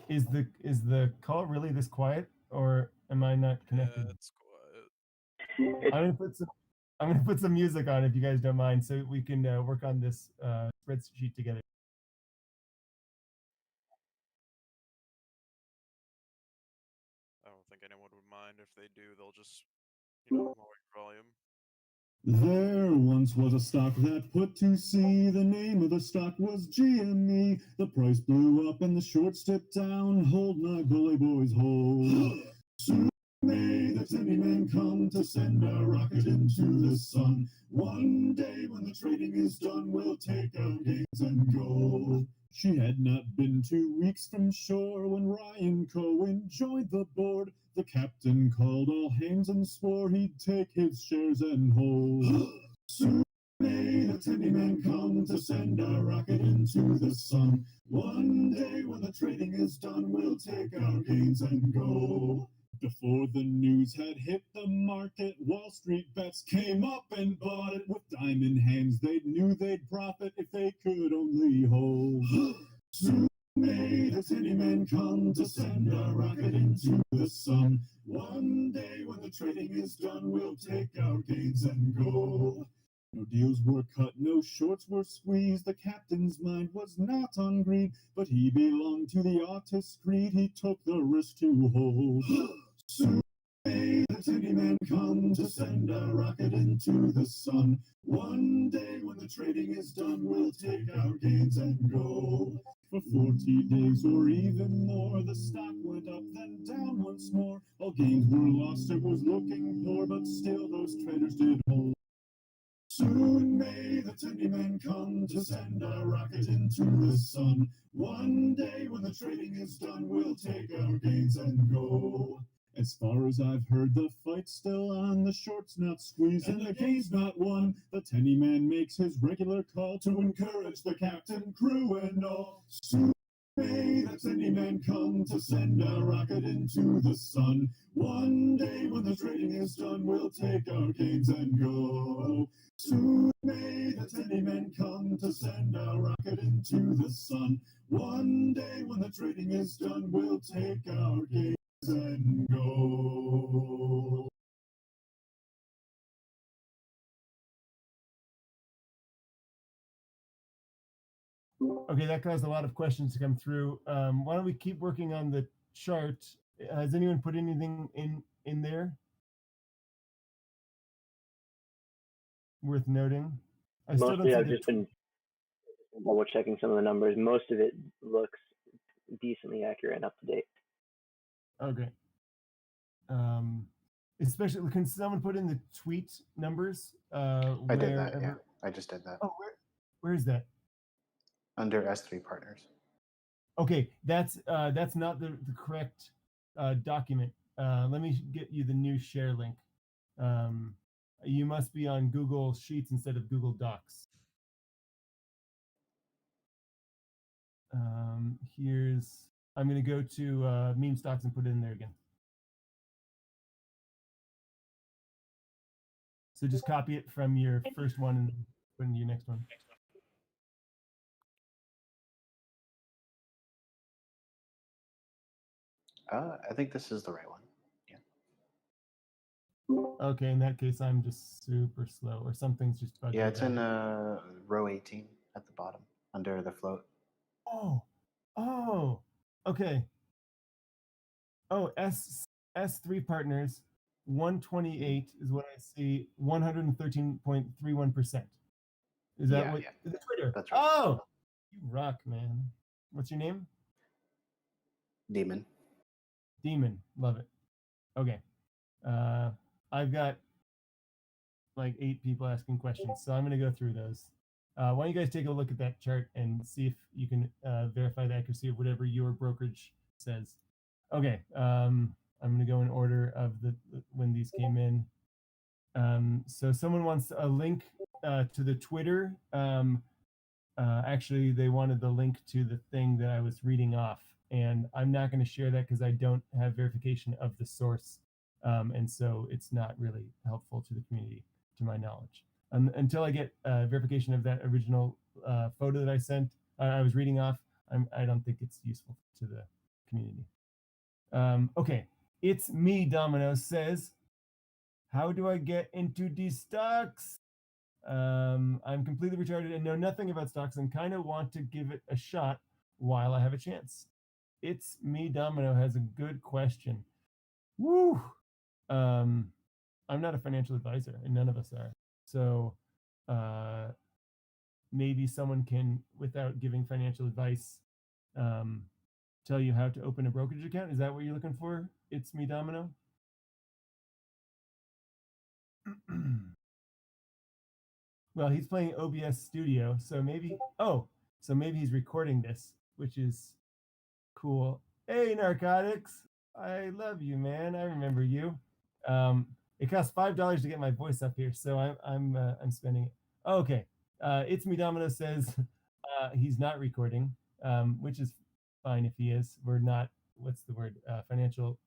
Is the call really this quiet, or am I not connected? Yeah, it's quiet. I'm gonna put some music on if you guys don't mind, so we can work on this spreadsheet together. I don't think anyone would mind. If they do, they'll just, lower your volume. There once was a stock that put to sea. The name of the stock was GME. The price blew up and the shorts dipped down. Hold my bully boys, hold. Soon may the tendy man come to send a rocket into the sun. One day when the trading is done, we'll take our gains and go. She had not been 2 weeks from shore when Ryan Cohen joined the board. The captain called all hands and swore he'd take his shares and hold. Soon may the tendy man come to send a rocket into the sun. One day when the trading is done, we'll take our gains and go. Before the news had hit the market, WallStreetBets came up and bought it. With diamond hands, they knew they'd profit if they could only hold. Soon may the tendy man come to send a rocket into the sun. One day when the trading is done, we'll take our gains and go. No deals were cut, no shorts were squeezed. The captain's mind was not on greed, but he belonged to the artist creed. He took the risk to hold. Soon may the tendy man come to send a rocket into the sun. One day when the trading is done, we'll take our gains and go. For 40 days or even more, the stock went up, then down once more. All gains were lost, it was looking poor, but still those traders did hold. Soon may the tendy man come to send a rocket into the sun. One day when the trading is done, we'll take our gains and go. As far as I've heard, the fight's still on. The short's not squeezed and the game's not won. The tendy man makes his regular call to encourage the captain, crew, and all. Soon may the tendy man come to send a rocket into the sun. One day when the trading is done, we'll take our gains and go. Soon may the tendy man come to send a rocket into the sun. One day when the trading is done, we'll take our gains and go. Okay, that caused a lot of questions to come through. Why don't we keep working on the chart? Has anyone put anything in there worth noting? I still don't Mostly, see I've the just been double checking some of the numbers. Most of it looks decently accurate and up to date. Okay. Especially, can someone put in the tweet numbers? I did that, yeah. I just did that. Oh, where is that? Under S3 Partners. Okay, that's not the correct document. Let me get you the new share link. You must be on Google Sheets instead of Google Docs. I'm going to go to meme stocks and put it in there again. So just copy it from your first one and put into your next one. I think this is the right one. Okay, in that case, I'm just super slow, or something's just bugging. Yeah, it's in row 18 at the bottom under the float. Oh, okay. Oh, S3 partners, 128 is what I see, 113.31%. Is that what? Yeah. Is it Twitter? That's right. Oh, you rock, man. What's your name? Demon. Demon. Love it. Okay. I've got like 8 people asking questions, so I'm going to go through those. Why don't you guys take a look at that chart and see if you can verify the accuracy of whatever your brokerage says. Okay, I'm going to go in order of when these came in. So someone wants a link to the Twitter. Actually, they wanted the link to the thing that I was reading off, and I'm not going to share that because I don't have verification of the source, and so it's not really helpful to the community, to my knowledge. Until I get verification of that original photo that I was reading off, I don't think it's useful to the community. Okay, it's me, Domino says, how do I get into these stocks? I'm completely retarded and know nothing about stocks and kind of want to give it a shot while I have a chance. It's me, Domino has a good question. Woo! I'm not a financial advisor, and none of us are. So maybe someone can, without giving financial advice, tell you how to open a brokerage account. Is that what you're looking for? It's me, Domino. Well, he's playing OBS Studio, so maybe, so maybe he's recording this, which is cool. Hey, Narcotics, I love you, man. I remember you. It costs $5 to get my voice up here, so I'm spending it. Okay, it's me, Domino says he's not recording, which is fine if he is. We're not, what's the word, financial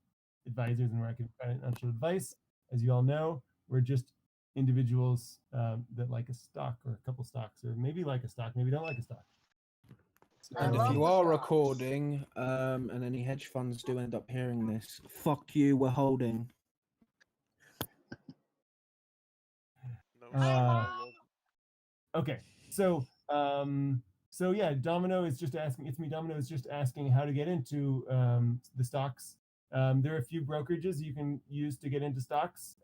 advisors, and we're not giving financial advice. As you all know, we're just individuals that like a stock or a couple stocks, or maybe like a stock, maybe don't like a stock. And if you are recording, and any hedge funds do end up hearing this, fuck you, we're holding. Okay, so yeah, Domino is just asking. It's me, Domino is just asking how to get into the stocks. There are a few brokerages you can use to get into stocks.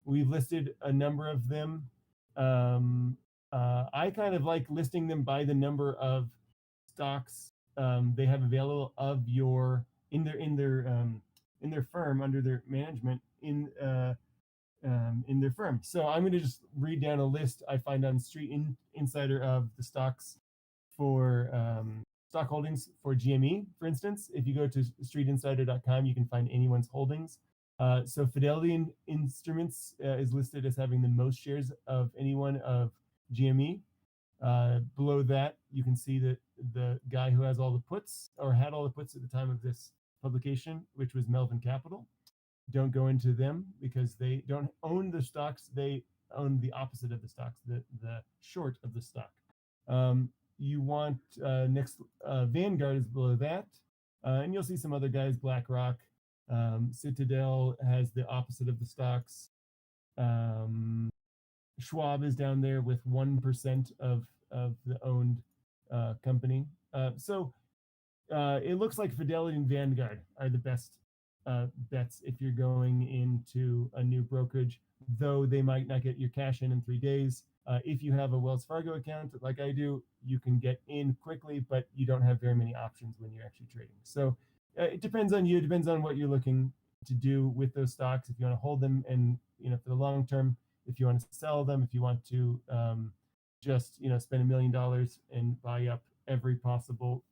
We've listed a number of them. I kind of like listing them by the number of stocks they have available of in their firm, under their management in their firm. So I'm going to just read down a list I find on Street Insider of the stocks for stock holdings for GME, for instance. If you go to streetinsider.com, you can find anyone's holdings. So Fidelity Instruments is listed as having the most shares of anyone of GME. Below that, you can see that the guy who has all the puts, or had all the puts at the time of this publication, which was Melvin Capital. Don't go into them because they don't own the stocks. They own the opposite of the stocks, the short of the stock. You want next, Vanguard is below that. And you'll see some other guys, BlackRock. Citadel has the opposite of the stocks. Schwab is down there with 1% of the owned company. So it looks like Fidelity and Vanguard are the best bets if you're going into a new brokerage, though they might not get your cash in 3 days. If you have a Wells Fargo account like I do, you can get in quickly, but you don't have very many options when you're actually trading. So it depends on you. It depends on what you're looking to do with those stocks. If you want to hold them and, for the long term, if you want to sell them, if you want to just, spend $1 million and buy up every possible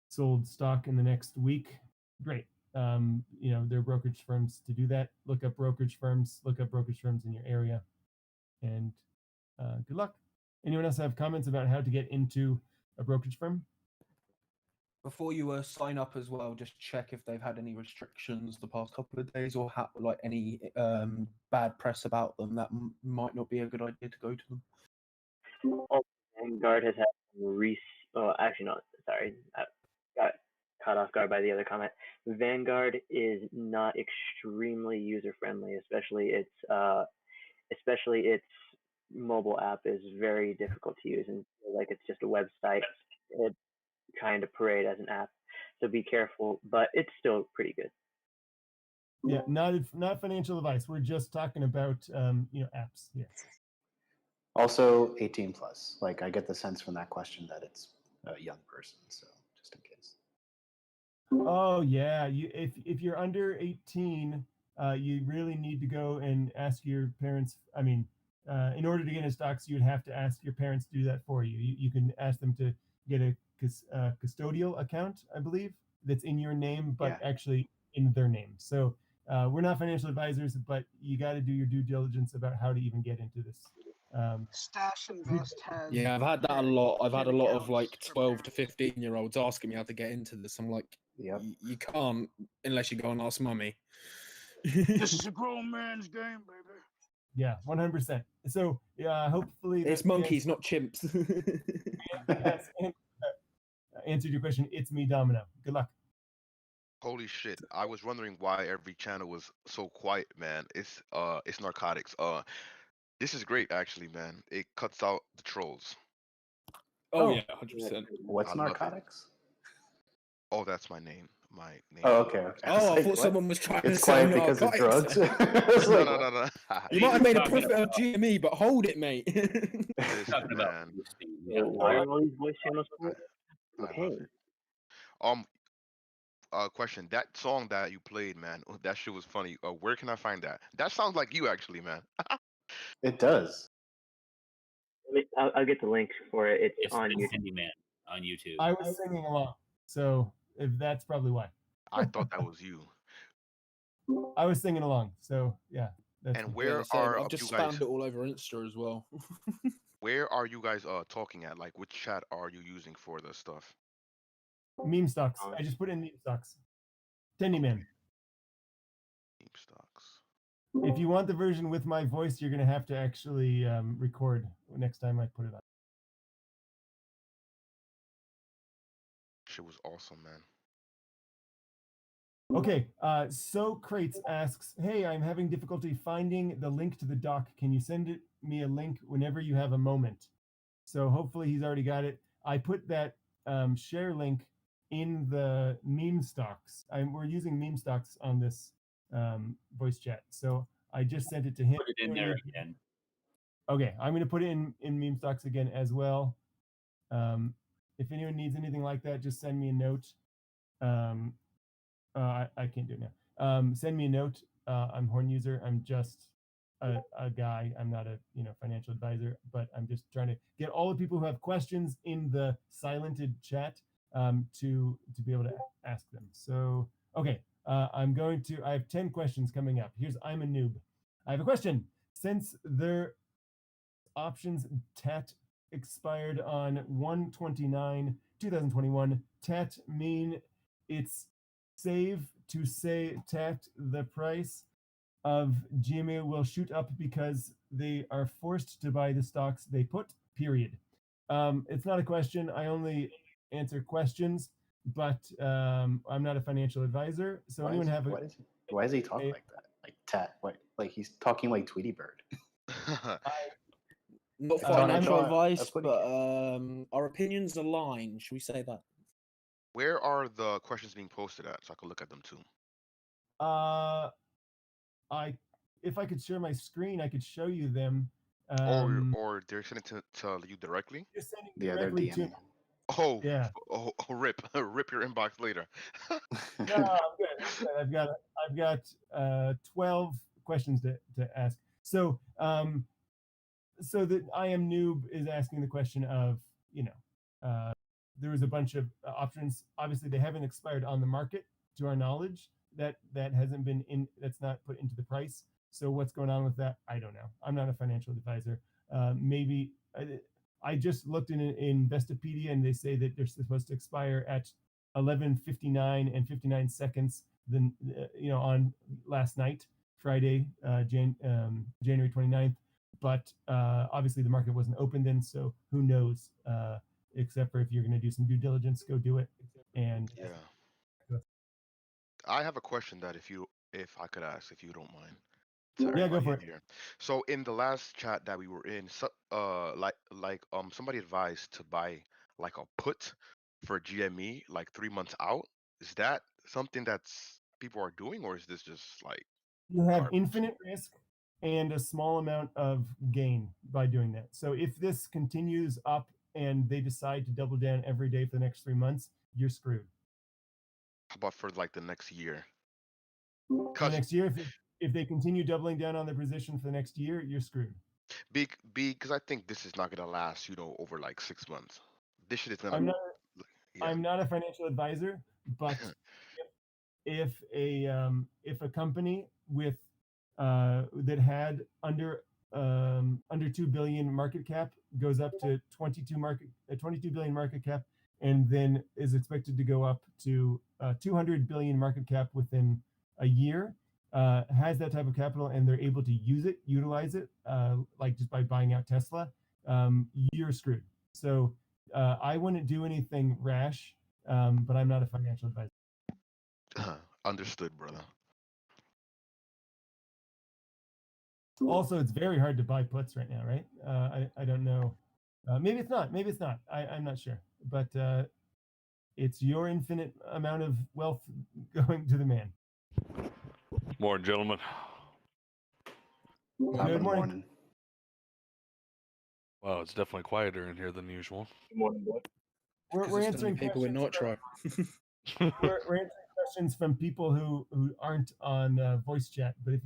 sold stock in the next week, great. there are brokerage firms to do that. Look up brokerage firms in your area, and good luck. Anyone else have comments about how to get into a brokerage firm? Before you sign up as well, just check if they've had any restrictions the past couple of days or like any bad press about them. That might not be a good idea to go to them. Also, Vanguard has had actually, no, sorry, I got caught off guard by the other comment. Vanguard is not extremely user friendly, especially its mobile app is very difficult to use and feel like it's just a website trying to parade as an app. So be careful, but it's still pretty good. Yeah, not financial advice. We're just talking about apps here. Also 18 plus. Like I get the sense from that question that it's a young person, so just in case. Oh yeah, if you're under 18, you really need to go and ask your parents. I mean, in order to get into stocks, you'd have to ask your parents to do that for you. You can ask them to get a custodial account, I believe, that's in your name, but actually in their name. So we're not financial advisors, but you got to do your due diligence about how to even get into this. Stash Invest has. Yeah, I've had that a lot. I've had a lot of like 12 to 15-year-olds asking me how to get into this. I'm like, you can't unless you go and ask mummy. This is a grown man's game, baby. Yeah, 100%. So hopefully it's monkeys, not chimps. Yes, answered your question. It's me, Domino. Good luck. Holy shit! I was wondering why every channel was so quiet, man. It's narcotics. This is great, actually, man. It cuts out the trolls. Oh yeah, 100%. What's I love it. narcotics? Oh, that's my name. My name. Oh, okay. Oh, I thought someone was trying to It's sell quiet because of narcotics. drugs. No. You might have made a profit of GME, but hold it, mate. Listen, man. Why are all these voice channels cool? I love it. Question. That song that you played, man, that shit was funny. Where can I find that? That sounds like you, actually, man. It does. I'll get the link for it. It's on YouTube. Candyman on YouTube. I was singing along, so if that's probably why. I thought that was you. I was singing along, so yeah. That's And me. where So are I've just you guys? spammed it all over Insta as well. Where are you guys talking at? Like, which chat are you using for the stuff? Meme stocks. I just put in meme stocks. Tendy man. Meme stocks. If you want the version with my voice, you're gonna have to actually record next time I put it on. Shit was awesome, man. Okay, so Crates asks, hey, I'm having difficulty finding the link to the doc. Can you send me a link whenever you have a moment? So hopefully he's already got it. I put that share link in the meme stocks. We're using meme stocks on this voice chat. So I just sent it to him. Put it in there again. Okay, I'm going to put it in meme stocks again as well. If anyone needs anything like that, just send me a note. I can't do it now. Send me a note. I'm Horn User. I'm just a guy. I'm not a financial advisor, but I'm just trying to get all the people who have questions in the silented chat to be able to ask them. So okay, I have 10 questions coming up. I'm a noob. I have a question. Since their options TAT expired on 1/29/2021, TAT mean it's save to say TAT the price of GME will shoot up because they are forced to buy the stocks they put, period. It's not a question. I only answer questions, but I'm not a financial advisor. So Why anyone is, have a... why is he talking like that? Like tat? Like he's talking like Tweety Bird. Not financial advice, but our opinions align. Should we say that? Where are the questions being posted at so I can look at them too? If I could share my screen, I could show you them. Or they're sending to you directly? You're sending Yeah, they're directly to... DMing. Oh, yeah. Oh, rip your inbox later. No, I'm good. I've got 12 questions to ask. So that I am noob is asking the question of, there was a bunch of options. Obviously, they haven't expired on the market, to our knowledge. that hasn't been in, that's not put into the price. So what's going on with that? I don't know. I'm not a financial advisor. Maybe I just looked in Investopedia and they say that they're supposed to expire at 11:59 and 59 seconds. Then on last night, Friday, January 29th. But obviously the market wasn't open then, so who knows? Except for if you're going to do some due diligence, go do it. And yeah, I have a question that if I could ask, if you don't mind. Yeah, go for it. Here. So in the last chat that we were in, somebody advised to buy like a put for GME like 3 months out. Is that something that's people are doing, or is this just like you have infinite risk and a small amount of gain by doing that. So if this continues up and they decide to double down every day for the next 3 months, you're screwed. how about for like the next year? For the next year, if they continue doubling down on their position for the next year, you're screwed. Because I think this is not gonna last, over like 6 months. This shit is gonna. I'm not a financial advisor, but if a company with that had under 2 billion market cap goes up to 22 billion market cap, and then is expected to go up to 200 billion market cap within a year, has that type of capital, and they're able to utilize it, like just by buying out Tesla, you're screwed. So I wouldn't do anything rash, but I'm not a financial advisor. Understood, brother. Also, it's very hard to buy puts right now, right? I don't know. Maybe it's not. Maybe it's not. I'm not sure. But it's your infinite amount of wealth going to the man. Morning, gentlemen. Good morning. Wow, it's definitely quieter in here than usual. Good morning, boy. We're answering people with questions Nitro. we're answering questions from people who aren't on voice chat. But if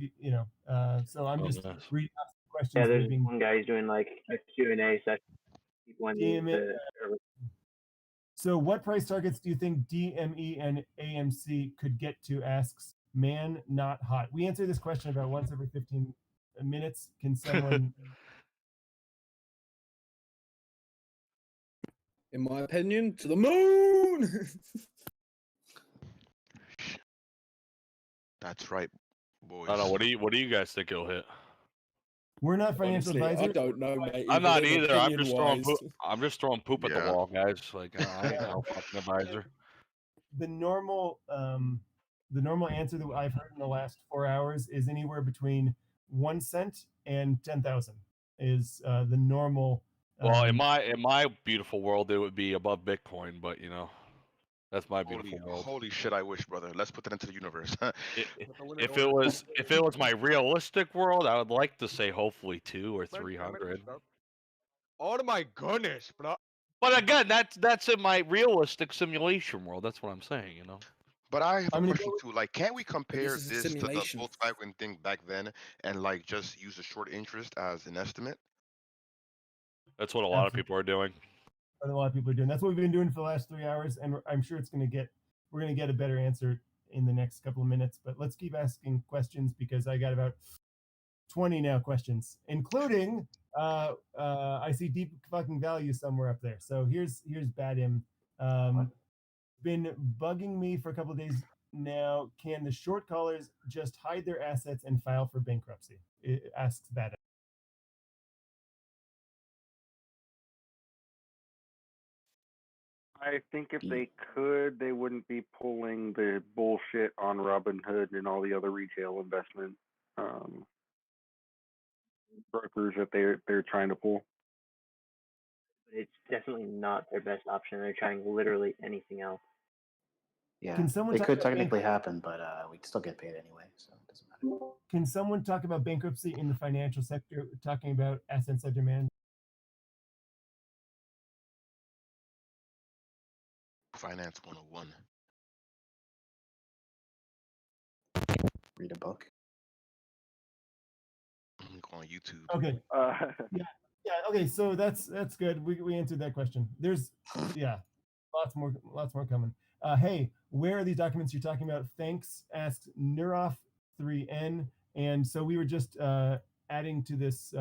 so I'm just reading out some questions. Yeah, that are there's being one guy who's doing like a Q&A session. People on DME. So what price targets do you think DME and AMC could get to? Asks Man Not Hot. We answer this question about once every 15 minutes. Can someone? In my opinion, to the moon. That's right, boys. I don't know. What do you guys think it'll hit? We're not financial Honestly, advisors. I don't know, mate. I'm not Even either. I'm just throwing opinion-wise. poop. I'm just throwing poop at the wall, guys. Like I ain't no fucking advisor. The normal answer that I've heard in the last 4 hours is anywhere between 1 cent and 10,000 is the normal. Well, in my beautiful world, it would be above Bitcoin, but that's my beautiful world. Holy shit! I wish, brother. Let's put that into the universe. If it was my realistic world, I would like to say hopefully 2 or 300. Oh my goodness, bro. But again, that's in my realistic simulation world. That's what I'm saying, But I have a question too. Like, can't we compare is a this to the simulation. Volkswagen thing back then, and like just use a short interest as an estimate? That's what a lot of people are doing. A lot of people are doing. That's what we've been doing for the last 3 hours, and I'm sure we're going to get a better answer in the next couple of minutes. But let's keep asking questions because I got about 20 now questions, including I see deep fucking value somewhere up there. So here's Badim. Been bugging me for a couple of days now. Can the short callers just hide their assets and file for bankruptcy? It asks Badim. I think if they could, they wouldn't be pulling the bullshit on Robinhood and all the other retail investment brokers that they're trying to pull. It's definitely not their best option. They're trying literally anything else. Yeah, Can someone it talk could about technically happen, but we still get paid anyway, so it doesn't matter. Can someone talk about bankruptcy in the financial sector, talking about assets under management? Finance 101. Read a book. Go on YouTube. Okay. Yeah. Okay. So that's good. We answered that question. There's lots more coming. Hey, where are these documents you're talking about? Thanks, asks Nuroff3N. And so we were just adding to this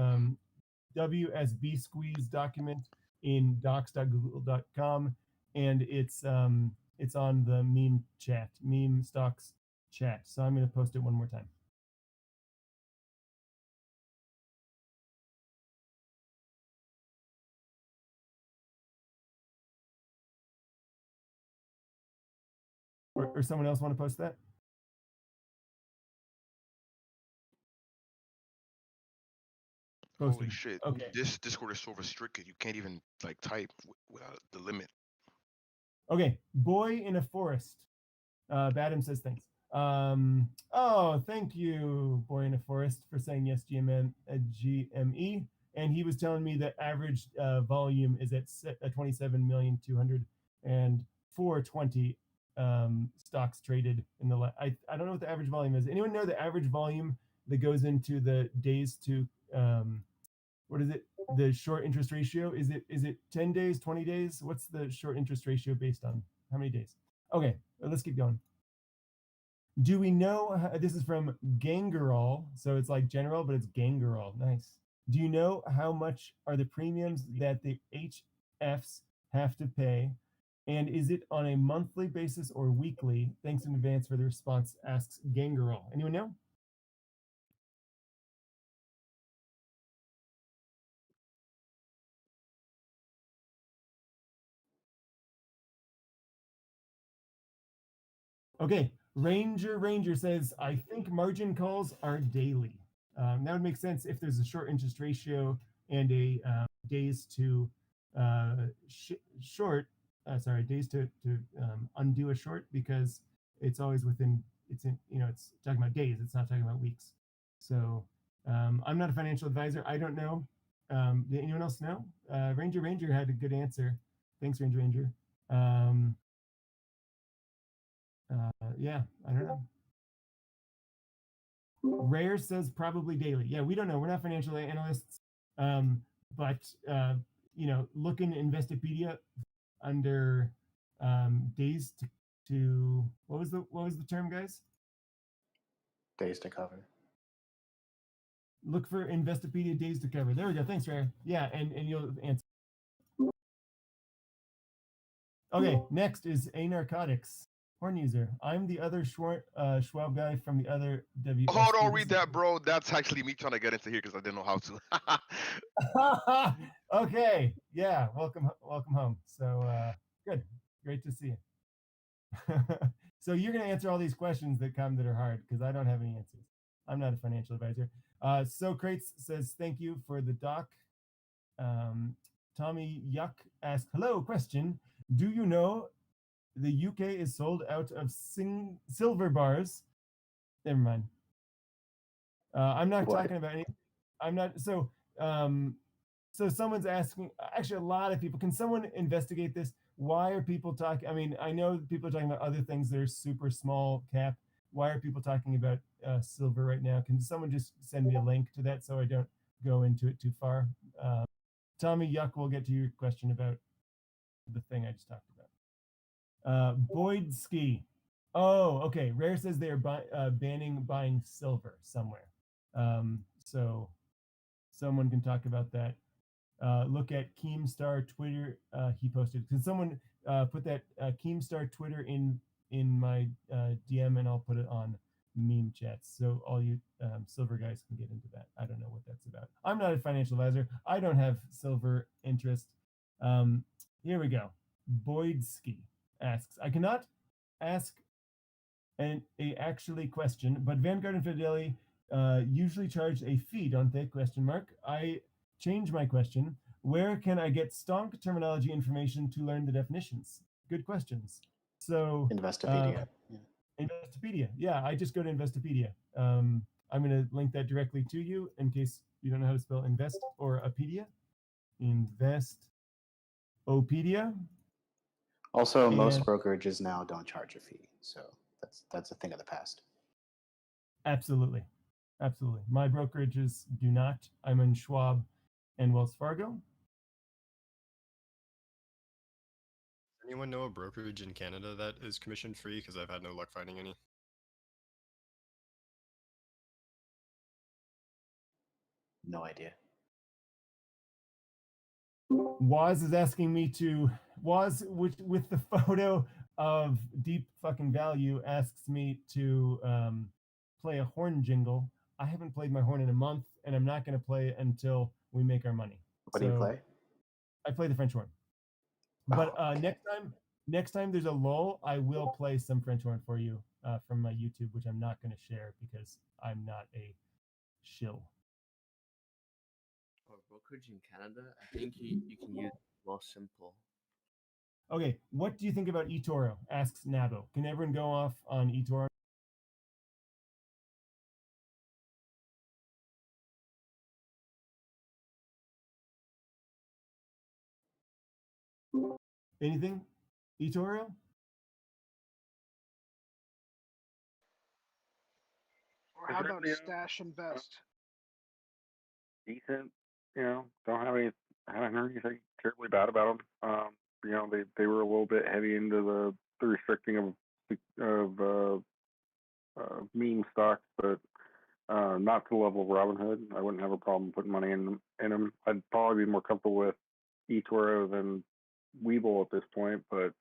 WSB squeeze document in docs.google.com, and it's on the meme chat, meme stocks chat. So I'm going to post it one more time. Or someone else want to post that? Holy Posted. shit! Okay. This Discord is so restricted. You can't even like type without the limit. Okay. Boy in a forest. Badam says thanks. Oh, thank you, Boy in a Forest, for saying yes, GME. And he was telling me that average volume is at 27,200,420 stocks traded in the I don't know what the average volume is. Anyone know the average volume that goes into the days to what is it? The short interest ratio? Is it 10 days, 20 days? What's the short interest ratio based on? How many days? Okay, let's keep going. Do we know, this is from Gangerol, so it's like general, but it's Gangerol. Nice. Do you know how much are the premiums that the HFs have to pay? And is it on a monthly basis or weekly? Thanks in advance for the response, asks Gangerol. Anyone know? Okay, Ranger says, I think margin calls are daily. That would make sense if there's a short interest ratio and a days to short, days to undo a short, because it's always within, it's talking about days, it's not talking about weeks. So I'm not a financial advisor. I don't know. Did anyone else know? Ranger had a good answer. Thanks, Ranger. Yeah, I don't know. Rare says probably daily. Yeah, we don't know. We're not financial analysts. But look in Investopedia under days to what was the term, guys? Days to cover. Look for Investopedia days to cover. There we go. Thanks, Rare. Yeah, and you'll answer. Okay, next is A Narcotics. Horn user. I'm the other Schwab guy from the other WSB. Oh, don't read that, bro. That's actually me trying to get into here because I didn't know how to. Okay. Yeah. Welcome home. So good. Great to see you. So you're gonna answer all these questions that come that are hard because I don't have any answers. I'm not a financial advisor. So Crates says thank you for the doc. Tommy Yuck asks, hello, question. Do you know the UK is sold out of silver bars? Never mind. I'm not talking about any. I'm not. So someone's asking. Actually, a lot of people. Can someone investigate this? Why are people talking? I mean, I know people are talking about other things that are super small cap. Why are people talking about silver right now? Can someone just send me a link to that so I don't go into it too far? Tommy Yuck, we'll get to your question about the thing I just talked about. Boyd Ski. Oh, okay. Rare says they are banning buying silver somewhere. So someone can talk about that. Look at Keemstar Twitter. He posted. Can someone put that Keemstar Twitter in my DM, and I'll put it on meme chats so all you silver guys can get into that. I don't know what that's about. I'm not a financial advisor. I don't have silver interest. Here we go. Boydski asks, I cannot ask a actually question, but Vanguard and Fidelity usually charge a fee, don't they? Question mark. I change my question. Where can I get stonk terminology information to learn the definitions? Good questions. So Investopedia. Investopedia. Yeah, I just go to Investopedia. I'm going to link that directly to you in case you don't know how to spell invest or apedia. Investopedia. Also, most brokerages now don't charge a fee, so that's a thing of the past. Absolutely. My brokerages do not. I'm in Schwab and Wells Fargo. Anyone know a brokerage in Canada that is commission free? Because I've had no luck finding any. No idea. Waz is asking me to with the photo of deep fucking value asks me to play a horn jingle. I haven't played my horn in a month, and I'm not going to play it until we make our money. What do you play? I play the French horn. But next time there's a lull, I will play some French horn for you from my YouTube, which I'm not going to share because I'm not a shill. For brokerage in Canada, I think you can use Simple. Okay, what do you think about eToro? Asks Nabo. Can everyone go off on eToro? Anything? eToro? Or how about Stash Invest? Decent, don't have any. I haven't heard anything terribly bad about them. They were a little bit heavy into the restricting of meme stocks, but not to the level of Robinhood. I wouldn't have a problem putting money in them. I'd probably be more comfortable with eToro than Webull at this point, but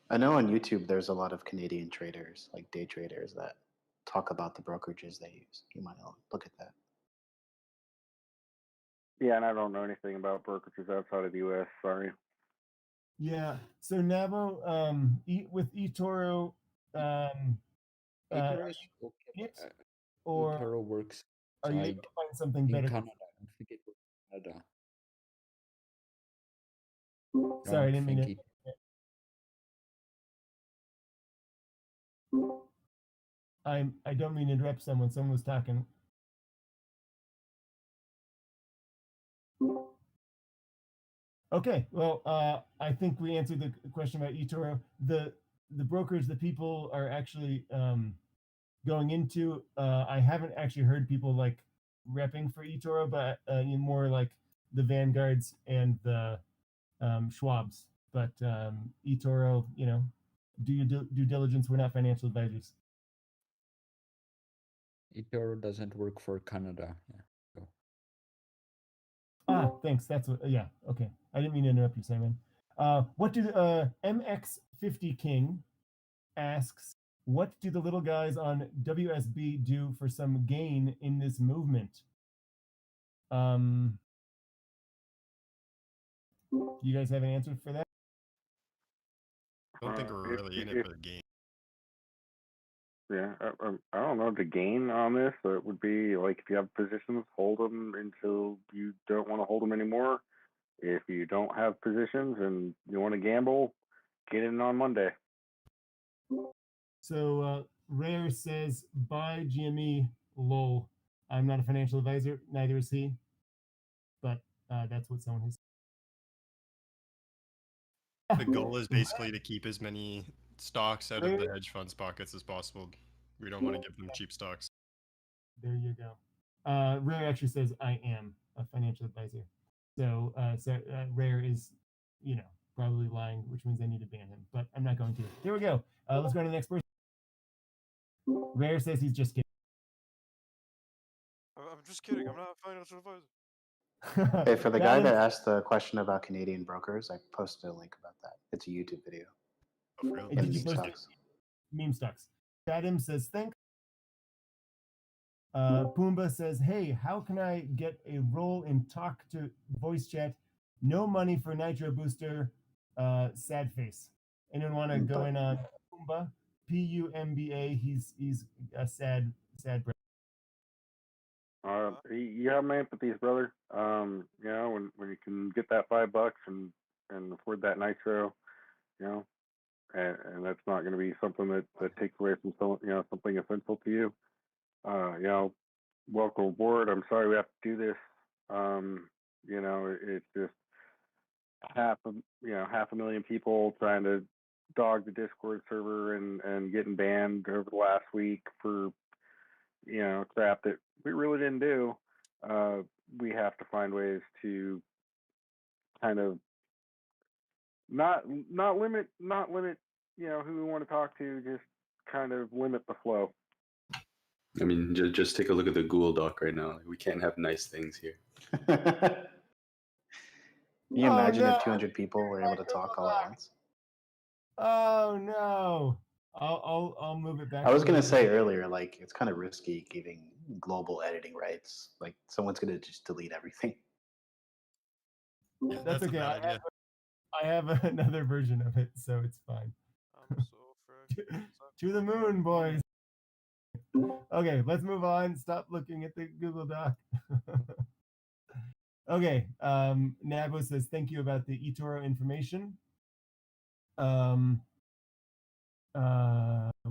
I know on YouTube there's a lot of Canadian traders, like day traders, that talk about the brokerages they use. You might look at that. yeah, and I don't know anything about brokerages outside of the U.S. Sorry. Yeah. So Nabo, with eToro, eToro is it, or eToro works are you able outside to find something in better? Canada. I think it works in Canada. Sorry, I didn't mean think to. I don't mean to interrupt someone. Someone was talking. Okay, well, I think we answered the question about eToro. The brokers that people are actually going into, I haven't actually heard people like repping for eToro, but more like the Vanguards and the Schwabs. But eToro, do your due diligence. We're not financial advisors. eToro doesn't work for Canada. Yeah. So. Ah, thanks. That's what. Yeah. Okay. I didn't mean to interrupt you, Simon. What do MX50 King asks? What do the little guys on WSB do for some gain in this movement? Do you guys have an answer for that? I don't think we're really in it for the game. Yeah, I don't know the gain on this. So it would be like if you have positions, hold them until you don't want to hold them anymore. If you don't have positions and you want to gamble, get in on Monday. So Rare says, buy GME, lol. I'm not a financial advisor, neither is he. But that's what someone has. The goal is basically to keep as many stocks out of the hedge funds' pockets as possible. We don't want to give them cheap stocks. There you go. Rare actually says, I am a financial advisor. So, Rare is, probably lying, which means I need to ban him. But I'm not going to. Here we go. Let's go to the next person. Rare says he's just kidding. I'm just kidding. I'm not a financial advisor. Hey, for the guy that asked the question about Canadian brokers, I posted a link about that. It's a YouTube video. Oh, really? And did you post it? Meme stocks. Adam says, thanks. Pumbaa says, hey, how can I get a role in talk to voice chat? No money for Nitro Booster. Sad face. Anyone want to go in on Pumbaa? Pumba. He's a sad brother. You have my empathies, brother. When you can get that $5 and afford that Nitro, and that's not going to be something that takes away from something essential to you. Welcome aboard. I'm sorry we have to do this. It's just half a million people trying to dog the Discord server and getting banned over the last week for crap that we really didn't not limit. You know who we want to talk to. Just kind of limit the flow. I mean, just take a look at the Google Doc right now. We can't have nice things here. Can you imagine no. if 200 people were able to talk all at once? Oh no! I'll move it back. I was to gonna the- say earlier, like it's kind of risky giving global editing rights. Like someone's gonna just delete everything. Yeah, That's a okay. bad idea. I have another version of it, so it's fine. I'm so freaking To the moon, boys. Okay, let's move on. Stop looking at the Google Doc. Okay, Nabo says thank you about the eToro information. We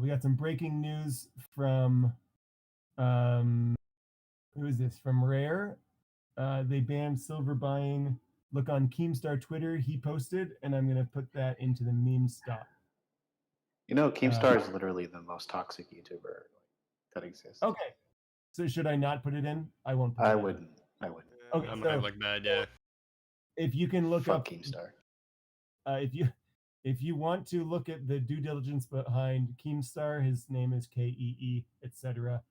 got some breaking news from who is this? From Rare. They banned silver buying. Look on Keemstar Twitter. He posted, and I'm gonna put that into the meme stock. You know, Keemstar is literally the most toxic YouTuber that exists. Okay. So should I not put it in? I won't put it I in. wouldn't. Okay, I'm so like bad, yeah. if you can look Fuck up Keemstar. If you want to look at the due diligence behind Keemstar, his name is KEE, etc.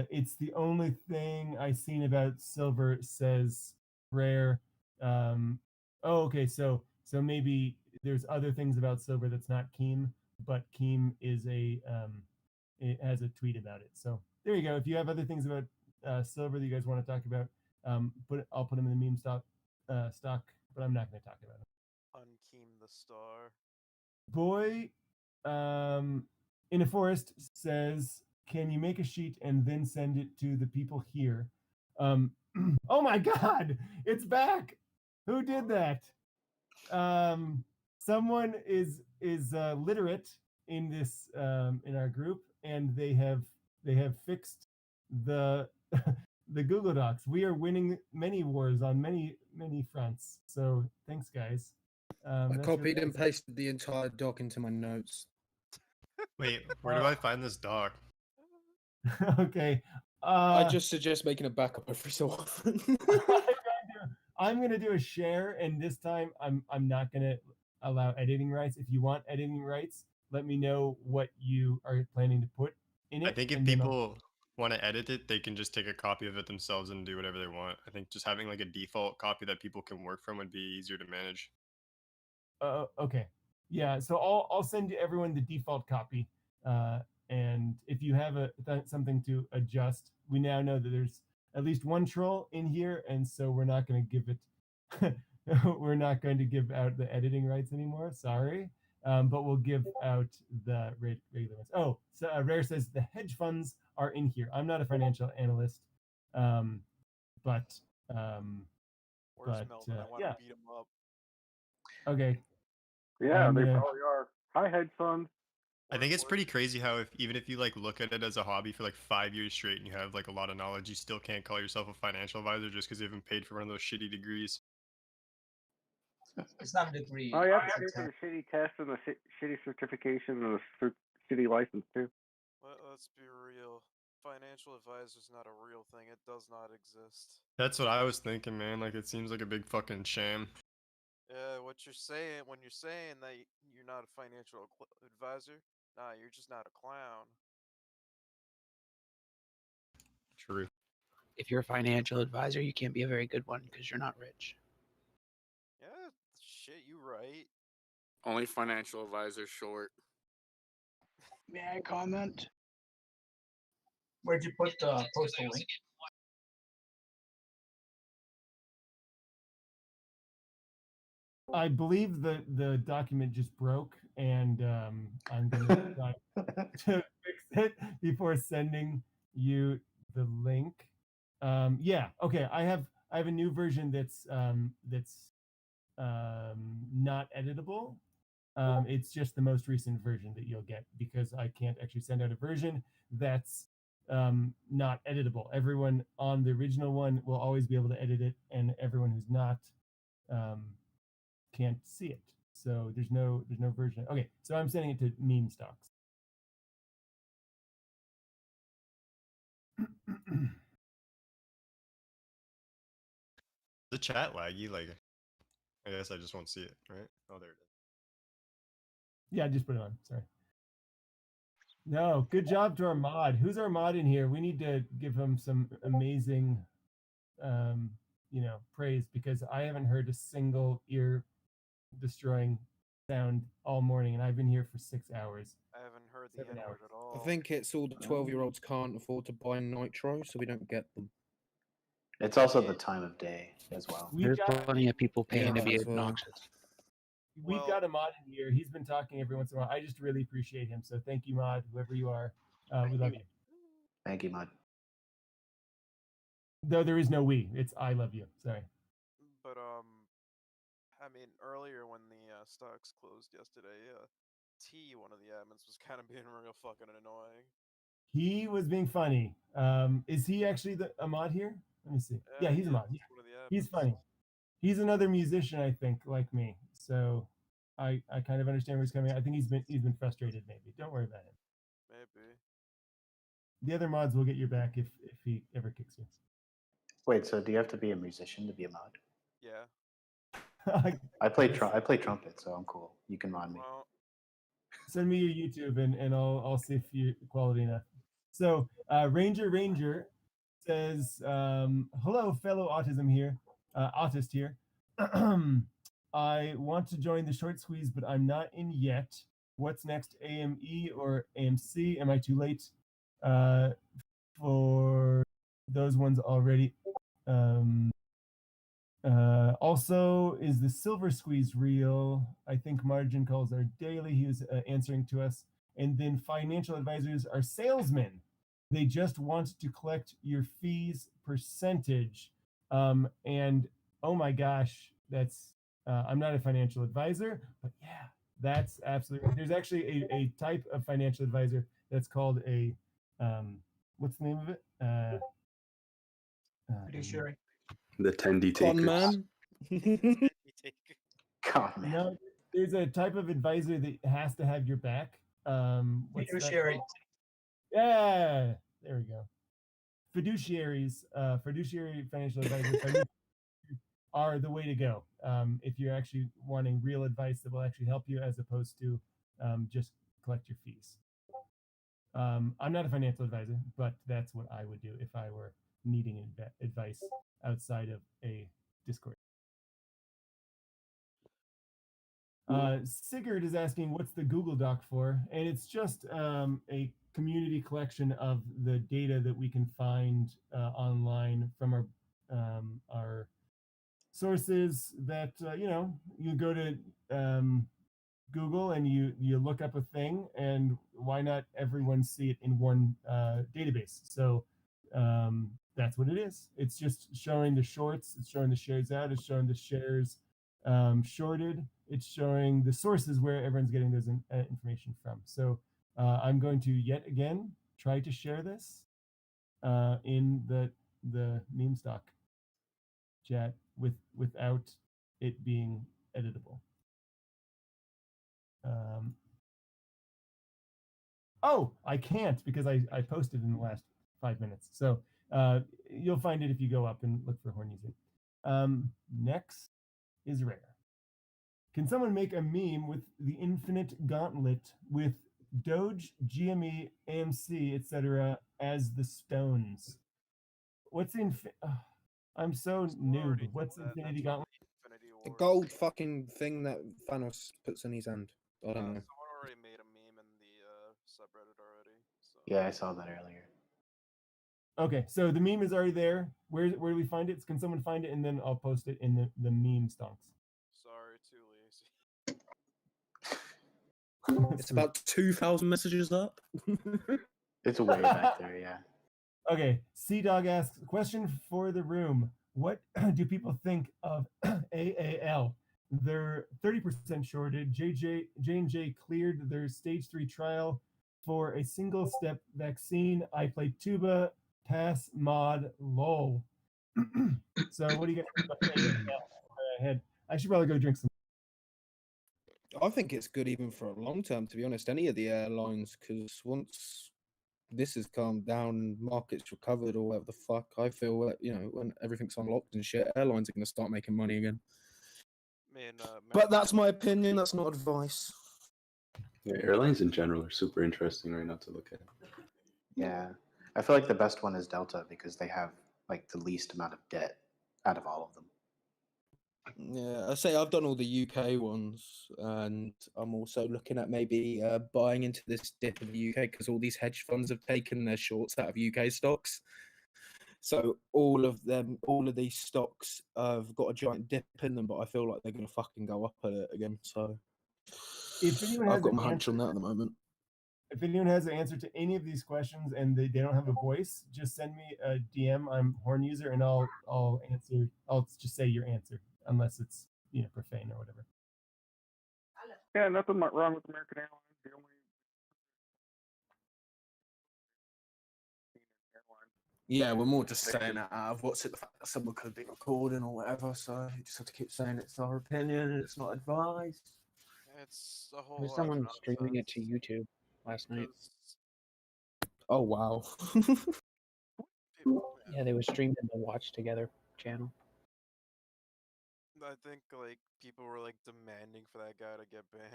It's the only thing I've seen about silver, says Rare. Okay, so maybe there's other things about silver that's not Keem, but Keem is it has a tweet about it. So there you go. If you have other things about silver that you guys want to talk about, I'll put them in the meme stock, but I'm not going to talk about them. Unkeem the star. Boy in a forest says, can you make a sheet and then send it to the people here? Oh my god, it's back. Who did that? Someone is literate in this in our group, and they have fixed the the Google Docs. We are winning many wars on many fronts, so thanks guys. I That's copied really and pasted the entire doc into my notes. Wait, where do I find this doc? Okay. I just suggest making a backup every so often. I'm gonna do a share, and this time I'm not gonna allow editing rights. If you want editing rights, let me know what you are planning to put in it. I think if and then people want to edit it, they can just take a copy of it themselves and do whatever they want. I think just having like a default copy that people can work from would be easier to manage. Okay, yeah. So I'll send everyone the default copy, and if you have something to adjust, we now know that there's at least one troll in here, and so we're not going to give it. We're not going to give out the editing rights anymore. Sorry, but we'll give out the regular ones. Oh, so Rare says the hedge funds are in here. I'm not a financial analyst, but Where's Melvin? I want to yeah. beat him up. Okay. Yeah, they probably are. Hi, hedge funds. I think it's pretty crazy how even if you like look at it as a hobby for like 5 years straight and you have like a lot of knowledge, you still can't call yourself a financial advisor just because you haven't paid for one of those shitty degrees. It's not a degree. Oh, you have to pay for the shitty test and the shitty certification and the shitty license too. Let's be real. Financial advisor is not a real thing. It does not exist. That's what I was thinking, man. Like it seems like a big fucking sham. Yeah, what you're saying when you're saying that you're not a financial advisor, nah, you're just not a clown. True. If you're a financial advisor, you can't be a very good one because you're not rich. Yeah, shit, you right. Only financial advisor short. May I comment? Where'd you put the postal link? I believe the document just broke, and I'm gonna try to fix it before sending you the link. Yeah, okay. I have a new version that's not editable. It's just the most recent version that you'll get because I can't actually send out a version that's not editable. Everyone on the original one will always be able to edit it, and everyone who's not can't see it. So there's no version. Okay, so I'm sending it to meme stocks. The chat laggy, like I guess I just won't see it, right? Oh, there it is. Yeah, just put it on. Sorry. No, good job to our mod. Who's our mod in here? We need to give him some amazing, praise, because I haven't heard a single ear-destroying sound all morning, and I've been here for 6 hours. I haven't heard the 7 N hours. word at all. I think it's all the 12-year-olds can't afford to buy nitro, so we don't get them. It's also the time of day as well. There's plenty of people paying to be as well. obnoxious. We've got a mod in here. He's been talking every once in a while. I just really appreciate him. So thank you, mod, whoever you are. We love you. Thank you, mod. Though there is no we. It's I love you. Sorry. But I mean, earlier when the stocks closed yesterday, one of the admins, was kind of being real fucking annoying. He was being funny. Is he actually a mod here? Let me see. Yeah, he's a mod. He's one of the He's admins. funny. He's another musician, I think, like me. So I kind of understand where he's coming. I think he's been frustrated. Maybe. Don't worry about him. Maybe. The other mods will get your back if he ever kicks you. Wait, so do you have to be a musician to be a mod? Yeah. I play trumpet, so I'm cool. You can mod me. Send me your YouTube and I'll see if you're quality enough. So Ranger says, hello, fellow autist here. I want to join the short squeeze, but I'm not in yet. What's next, AME or AMC? Am I too late for those ones already? Also, is the silver squeeze real? I think margin calls are daily. He was answering to us. And then financial advisors are salesmen. They just want to collect your fees percentage. And oh my gosh, that's I'm not a financial advisor, but yeah, that's absolutely right. There's actually a type of financial advisor that's called a what's the name of it? Fiduciary. The tendie Con takers. man. Con man. No, there's a type of advisor that has to have your back. What's that Fiduciary. called? Yeah, there we go. Fiduciaries, fiduciary financial advisors are the way to go if you're actually wanting real advice that will actually help you, as opposed to just collect your fees. I'm not a financial advisor, but that's what I would do if I were needing advice outside of a Discord. Sigurd is asking, what's the Google Doc for? And it's just a community collection of the data that we can find online from our sources that, you go to Google and you look up a thing, and why not everyone see it in one database? So that's what it is. It's just showing the shorts, it's showing the shares out, it's showing the shares shorted, it's showing the sources where everyone's getting those information from. So I'm going to yet again try to share this in the meme stock chat without it being editable. Oh, I can't because I posted in the last 5 minutes. So you'll find it if you go up and look for Horn Music. Next is rare. Can someone make a meme with the infinite gauntlet with Doge, GME, AMC, etc. as the stones? What's the I'm so noob. What's the Infinity Gauntlet? The gold fucking thing that Thanos puts in his hand. I don't know. Someone already made a meme in the subreddit already. So. Yeah, I saw that earlier. Okay, so the meme is already there. Where do we find it? Can someone find it, and then I'll post it in the meme stonks. Sorry, too lazy. It's about 2,000 messages up. It's way back there, yeah. Okay, Sea Dog asks, question for the room. What do people think of AAL? They're 30% shorted. J&J cleared their stage 3 trial for a single-step vaccine. I played tuba, pass, mod, lol. So what do you guys think about AAL? I should probably go drink some. I think it's good even for a long term, to be honest, any of the airlines, because once this has calmed down, markets recovered or whatever the fuck, I feel that, when everything's unlocked and shit, airlines are going to start making money again. But that's my opinion. That's not advice. Yeah, airlines in general are super interesting right now to look at. Yeah, I feel like the best one is Delta because they have like the least amount of debt out of all of them. Yeah, I say I've done all the UK ones, and I'm also looking at maybe buying into this dip in the UK because all these hedge funds have taken their shorts out of UK stocks. So all of these stocks have got a giant dip in them, but I feel like they're going to fucking go up at it again. So If anyone I've has got an my hunch answer, on that at the moment. if anyone has an answer to any of these questions and they don't have a voice, just send me a DM. I'm Horn User, and I'll answer. I'll just say your answer, unless it's profane or whatever. Yeah, nothing wrong with American Airlines. The only Yeah, we're more just saying that out of what's it, the fact that someone could be recording or whatever. So you just have to keep saying it's our opinion and it's not advice. It's a whole There's lot of someone streaming it to nonsense. YouTube last night. Oh wow. Yeah, they were streaming the Watch Together channel. I think like people were like demanding for that guy to get banned.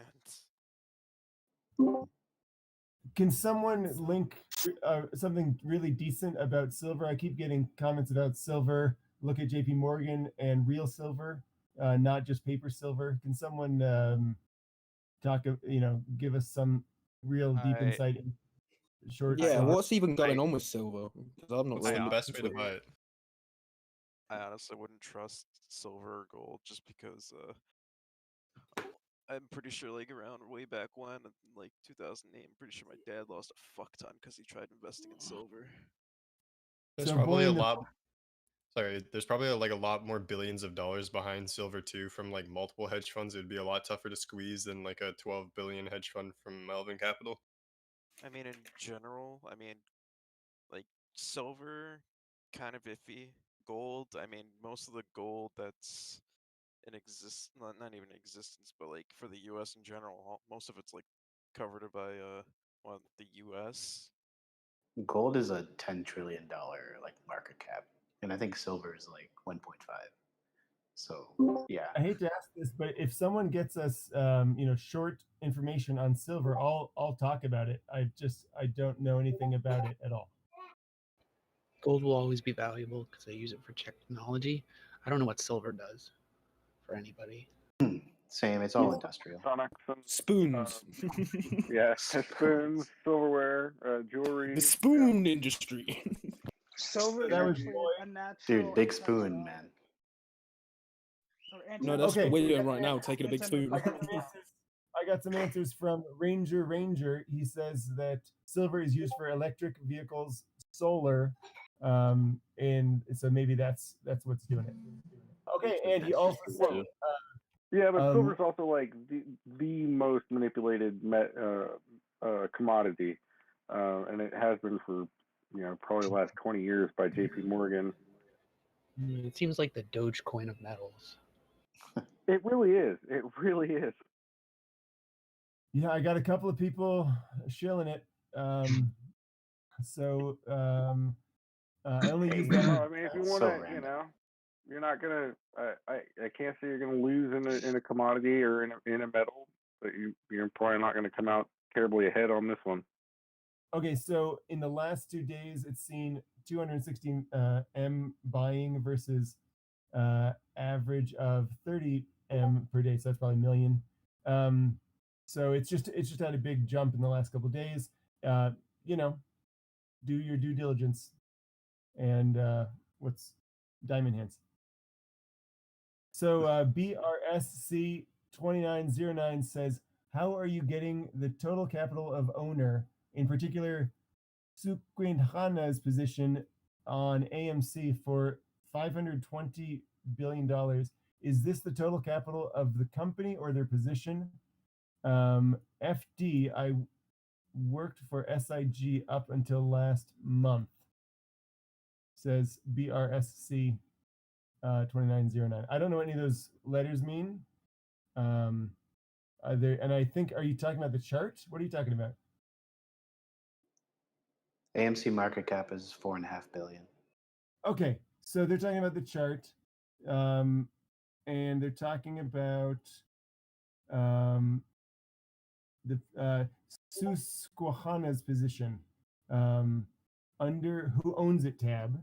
Can someone link something really decent about silver? I keep getting comments about silver. Look at JP Morgan and real silver, not just paper silver. Can someone give us some real deep insight in short? Yeah, silver? what's even going on with silver? Because I've not What's really the looked best way into to it. buy it? I honestly wouldn't trust silver or gold just because I'm pretty sure like around way back when, in, like 2008, I'm pretty sure my dad lost a fuck ton because he tried investing in silver. There's So probably a bullion the- lot. Sorry, there's probably like a lot more billions of dollars behind silver too from like multiple hedge funds. It would be a lot tougher to squeeze than like a 12 billion hedge fund from Melvin Capital. I mean, in general, I mean, like silver, kind of iffy. Gold, I mean, most of the gold that's in not even in existence, but like for the U.S. in general, most of it's like covered by the U.S. Gold is a $10 trillion like market cap, and I think silver is like 1.5. So yeah, I hate to ask this, but if someone gets us, short information on silver, I'll talk about it. I don't know anything about it at all. Gold will always be valuable because they use it for technology. I don't know what silver does for anybody. same. It's all industrial. Spoons. Yeah, spoons, silverware, jewelry. The spoon industry. Silver is That was actually a natural. Dude, big spoon, man. No, that's Okay. what we're doing right now, taking a big spoon. I got some answers from Ranger. He says that silver is used for electric vehicles, solar, and so maybe that's what's doing it. Okay, and he also said, Yeah, but silver's also like the most manipulated commodity, and it has been for probably the last 20 years by JP Morgan. It seems like the Dogecoin of metals. It really is. It really is. yeah, I got a couple of people shilling it. I only use them. I mean, if you want to, you're not gonna. I can't say you're gonna lose in a commodity or in a metal, but you're probably not gonna come out terribly ahead on this one. Okay, so in the last 2 days, it's seen 216 M buying versus average of 30 M per day. So that's probably a million. So it's just had a big jump in the last couple of days. Do your due diligence. And what's Diamond Hands? So BRSC 2909 says, how are you getting the total capital of owner, in particular Suquinhana's position on AMC for $520 billion? Is this the total capital of the company or their position? FD, I worked for SIG up until last month, says BRSC 2909. I don't know what any of those letters mean. And I think, are you talking about the chart? What are you talking about? AMC market cap is $4.5 billion. Okay, so they're talking about the chart. and they're talking about the Susquehanna's position under who owns it tab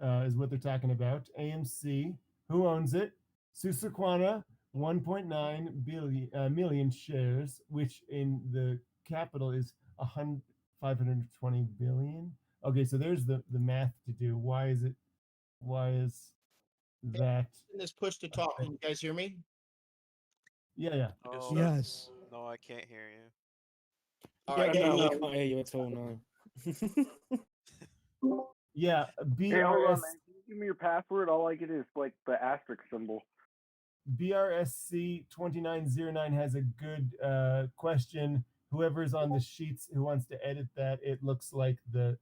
is what they're talking about. AMC, who owns it? Susquehanna, 1.9 million shares, which in the capital is 520 billion. Okay, so there's the math to do. Why is that? This push to talk. Can you guys hear me? Yeah. Oh, Yes. No, I can't hear you. No, we can't hear you at all. No. Yeah, Hey, hold on, BRS man. Can you give me your password? All I get is like the asterisk symbol. BRSC 2909 has a good question. Whoever's on the sheets who wants to edit that, it looks like the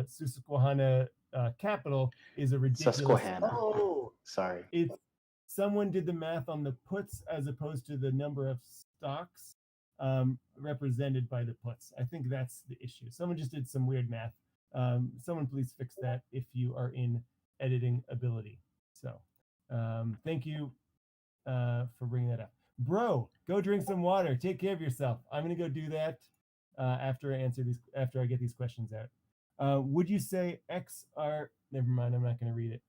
Susquehanna capital is a ridiculous. Susquehanna. Oh, Sorry. it's someone did the math on the puts as opposed to the number of stocks represented by the puts. I think that's the issue. Someone just did some weird math. Someone please fix that if you are in editing ability. So thank you for bringing that up. Bro, go drink some water. Take care of yourself. I'm gonna go do that after I get these questions out. Would you say XR? Never mind. I'm not gonna read it.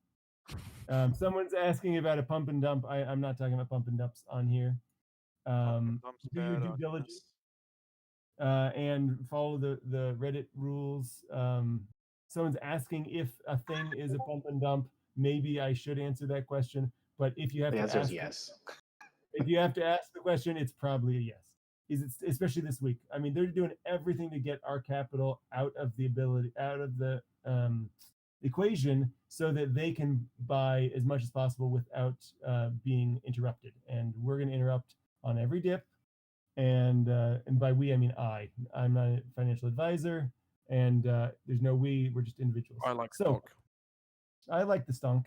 Someone's asking about a pump and dump. I'm not talking about pump and dumps on here. Do your due diligence and follow the Reddit rules. Someone's asking if a thing is a pump and dump. Maybe I should answer that question, but if you have The to answer is ask, yes. if you have to ask the question, it's probably a yes. Is it especially this week? I mean, they're doing everything to get our capital out of the equation so that they can buy as much as possible without being interrupted. And we're going to interrupt on every dip. And by we, I mean I. I'm not a financial advisor, and there's no we. We're just individuals. I like so. I like the stunk.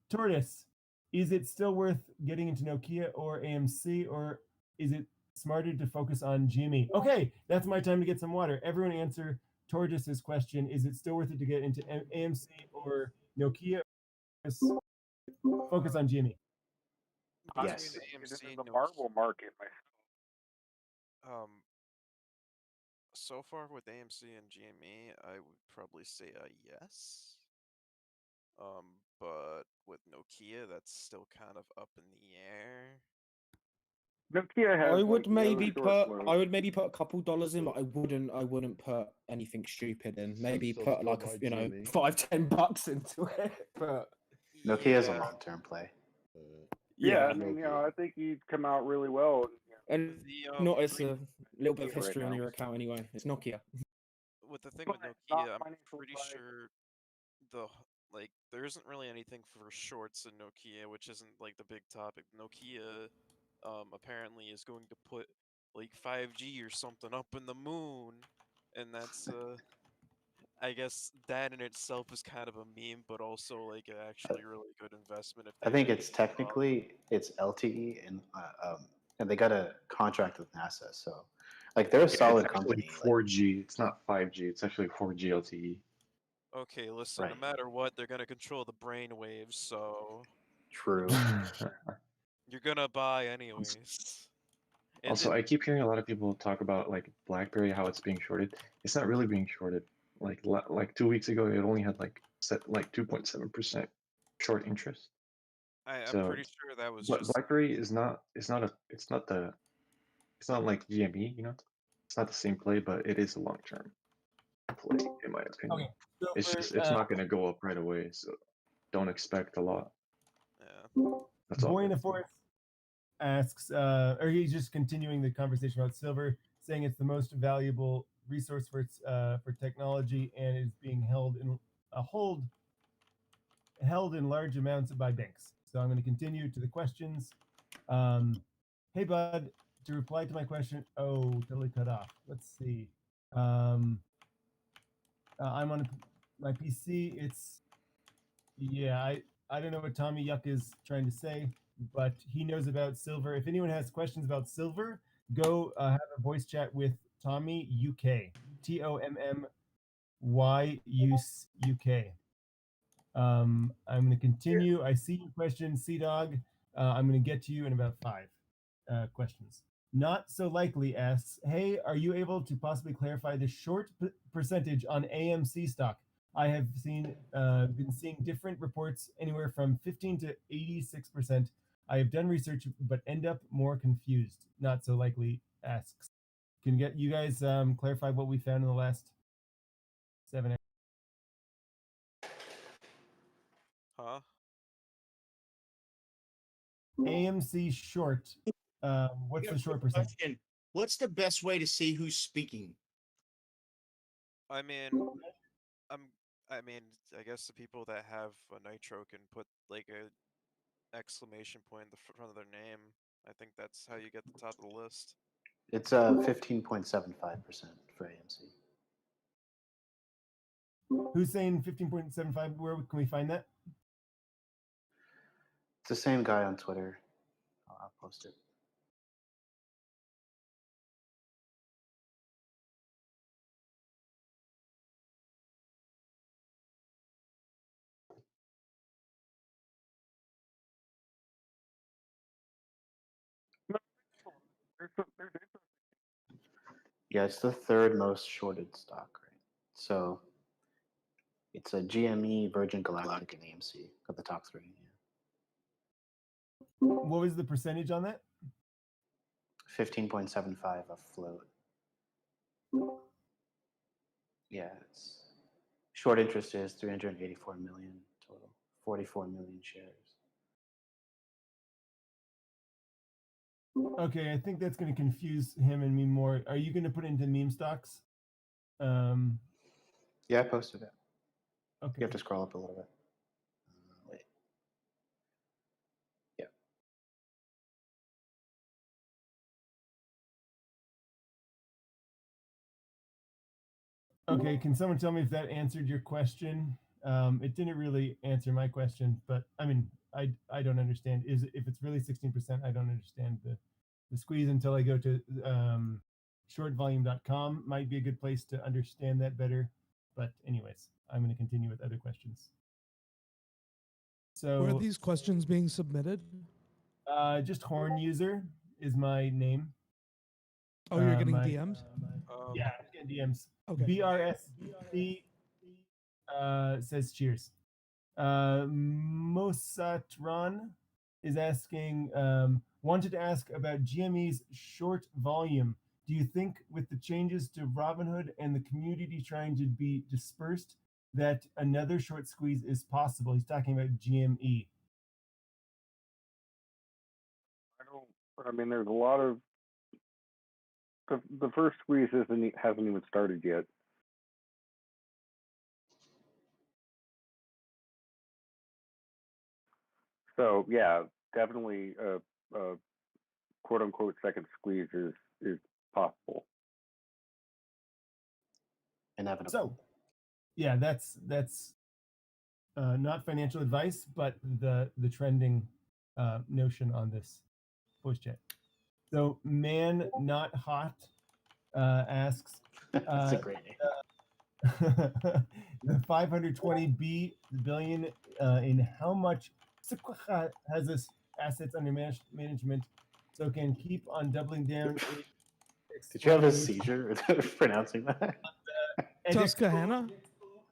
Tortoise, is it still worth getting into Nokia or AMC, or is it smarter to focus on GME? Okay, that's my time to get some water. Everyone answer Tortoise's question. Is it still worth it to get into AMC or Nokia? Focus on GME. Yes. Between This AMC is and the marble market. So far with AMC and GME, I would probably say a yes. But with Nokia, that's still kind of up in the air. Nokia has I would like, no maybe short put flow. a couple dollars in, but I wouldn't put anything stupid in. Maybe So put still like buy GME? $5-10 into it. But Nokia is a long-term play. Yeah, I mean, I think he'd come out really well. and not as a little bit of history on your account anyway. It's Nokia. With the thing with Nokia, I'm pretty sure there isn't really anything for shorts in Nokia, which isn't like the big topic. Nokia apparently is going to put like 5G or something up in the moon, and that's I guess that in itself is kind of a meme, but also like actually really good investment. If I think it's technically it's LTE and they got a contract with NASA, so like they're a solid it's actually company. 4G. It's not 5G. It's actually 4G LTE. Okay, listen. No Right. matter what, they're gonna control the brain waves, so True. you're gonna buy anyways. And Also, I keep hearing a lot of people talk about like BlackBerry, how it's being shorted. It's not really being shorted. Like 2 weeks ago, it only had like 2.7% short interest. I'm pretty sure that was but just BlackBerry is not. It's not like GME. It's not the same play, but it is a long-term play in my opinion. Okay, so It's not going to go up right away, so don't expect a lot. Yeah. That's all. Boy in the Forest asks, or he's just continuing the conversation about silver, saying it's the most valuable resource for its for technology and is being held in large amounts by banks. So I'm going to continue to the questions. Hey bud, to reply to my question. Oh, totally cut off. Let's see. I'm on my PC. I don't know what Tommy Yuck is trying to say, but he knows about silver. If anyone has questions about silver, go have a voice chat with Tommy UK. TOMMY UK. I'm going to continue. I see your question, Dog. I'm going to get to you in about 5 questions. Not So Likely asks, hey, are you able to possibly clarify the short percentage on AMC stock? I have been seeing different reports anywhere from 15 to 86%. I have done research, but end up more confused. Not So Likely asks, can you guys clarify what we found in the last 7 hours? Huh? AMC short. What's the short percentage? Question. What's the best way to see who's speaking? I mean, I guess the people that have a nitro can put like a exclamation point in the front of their name. I think that's how you get the top of the list. It's 15.75% for AMC. Who's saying 15.75? Where can we find that? It's the same guy on Twitter. I'll post it. Yeah, it's the third most shorted stock, right? So it's a GME, Virgin Galactic, and AMC are the top 3. Yeah. What was the percentage on that? 15.75 of float. Yeah, it's short interest is 384 million total, 44 million shares. Okay, I think that's going to confuse him and me more. Are you going to put it into meme stocks? Yeah, I posted it. Okay. You have to scroll up a little bit. Wait. Yeah. Okay, can someone tell me if that answered your question? It didn't really answer my question, but I mean, I don't understand. If it's really 16%, I don't understand the squeeze until I go to shortvolume.com. Might be a good place to understand that better. But anyways, I'm going to continue with other questions. So where are these questions being submitted? Just Horn User is my name. Oh, you're getting DMs? Yeah, I'm getting DMs. Okay. BRSC says cheers. Mosatron is asking, wanted to ask about GME's short volume. Do you think with the changes to Robinhood and the community trying to be dispersed, that another short squeeze is possible? He's talking about GME. I mean, there's a lot of the first squeeze hasn't even started yet. So yeah, definitely a quote unquote second squeeze is possible. Inevitable. So yeah, that's not financial advice, but the trending notion on this voice chat. So man not hot asks, That's a great name. the 520 billion in how much has this assets under management, so can keep on doubling down. Did you have a seizure pronouncing that? Susquehanna?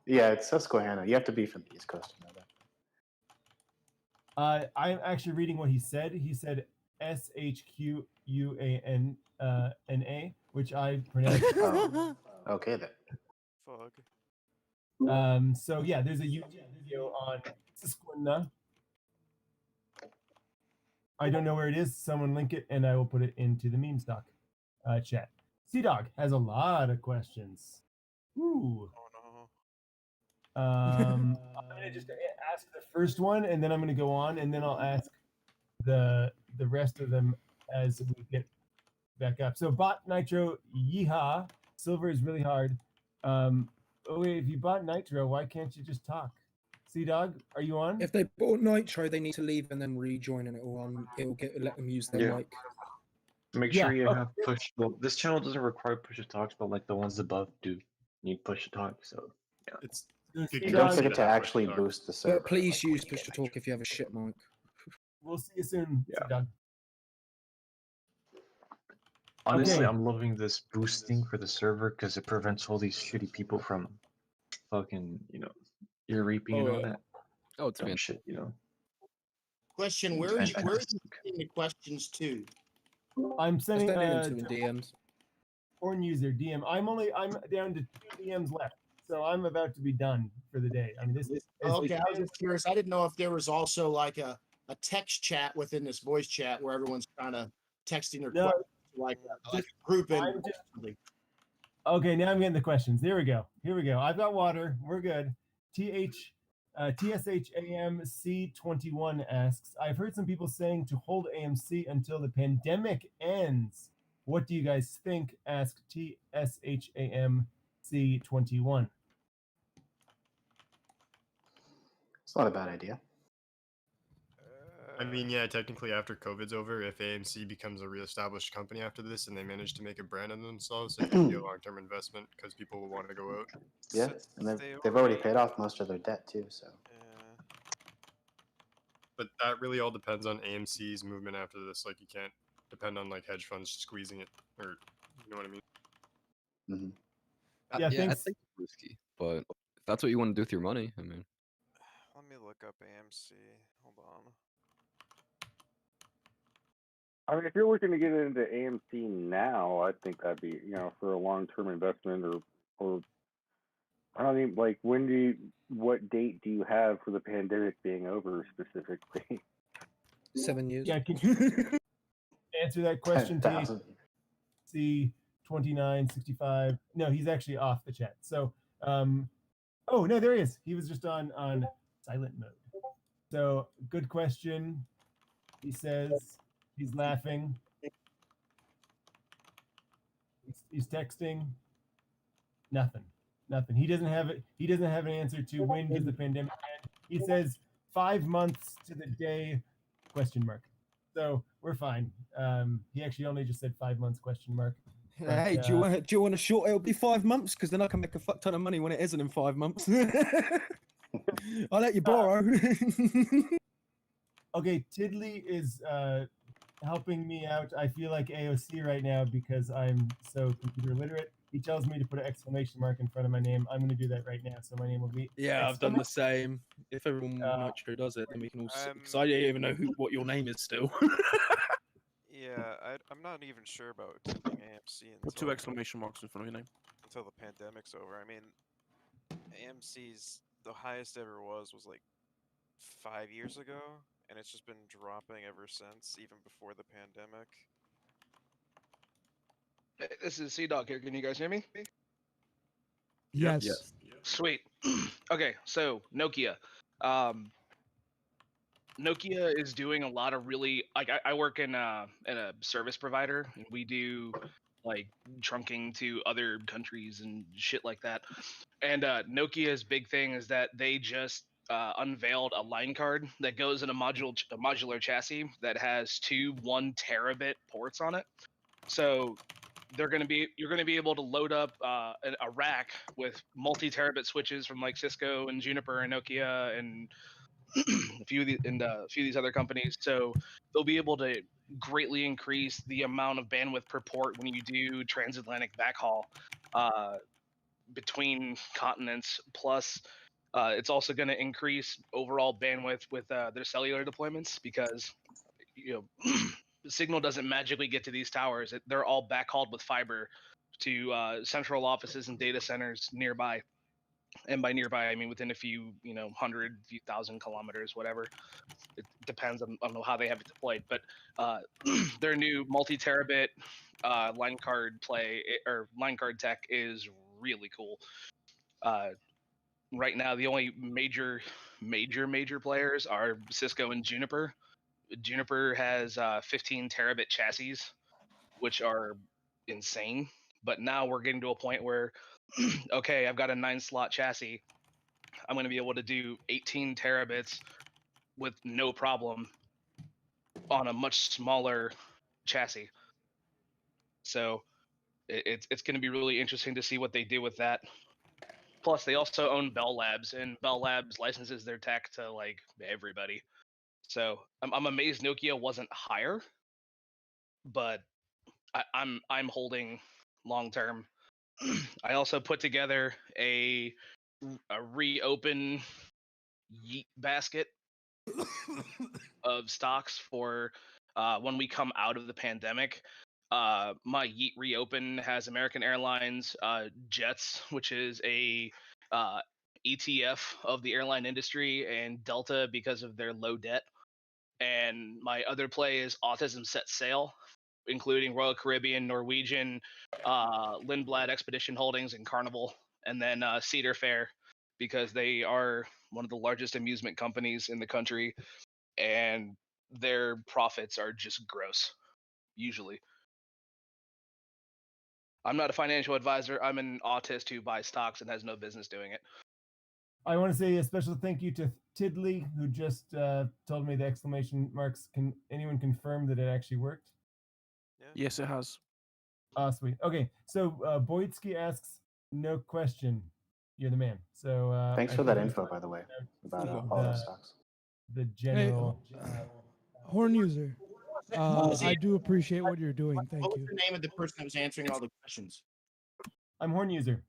Yeah, it's Susquehanna. You have to be from the East Coast to know that. I'm actually reading what he said. He said SHQUANNA, which I pronounced. Okay then. Fug. So yeah, there's a YouTube video on Susquehanna. I don't know where it is. Someone link it, and I will put it into the meme stock chat. Dog has a lot of questions. Ooh. Oh I'm gonna just ask the first one, and then I'm gonna go on, and then I'll ask the rest of them as we get back up. So bot Nitro, yeehaw! Silver is really hard. Oh wait, if you bought Nitro, why can't you just talk? Dog, are you on? If they bought Nitro, they need to leave and then rejoin, and it will let them use their mic. Make sure you have push. Well, this channel doesn't require push to talks, but like the ones above do need push to talk. So yeah, it's Don't forget to actually boost the server. But please use push to talk if you have a shit mic. We'll see you soon, Doug. Honestly, Okay. I'm loving this boosting for the server because it prevents all these shitty people from fucking, ear raping and all that. Oh, it's dumb been shit, Question: Where are you sending the questions to? I'm sending sending them to DMs. Porn user DM. I'm down to 2 DMs left, so I'm about to be done for the day. I mean, this is Okay, I was just curious. I didn't know if there was also like a text chat within this voice chat where everyone's kind of texting their No, questions, like a group in. Okay, now I'm getting the questions. Here we go. I've got water. We're good. TSHAMC21 asks, I've heard some people saying to hold AMC until the pandemic ends. What do you guys think? Asked TSHAMC21. It's not a bad idea. I mean, yeah, technically after COVID's over, if AMC becomes a reestablished company after this and they manage to make a brand of themselves, it could be a long-term investment because people will want to go out. Yeah, and they've already paid off most of their debt too. So. But that really all depends on AMC's movement after this. Like, you can't depend on like hedge funds squeezing it, or you know what I mean. Mm-hmm. Yeah, I thanks. think it's risky, but if that's what you want to do with your money, I mean. Let me look up AMC. Hold on. I mean, if you're looking to get into AMC now, I think that'd be, for a long-term investment or I don't even, like, what date do you have for the pandemic being over specifically? 7 years. Yeah, can you answer that question? 10,000. THC2965. No, he's actually off the chat. So, oh no, there he is. He was just on silent mode. So, good question. He says he's laughing. He's texting. Nothing. He doesn't have it. He doesn't have an answer to when does the pandemic end. He says 5 months to the day? ? So we're fine. He actually only just said 5 months ? Hey, do you want a short? It'll be 5 months because then I can make a fuck ton of money when it isn't in 5 months. I'll let you borrow. Okay, Tiddly is helping me out. I feel like AOC right now because I'm so computer literate. He tells me to put an exclamation mark in front of my name. I'm going to do that right now. So my name will be. Yeah, I've done the same. If everyone Nitro does it, then we can all. Because I don't even know what your name is still. Yeah, I'm not even sure about attending AMC until Put 2 exclamation marks in front of your name. until the pandemic's over. I mean, AMC's the highest ever was like 5 years ago, and it's just been dropping ever since, even before the pandemic. This is C-Dog here. Can you guys hear me? Yes. Sweet. Okay, so Nokia. Nokia is doing a lot of really like I work in a service provider. And we do like trunking to other countries and shit like that. And Nokia's big thing is that they just unveiled a line card that goes in a modular chassis that has 2 1 terabit ports on it. So you're going to be able to load up a rack with multi-terabit switches from like Cisco and Juniper and Nokia and a few of these other companies. So they'll be able to greatly increase the amount of bandwidth per port when you do transatlantic backhaul between continents. Plus, it's also going to increase overall bandwidth with their cellular deployments because the signal doesn't magically get to these towers. They're all backhauled with fiber to central offices and data centers nearby. And by nearby, I mean within a few, few thousand kilometers, whatever. It depends on how they have it deployed. But their new multi-terabit line card line card tech is really cool. Right now, the only major players are Cisco and Juniper. Juniper has 15 terabit chassis, which are insane. But now we're getting to a point where, okay, I've got a 9-slot chassis. I'm going to be able to do 18 terabits with no problem on a much smaller chassis. So it's going to be really interesting to see what they do with that. Plus, they also own Bell Labs, and Bell Labs licenses their tech to like everybody. So I'm amazed Nokia wasn't higher, but I'm holding long term. I also put together a reopen yeet basket of stocks for when we come out of the pandemic. My yeet reopen has American Airlines, Jets, which is a ETF of the airline industry, and Delta because of their low debt. And my other play is Autism Set Sail, including Royal Caribbean, Norwegian, Lindblad Expedition Holdings, and Carnival, and then Cedar Fair, because they are one of the largest amusement companies in the country, and their profits are just gross, usually. I'm not a financial advisor. I'm an autist who buys stocks and has no business doing it. I want to say a special thank you to Tiddly, who just told me the exclamation marks. Can anyone confirm that it actually worked? Yes, it has. Sweet. Okay, so Boydsky asks, no question. You're the man. So Thanks I for that think info, by the way, about the- all those stocks. The general. Horn user. Was I it- do appreciate what you're doing. Thank What was you. the name of the person that was answering all the questions? I'm Horn user.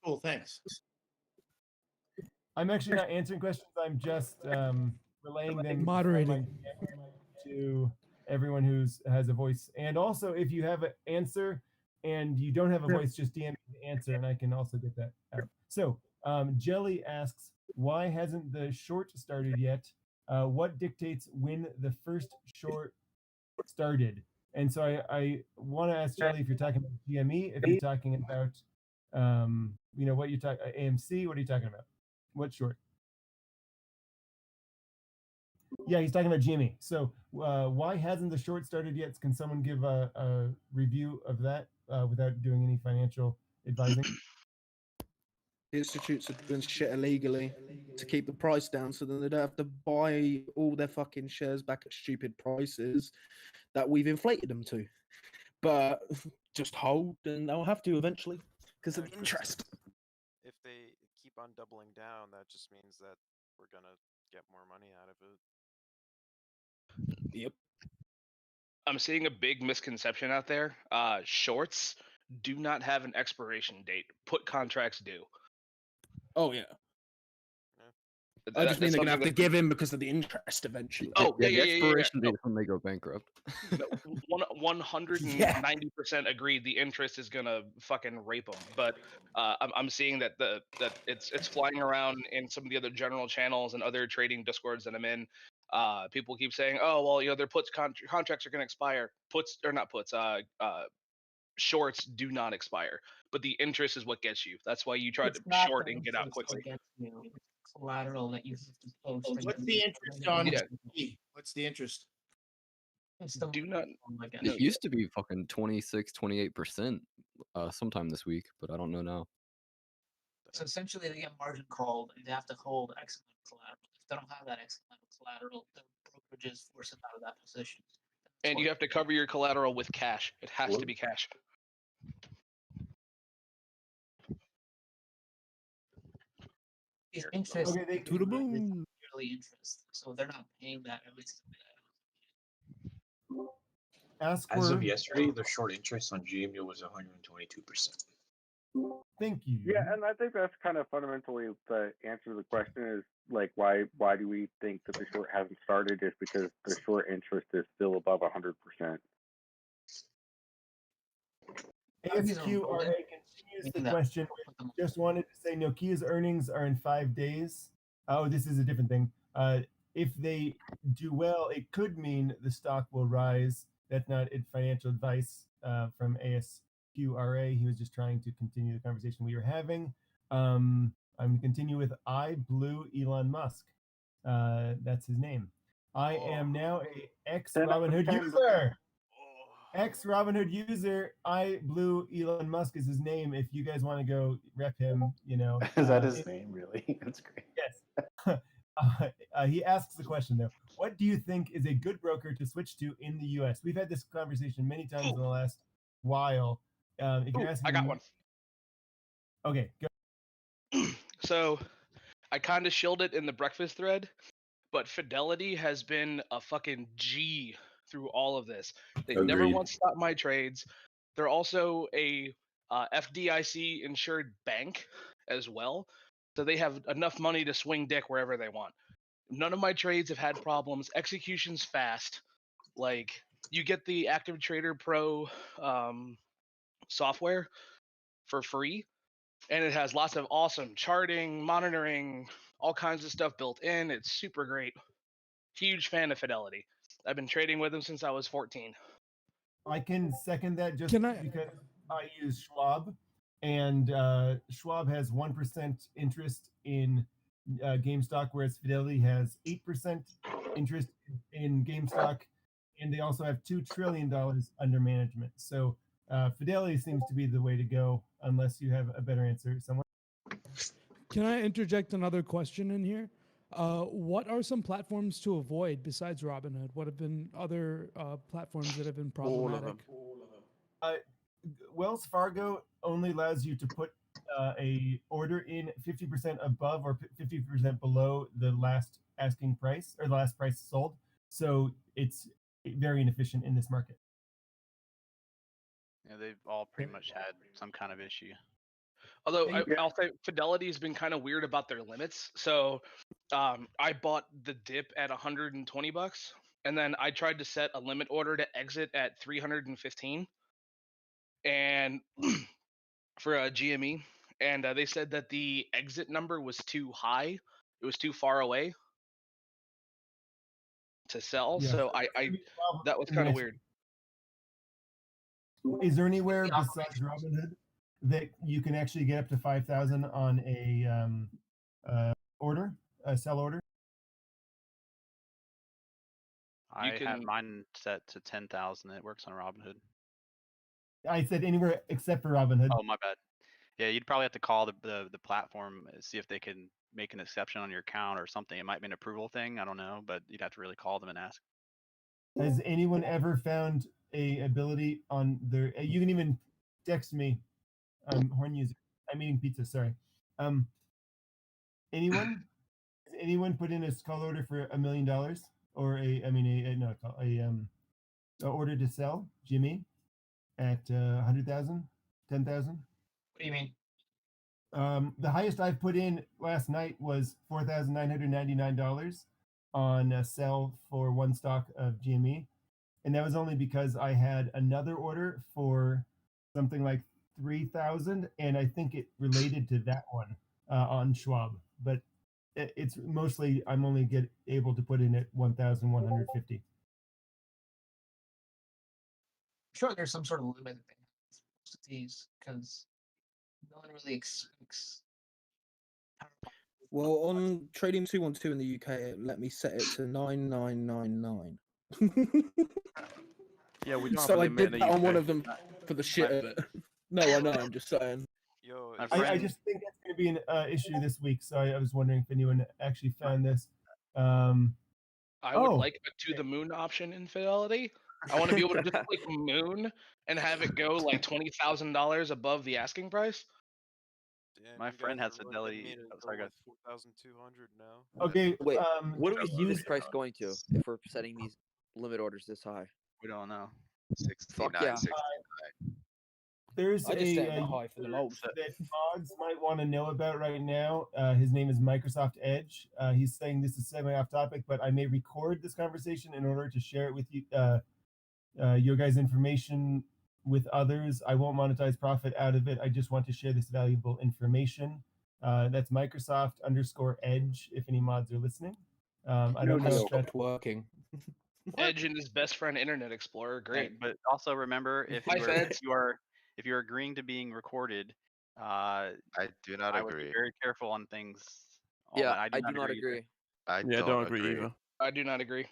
Cool, thanks. I'm actually not answering questions. I'm just relaying them from my Moderating. to everyone who's has a voice. And also, if you have an answer and you don't have a voice, just DM me the answer, and I can also get that out. So, Jelly asks, why hasn't the short started yet? What dictates when the first short started? And so I want to ask Jelly if you're talking about GME, if you're talking about, what you're talking AMC. What are you talking about? What short? Yeah, he's talking about GME. So why hasn't the short started yet? Can someone give a review of that without doing any financial advising? The institutes are doing shit illegally to keep the price down so that they don't have to buy all their fucking shares back at stupid prices that we've inflated them to. But just hold and they'll have to eventually because of the interest. If they keep on doubling down, that just means that we're gonna get more money out of it. Yep. I'm seeing a big misconception out there. Shorts do not have an expiration date. Put contracts do. Oh yeah. I just mean they're gonna have to give in because of the interest eventually. Oh yeah, the expiration date is when they go bankrupt. 190% agreed. The interest is gonna fucking rape them. But I'm seeing that it's flying around in some of the other general channels and other trading discords that I'm in. People keep saying, "Oh, well, their puts contracts are gonna expire." Puts or not puts. Shorts do not expire, but the interest is what gets you. That's why you try to short and get out quickly. Collateral that you have to post. What's the interest on? Yeah. What's the interest? It's the Do not. It used to be fucking 26, 28% sometime this week, but I don't know now. So essentially, they get margin called and they have to hold X amount of collateral. If they don't have that X amount of collateral, the brokerages force them out of that position. And you have to cover your collateral with cash. It has to be cash. These interest Okay, to the moon. Yearly interest, so they're not paying that every single day. Ask As of word. yesterday, the short interest on GMU was 122%. Thank you. Yeah, and I think that's kind of fundamentally the answer to the question is like why do we think that the short hasn't started? Is because the short interest is still above 100%. ASQRA continues the question. Just wanted to say Nokia's earnings are in 5 days. Oh, this is a different thing. If they do well, it could mean the stock will rise. That's not financial advice from ASQRA. He was just trying to continue the conversation we were having. I'm going to continue with Blue Elon Musk. That's his name. I am now a ex-Robinhood user. Ex-Robinhood user, Blue Elon Musk is his name. If you guys want to go rep him, Is that his name, really? That's great. Yes. He asks the question, though. What do you think is a good broker to switch to in the U.S.? We've had this conversation many times in the last while. If you're asking, I got one. Okay, go. So I kind of shilled it in the breakfast thread, but Fidelity has been a fucking G through all of this. They've never Agreed. once stopped my trades. They're also a FDIC insured bank as well, so they have enough money to swing dick wherever they want. None of my trades have had problems. Execution's fast. Like, you get the Active Trader Pro software for free, and it has lots of awesome charting, monitoring, all kinds of stuff built in. It's super great. Huge fan of Fidelity. I've been trading with them since I was 14. I can second that just Can I- because I use Schwab, and Schwab has 1% interest in GameStop, whereas Fidelity has 8% interest in GameStop, and they also have $2 trillion under management. So Fidelity seems to be the way to go, unless you have a better answer. Someone? Can I interject another question in here? What are some platforms to avoid besides Robinhood? What have been other platforms that have been problematic? Wells Fargo only allows you to put a order in 50% above or 50% below the last asking price or the last price sold. So it's very inefficient in this market. Yeah, they've all pretty much had some kind of issue. Although I'll say Fidelity has been kind of weird about their limits. So I bought the dip at $120, and then I tried to set a limit order to exit at 315, and for a GME, and they said that the exit number was too high. It was too far away to sell. Yeah. So I that was kind of weird. Is there anywhere besides Robinhood that you can actually get up to 5,000 on a sell order? I have mine set to 10,000. It works on Robinhood. I said anywhere except for Robinhood. Oh, my bad. Yeah, you'd probably have to call the platform, see if they can make an exception on your account or something. It might be an approval thing. I don't know, but you'd have to really call them and ask. Has anyone ever found a ability on their? You can even text me. Horn user. I'm eating pizza. Sorry. Anyone? Has anyone put in a call order for $1 million or a order to sell GME at 100,000, 10,000? What do you mean? The highest I've put in last night was $4,999 on a sell for one stock of GME. And that was only because I had another order for something like 3,000, and I think it related to that one on Schwab. But it's mostly I'm only able to put in at 1,150. Sure, there's some sort of limit that most of these because no one really expects. Well, on Trading 212 in the UK, it let me set it to 9999. Yeah, we don't have So a I limit did in the that on one UK. of them for the shit of it. No, I know. I'm just saying. Yo, I just think that's going to be an issue this week. So I was wondering if anyone actually found this. I would like a to the moon option in Fidelity. I want to be able to just click moon and have it go like $20,000 above the asking price. Damn, My you friend guys has are really Fidelity. getting me to Oh, go sorry, with guys. 4,200 now. Okay. Wait, what do we see this use- price going to if we're setting these limit orders this high? We don't know. 69, yeah. 69. There's I just set a it high for the lulz. that mods might want to know about right now. His name is Microsoft Edge. He's saying this is semi off topic, but I may record this conversation in order to share it with you, your guys' information with others. I won't monetize profit out of it. I just want to share this valuable information. That's Microsoft_Edge. If any mods are listening, I don't know if that's working. Edge and his best friend Internet Explorer, great. Right, but also remember, if Hi, you are Feds. if you're agreeing to being recorded, I do not I would be agree. very careful on things. all Yeah, that. I do not either. agree. I Yeah, don't agree either. I do not agree.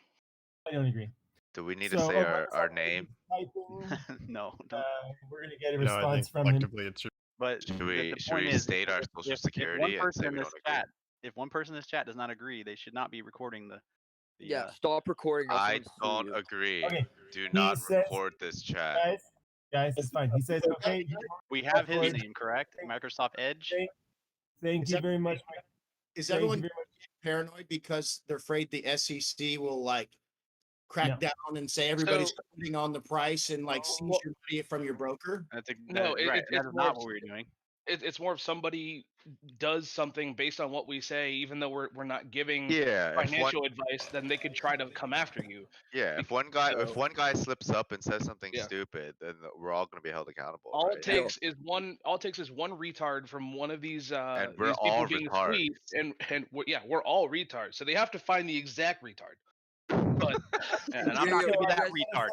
I don't agree. Do we need to So, say our Microsoft name? typing, No, don't. we're gonna get a No, I response think from him. collectively it's true. But Should the we point is, state our social if security one and person say in we this don't agree? chat, if one person in this chat does not agree, they should not be recording the. Yeah, stop recording. Or I someone sue don't you. agree. Okay. Do He not says- record this chat. Guys, it's fine. He says, okay. We have his record. name correct, Microsoft Edge. Thank you very much. Is Thank you everyone very much. paranoid because they're afraid the SEC will like crack down and say everybody's quoting on the price and like seize your money from your broker? No, right. That it's is more not of what we're doing. It's more of somebody does something based on what we say, even though we're not giving Yeah, if one- financial advice, then they could try to come after you. Yeah, if one guy slips up and says something stupid, then we're all going to be held accountable. All right? it takes is one. All it takes is one retard from one of these And we're these people all being retards. squeezed, and we're all retards. So they have to find the exact retard. But and I'm not going to be that retard.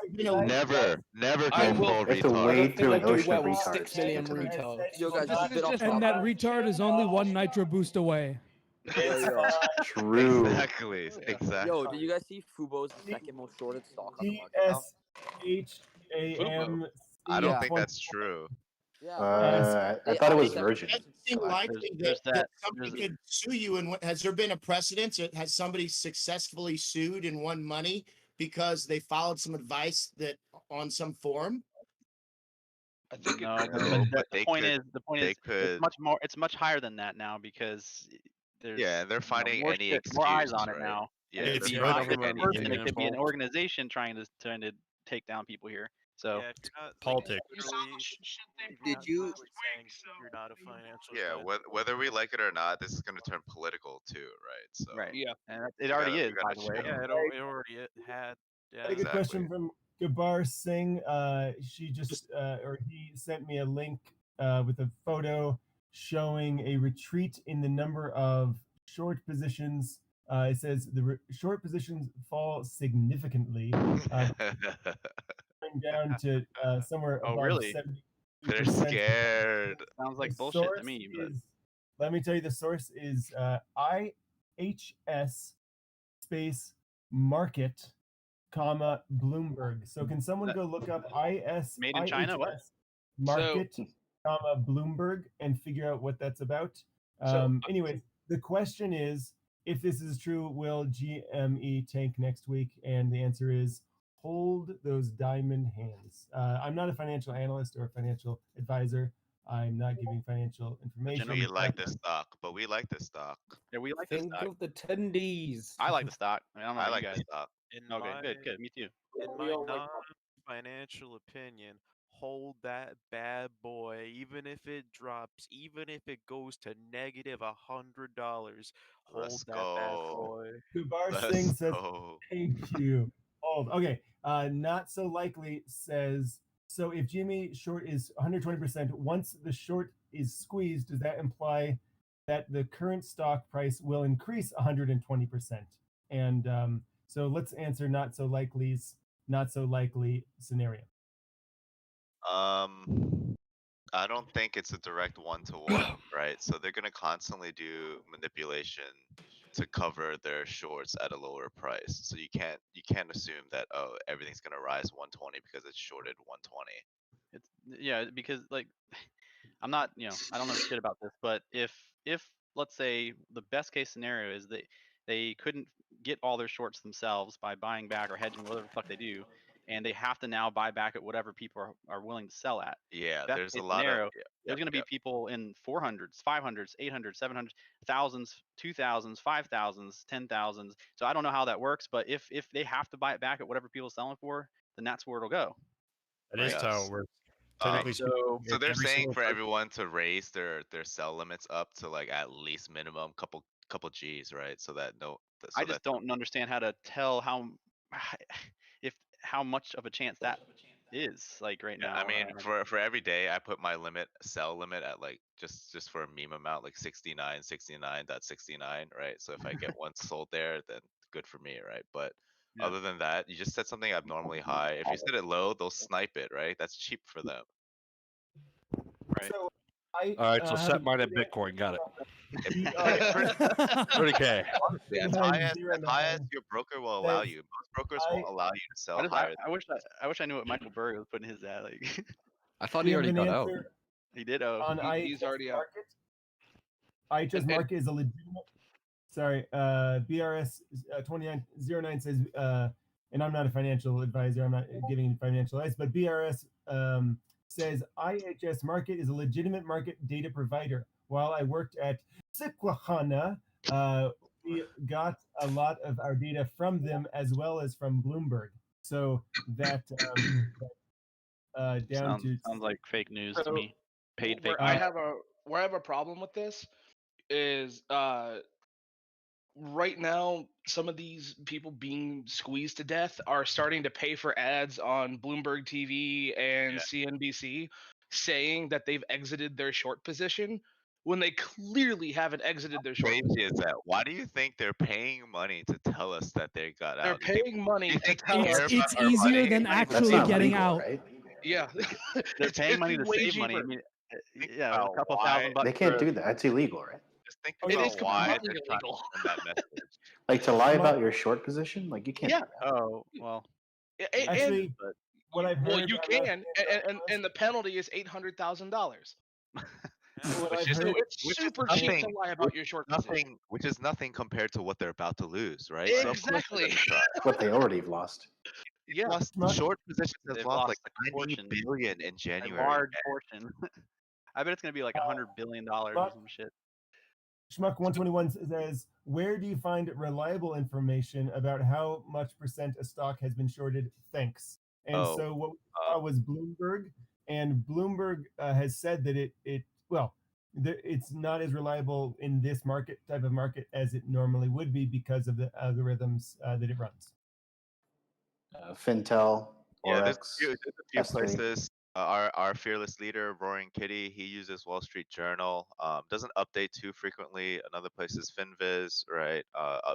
Never I go will- full They have to retard. wade through an ocean of well with retards. 6 million retards. Yo, guys, this has been off And that topic. retard is only one nitro boost away. True. Exactly. Yo, did you guys see Fubo's the second most shorted stock on the market now? GSHAM. I don't think that's true. Yeah. I thought it was Virgin. Does it seem likely that somebody could sue you? And has there been a precedent? Has somebody successfully sued and won money because they followed some advice that on some forum? I think No, No, but they the point could- is, they it's could- much more. It's much higher than that now because there's Yeah, they're finding more any shit, more eyes excuse, on it right? now. Yeah, it could it's be not not even one any person. It human could be an fault. organization trying to take down people here. So Yeah, if you're not, Politics. Did you? saying you're not a financial Yeah, advisor. whether we like it or not, this is going to turn political too, right? So right, yeah, and we it already gotta- is, we by gotta the way. chill. Yeah, it already had. Yeah. I had a good question from Gabar Singh. She just or he sent me a link with a photo showing a retreat in the number of short positions. It says the short positions fall significantly, going down to somewhere Oh, above really? 70%. They're scared. Sounds like The bullshit to source me. But let me tell you, the source is IHS space market, comma Bloomberg. So can someone go look up Made in China, what? IHS market, comma Bloomberg, and figure out what that's about? Anyways, the question is, if this is true, will GME tank next week? And the answer is hold those diamond hands. I'm not a financial analyst or a financial advisor. I'm not giving financial information. We like this stock, but we like this stock. yeah, we like this Think stock. of the tendies. I like the stock. I mean, I don't know I about like you this guys. stock. In Okay, my, good. Me too. In my non-financial opinion, hold that bad boy, even if it drops, even if it goes to negative $100. Hold Let's that bad go. boy. Kubar Singh says, thank you. Hold. Okay. Not so likely says, so if GME short is 120%, once the short is squeezed, does that imply that the current stock price will increase 120%? And so let's answer not so likely scenario. I don't think it's a direct one-to-one, right? So they're gonna constantly do manipulation to cover their shorts at a lower price. So you can't assume that everything's gonna rise 120 because it's shorted 120. It's because like I'm not, I don't know shit about this, but if let's say the best case scenario is they couldn't get all their shorts themselves by buying back or hedging, whatever the fuck they do, and they have to now buy back at whatever people are willing to sell at. Yeah, Best there's a case lot scenario, of there's going to be people in 400s, 500s, 800s, 700s, thousands, 2000s, 5000s, 10,000s. So I don't know how that works, but if they have to buy it back at whatever people are selling for, then that's where it'll go. That is how it works. So they're every saying single for person- everyone to raise their sell limits up to like at least minimum couple G's, right? So that I just don't understand how to tell how much of a chance that is like right now. I mean, for every day, I put my sell limit at like just for a meme amount, like 69.69, right? So if I get one sold there, then good for me, right? But other than that, you just set something abnormally high. If you set it low, they'll snipe it, right? That's cheap for them. Right. So All right, so set mine at Bitcoin. Got it. 30K. Yeah, as high as your broker will allow you. Most brokers won't allow you to sell higher. I wish I knew what Michael Burry was putting his at. Like, I thought he already got out. He did. Oh, On he's already out. IHS market is a legitimate. Sorry, BRS 2909 says, and I'm not a financial advisor. I'm not giving financial advice, but BRS says IHS market is a legitimate market data provider. while I worked at Susquehanna, we got a lot of our data from them as well as from Bloomberg. So that down to Sounds like fake news to So, me. Paid fake where I news. have a problem with this is right now some of these people being squeezed to death are starting to pay for ads on Bloomberg TV and CNBC saying that they've exited their short position when they clearly haven't exited their short Crazy position. is that? Why do you think they're paying money to tell us that they got They're out? Do you paying money to think tell they us care It's about our easier money? than actually getting out. Yeah. They're paying money to way save money. I cheaper. mean, yeah, a couple $1,000 They for can't a- do that. It's illegal, right? Just think It about is why completely they're trying to illegal. send that message. Like to lie about your short position, like you can't. Yeah. Do that. Oh well. Actually, but what I've well, heard, you I'm not can, and the penalty is $800,000. what Which I've is So heard, it's super cheap to nothing. lie about your short position. Which is nothing compared to what they're about to lose, right? So of course they're Exactly. gonna try. What they already have lost. Yeah. Lost, short positions has They've lost lost like a 90 portion. billion in A January. large portion. I bet it's gonna be like $100 billion or some shit. Schmuck121 says, where do you find reliable information about how much percent a stock has been shorted? Thanks. And so what we saw was Bloomberg, and Bloomberg has said that it's not as reliable in this type of market as it normally would be because of the algorithms that it runs. Fintel, Yeah, there's Orex, a few S3. places. Our fearless leader, Roaring Kitty, he uses Wall Street Journal. Doesn't update too frequently. Another place is Finviz, right?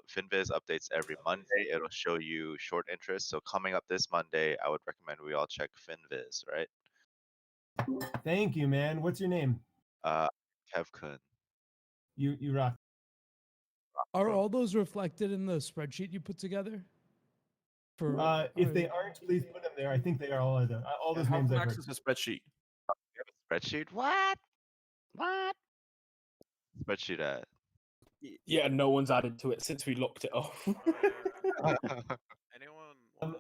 Finviz updates every Monday. It'll show you short interest. So coming up this Monday, I would recommend we all check Finviz, right? Thank you, man. What's your name? Kev Kun. You rock. Are all those reflected in the spreadsheet you put together? If they aren't, please put them there. I think they are all of them. All those names I've heard. Access the spreadsheet. Spreadsheet? What? Spreadsheet at? Yeah, no one's added to it since we locked it off.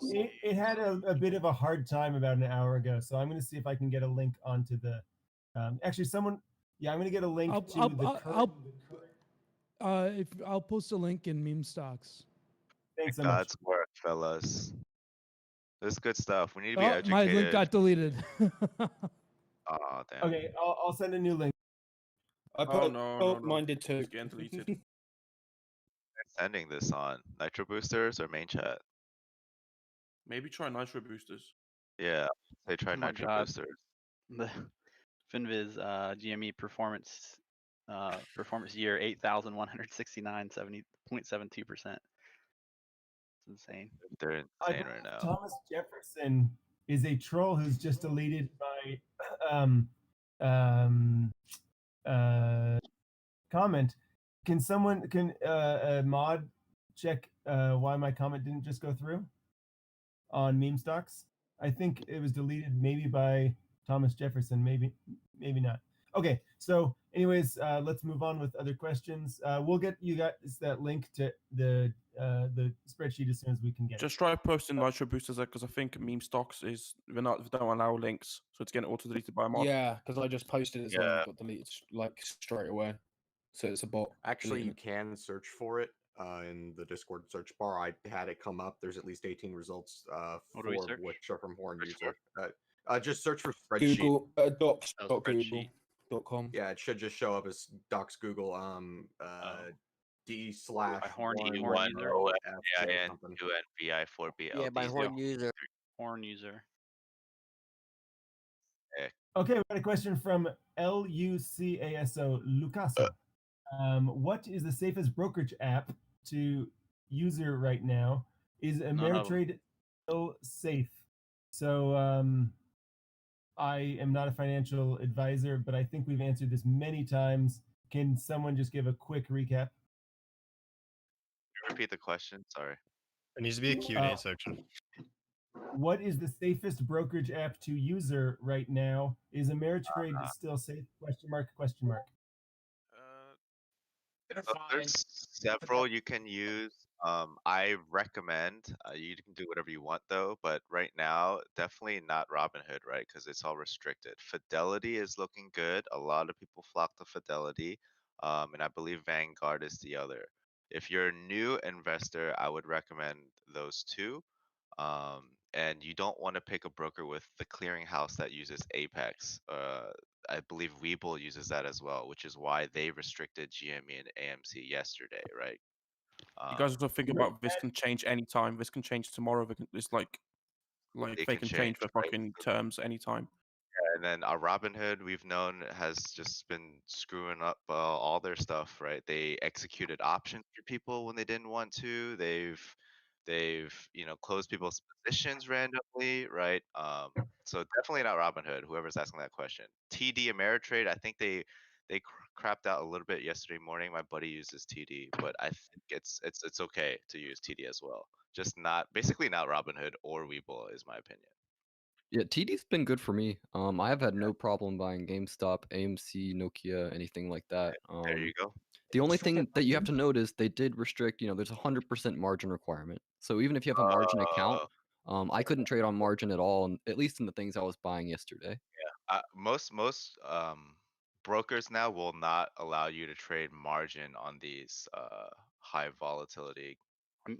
It had a bit of a hard time about an hour ago, so I'm going to see if I can get a link onto the. Actually, I'm going to get a link to the current. I'll post a link in meme stocks. Thanks so much. God's work, fellas. This is good stuff. We need to be educated. My link got deleted. Oh, damn. Okay, I'll send a new link. Mine did too. Again deleted. Sending this on Nitro Boosters or main chat? Maybe try Nitro Boosters. Yeah, they try Oh my Nitro God. Boosters. The Finviz GME performance year 8,169.72%. It's insane. They're insane right now. Thomas Jefferson is a troll who's just deleted my comment. Can a mod check why my comment didn't just go through on meme stocks? I think it was deleted maybe by Thomas Jefferson, maybe not. Okay, so anyways, let's move on with other questions. We'll get you guys that link to the spreadsheet as soon as we can get Just try posting Nitro Boosters because I think meme stocks they don't allow links, so it's getting auto deleted by a mod. Yeah, because I just posted it, so it got deleted like straight away. So it's a bot. Actually, you deleting can search for it in the Discord search bar. I had it come up. There's at least 18 results What do we search? which are from Horn Search user. Just search for it. spreadsheet. Google spreadsheet. docs.google.com. Yeah, it should just show up as docs Google d/1 Horn user. ONVI4B. Yeah, by Horn user. Horn user. Okay, we got a question from LUCASO Lucaso. What is the safest brokerage app to user right now? Is Ameritrade still safe? So I am not a financial advisor, but I think we've answered this many times. Can someone just give a quick recap? Repeat the question. Sorry. There needs to be a Q&A section. What is the safest brokerage app to user right now? Is Ameritrade still safe? Question mark, question mark. There's several you can use. I recommend you can do whatever you want though, but right now definitely not Robinhood, right? Because it's all restricted. Fidelity is looking good. A lot of people flock to Fidelity, and I believe Vanguard is the other. If you're a new investor, I would recommend those two. And you don't want to pick a broker with the clearinghouse that uses Apex. I believe Webull uses that as well, which is why they restricted GME and AMC yesterday, right? You guys also think about this can change anytime. This can change tomorrow. It's like they can change the right? fucking terms anytime. Yeah, and then Robinhood, we've known, has just been screwing up all their stuff, right? They executed options for people when they didn't want to. They've closed people's positions randomly, right? So definitely not Robinhood. Whoever's asking that question, TD Ameritrade, I think they crapped out a little bit yesterday morning. My buddy uses TD, but I think it's okay to use TD as well. Just not basically not Robinhood or Webull is my opinion. Yeah, TD's been good for me. I have had no problem buying GameStop, AMC, Nokia, anything like that. There you go. The only thing that you have to note is they did restrict, there's a 100% margin requirement. So even if you have a margin account, I couldn't trade on margin at all, at least in the things I was buying yesterday. Yeah, most brokers now will not allow you to trade margin on these high volatility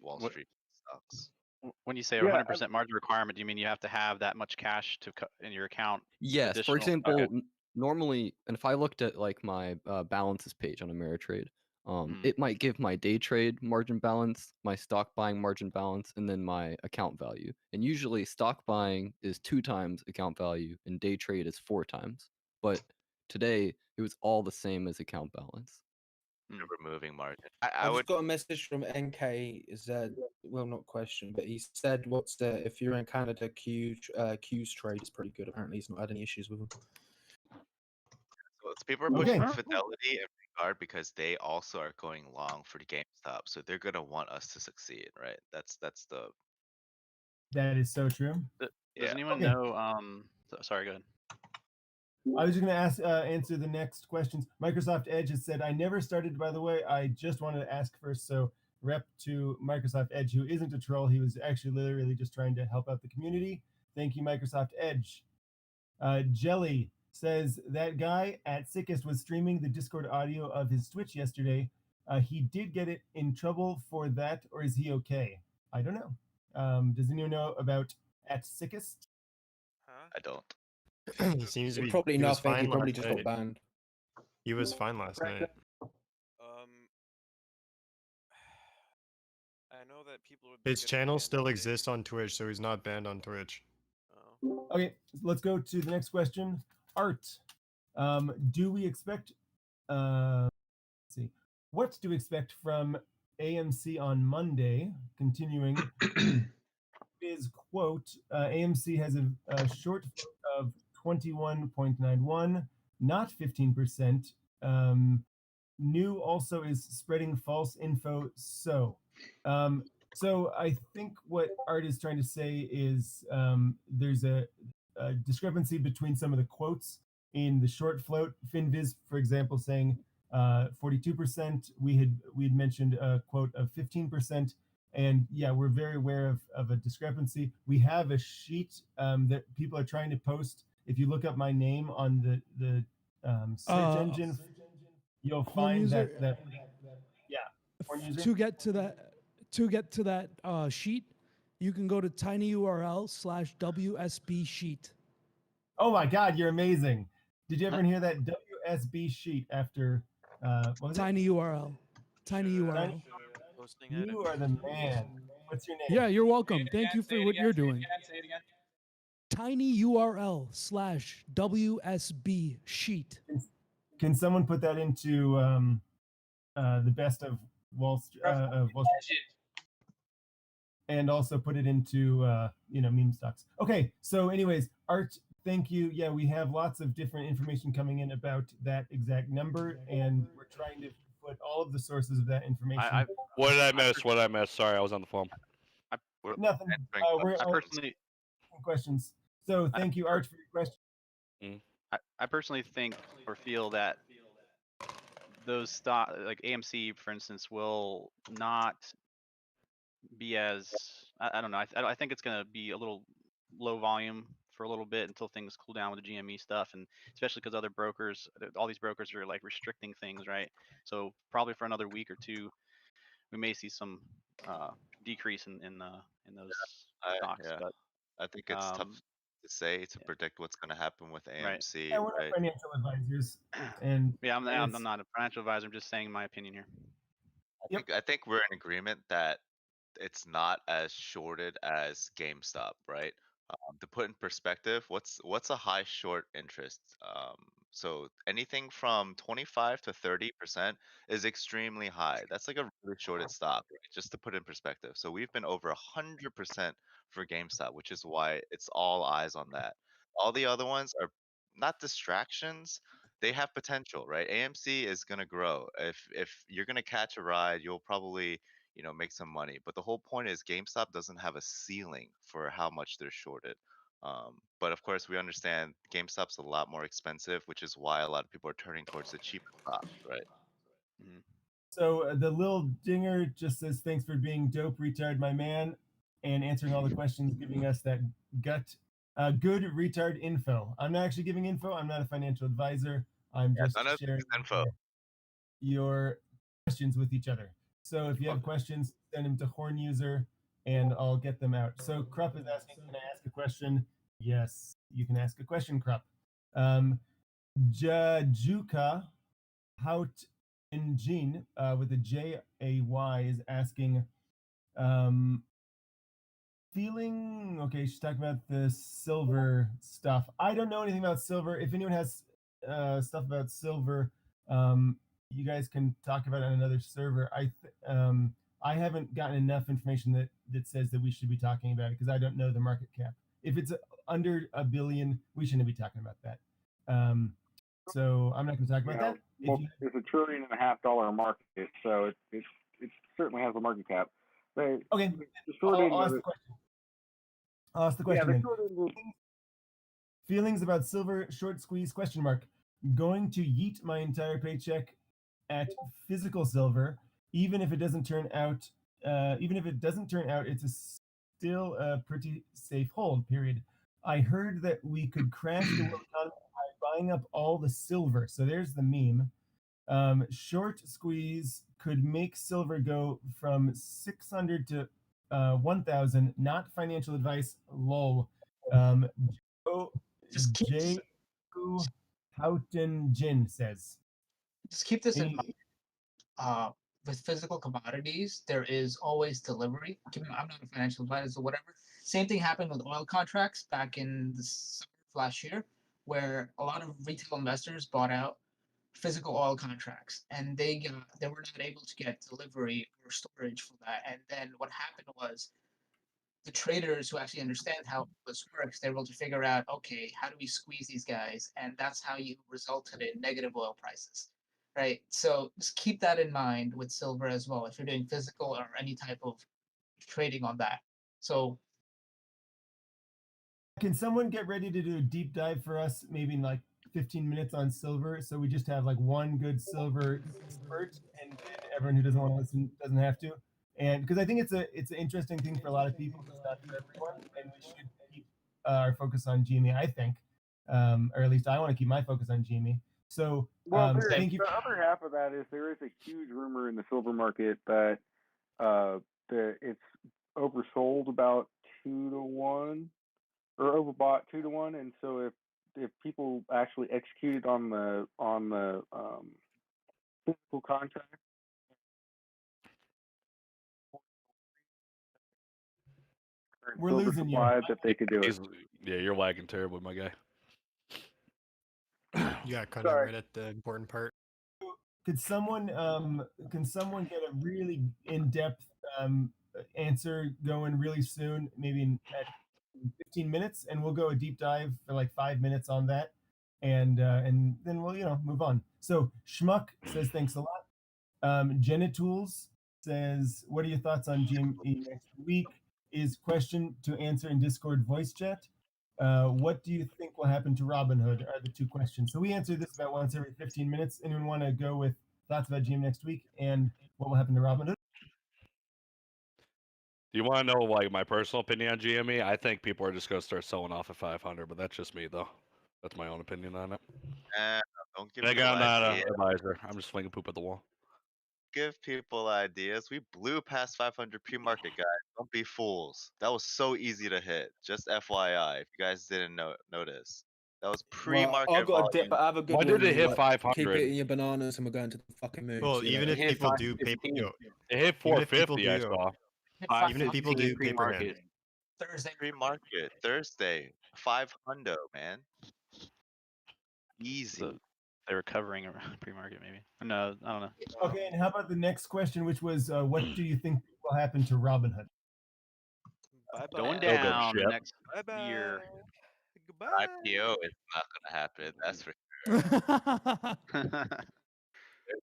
Wall Street stocks. When you say Yeah, 100% margin requirement, do you mean you have to have that much cash in your account? Yes, for additional- example, Okay. normally, and if I looked at like my balances page on Ameritrade, Mm. it might give my day trade margin balance, my stock buying margin balance, and then my account value. And usually, stock buying is 2 times account value, and day trade is 4 times. But today, it was all the same as account balance. Removing margin. I just got a message from NKZ. Well, not question, but he said, "What's the if you're in Canada, Q's trade is pretty good. Apparently, he's not had any issues with them." So people are pushing Fidelity and Vanguard because they also are going long for the GameStop, so they're gonna want us to succeed, right? That's the. That is so true. Does anyone Okay. know? Sorry, go ahead. I was just going to answer the next questions. Microsoft Edge has said, I never started, by the way. I just wanted to ask first. So, rep to Microsoft Edge, who isn't a troll. He was actually literally just trying to help out the community. Thank you, Microsoft Edge. Jelly says, that guy at Sickest was streaming the Discord audio of his Twitch yesterday. He did get it in trouble for that, or is he okay? I don't know. Does anyone know about at Sickest? I don't. He seems to be Probably he was nothing. He fine probably last just got night. banned. He was fine last night. I know that people would be His getting channel banned still today. exists on Twitch, so he's not banned on Twitch. Okay, let's go to the next question. Art, do we expect? Let's see, what do we expect from AMC on Monday? Continuing, his quote: AMC has a short of 21.91, not 15%. New also is spreading false info. So I think what Art is trying to say is there's a discrepancy between some of the quotes in the short float. FinViz, for example, saying 42%. We had mentioned a quote of 15%. And yeah, we're very aware of a discrepancy. We have a sheet that people are trying to post. If you look up my name on the search engine, you'll Horn find user, that yeah. Horn user? to get to that sheet, you can go to tinyurl/WSB sheet. Oh my God, you're amazing! Did you ever hear that WSB sheet after? What was Tiny it? URL. Tiny URL. You are the man. What's your name? Yeah, you're welcome. Thank you for what you're doing. Say it again. tinyurl/WSB sheet. Can someone put that into the best of Wall Street? And also put it into meme stocks. Okay, so anyways, Art, thank you. Yeah, we have lots of different information coming in about that exact number, and we're trying to put all of the sources of that information. What did I miss? What did I miss? Sorry, I was on the phone. Nothing. We're personally questions. So thank you, Art, for your question. I personally think or feel that those stock like AMC, for instance, will not be as I don't know. I think it's going to be a little low volume for a little bit until things cool down with the GME stuff, and especially because other brokers, all these brokers are like restricting things, right? So probably for another week or two, we may see some decrease in those stocks. Yeah, But I think it's tough to say to predict what's going to happen with right. AMC, Yeah, we're not right? financial advisors, and Yeah, and I'm it's not a financial advisor. I'm just saying my opinion here. I think we're in agreement that it's not as shorted as GameStop, right? To put in perspective, what's a high short interest? So anything from 25 to 30% is extremely high. That's like a really shorted stock, right? Just to put in perspective. So we've been over 100% for GameStop, which is why it's all eyes on that. All the other ones are not distractions. They have potential, right? AMC is gonna grow. If you're gonna catch a ride, you'll probably make some money. But the whole point is GameStop doesn't have a ceiling for how much they're shorted. But of course, we understand GameStop's a lot more expensive, which is why a lot of people are turning towards the cheaper stocks, right? So the little dinger just says, "Thanks for being dope, retard, my man," and answering all the questions, giving us that good retard info. I'm not actually giving info. I'm not a financial advisor. I'm just None of this sharing is info. your questions with each other. So if you have questions, send them to Horn User, and I'll get them out. So Krupp is asking, "Can I ask a question?" Yes, you can ask a question, Krupp. Jajuka Hout Njin with a Jay is asking, okay, she's talking about the silver stuff. I don't know anything about silver. If anyone has stuff about silver, you guys can talk about it on another server. I haven't gotten enough information that says that we should be talking about it because I don't know the market cap. If it's under $1 billion, we shouldn't be talking about that. So I'm not going to talk about that. Well, it's $1.5 trillion market, so it certainly has a market cap. But okay, the short end I'll of ask it- the question. I'll ask the question. Yeah, the then. short end of- Feelings about silver short squeeze ? Going to yeet my entire paycheck at physical silver, even if it doesn't turn out. It's still a pretty safe hold. Period. I heard that we could crash the world economy by buying up all the silver. So there's the meme. Short squeeze could make silver go from 600 to 1,000. Not financial advice. Lol. J. Houghton Jin says. Just keep this in mind. With physical commodities, there is always delivery. I'm not a financial advisor or whatever. Same thing happened with oil contracts back in the summer of last year, where a lot of retail investors bought out physical oil contracts, and they were not able to get delivery or storage for that. And then what happened was the traders who actually understand how this works, they're able to figure out, okay, how do we squeeze these guys? And that's how you resulted in negative oil prices, right? So just keep that in mind with silver as well, if you're doing physical or any type of trading on that. So can someone get ready to do a deep dive for us, maybe in like 15 minutes on silver? So we just have like one good silver expert, and everyone who doesn't want to listen doesn't have to. And because I think it's an interesting thing for a lot of people, just not for everyone, and we should keep our focus on GME. I think, or at least I want to keep my focus on GME. So, thank you. The other half of that is there is a huge rumor in the silver market that it's oversold about 2 to 1 or overbought 2 to 1, and so if people actually executed on the physical contract. We're losing you. That they could do it. Yeah, you're lagging terribly, my guy. You got cut out right at the important part. Could someone get a really in-depth answer going really soon, maybe at 15 minutes, and we'll go a deep dive for like 5 minutes on that, and then we'll move on. So Schmuck says thanks a lot. Genitools says, what are your thoughts on GME next week? Is question to answer in Discord voice chat. What do you think will happen to Robinhood are the two questions. So we answer this about once every 15 minutes. Anyone want to go with thoughts about GM next week and what will happen to Robinhood? Do you want to know like my personal opinion on GME? I think people are just going to start selling off at 500, but that's just me though. That's my own opinion on it. Don't give Again, I'm people not an ideas. advisor. I'm just flinging poop at the wall. Give people ideas. We blew past 500 pre-market, guys. Don't be fools. That was so easy to hit. Just FYI, if you guys didn't notice, that was pre-market I've got a dip, volume. but I have a good Why one. did it hit like, 500? Keep eating your bananas, and we're going to the fucking moon. Well, See you even later. if people do pay, it hit even if people 450. I do, saw. even if people do pay per hand. Thursday. Pre-market Thursday, 500, man. Easy. So they were covering pre-market, maybe. No, I don't know. Okay, and how about the next question, which was, what do you think will happen to Robinhood? Going They'll go to down shit. next year. IPO is not gonna happen. That's for sure.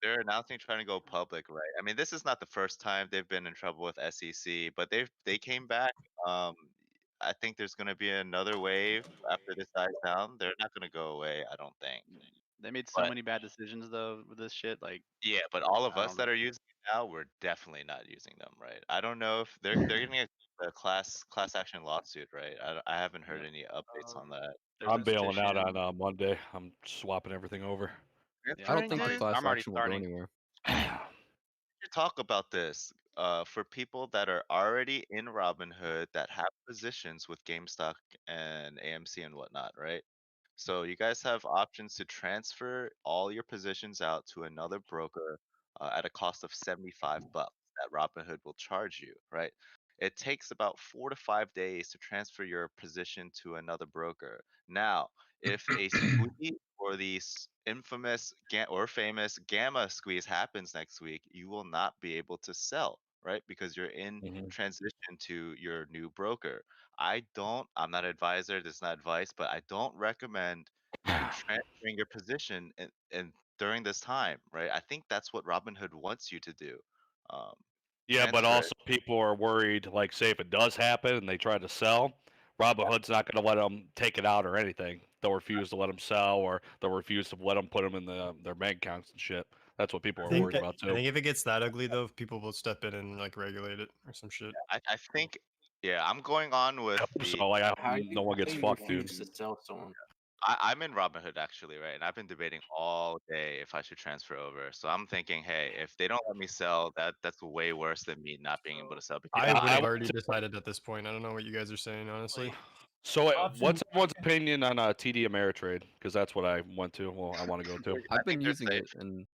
They're announcing trying to go public, right? I mean, this is not the first time they've been in trouble with SEC, but they came back. I think there's gonna be another wave after this dies down. They're not gonna go away, I don't think. They made so But- many bad decisions though with this shit. Like, Yeah, but all of I us don't that are using it now, we're definitely not using them, right? I don't know if they're getting a class action lawsuit, right? I haven't heard any updates on that. I'm bailing out on Monday. I'm swapping everything over. I don't think the class I'm already action will go starting. anywhere. To talk about this for people that are already in Robinhood that have positions with GameStop and AMC and whatnot, right? So you guys have options to transfer all your positions out to another broker at a cost of $75 that Robinhood will charge you, right? It takes about 4 to 5 days to transfer your position to another broker. Now, if a squeeze or the infamous or famous gamma squeeze happens next week, you will not be able to sell, right? Because you're in transition to your new broker. I'm not an advisor, this is not advice, but I don't recommend transferring your position and during this time, right? I think that's what Robinhood wants you to do. Yeah, but transfer it. also people are worried. Like, say if it does happen and they try to sell, Robinhood's not going to let them take it out or anything. They'll refuse to let them sell, or they'll refuse to let them put them in their bank accounts and shit. That's what people are worried about I too. think if it gets that ugly though, people will step in and like regulate it or some shit. I think, yeah, I'm going on with the. So like, no one gets fucked, dude. To sell someone. I'm in Robinhood actually, right? And I've been debating all day if I should transfer over. So I'm thinking, hey, if they don't let me sell, that's way worse than me not being able to sell. Because I would have already decided at this point. I don't know what you guys are saying, honestly. So what's everyone's opinion on TD Ameritrade? Because that's what I went to. Well, I want to go to. I've been using it, and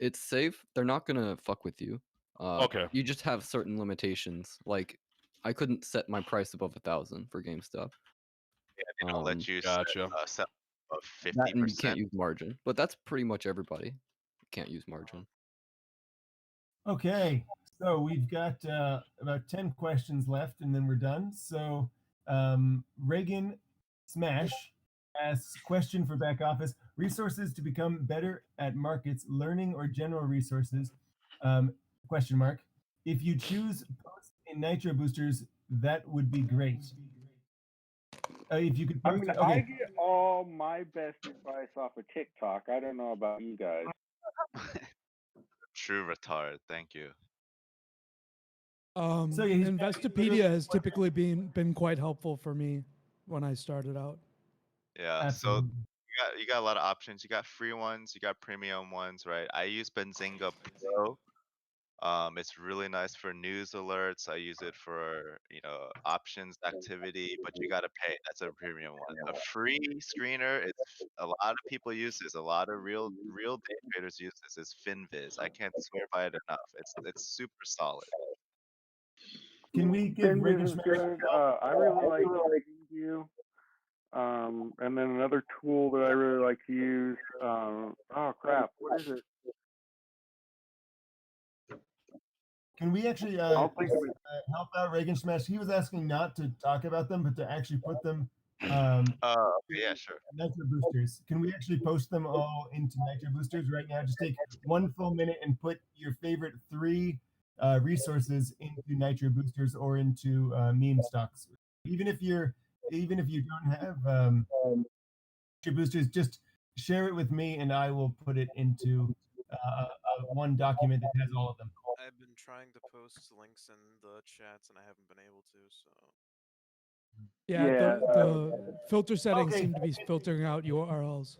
it's safe. They're not gonna fuck with you. Okay. You just have certain limitations. Like, I couldn't set my price above 1,000 for GameStop. Yeah, they don't let you Gotcha. sell of That and you 50%. can't use margin, but that's pretty much everybody. Can't use margin. Okay, so we've got about 10 questions left, and then we're done. So Reagan Smash asks, question for back office: resources to become better at markets, learning, or general resources? Question mark. If you choose post in Nitro boosters, that would be great. If you could I post mean, it, I okay. get all my best advice off of TikTok. I don't know about you guys. True retard. Thank you. So, yeah, he's- Investopedia has typically been quite helpful for me when I started out. Yeah. Absolutely. So you got a lot of options. You got free ones. You got premium ones, right? I use Benzinga Pro. It's really nice for news alerts. I use it for options activity, but you gotta pay. That's a premium one. A free screener, it's a lot of people use this. A lot of real day traders use this. It's FinViz. I can't swear by it enough. It's super solid. Can we give Finviz Reagan is Smash good. I really like TradingView. And then another tool that I really like to use. Oh crap! What is it? Can we actually I'll think of it. help out Reagan Smash? He was asking not to talk about them, but to actually put them Yeah, sure. Nitro boosters. Can we actually post them all into Nitro boosters right now? Just take 1 full minute and put your favorite 3 resources into Nitro boosters or into meme stocks. Even if you don't have Nitro boosters, just share it with me and I will put it into one document that has all of them. I've been trying to post links in the chats and I haven't been able to. So. Yeah, the filter settings seem to be filtering out URLs.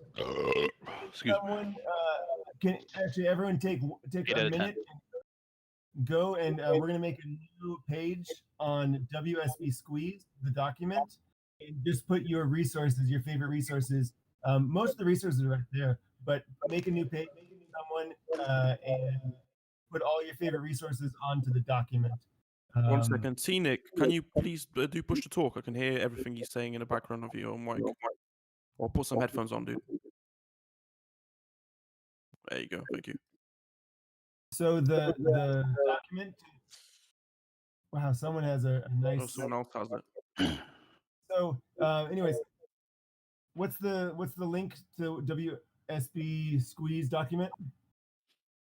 Excuse me. Someone can actually everyone take 8 a out of 10. minute and go and we're gonna make a new page on WSB Squeeze, the document, and just put your resources, your favorite resources. Most of the resources are right there, but make a new page, someone, and put all your favorite resources onto the document. 1 second. T-Nick, can you please do push to talk? I can hear everything he's saying in the background of your mic. Or put some headphones on, dude. There you go. Thank you. So the document. Wow, someone has a nice. Oh, someone else has it. So, anyways, what's the link to WSB Squeeze document?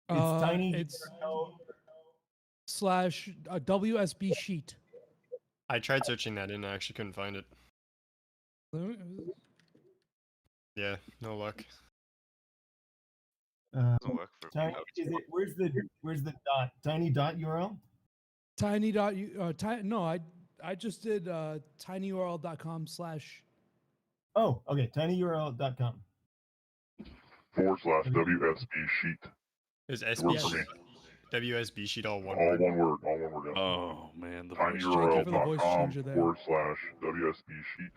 It's tiny. It's slash WSB sheet. I tried searching that and I actually couldn't find it. Yeah, no luck. Doesn't work for Tiny, where's the dot? Tiny dot URL? Tiny dot no, I just did tinyurl.com/. Oh, okay. tinyurl.com. /WSB sheet. Is It works for me. WSB sheet all one All word? one word. All one word. Yeah. Oh man, the tinyurl.com /WSB sheet.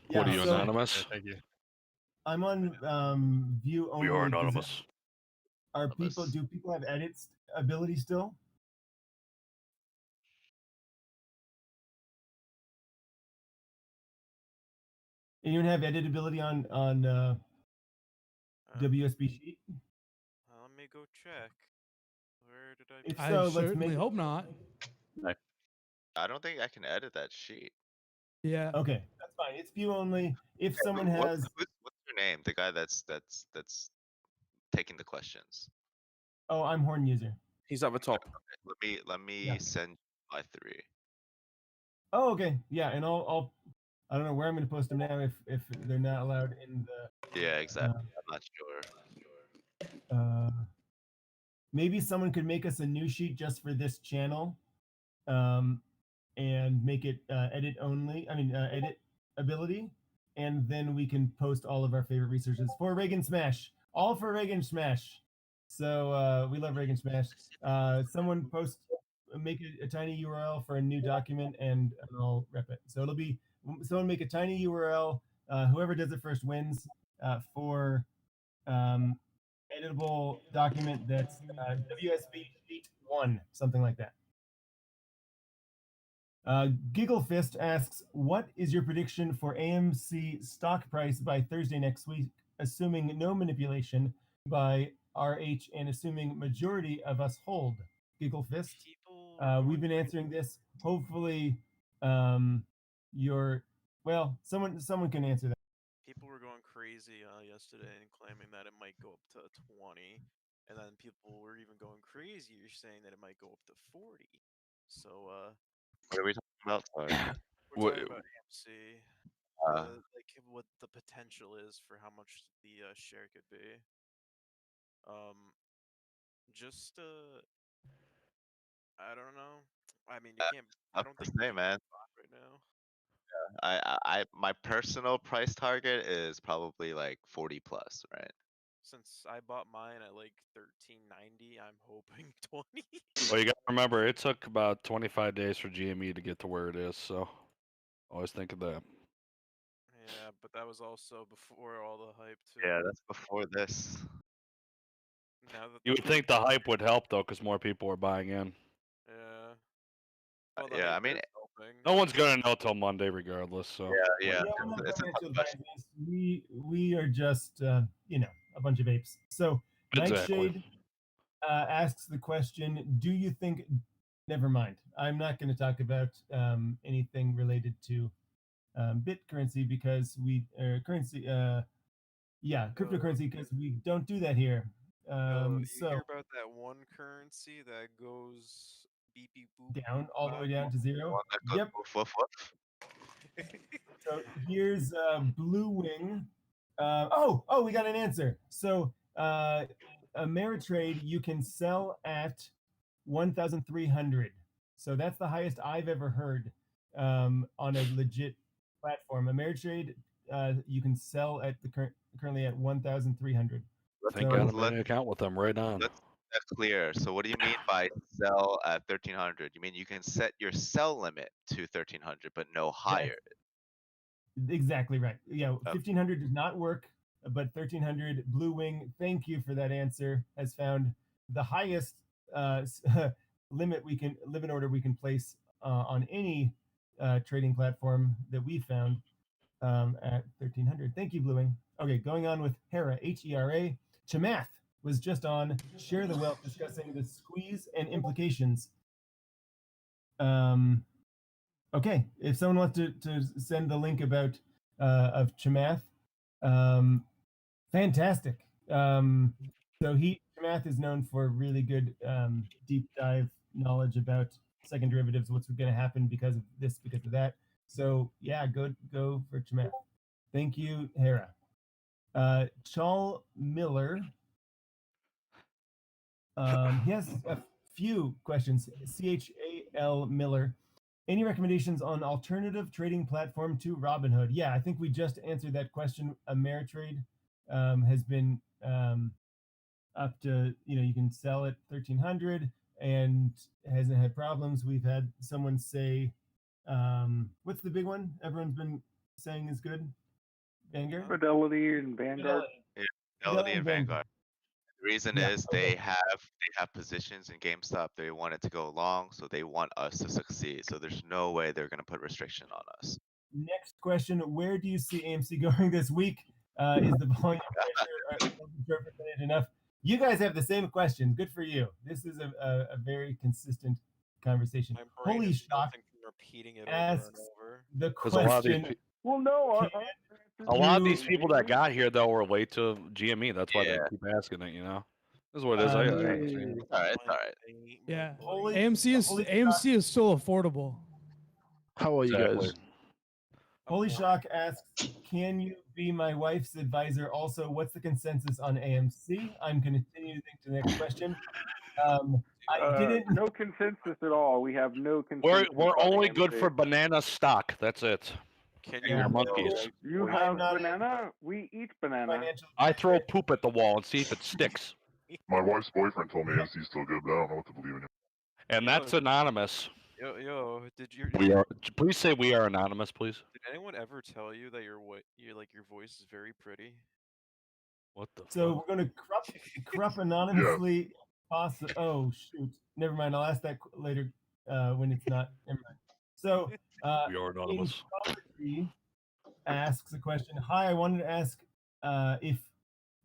What are you, so- anonymous? Thank you. I'm on view only. We are 'cause anonymous. do people have edit ability still? Anyone have edit ability on WSB sheet? Let me go check. Where did I? If I so, let's certainly make. hope not. I don't think I can edit that sheet. Yeah. Okay, that's fine. It's view only. If Hey, someone what's, has. what's your name? The guy that's taking the questions. Oh, I'm Horn user. He's at the top. Let me Yeah. send my 3. Oh, okay. Yeah, and I'll I don't know where I'm going to post them now if they're not allowed in the. Yeah, exactly. I'm not sure. Maybe someone could make us a new sheet just for this channel, and make it edit only. I mean, edit ability, and then we can post all of our favorite resources for Reagan Smash. All for Reagan Smash. So we love Reagan Smash. Someone make a tiny URL for a new document, and I'll rep it. So it'll be someone make a tiny URL. Whoever does it first wins for editable document that's WSB sheet 1, something like that. Gigglefist asks, what is your prediction for AMC stock price by Thursday next week, assuming no manipulation by RH and assuming majority of us hold? Gigglefist. We've been answering this. Hopefully, someone can answer that. People were going crazy yesterday and claiming that it might go up to 20, and then people were even going crazier saying that it might go up to 40. So What are we talking about? Sorry. we're talking about AMC, like what the potential is for how much the share could be. Just I don't know. I mean, you can't. I don't think say, man. right now. I my personal price target is probably like 40 plus, right? Since I bought mine at like 13.90, I'm hoping 20. Well, you got to remember, it took about 25 days for GME to get to where it is, so always think of that. Yeah, but that was also before all the hype too. Yeah, that's before this. Now that You would think the hype would help, though, because more people are buying in. Yeah. Well, the Yeah, I hype mean, is helping. No one's going to know till Monday regardless, so. Yeah. we're not financial advisors. We are just a bunch of apes. So Exactly. Nightshade asks the question, do you think, never mind, I'm not going to talk about anything related to bit currency because cryptocurrency, because we don't do that here. You So hear about that one currency that goes beep beep boop down all the way down to zero. Yep. So here's Blue Wing. We got an answer. So Ameritrade, you can sell at 1,300. So that's the highest I've ever heard on a legit platform. Ameritrade, you can sell at the currently at 1,300. I think I got a bank account with them right on. That's clear. So what do you mean by sell at 1,300? You mean you can set your sell limit to 1,300, but no higher? Exactly right. Yeah, 1,500 does not work, but 1,300. Blue Wing, thank you for that answer. Has found the highest limit order we can place on any trading platform that we found at 1,300. Thank you, Blue Wing. Okay, going on with Hera, Hera. Chamath was just on Share the Wealth discussing the squeeze and implications. Okay, if someone wants to send the link about of Chamath, fantastic. So Chamath is known for really good deep dive knowledge about second derivatives, what's going to happen because of this, because of that. So yeah, go for Chamath. Thank you, Hera. Chal Miller. He has a few questions. Chal Miller. Any recommendations on alternative trading platform to Robinhood? Yeah, I think we just answered that question. Ameritrade has been up to, you can sell at 1,300 and hasn't had problems. We've had someone say, what's the big one everyone's been saying is good? Vanguard? Fidelity and Vanguard. Yeah, Fidelity and Vanguard. The reason is they have positions in GameStop. They want it to go long, so they want us to succeed. So there's no way they're going to put restriction on us. Next question: where do you see AMC going this week? Is the volume pressure percentage enough? You guys have the same question. Good for you. This is a very consistent conversation. Holy shock! Repeating it asks over the Because a lot of these, question. Well, no, a lot of these people that got here though were late to GME. That's why they keep asking it. This is what it is. All right. Yeah. Holy, AMC is still affordable. How are you guys? Holy Shock asks, can you be my wife's advisor? Also, what's the consensus on AMC? I'm going to continue to think to the next question. I didn't. No consensus at all. We have no consensus. We're on only AMC. good for banana stock. That's it. Can And your monkeys. You have banana. We eat banana. I throw poop at the wall and see if it sticks. My wife's boyfriend told me AMC's still good, but I don't know what to believe in. And that's anonymous. Yo, We are. Please say we are anonymous, please. Did anyone ever tell you that your voice is very pretty? What the? So we're going to corrupt anonymously. Oh shoot! Never mind. I'll ask that later when it's not. Never mind. So we are anonymous. Asks a question. Hi, I wanted to ask if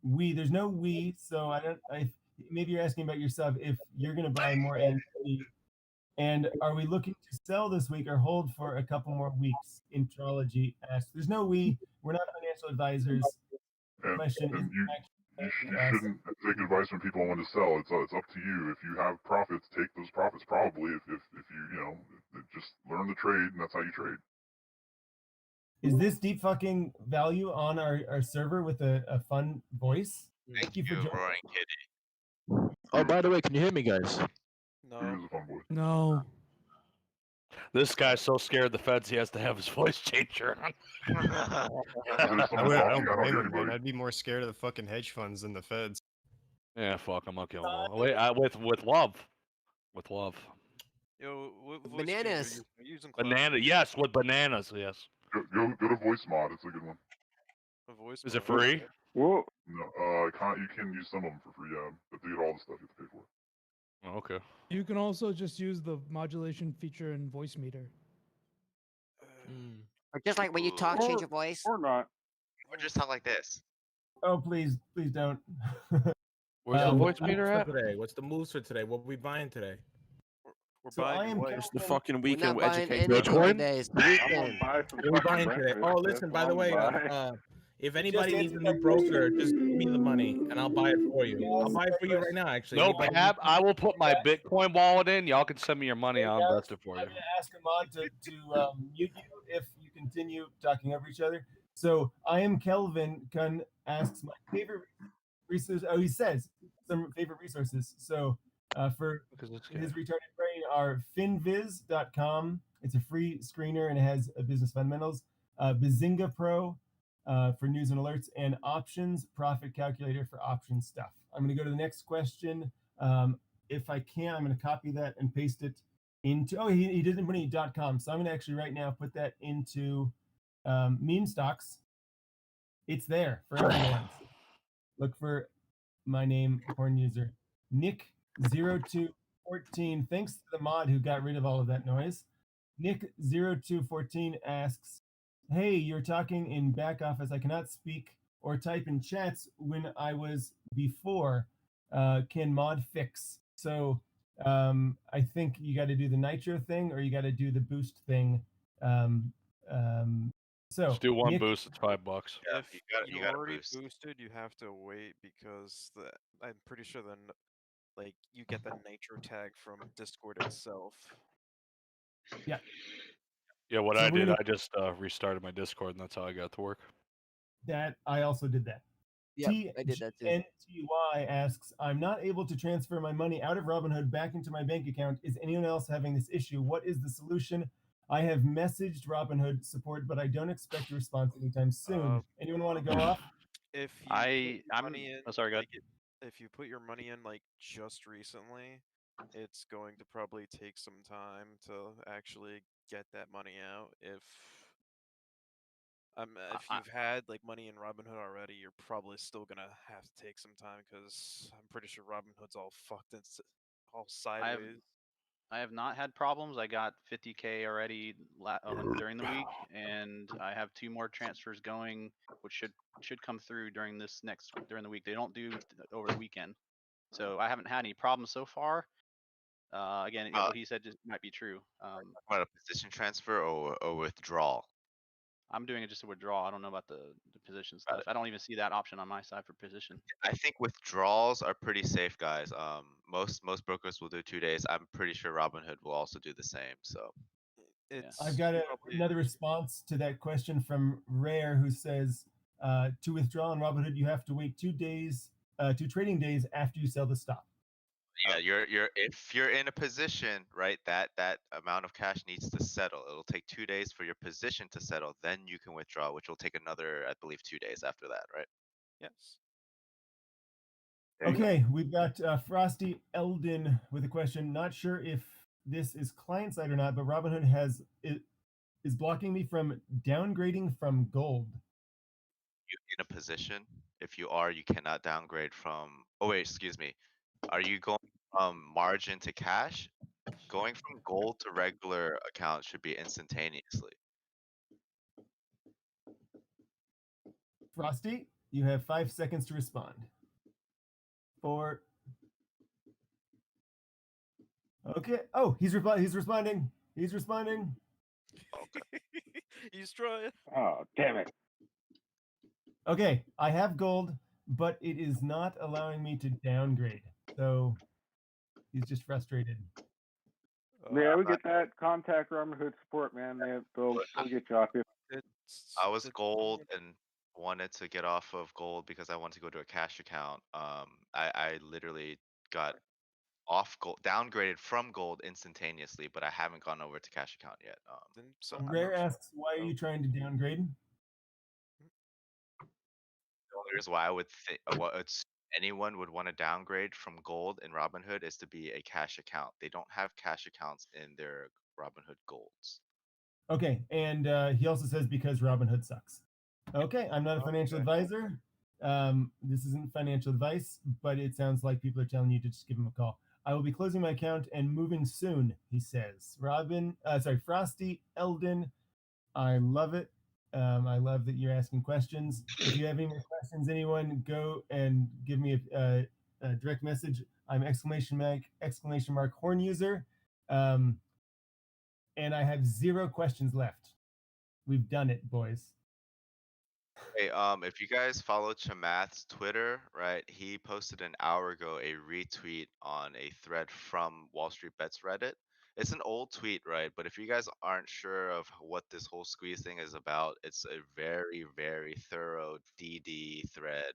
there's no we, so I don't. Maybe you're asking about yourself if you're going to buy more AMC. And are we looking to sell this week or hold for a couple more weeks? Intrology asks. There's no we. We're not financial advisors. Question is you shouldn't take advice from people on when to sell. It's up to you. If you have profits, take those profits. Probably if you just learn the trade, and that's how you trade. Is this deep fucking value on our server with a fun voice? Thank you for joining. Roaring Kitty. Oh, by the way, can you hear me, guys? No. This guy's so scared the feds he has to have his voice changer on. I don't blame him, man. I'd be more scared of the fucking hedge funds than the feds. Yeah, fuck, I'm gonna kill them all. Wait, with love. With love. Yo, what voice Bananas. Are you using Banana, yes, with bananas, yes. Go to voice mod. It's a good one. Is it free? Well, no, you can use some of them for free. Yeah, but to get all the stuff, you have to pay for it. Oh, okay. You can also just use the modulation feature in voice meter. Or just like when you talk, change your voice. Or not. Or just talk like this. Oh, please don't. Where's the voice meter at? Today? What's the moves for today? What are we buying today? We're So I buying am what? It's the fucking We're weekend not buying education. anything today. It's the I'm weekend. gonna buy some What are we fucking buying today? breakfast. Oh, listen, That's by what the I'm way, buying. if anybody needs a new broker, just give me the money and I'll buy it for you. I'll buy it for you right now, actually. No, Anybody Cap, I will put my Bitcoin wallet in. Y'all can send me your money. I'll invest it for you. I'm going to ask Ahmad to mute you if you continue talking over each other. So I am Kelvin. Asks my favorite resource. Oh, he says some favorite resources. So For Because his retarded brain are finviz.com. It's a free screener and it has business fundamentals. Bazinga Pro for news and alerts, and options profit calculator for option stuff. I'm going to go to the next question. If I can, I'm going to copy that and paste it into. Oh, he didn't put any .com, so I'm going to actually right now put that into meme stocks. It's there for everyone. Look for my name, porn user Nick0214. Thanks to the mod who got rid of all of that noise. Nick0214 asks, "Hey, you're talking in back office. I cannot speak or type in chats when I was before. Can mod fix?" So I think you got to do the nitro thing or you got to do the boost thing. So Just do one Nick, boost. It's $5. If you you gotta already boost. boosted, you have to wait because I'm pretty sure like you get the nitro tag from Discord itself. Yeah. Yeah, what So I we're did, gonna- I just restarted my Discord, and that's how I got to work. That I also did that. Yep, I did that too. TNTY asks, "I'm not able to transfer my money out of Robinhood back into my bank account. Is anyone else having this issue? What is the solution? I have messaged Robinhood support, but I don't expect a response anytime soon. Anyone want to go off?" If you put your money in, oh, sorry, go ahead. if you put your money in like just recently, it's going to probably take some time to actually get that money out. If you've had like money in Robinhood already, you're probably still gonna have to take some time because I'm pretty sure Robinhood's all fucked and all sideways. I have not had problems. I got 50K already during the week, and I have 2 more transfers going, which should come through during the week. They don't do over the weekend, so I haven't had any problems so far. Again, what he said just might be true. What, a position transfer or withdrawal? I'm doing it just a withdrawal. I don't know about the position stuff. I don't even see that option on my side for position. I think withdrawals are pretty safe, guys. Most brokers will do 2 days. I'm pretty sure Robinhood will also do the same. So I've got another response to that question from Rare, who says, "To withdraw on Robinhood, you have to wait 2 days, 2 trading days after you sell the stock." yeah, if you're in a position, right, that amount of cash needs to settle. It'll take 2 days for your position to settle. Then you can withdraw, which will take another, I believe, 2 days after that, right? Yes. Okay, we've got Frosty Eldon with a question. Not sure if this is client side or not, but Robinhood is blocking me from downgrading from gold. You in a position? If you are, you cannot downgrade from. Oh wait, excuse me. Are you going from margin to cash? Going from gold to regular account should be instantaneously. Frosty, you have 5 seconds to respond. 4. Okay. Oh, he's responding. He's responding. He's trying. Oh, damn it. Okay, I have gold, but it is not allowing me to downgrade. So he's just frustrated. Yeah, we get that. Contact Robinhood support, man. They'll get you off it. I was gold and wanted to get off of gold because I wanted to go to a cash account. I literally got off gold, downgraded from gold instantaneously, but I haven't gone over to cash account yet. Rare asks, "Why are you trying to downgrade?" The only reason why I would think anyone would want to downgrade from gold in Robinhood is to be a cash account. They don't have cash accounts in their Robinhood golds. Okay, and he also says because Robinhood sucks. Okay, I'm not a financial advisor. This isn't financial advice, but it sounds like people are telling you to just give him a call. I will be closing my account and moving soon, he says. Frosty Eldon, I love it. I love that you're asking questions. If you have any more questions, anyone, go and give me a direct message. I'm exclamation mark horn user. And I have 0 questions left. We've done it, boys. Hey, if you guys follow Chamath's Twitter, right, he posted an hour ago a retweet on a thread from WallStreetBets Reddit. It's an old tweet, right? But if you guys aren't sure of what this whole squeeze thing is about, it's a very, very thorough DD thread.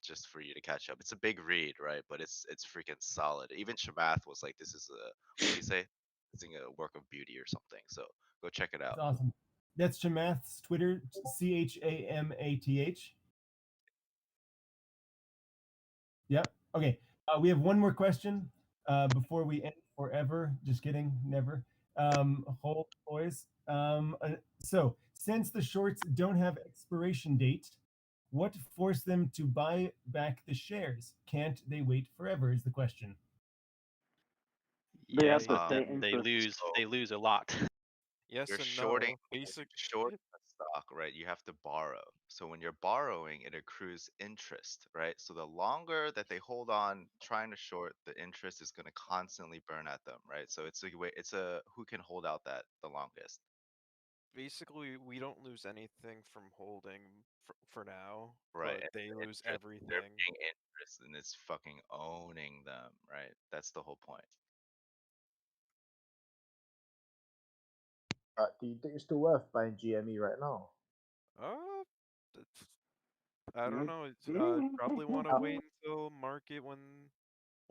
just for you to catch up. It's a big read, right? But it's freaking solid. Even Shamath was like, "This is a what do you say? It's a work of beauty or something." So go check it out. That's awesome. That's Chamath's Twitter, CHAMATH. Yep. Okay. We have one more question before we end forever. Just kidding. Never. Hold, boys. So, since the shorts don't have expiration date, what forced them to buy back the shares? Can't they wait forever? Is the question. They Yeah, have the same they interest. lose a lot. Yes You're and shorting no. Basic. short a stock, right? You have to borrow. So when you're borrowing, it accrues interest, right? So the longer that they hold on trying to short, the interest is going to constantly burn at them, right? So it's a who can hold out that the longest. Basically, we don't lose anything from holding for now, Right. but they lose They're everything. paying interest and it's fucking owning them, right? That's the whole point. Do you think it's still worth buying GME right now? I don't know. Probably want to wait until market when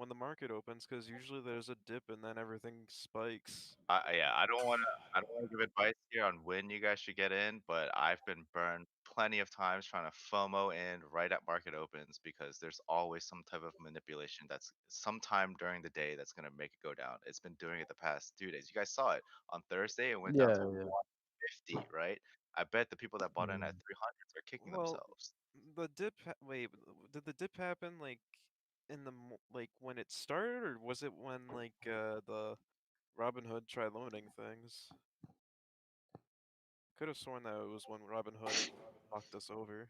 the market opens, because usually there's a dip and then everything spikes. Yeah, I don't want to give advice here on when you guys should get in, but I've been burned plenty of times trying to FOMO in right at market opens because there's always some type of manipulation that's sometime during the day that's gonna make it go down. It's been doing it the past 2 days. You guys saw it on Thursday. It went down to 150, right? I bet the people that bought in at 300s are kicking Well, themselves. the dip. Wait, did the dip happen like in the like when it started, or was it when like the Robinhood tried loaning things? Could have sworn that it was when Robinhood knocked us over.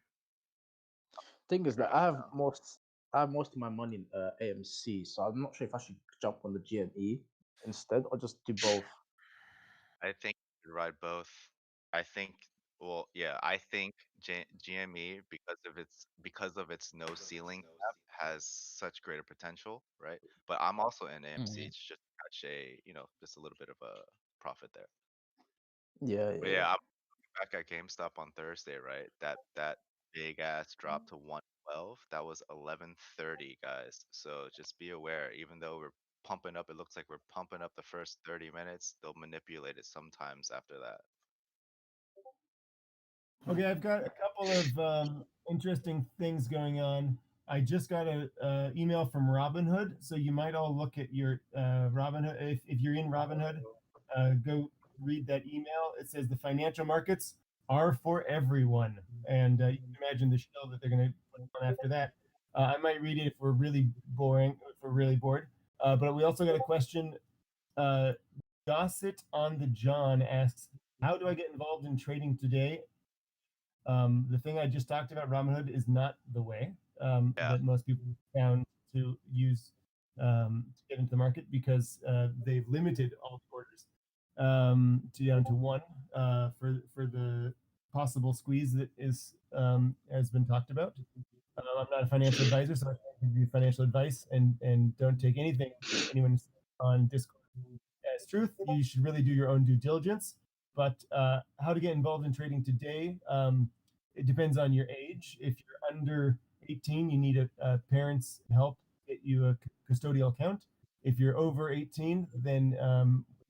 Thing is that I have most of my money in AMC, so I'm not sure if I should jump on the GME instead or just do both. I think you should ride both. I think, well, yeah, I think GME because of its no ceiling cap has such greater potential, right? But I'm also in AMC to just catch just a little bit of a profit there. Yeah, But yeah, I'm back at Gamestop on Thursday, right? That big ass drop to 112. That was 11:30, guys. So just be aware. Even though we're pumping up, it looks like we're pumping up the first 30 minutes. They'll manipulate it sometimes after that. Okay, I've got a couple of interesting things going on. I just got a email from Robinhood, so you might all look at your Robinhood. If you're in Robinhood, go read that email. It says the financial markets are for everyone, and you can imagine the shill that they're going to put on after that. I might read it if we're really boring, if we're really bored. But we also got a question. Gossip on the John asks, "How do I get involved in trading today?" The thing I just talked about, Robinhood, is not the way that most people found to use to get into the market because they've limited all the orders to down to one for the possible squeeze that is has been talked about. I'm not a financial advisor, so I can't give you financial advice, and don't take anything anyone says on Discord as truth. You should really do your own due diligence. But how to get involved in trading today? It depends on your age. If you're under 18, you need a parent's help get you a custodial account. If you're over 18, then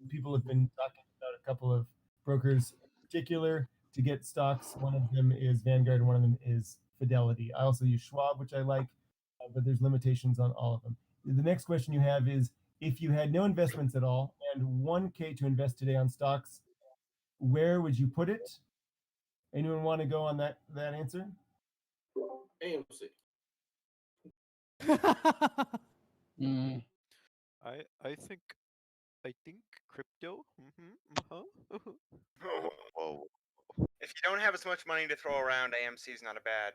people have been talking about a couple of brokers in particular to get stocks. One of them is Vanguard, and one of them is Fidelity. I also use Schwab, which I like, but there's limitations on all of them. The next question you have is, if you had no investments at all and 1K to invest today on stocks, where would you put it? Anyone want to go on that answer? AMC. I think crypto. Whoa. If you don't have as much money to throw around, AMC is not a bad.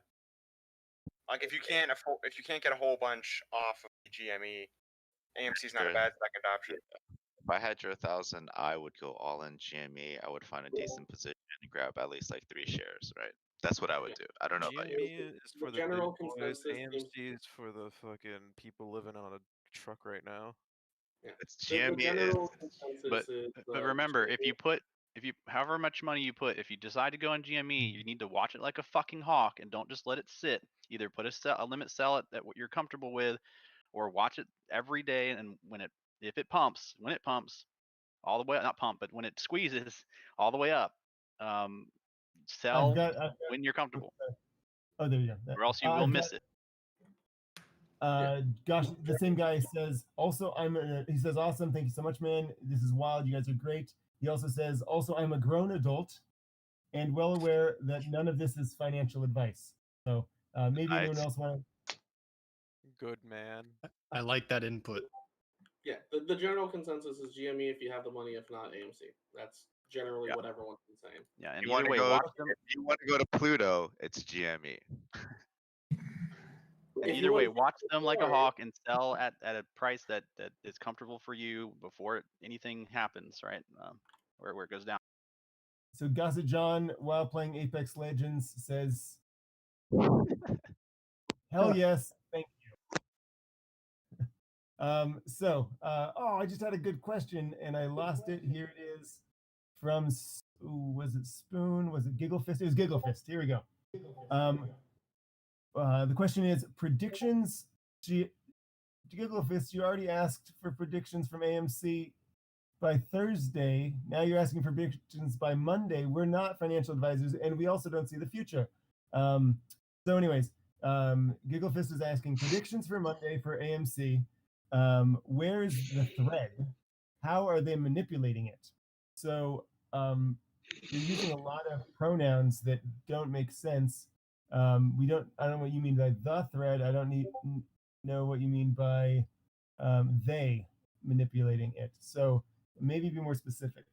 Like if you can't get a whole bunch off of GME, AMC is not a bad second option. If I had your 1,000, I would go all in GME. I would find a decent position and grab at least like 3 shares, right? That's what I would do. I don't know about you. GME is for the general big boys. consensus AMC is for the fucking people living on a truck right now. It's GME is, But remember, if you put however much money you put, if you decide to go in GME, you need to watch it like a fucking hawk and don't just let it sit. Either put a limit sell it at what you're comfortable with, or watch it every day. And when it pumps all the way, not pump, but when it squeezes all the way up, sell I've got when you're comfortable, oh, there you go. or else you will miss it. Gosh, the same guy says, also, he says, awesome. Thank you so much, man. This is wild. You guys are great. He also says, also, I'm a grown adult and well aware that none of this is financial advice. So maybe anyone else want to? Good man. I like that input. Yeah, the general consensus is GME if you have the money, if not AMC. That's generally what everyone's been saying. Yeah, and you want either to way, go, watch them. if you want to go to Pluto, it's GME. And either way, watch them like a hawk and sell at a price that is comfortable for you before anything happens, right? Where it goes down. So Gossip John, while playing Apex Legends, says, hell yes, thank you. I just had a good question and I lost it. Here it is from, was it Spoon? Was it Gigglefist? It was Gigglefist. Here we go. The question is predictions. Gigglefist, you already asked for predictions from AMC by Thursday. Now you're asking for predictions by Monday. We're not financial advisors, and we also don't see the future. Anyways, Gigglefist is asking predictions for Monday for AMC. Where is the thread? How are they manipulating it? So you're using a lot of pronouns that don't make sense. I don't know what you mean by the thread. I don't know what you mean by they manipulating it. So maybe be more specific.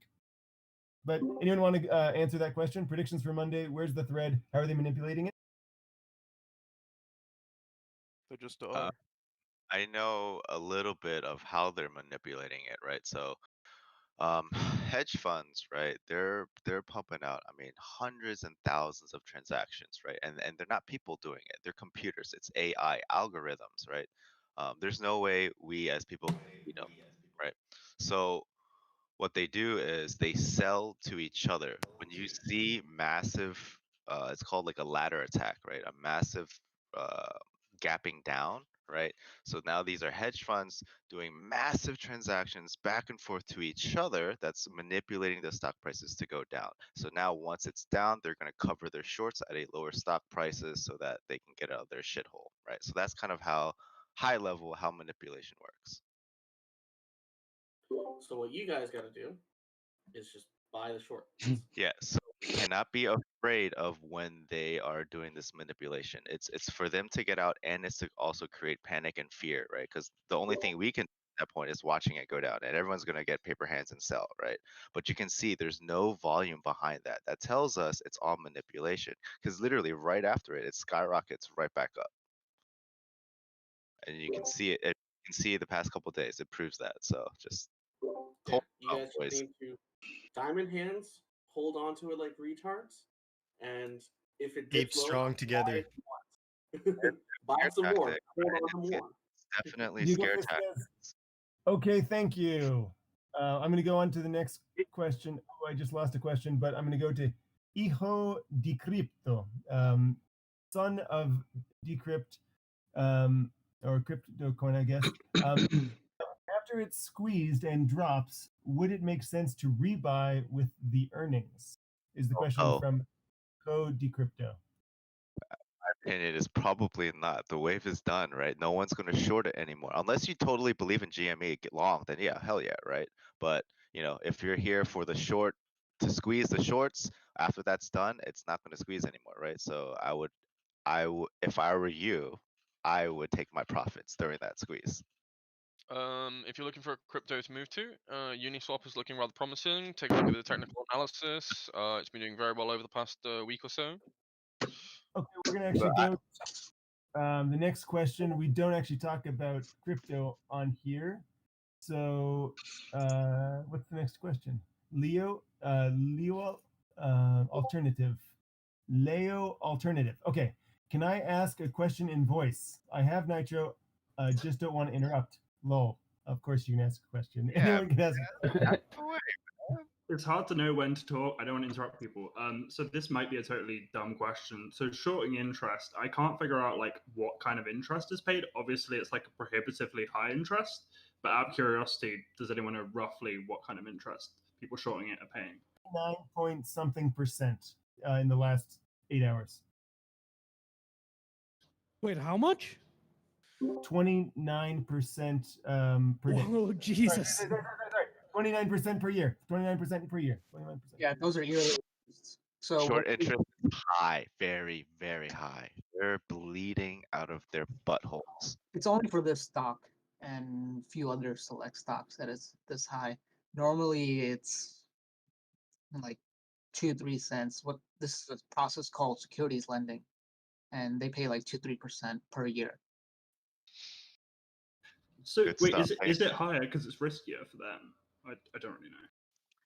But anyone want to answer that question? Predictions for Monday. Where's the thread? How are they manipulating it? They're just I know a little bit of how they're manipulating it, right? So hedge funds, right? They're pumping out, I mean, hundreds and thousands of transactions, right? And they're not people doing it. They're computers. It's AI algorithms, right? There's no way we as people, right? So what they do is they sell to each other. When you see massive, it's called like a ladder attack, right? A massive gapping down, right? So now these are hedge funds doing massive transactions back and forth to each other. That's manipulating the stock prices to go down. So now once it's down, they're going to cover their shorts at a lower stock prices so that they can get out of their shithole, right? So that's kind of how high level how manipulation works. So what you guys got to do is just buy the short. Yeah, so we cannot be afraid of when they are doing this manipulation. It's for them to get out, and it's to also create panic and fear, right? Because the only thing we can do at that point is watching it go down, and everyone's gonna get paper hands and sell, right? But you can see there's no volume behind that. That tells us it's all manipulation, because literally right after it skyrockets right back up, and you can see it. You can see it the past couple days. It proves that. So just Yeah, you guys just need to diamond hands, hold on to it like retards, and if it Keep dips low, strong together. buy some more. Tactic, Hold right? on to more. It's definitely You scare get this, tactics. Okay, thank you. I'm going to go on to the next question. Oh, I just lost a question, but I'm going to go to Hijo di Crypto, son of Decrypt, or crypto coin, I guess. After it's squeezed and drops, would it make sense to rebuy with the earnings? Is the question from Hijo di Crypto. My opinion is probably not. The wave is done, right? No one's going to short it anymore. Unless you totally believe in GME get long, then yeah, hell yeah, right? But, if you're here for the short to squeeze the shorts, after that's done, it's not going to squeeze anymore, right? So I would, if I were you, I would take my profits during that squeeze. If you're looking for a crypto to move to, Uniswap is looking rather promising. Take a look at the technical analysis. It's been doing very well over the past week or so. Okay, we're going to actually go the next question. We don't actually talk about crypto on here. So what's the next question? Leo alternative. Leo alternative. Okay. Can I ask a question in voice? I have Nitro. Just don't want to interrupt. Lol. Of course you can ask a question. Yeah, Anyone can ask. that's the way, man. it's hard to know when to talk. I don't want to interrupt people. So this might be a totally dumb question. So shorting interest, I can't figure out like what kind of interest is paid. Obviously, it's like a prohibitively high interest. But out of curiosity, does anyone know roughly what kind of interest people shorting it are paying? 9-point-something% in the last 8 hours. Wait, how much? 29% per day. Oh Jesus! Sorry. 29% per year. 29% per year. 29%. Yeah, those are yearly. So Short interest is high, very, very high. They're bleeding out of their buttholes. it's only for this stock and few other select stocks that is this high. Normally, it's like 2-3 cents. What this is a process called securities lending, and they pay like 2-3% per year. So Good wait, stuff. is it higher because it's riskier for them? I don't really know.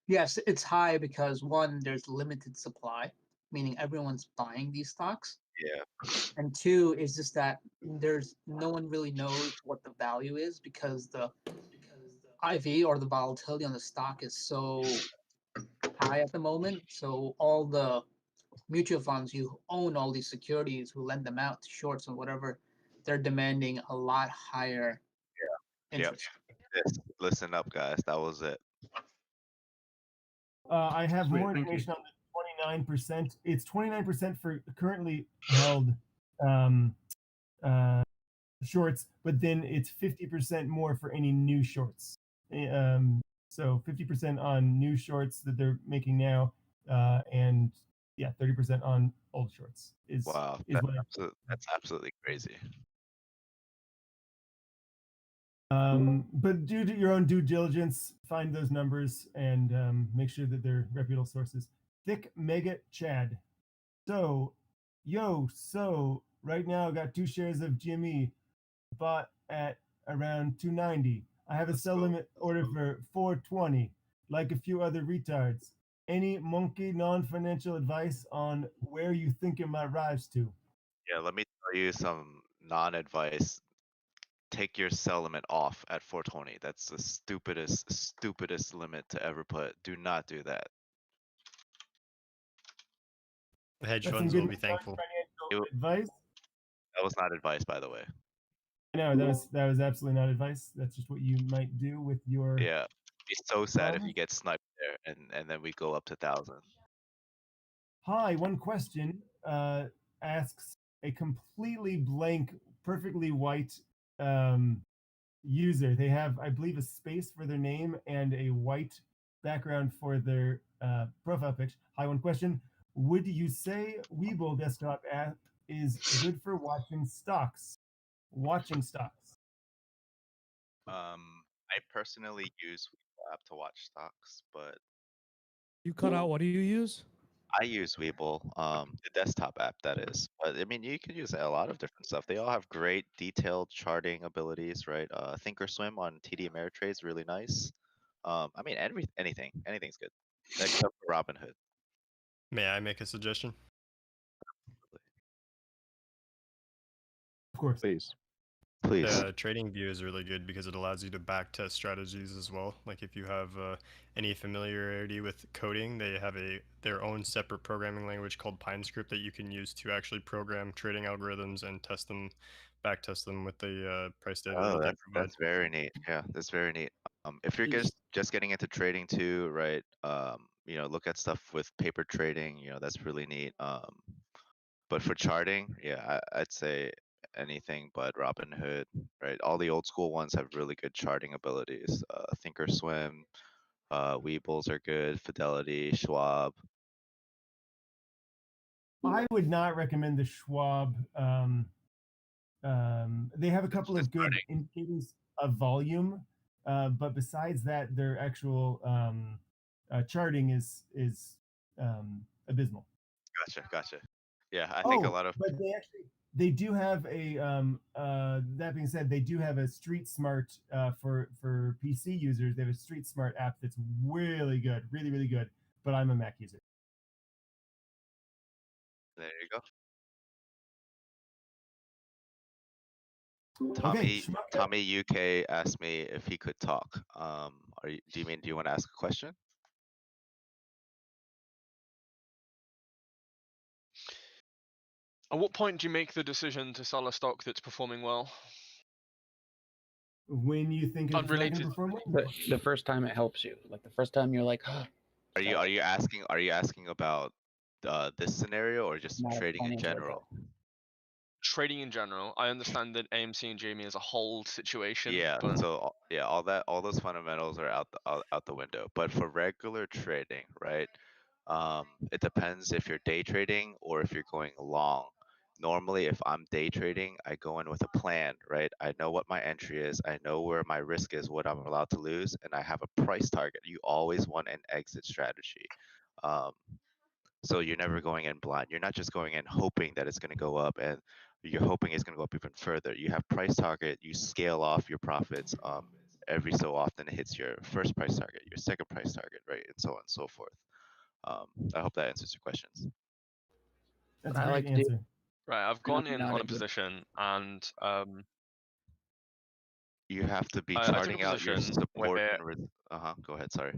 Yes, it's high because one, there's limited supply, meaning everyone's buying these stocks. Yeah. And two is just that there's no one really knows what the value is because the IV or the volatility on the stock is so high at the moment. So all the mutual funds who own all these securities, who lend them out to shorts and whatever, they're demanding a lot higher interest. Yep. Listen up, guys. That was it. I have Sweet, more thank you. information on the 29%. It's 29% for currently held shorts, but then it's 50% more for any new shorts. So 50% on new shorts that they're making now, and yeah, 30% on old shorts. Wow, that's absolutely crazy. But do your own due diligence, find those numbers, and make sure that they're reputable sources. Thick Mega Chad. So right now I got 2 shares of GME bought at around 290. I have a sell limit order for 420, like a few other retards. Any monkey non-financial advice on where you think it might rise to? Yeah, let me tell you some non-advice. Take your sell limit off at 420. That's the stupidest limit to ever put. Do not do that. The hedge That's funds some will good be thankful. advice. That was not advice, by the way. No, that was absolutely not advice. That's just what you might do with your. Yeah, be so sad if you get sniped there, and then we go up to 1,000. Hi, one question asks a completely blank, perfectly white user. They have, I believe, a space for their name and a white background for their profile picture. Hi, one question. Would you say Webull desktop app is good for watching stocks? I personally use Webull app to watch stocks, but You cut out. What do you use? I use Webull, the desktop app that is. But I mean, you can use a lot of different stuff. They all have great detailed charting abilities, right? Thinkorswim on TD Ameritrade is really nice. I mean, anything's good, except for Robinhood. May I make a suggestion? Of course. Please. Trading View is really good because it allows you to backtest strategies as well. Like if you have any familiarity with coding, they have their own separate programming language called PineScript that you can use to actually program trading algorithms and backtest them with the price data. Oh, that they provide. that's very neat. Yeah, that's very neat. If you're just getting into trading too, right? Look at stuff with paper trading. That's really neat. But for charting, yeah, I'd say anything but Robinhood, right? All the old school ones have really good charting abilities. Thinkorswim, Weebles are good. Fidelity, Schwab. I would not recommend the Schwab. They have a couple of good indicators of volume, but besides that, their actual charting is abysmal. Gotcha. Yeah, I think a lot of But they do have a that being said, they do have a Street Smart for PC users. They have a Street Smart app that's really good, really good. But I'm a Mac user. There you go. Okay, Tommy UK asked me if he could talk. Do you want to ask a question? At what point do you make the decision to sell a stock that's performing well? When you think it's not going to Unrelated. perform well? The first time it helps you, like the first time you're like, Are you asking about this scenario or just Not a trading in financial general? Trading in general. I understand that AMC and GME is a whole situation. Yeah. But So yeah, all those fundamentals are out the window. But for regular trading, right? It depends if you're day trading or if you're going long. Normally, if I'm day trading, I go in with a plan, right? I know what my entry is, I know where my risk is, what I'm allowed to lose, and I have a price target. You always want an exit strategy. So you're never going in blind. You're not just going in hoping that it's going to go up and you're hoping it's going to go up even further. You have price target, you scale off your profits every so often it hits your first price target, your second price target, right? And so on and so forth. I hope that answers your questions. That's What a I great like to do. answer. right, I've I'm gone in not on a a good. position and You have to be I took a charting out your position support where and go ahead, sorry.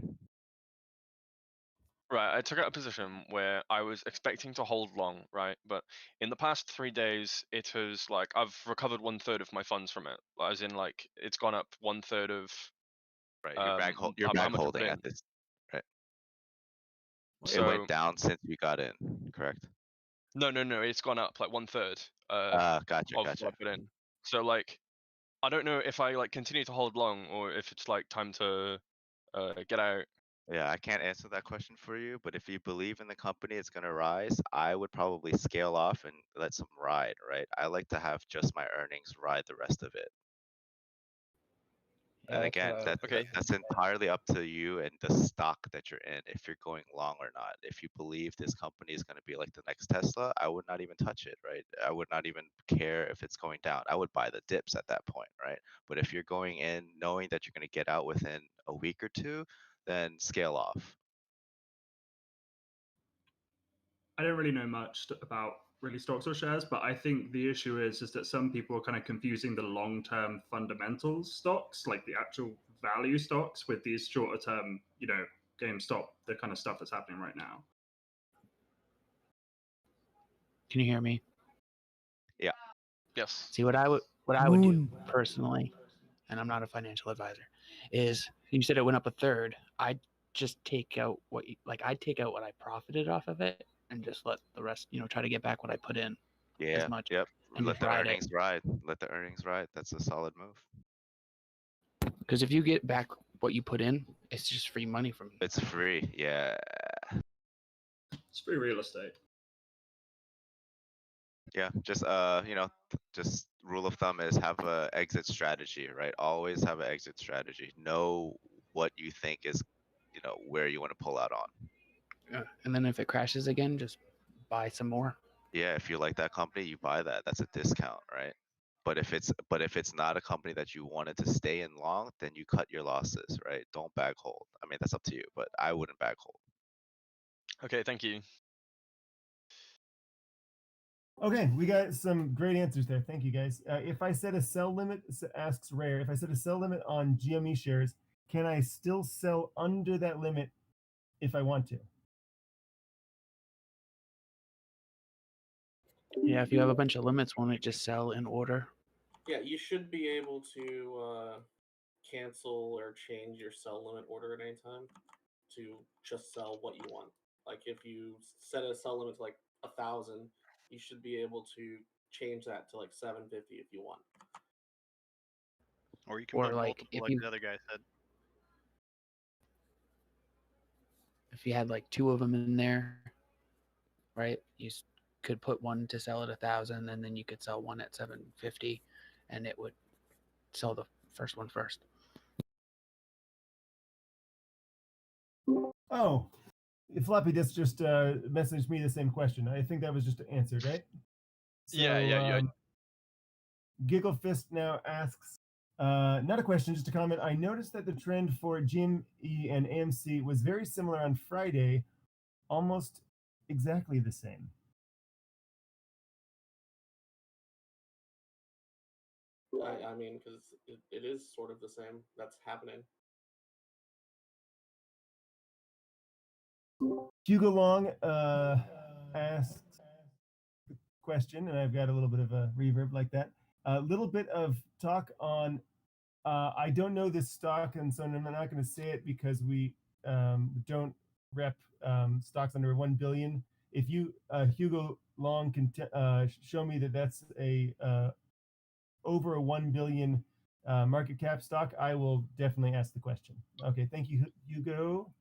right, I took out a position where I was expecting to hold long, right? But in the past 3 days, it has like I've recovered 1/3 of my funds from it. As in, like it's gone up 1/3 of Right, you're back you're how back much I put holding in. at this, right? It So went down since you got in, correct? no, it's gone up like 1/3 Gotcha, of gotcha. what I put in. So like I don't know if I like continue to hold long or if it's like time to get out. Yeah, I can't answer that question for you, but if you believe in the company it's gonna rise, I would probably scale off and let some ride, right? I like to have just my earnings ride the rest of it. And That's again, what I would that's entirely up to you and the stock that you're in, if you're going long or not. If you believe this company is going to be like the next Tesla, I would not even touch it, right? I would not even care if it's going down. I would buy the dips at that point, right? But if you're going in knowing that you're going to get out within a week or two, then scale off. I don't really know much about really stocks or shares, but I think the issue is that some people are kind of confusing the long-term fundamentals stocks, like the actual value stocks, with these shorter-term, GameStop, the kind of stuff that's happening right now. Can you hear me? Yeah. Yes. See what I would do personally, and I'm not a financial advisor, is you said it went up 1/3. I'd just take out I'd take out what I profited off of it and just let the rest, try to get back what I put in Yeah. as much. Yep. And Let just the ride earnings ride. Let the earnings ride. That's a solid move. Because if you get back what you put in, it's just free money from you. It's free. Yeah. It's free real estate. Yeah, just just rule of thumb is have a exit strategy, right? Always have an exit strategy. Know what you think is, where you want to pull out on. Yeah. And then if it crashes again, just buy some more. Yeah, if you like that company, you buy that. That's a discount, right? But if it's not a company that you wanted to stay in long, then you cut your losses, right? Don't bag hold. I mean, that's up to you, but I wouldn't bag hold. Okay, thank you. Okay, we got some great answers there. Thank you, guys. If I set a sell limit, asks Rare, if I set a sell limit on GME shares, can I still sell under that limit if I want to? Yeah, if you have a bunch of limits, won't it just sell in order? Yeah, you should be able to cancel or change your sell limit order at any time to just sell what you want. Like if you set a sell limit to like 1,000, you should be able to change that to like 750 if you want. Or you can Or put like multiple, if like you the other guy said. if you had like 2 of them in there, right? You could put one to sell at 1,000, and then you could sell one at 750, and it would sell the first one first. Oh, Floppy Disk just messaged me the same question. I think that was just answered, right? So, Yeah. Giggle Fist now asks, not a question, just a comment. I noticed that the trend for GME and AMC was very similar on Friday, almost exactly the same. I mean, because it is sort of the same. That's happening. Hugo Long asks question, and I've got a little bit of a reverb like that. A little bit of talk on. I don't know this stock, and so I'm not going to say it because we don't rep stocks under 1 billion. If you, Hugo Long, can show me that that's a over a 1 billion market cap stock, I will definitely ask the question. Okay, thank you, Hugo.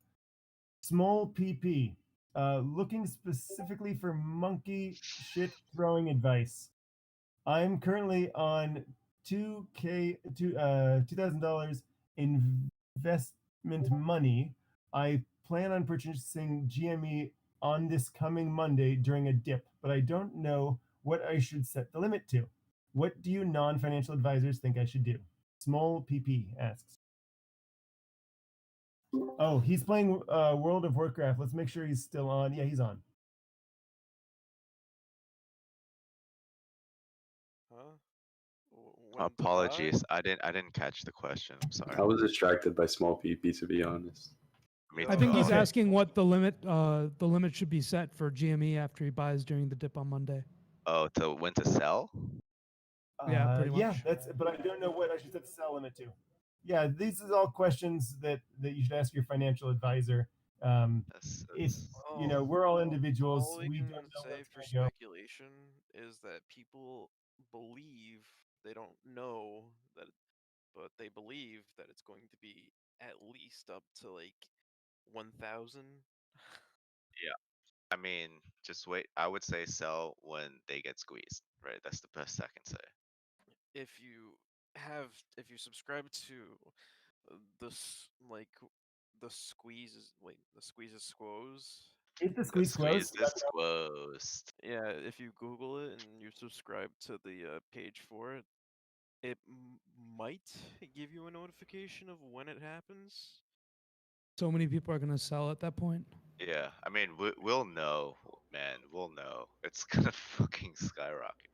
Small PP, looking specifically for monkey shit throwing advice. I'm currently on $2,000 investment money. I plan on purchasing GME on this coming Monday during a dip, but I don't know what I should set the limit to. What do you non-financial advisors think I should do? Small PP asks. Oh, he's playing World of Warcraft. Let's make sure he's still on. Yeah, he's on. Apologies, I didn't catch the question. I'm sorry. I was distracted by small PP, to be honest. I think he's asking what the limit should be set for GME after he buys during the dip on Monday. Oh, to when to sell? Yeah, pretty Yeah, much. that's. But I don't know what I should set the sell limit to. Yeah, these are all questions that you should ask your financial advisor. If you know, we're all individuals. All I We can don't know say what's for gonna go. speculation is that people believe they don't know that, but they believe that it's going to be at least up to like 1,000. Yeah. I mean, just wait. I would say sell when they get squeezed, right? That's the best I can say. If you subscribe to the squeezes, the squeezes squoze. If the squeeze Squeeze close, is closed. Yeah, if you Google it and you subscribe to the page for it, it might give you a notification of when it happens. So many people are going to sell at that point. Yeah, I mean, we'll know, man. We'll know. It's gonna fucking skyrocket.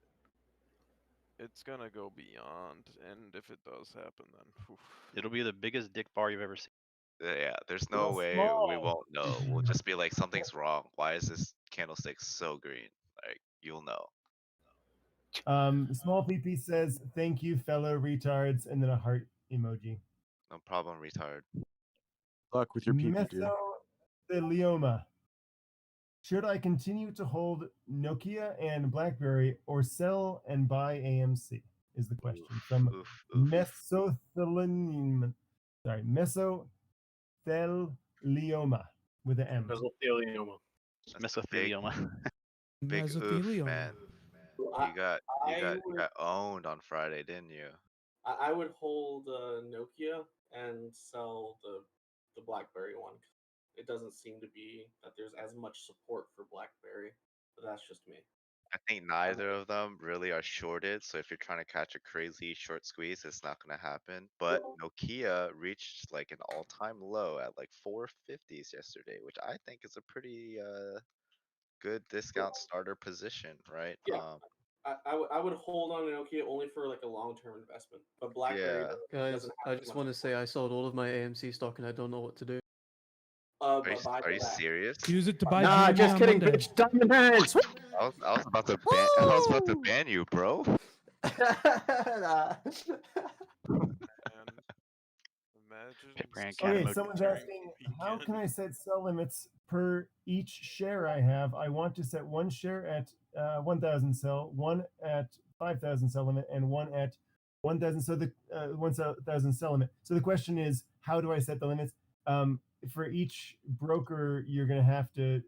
It's gonna go beyond, and if it does happen, then oof. It'll be the biggest dick bar you've ever seen. Yeah, there's no way we won't know. We'll just be like, something's wrong. Why is this candlestick so green? Like, you'll know. Small PP says, "Thank you, fellow retards," and then a heart emoji. No problem, retard. Luck with your PP, dude. Mesothelioma. Should I continue to hold Nokia and Blackberry or sell and buy AMC? Is the question from mesothelioma. Sorry, mesothelioma with an M. Mesothelioma. Mesothelioma. Big oof, Mesothelioma. man. You got owned on Friday, didn't you? I would hold Nokia and sell the BlackBerry one. It doesn't seem to be that there's as much support for BlackBerry, but that's just me. I think neither of them really are shorted, so if you're trying to catch a crazy short squeeze, it's not gonna happen. But Nokia reached like an all-time low at like 450s yesterday, which I think is a pretty good discount starter position, right? Yeah. I would hold on to Nokia only for like a long-term investment, but BlackBerry Guys, doesn't I have just much want to say I sold all of my AMC stock and I don't know what to do. Are you serious? Use it to buy. Nah, GME just on kidding, Monday. bitch. Diamond hands. I was about to ban. I was about to ban you, bro. Okay, someone's asking, how can I set sell limits per each share I have? I want to set one share at 1,000 sell, one at 5,000 sell limit, and one at 1,000. So the 1,000 sell limit. So the question is, how do I set the limits? For each broker, you're going to have to,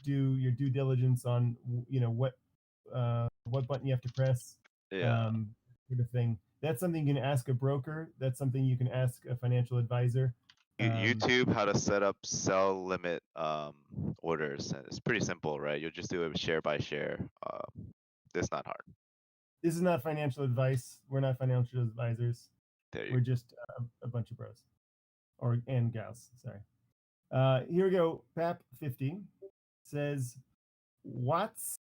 do your due diligence on, what button you have to press. Yeah. Sort of thing. That's something you can ask a broker. That's something you can ask a financial advisor. YouTube, how to set up sell limit orders. It's pretty simple, right? You'll just do it share by share. It's not hard. This is not financial advice. We're not financial advisors. We're just a bunch of bros, and gals. Sorry. Here we go. Pap50 says, "What's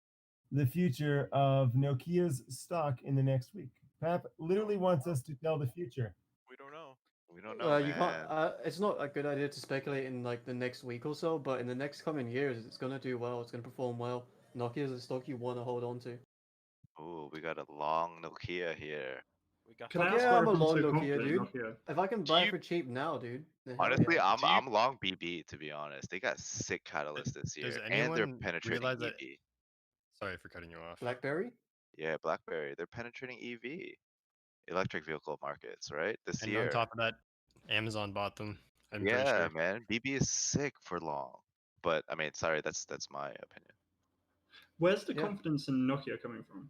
the future of Nokia's stock in the next week?" Pap literally wants us to tell the future. We don't know. We don't know, You can't. It's not a good idea to speculate in like the next week or so, but in the next coming years, it's gonna do well. It's gonna perform well. Nokia is a stock you want to hold on to. Ooh, we got a long Nokia here. We got Can I Fuck ask yeah, why I'm a everyone's long so Nokia, confident in dude. Nokia? If I can buy it for cheap now, dude, then hell Honestly, yeah. I'm long BB to be honest. They got sick catalysts this Does year, and they're anyone penetrating realize that? EV. Sorry for cutting you off. Blackberry? Yeah, Blackberry. They're penetrating EV, electric vehicle markets, right? This And on year. top of that, Amazon bought them. I'm pretty Yeah, sure. man. BB is sick for long. But I mean, sorry, that's my opinion. Where's the Yeah. confidence in Nokia coming from?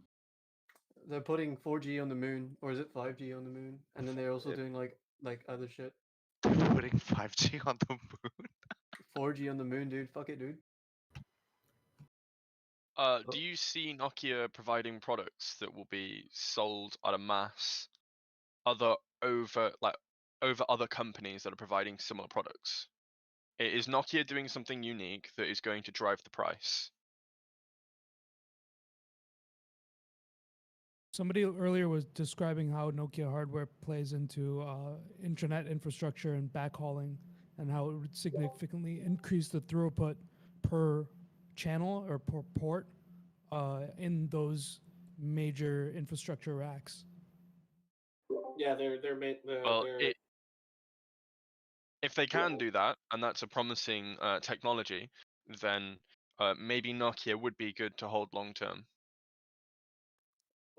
They're putting 4G on the moon, or is it 5G on the moon? And then they're also Yeah. doing like other shit. Putting 5G on the moon. 4G on the moon, dude. Fuck it, dude. Do you see Nokia providing products that will be sold at a mass over other companies that are providing similar products? Is Nokia doing something unique that is going to drive the price? Somebody earlier was describing how Nokia hardware plays into internet infrastructure and backhauling, and how it would significantly increase the throughput per channel or per port in those major infrastructure racks. Yeah, they're Well, they're if they can do that, and that's a promising technology, then maybe Nokia would be good to hold long term.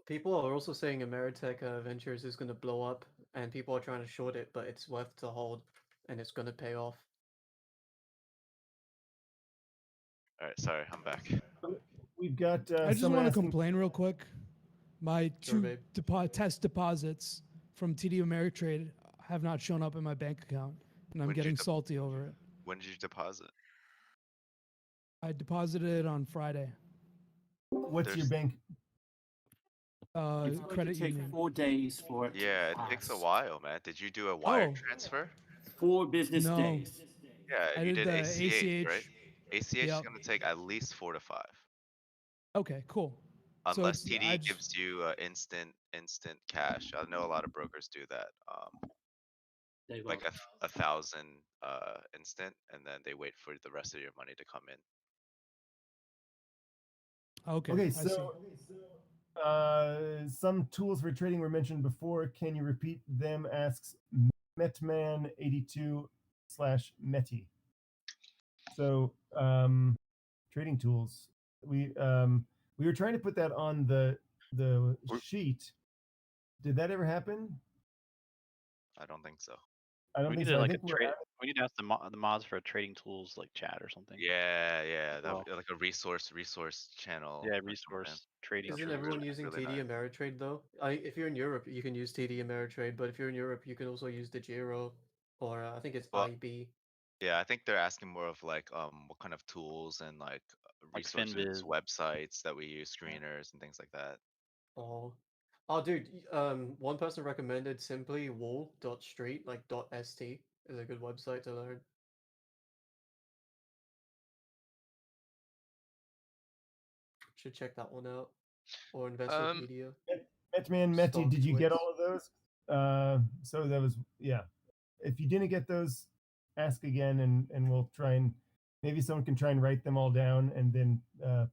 People are also saying Ameritech Ventures is going to blow up, and people are trying to short it, but it's worth to hold, and it's going to pay off. All right, sorry, I'm back. We've got. I just someone want to asking- complain real quick. My Sure, two test deposits from TD Ameritrade have not shown up in my bank account, and I'm When did you getting salty over it. When did you deposit? I deposited it on Friday. What's your bank? It's going Credit to take union. 4 days for it Yeah, to it takes a pass. while, man. Did you do a wire Oh. transfer? 4 business No. days. Yeah, I you did did the ACH, ACH. right? ACH is Yep. gonna take at least 4 to 5. Okay, cool. So Unless it's- I TD just- gives you instant cash. I know a lot of brokers do that. They Like won't. a thousand instant, and then they wait for the rest of your money to come in. Okay. Okay, I so see. some tools for trading were mentioned before. Can you repeat them? Asks Metman82/Meti. So trading tools. We were trying to put that on the sheet. Did that ever happen? I don't think so. I don't We think need so. to I like think a we're trade. We need to ask the mods for a trading tools like chat or something. Yeah, that Well. would be like a resource channel. Yeah, or something. resource trading. Isn't tools. everyone using really TD Ameritrade though? If you're in Europe, you can use TD Ameritrade, but if you're in Europe, you can also use the Giro, or I think it's Well, IB. Yeah, I think they're asking more of like what kind of tools and like Like resources, Finviz. websites that we use, screeners and things like that. Oh, dude. One person recommended simply wall.street, like .st, is a good website to learn. Should check that one out, or Investopedia. Metman, Meti, did you get Stocks, all of those? So that was If you didn't get those, ask again, and we'll try and maybe someone can try and write them all down and then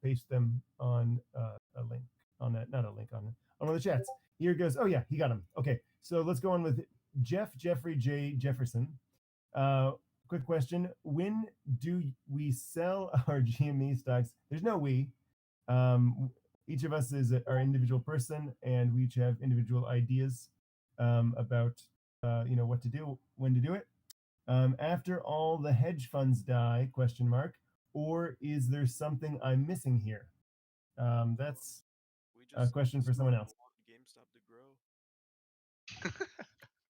paste them on a link on that, not a link on one of the chats. Here goes. Oh yeah, he got them. Okay, so let's go on with Jeffrey J. Jefferson. Quick question: when do we sell our GME stocks? There's no we. Each of us is our individual person, and we each have individual ideas about what to do, when to do it. After all the hedge funds die? Question mark. Or is there something I'm missing here? That's a question for someone else. Gamestop to grow.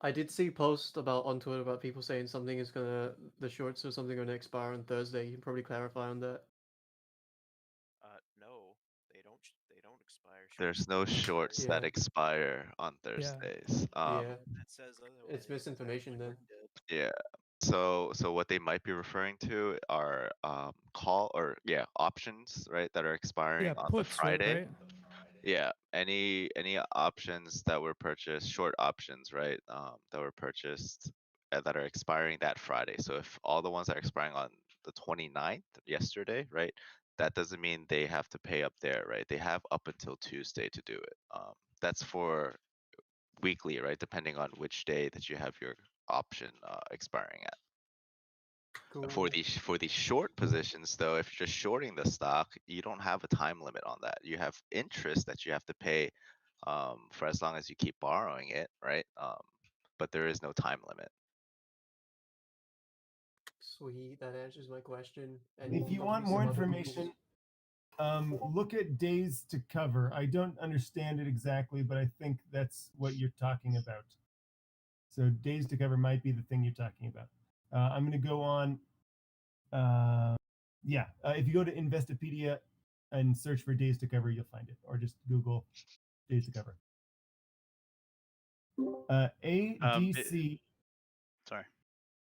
I did see post on Twitter about people saying the shorts or something are gonna expire on Thursday. You can probably clarify on that. No, they don't expire. There's no shorts that expire on Thursdays. Yeah. That says otherwise. It's misinformation then. Yeah. So what they might be referring to are options, right, that are expiring on the Friday. Right? Yeah, any options that were purchased, short options, right, that were purchased that are expiring that Friday. So if all the ones that are expiring on the 29th, yesterday, right, that doesn't mean they have to pay up there, right? They have up until Tuesday to do it. That's for weekly, right? Depending on which day that you have your option expiring at. For the short positions, though, if you're just shorting the stock, you don't have a time limit on that. You have interest that you have to pay for as long as you keep borrowing it, right? But there is no time limit. Sweet, that answers my question. And If you want more information, look at days to cover. I don't understand it exactly, but I think that's what you're talking about. So days to cover might be the thing you're talking about. I'm going to go on. If you go to Investopedia and search for days to cover, you'll find it, or just Google days to cover. ADC. Sorry.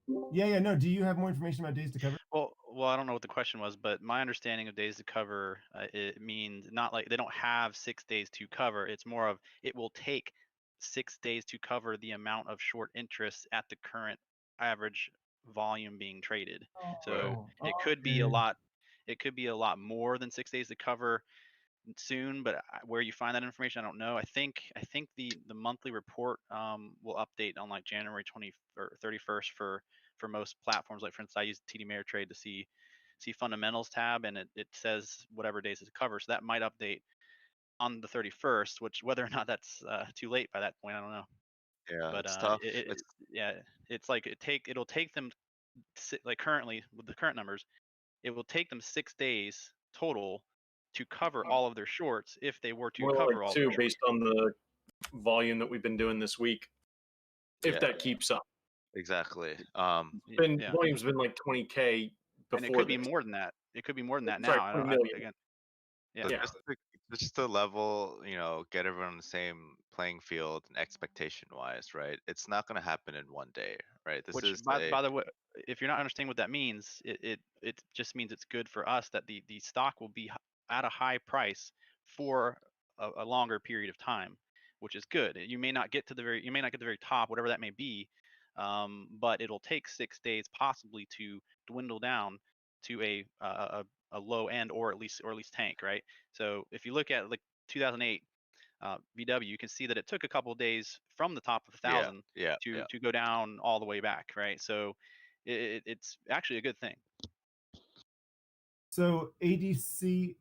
No. Do you have more information about days to cover? Well, I don't know what the question was, but my understanding of days to cover, it means not like they don't have 6 days to cover. It's more of it will take 6 days to cover the amount of short interest at the current average volume being traded. So it could be a lot. It could be a lot more than 6 days to cover soon, but where you find that information, I don't know. I think the monthly report will update on like January 20th or 31st for most platforms. Like for instance, I use TD Ameritrade to see fundamentals tab, and it says whatever days it covers. So that might update on the 31st, which whether or not that's too late by that point, I don't know. Yeah, But it's tough. it's like it'll take them like currently with the current numbers, it will take them 6 days total to cover all of their shorts if they were to More cover like all two their based on the volume that we've been doing this week. If Yeah. that keeps up. Exactly. Volume's been like 20K before. And it could be this. more than that. It could be more than that Sorry, now. 20 million. Again, So yeah. just to level, get everyone on the same playing field and expectation wise, right? It's not going to happen in one day, right? This Which, is by the way, if you're not understanding what that means, it just means it's good for us that the stock will be at a high price for a longer period of time, which is good. You may not get to the very top, whatever that may be, but it'll take 6 days possibly to dwindle down to a low end or at least tank, right? So if you look at like 2008 VW, you can see that it took a couple of days from the top of 1,000 to go down all the way back, right? So it's actually a good thing. So ADC,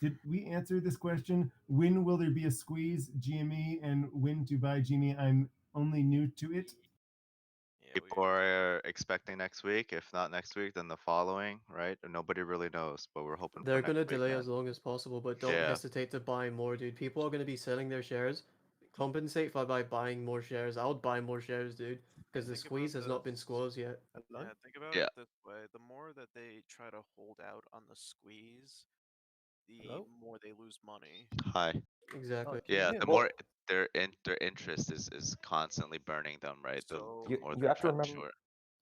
did we answer this question? When will there be a squeeze, GME, and when to buy GME? I'm only new to it. people are expecting next week. If not next week, then the following, right? Nobody really knows, but we're hoping They're for gonna next week, delay man. as long as possible, but don't Yeah. hesitate to buy more, dude. People are gonna be selling their shares. Compensate by buying more shares. I would buy more shares, dude, because the squeeze has not been squoze yet. Yeah, think about Yeah. it this way: the more that they try to hold out on the squeeze, the more they lose money. Hi. Exactly. Yeah, the more their interest is constantly burning them, right? The more You they're have to trying to remember. short.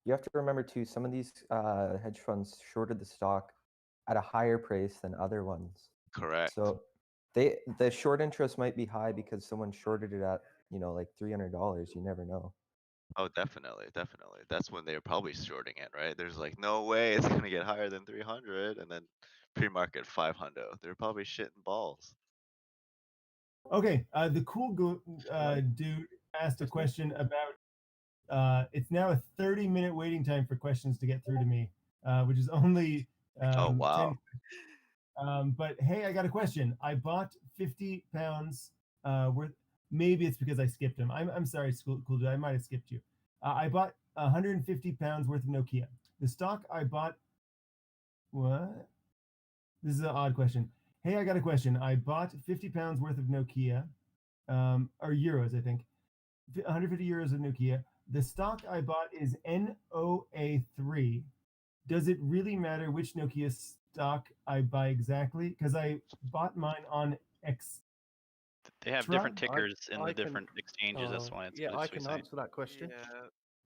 You have to remember too. Some of these hedge funds shorted the stock at a higher price than other ones. Correct. So the short interest might be high because someone shorted it at like $300. You never know. Oh, definitely. That's when they're probably shorting it, right? There's like no way it's gonna get higher than 300, and then pre-market 500. They're probably shitting balls. Okay, the cool dude asked a question about. It's now a 30-minute waiting time for questions to get through to me, which is only 10. But hey, I got a question. I bought 50 pounds worth. Maybe it's because I skipped him. I'm sorry, cool dude. I might have skipped you. I bought 150 pounds worth of Nokia. The stock I bought. What? This is an odd question. Hey, I got a question. I bought 50 pounds worth of Nokia, or euros, I think. 150 euros of Nokia. The stock I bought is NOA3. Does it really matter which Nokia stock I buy exactly? Because I bought mine on X. They have different tickers in the different exchanges. That's why it's I can answer that question.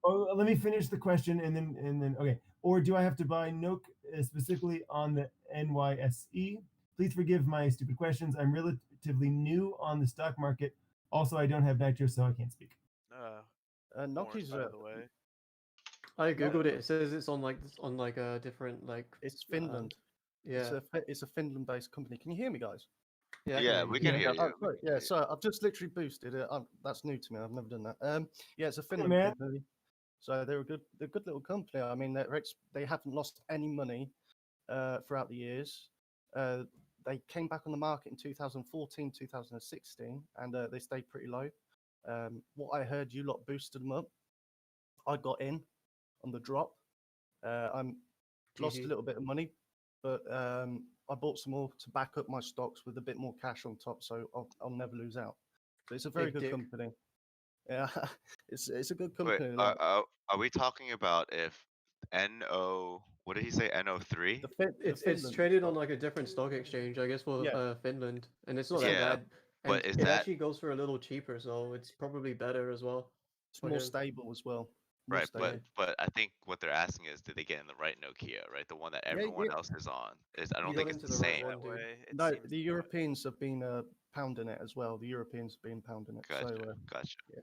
Oh, let me finish the question and then okay. Or do I have to buy NOK specifically on the NYSE? Please forgive my stupid questions. I'm relatively new on the stock market. Also, I don't have nitro, so I can't speak. Nokia's by the way. I googled it. It says it's on like a different like. It's Finland. Yeah. It's a Finland-based company. Can you hear me, guys? Yeah, Yeah, we can hear Oh, you. sorry. Yeah, so I've just literally boosted it. That's new to me. I've never done that. Yeah, it's a Finland man. company. So they're a good little company. I mean, they haven't lost any money throughout the years. They came back on the market in 2014, 2016, and they stayed pretty low. What I heard, you lot boosted them up. I got in on the drop. I'm lost a GG. little bit of money, but I bought some more to back up my stocks with a bit more cash on top, so I'll never lose out. So it's a very Big good dick. company. Yeah, it's a good Wait, company. are we talking about if what did he say? NO3? It's traded on like a different stock exchange, I guess, for Yeah. Finland, and it's not that Yeah, bad. And but is it that actually goes for a little cheaper, so it's probably better as well. It's for more him. stable as well. More right? stable. But I think what they're asking is, did they get in the right Nokia, right? The one that Yeah, everyone yeah. else is on. I You don't got think it's into the the right same. one, dude. No, the Europeans have been pounding it as well. The Europeans have been pounding it. Gotcha, So gotcha. yeah,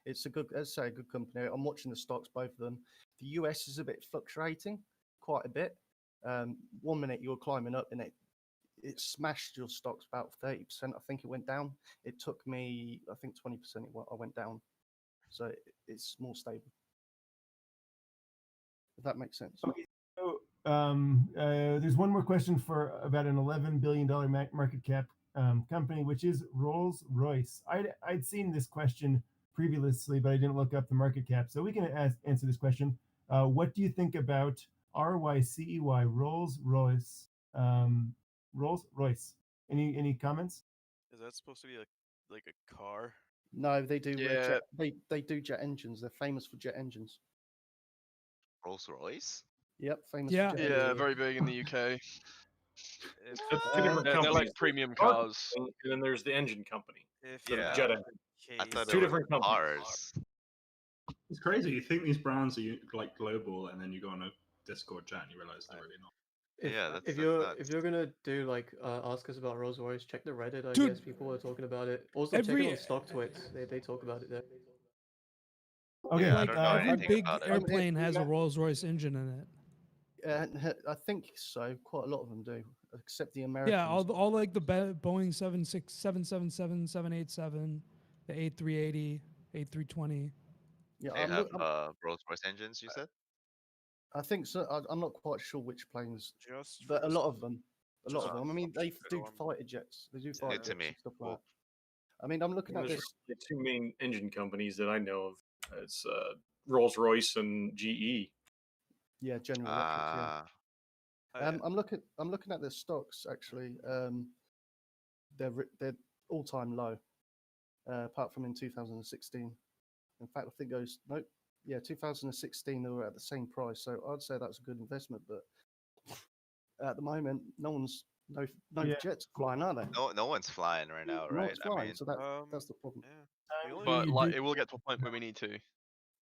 it's a good, as I say, a good company. I'm watching the stocks, both of them. The US is a bit fluctuating, quite a bit. 1 minute you're climbing up, and it smashed your stocks about 30%. I think it went down. It took me, I think 20%. I went down. So it's more stable. If that makes sense. So there's one more question for about an $11 billion market cap company, which is Rolls-Royce. I'd seen this question previously, but I didn't look up the market cap. So we can answer this question. What do you think about RYCEY, Rolls-Royce? Rolls-Royce. Any comments? Is that supposed to be like a car? No, they do. Yeah. They do jet engines. They're famous for jet engines. Rolls Royce? Yep, famous. Yeah. For jet Yeah, engines. very big in the UK. If, Two different They're companies. like premium Car cars. company, and then there's the engine company. if for the Yeah. jet engine. I thought Two it was different companies. cars. It's crazy. You think these brands are like global, and then you go on a Discord chat and you realize they're really not. If you're gonna do like ask us about Rolls Royce, check the Reddit. I Dude. guess people are talking about it. Also, check it on StockTwits. They talk about it there. Okay, Yeah, I Like don't know every anything big about it. airplane has a Rolls-Royce engine in it. I think so. Quite a lot of them do, except the Americans. Yeah, all like the Boeing 777, 787, the A380, A320. Yeah, They have Rolls Royce engines, you said? I think so. I'm not quite sure which planes, Just but for a the lot stuff- of them. A just lot of for them. I the mean, stuff they to do go on. fighter jets. They do Good fighter to jets me. and stuff Cool. like that. I mean, I'm looking at There's this. the two main engine companies that I know of. It's Rolls Royce and GE. Yeah, General Electric. Yeah. Yeah. I'm looking at their stocks actually. They're all time low, apart from in 2016. In fact, I think goes nope. Yeah, 2016 they were at the same price, so I'd say that's a good investment. But at the moment, no Yeah. jets flying, are they? No one's flying right now, No right? one's flying, I mean, so that's the problem. The only But you like, do- it will get to a point where we need to.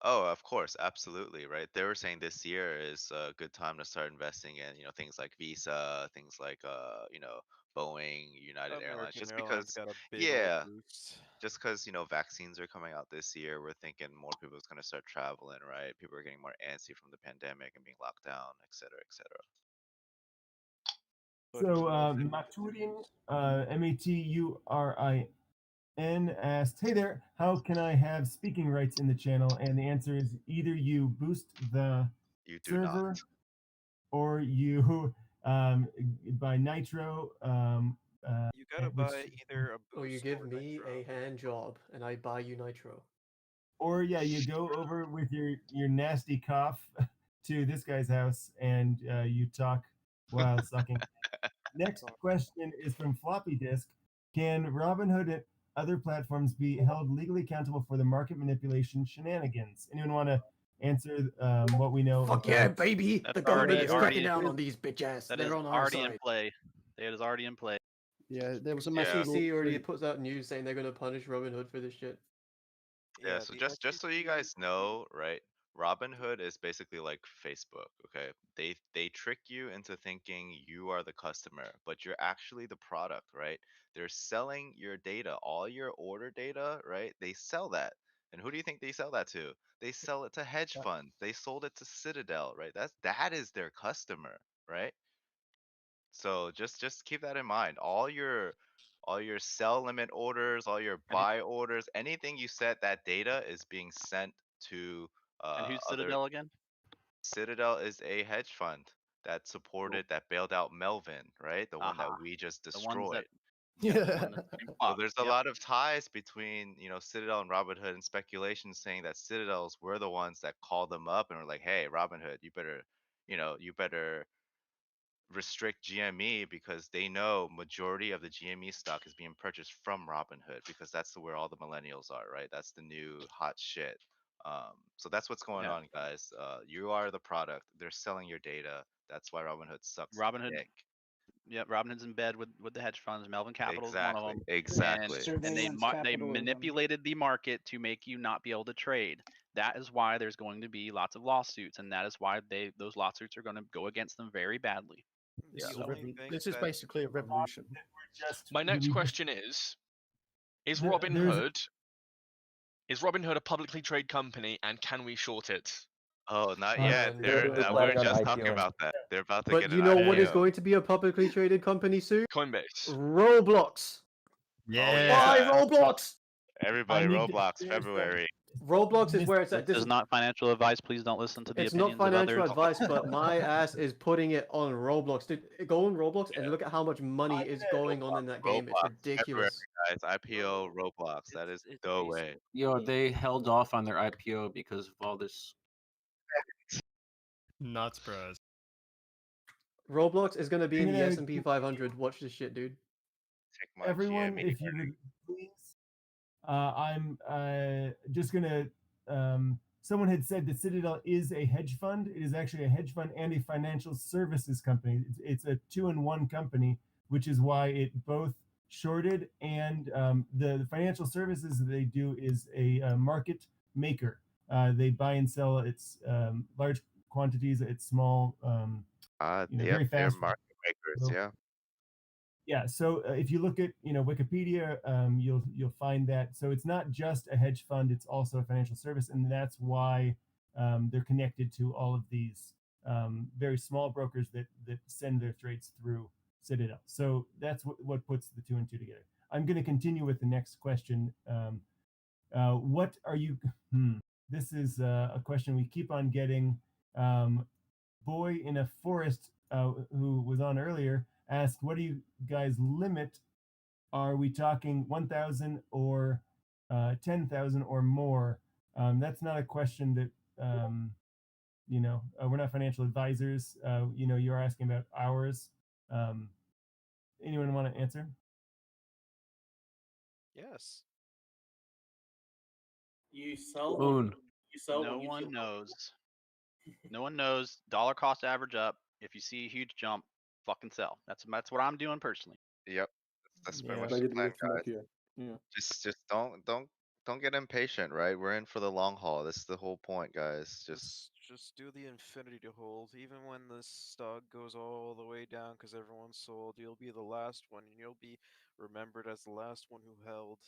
oh, of course, absolutely, right? They were saying this year is a good time to start investing in, things like Visa, things like Boeing, United Airlines, American just Airlines because got a big old yeah, boost. just because vaccines are coming out this year, we're thinking more people is going to start traveling, right? People are getting more antsy from the pandemic and being locked down, et cetera, et cetera. So Maturin, Maturin asked, "Hey there, how can I have speaking rights in the channel?" And the answer is either you boost the You do server, not. or you buy Nitro. You gotta which- buy either a boost Or you give me a hand job and I buy you Nitro. Or yeah, you go over with your nasty cough to this guy's house and you talk while sucking. Next question is from Floppy Disk. Can Robinhood and other platforms be held legally accountable for the market manipulation shenanigans? Anyone want to answer what we know? Fuck about yeah, that? baby! That's The government is already cracking down on these bitch ass. That is They're on our already in side. play. It is already in play. Yeah, there was a massive SEC already puts out news saying they're gonna punish Robinhood for this shit. Yeah, so just so you guys know, right? Robinhood is basically like Facebook, okay? They trick you into thinking you are the customer, but you're actually the product, right? They're selling your data, all your order data, right? They sell that. And who do you think they sell that to? They sell it to hedge funds. They sold it to Citadel, right? That is their customer, right? So just keep that in mind. All your sell limit orders, all your buy orders, anything you set that data is being sent to And who's other. Citadel again? Citadel is a hedge fund that supported that bailed out Melvin, right? The one that Aha. we just The ones destroyed. that the one that's been So popped. there's a Yep. lot of ties between, Citadel and Robinhood, and speculation saying that Citadels were the ones that called them up and were like, "Hey, Robinhood, you better restrict GME because they know majority of the GME stock is being purchased from Robinhood because that's where all the millennials are, right? That's the new hot shit. So that's what's going Yeah. on, guys. You are the product. They're selling your data. That's why Robinhood sucks Robinhood. dick. Yep, Robinhood's in bed with the hedge funds. Melvin Capital is one of them. Exactly. And they Surveillance they capitalism. manipulated the market to make you not be able to trade. That is why there's going to be lots of lawsuits, and that is why those lawsuits are going to go against them very badly. This is basically a revolution. My next question is Robinhood a publicly traded company, and can we short it? Oh, not yet. they're We're planning on just talking IPOing. about that. They're about to But get you an know what is IPO. going to be a publicly traded company soon? Coinbase. Roblox. Buy Roblox. Everybody, Roblox, February. Roblox is where it's at. This is not financial advice. Please don't listen to the It's not opinions of financial others. advice, but my ass is putting it on Roblox. Dude, go on Roblox and look at how much money is going on in that game. It's Roblox, ridiculous. February, guys. IPO Roblox. That is the way. Yo, they held off on their IPO because of all this. Not surprised. Roblox is going to be in the gonna- S&P 500. Watch this shit, dude. Everyone, if you would please, I'm just gonna. Someone had said that Citadel is a hedge fund. It is actually a hedge fund and a financial services company. It's a two-in-one company, which is why it both shorted and the financial services that they do is a market maker. They buy and sell its large quantities at small, very They're fast. market makers. Yeah. Yeah, so if you look at Wikipedia, you'll find that. So it's not just a hedge fund; it's also a financial service, and that's why they're connected to all of these very small brokers that send their trades through Citadel. So that's what puts the two and two together. I'm going to continue with the next question. What are you? This is a question we keep on getting. Boy in a Forest, who was on earlier, asked, what do you guys limit? Are we talking 1,000 or 10,000 or more? That's not a question that, we're not financial advisors. You're asking about ours. Anyone want to answer? Yes. You sell. Boon. You sell. No when you one feel knows. No one knows. Dollar cost average up. If you see a huge jump, fucking sell. That's what I'm doing personally. Yep. That's pretty Yeah, much I the did plan, with guys. Nokia. Yeah. Just don't get impatient, right? We're in for the long haul. This is the whole point, guys. Just do the infinity to hold. Even when the stock goes all the way down because everyone's sold, you'll be the last one, and you'll be remembered as the last one who held.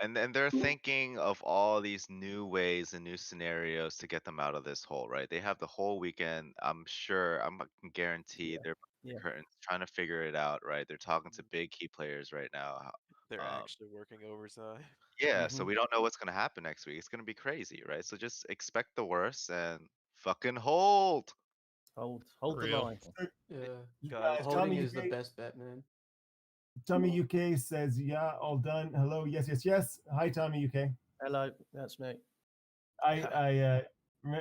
And they're thinking of all these new ways and new scenarios to get them out of this hole, right? They have the whole weekend. I'm guarantee they're behind the curtains trying to figure it out, right? They're talking to big key players right now. They're actually working overtime. Yeah, so we don't know what's gonna happen next week. It's gonna be crazy, right? So just expect the worst and fucking hold. Hold the Real. line. Yeah. Holding Tommy, is the you best bet, man. Tommy UK says, yeah, all done. Hello, yes, yes, yes. Hi, Tommy UK. Hello, that's me.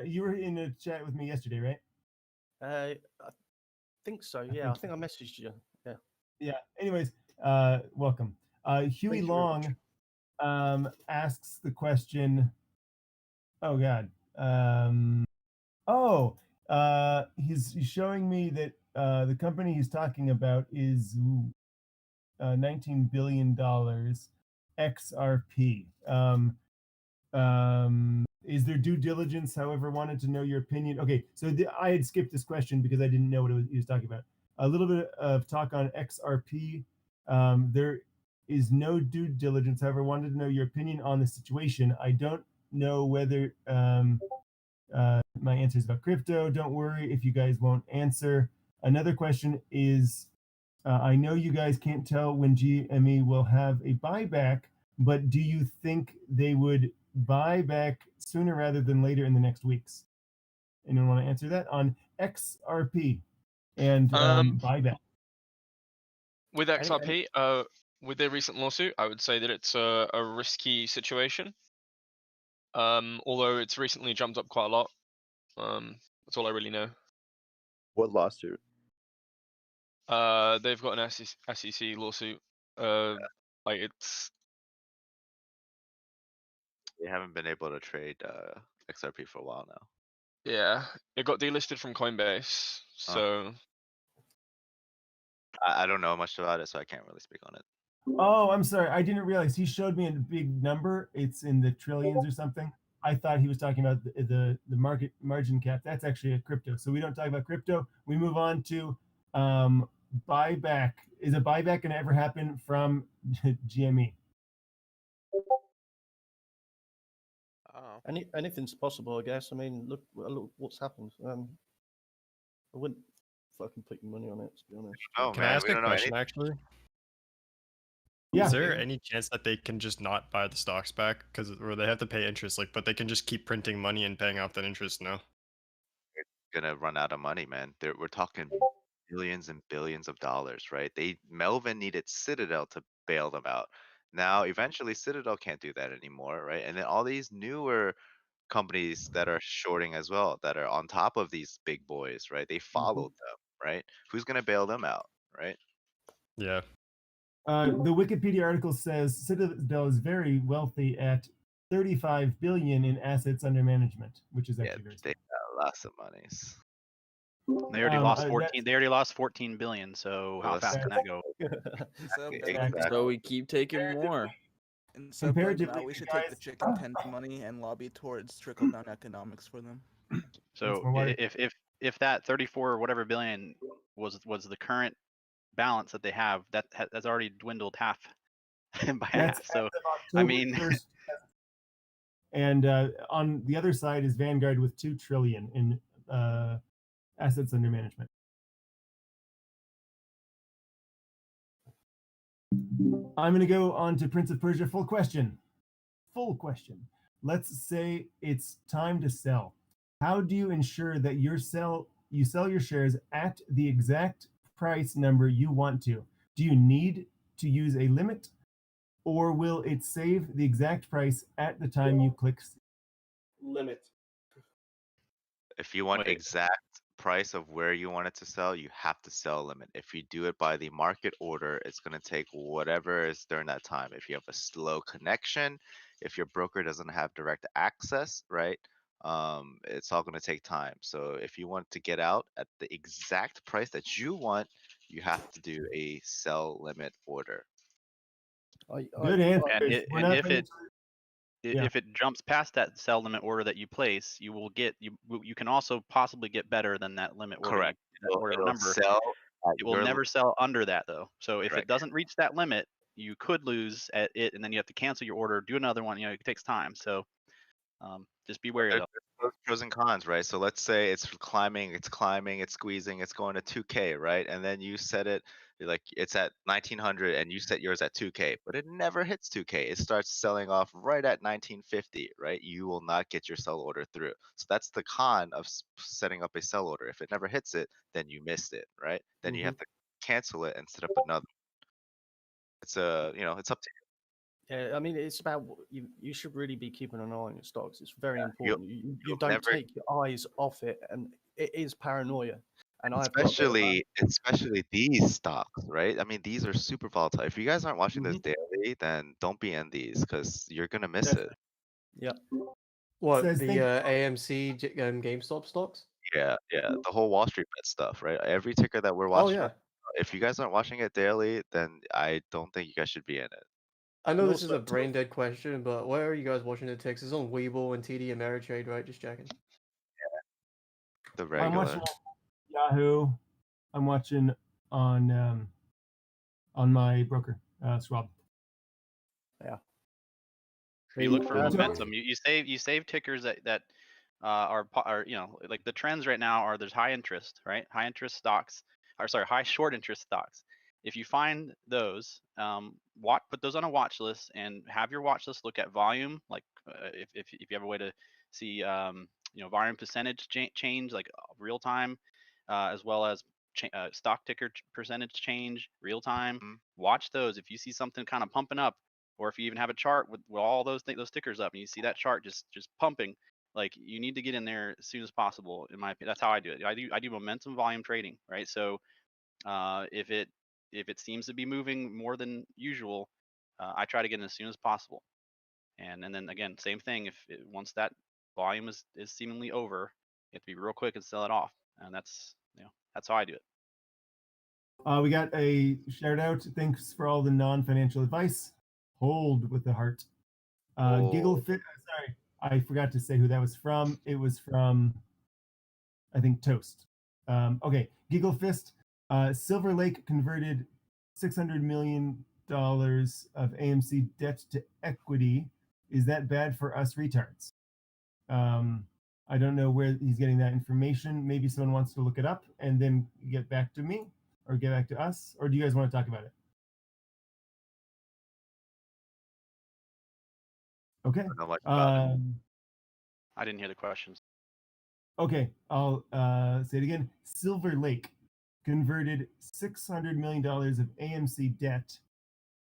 You were in a chat with me yesterday, right? I think so. Yeah, I think I messaged you. Yeah. Yeah. Anyways, welcome. Huey Thank you very Long asks the question. Oh God. He's showing me that the company he's talking about is $19 billion XRP. Is there due diligence? However, wanted to know your opinion. Okay, so I had skipped this question because I didn't know what he was talking about. A little bit of talk on XRP. There is no due diligence. However, wanted to know your opinion on the situation. I don't know whether my answer is about crypto. Don't worry if you guys won't answer. Another question is I know you guys can't tell when GME will have a buyback, but do you think they would buy back sooner rather than later in the next weeks? Anyone want to answer that on XRP and buyback? With XRP, with their recent lawsuit, I would say that it's a risky situation. Although it's recently jumped up quite a lot. That's all I really know. What lawsuit? They've got an SEC lawsuit. Like it's They haven't been able to trade XRP for a while now. yeah, it got delisted from Coinbase. So I don't know much about it, so I can't really speak on it. Oh, I'm sorry. I didn't realize he showed me a big number. It's in the trillions or something. I thought he was talking about the market margin cap. That's actually a crypto. So we don't talk about crypto. We move on to buyback. Is a buyback going to ever happen from GME? Anything's possible, I guess. I mean, look what's happened. I wouldn't fucking put your money on it, to be honest. Oh, Can I man, ask we a don't know question, anything. actually? Yeah. Is there any chance that they can just not buy the stocks back? Or they have to pay interest, like, but they can just keep printing money and paying off that interest now? Gonna run out of money, man. We're talking billions and billions of dollars, right? Melvin needed Citadel to bail them out. Now, eventually, Citadel can't do that anymore, right? And then all these newer companies that are shorting as well, that are on top of these big boys, right? They followed them, right? Who's gonna bail them out, right? Yeah. The Wikipedia article says Citadel is very wealthy at 35 billion in assets under management, which is actually very They got lots of monies. They already lost 14. that's- They already lost 14 billion. So how fast can that go? So we keep taking more. Instead of blaming Comparatively, out, we should take the chicken ten's money and lobby towards trickle down economics for them. So if that 34 or whatever billion was the current balance that they have, that's already dwindled half by That's half. So as of I October mean, 1st. And on the other side is Vanguard with 2 trillion in assets under management. I'm going to go on to Prince of Persia. Full question. Let's say it's time to sell. How do you ensure that you sell your shares at the exact price number you want to? Do you need to use a limit, or will it save the exact price at the time you click? Limit. If you want exact price of where you want it to sell, you have to sell a limit. If you do it by the market order, it's going to take whatever is during that time. If you have a slow connection, if your broker doesn't have direct access, right? It's all going to take time. So if you want to get out at the exact price that you want, you have to do a sell limit order. Good answer. And if it jumps past that sell limit order that you place, you will get you can also possibly get better than that limit order. Correct. That order It'll number. sell at It will your never sell under that though. So if Correct. it doesn't reach that limit, you could lose at it, and then you have to cancel your order, do another one. You know, it takes time. So just be wary of that. There's pros and cons, right? So let's say it's climbing, it's squeezing, it's going to 2K, right? And then you set it like it's at 1900 and you set yours at 2K, but it never hits 2K. It starts selling off right at 1950, right? You will not get your sell order through. So that's the con of setting up a sell order. If it never hits it, then you missed it, right? Then you have to cancel it and set up another. It's it's up to you. Yeah, I mean, it's about you should really be keeping an eye on your stocks. It's very You'll- important. You you'll don't never- take your eyes off it, and it is paranoia. And Especially these stocks, right? I mean, these are super volatile. If you guys aren't watching this daily, then don't be in these because you're gonna miss it. Yep. What, Says the think- AMC GameStop stocks? Yeah, the whole Wall Street bet stuff, right? Every ticker that we're Oh, watching. yeah. If you guys aren't watching it daily, then I don't think you guys should be in it. I know And this is also a brain dead question, but where are you guys watching the ticks? It's on Webull and TD Ameritrade, right? Just checking. The I'm regular. watching on Yahoo. I'm watching on my broker, Schwab. Yeah. You look for Yeah. momentum. You save tickers that are like the trends right now are there's high interest, right? High interest stocks, or sorry, high short interest stocks, if you find those, put those on a watch list and have your watch list look at volume, like if you have a way to see volume percentage change, like real time, as well as stock ticker percentage change real time. Watch those. If you see something kind of pumping up, or if you even have a chart with all those tickers up, and you see that chart just pumping, like you need to get in there as soon as possible. In my opinion, that's how I do it. I do momentum volume trading, right? So if it seems to be moving more than usual, I try to get in as soon as possible. And then again, same thing. Once that volume is seemingly over, you have to be real quick and sell it off. And that's how I do it. We got a shout out. Thanks for all the non-financial advice. Hold with the heart. Giggle Fit. Sorry, I forgot to say who that was from. It was from, I think, Toast. Okay, Giggle Fist. Silver Lake converted $600 million of AMC debt to equity. Is that bad for us retards? I don't know where he's getting that information. Maybe someone wants to look it up and then get back to me or get back to us. Or do you guys want to talk about it? Okay. I didn't hear the questions. Okay, I'll say it again. Silver Lake converted $600 million of AMC debt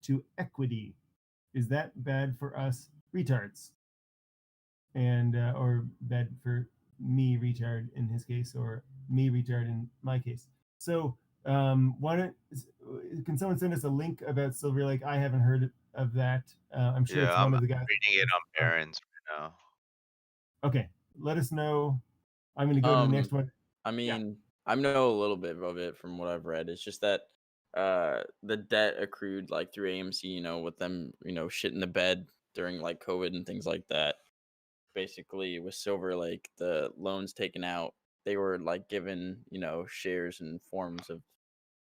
to equity. Is that bad for us retards? And or bad for me retard in his case, or me retard in my case. So can someone send us a link about Silver Lake? I haven't heard of that. I'm sure it's one of the guys. Reading it on Barron's right now. Okay, let us know. I'm going to go to the next one. I mean, I know a little bit of it from what I've read. It's just that the debt accrued like through AMC, with them, shit in the bed during like COVID and things like that. Basically, with Silver Lake, the loans taken out, they were like given, shares in forms of,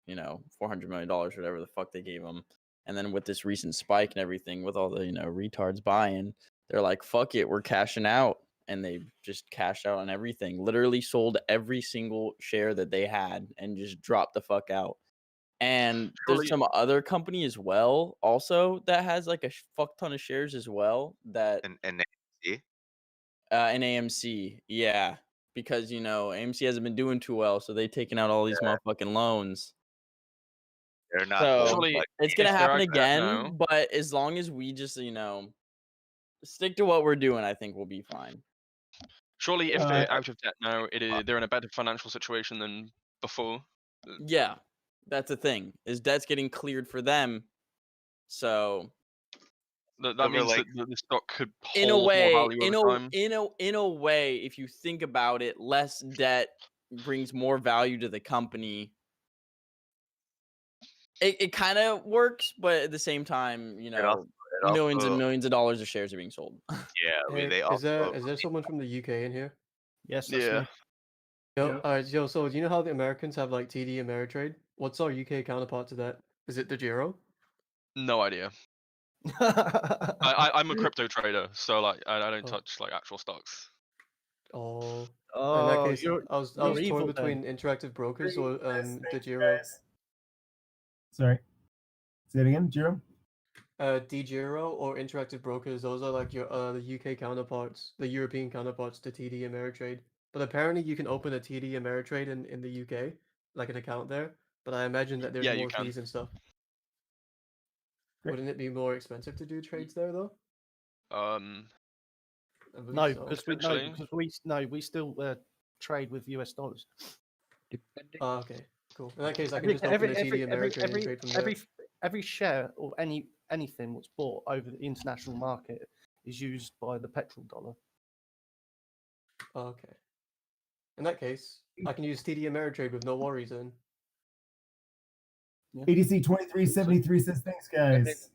$400 million, whatever the fuck they gave them. And then with this recent spike and everything, with all the, retards buying, they're like, fuck it, we're cashing out. And they just cashed out on everything. Literally sold every single share that they had and just dropped the fuck out. And there's some other company as well, also, that has like a fuck ton of shares as well. That and AMC. In AMC, yeah, because AMC hasn't been doing too well, so they've taken out all these motherfucking loans. They're not. So it's gonna happen again, but as long as we just stick to what we're doing, I think we'll be fine. Surely, if they're out of debt now, they're in a better financial situation than before. Yeah, that's the thing. Is debt's getting cleared for them, so that means that the stock could hold in a way, more value over time. in a way, if you think about it, less debt brings more value to the company. It kind of works, but at the same time, millions and millions of dollars of shares are being sold. Yeah, Is there someone from the UK in here? Yes, that's me. Yo, so do you know how the Americans have like TD Ameritrade? What's our UK counterpart to that? Is it the Giro? No idea. I'm a crypto trader, so like I don't touch like actual stocks. In that case, I was torn between Interactive Brokers or the Giro. Sorry, say it again, Giro. DGiro or Interactive Brokers, those are like your the UK counterparts, the European counterparts to TD Ameritrade. But apparently you can open a TD Ameritrade in the UK, like an account there. But I imagine that there's more fees and stuff. Wouldn't it be more expensive to do trades there though? No, because we still trade with US dollars. Oh, okay, cool. In that case, I can just open a TD Ameritrade and trade from there. Every share or anything that's bought over the international market is used by the petrol dollar. Okay. In that case, I can use TD Ameritrade with no worries then. ADC 2373 says thanks, guys.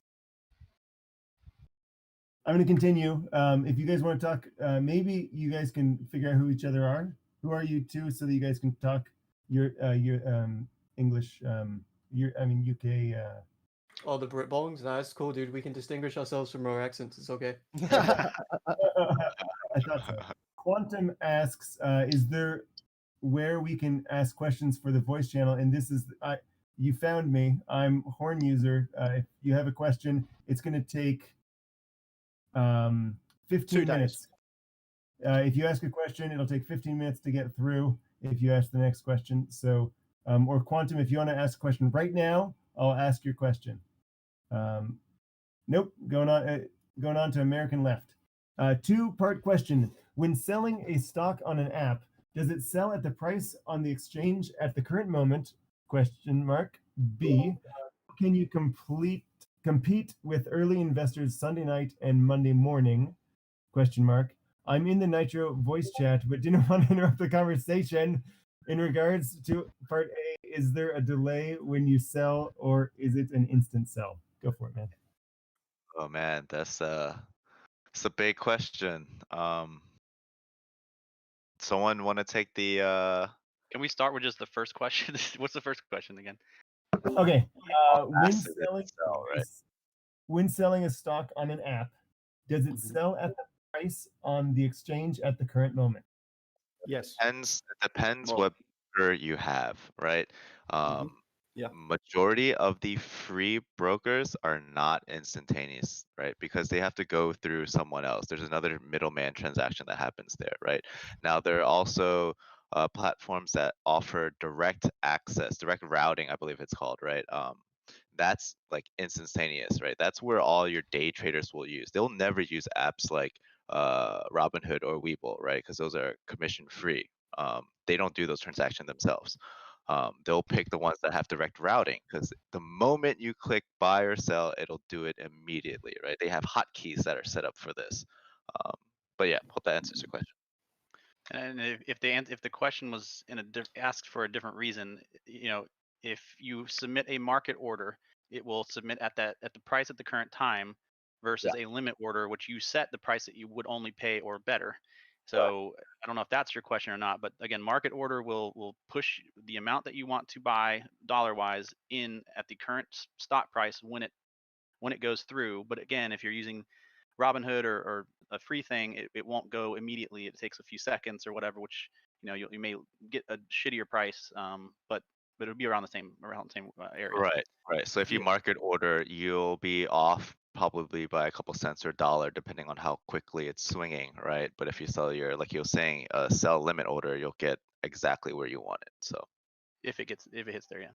I'm going to continue. If you guys want to talk, maybe you guys can figure out who each other are. Who are you two, so that you guys can talk your English, UK. Oh, the Britbongs? Nah, that's cool, dude. We can distinguish ourselves from our accents. It's okay. I thought so. Quantum asks, is there where we can ask questions for the voice channel? And this is, you found me. I'm Horn User. If you have a question, it's going to take 15 2 days. minutes. If you ask a question, it'll take 15 minutes to get through if you ask the next question. So, or Quantum, if you want to ask a question right now, I'll ask your question. Nope, going on to American Left. Two-part question. When selling a stock on an app, does it sell at the price on the exchange at the current moment? Question mark. B, can you compete with early investors Sunday night and Monday morning? Question mark. I'm in the Nitro voice chat, but didn't want to interrupt the conversation. In regards to part A, is there a delay when you sell, or is it an instant sell? Go for it, man. Oh man, it's a big question. Someone want to take the? Can we start with just the first question? What's the first question again? Okay. When Fast it selling, sell, right? when selling a stock on an app, does it sell at the price on the exchange at the current moment? Yes. It depends what broker you have, right? Yeah. Majority of the free brokers are not instantaneous, right? Because they have to go through someone else. There's another middleman transaction that happens there, right? Now there are also platforms that offer direct access, direct routing, I believe it's called, right? That's like instantaneous, right? That's where all your day traders will use. They'll never use apps like Robinhood or Webull, right? Because those are commission free. They don't do those transactions themselves. They'll pick the ones that have direct routing because the moment you click buy or sell, it'll do it immediately, right? They have hotkeys that are set up for this. But yeah, hope that answers your question. And if the question was asked for a different reason, if you submit a market order, it will submit at the price at the current time versus a limit order, which you set the price that you would only pay or better. So I don't know if that's your question or not, but again, market order will push the amount that you want to buy dollar-wise in at the current stock price when it goes through. But again, if you're using Robinhood or a free thing, it won't go immediately. It takes a few seconds or whatever, which you may get a shittier price, but it'll be around the same area. Right. So if you market order, you'll be off probably by a couple cents or $1, depending on how quickly it's swinging, right? But if you sell your, like you were saying, sell limit order, you'll get exactly where you want it. So if it hits there, yeah.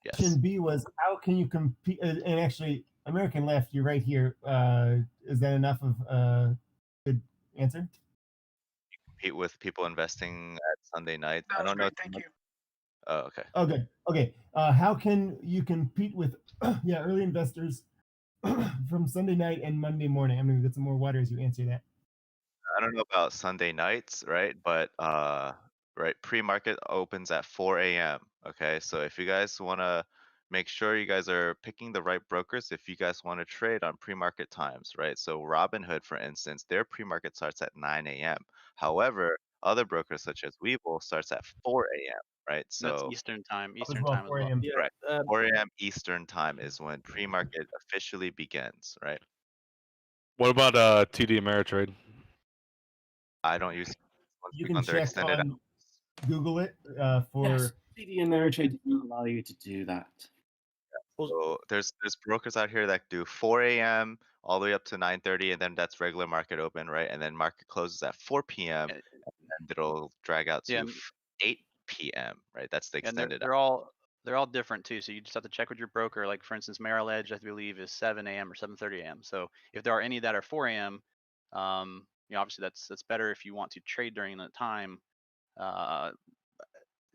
Yes. Question B was, how can you compete? And actually, American Left, you're right here. Is that enough of a good answer? Compete with people investing at Sunday night. I don't know. Thank you. Oh, okay. Oh, good. Okay. How can you compete with early investors from Sunday night and Monday morning? I'm going to get some more water as you answer that. I don't know about Sunday nights, right? But right, pre-market opens at 4 a.m. Okay, so if you guys want to make sure you guys are picking the right brokers, if you guys want to trade on pre-market times, right? So Robinhood, for instance, their pre-market starts at 9 a.m. However, other brokers such as Webull starts at 4 a.m. Right? So that's Eastern time. as Eastern well, time as 4 well. a.m. Right. 4 a.m. Eastern time is when pre-market officially begins, right? What about TD Ameritrade? I don't use You can under check extended on Google it for. Yes, TD Ameritrade doesn't allow you to do that. So there's brokers out here that do 4 a.m. all the way up to 9:30, and then that's regular market open, right? And then market closes at 4 p.m. and then it'll drag out to 8 p.m. Right? That's the And extended. they're all different too. So you just have to check with your broker. Like for instance, Merrill Edge, I believe, is 7 a.m. or 7:30 a.m. So if there are any that are 4 a.m., obviously that's better if you want to trade during that time.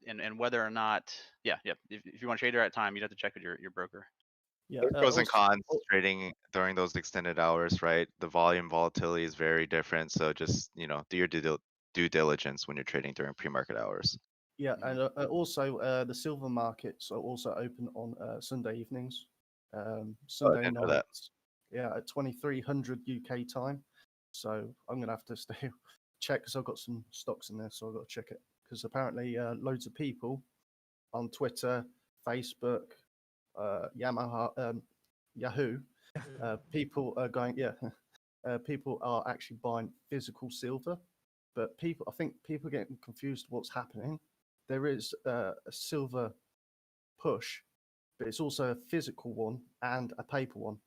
And whether or not, if you want to trade at that time, you'd have to check with your broker. Yeah. There's pros and cons trading during those extended hours, right? The volume volatility is very different. So just do your due diligence when you're trading during pre-market hours. Yeah, and also the silver markets are also open on Sunday evenings, Sunday didn't know that. nights. Yeah, at 2300 UK time. So I'm gonna have to stay check because I've got some stocks in there, so I've got to check it because apparently loads of people on Twitter, Facebook, Yahoo, people are going. People are actually buying physical silver, but I think people are getting confused what's happening. There is a silver push but it's also a physical one and a paper one.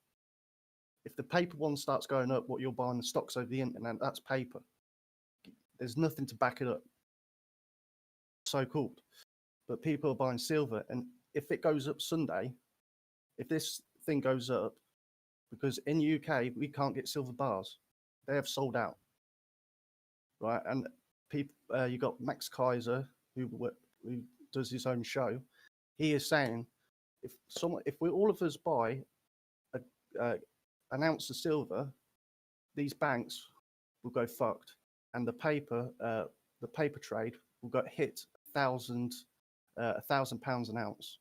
If the paper one starts going up, what you're buying the stocks over the internet, that's paper. There's nothing to back it up, so-called. But people are buying silver, and if it goes up Sunday, if this thing goes up, because in UK we can't get silver bars, they have sold out, right? And people, you got Max Kaiser who does his own show. He is saying if we all of us buy an ounce of silver, these banks will go fucked, and the paper trade will get hit £1,000 an ounce,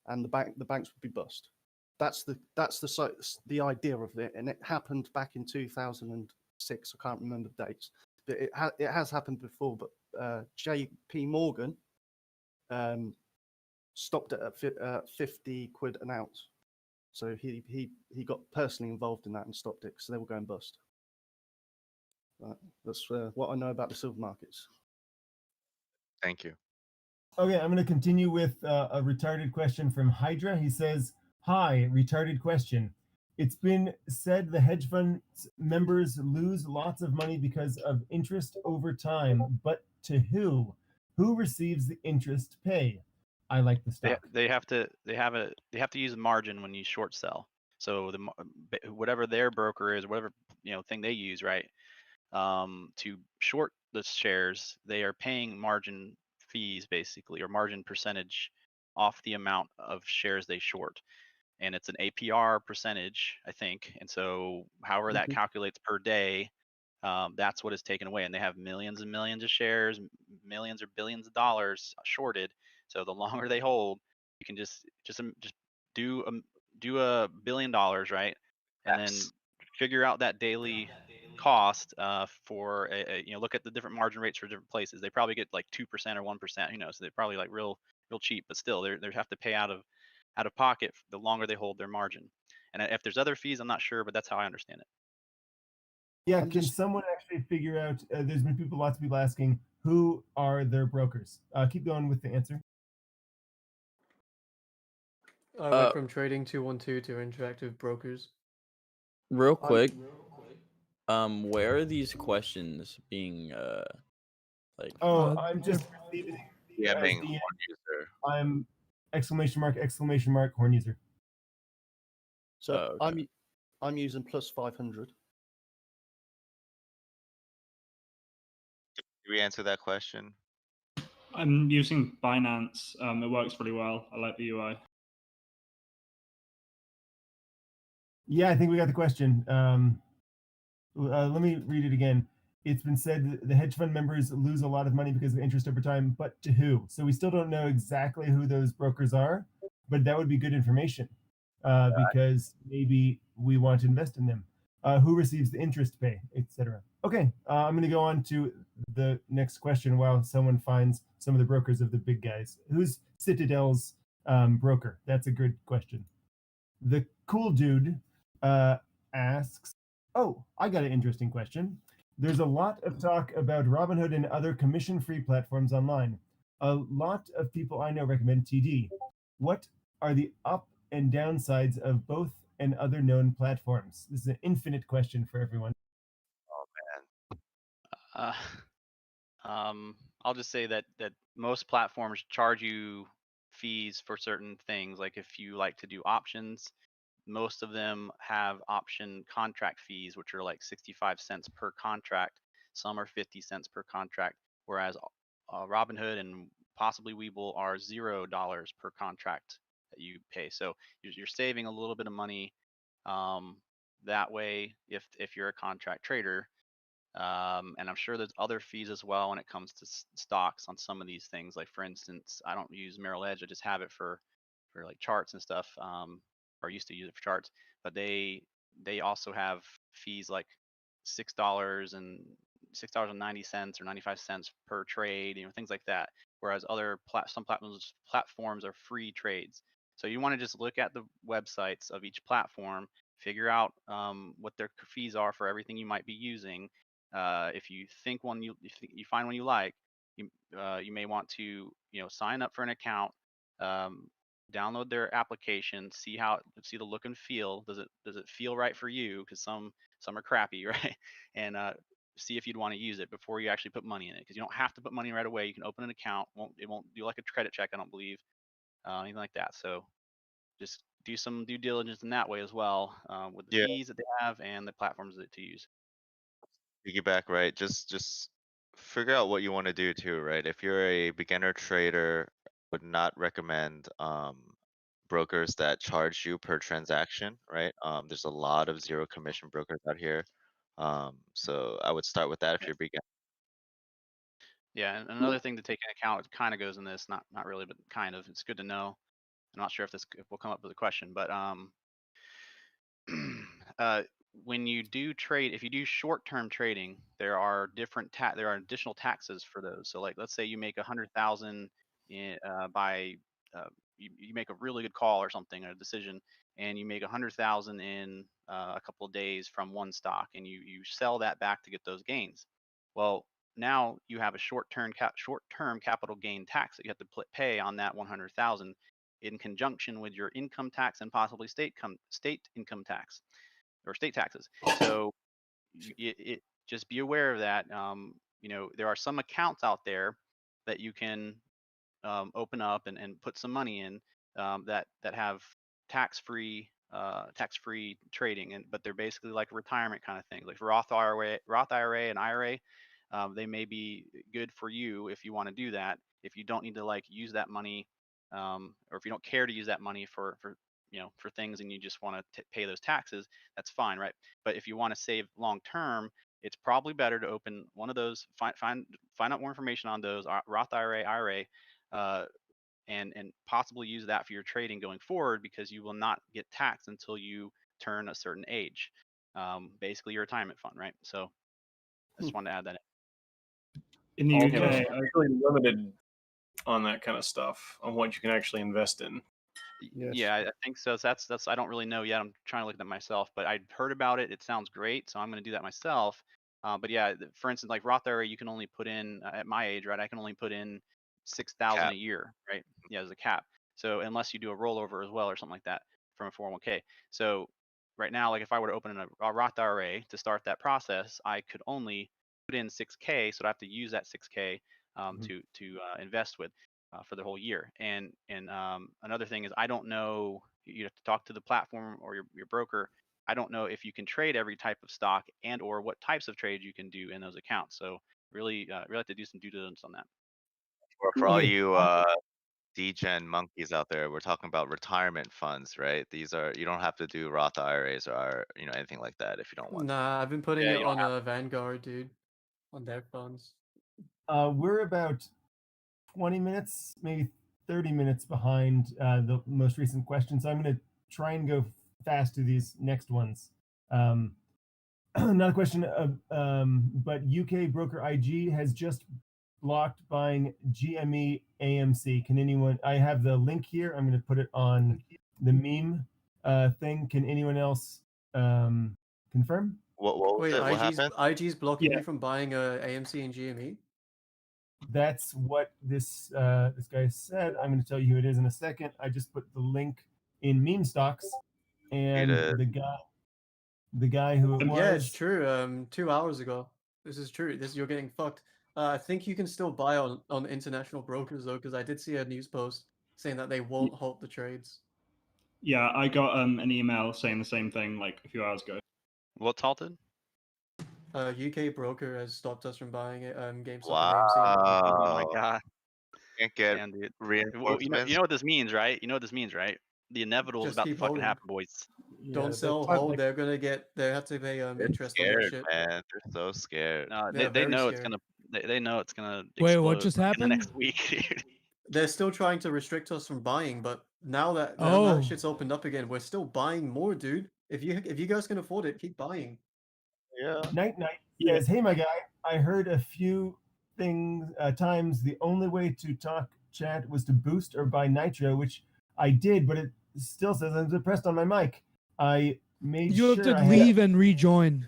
and the banks would be bust. That's the idea of it, and it happened back in 2006. I can't remember the dates, but it has happened before. But J.P. Morgan stopped it at 50 quid an ounce, so he got personally involved in that and stopped it because they were going bust. That's what I know about the silver markets. Thank you. Okay, I'm going to continue with a retarded question from Hydra. He says, "Hi, retarded question. It's been said the hedge fund members lose lots of money because of interest over time, but to who? Who receives the interest pay? I like the stock." They have to use a margin when you short sell. So whatever their broker is, whatever thing they use, right? To short the shares, they are paying margin fees basically, or margin percentage off the amount of shares they short, and it's an APR percentage, I think. And so however that calculates per day, that's what is taken away. And they have millions and millions of shares, millions or billions of dollars shorted. So the longer they hold, you can just do $1 billion, right? And then figure out that daily cost for look at the different margin rates for different places. They probably get like 2% or 1%, so they're probably like real cheap, but still they have to pay out of pocket the longer they hold their margin. And if there's other fees, I'm not sure, but that's how I understand it. Yeah, can someone actually figure out? There's been lots of people asking who are their brokers. Keep going with the answer. I went from Trading 212 to Interactive Brokers. Real quick, where are these questions being like? Oh, I'm just receiving being the horn user. I'm !! Horn user. So I'm using plus 500. Did we answer that question? I'm using Binance. It works really well. I like the UI. Yeah, I think we got the question. Let me read it again. It's been said that the hedge fund members lose a lot of money because of interest over time, but to who? So we still don't know exactly who those brokers are, but that would be good information because maybe we want to invest in them. Who receives the interest pay, etc. Okay, I'm going to go on to the next question while someone finds some of the brokers of the big guys. Who's Citadel's broker? That's a good question. The cool dude asks, "Oh, I got an interesting question. There's a lot of talk about Robinhood and other commission-free platforms online. A lot of people I know recommend TD. What are the up and downsides of both and other known platforms?" This is an infinite question for everyone. Oh man. I'll just say that most platforms charge you fees for certain things. Like if you like to do options, most of them have option contract fees, which are like 65 cents per contract. Some are 50 cents per contract, whereas Robinhood and possibly Webull are $0 per contract that you pay. So you're saving a little bit of money that way if you're a contract trader. And I'm sure there's other fees as well when it comes to stocks on some of these things. Like for instance, I don't use Merrill Edge. I just have it for like charts and stuff. Or used to use it for charts, but they also have fees like $6 and $6.90 or 95 cents per trade, things like that. Whereas some platforms are free trades. So you want to just look at the websites of each platform, figure out what their fees are for everything you might be using. If you think you find one you like, you may want to sign up for an account. download their application, see the look and feel. Does it feel right for you? Because some are crappy, right? And see if you'd want to use it before you actually put money in it. Because you don't have to put money right away. You can open an account. It won't do like a credit check, I don't believe, anything like that. So just do some due diligence in that way as well, with the Yeah. fees that they have and the platforms to use. Piggyback, right? Just figure out what you want to do too, right? If you're a beginner trader, would not recommend brokers that charge you per transaction, right? There's a lot of zero commission brokers out here. So I would start with that if you're beginner. Yeah, and another thing to take into account, it kind of goes in this, not really, but kind of. It's good to know. I'm not sure if we'll come up with a question, but when you do trade, if you do short-term trading, there are additional taxes for those. So like, let's say you make 100,000 by you make a really good call or something, a decision, and you make 100,000 in a couple of days from one stock, and you sell that back to get those gains. Well, now you have a short-term capital gain tax that you have to pay on that 100,000 in conjunction with your income tax and possibly state income tax or state taxes. So just be aware of that. There are some accounts out there that you can open up and put some money in that have tax-free trading, but they're basically like a retirement kind of thing, like Roth IRA and IRA. They may be good for you if you want to do that. If you don't need to like use that money, or if you don't care to use that money for things and you just want to pay those taxes, that's fine, right? But if you want to save long term, it's probably better to open one of those. Find out more information on those Roth IRA, and possibly use that for your trading going forward, because you will not get taxed until you turn a certain age. Basically your retirement fund, right? So I just wanted to add that in the Also, UK. it's really limited on that kind of stuff, on what you can actually invest in. Yeah, I think so. So that's I don't really know yet. I'm trying to look at that myself, but I'd heard about it. It sounds great, so I'm going to do that myself. But yeah, for instance, like Roth IRA, you can only put in at my age, right? I can only put in 6,000 a year, right? Yeah, as a cap. So unless you do a rollover as well or something like that from a 401k. So right now, like if I were to open a Roth IRA to start that process, I could only put in 6K, so I'd have to use that 6K to invest with for the whole year. And another thing is, I don't know. You have to talk to the platform or your broker. I don't know if you can trade every type of stock and or what types of trades you can do in those accounts. So really have to do some due diligence on that. For all you degen monkeys out there, we're talking about retirement funds, right? These are, you don't have to do Roth IRAs or anything like that if you don't want. Nah, I've been putting Yeah, it you don't on Vanguard, dude, on their funds. We're about 20 minutes, maybe 30 minutes behind the most recent question, so I'm going to try and go fast to these next ones. Not a question, but UK broker IG has just blocked buying GME AMC. Can anyone? I have the link here. I'm going to put it on the meme thing. Can anyone else confirm? Wait, What happened? IG's blocking you from buying AMC and GME? That's what this this guy said. I'm going to tell you who it is in a second. I just put the link in meme stocks, and the guy who it was. Yeah, it's true. 2 hours ago. This is true. You're getting fucked. I think you can still buy on international brokers though, because I did see a news post saying that they won't halt the trades. Yeah, I got an email saying the same thing like a few hours ago. What's halted? UK broker has stopped us from buying it. GameStop Wow. and AMC. Oh my god. Can't get Damn, dude. reinforcements. You know what this means, right? You know what this means, right? The inevitable is Just about to keep fucking holding. happen, boys. Don't sell, hold. They have to pay They're interest on that scared, shit. man. They're so scared. No, They're they very know it's scared. gonna. They know it's gonna. Wait, what explode just in the happened? next week, dude. They're still trying to restrict us from buying, but now that that shit's opened up again, we're still buying more, dude. If you guys can afford it, keep buying. Yeah. Night says, "Hey, my guy, I heard a few things times the only way to talk chat was to boost or buy nitro, which I did, but it still says I'm depressed on my mic. I made You have sure to I had leave and rejoin.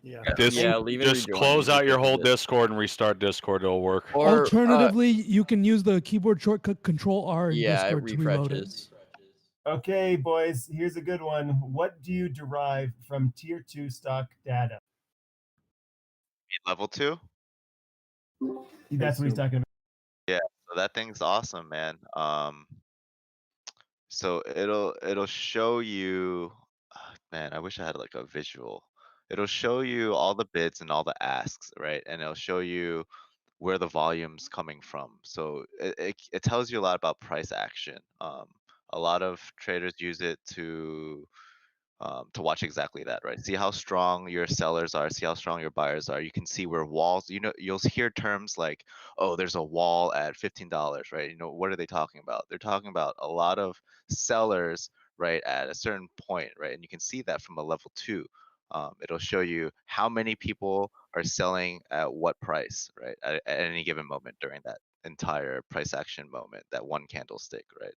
Yeah. leave and Just rejoin. close out your whole Discord. Discord and restart Discord. It'll work. Alternatively, you can use the keyboard shortcut Control R in Yeah, it Discord to reload it. refreshes. Okay, boys, here's a good one. What do you derive from tier 2 stock data? Level 2? That's what he's talking about. Yeah, so that thing's awesome, man. So it'll show you, man, I wish I had like a visual. It'll show you all the bids and all the asks, right? And it'll show you where the volume's coming from. So it tells you a lot about price action. A lot of traders use it to watch exactly that, right? See how strong your sellers are, see how strong your buyers are. You can see where walls, you'll hear terms like, oh, there's a wall at $15, right? What are they talking about? They're talking about a lot of sellers, right, at a certain point, right? And you can see that from a level 2. It'll show you how many people are selling at what price, right, at any given moment during that entire price action moment, that one candlestick, right?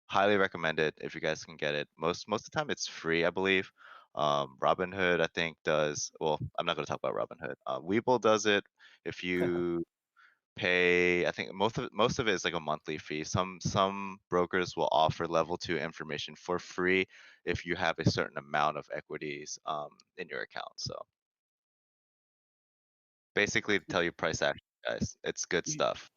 Highly recommended if you guys can get it. Most of the time it's free, I believe. Robinhood, I think, does. Well, I'm not going to talk about Robinhood. Webull does it if you pay. I think most of it is like a monthly fee. Some brokers will offer level 2 information for free if you have a certain amount of equities in your account. So basically, tell you price action, guys. It's good stuff.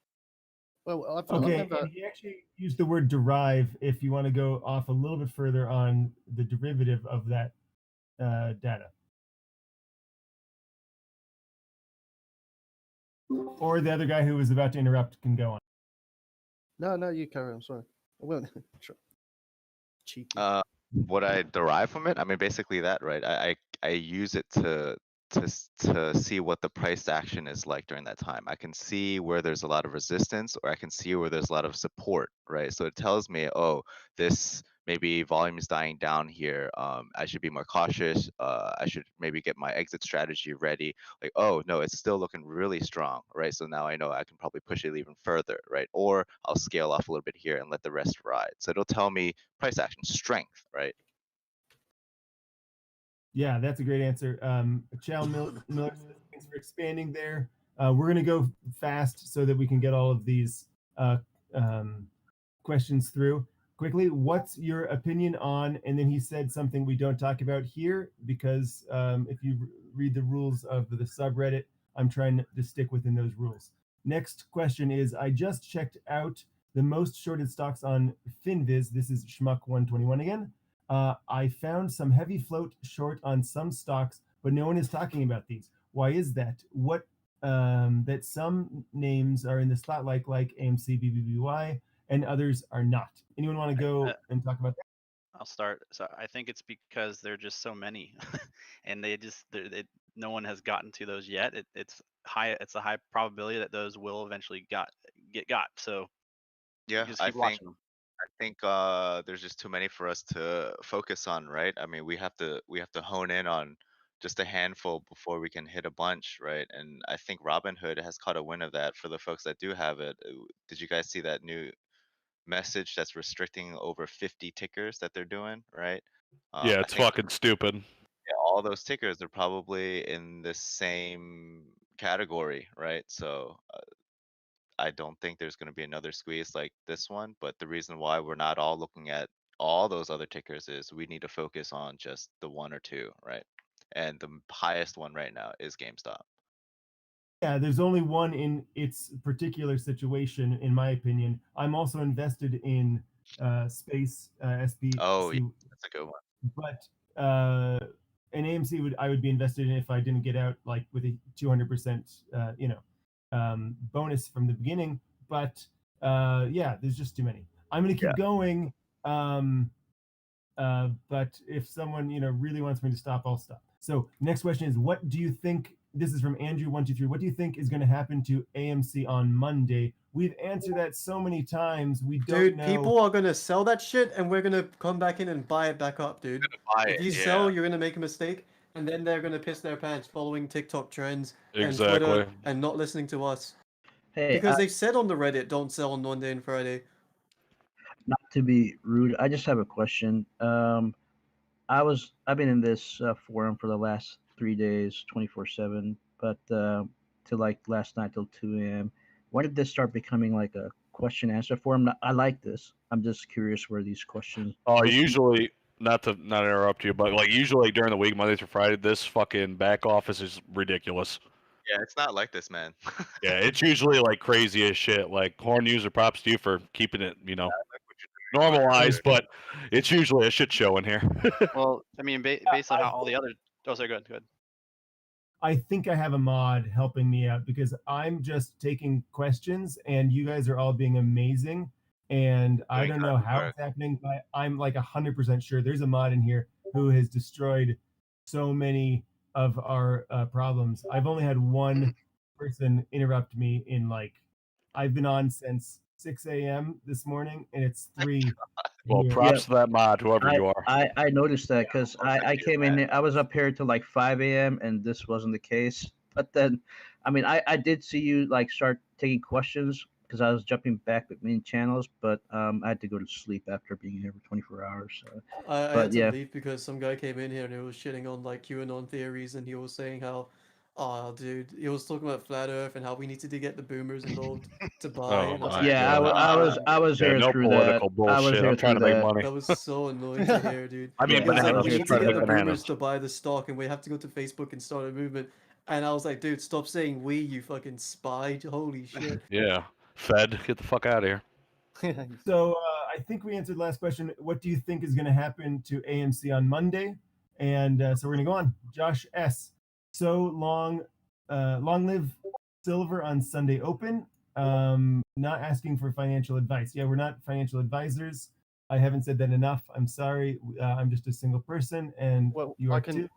Well, I've Okay, never. and he actually used the word derive if you want to go off a little bit further on the derivative of that data. Or the other guy who was about to interrupt can go on. No, you carry on. Sorry. I won't. Sure. Cheeky. What I derive from it, I mean, basically that, right? I use it to see what the price action is like during that time. I can see where there's a lot of resistance, or I can see where there's a lot of support, right? So it tells me, oh, this maybe volume is dying down here. I should be more cautious. I should maybe get my exit strategy ready. Like, oh no, it's still looking really strong, right? So now I know I can probably push it even further, right? Or I'll scale off a little bit here and let the rest ride. So it'll tell me price action strength, right? Yeah, that's a great answer. Chal Miller, thanks for expanding there. We're going to go fast so that we can get all of these questions through quickly. What's your opinion on, and then he said something we don't talk about here because if you read the rules of the subreddit, I'm trying to stick within those rules. Next question is, I just checked out the most shorted stocks on Finviz. This is Schmuck121 again. I found some heavy float short on some stocks, but no one is talking about these. Why is that? What that some names are in the spotlight like AMC BBBY and others are not. Anyone want to go and talk about that? I'll start. So I think it's because there are just so many, and no one has gotten to those yet. It's a high probability that those will eventually get got. So Yeah, just keep watching them. I think there's just too many for us to focus on, right? I mean, we have to hone in on just a handful before we can hit a bunch, right? And I think Robinhood has caught a win of that for the folks that do have it. Did you guys see that new message that's restricting over 50 tickers that they're doing, right? Yeah, I it's think fucking stupid. all those tickers are probably in the same category, right? So I don't think there's going to be another squeeze like this one, but the reason why we're not all looking at all those other tickers is we need to focus on just the one or two, right? And the highest one right now is GameStop. Yeah, there's only one in its particular situation, in my opinion. I'm also invested in Space SB. Oh, yeah, that's a good one. But an AMC I would be invested in if I didn't get out like with a 200% bonus from the beginning. But yeah, there's just too many. I'm gonna keep going. But if someone really wants me to stop, I'll stop. So next question is, what do you think? This is from Andrew123. What do you think is going to happen to AMC on Monday? We've answered that so many times. We don't Dude, know. people are gonna sell that shit, and we're gonna come back in and buy it back up, dude. If you sell, you're gonna make a mistake, and then they're gonna piss their pants following TikTok trends and Twitter Exactly. and not listening to us. Hey, Because they've said on the Reddit, don't sell on Monday and Friday. not to be rude, I just have a question. I've been in this forum for the last 3 days, 24/7, but till like last night till 2 a.m. When did this start becoming like a question answer form. I like this. I'm just curious where these questions. Oh, those- usually not to not interrupt you, but like usually during the week, Monday through Friday, this fucking back office is ridiculous. Yeah, it's not like this, man. Yeah, it's usually like crazy as shit. Like horn user, props to you for keeping it, normalized, but it's usually a shit show in here. Well, I mean, based on how all the other. Oh, sorry, good. I think I have a mod helping me out because I'm just taking questions and you guys are all being amazing. And I Doing don't know how work. it's happening, but I'm like 100% sure there's a mod in here who has destroyed so many of our problems. I've only had one person interrupt me in I've been on since 6 a.m. this morning and it's 3. Well, here. props to that mod, whoever you are. I noticed that because I came in here, I was up here till like 5 a.m. and this wasn't the case. But then, I mean, I did see you like start taking questions because I was jumping back between channels, but I had to go to sleep after being here for 24 hours. So. I But had to yeah. leave because some guy came in here and he was shitting on like QAnon theories and he was saying how, oh dude, he was talking about flat Earth and how we needed to get the boomers involved to buy. Oh and I was my like, Yeah, I was Yeah, here no through that. political I was bullshit. here I'm trying to through make that. money. That was so annoying to hear, dude. I mean, He was like, bananas. we Just need to trying to get make the boomers bananas. to buy the stock and we have to go to Facebook and start a movement. And I was like, dude, stop saying we, you fucking spy. Holy shit. Yeah, Fed, get the fuck out of here. So I think we answered the last question. What do you think is going to happen to AMC on Monday? And so we're going to go on. Josh S. So long live silver on Sunday Open. Not asking for financial advice. Yeah, we're not financial advisors. I haven't said that enough. I'm sorry. I'm just a single person, and you are too.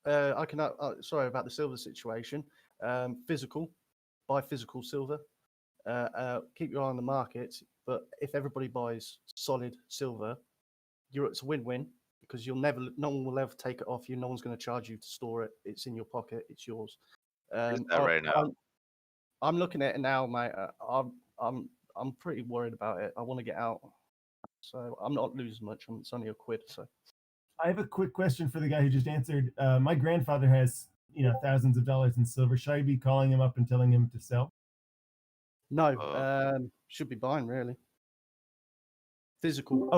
I can. Sorry about the silver situation. Physical, buy physical silver. Keep your eye on the market. But if everybody buys solid silver, it's a win-win because no one will ever take it off you. No one's going to charge you to store it. It's in your pocket. It's yours. Where's that right now? I'm looking at it now, mate. I'm pretty worried about it. I want to get out, so I'm not losing much. It's only £1. So. I have a quick question for the guy who just answered. My grandfather has, thousands of dollars in silver. Should I be calling him up and telling him to sell? No, should be buying really. Physical.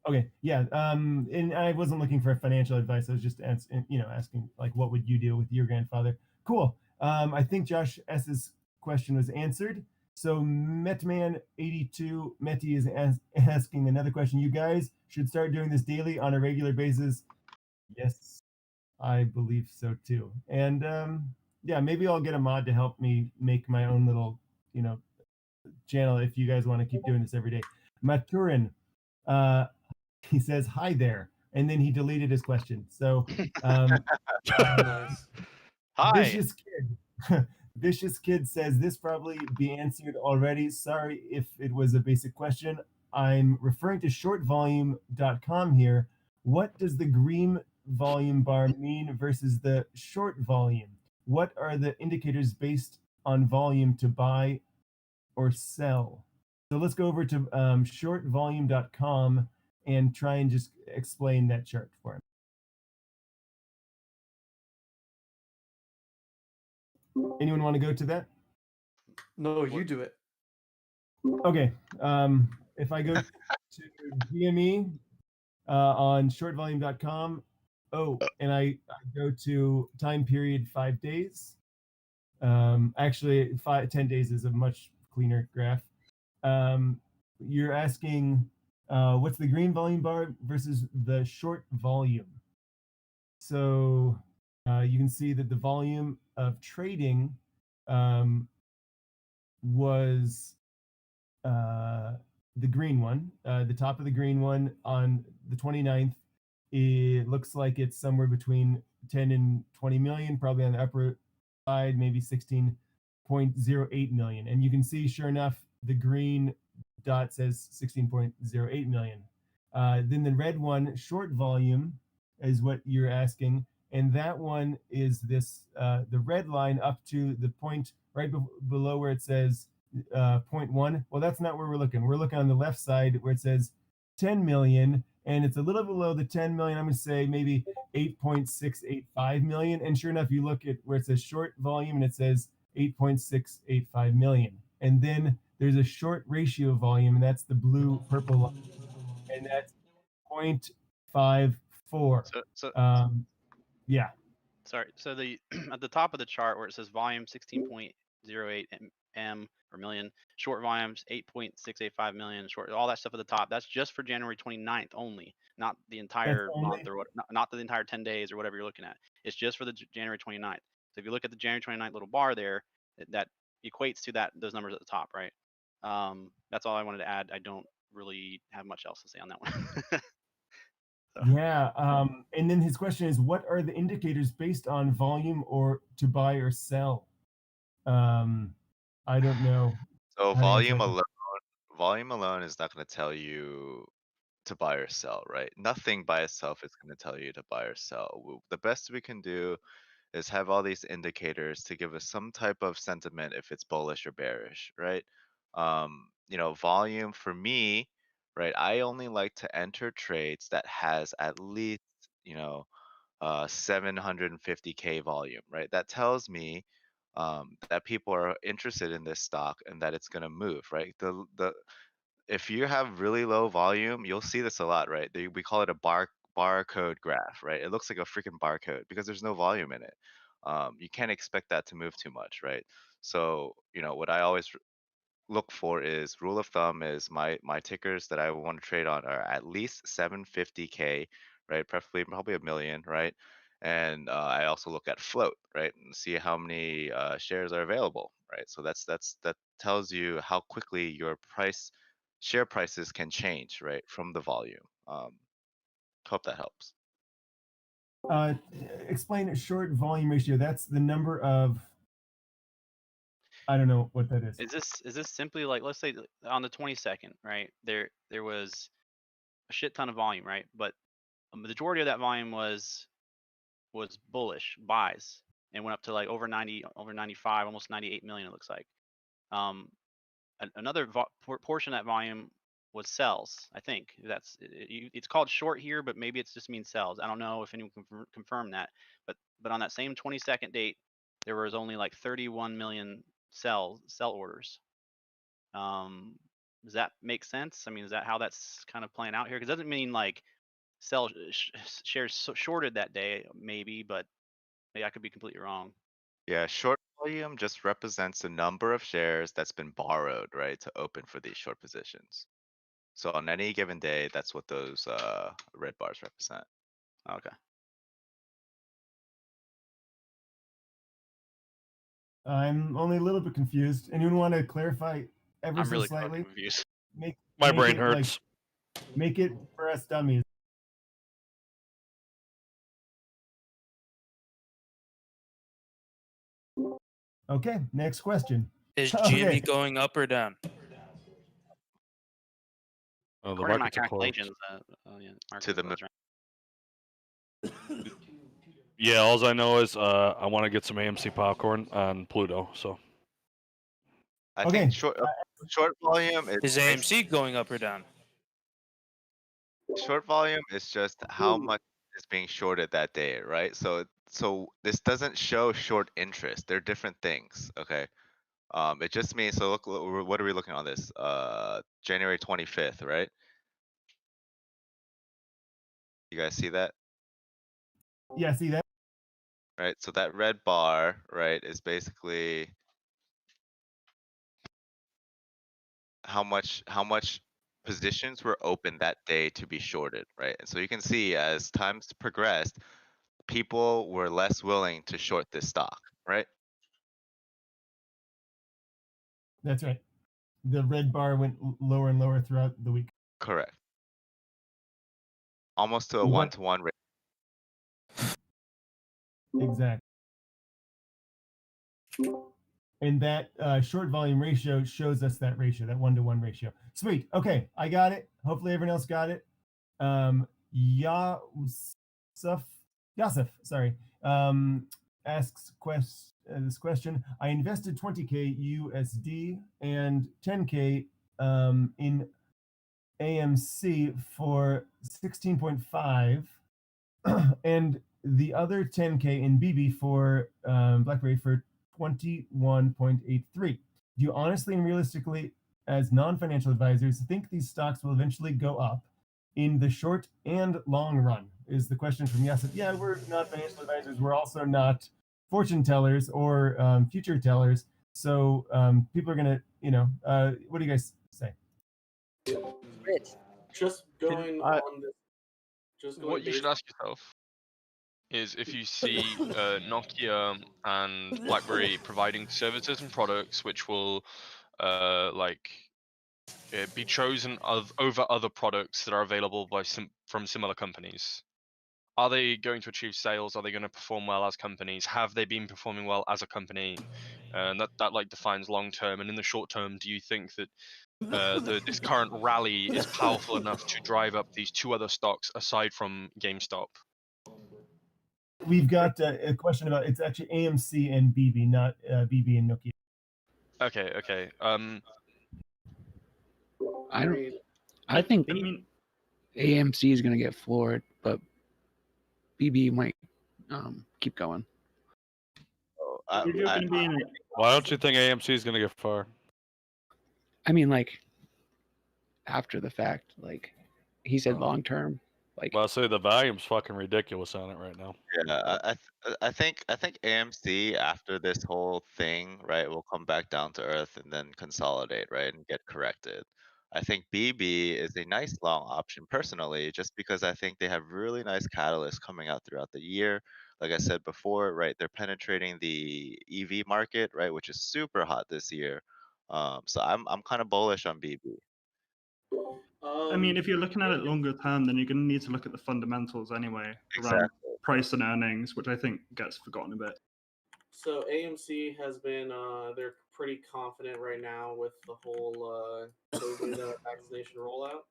Okay, yeah. And I wasn't looking for financial advice. I was just asking like, what would you do with your grandfather? Cool. I think Josh S's question was answered. So Metman82 Meti is asking another question. You guys should start doing this daily on a regular basis. Yes, I believe so too. And yeah, maybe I'll get a mod to help me make my own little, channel if you guys want to keep doing this every day. Maturin, he says hi there, and then he deleted his question. So, Nice. Hi. Vicious Kid. Vicious Kid says this probably be answered already. Sorry if it was a basic question. I'm referring to shortvolume.com here. What does the green volume bar mean versus the short volume? What are the indicators based on volume to buy or sell? So let's go over to shortvolume.com and try and just explain that chart for him. Anyone want to go to that? No, you do it. Okay. If I go to GME on shortvolume.com, and I go to time period 5 days. Actually, 10 days is a much cleaner graph. You're asking what's the green volume bar versus the short volume. So you can see that the volume of trading was the green one, the top of the green one on the 29th. It looks like it's somewhere between 10 and 20 million, probably on the upper side, maybe 16.08 million. And you can see, sure enough, the green dot says 16.08 million. Then the red one, short volume, is what you're asking. And that one is this, the red line up to the point right below where it says 0.1. Well, that's not where we're looking. We're looking on the left side where it says 10 million, and it's a little below the 10 million. I'm going to say maybe 8.685 million. And sure enough, you look at where it says short volume and it says 8.685 million. And then there's a short ratio volume, and that's the blue purple line, and that's 0.54. Yeah. Sorry. So the at the top of the chart where it says volume 16.08 m or million, short volumes 8.685 million, short, all that stuff at the top. That's just for January 29th only, not the entire month or what, not the entire 10 days or whatever you're looking at. It's just for the January 29th. So if you look at the January 29th little bar there, that equates to those numbers at the top, right? That's all I wanted to add. I don't really have much else to say on that one. Yeah. And then his question is, what are the indicators based on volume or to buy or sell? I don't know. So how to answer volume alone is not going to tell you to buy or sell, right? Nothing by itself is going to tell you to buy or sell. The best we can do is have all these indicators to give us some type of sentiment if it's bullish or bearish, right? Volume for me, right? I only like to enter trades that has at least, 750K volume, right? That tells me that people are interested in this stock and that it's going to move, right? If you have really low volume, you'll see this a lot, right? We call it a barcode graph, right? It looks like a freaking barcode because there's no volume in it. You can't expect that to move too much, right? So, what I always look for is rule of thumb is my tickers that I want to trade on are at least 750K, right? Preferably probably a million, right? And I also look at float, right, and see how many shares are available, right? So that tells you how quickly your share prices can change, right, from the volume. Hope that helps. Explain a short volume ratio. That's the number of. I don't know what that is. Is this simply like, let's say on the 22nd, right? There was a shit ton of volume, right? But a majority of that volume was bullish buys and went up to like over 95, almost 98 million. It looks like. Another portion of that volume was sells. I think it's called short here, but maybe it just means sells. I don't know if anyone can confirm that. But on that same 22nd date, there was only like 31 million sell orders. Does that make sense? I mean, is that how that's kind of playing out here? Because it doesn't mean like sell shares shorted that day, maybe, but maybe I could be completely wrong. Yeah, short volume just represents the number of shares that's been borrowed, right, to open for these short positions. So on any given day, that's what those red bars represent. Okay. I'm only a little bit confused. Anyone want to clarify ever I'm so really slightly? confused. My make brain it, like, hurts. make it for us dummies. Okay, next question. Is Okay. GME going up or down? Oh, the According to my markets are closed. calculations, To the moon. Yeah, all I know is I want to get some AMC popcorn on Pluto. So I think short volume Is AMC going up or down? Short volume is just how much is being shorted that day, right? So this doesn't show short interest. They're different things, okay? It just means, so look, what are we looking on this? January 25th, right? You guys see that? Yeah, see that? Right, so that red bar, right, is basically how much positions were open that day to be shorted, right? And so you can see as times progressed, people were less willing to short this stock, right? That's right. The red bar went lower and lower throughout the week. Correct. Almost to a What- one-to-one rate. Exactly. And that short volume ratio shows us that ratio, that 1-to-1 ratio. Sweet. Okay, I got it. Hopefully everyone else got it. Yasif, sorry, asks this question. I invested 20K USD and 10K in AMC for 16.5 and the other 10K in BB for Blackberry for 21.83. Do you honestly and realistically as non-financial advisors, think these stocks will eventually go up in the short and long run? Is the question from Yasif. Yeah, we're not financial advisors. We're also not fortune tellers or future tellers. So people are gonna, what do you guys say? Rich. Just going on this. Just going What you should based ask yourself is if you see Nokia and Blackberry providing services and products which will be chosen over other products that are available from similar companies. Are they going to achieve sales? Are they going to perform well as companies? Have they been performing well as a company? And that like defines long term. And in the short term, do you think that this current rally is powerful enough to drive up these two other stocks aside from GameStop? We've got a question about, it's actually AMC and BB, not BB and Nokia. Okay. I think AMC is going to get floored, but BB might keep going. Why don't you think AMC is going to get far? I mean, like, after the fact, like, he said long term. Like, Well, say the volume's fucking ridiculous on it right now. Yeah, I think AMC after this whole thing, right, will come back down to earth and then consolidate, right, and get corrected. I think BB is a nice long option personally, just because I think they have really nice catalysts coming out throughout the year. Like I said before, right, they're penetrating the EV market, right, which is super hot this year. So I'm kind of bullish on BB. I mean, if you're looking at it longer term, then you're going to need to look at the fundamentals anyway around Exactly. price and earnings, which I think gets forgotten a bit. So AMC has been they're pretty confident right now with the whole COVID vaccination rollout.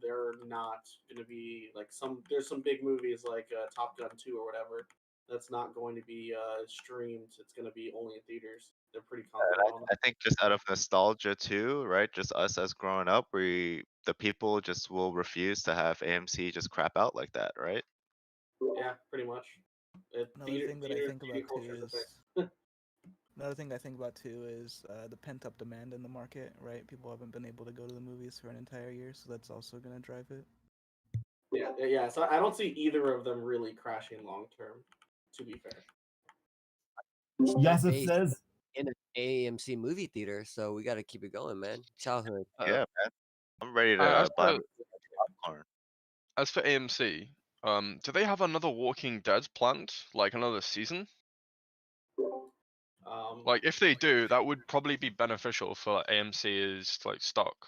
They're not going to be like there's some big movies like Top Gun 2 or whatever that's not going to be streamed. It's going to be only in theaters. They're pretty confident on I think just out of nostalgia too, right? Just us as growing up, the people just will refuse to have AMC just crap out like that, right? Yeah, pretty much. Another thing that I think about too is another thing I think about too is the pent up demand in the market, right? People haven't been able to go to the movies for an entire year, so that's also going to drive it. Yeah. So I don't see either of them really crashing long term. To be fair. Yasif says in an AMC movie theater, so we got to keep it going, man. Childhood. Yeah, man. I'm ready to as buy for- popcorn. As for AMC, do they have another Walking Dead planned, like another season? Like if they do, that would probably be beneficial for AMC's like stock.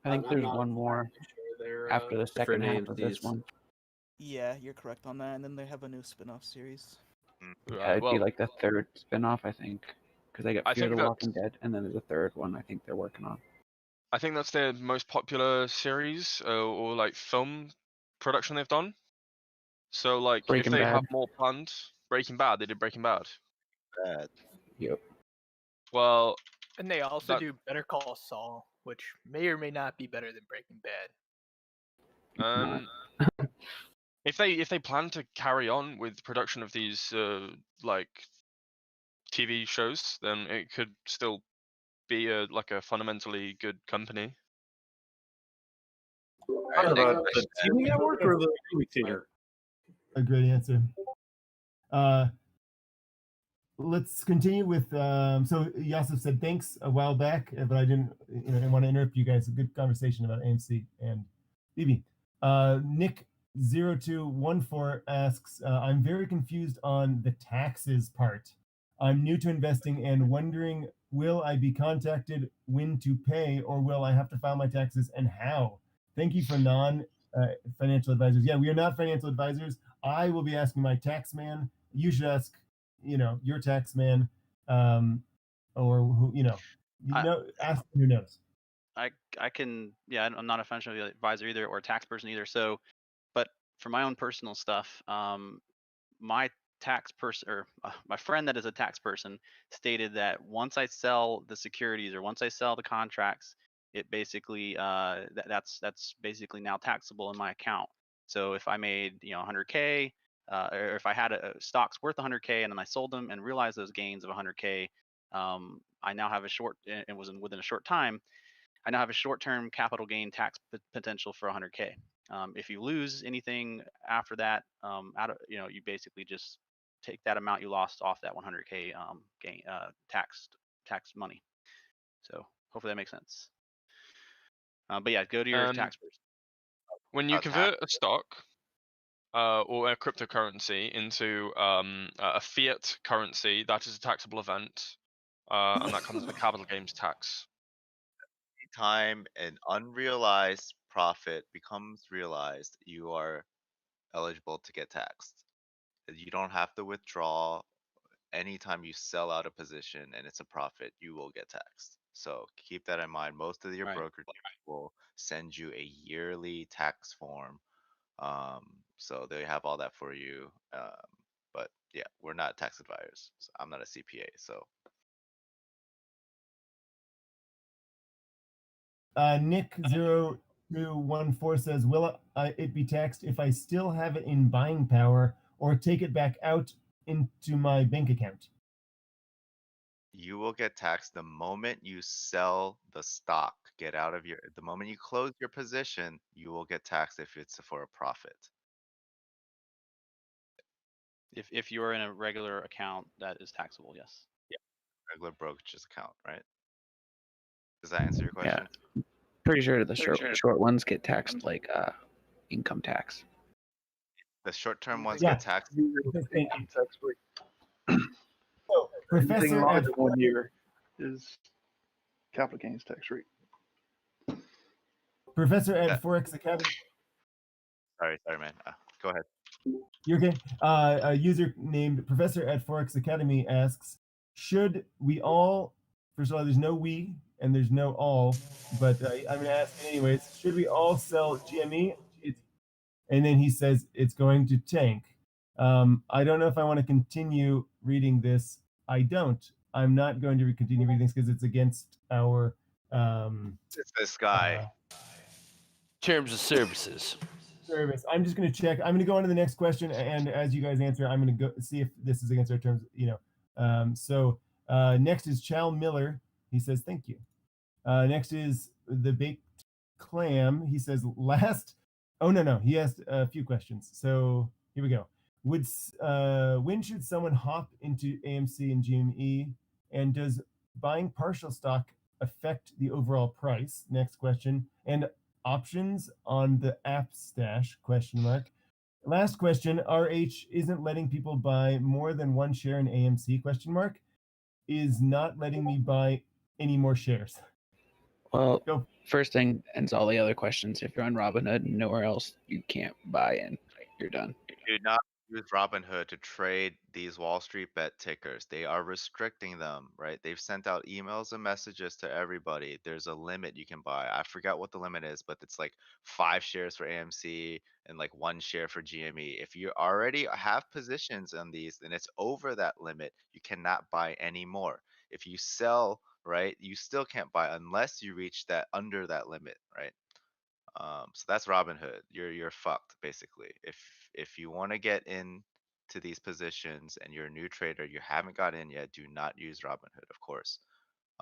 I think there's one more after the second half of this one. Yeah, you're correct on that. And then they have a new spin-off series. Yeah, it'd be like the third spin-off, I think, because they got I Fear think the Walking Dead, and then there's a third one I think they're working on. I think that's their most popular series or like film production they've done. So like Breaking if they Bad. have more planned, Breaking Bad, they did Breaking Bad. Bad. Yep. Well, And they also that- do Better Call Saul, which may or may not be better than Breaking Bad. if they plan to carry on with production of these like TV shows, then it could still be a fundamentally good company. The TV network or the movie theater? a great answer. Let's continue with. So Yasif said thanks a while back, but I didn't want to interrupt you guys. A good conversation about AMC and BB. Nick0214 asks, I'm very confused on the taxes part. I'm new to investing and wondering, will I be contacted when to pay, or will I have to file my taxes, and how? Thank you for non-financial advisors. Yeah, we are not financial advisors. I will be asking my tax man. You should ask, your tax man, or who, ask who knows. I can, yeah, I'm not a financial advisor either or a tax person either. So, but for my own personal stuff, my tax person or my friend that is a tax person stated that once I sell the securities or once I sell the contracts, it basically that's basically now taxable in my account. So if I made 100K, or if I had stocks worth 100K and then I sold them and realized those gains of 100K, I now have a short, it was within a short time. I now have a short-term capital gain tax potential for 100K. If you lose anything after that, you basically just take that amount you lost off that 100K gain tax money. So hopefully that makes sense. But yeah, go to your tax person. When you convert a stock or a cryptocurrency into a fiat currency, that is a taxable event, and that comes with a capital gains tax. Time an unrealized profit becomes realized, you are eligible to get taxed. You don't have to withdraw. Anytime you sell out a position and it's a profit, you will get taxed. So keep that in mind. Most of your brokers will send you a yearly tax form. So they have all that for you. But yeah, we're not tax advisors. So I'm not a CPA. So Nick0214 says, will it be taxed if I still have it in buying power or take it back out into my bank account? you will get taxed the moment you sell the stock. The moment you close your position, you will get taxed if it's for a profit. If you're in a regular account, that is taxable, yes. Yeah, regular brokerage's account, right? Does that answer your question? Yeah. Pretty sure the short ones get taxed like income tax. The short-term ones get taxed. So, Anything Professor longer at than 1 year is capital gains tax rate. Professor at Forex Academy. Sorry, man. Go ahead. You're okay. A user named Professor at Forex Academy asks, should we all, first of all, there's no we and there's no all, but I'm going to ask it anyways, should we all sell GME? And then he says it's going to tank. I don't know if I want to continue reading this. I don't. I'm not going to continue reading this because it's against our... it's this guy. Terms of services. Service. I'm just going to check. I'm going to go on to the next question, and as you guys answer, I'm going to go see if this is against our terms. Next is Chal Miller. He says thank you. Next is the baked clam. He says last. Oh no. He asked a few questions. So here we go. When should someone hop into AMC and GME? And does buying partial stock affect the overall price? Next question. And options on the app stash, ? Last question, RH isn't letting people buy more than one share in AMC, ? Is not letting me buy any more shares. Well, first thing ends all the other questions. If you're on Robinhood and nowhere else, you can't buy in. You're done. Do not use Robinhood to trade these WallStreetBet tickers. They are restricting them, right? They've sent out emails and messages to everybody. There's a limit you can buy. I forgot what the limit is, but it's like 5 shares for AMC and like 1 share for GME. If you already have positions on these and it's over that limit, you cannot buy any more. If you sell, right, you still can't buy unless you reach that under that limit, right? So that's Robinhood. You're fucked basically. If you want to get in to these positions and you're a new trader, you haven't got in yet, do not use Robinhood, of course.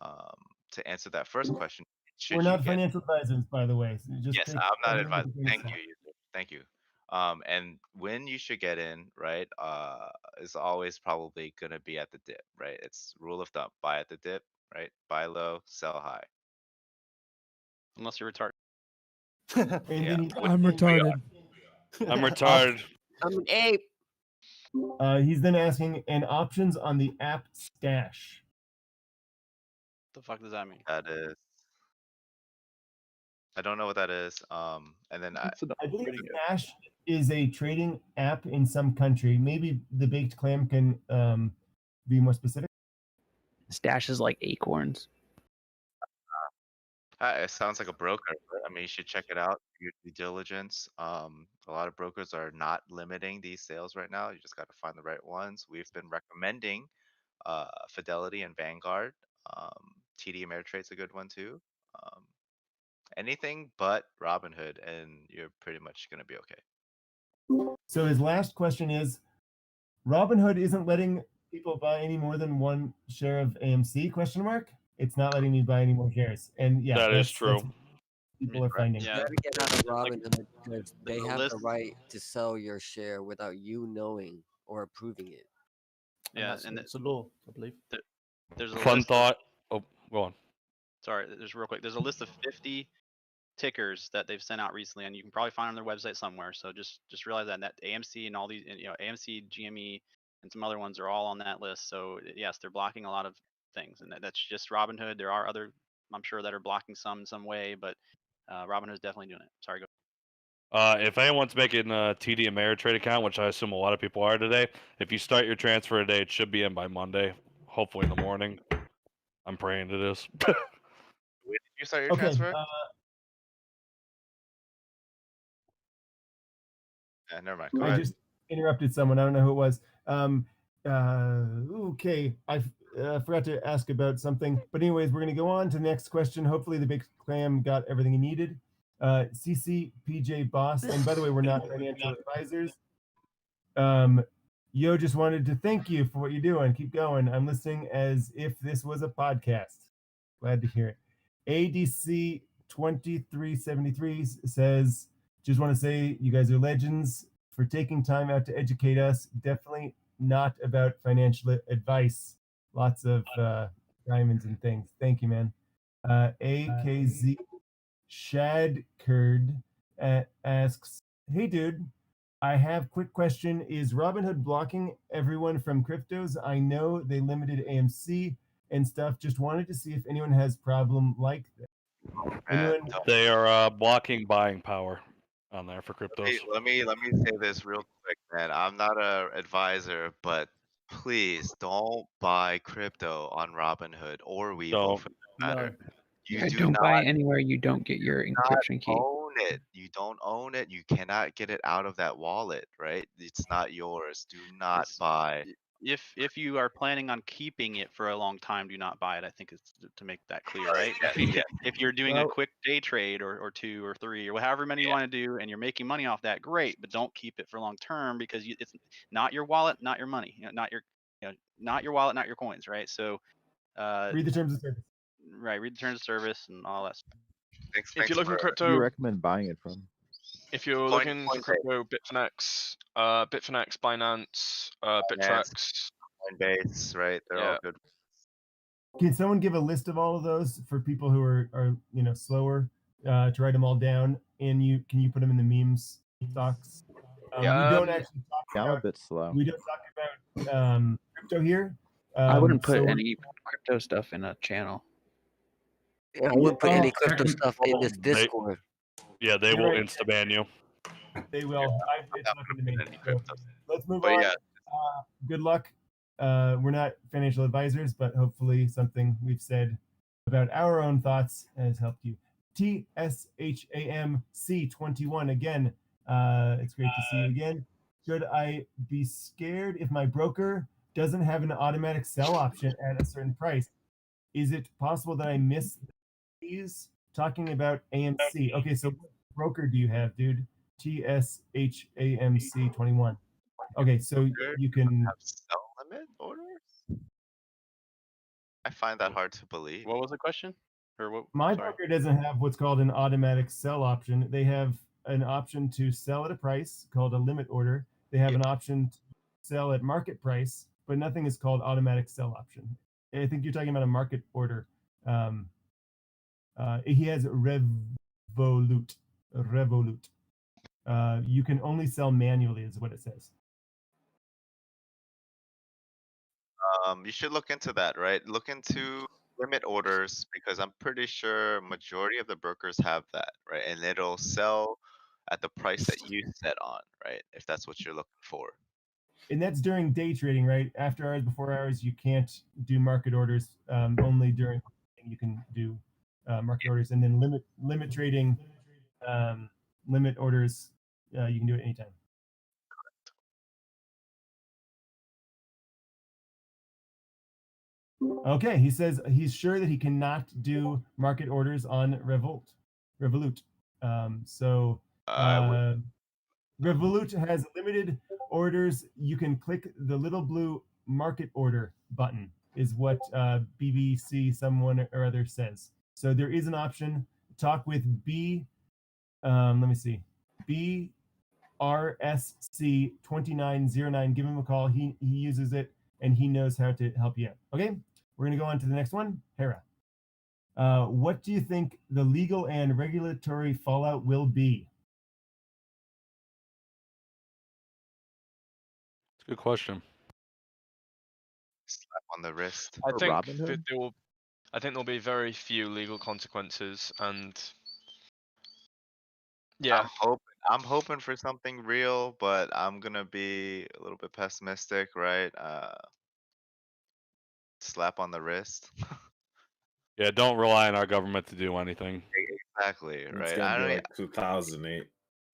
To answer that first question, We're not financial advisors, by the way. So just yes, take I'm not everything advising. with a grain of Thank salt. you. Thank you. And when you should get in, right, is always probably gonna be at the dip, right? It's rule of thumb: buy at the dip, right? Buy low, sell high. Unless you're retarded. Yeah. I'm retarded. I'm retarded. I'm an ape. He's then asking, and options on the app stash. The fuck does that mean? That is. I don't know what that is. And then I believe Stash is a trading app in some country. Maybe the baked clam can be more specific. Stash is like acorns. It sounds like a broker. But, I mean, you should check it out. Do your due diligence. A lot of brokers are not limiting these sales right now. You just got to find the right ones. We've been recommending Fidelity and Vanguard. TD Ameritrade's a good one too. Anything but Robinhood, and you're pretty much gonna be okay. So his last question is, Robinhood isn't letting people buy any more than 1 share of AMC? it's not letting me buy any more shares. And yeah, That is that's true. people are finding. Yeah. You gotta get out of Robinhood because they there's a have the list- right to sell your share without you knowing or approving it. Yeah, and it's a law, I believe. there's a Fun list thought. Oh, go on. Sorry, there's real quick. There's a list of 50 tickers that they've sent out recently, and you can probably find them on their website somewhere. So just realize that AMC and all these, AMC, GME, and some other ones are all on that list. So yes, they're blocking a lot of things, and that's just Robinhood. There are other, I'm sure, that are blocking some in some way, but Robinhood's definitely doing it. Sorry, go. If anyone's making a TD Ameritrade account, which I assume a lot of people are today, if you start your transfer today, it should be in by Monday, hopefully in the morning. I'm praying it is. When did you start your transfer? Yeah, never mind. Go I ahead. just interrupted someone. I don't know who it was. Okay, I forgot to ask about something. But anyways, we're going to go on to the next question. Hopefully the big clam got everything he needed. CC PJ Boss. And by the way, we're not financial advisors. Yo just wanted to thank you for what you're doing. Keep going. I'm listening as if this was a podcast. Glad to hear it. ADC 2373 says, just want to say you guys are legends for taking time out to educate us. Definitely not about financial advice. Lots of diamonds and things. Thank you, man. AKZ Shadkerd asks, hey, dude, I have quick question. Is Robinhood blocking everyone from cryptos? I know they limited AMC and stuff. Just wanted to see if anyone has problem like that. Anyone? They are blocking buying power on there for cryptos. Let me say this real quick, man. I'm not a advisor, but please don't buy crypto on Robinhood or Webull for that matter. You Yeah, do don't not buy it anywhere you don't get your encryption key. own it. You don't own it. You cannot get it out of that wallet, right? It's not yours. Do not buy. If you are planning on keeping it for a long time, do not buy it. I think it's to make that clear, Right, right? yeah. If you're doing a Well- quick day trade or two or three or however many you want to do, and you're making money off that, great. But don't keep it for long term because it's not your wallet, not your money, not your, not your wallet, not your coins, right? So, Read the terms of service. right, read the terms of service and all that stuff. If you're looking for Who do crypto, you recommend buying it from? if you're looking for crypto, Bitfinex, Binance, Bittrex, Coinbase, right? They're all good. Can someone give a list of all of those for people who are slower to write them all down? And can you put them in the memes stocks? We don't actually talk Yeah, I'm a about. bit slow. We don't talk about crypto here. I wouldn't put so- any crypto stuff in a channel. Yeah, I wouldn't put any Oh, crypto stuff in this They- Discord. Yeah, they You're will right. insta ban you. They will. It's nothing to me. So let's move But on. yeah. Good luck. We're not financial advisors, but hopefully something we've said about our own thoughts has helped you. TSHAMC21 again. It's great to see you again. Should I be scared if my broker doesn't have an automatic sell option at a certain price? Is it possible that I miss these? Talking about AMC. Okay, so what broker do you have, dude? TSHAMC21. Okay, so you can. Have sell limit orders? I find that hard to believe. What was the question? Or what? My sorry. broker doesn't have what's called an automatic sell option. They have an option to sell at a price called a limit order. They have an option to sell at market price, but nothing is called automatic sell option. I think you're talking about a market order. He has Revolut. You can only sell manually, is what it says. You should look into that, right? Look into limit orders because I'm pretty sure majority of the brokers have that, right? And it'll sell at the price that you set on, right? If that's what you're looking for. And that's during day trading, right? After hours, before hours, you can't do market orders. Only during you can do market orders, and then limit trading, limit orders. You can do it anytime. Okay, he says he's sure that he cannot do market orders on Revolut. Revolut has limited orders. You can click the little blue market order button is what BBC someone or other says. So there is an option. Talk with B. Let me see. BRSC 2909. Give him a call. He uses it and he knows how to help you out. Okay, we're gonna go on to the next one. Hera. What do you think the legal and regulatory fallout will be? It's a good question. Slap on the wrist. I think that I think there'll be very few legal consequences, and yeah, I'm hoping for something real, but I'm gonna be a little bit pessimistic, right? Slap on the wrist. Yeah, don't rely on our government to do anything. Exactly, It's right? gonna I be don't. like 2008.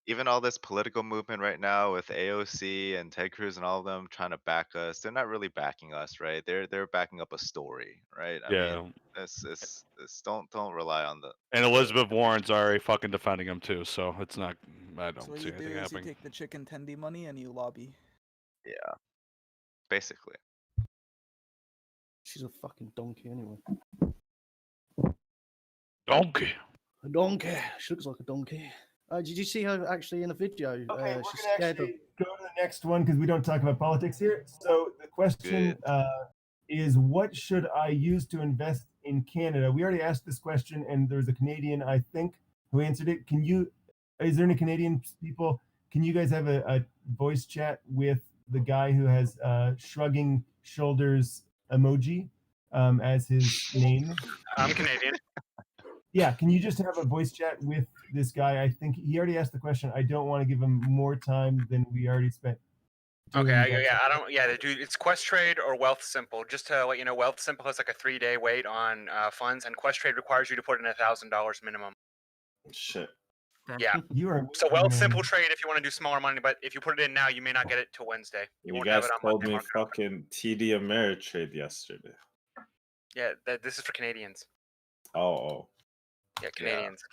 Even all this political movement right now with AOC and Ted Cruz and all of them trying to back us, they're not really backing us, right? They're backing up a story, right? I Yeah. mean, this don't rely on the. And Elizabeth Warren's already fucking defending him too, so it's not. I So don't what see you do anything is happening. you take the chicken tendy money and you lobby. Yeah, basically. She's a fucking donkey anyway. Donkey. A donkey. She looks like a donkey. Did you see her actually in a video? Okay, we're she's gonna scared of. actually go to the next one because we don't talk about politics here. So the question is, what should I use to invest in Canada? We already asked this question, and there's a Canadian, I think, who answered it. Is there any Canadian people? Can you guys have a voice chat with the guy who has shrugging shoulders emoji as his name? I'm Canadian. Yeah, can you just have a voice chat with this guy? I think he already asked the question. I don't want to give him more time than we already spent. Okay, doing that. dude, it's Quest Trade or Wealth Simple. Just to let you know, Wealth Simple has like a 3-day wait on funds, and Quest Trade requires you to put in $1,000 minimum. Shit. Yeah. You are So Wealth man. Simple Trade if you want to do smaller money, but if you put it in now, you may not get it till Wednesday. You You won't have guys it on told Monday me market. fucking TD Ameritrade yesterday. Yeah, this is for Canadians. Oh. Yeah, Canadians.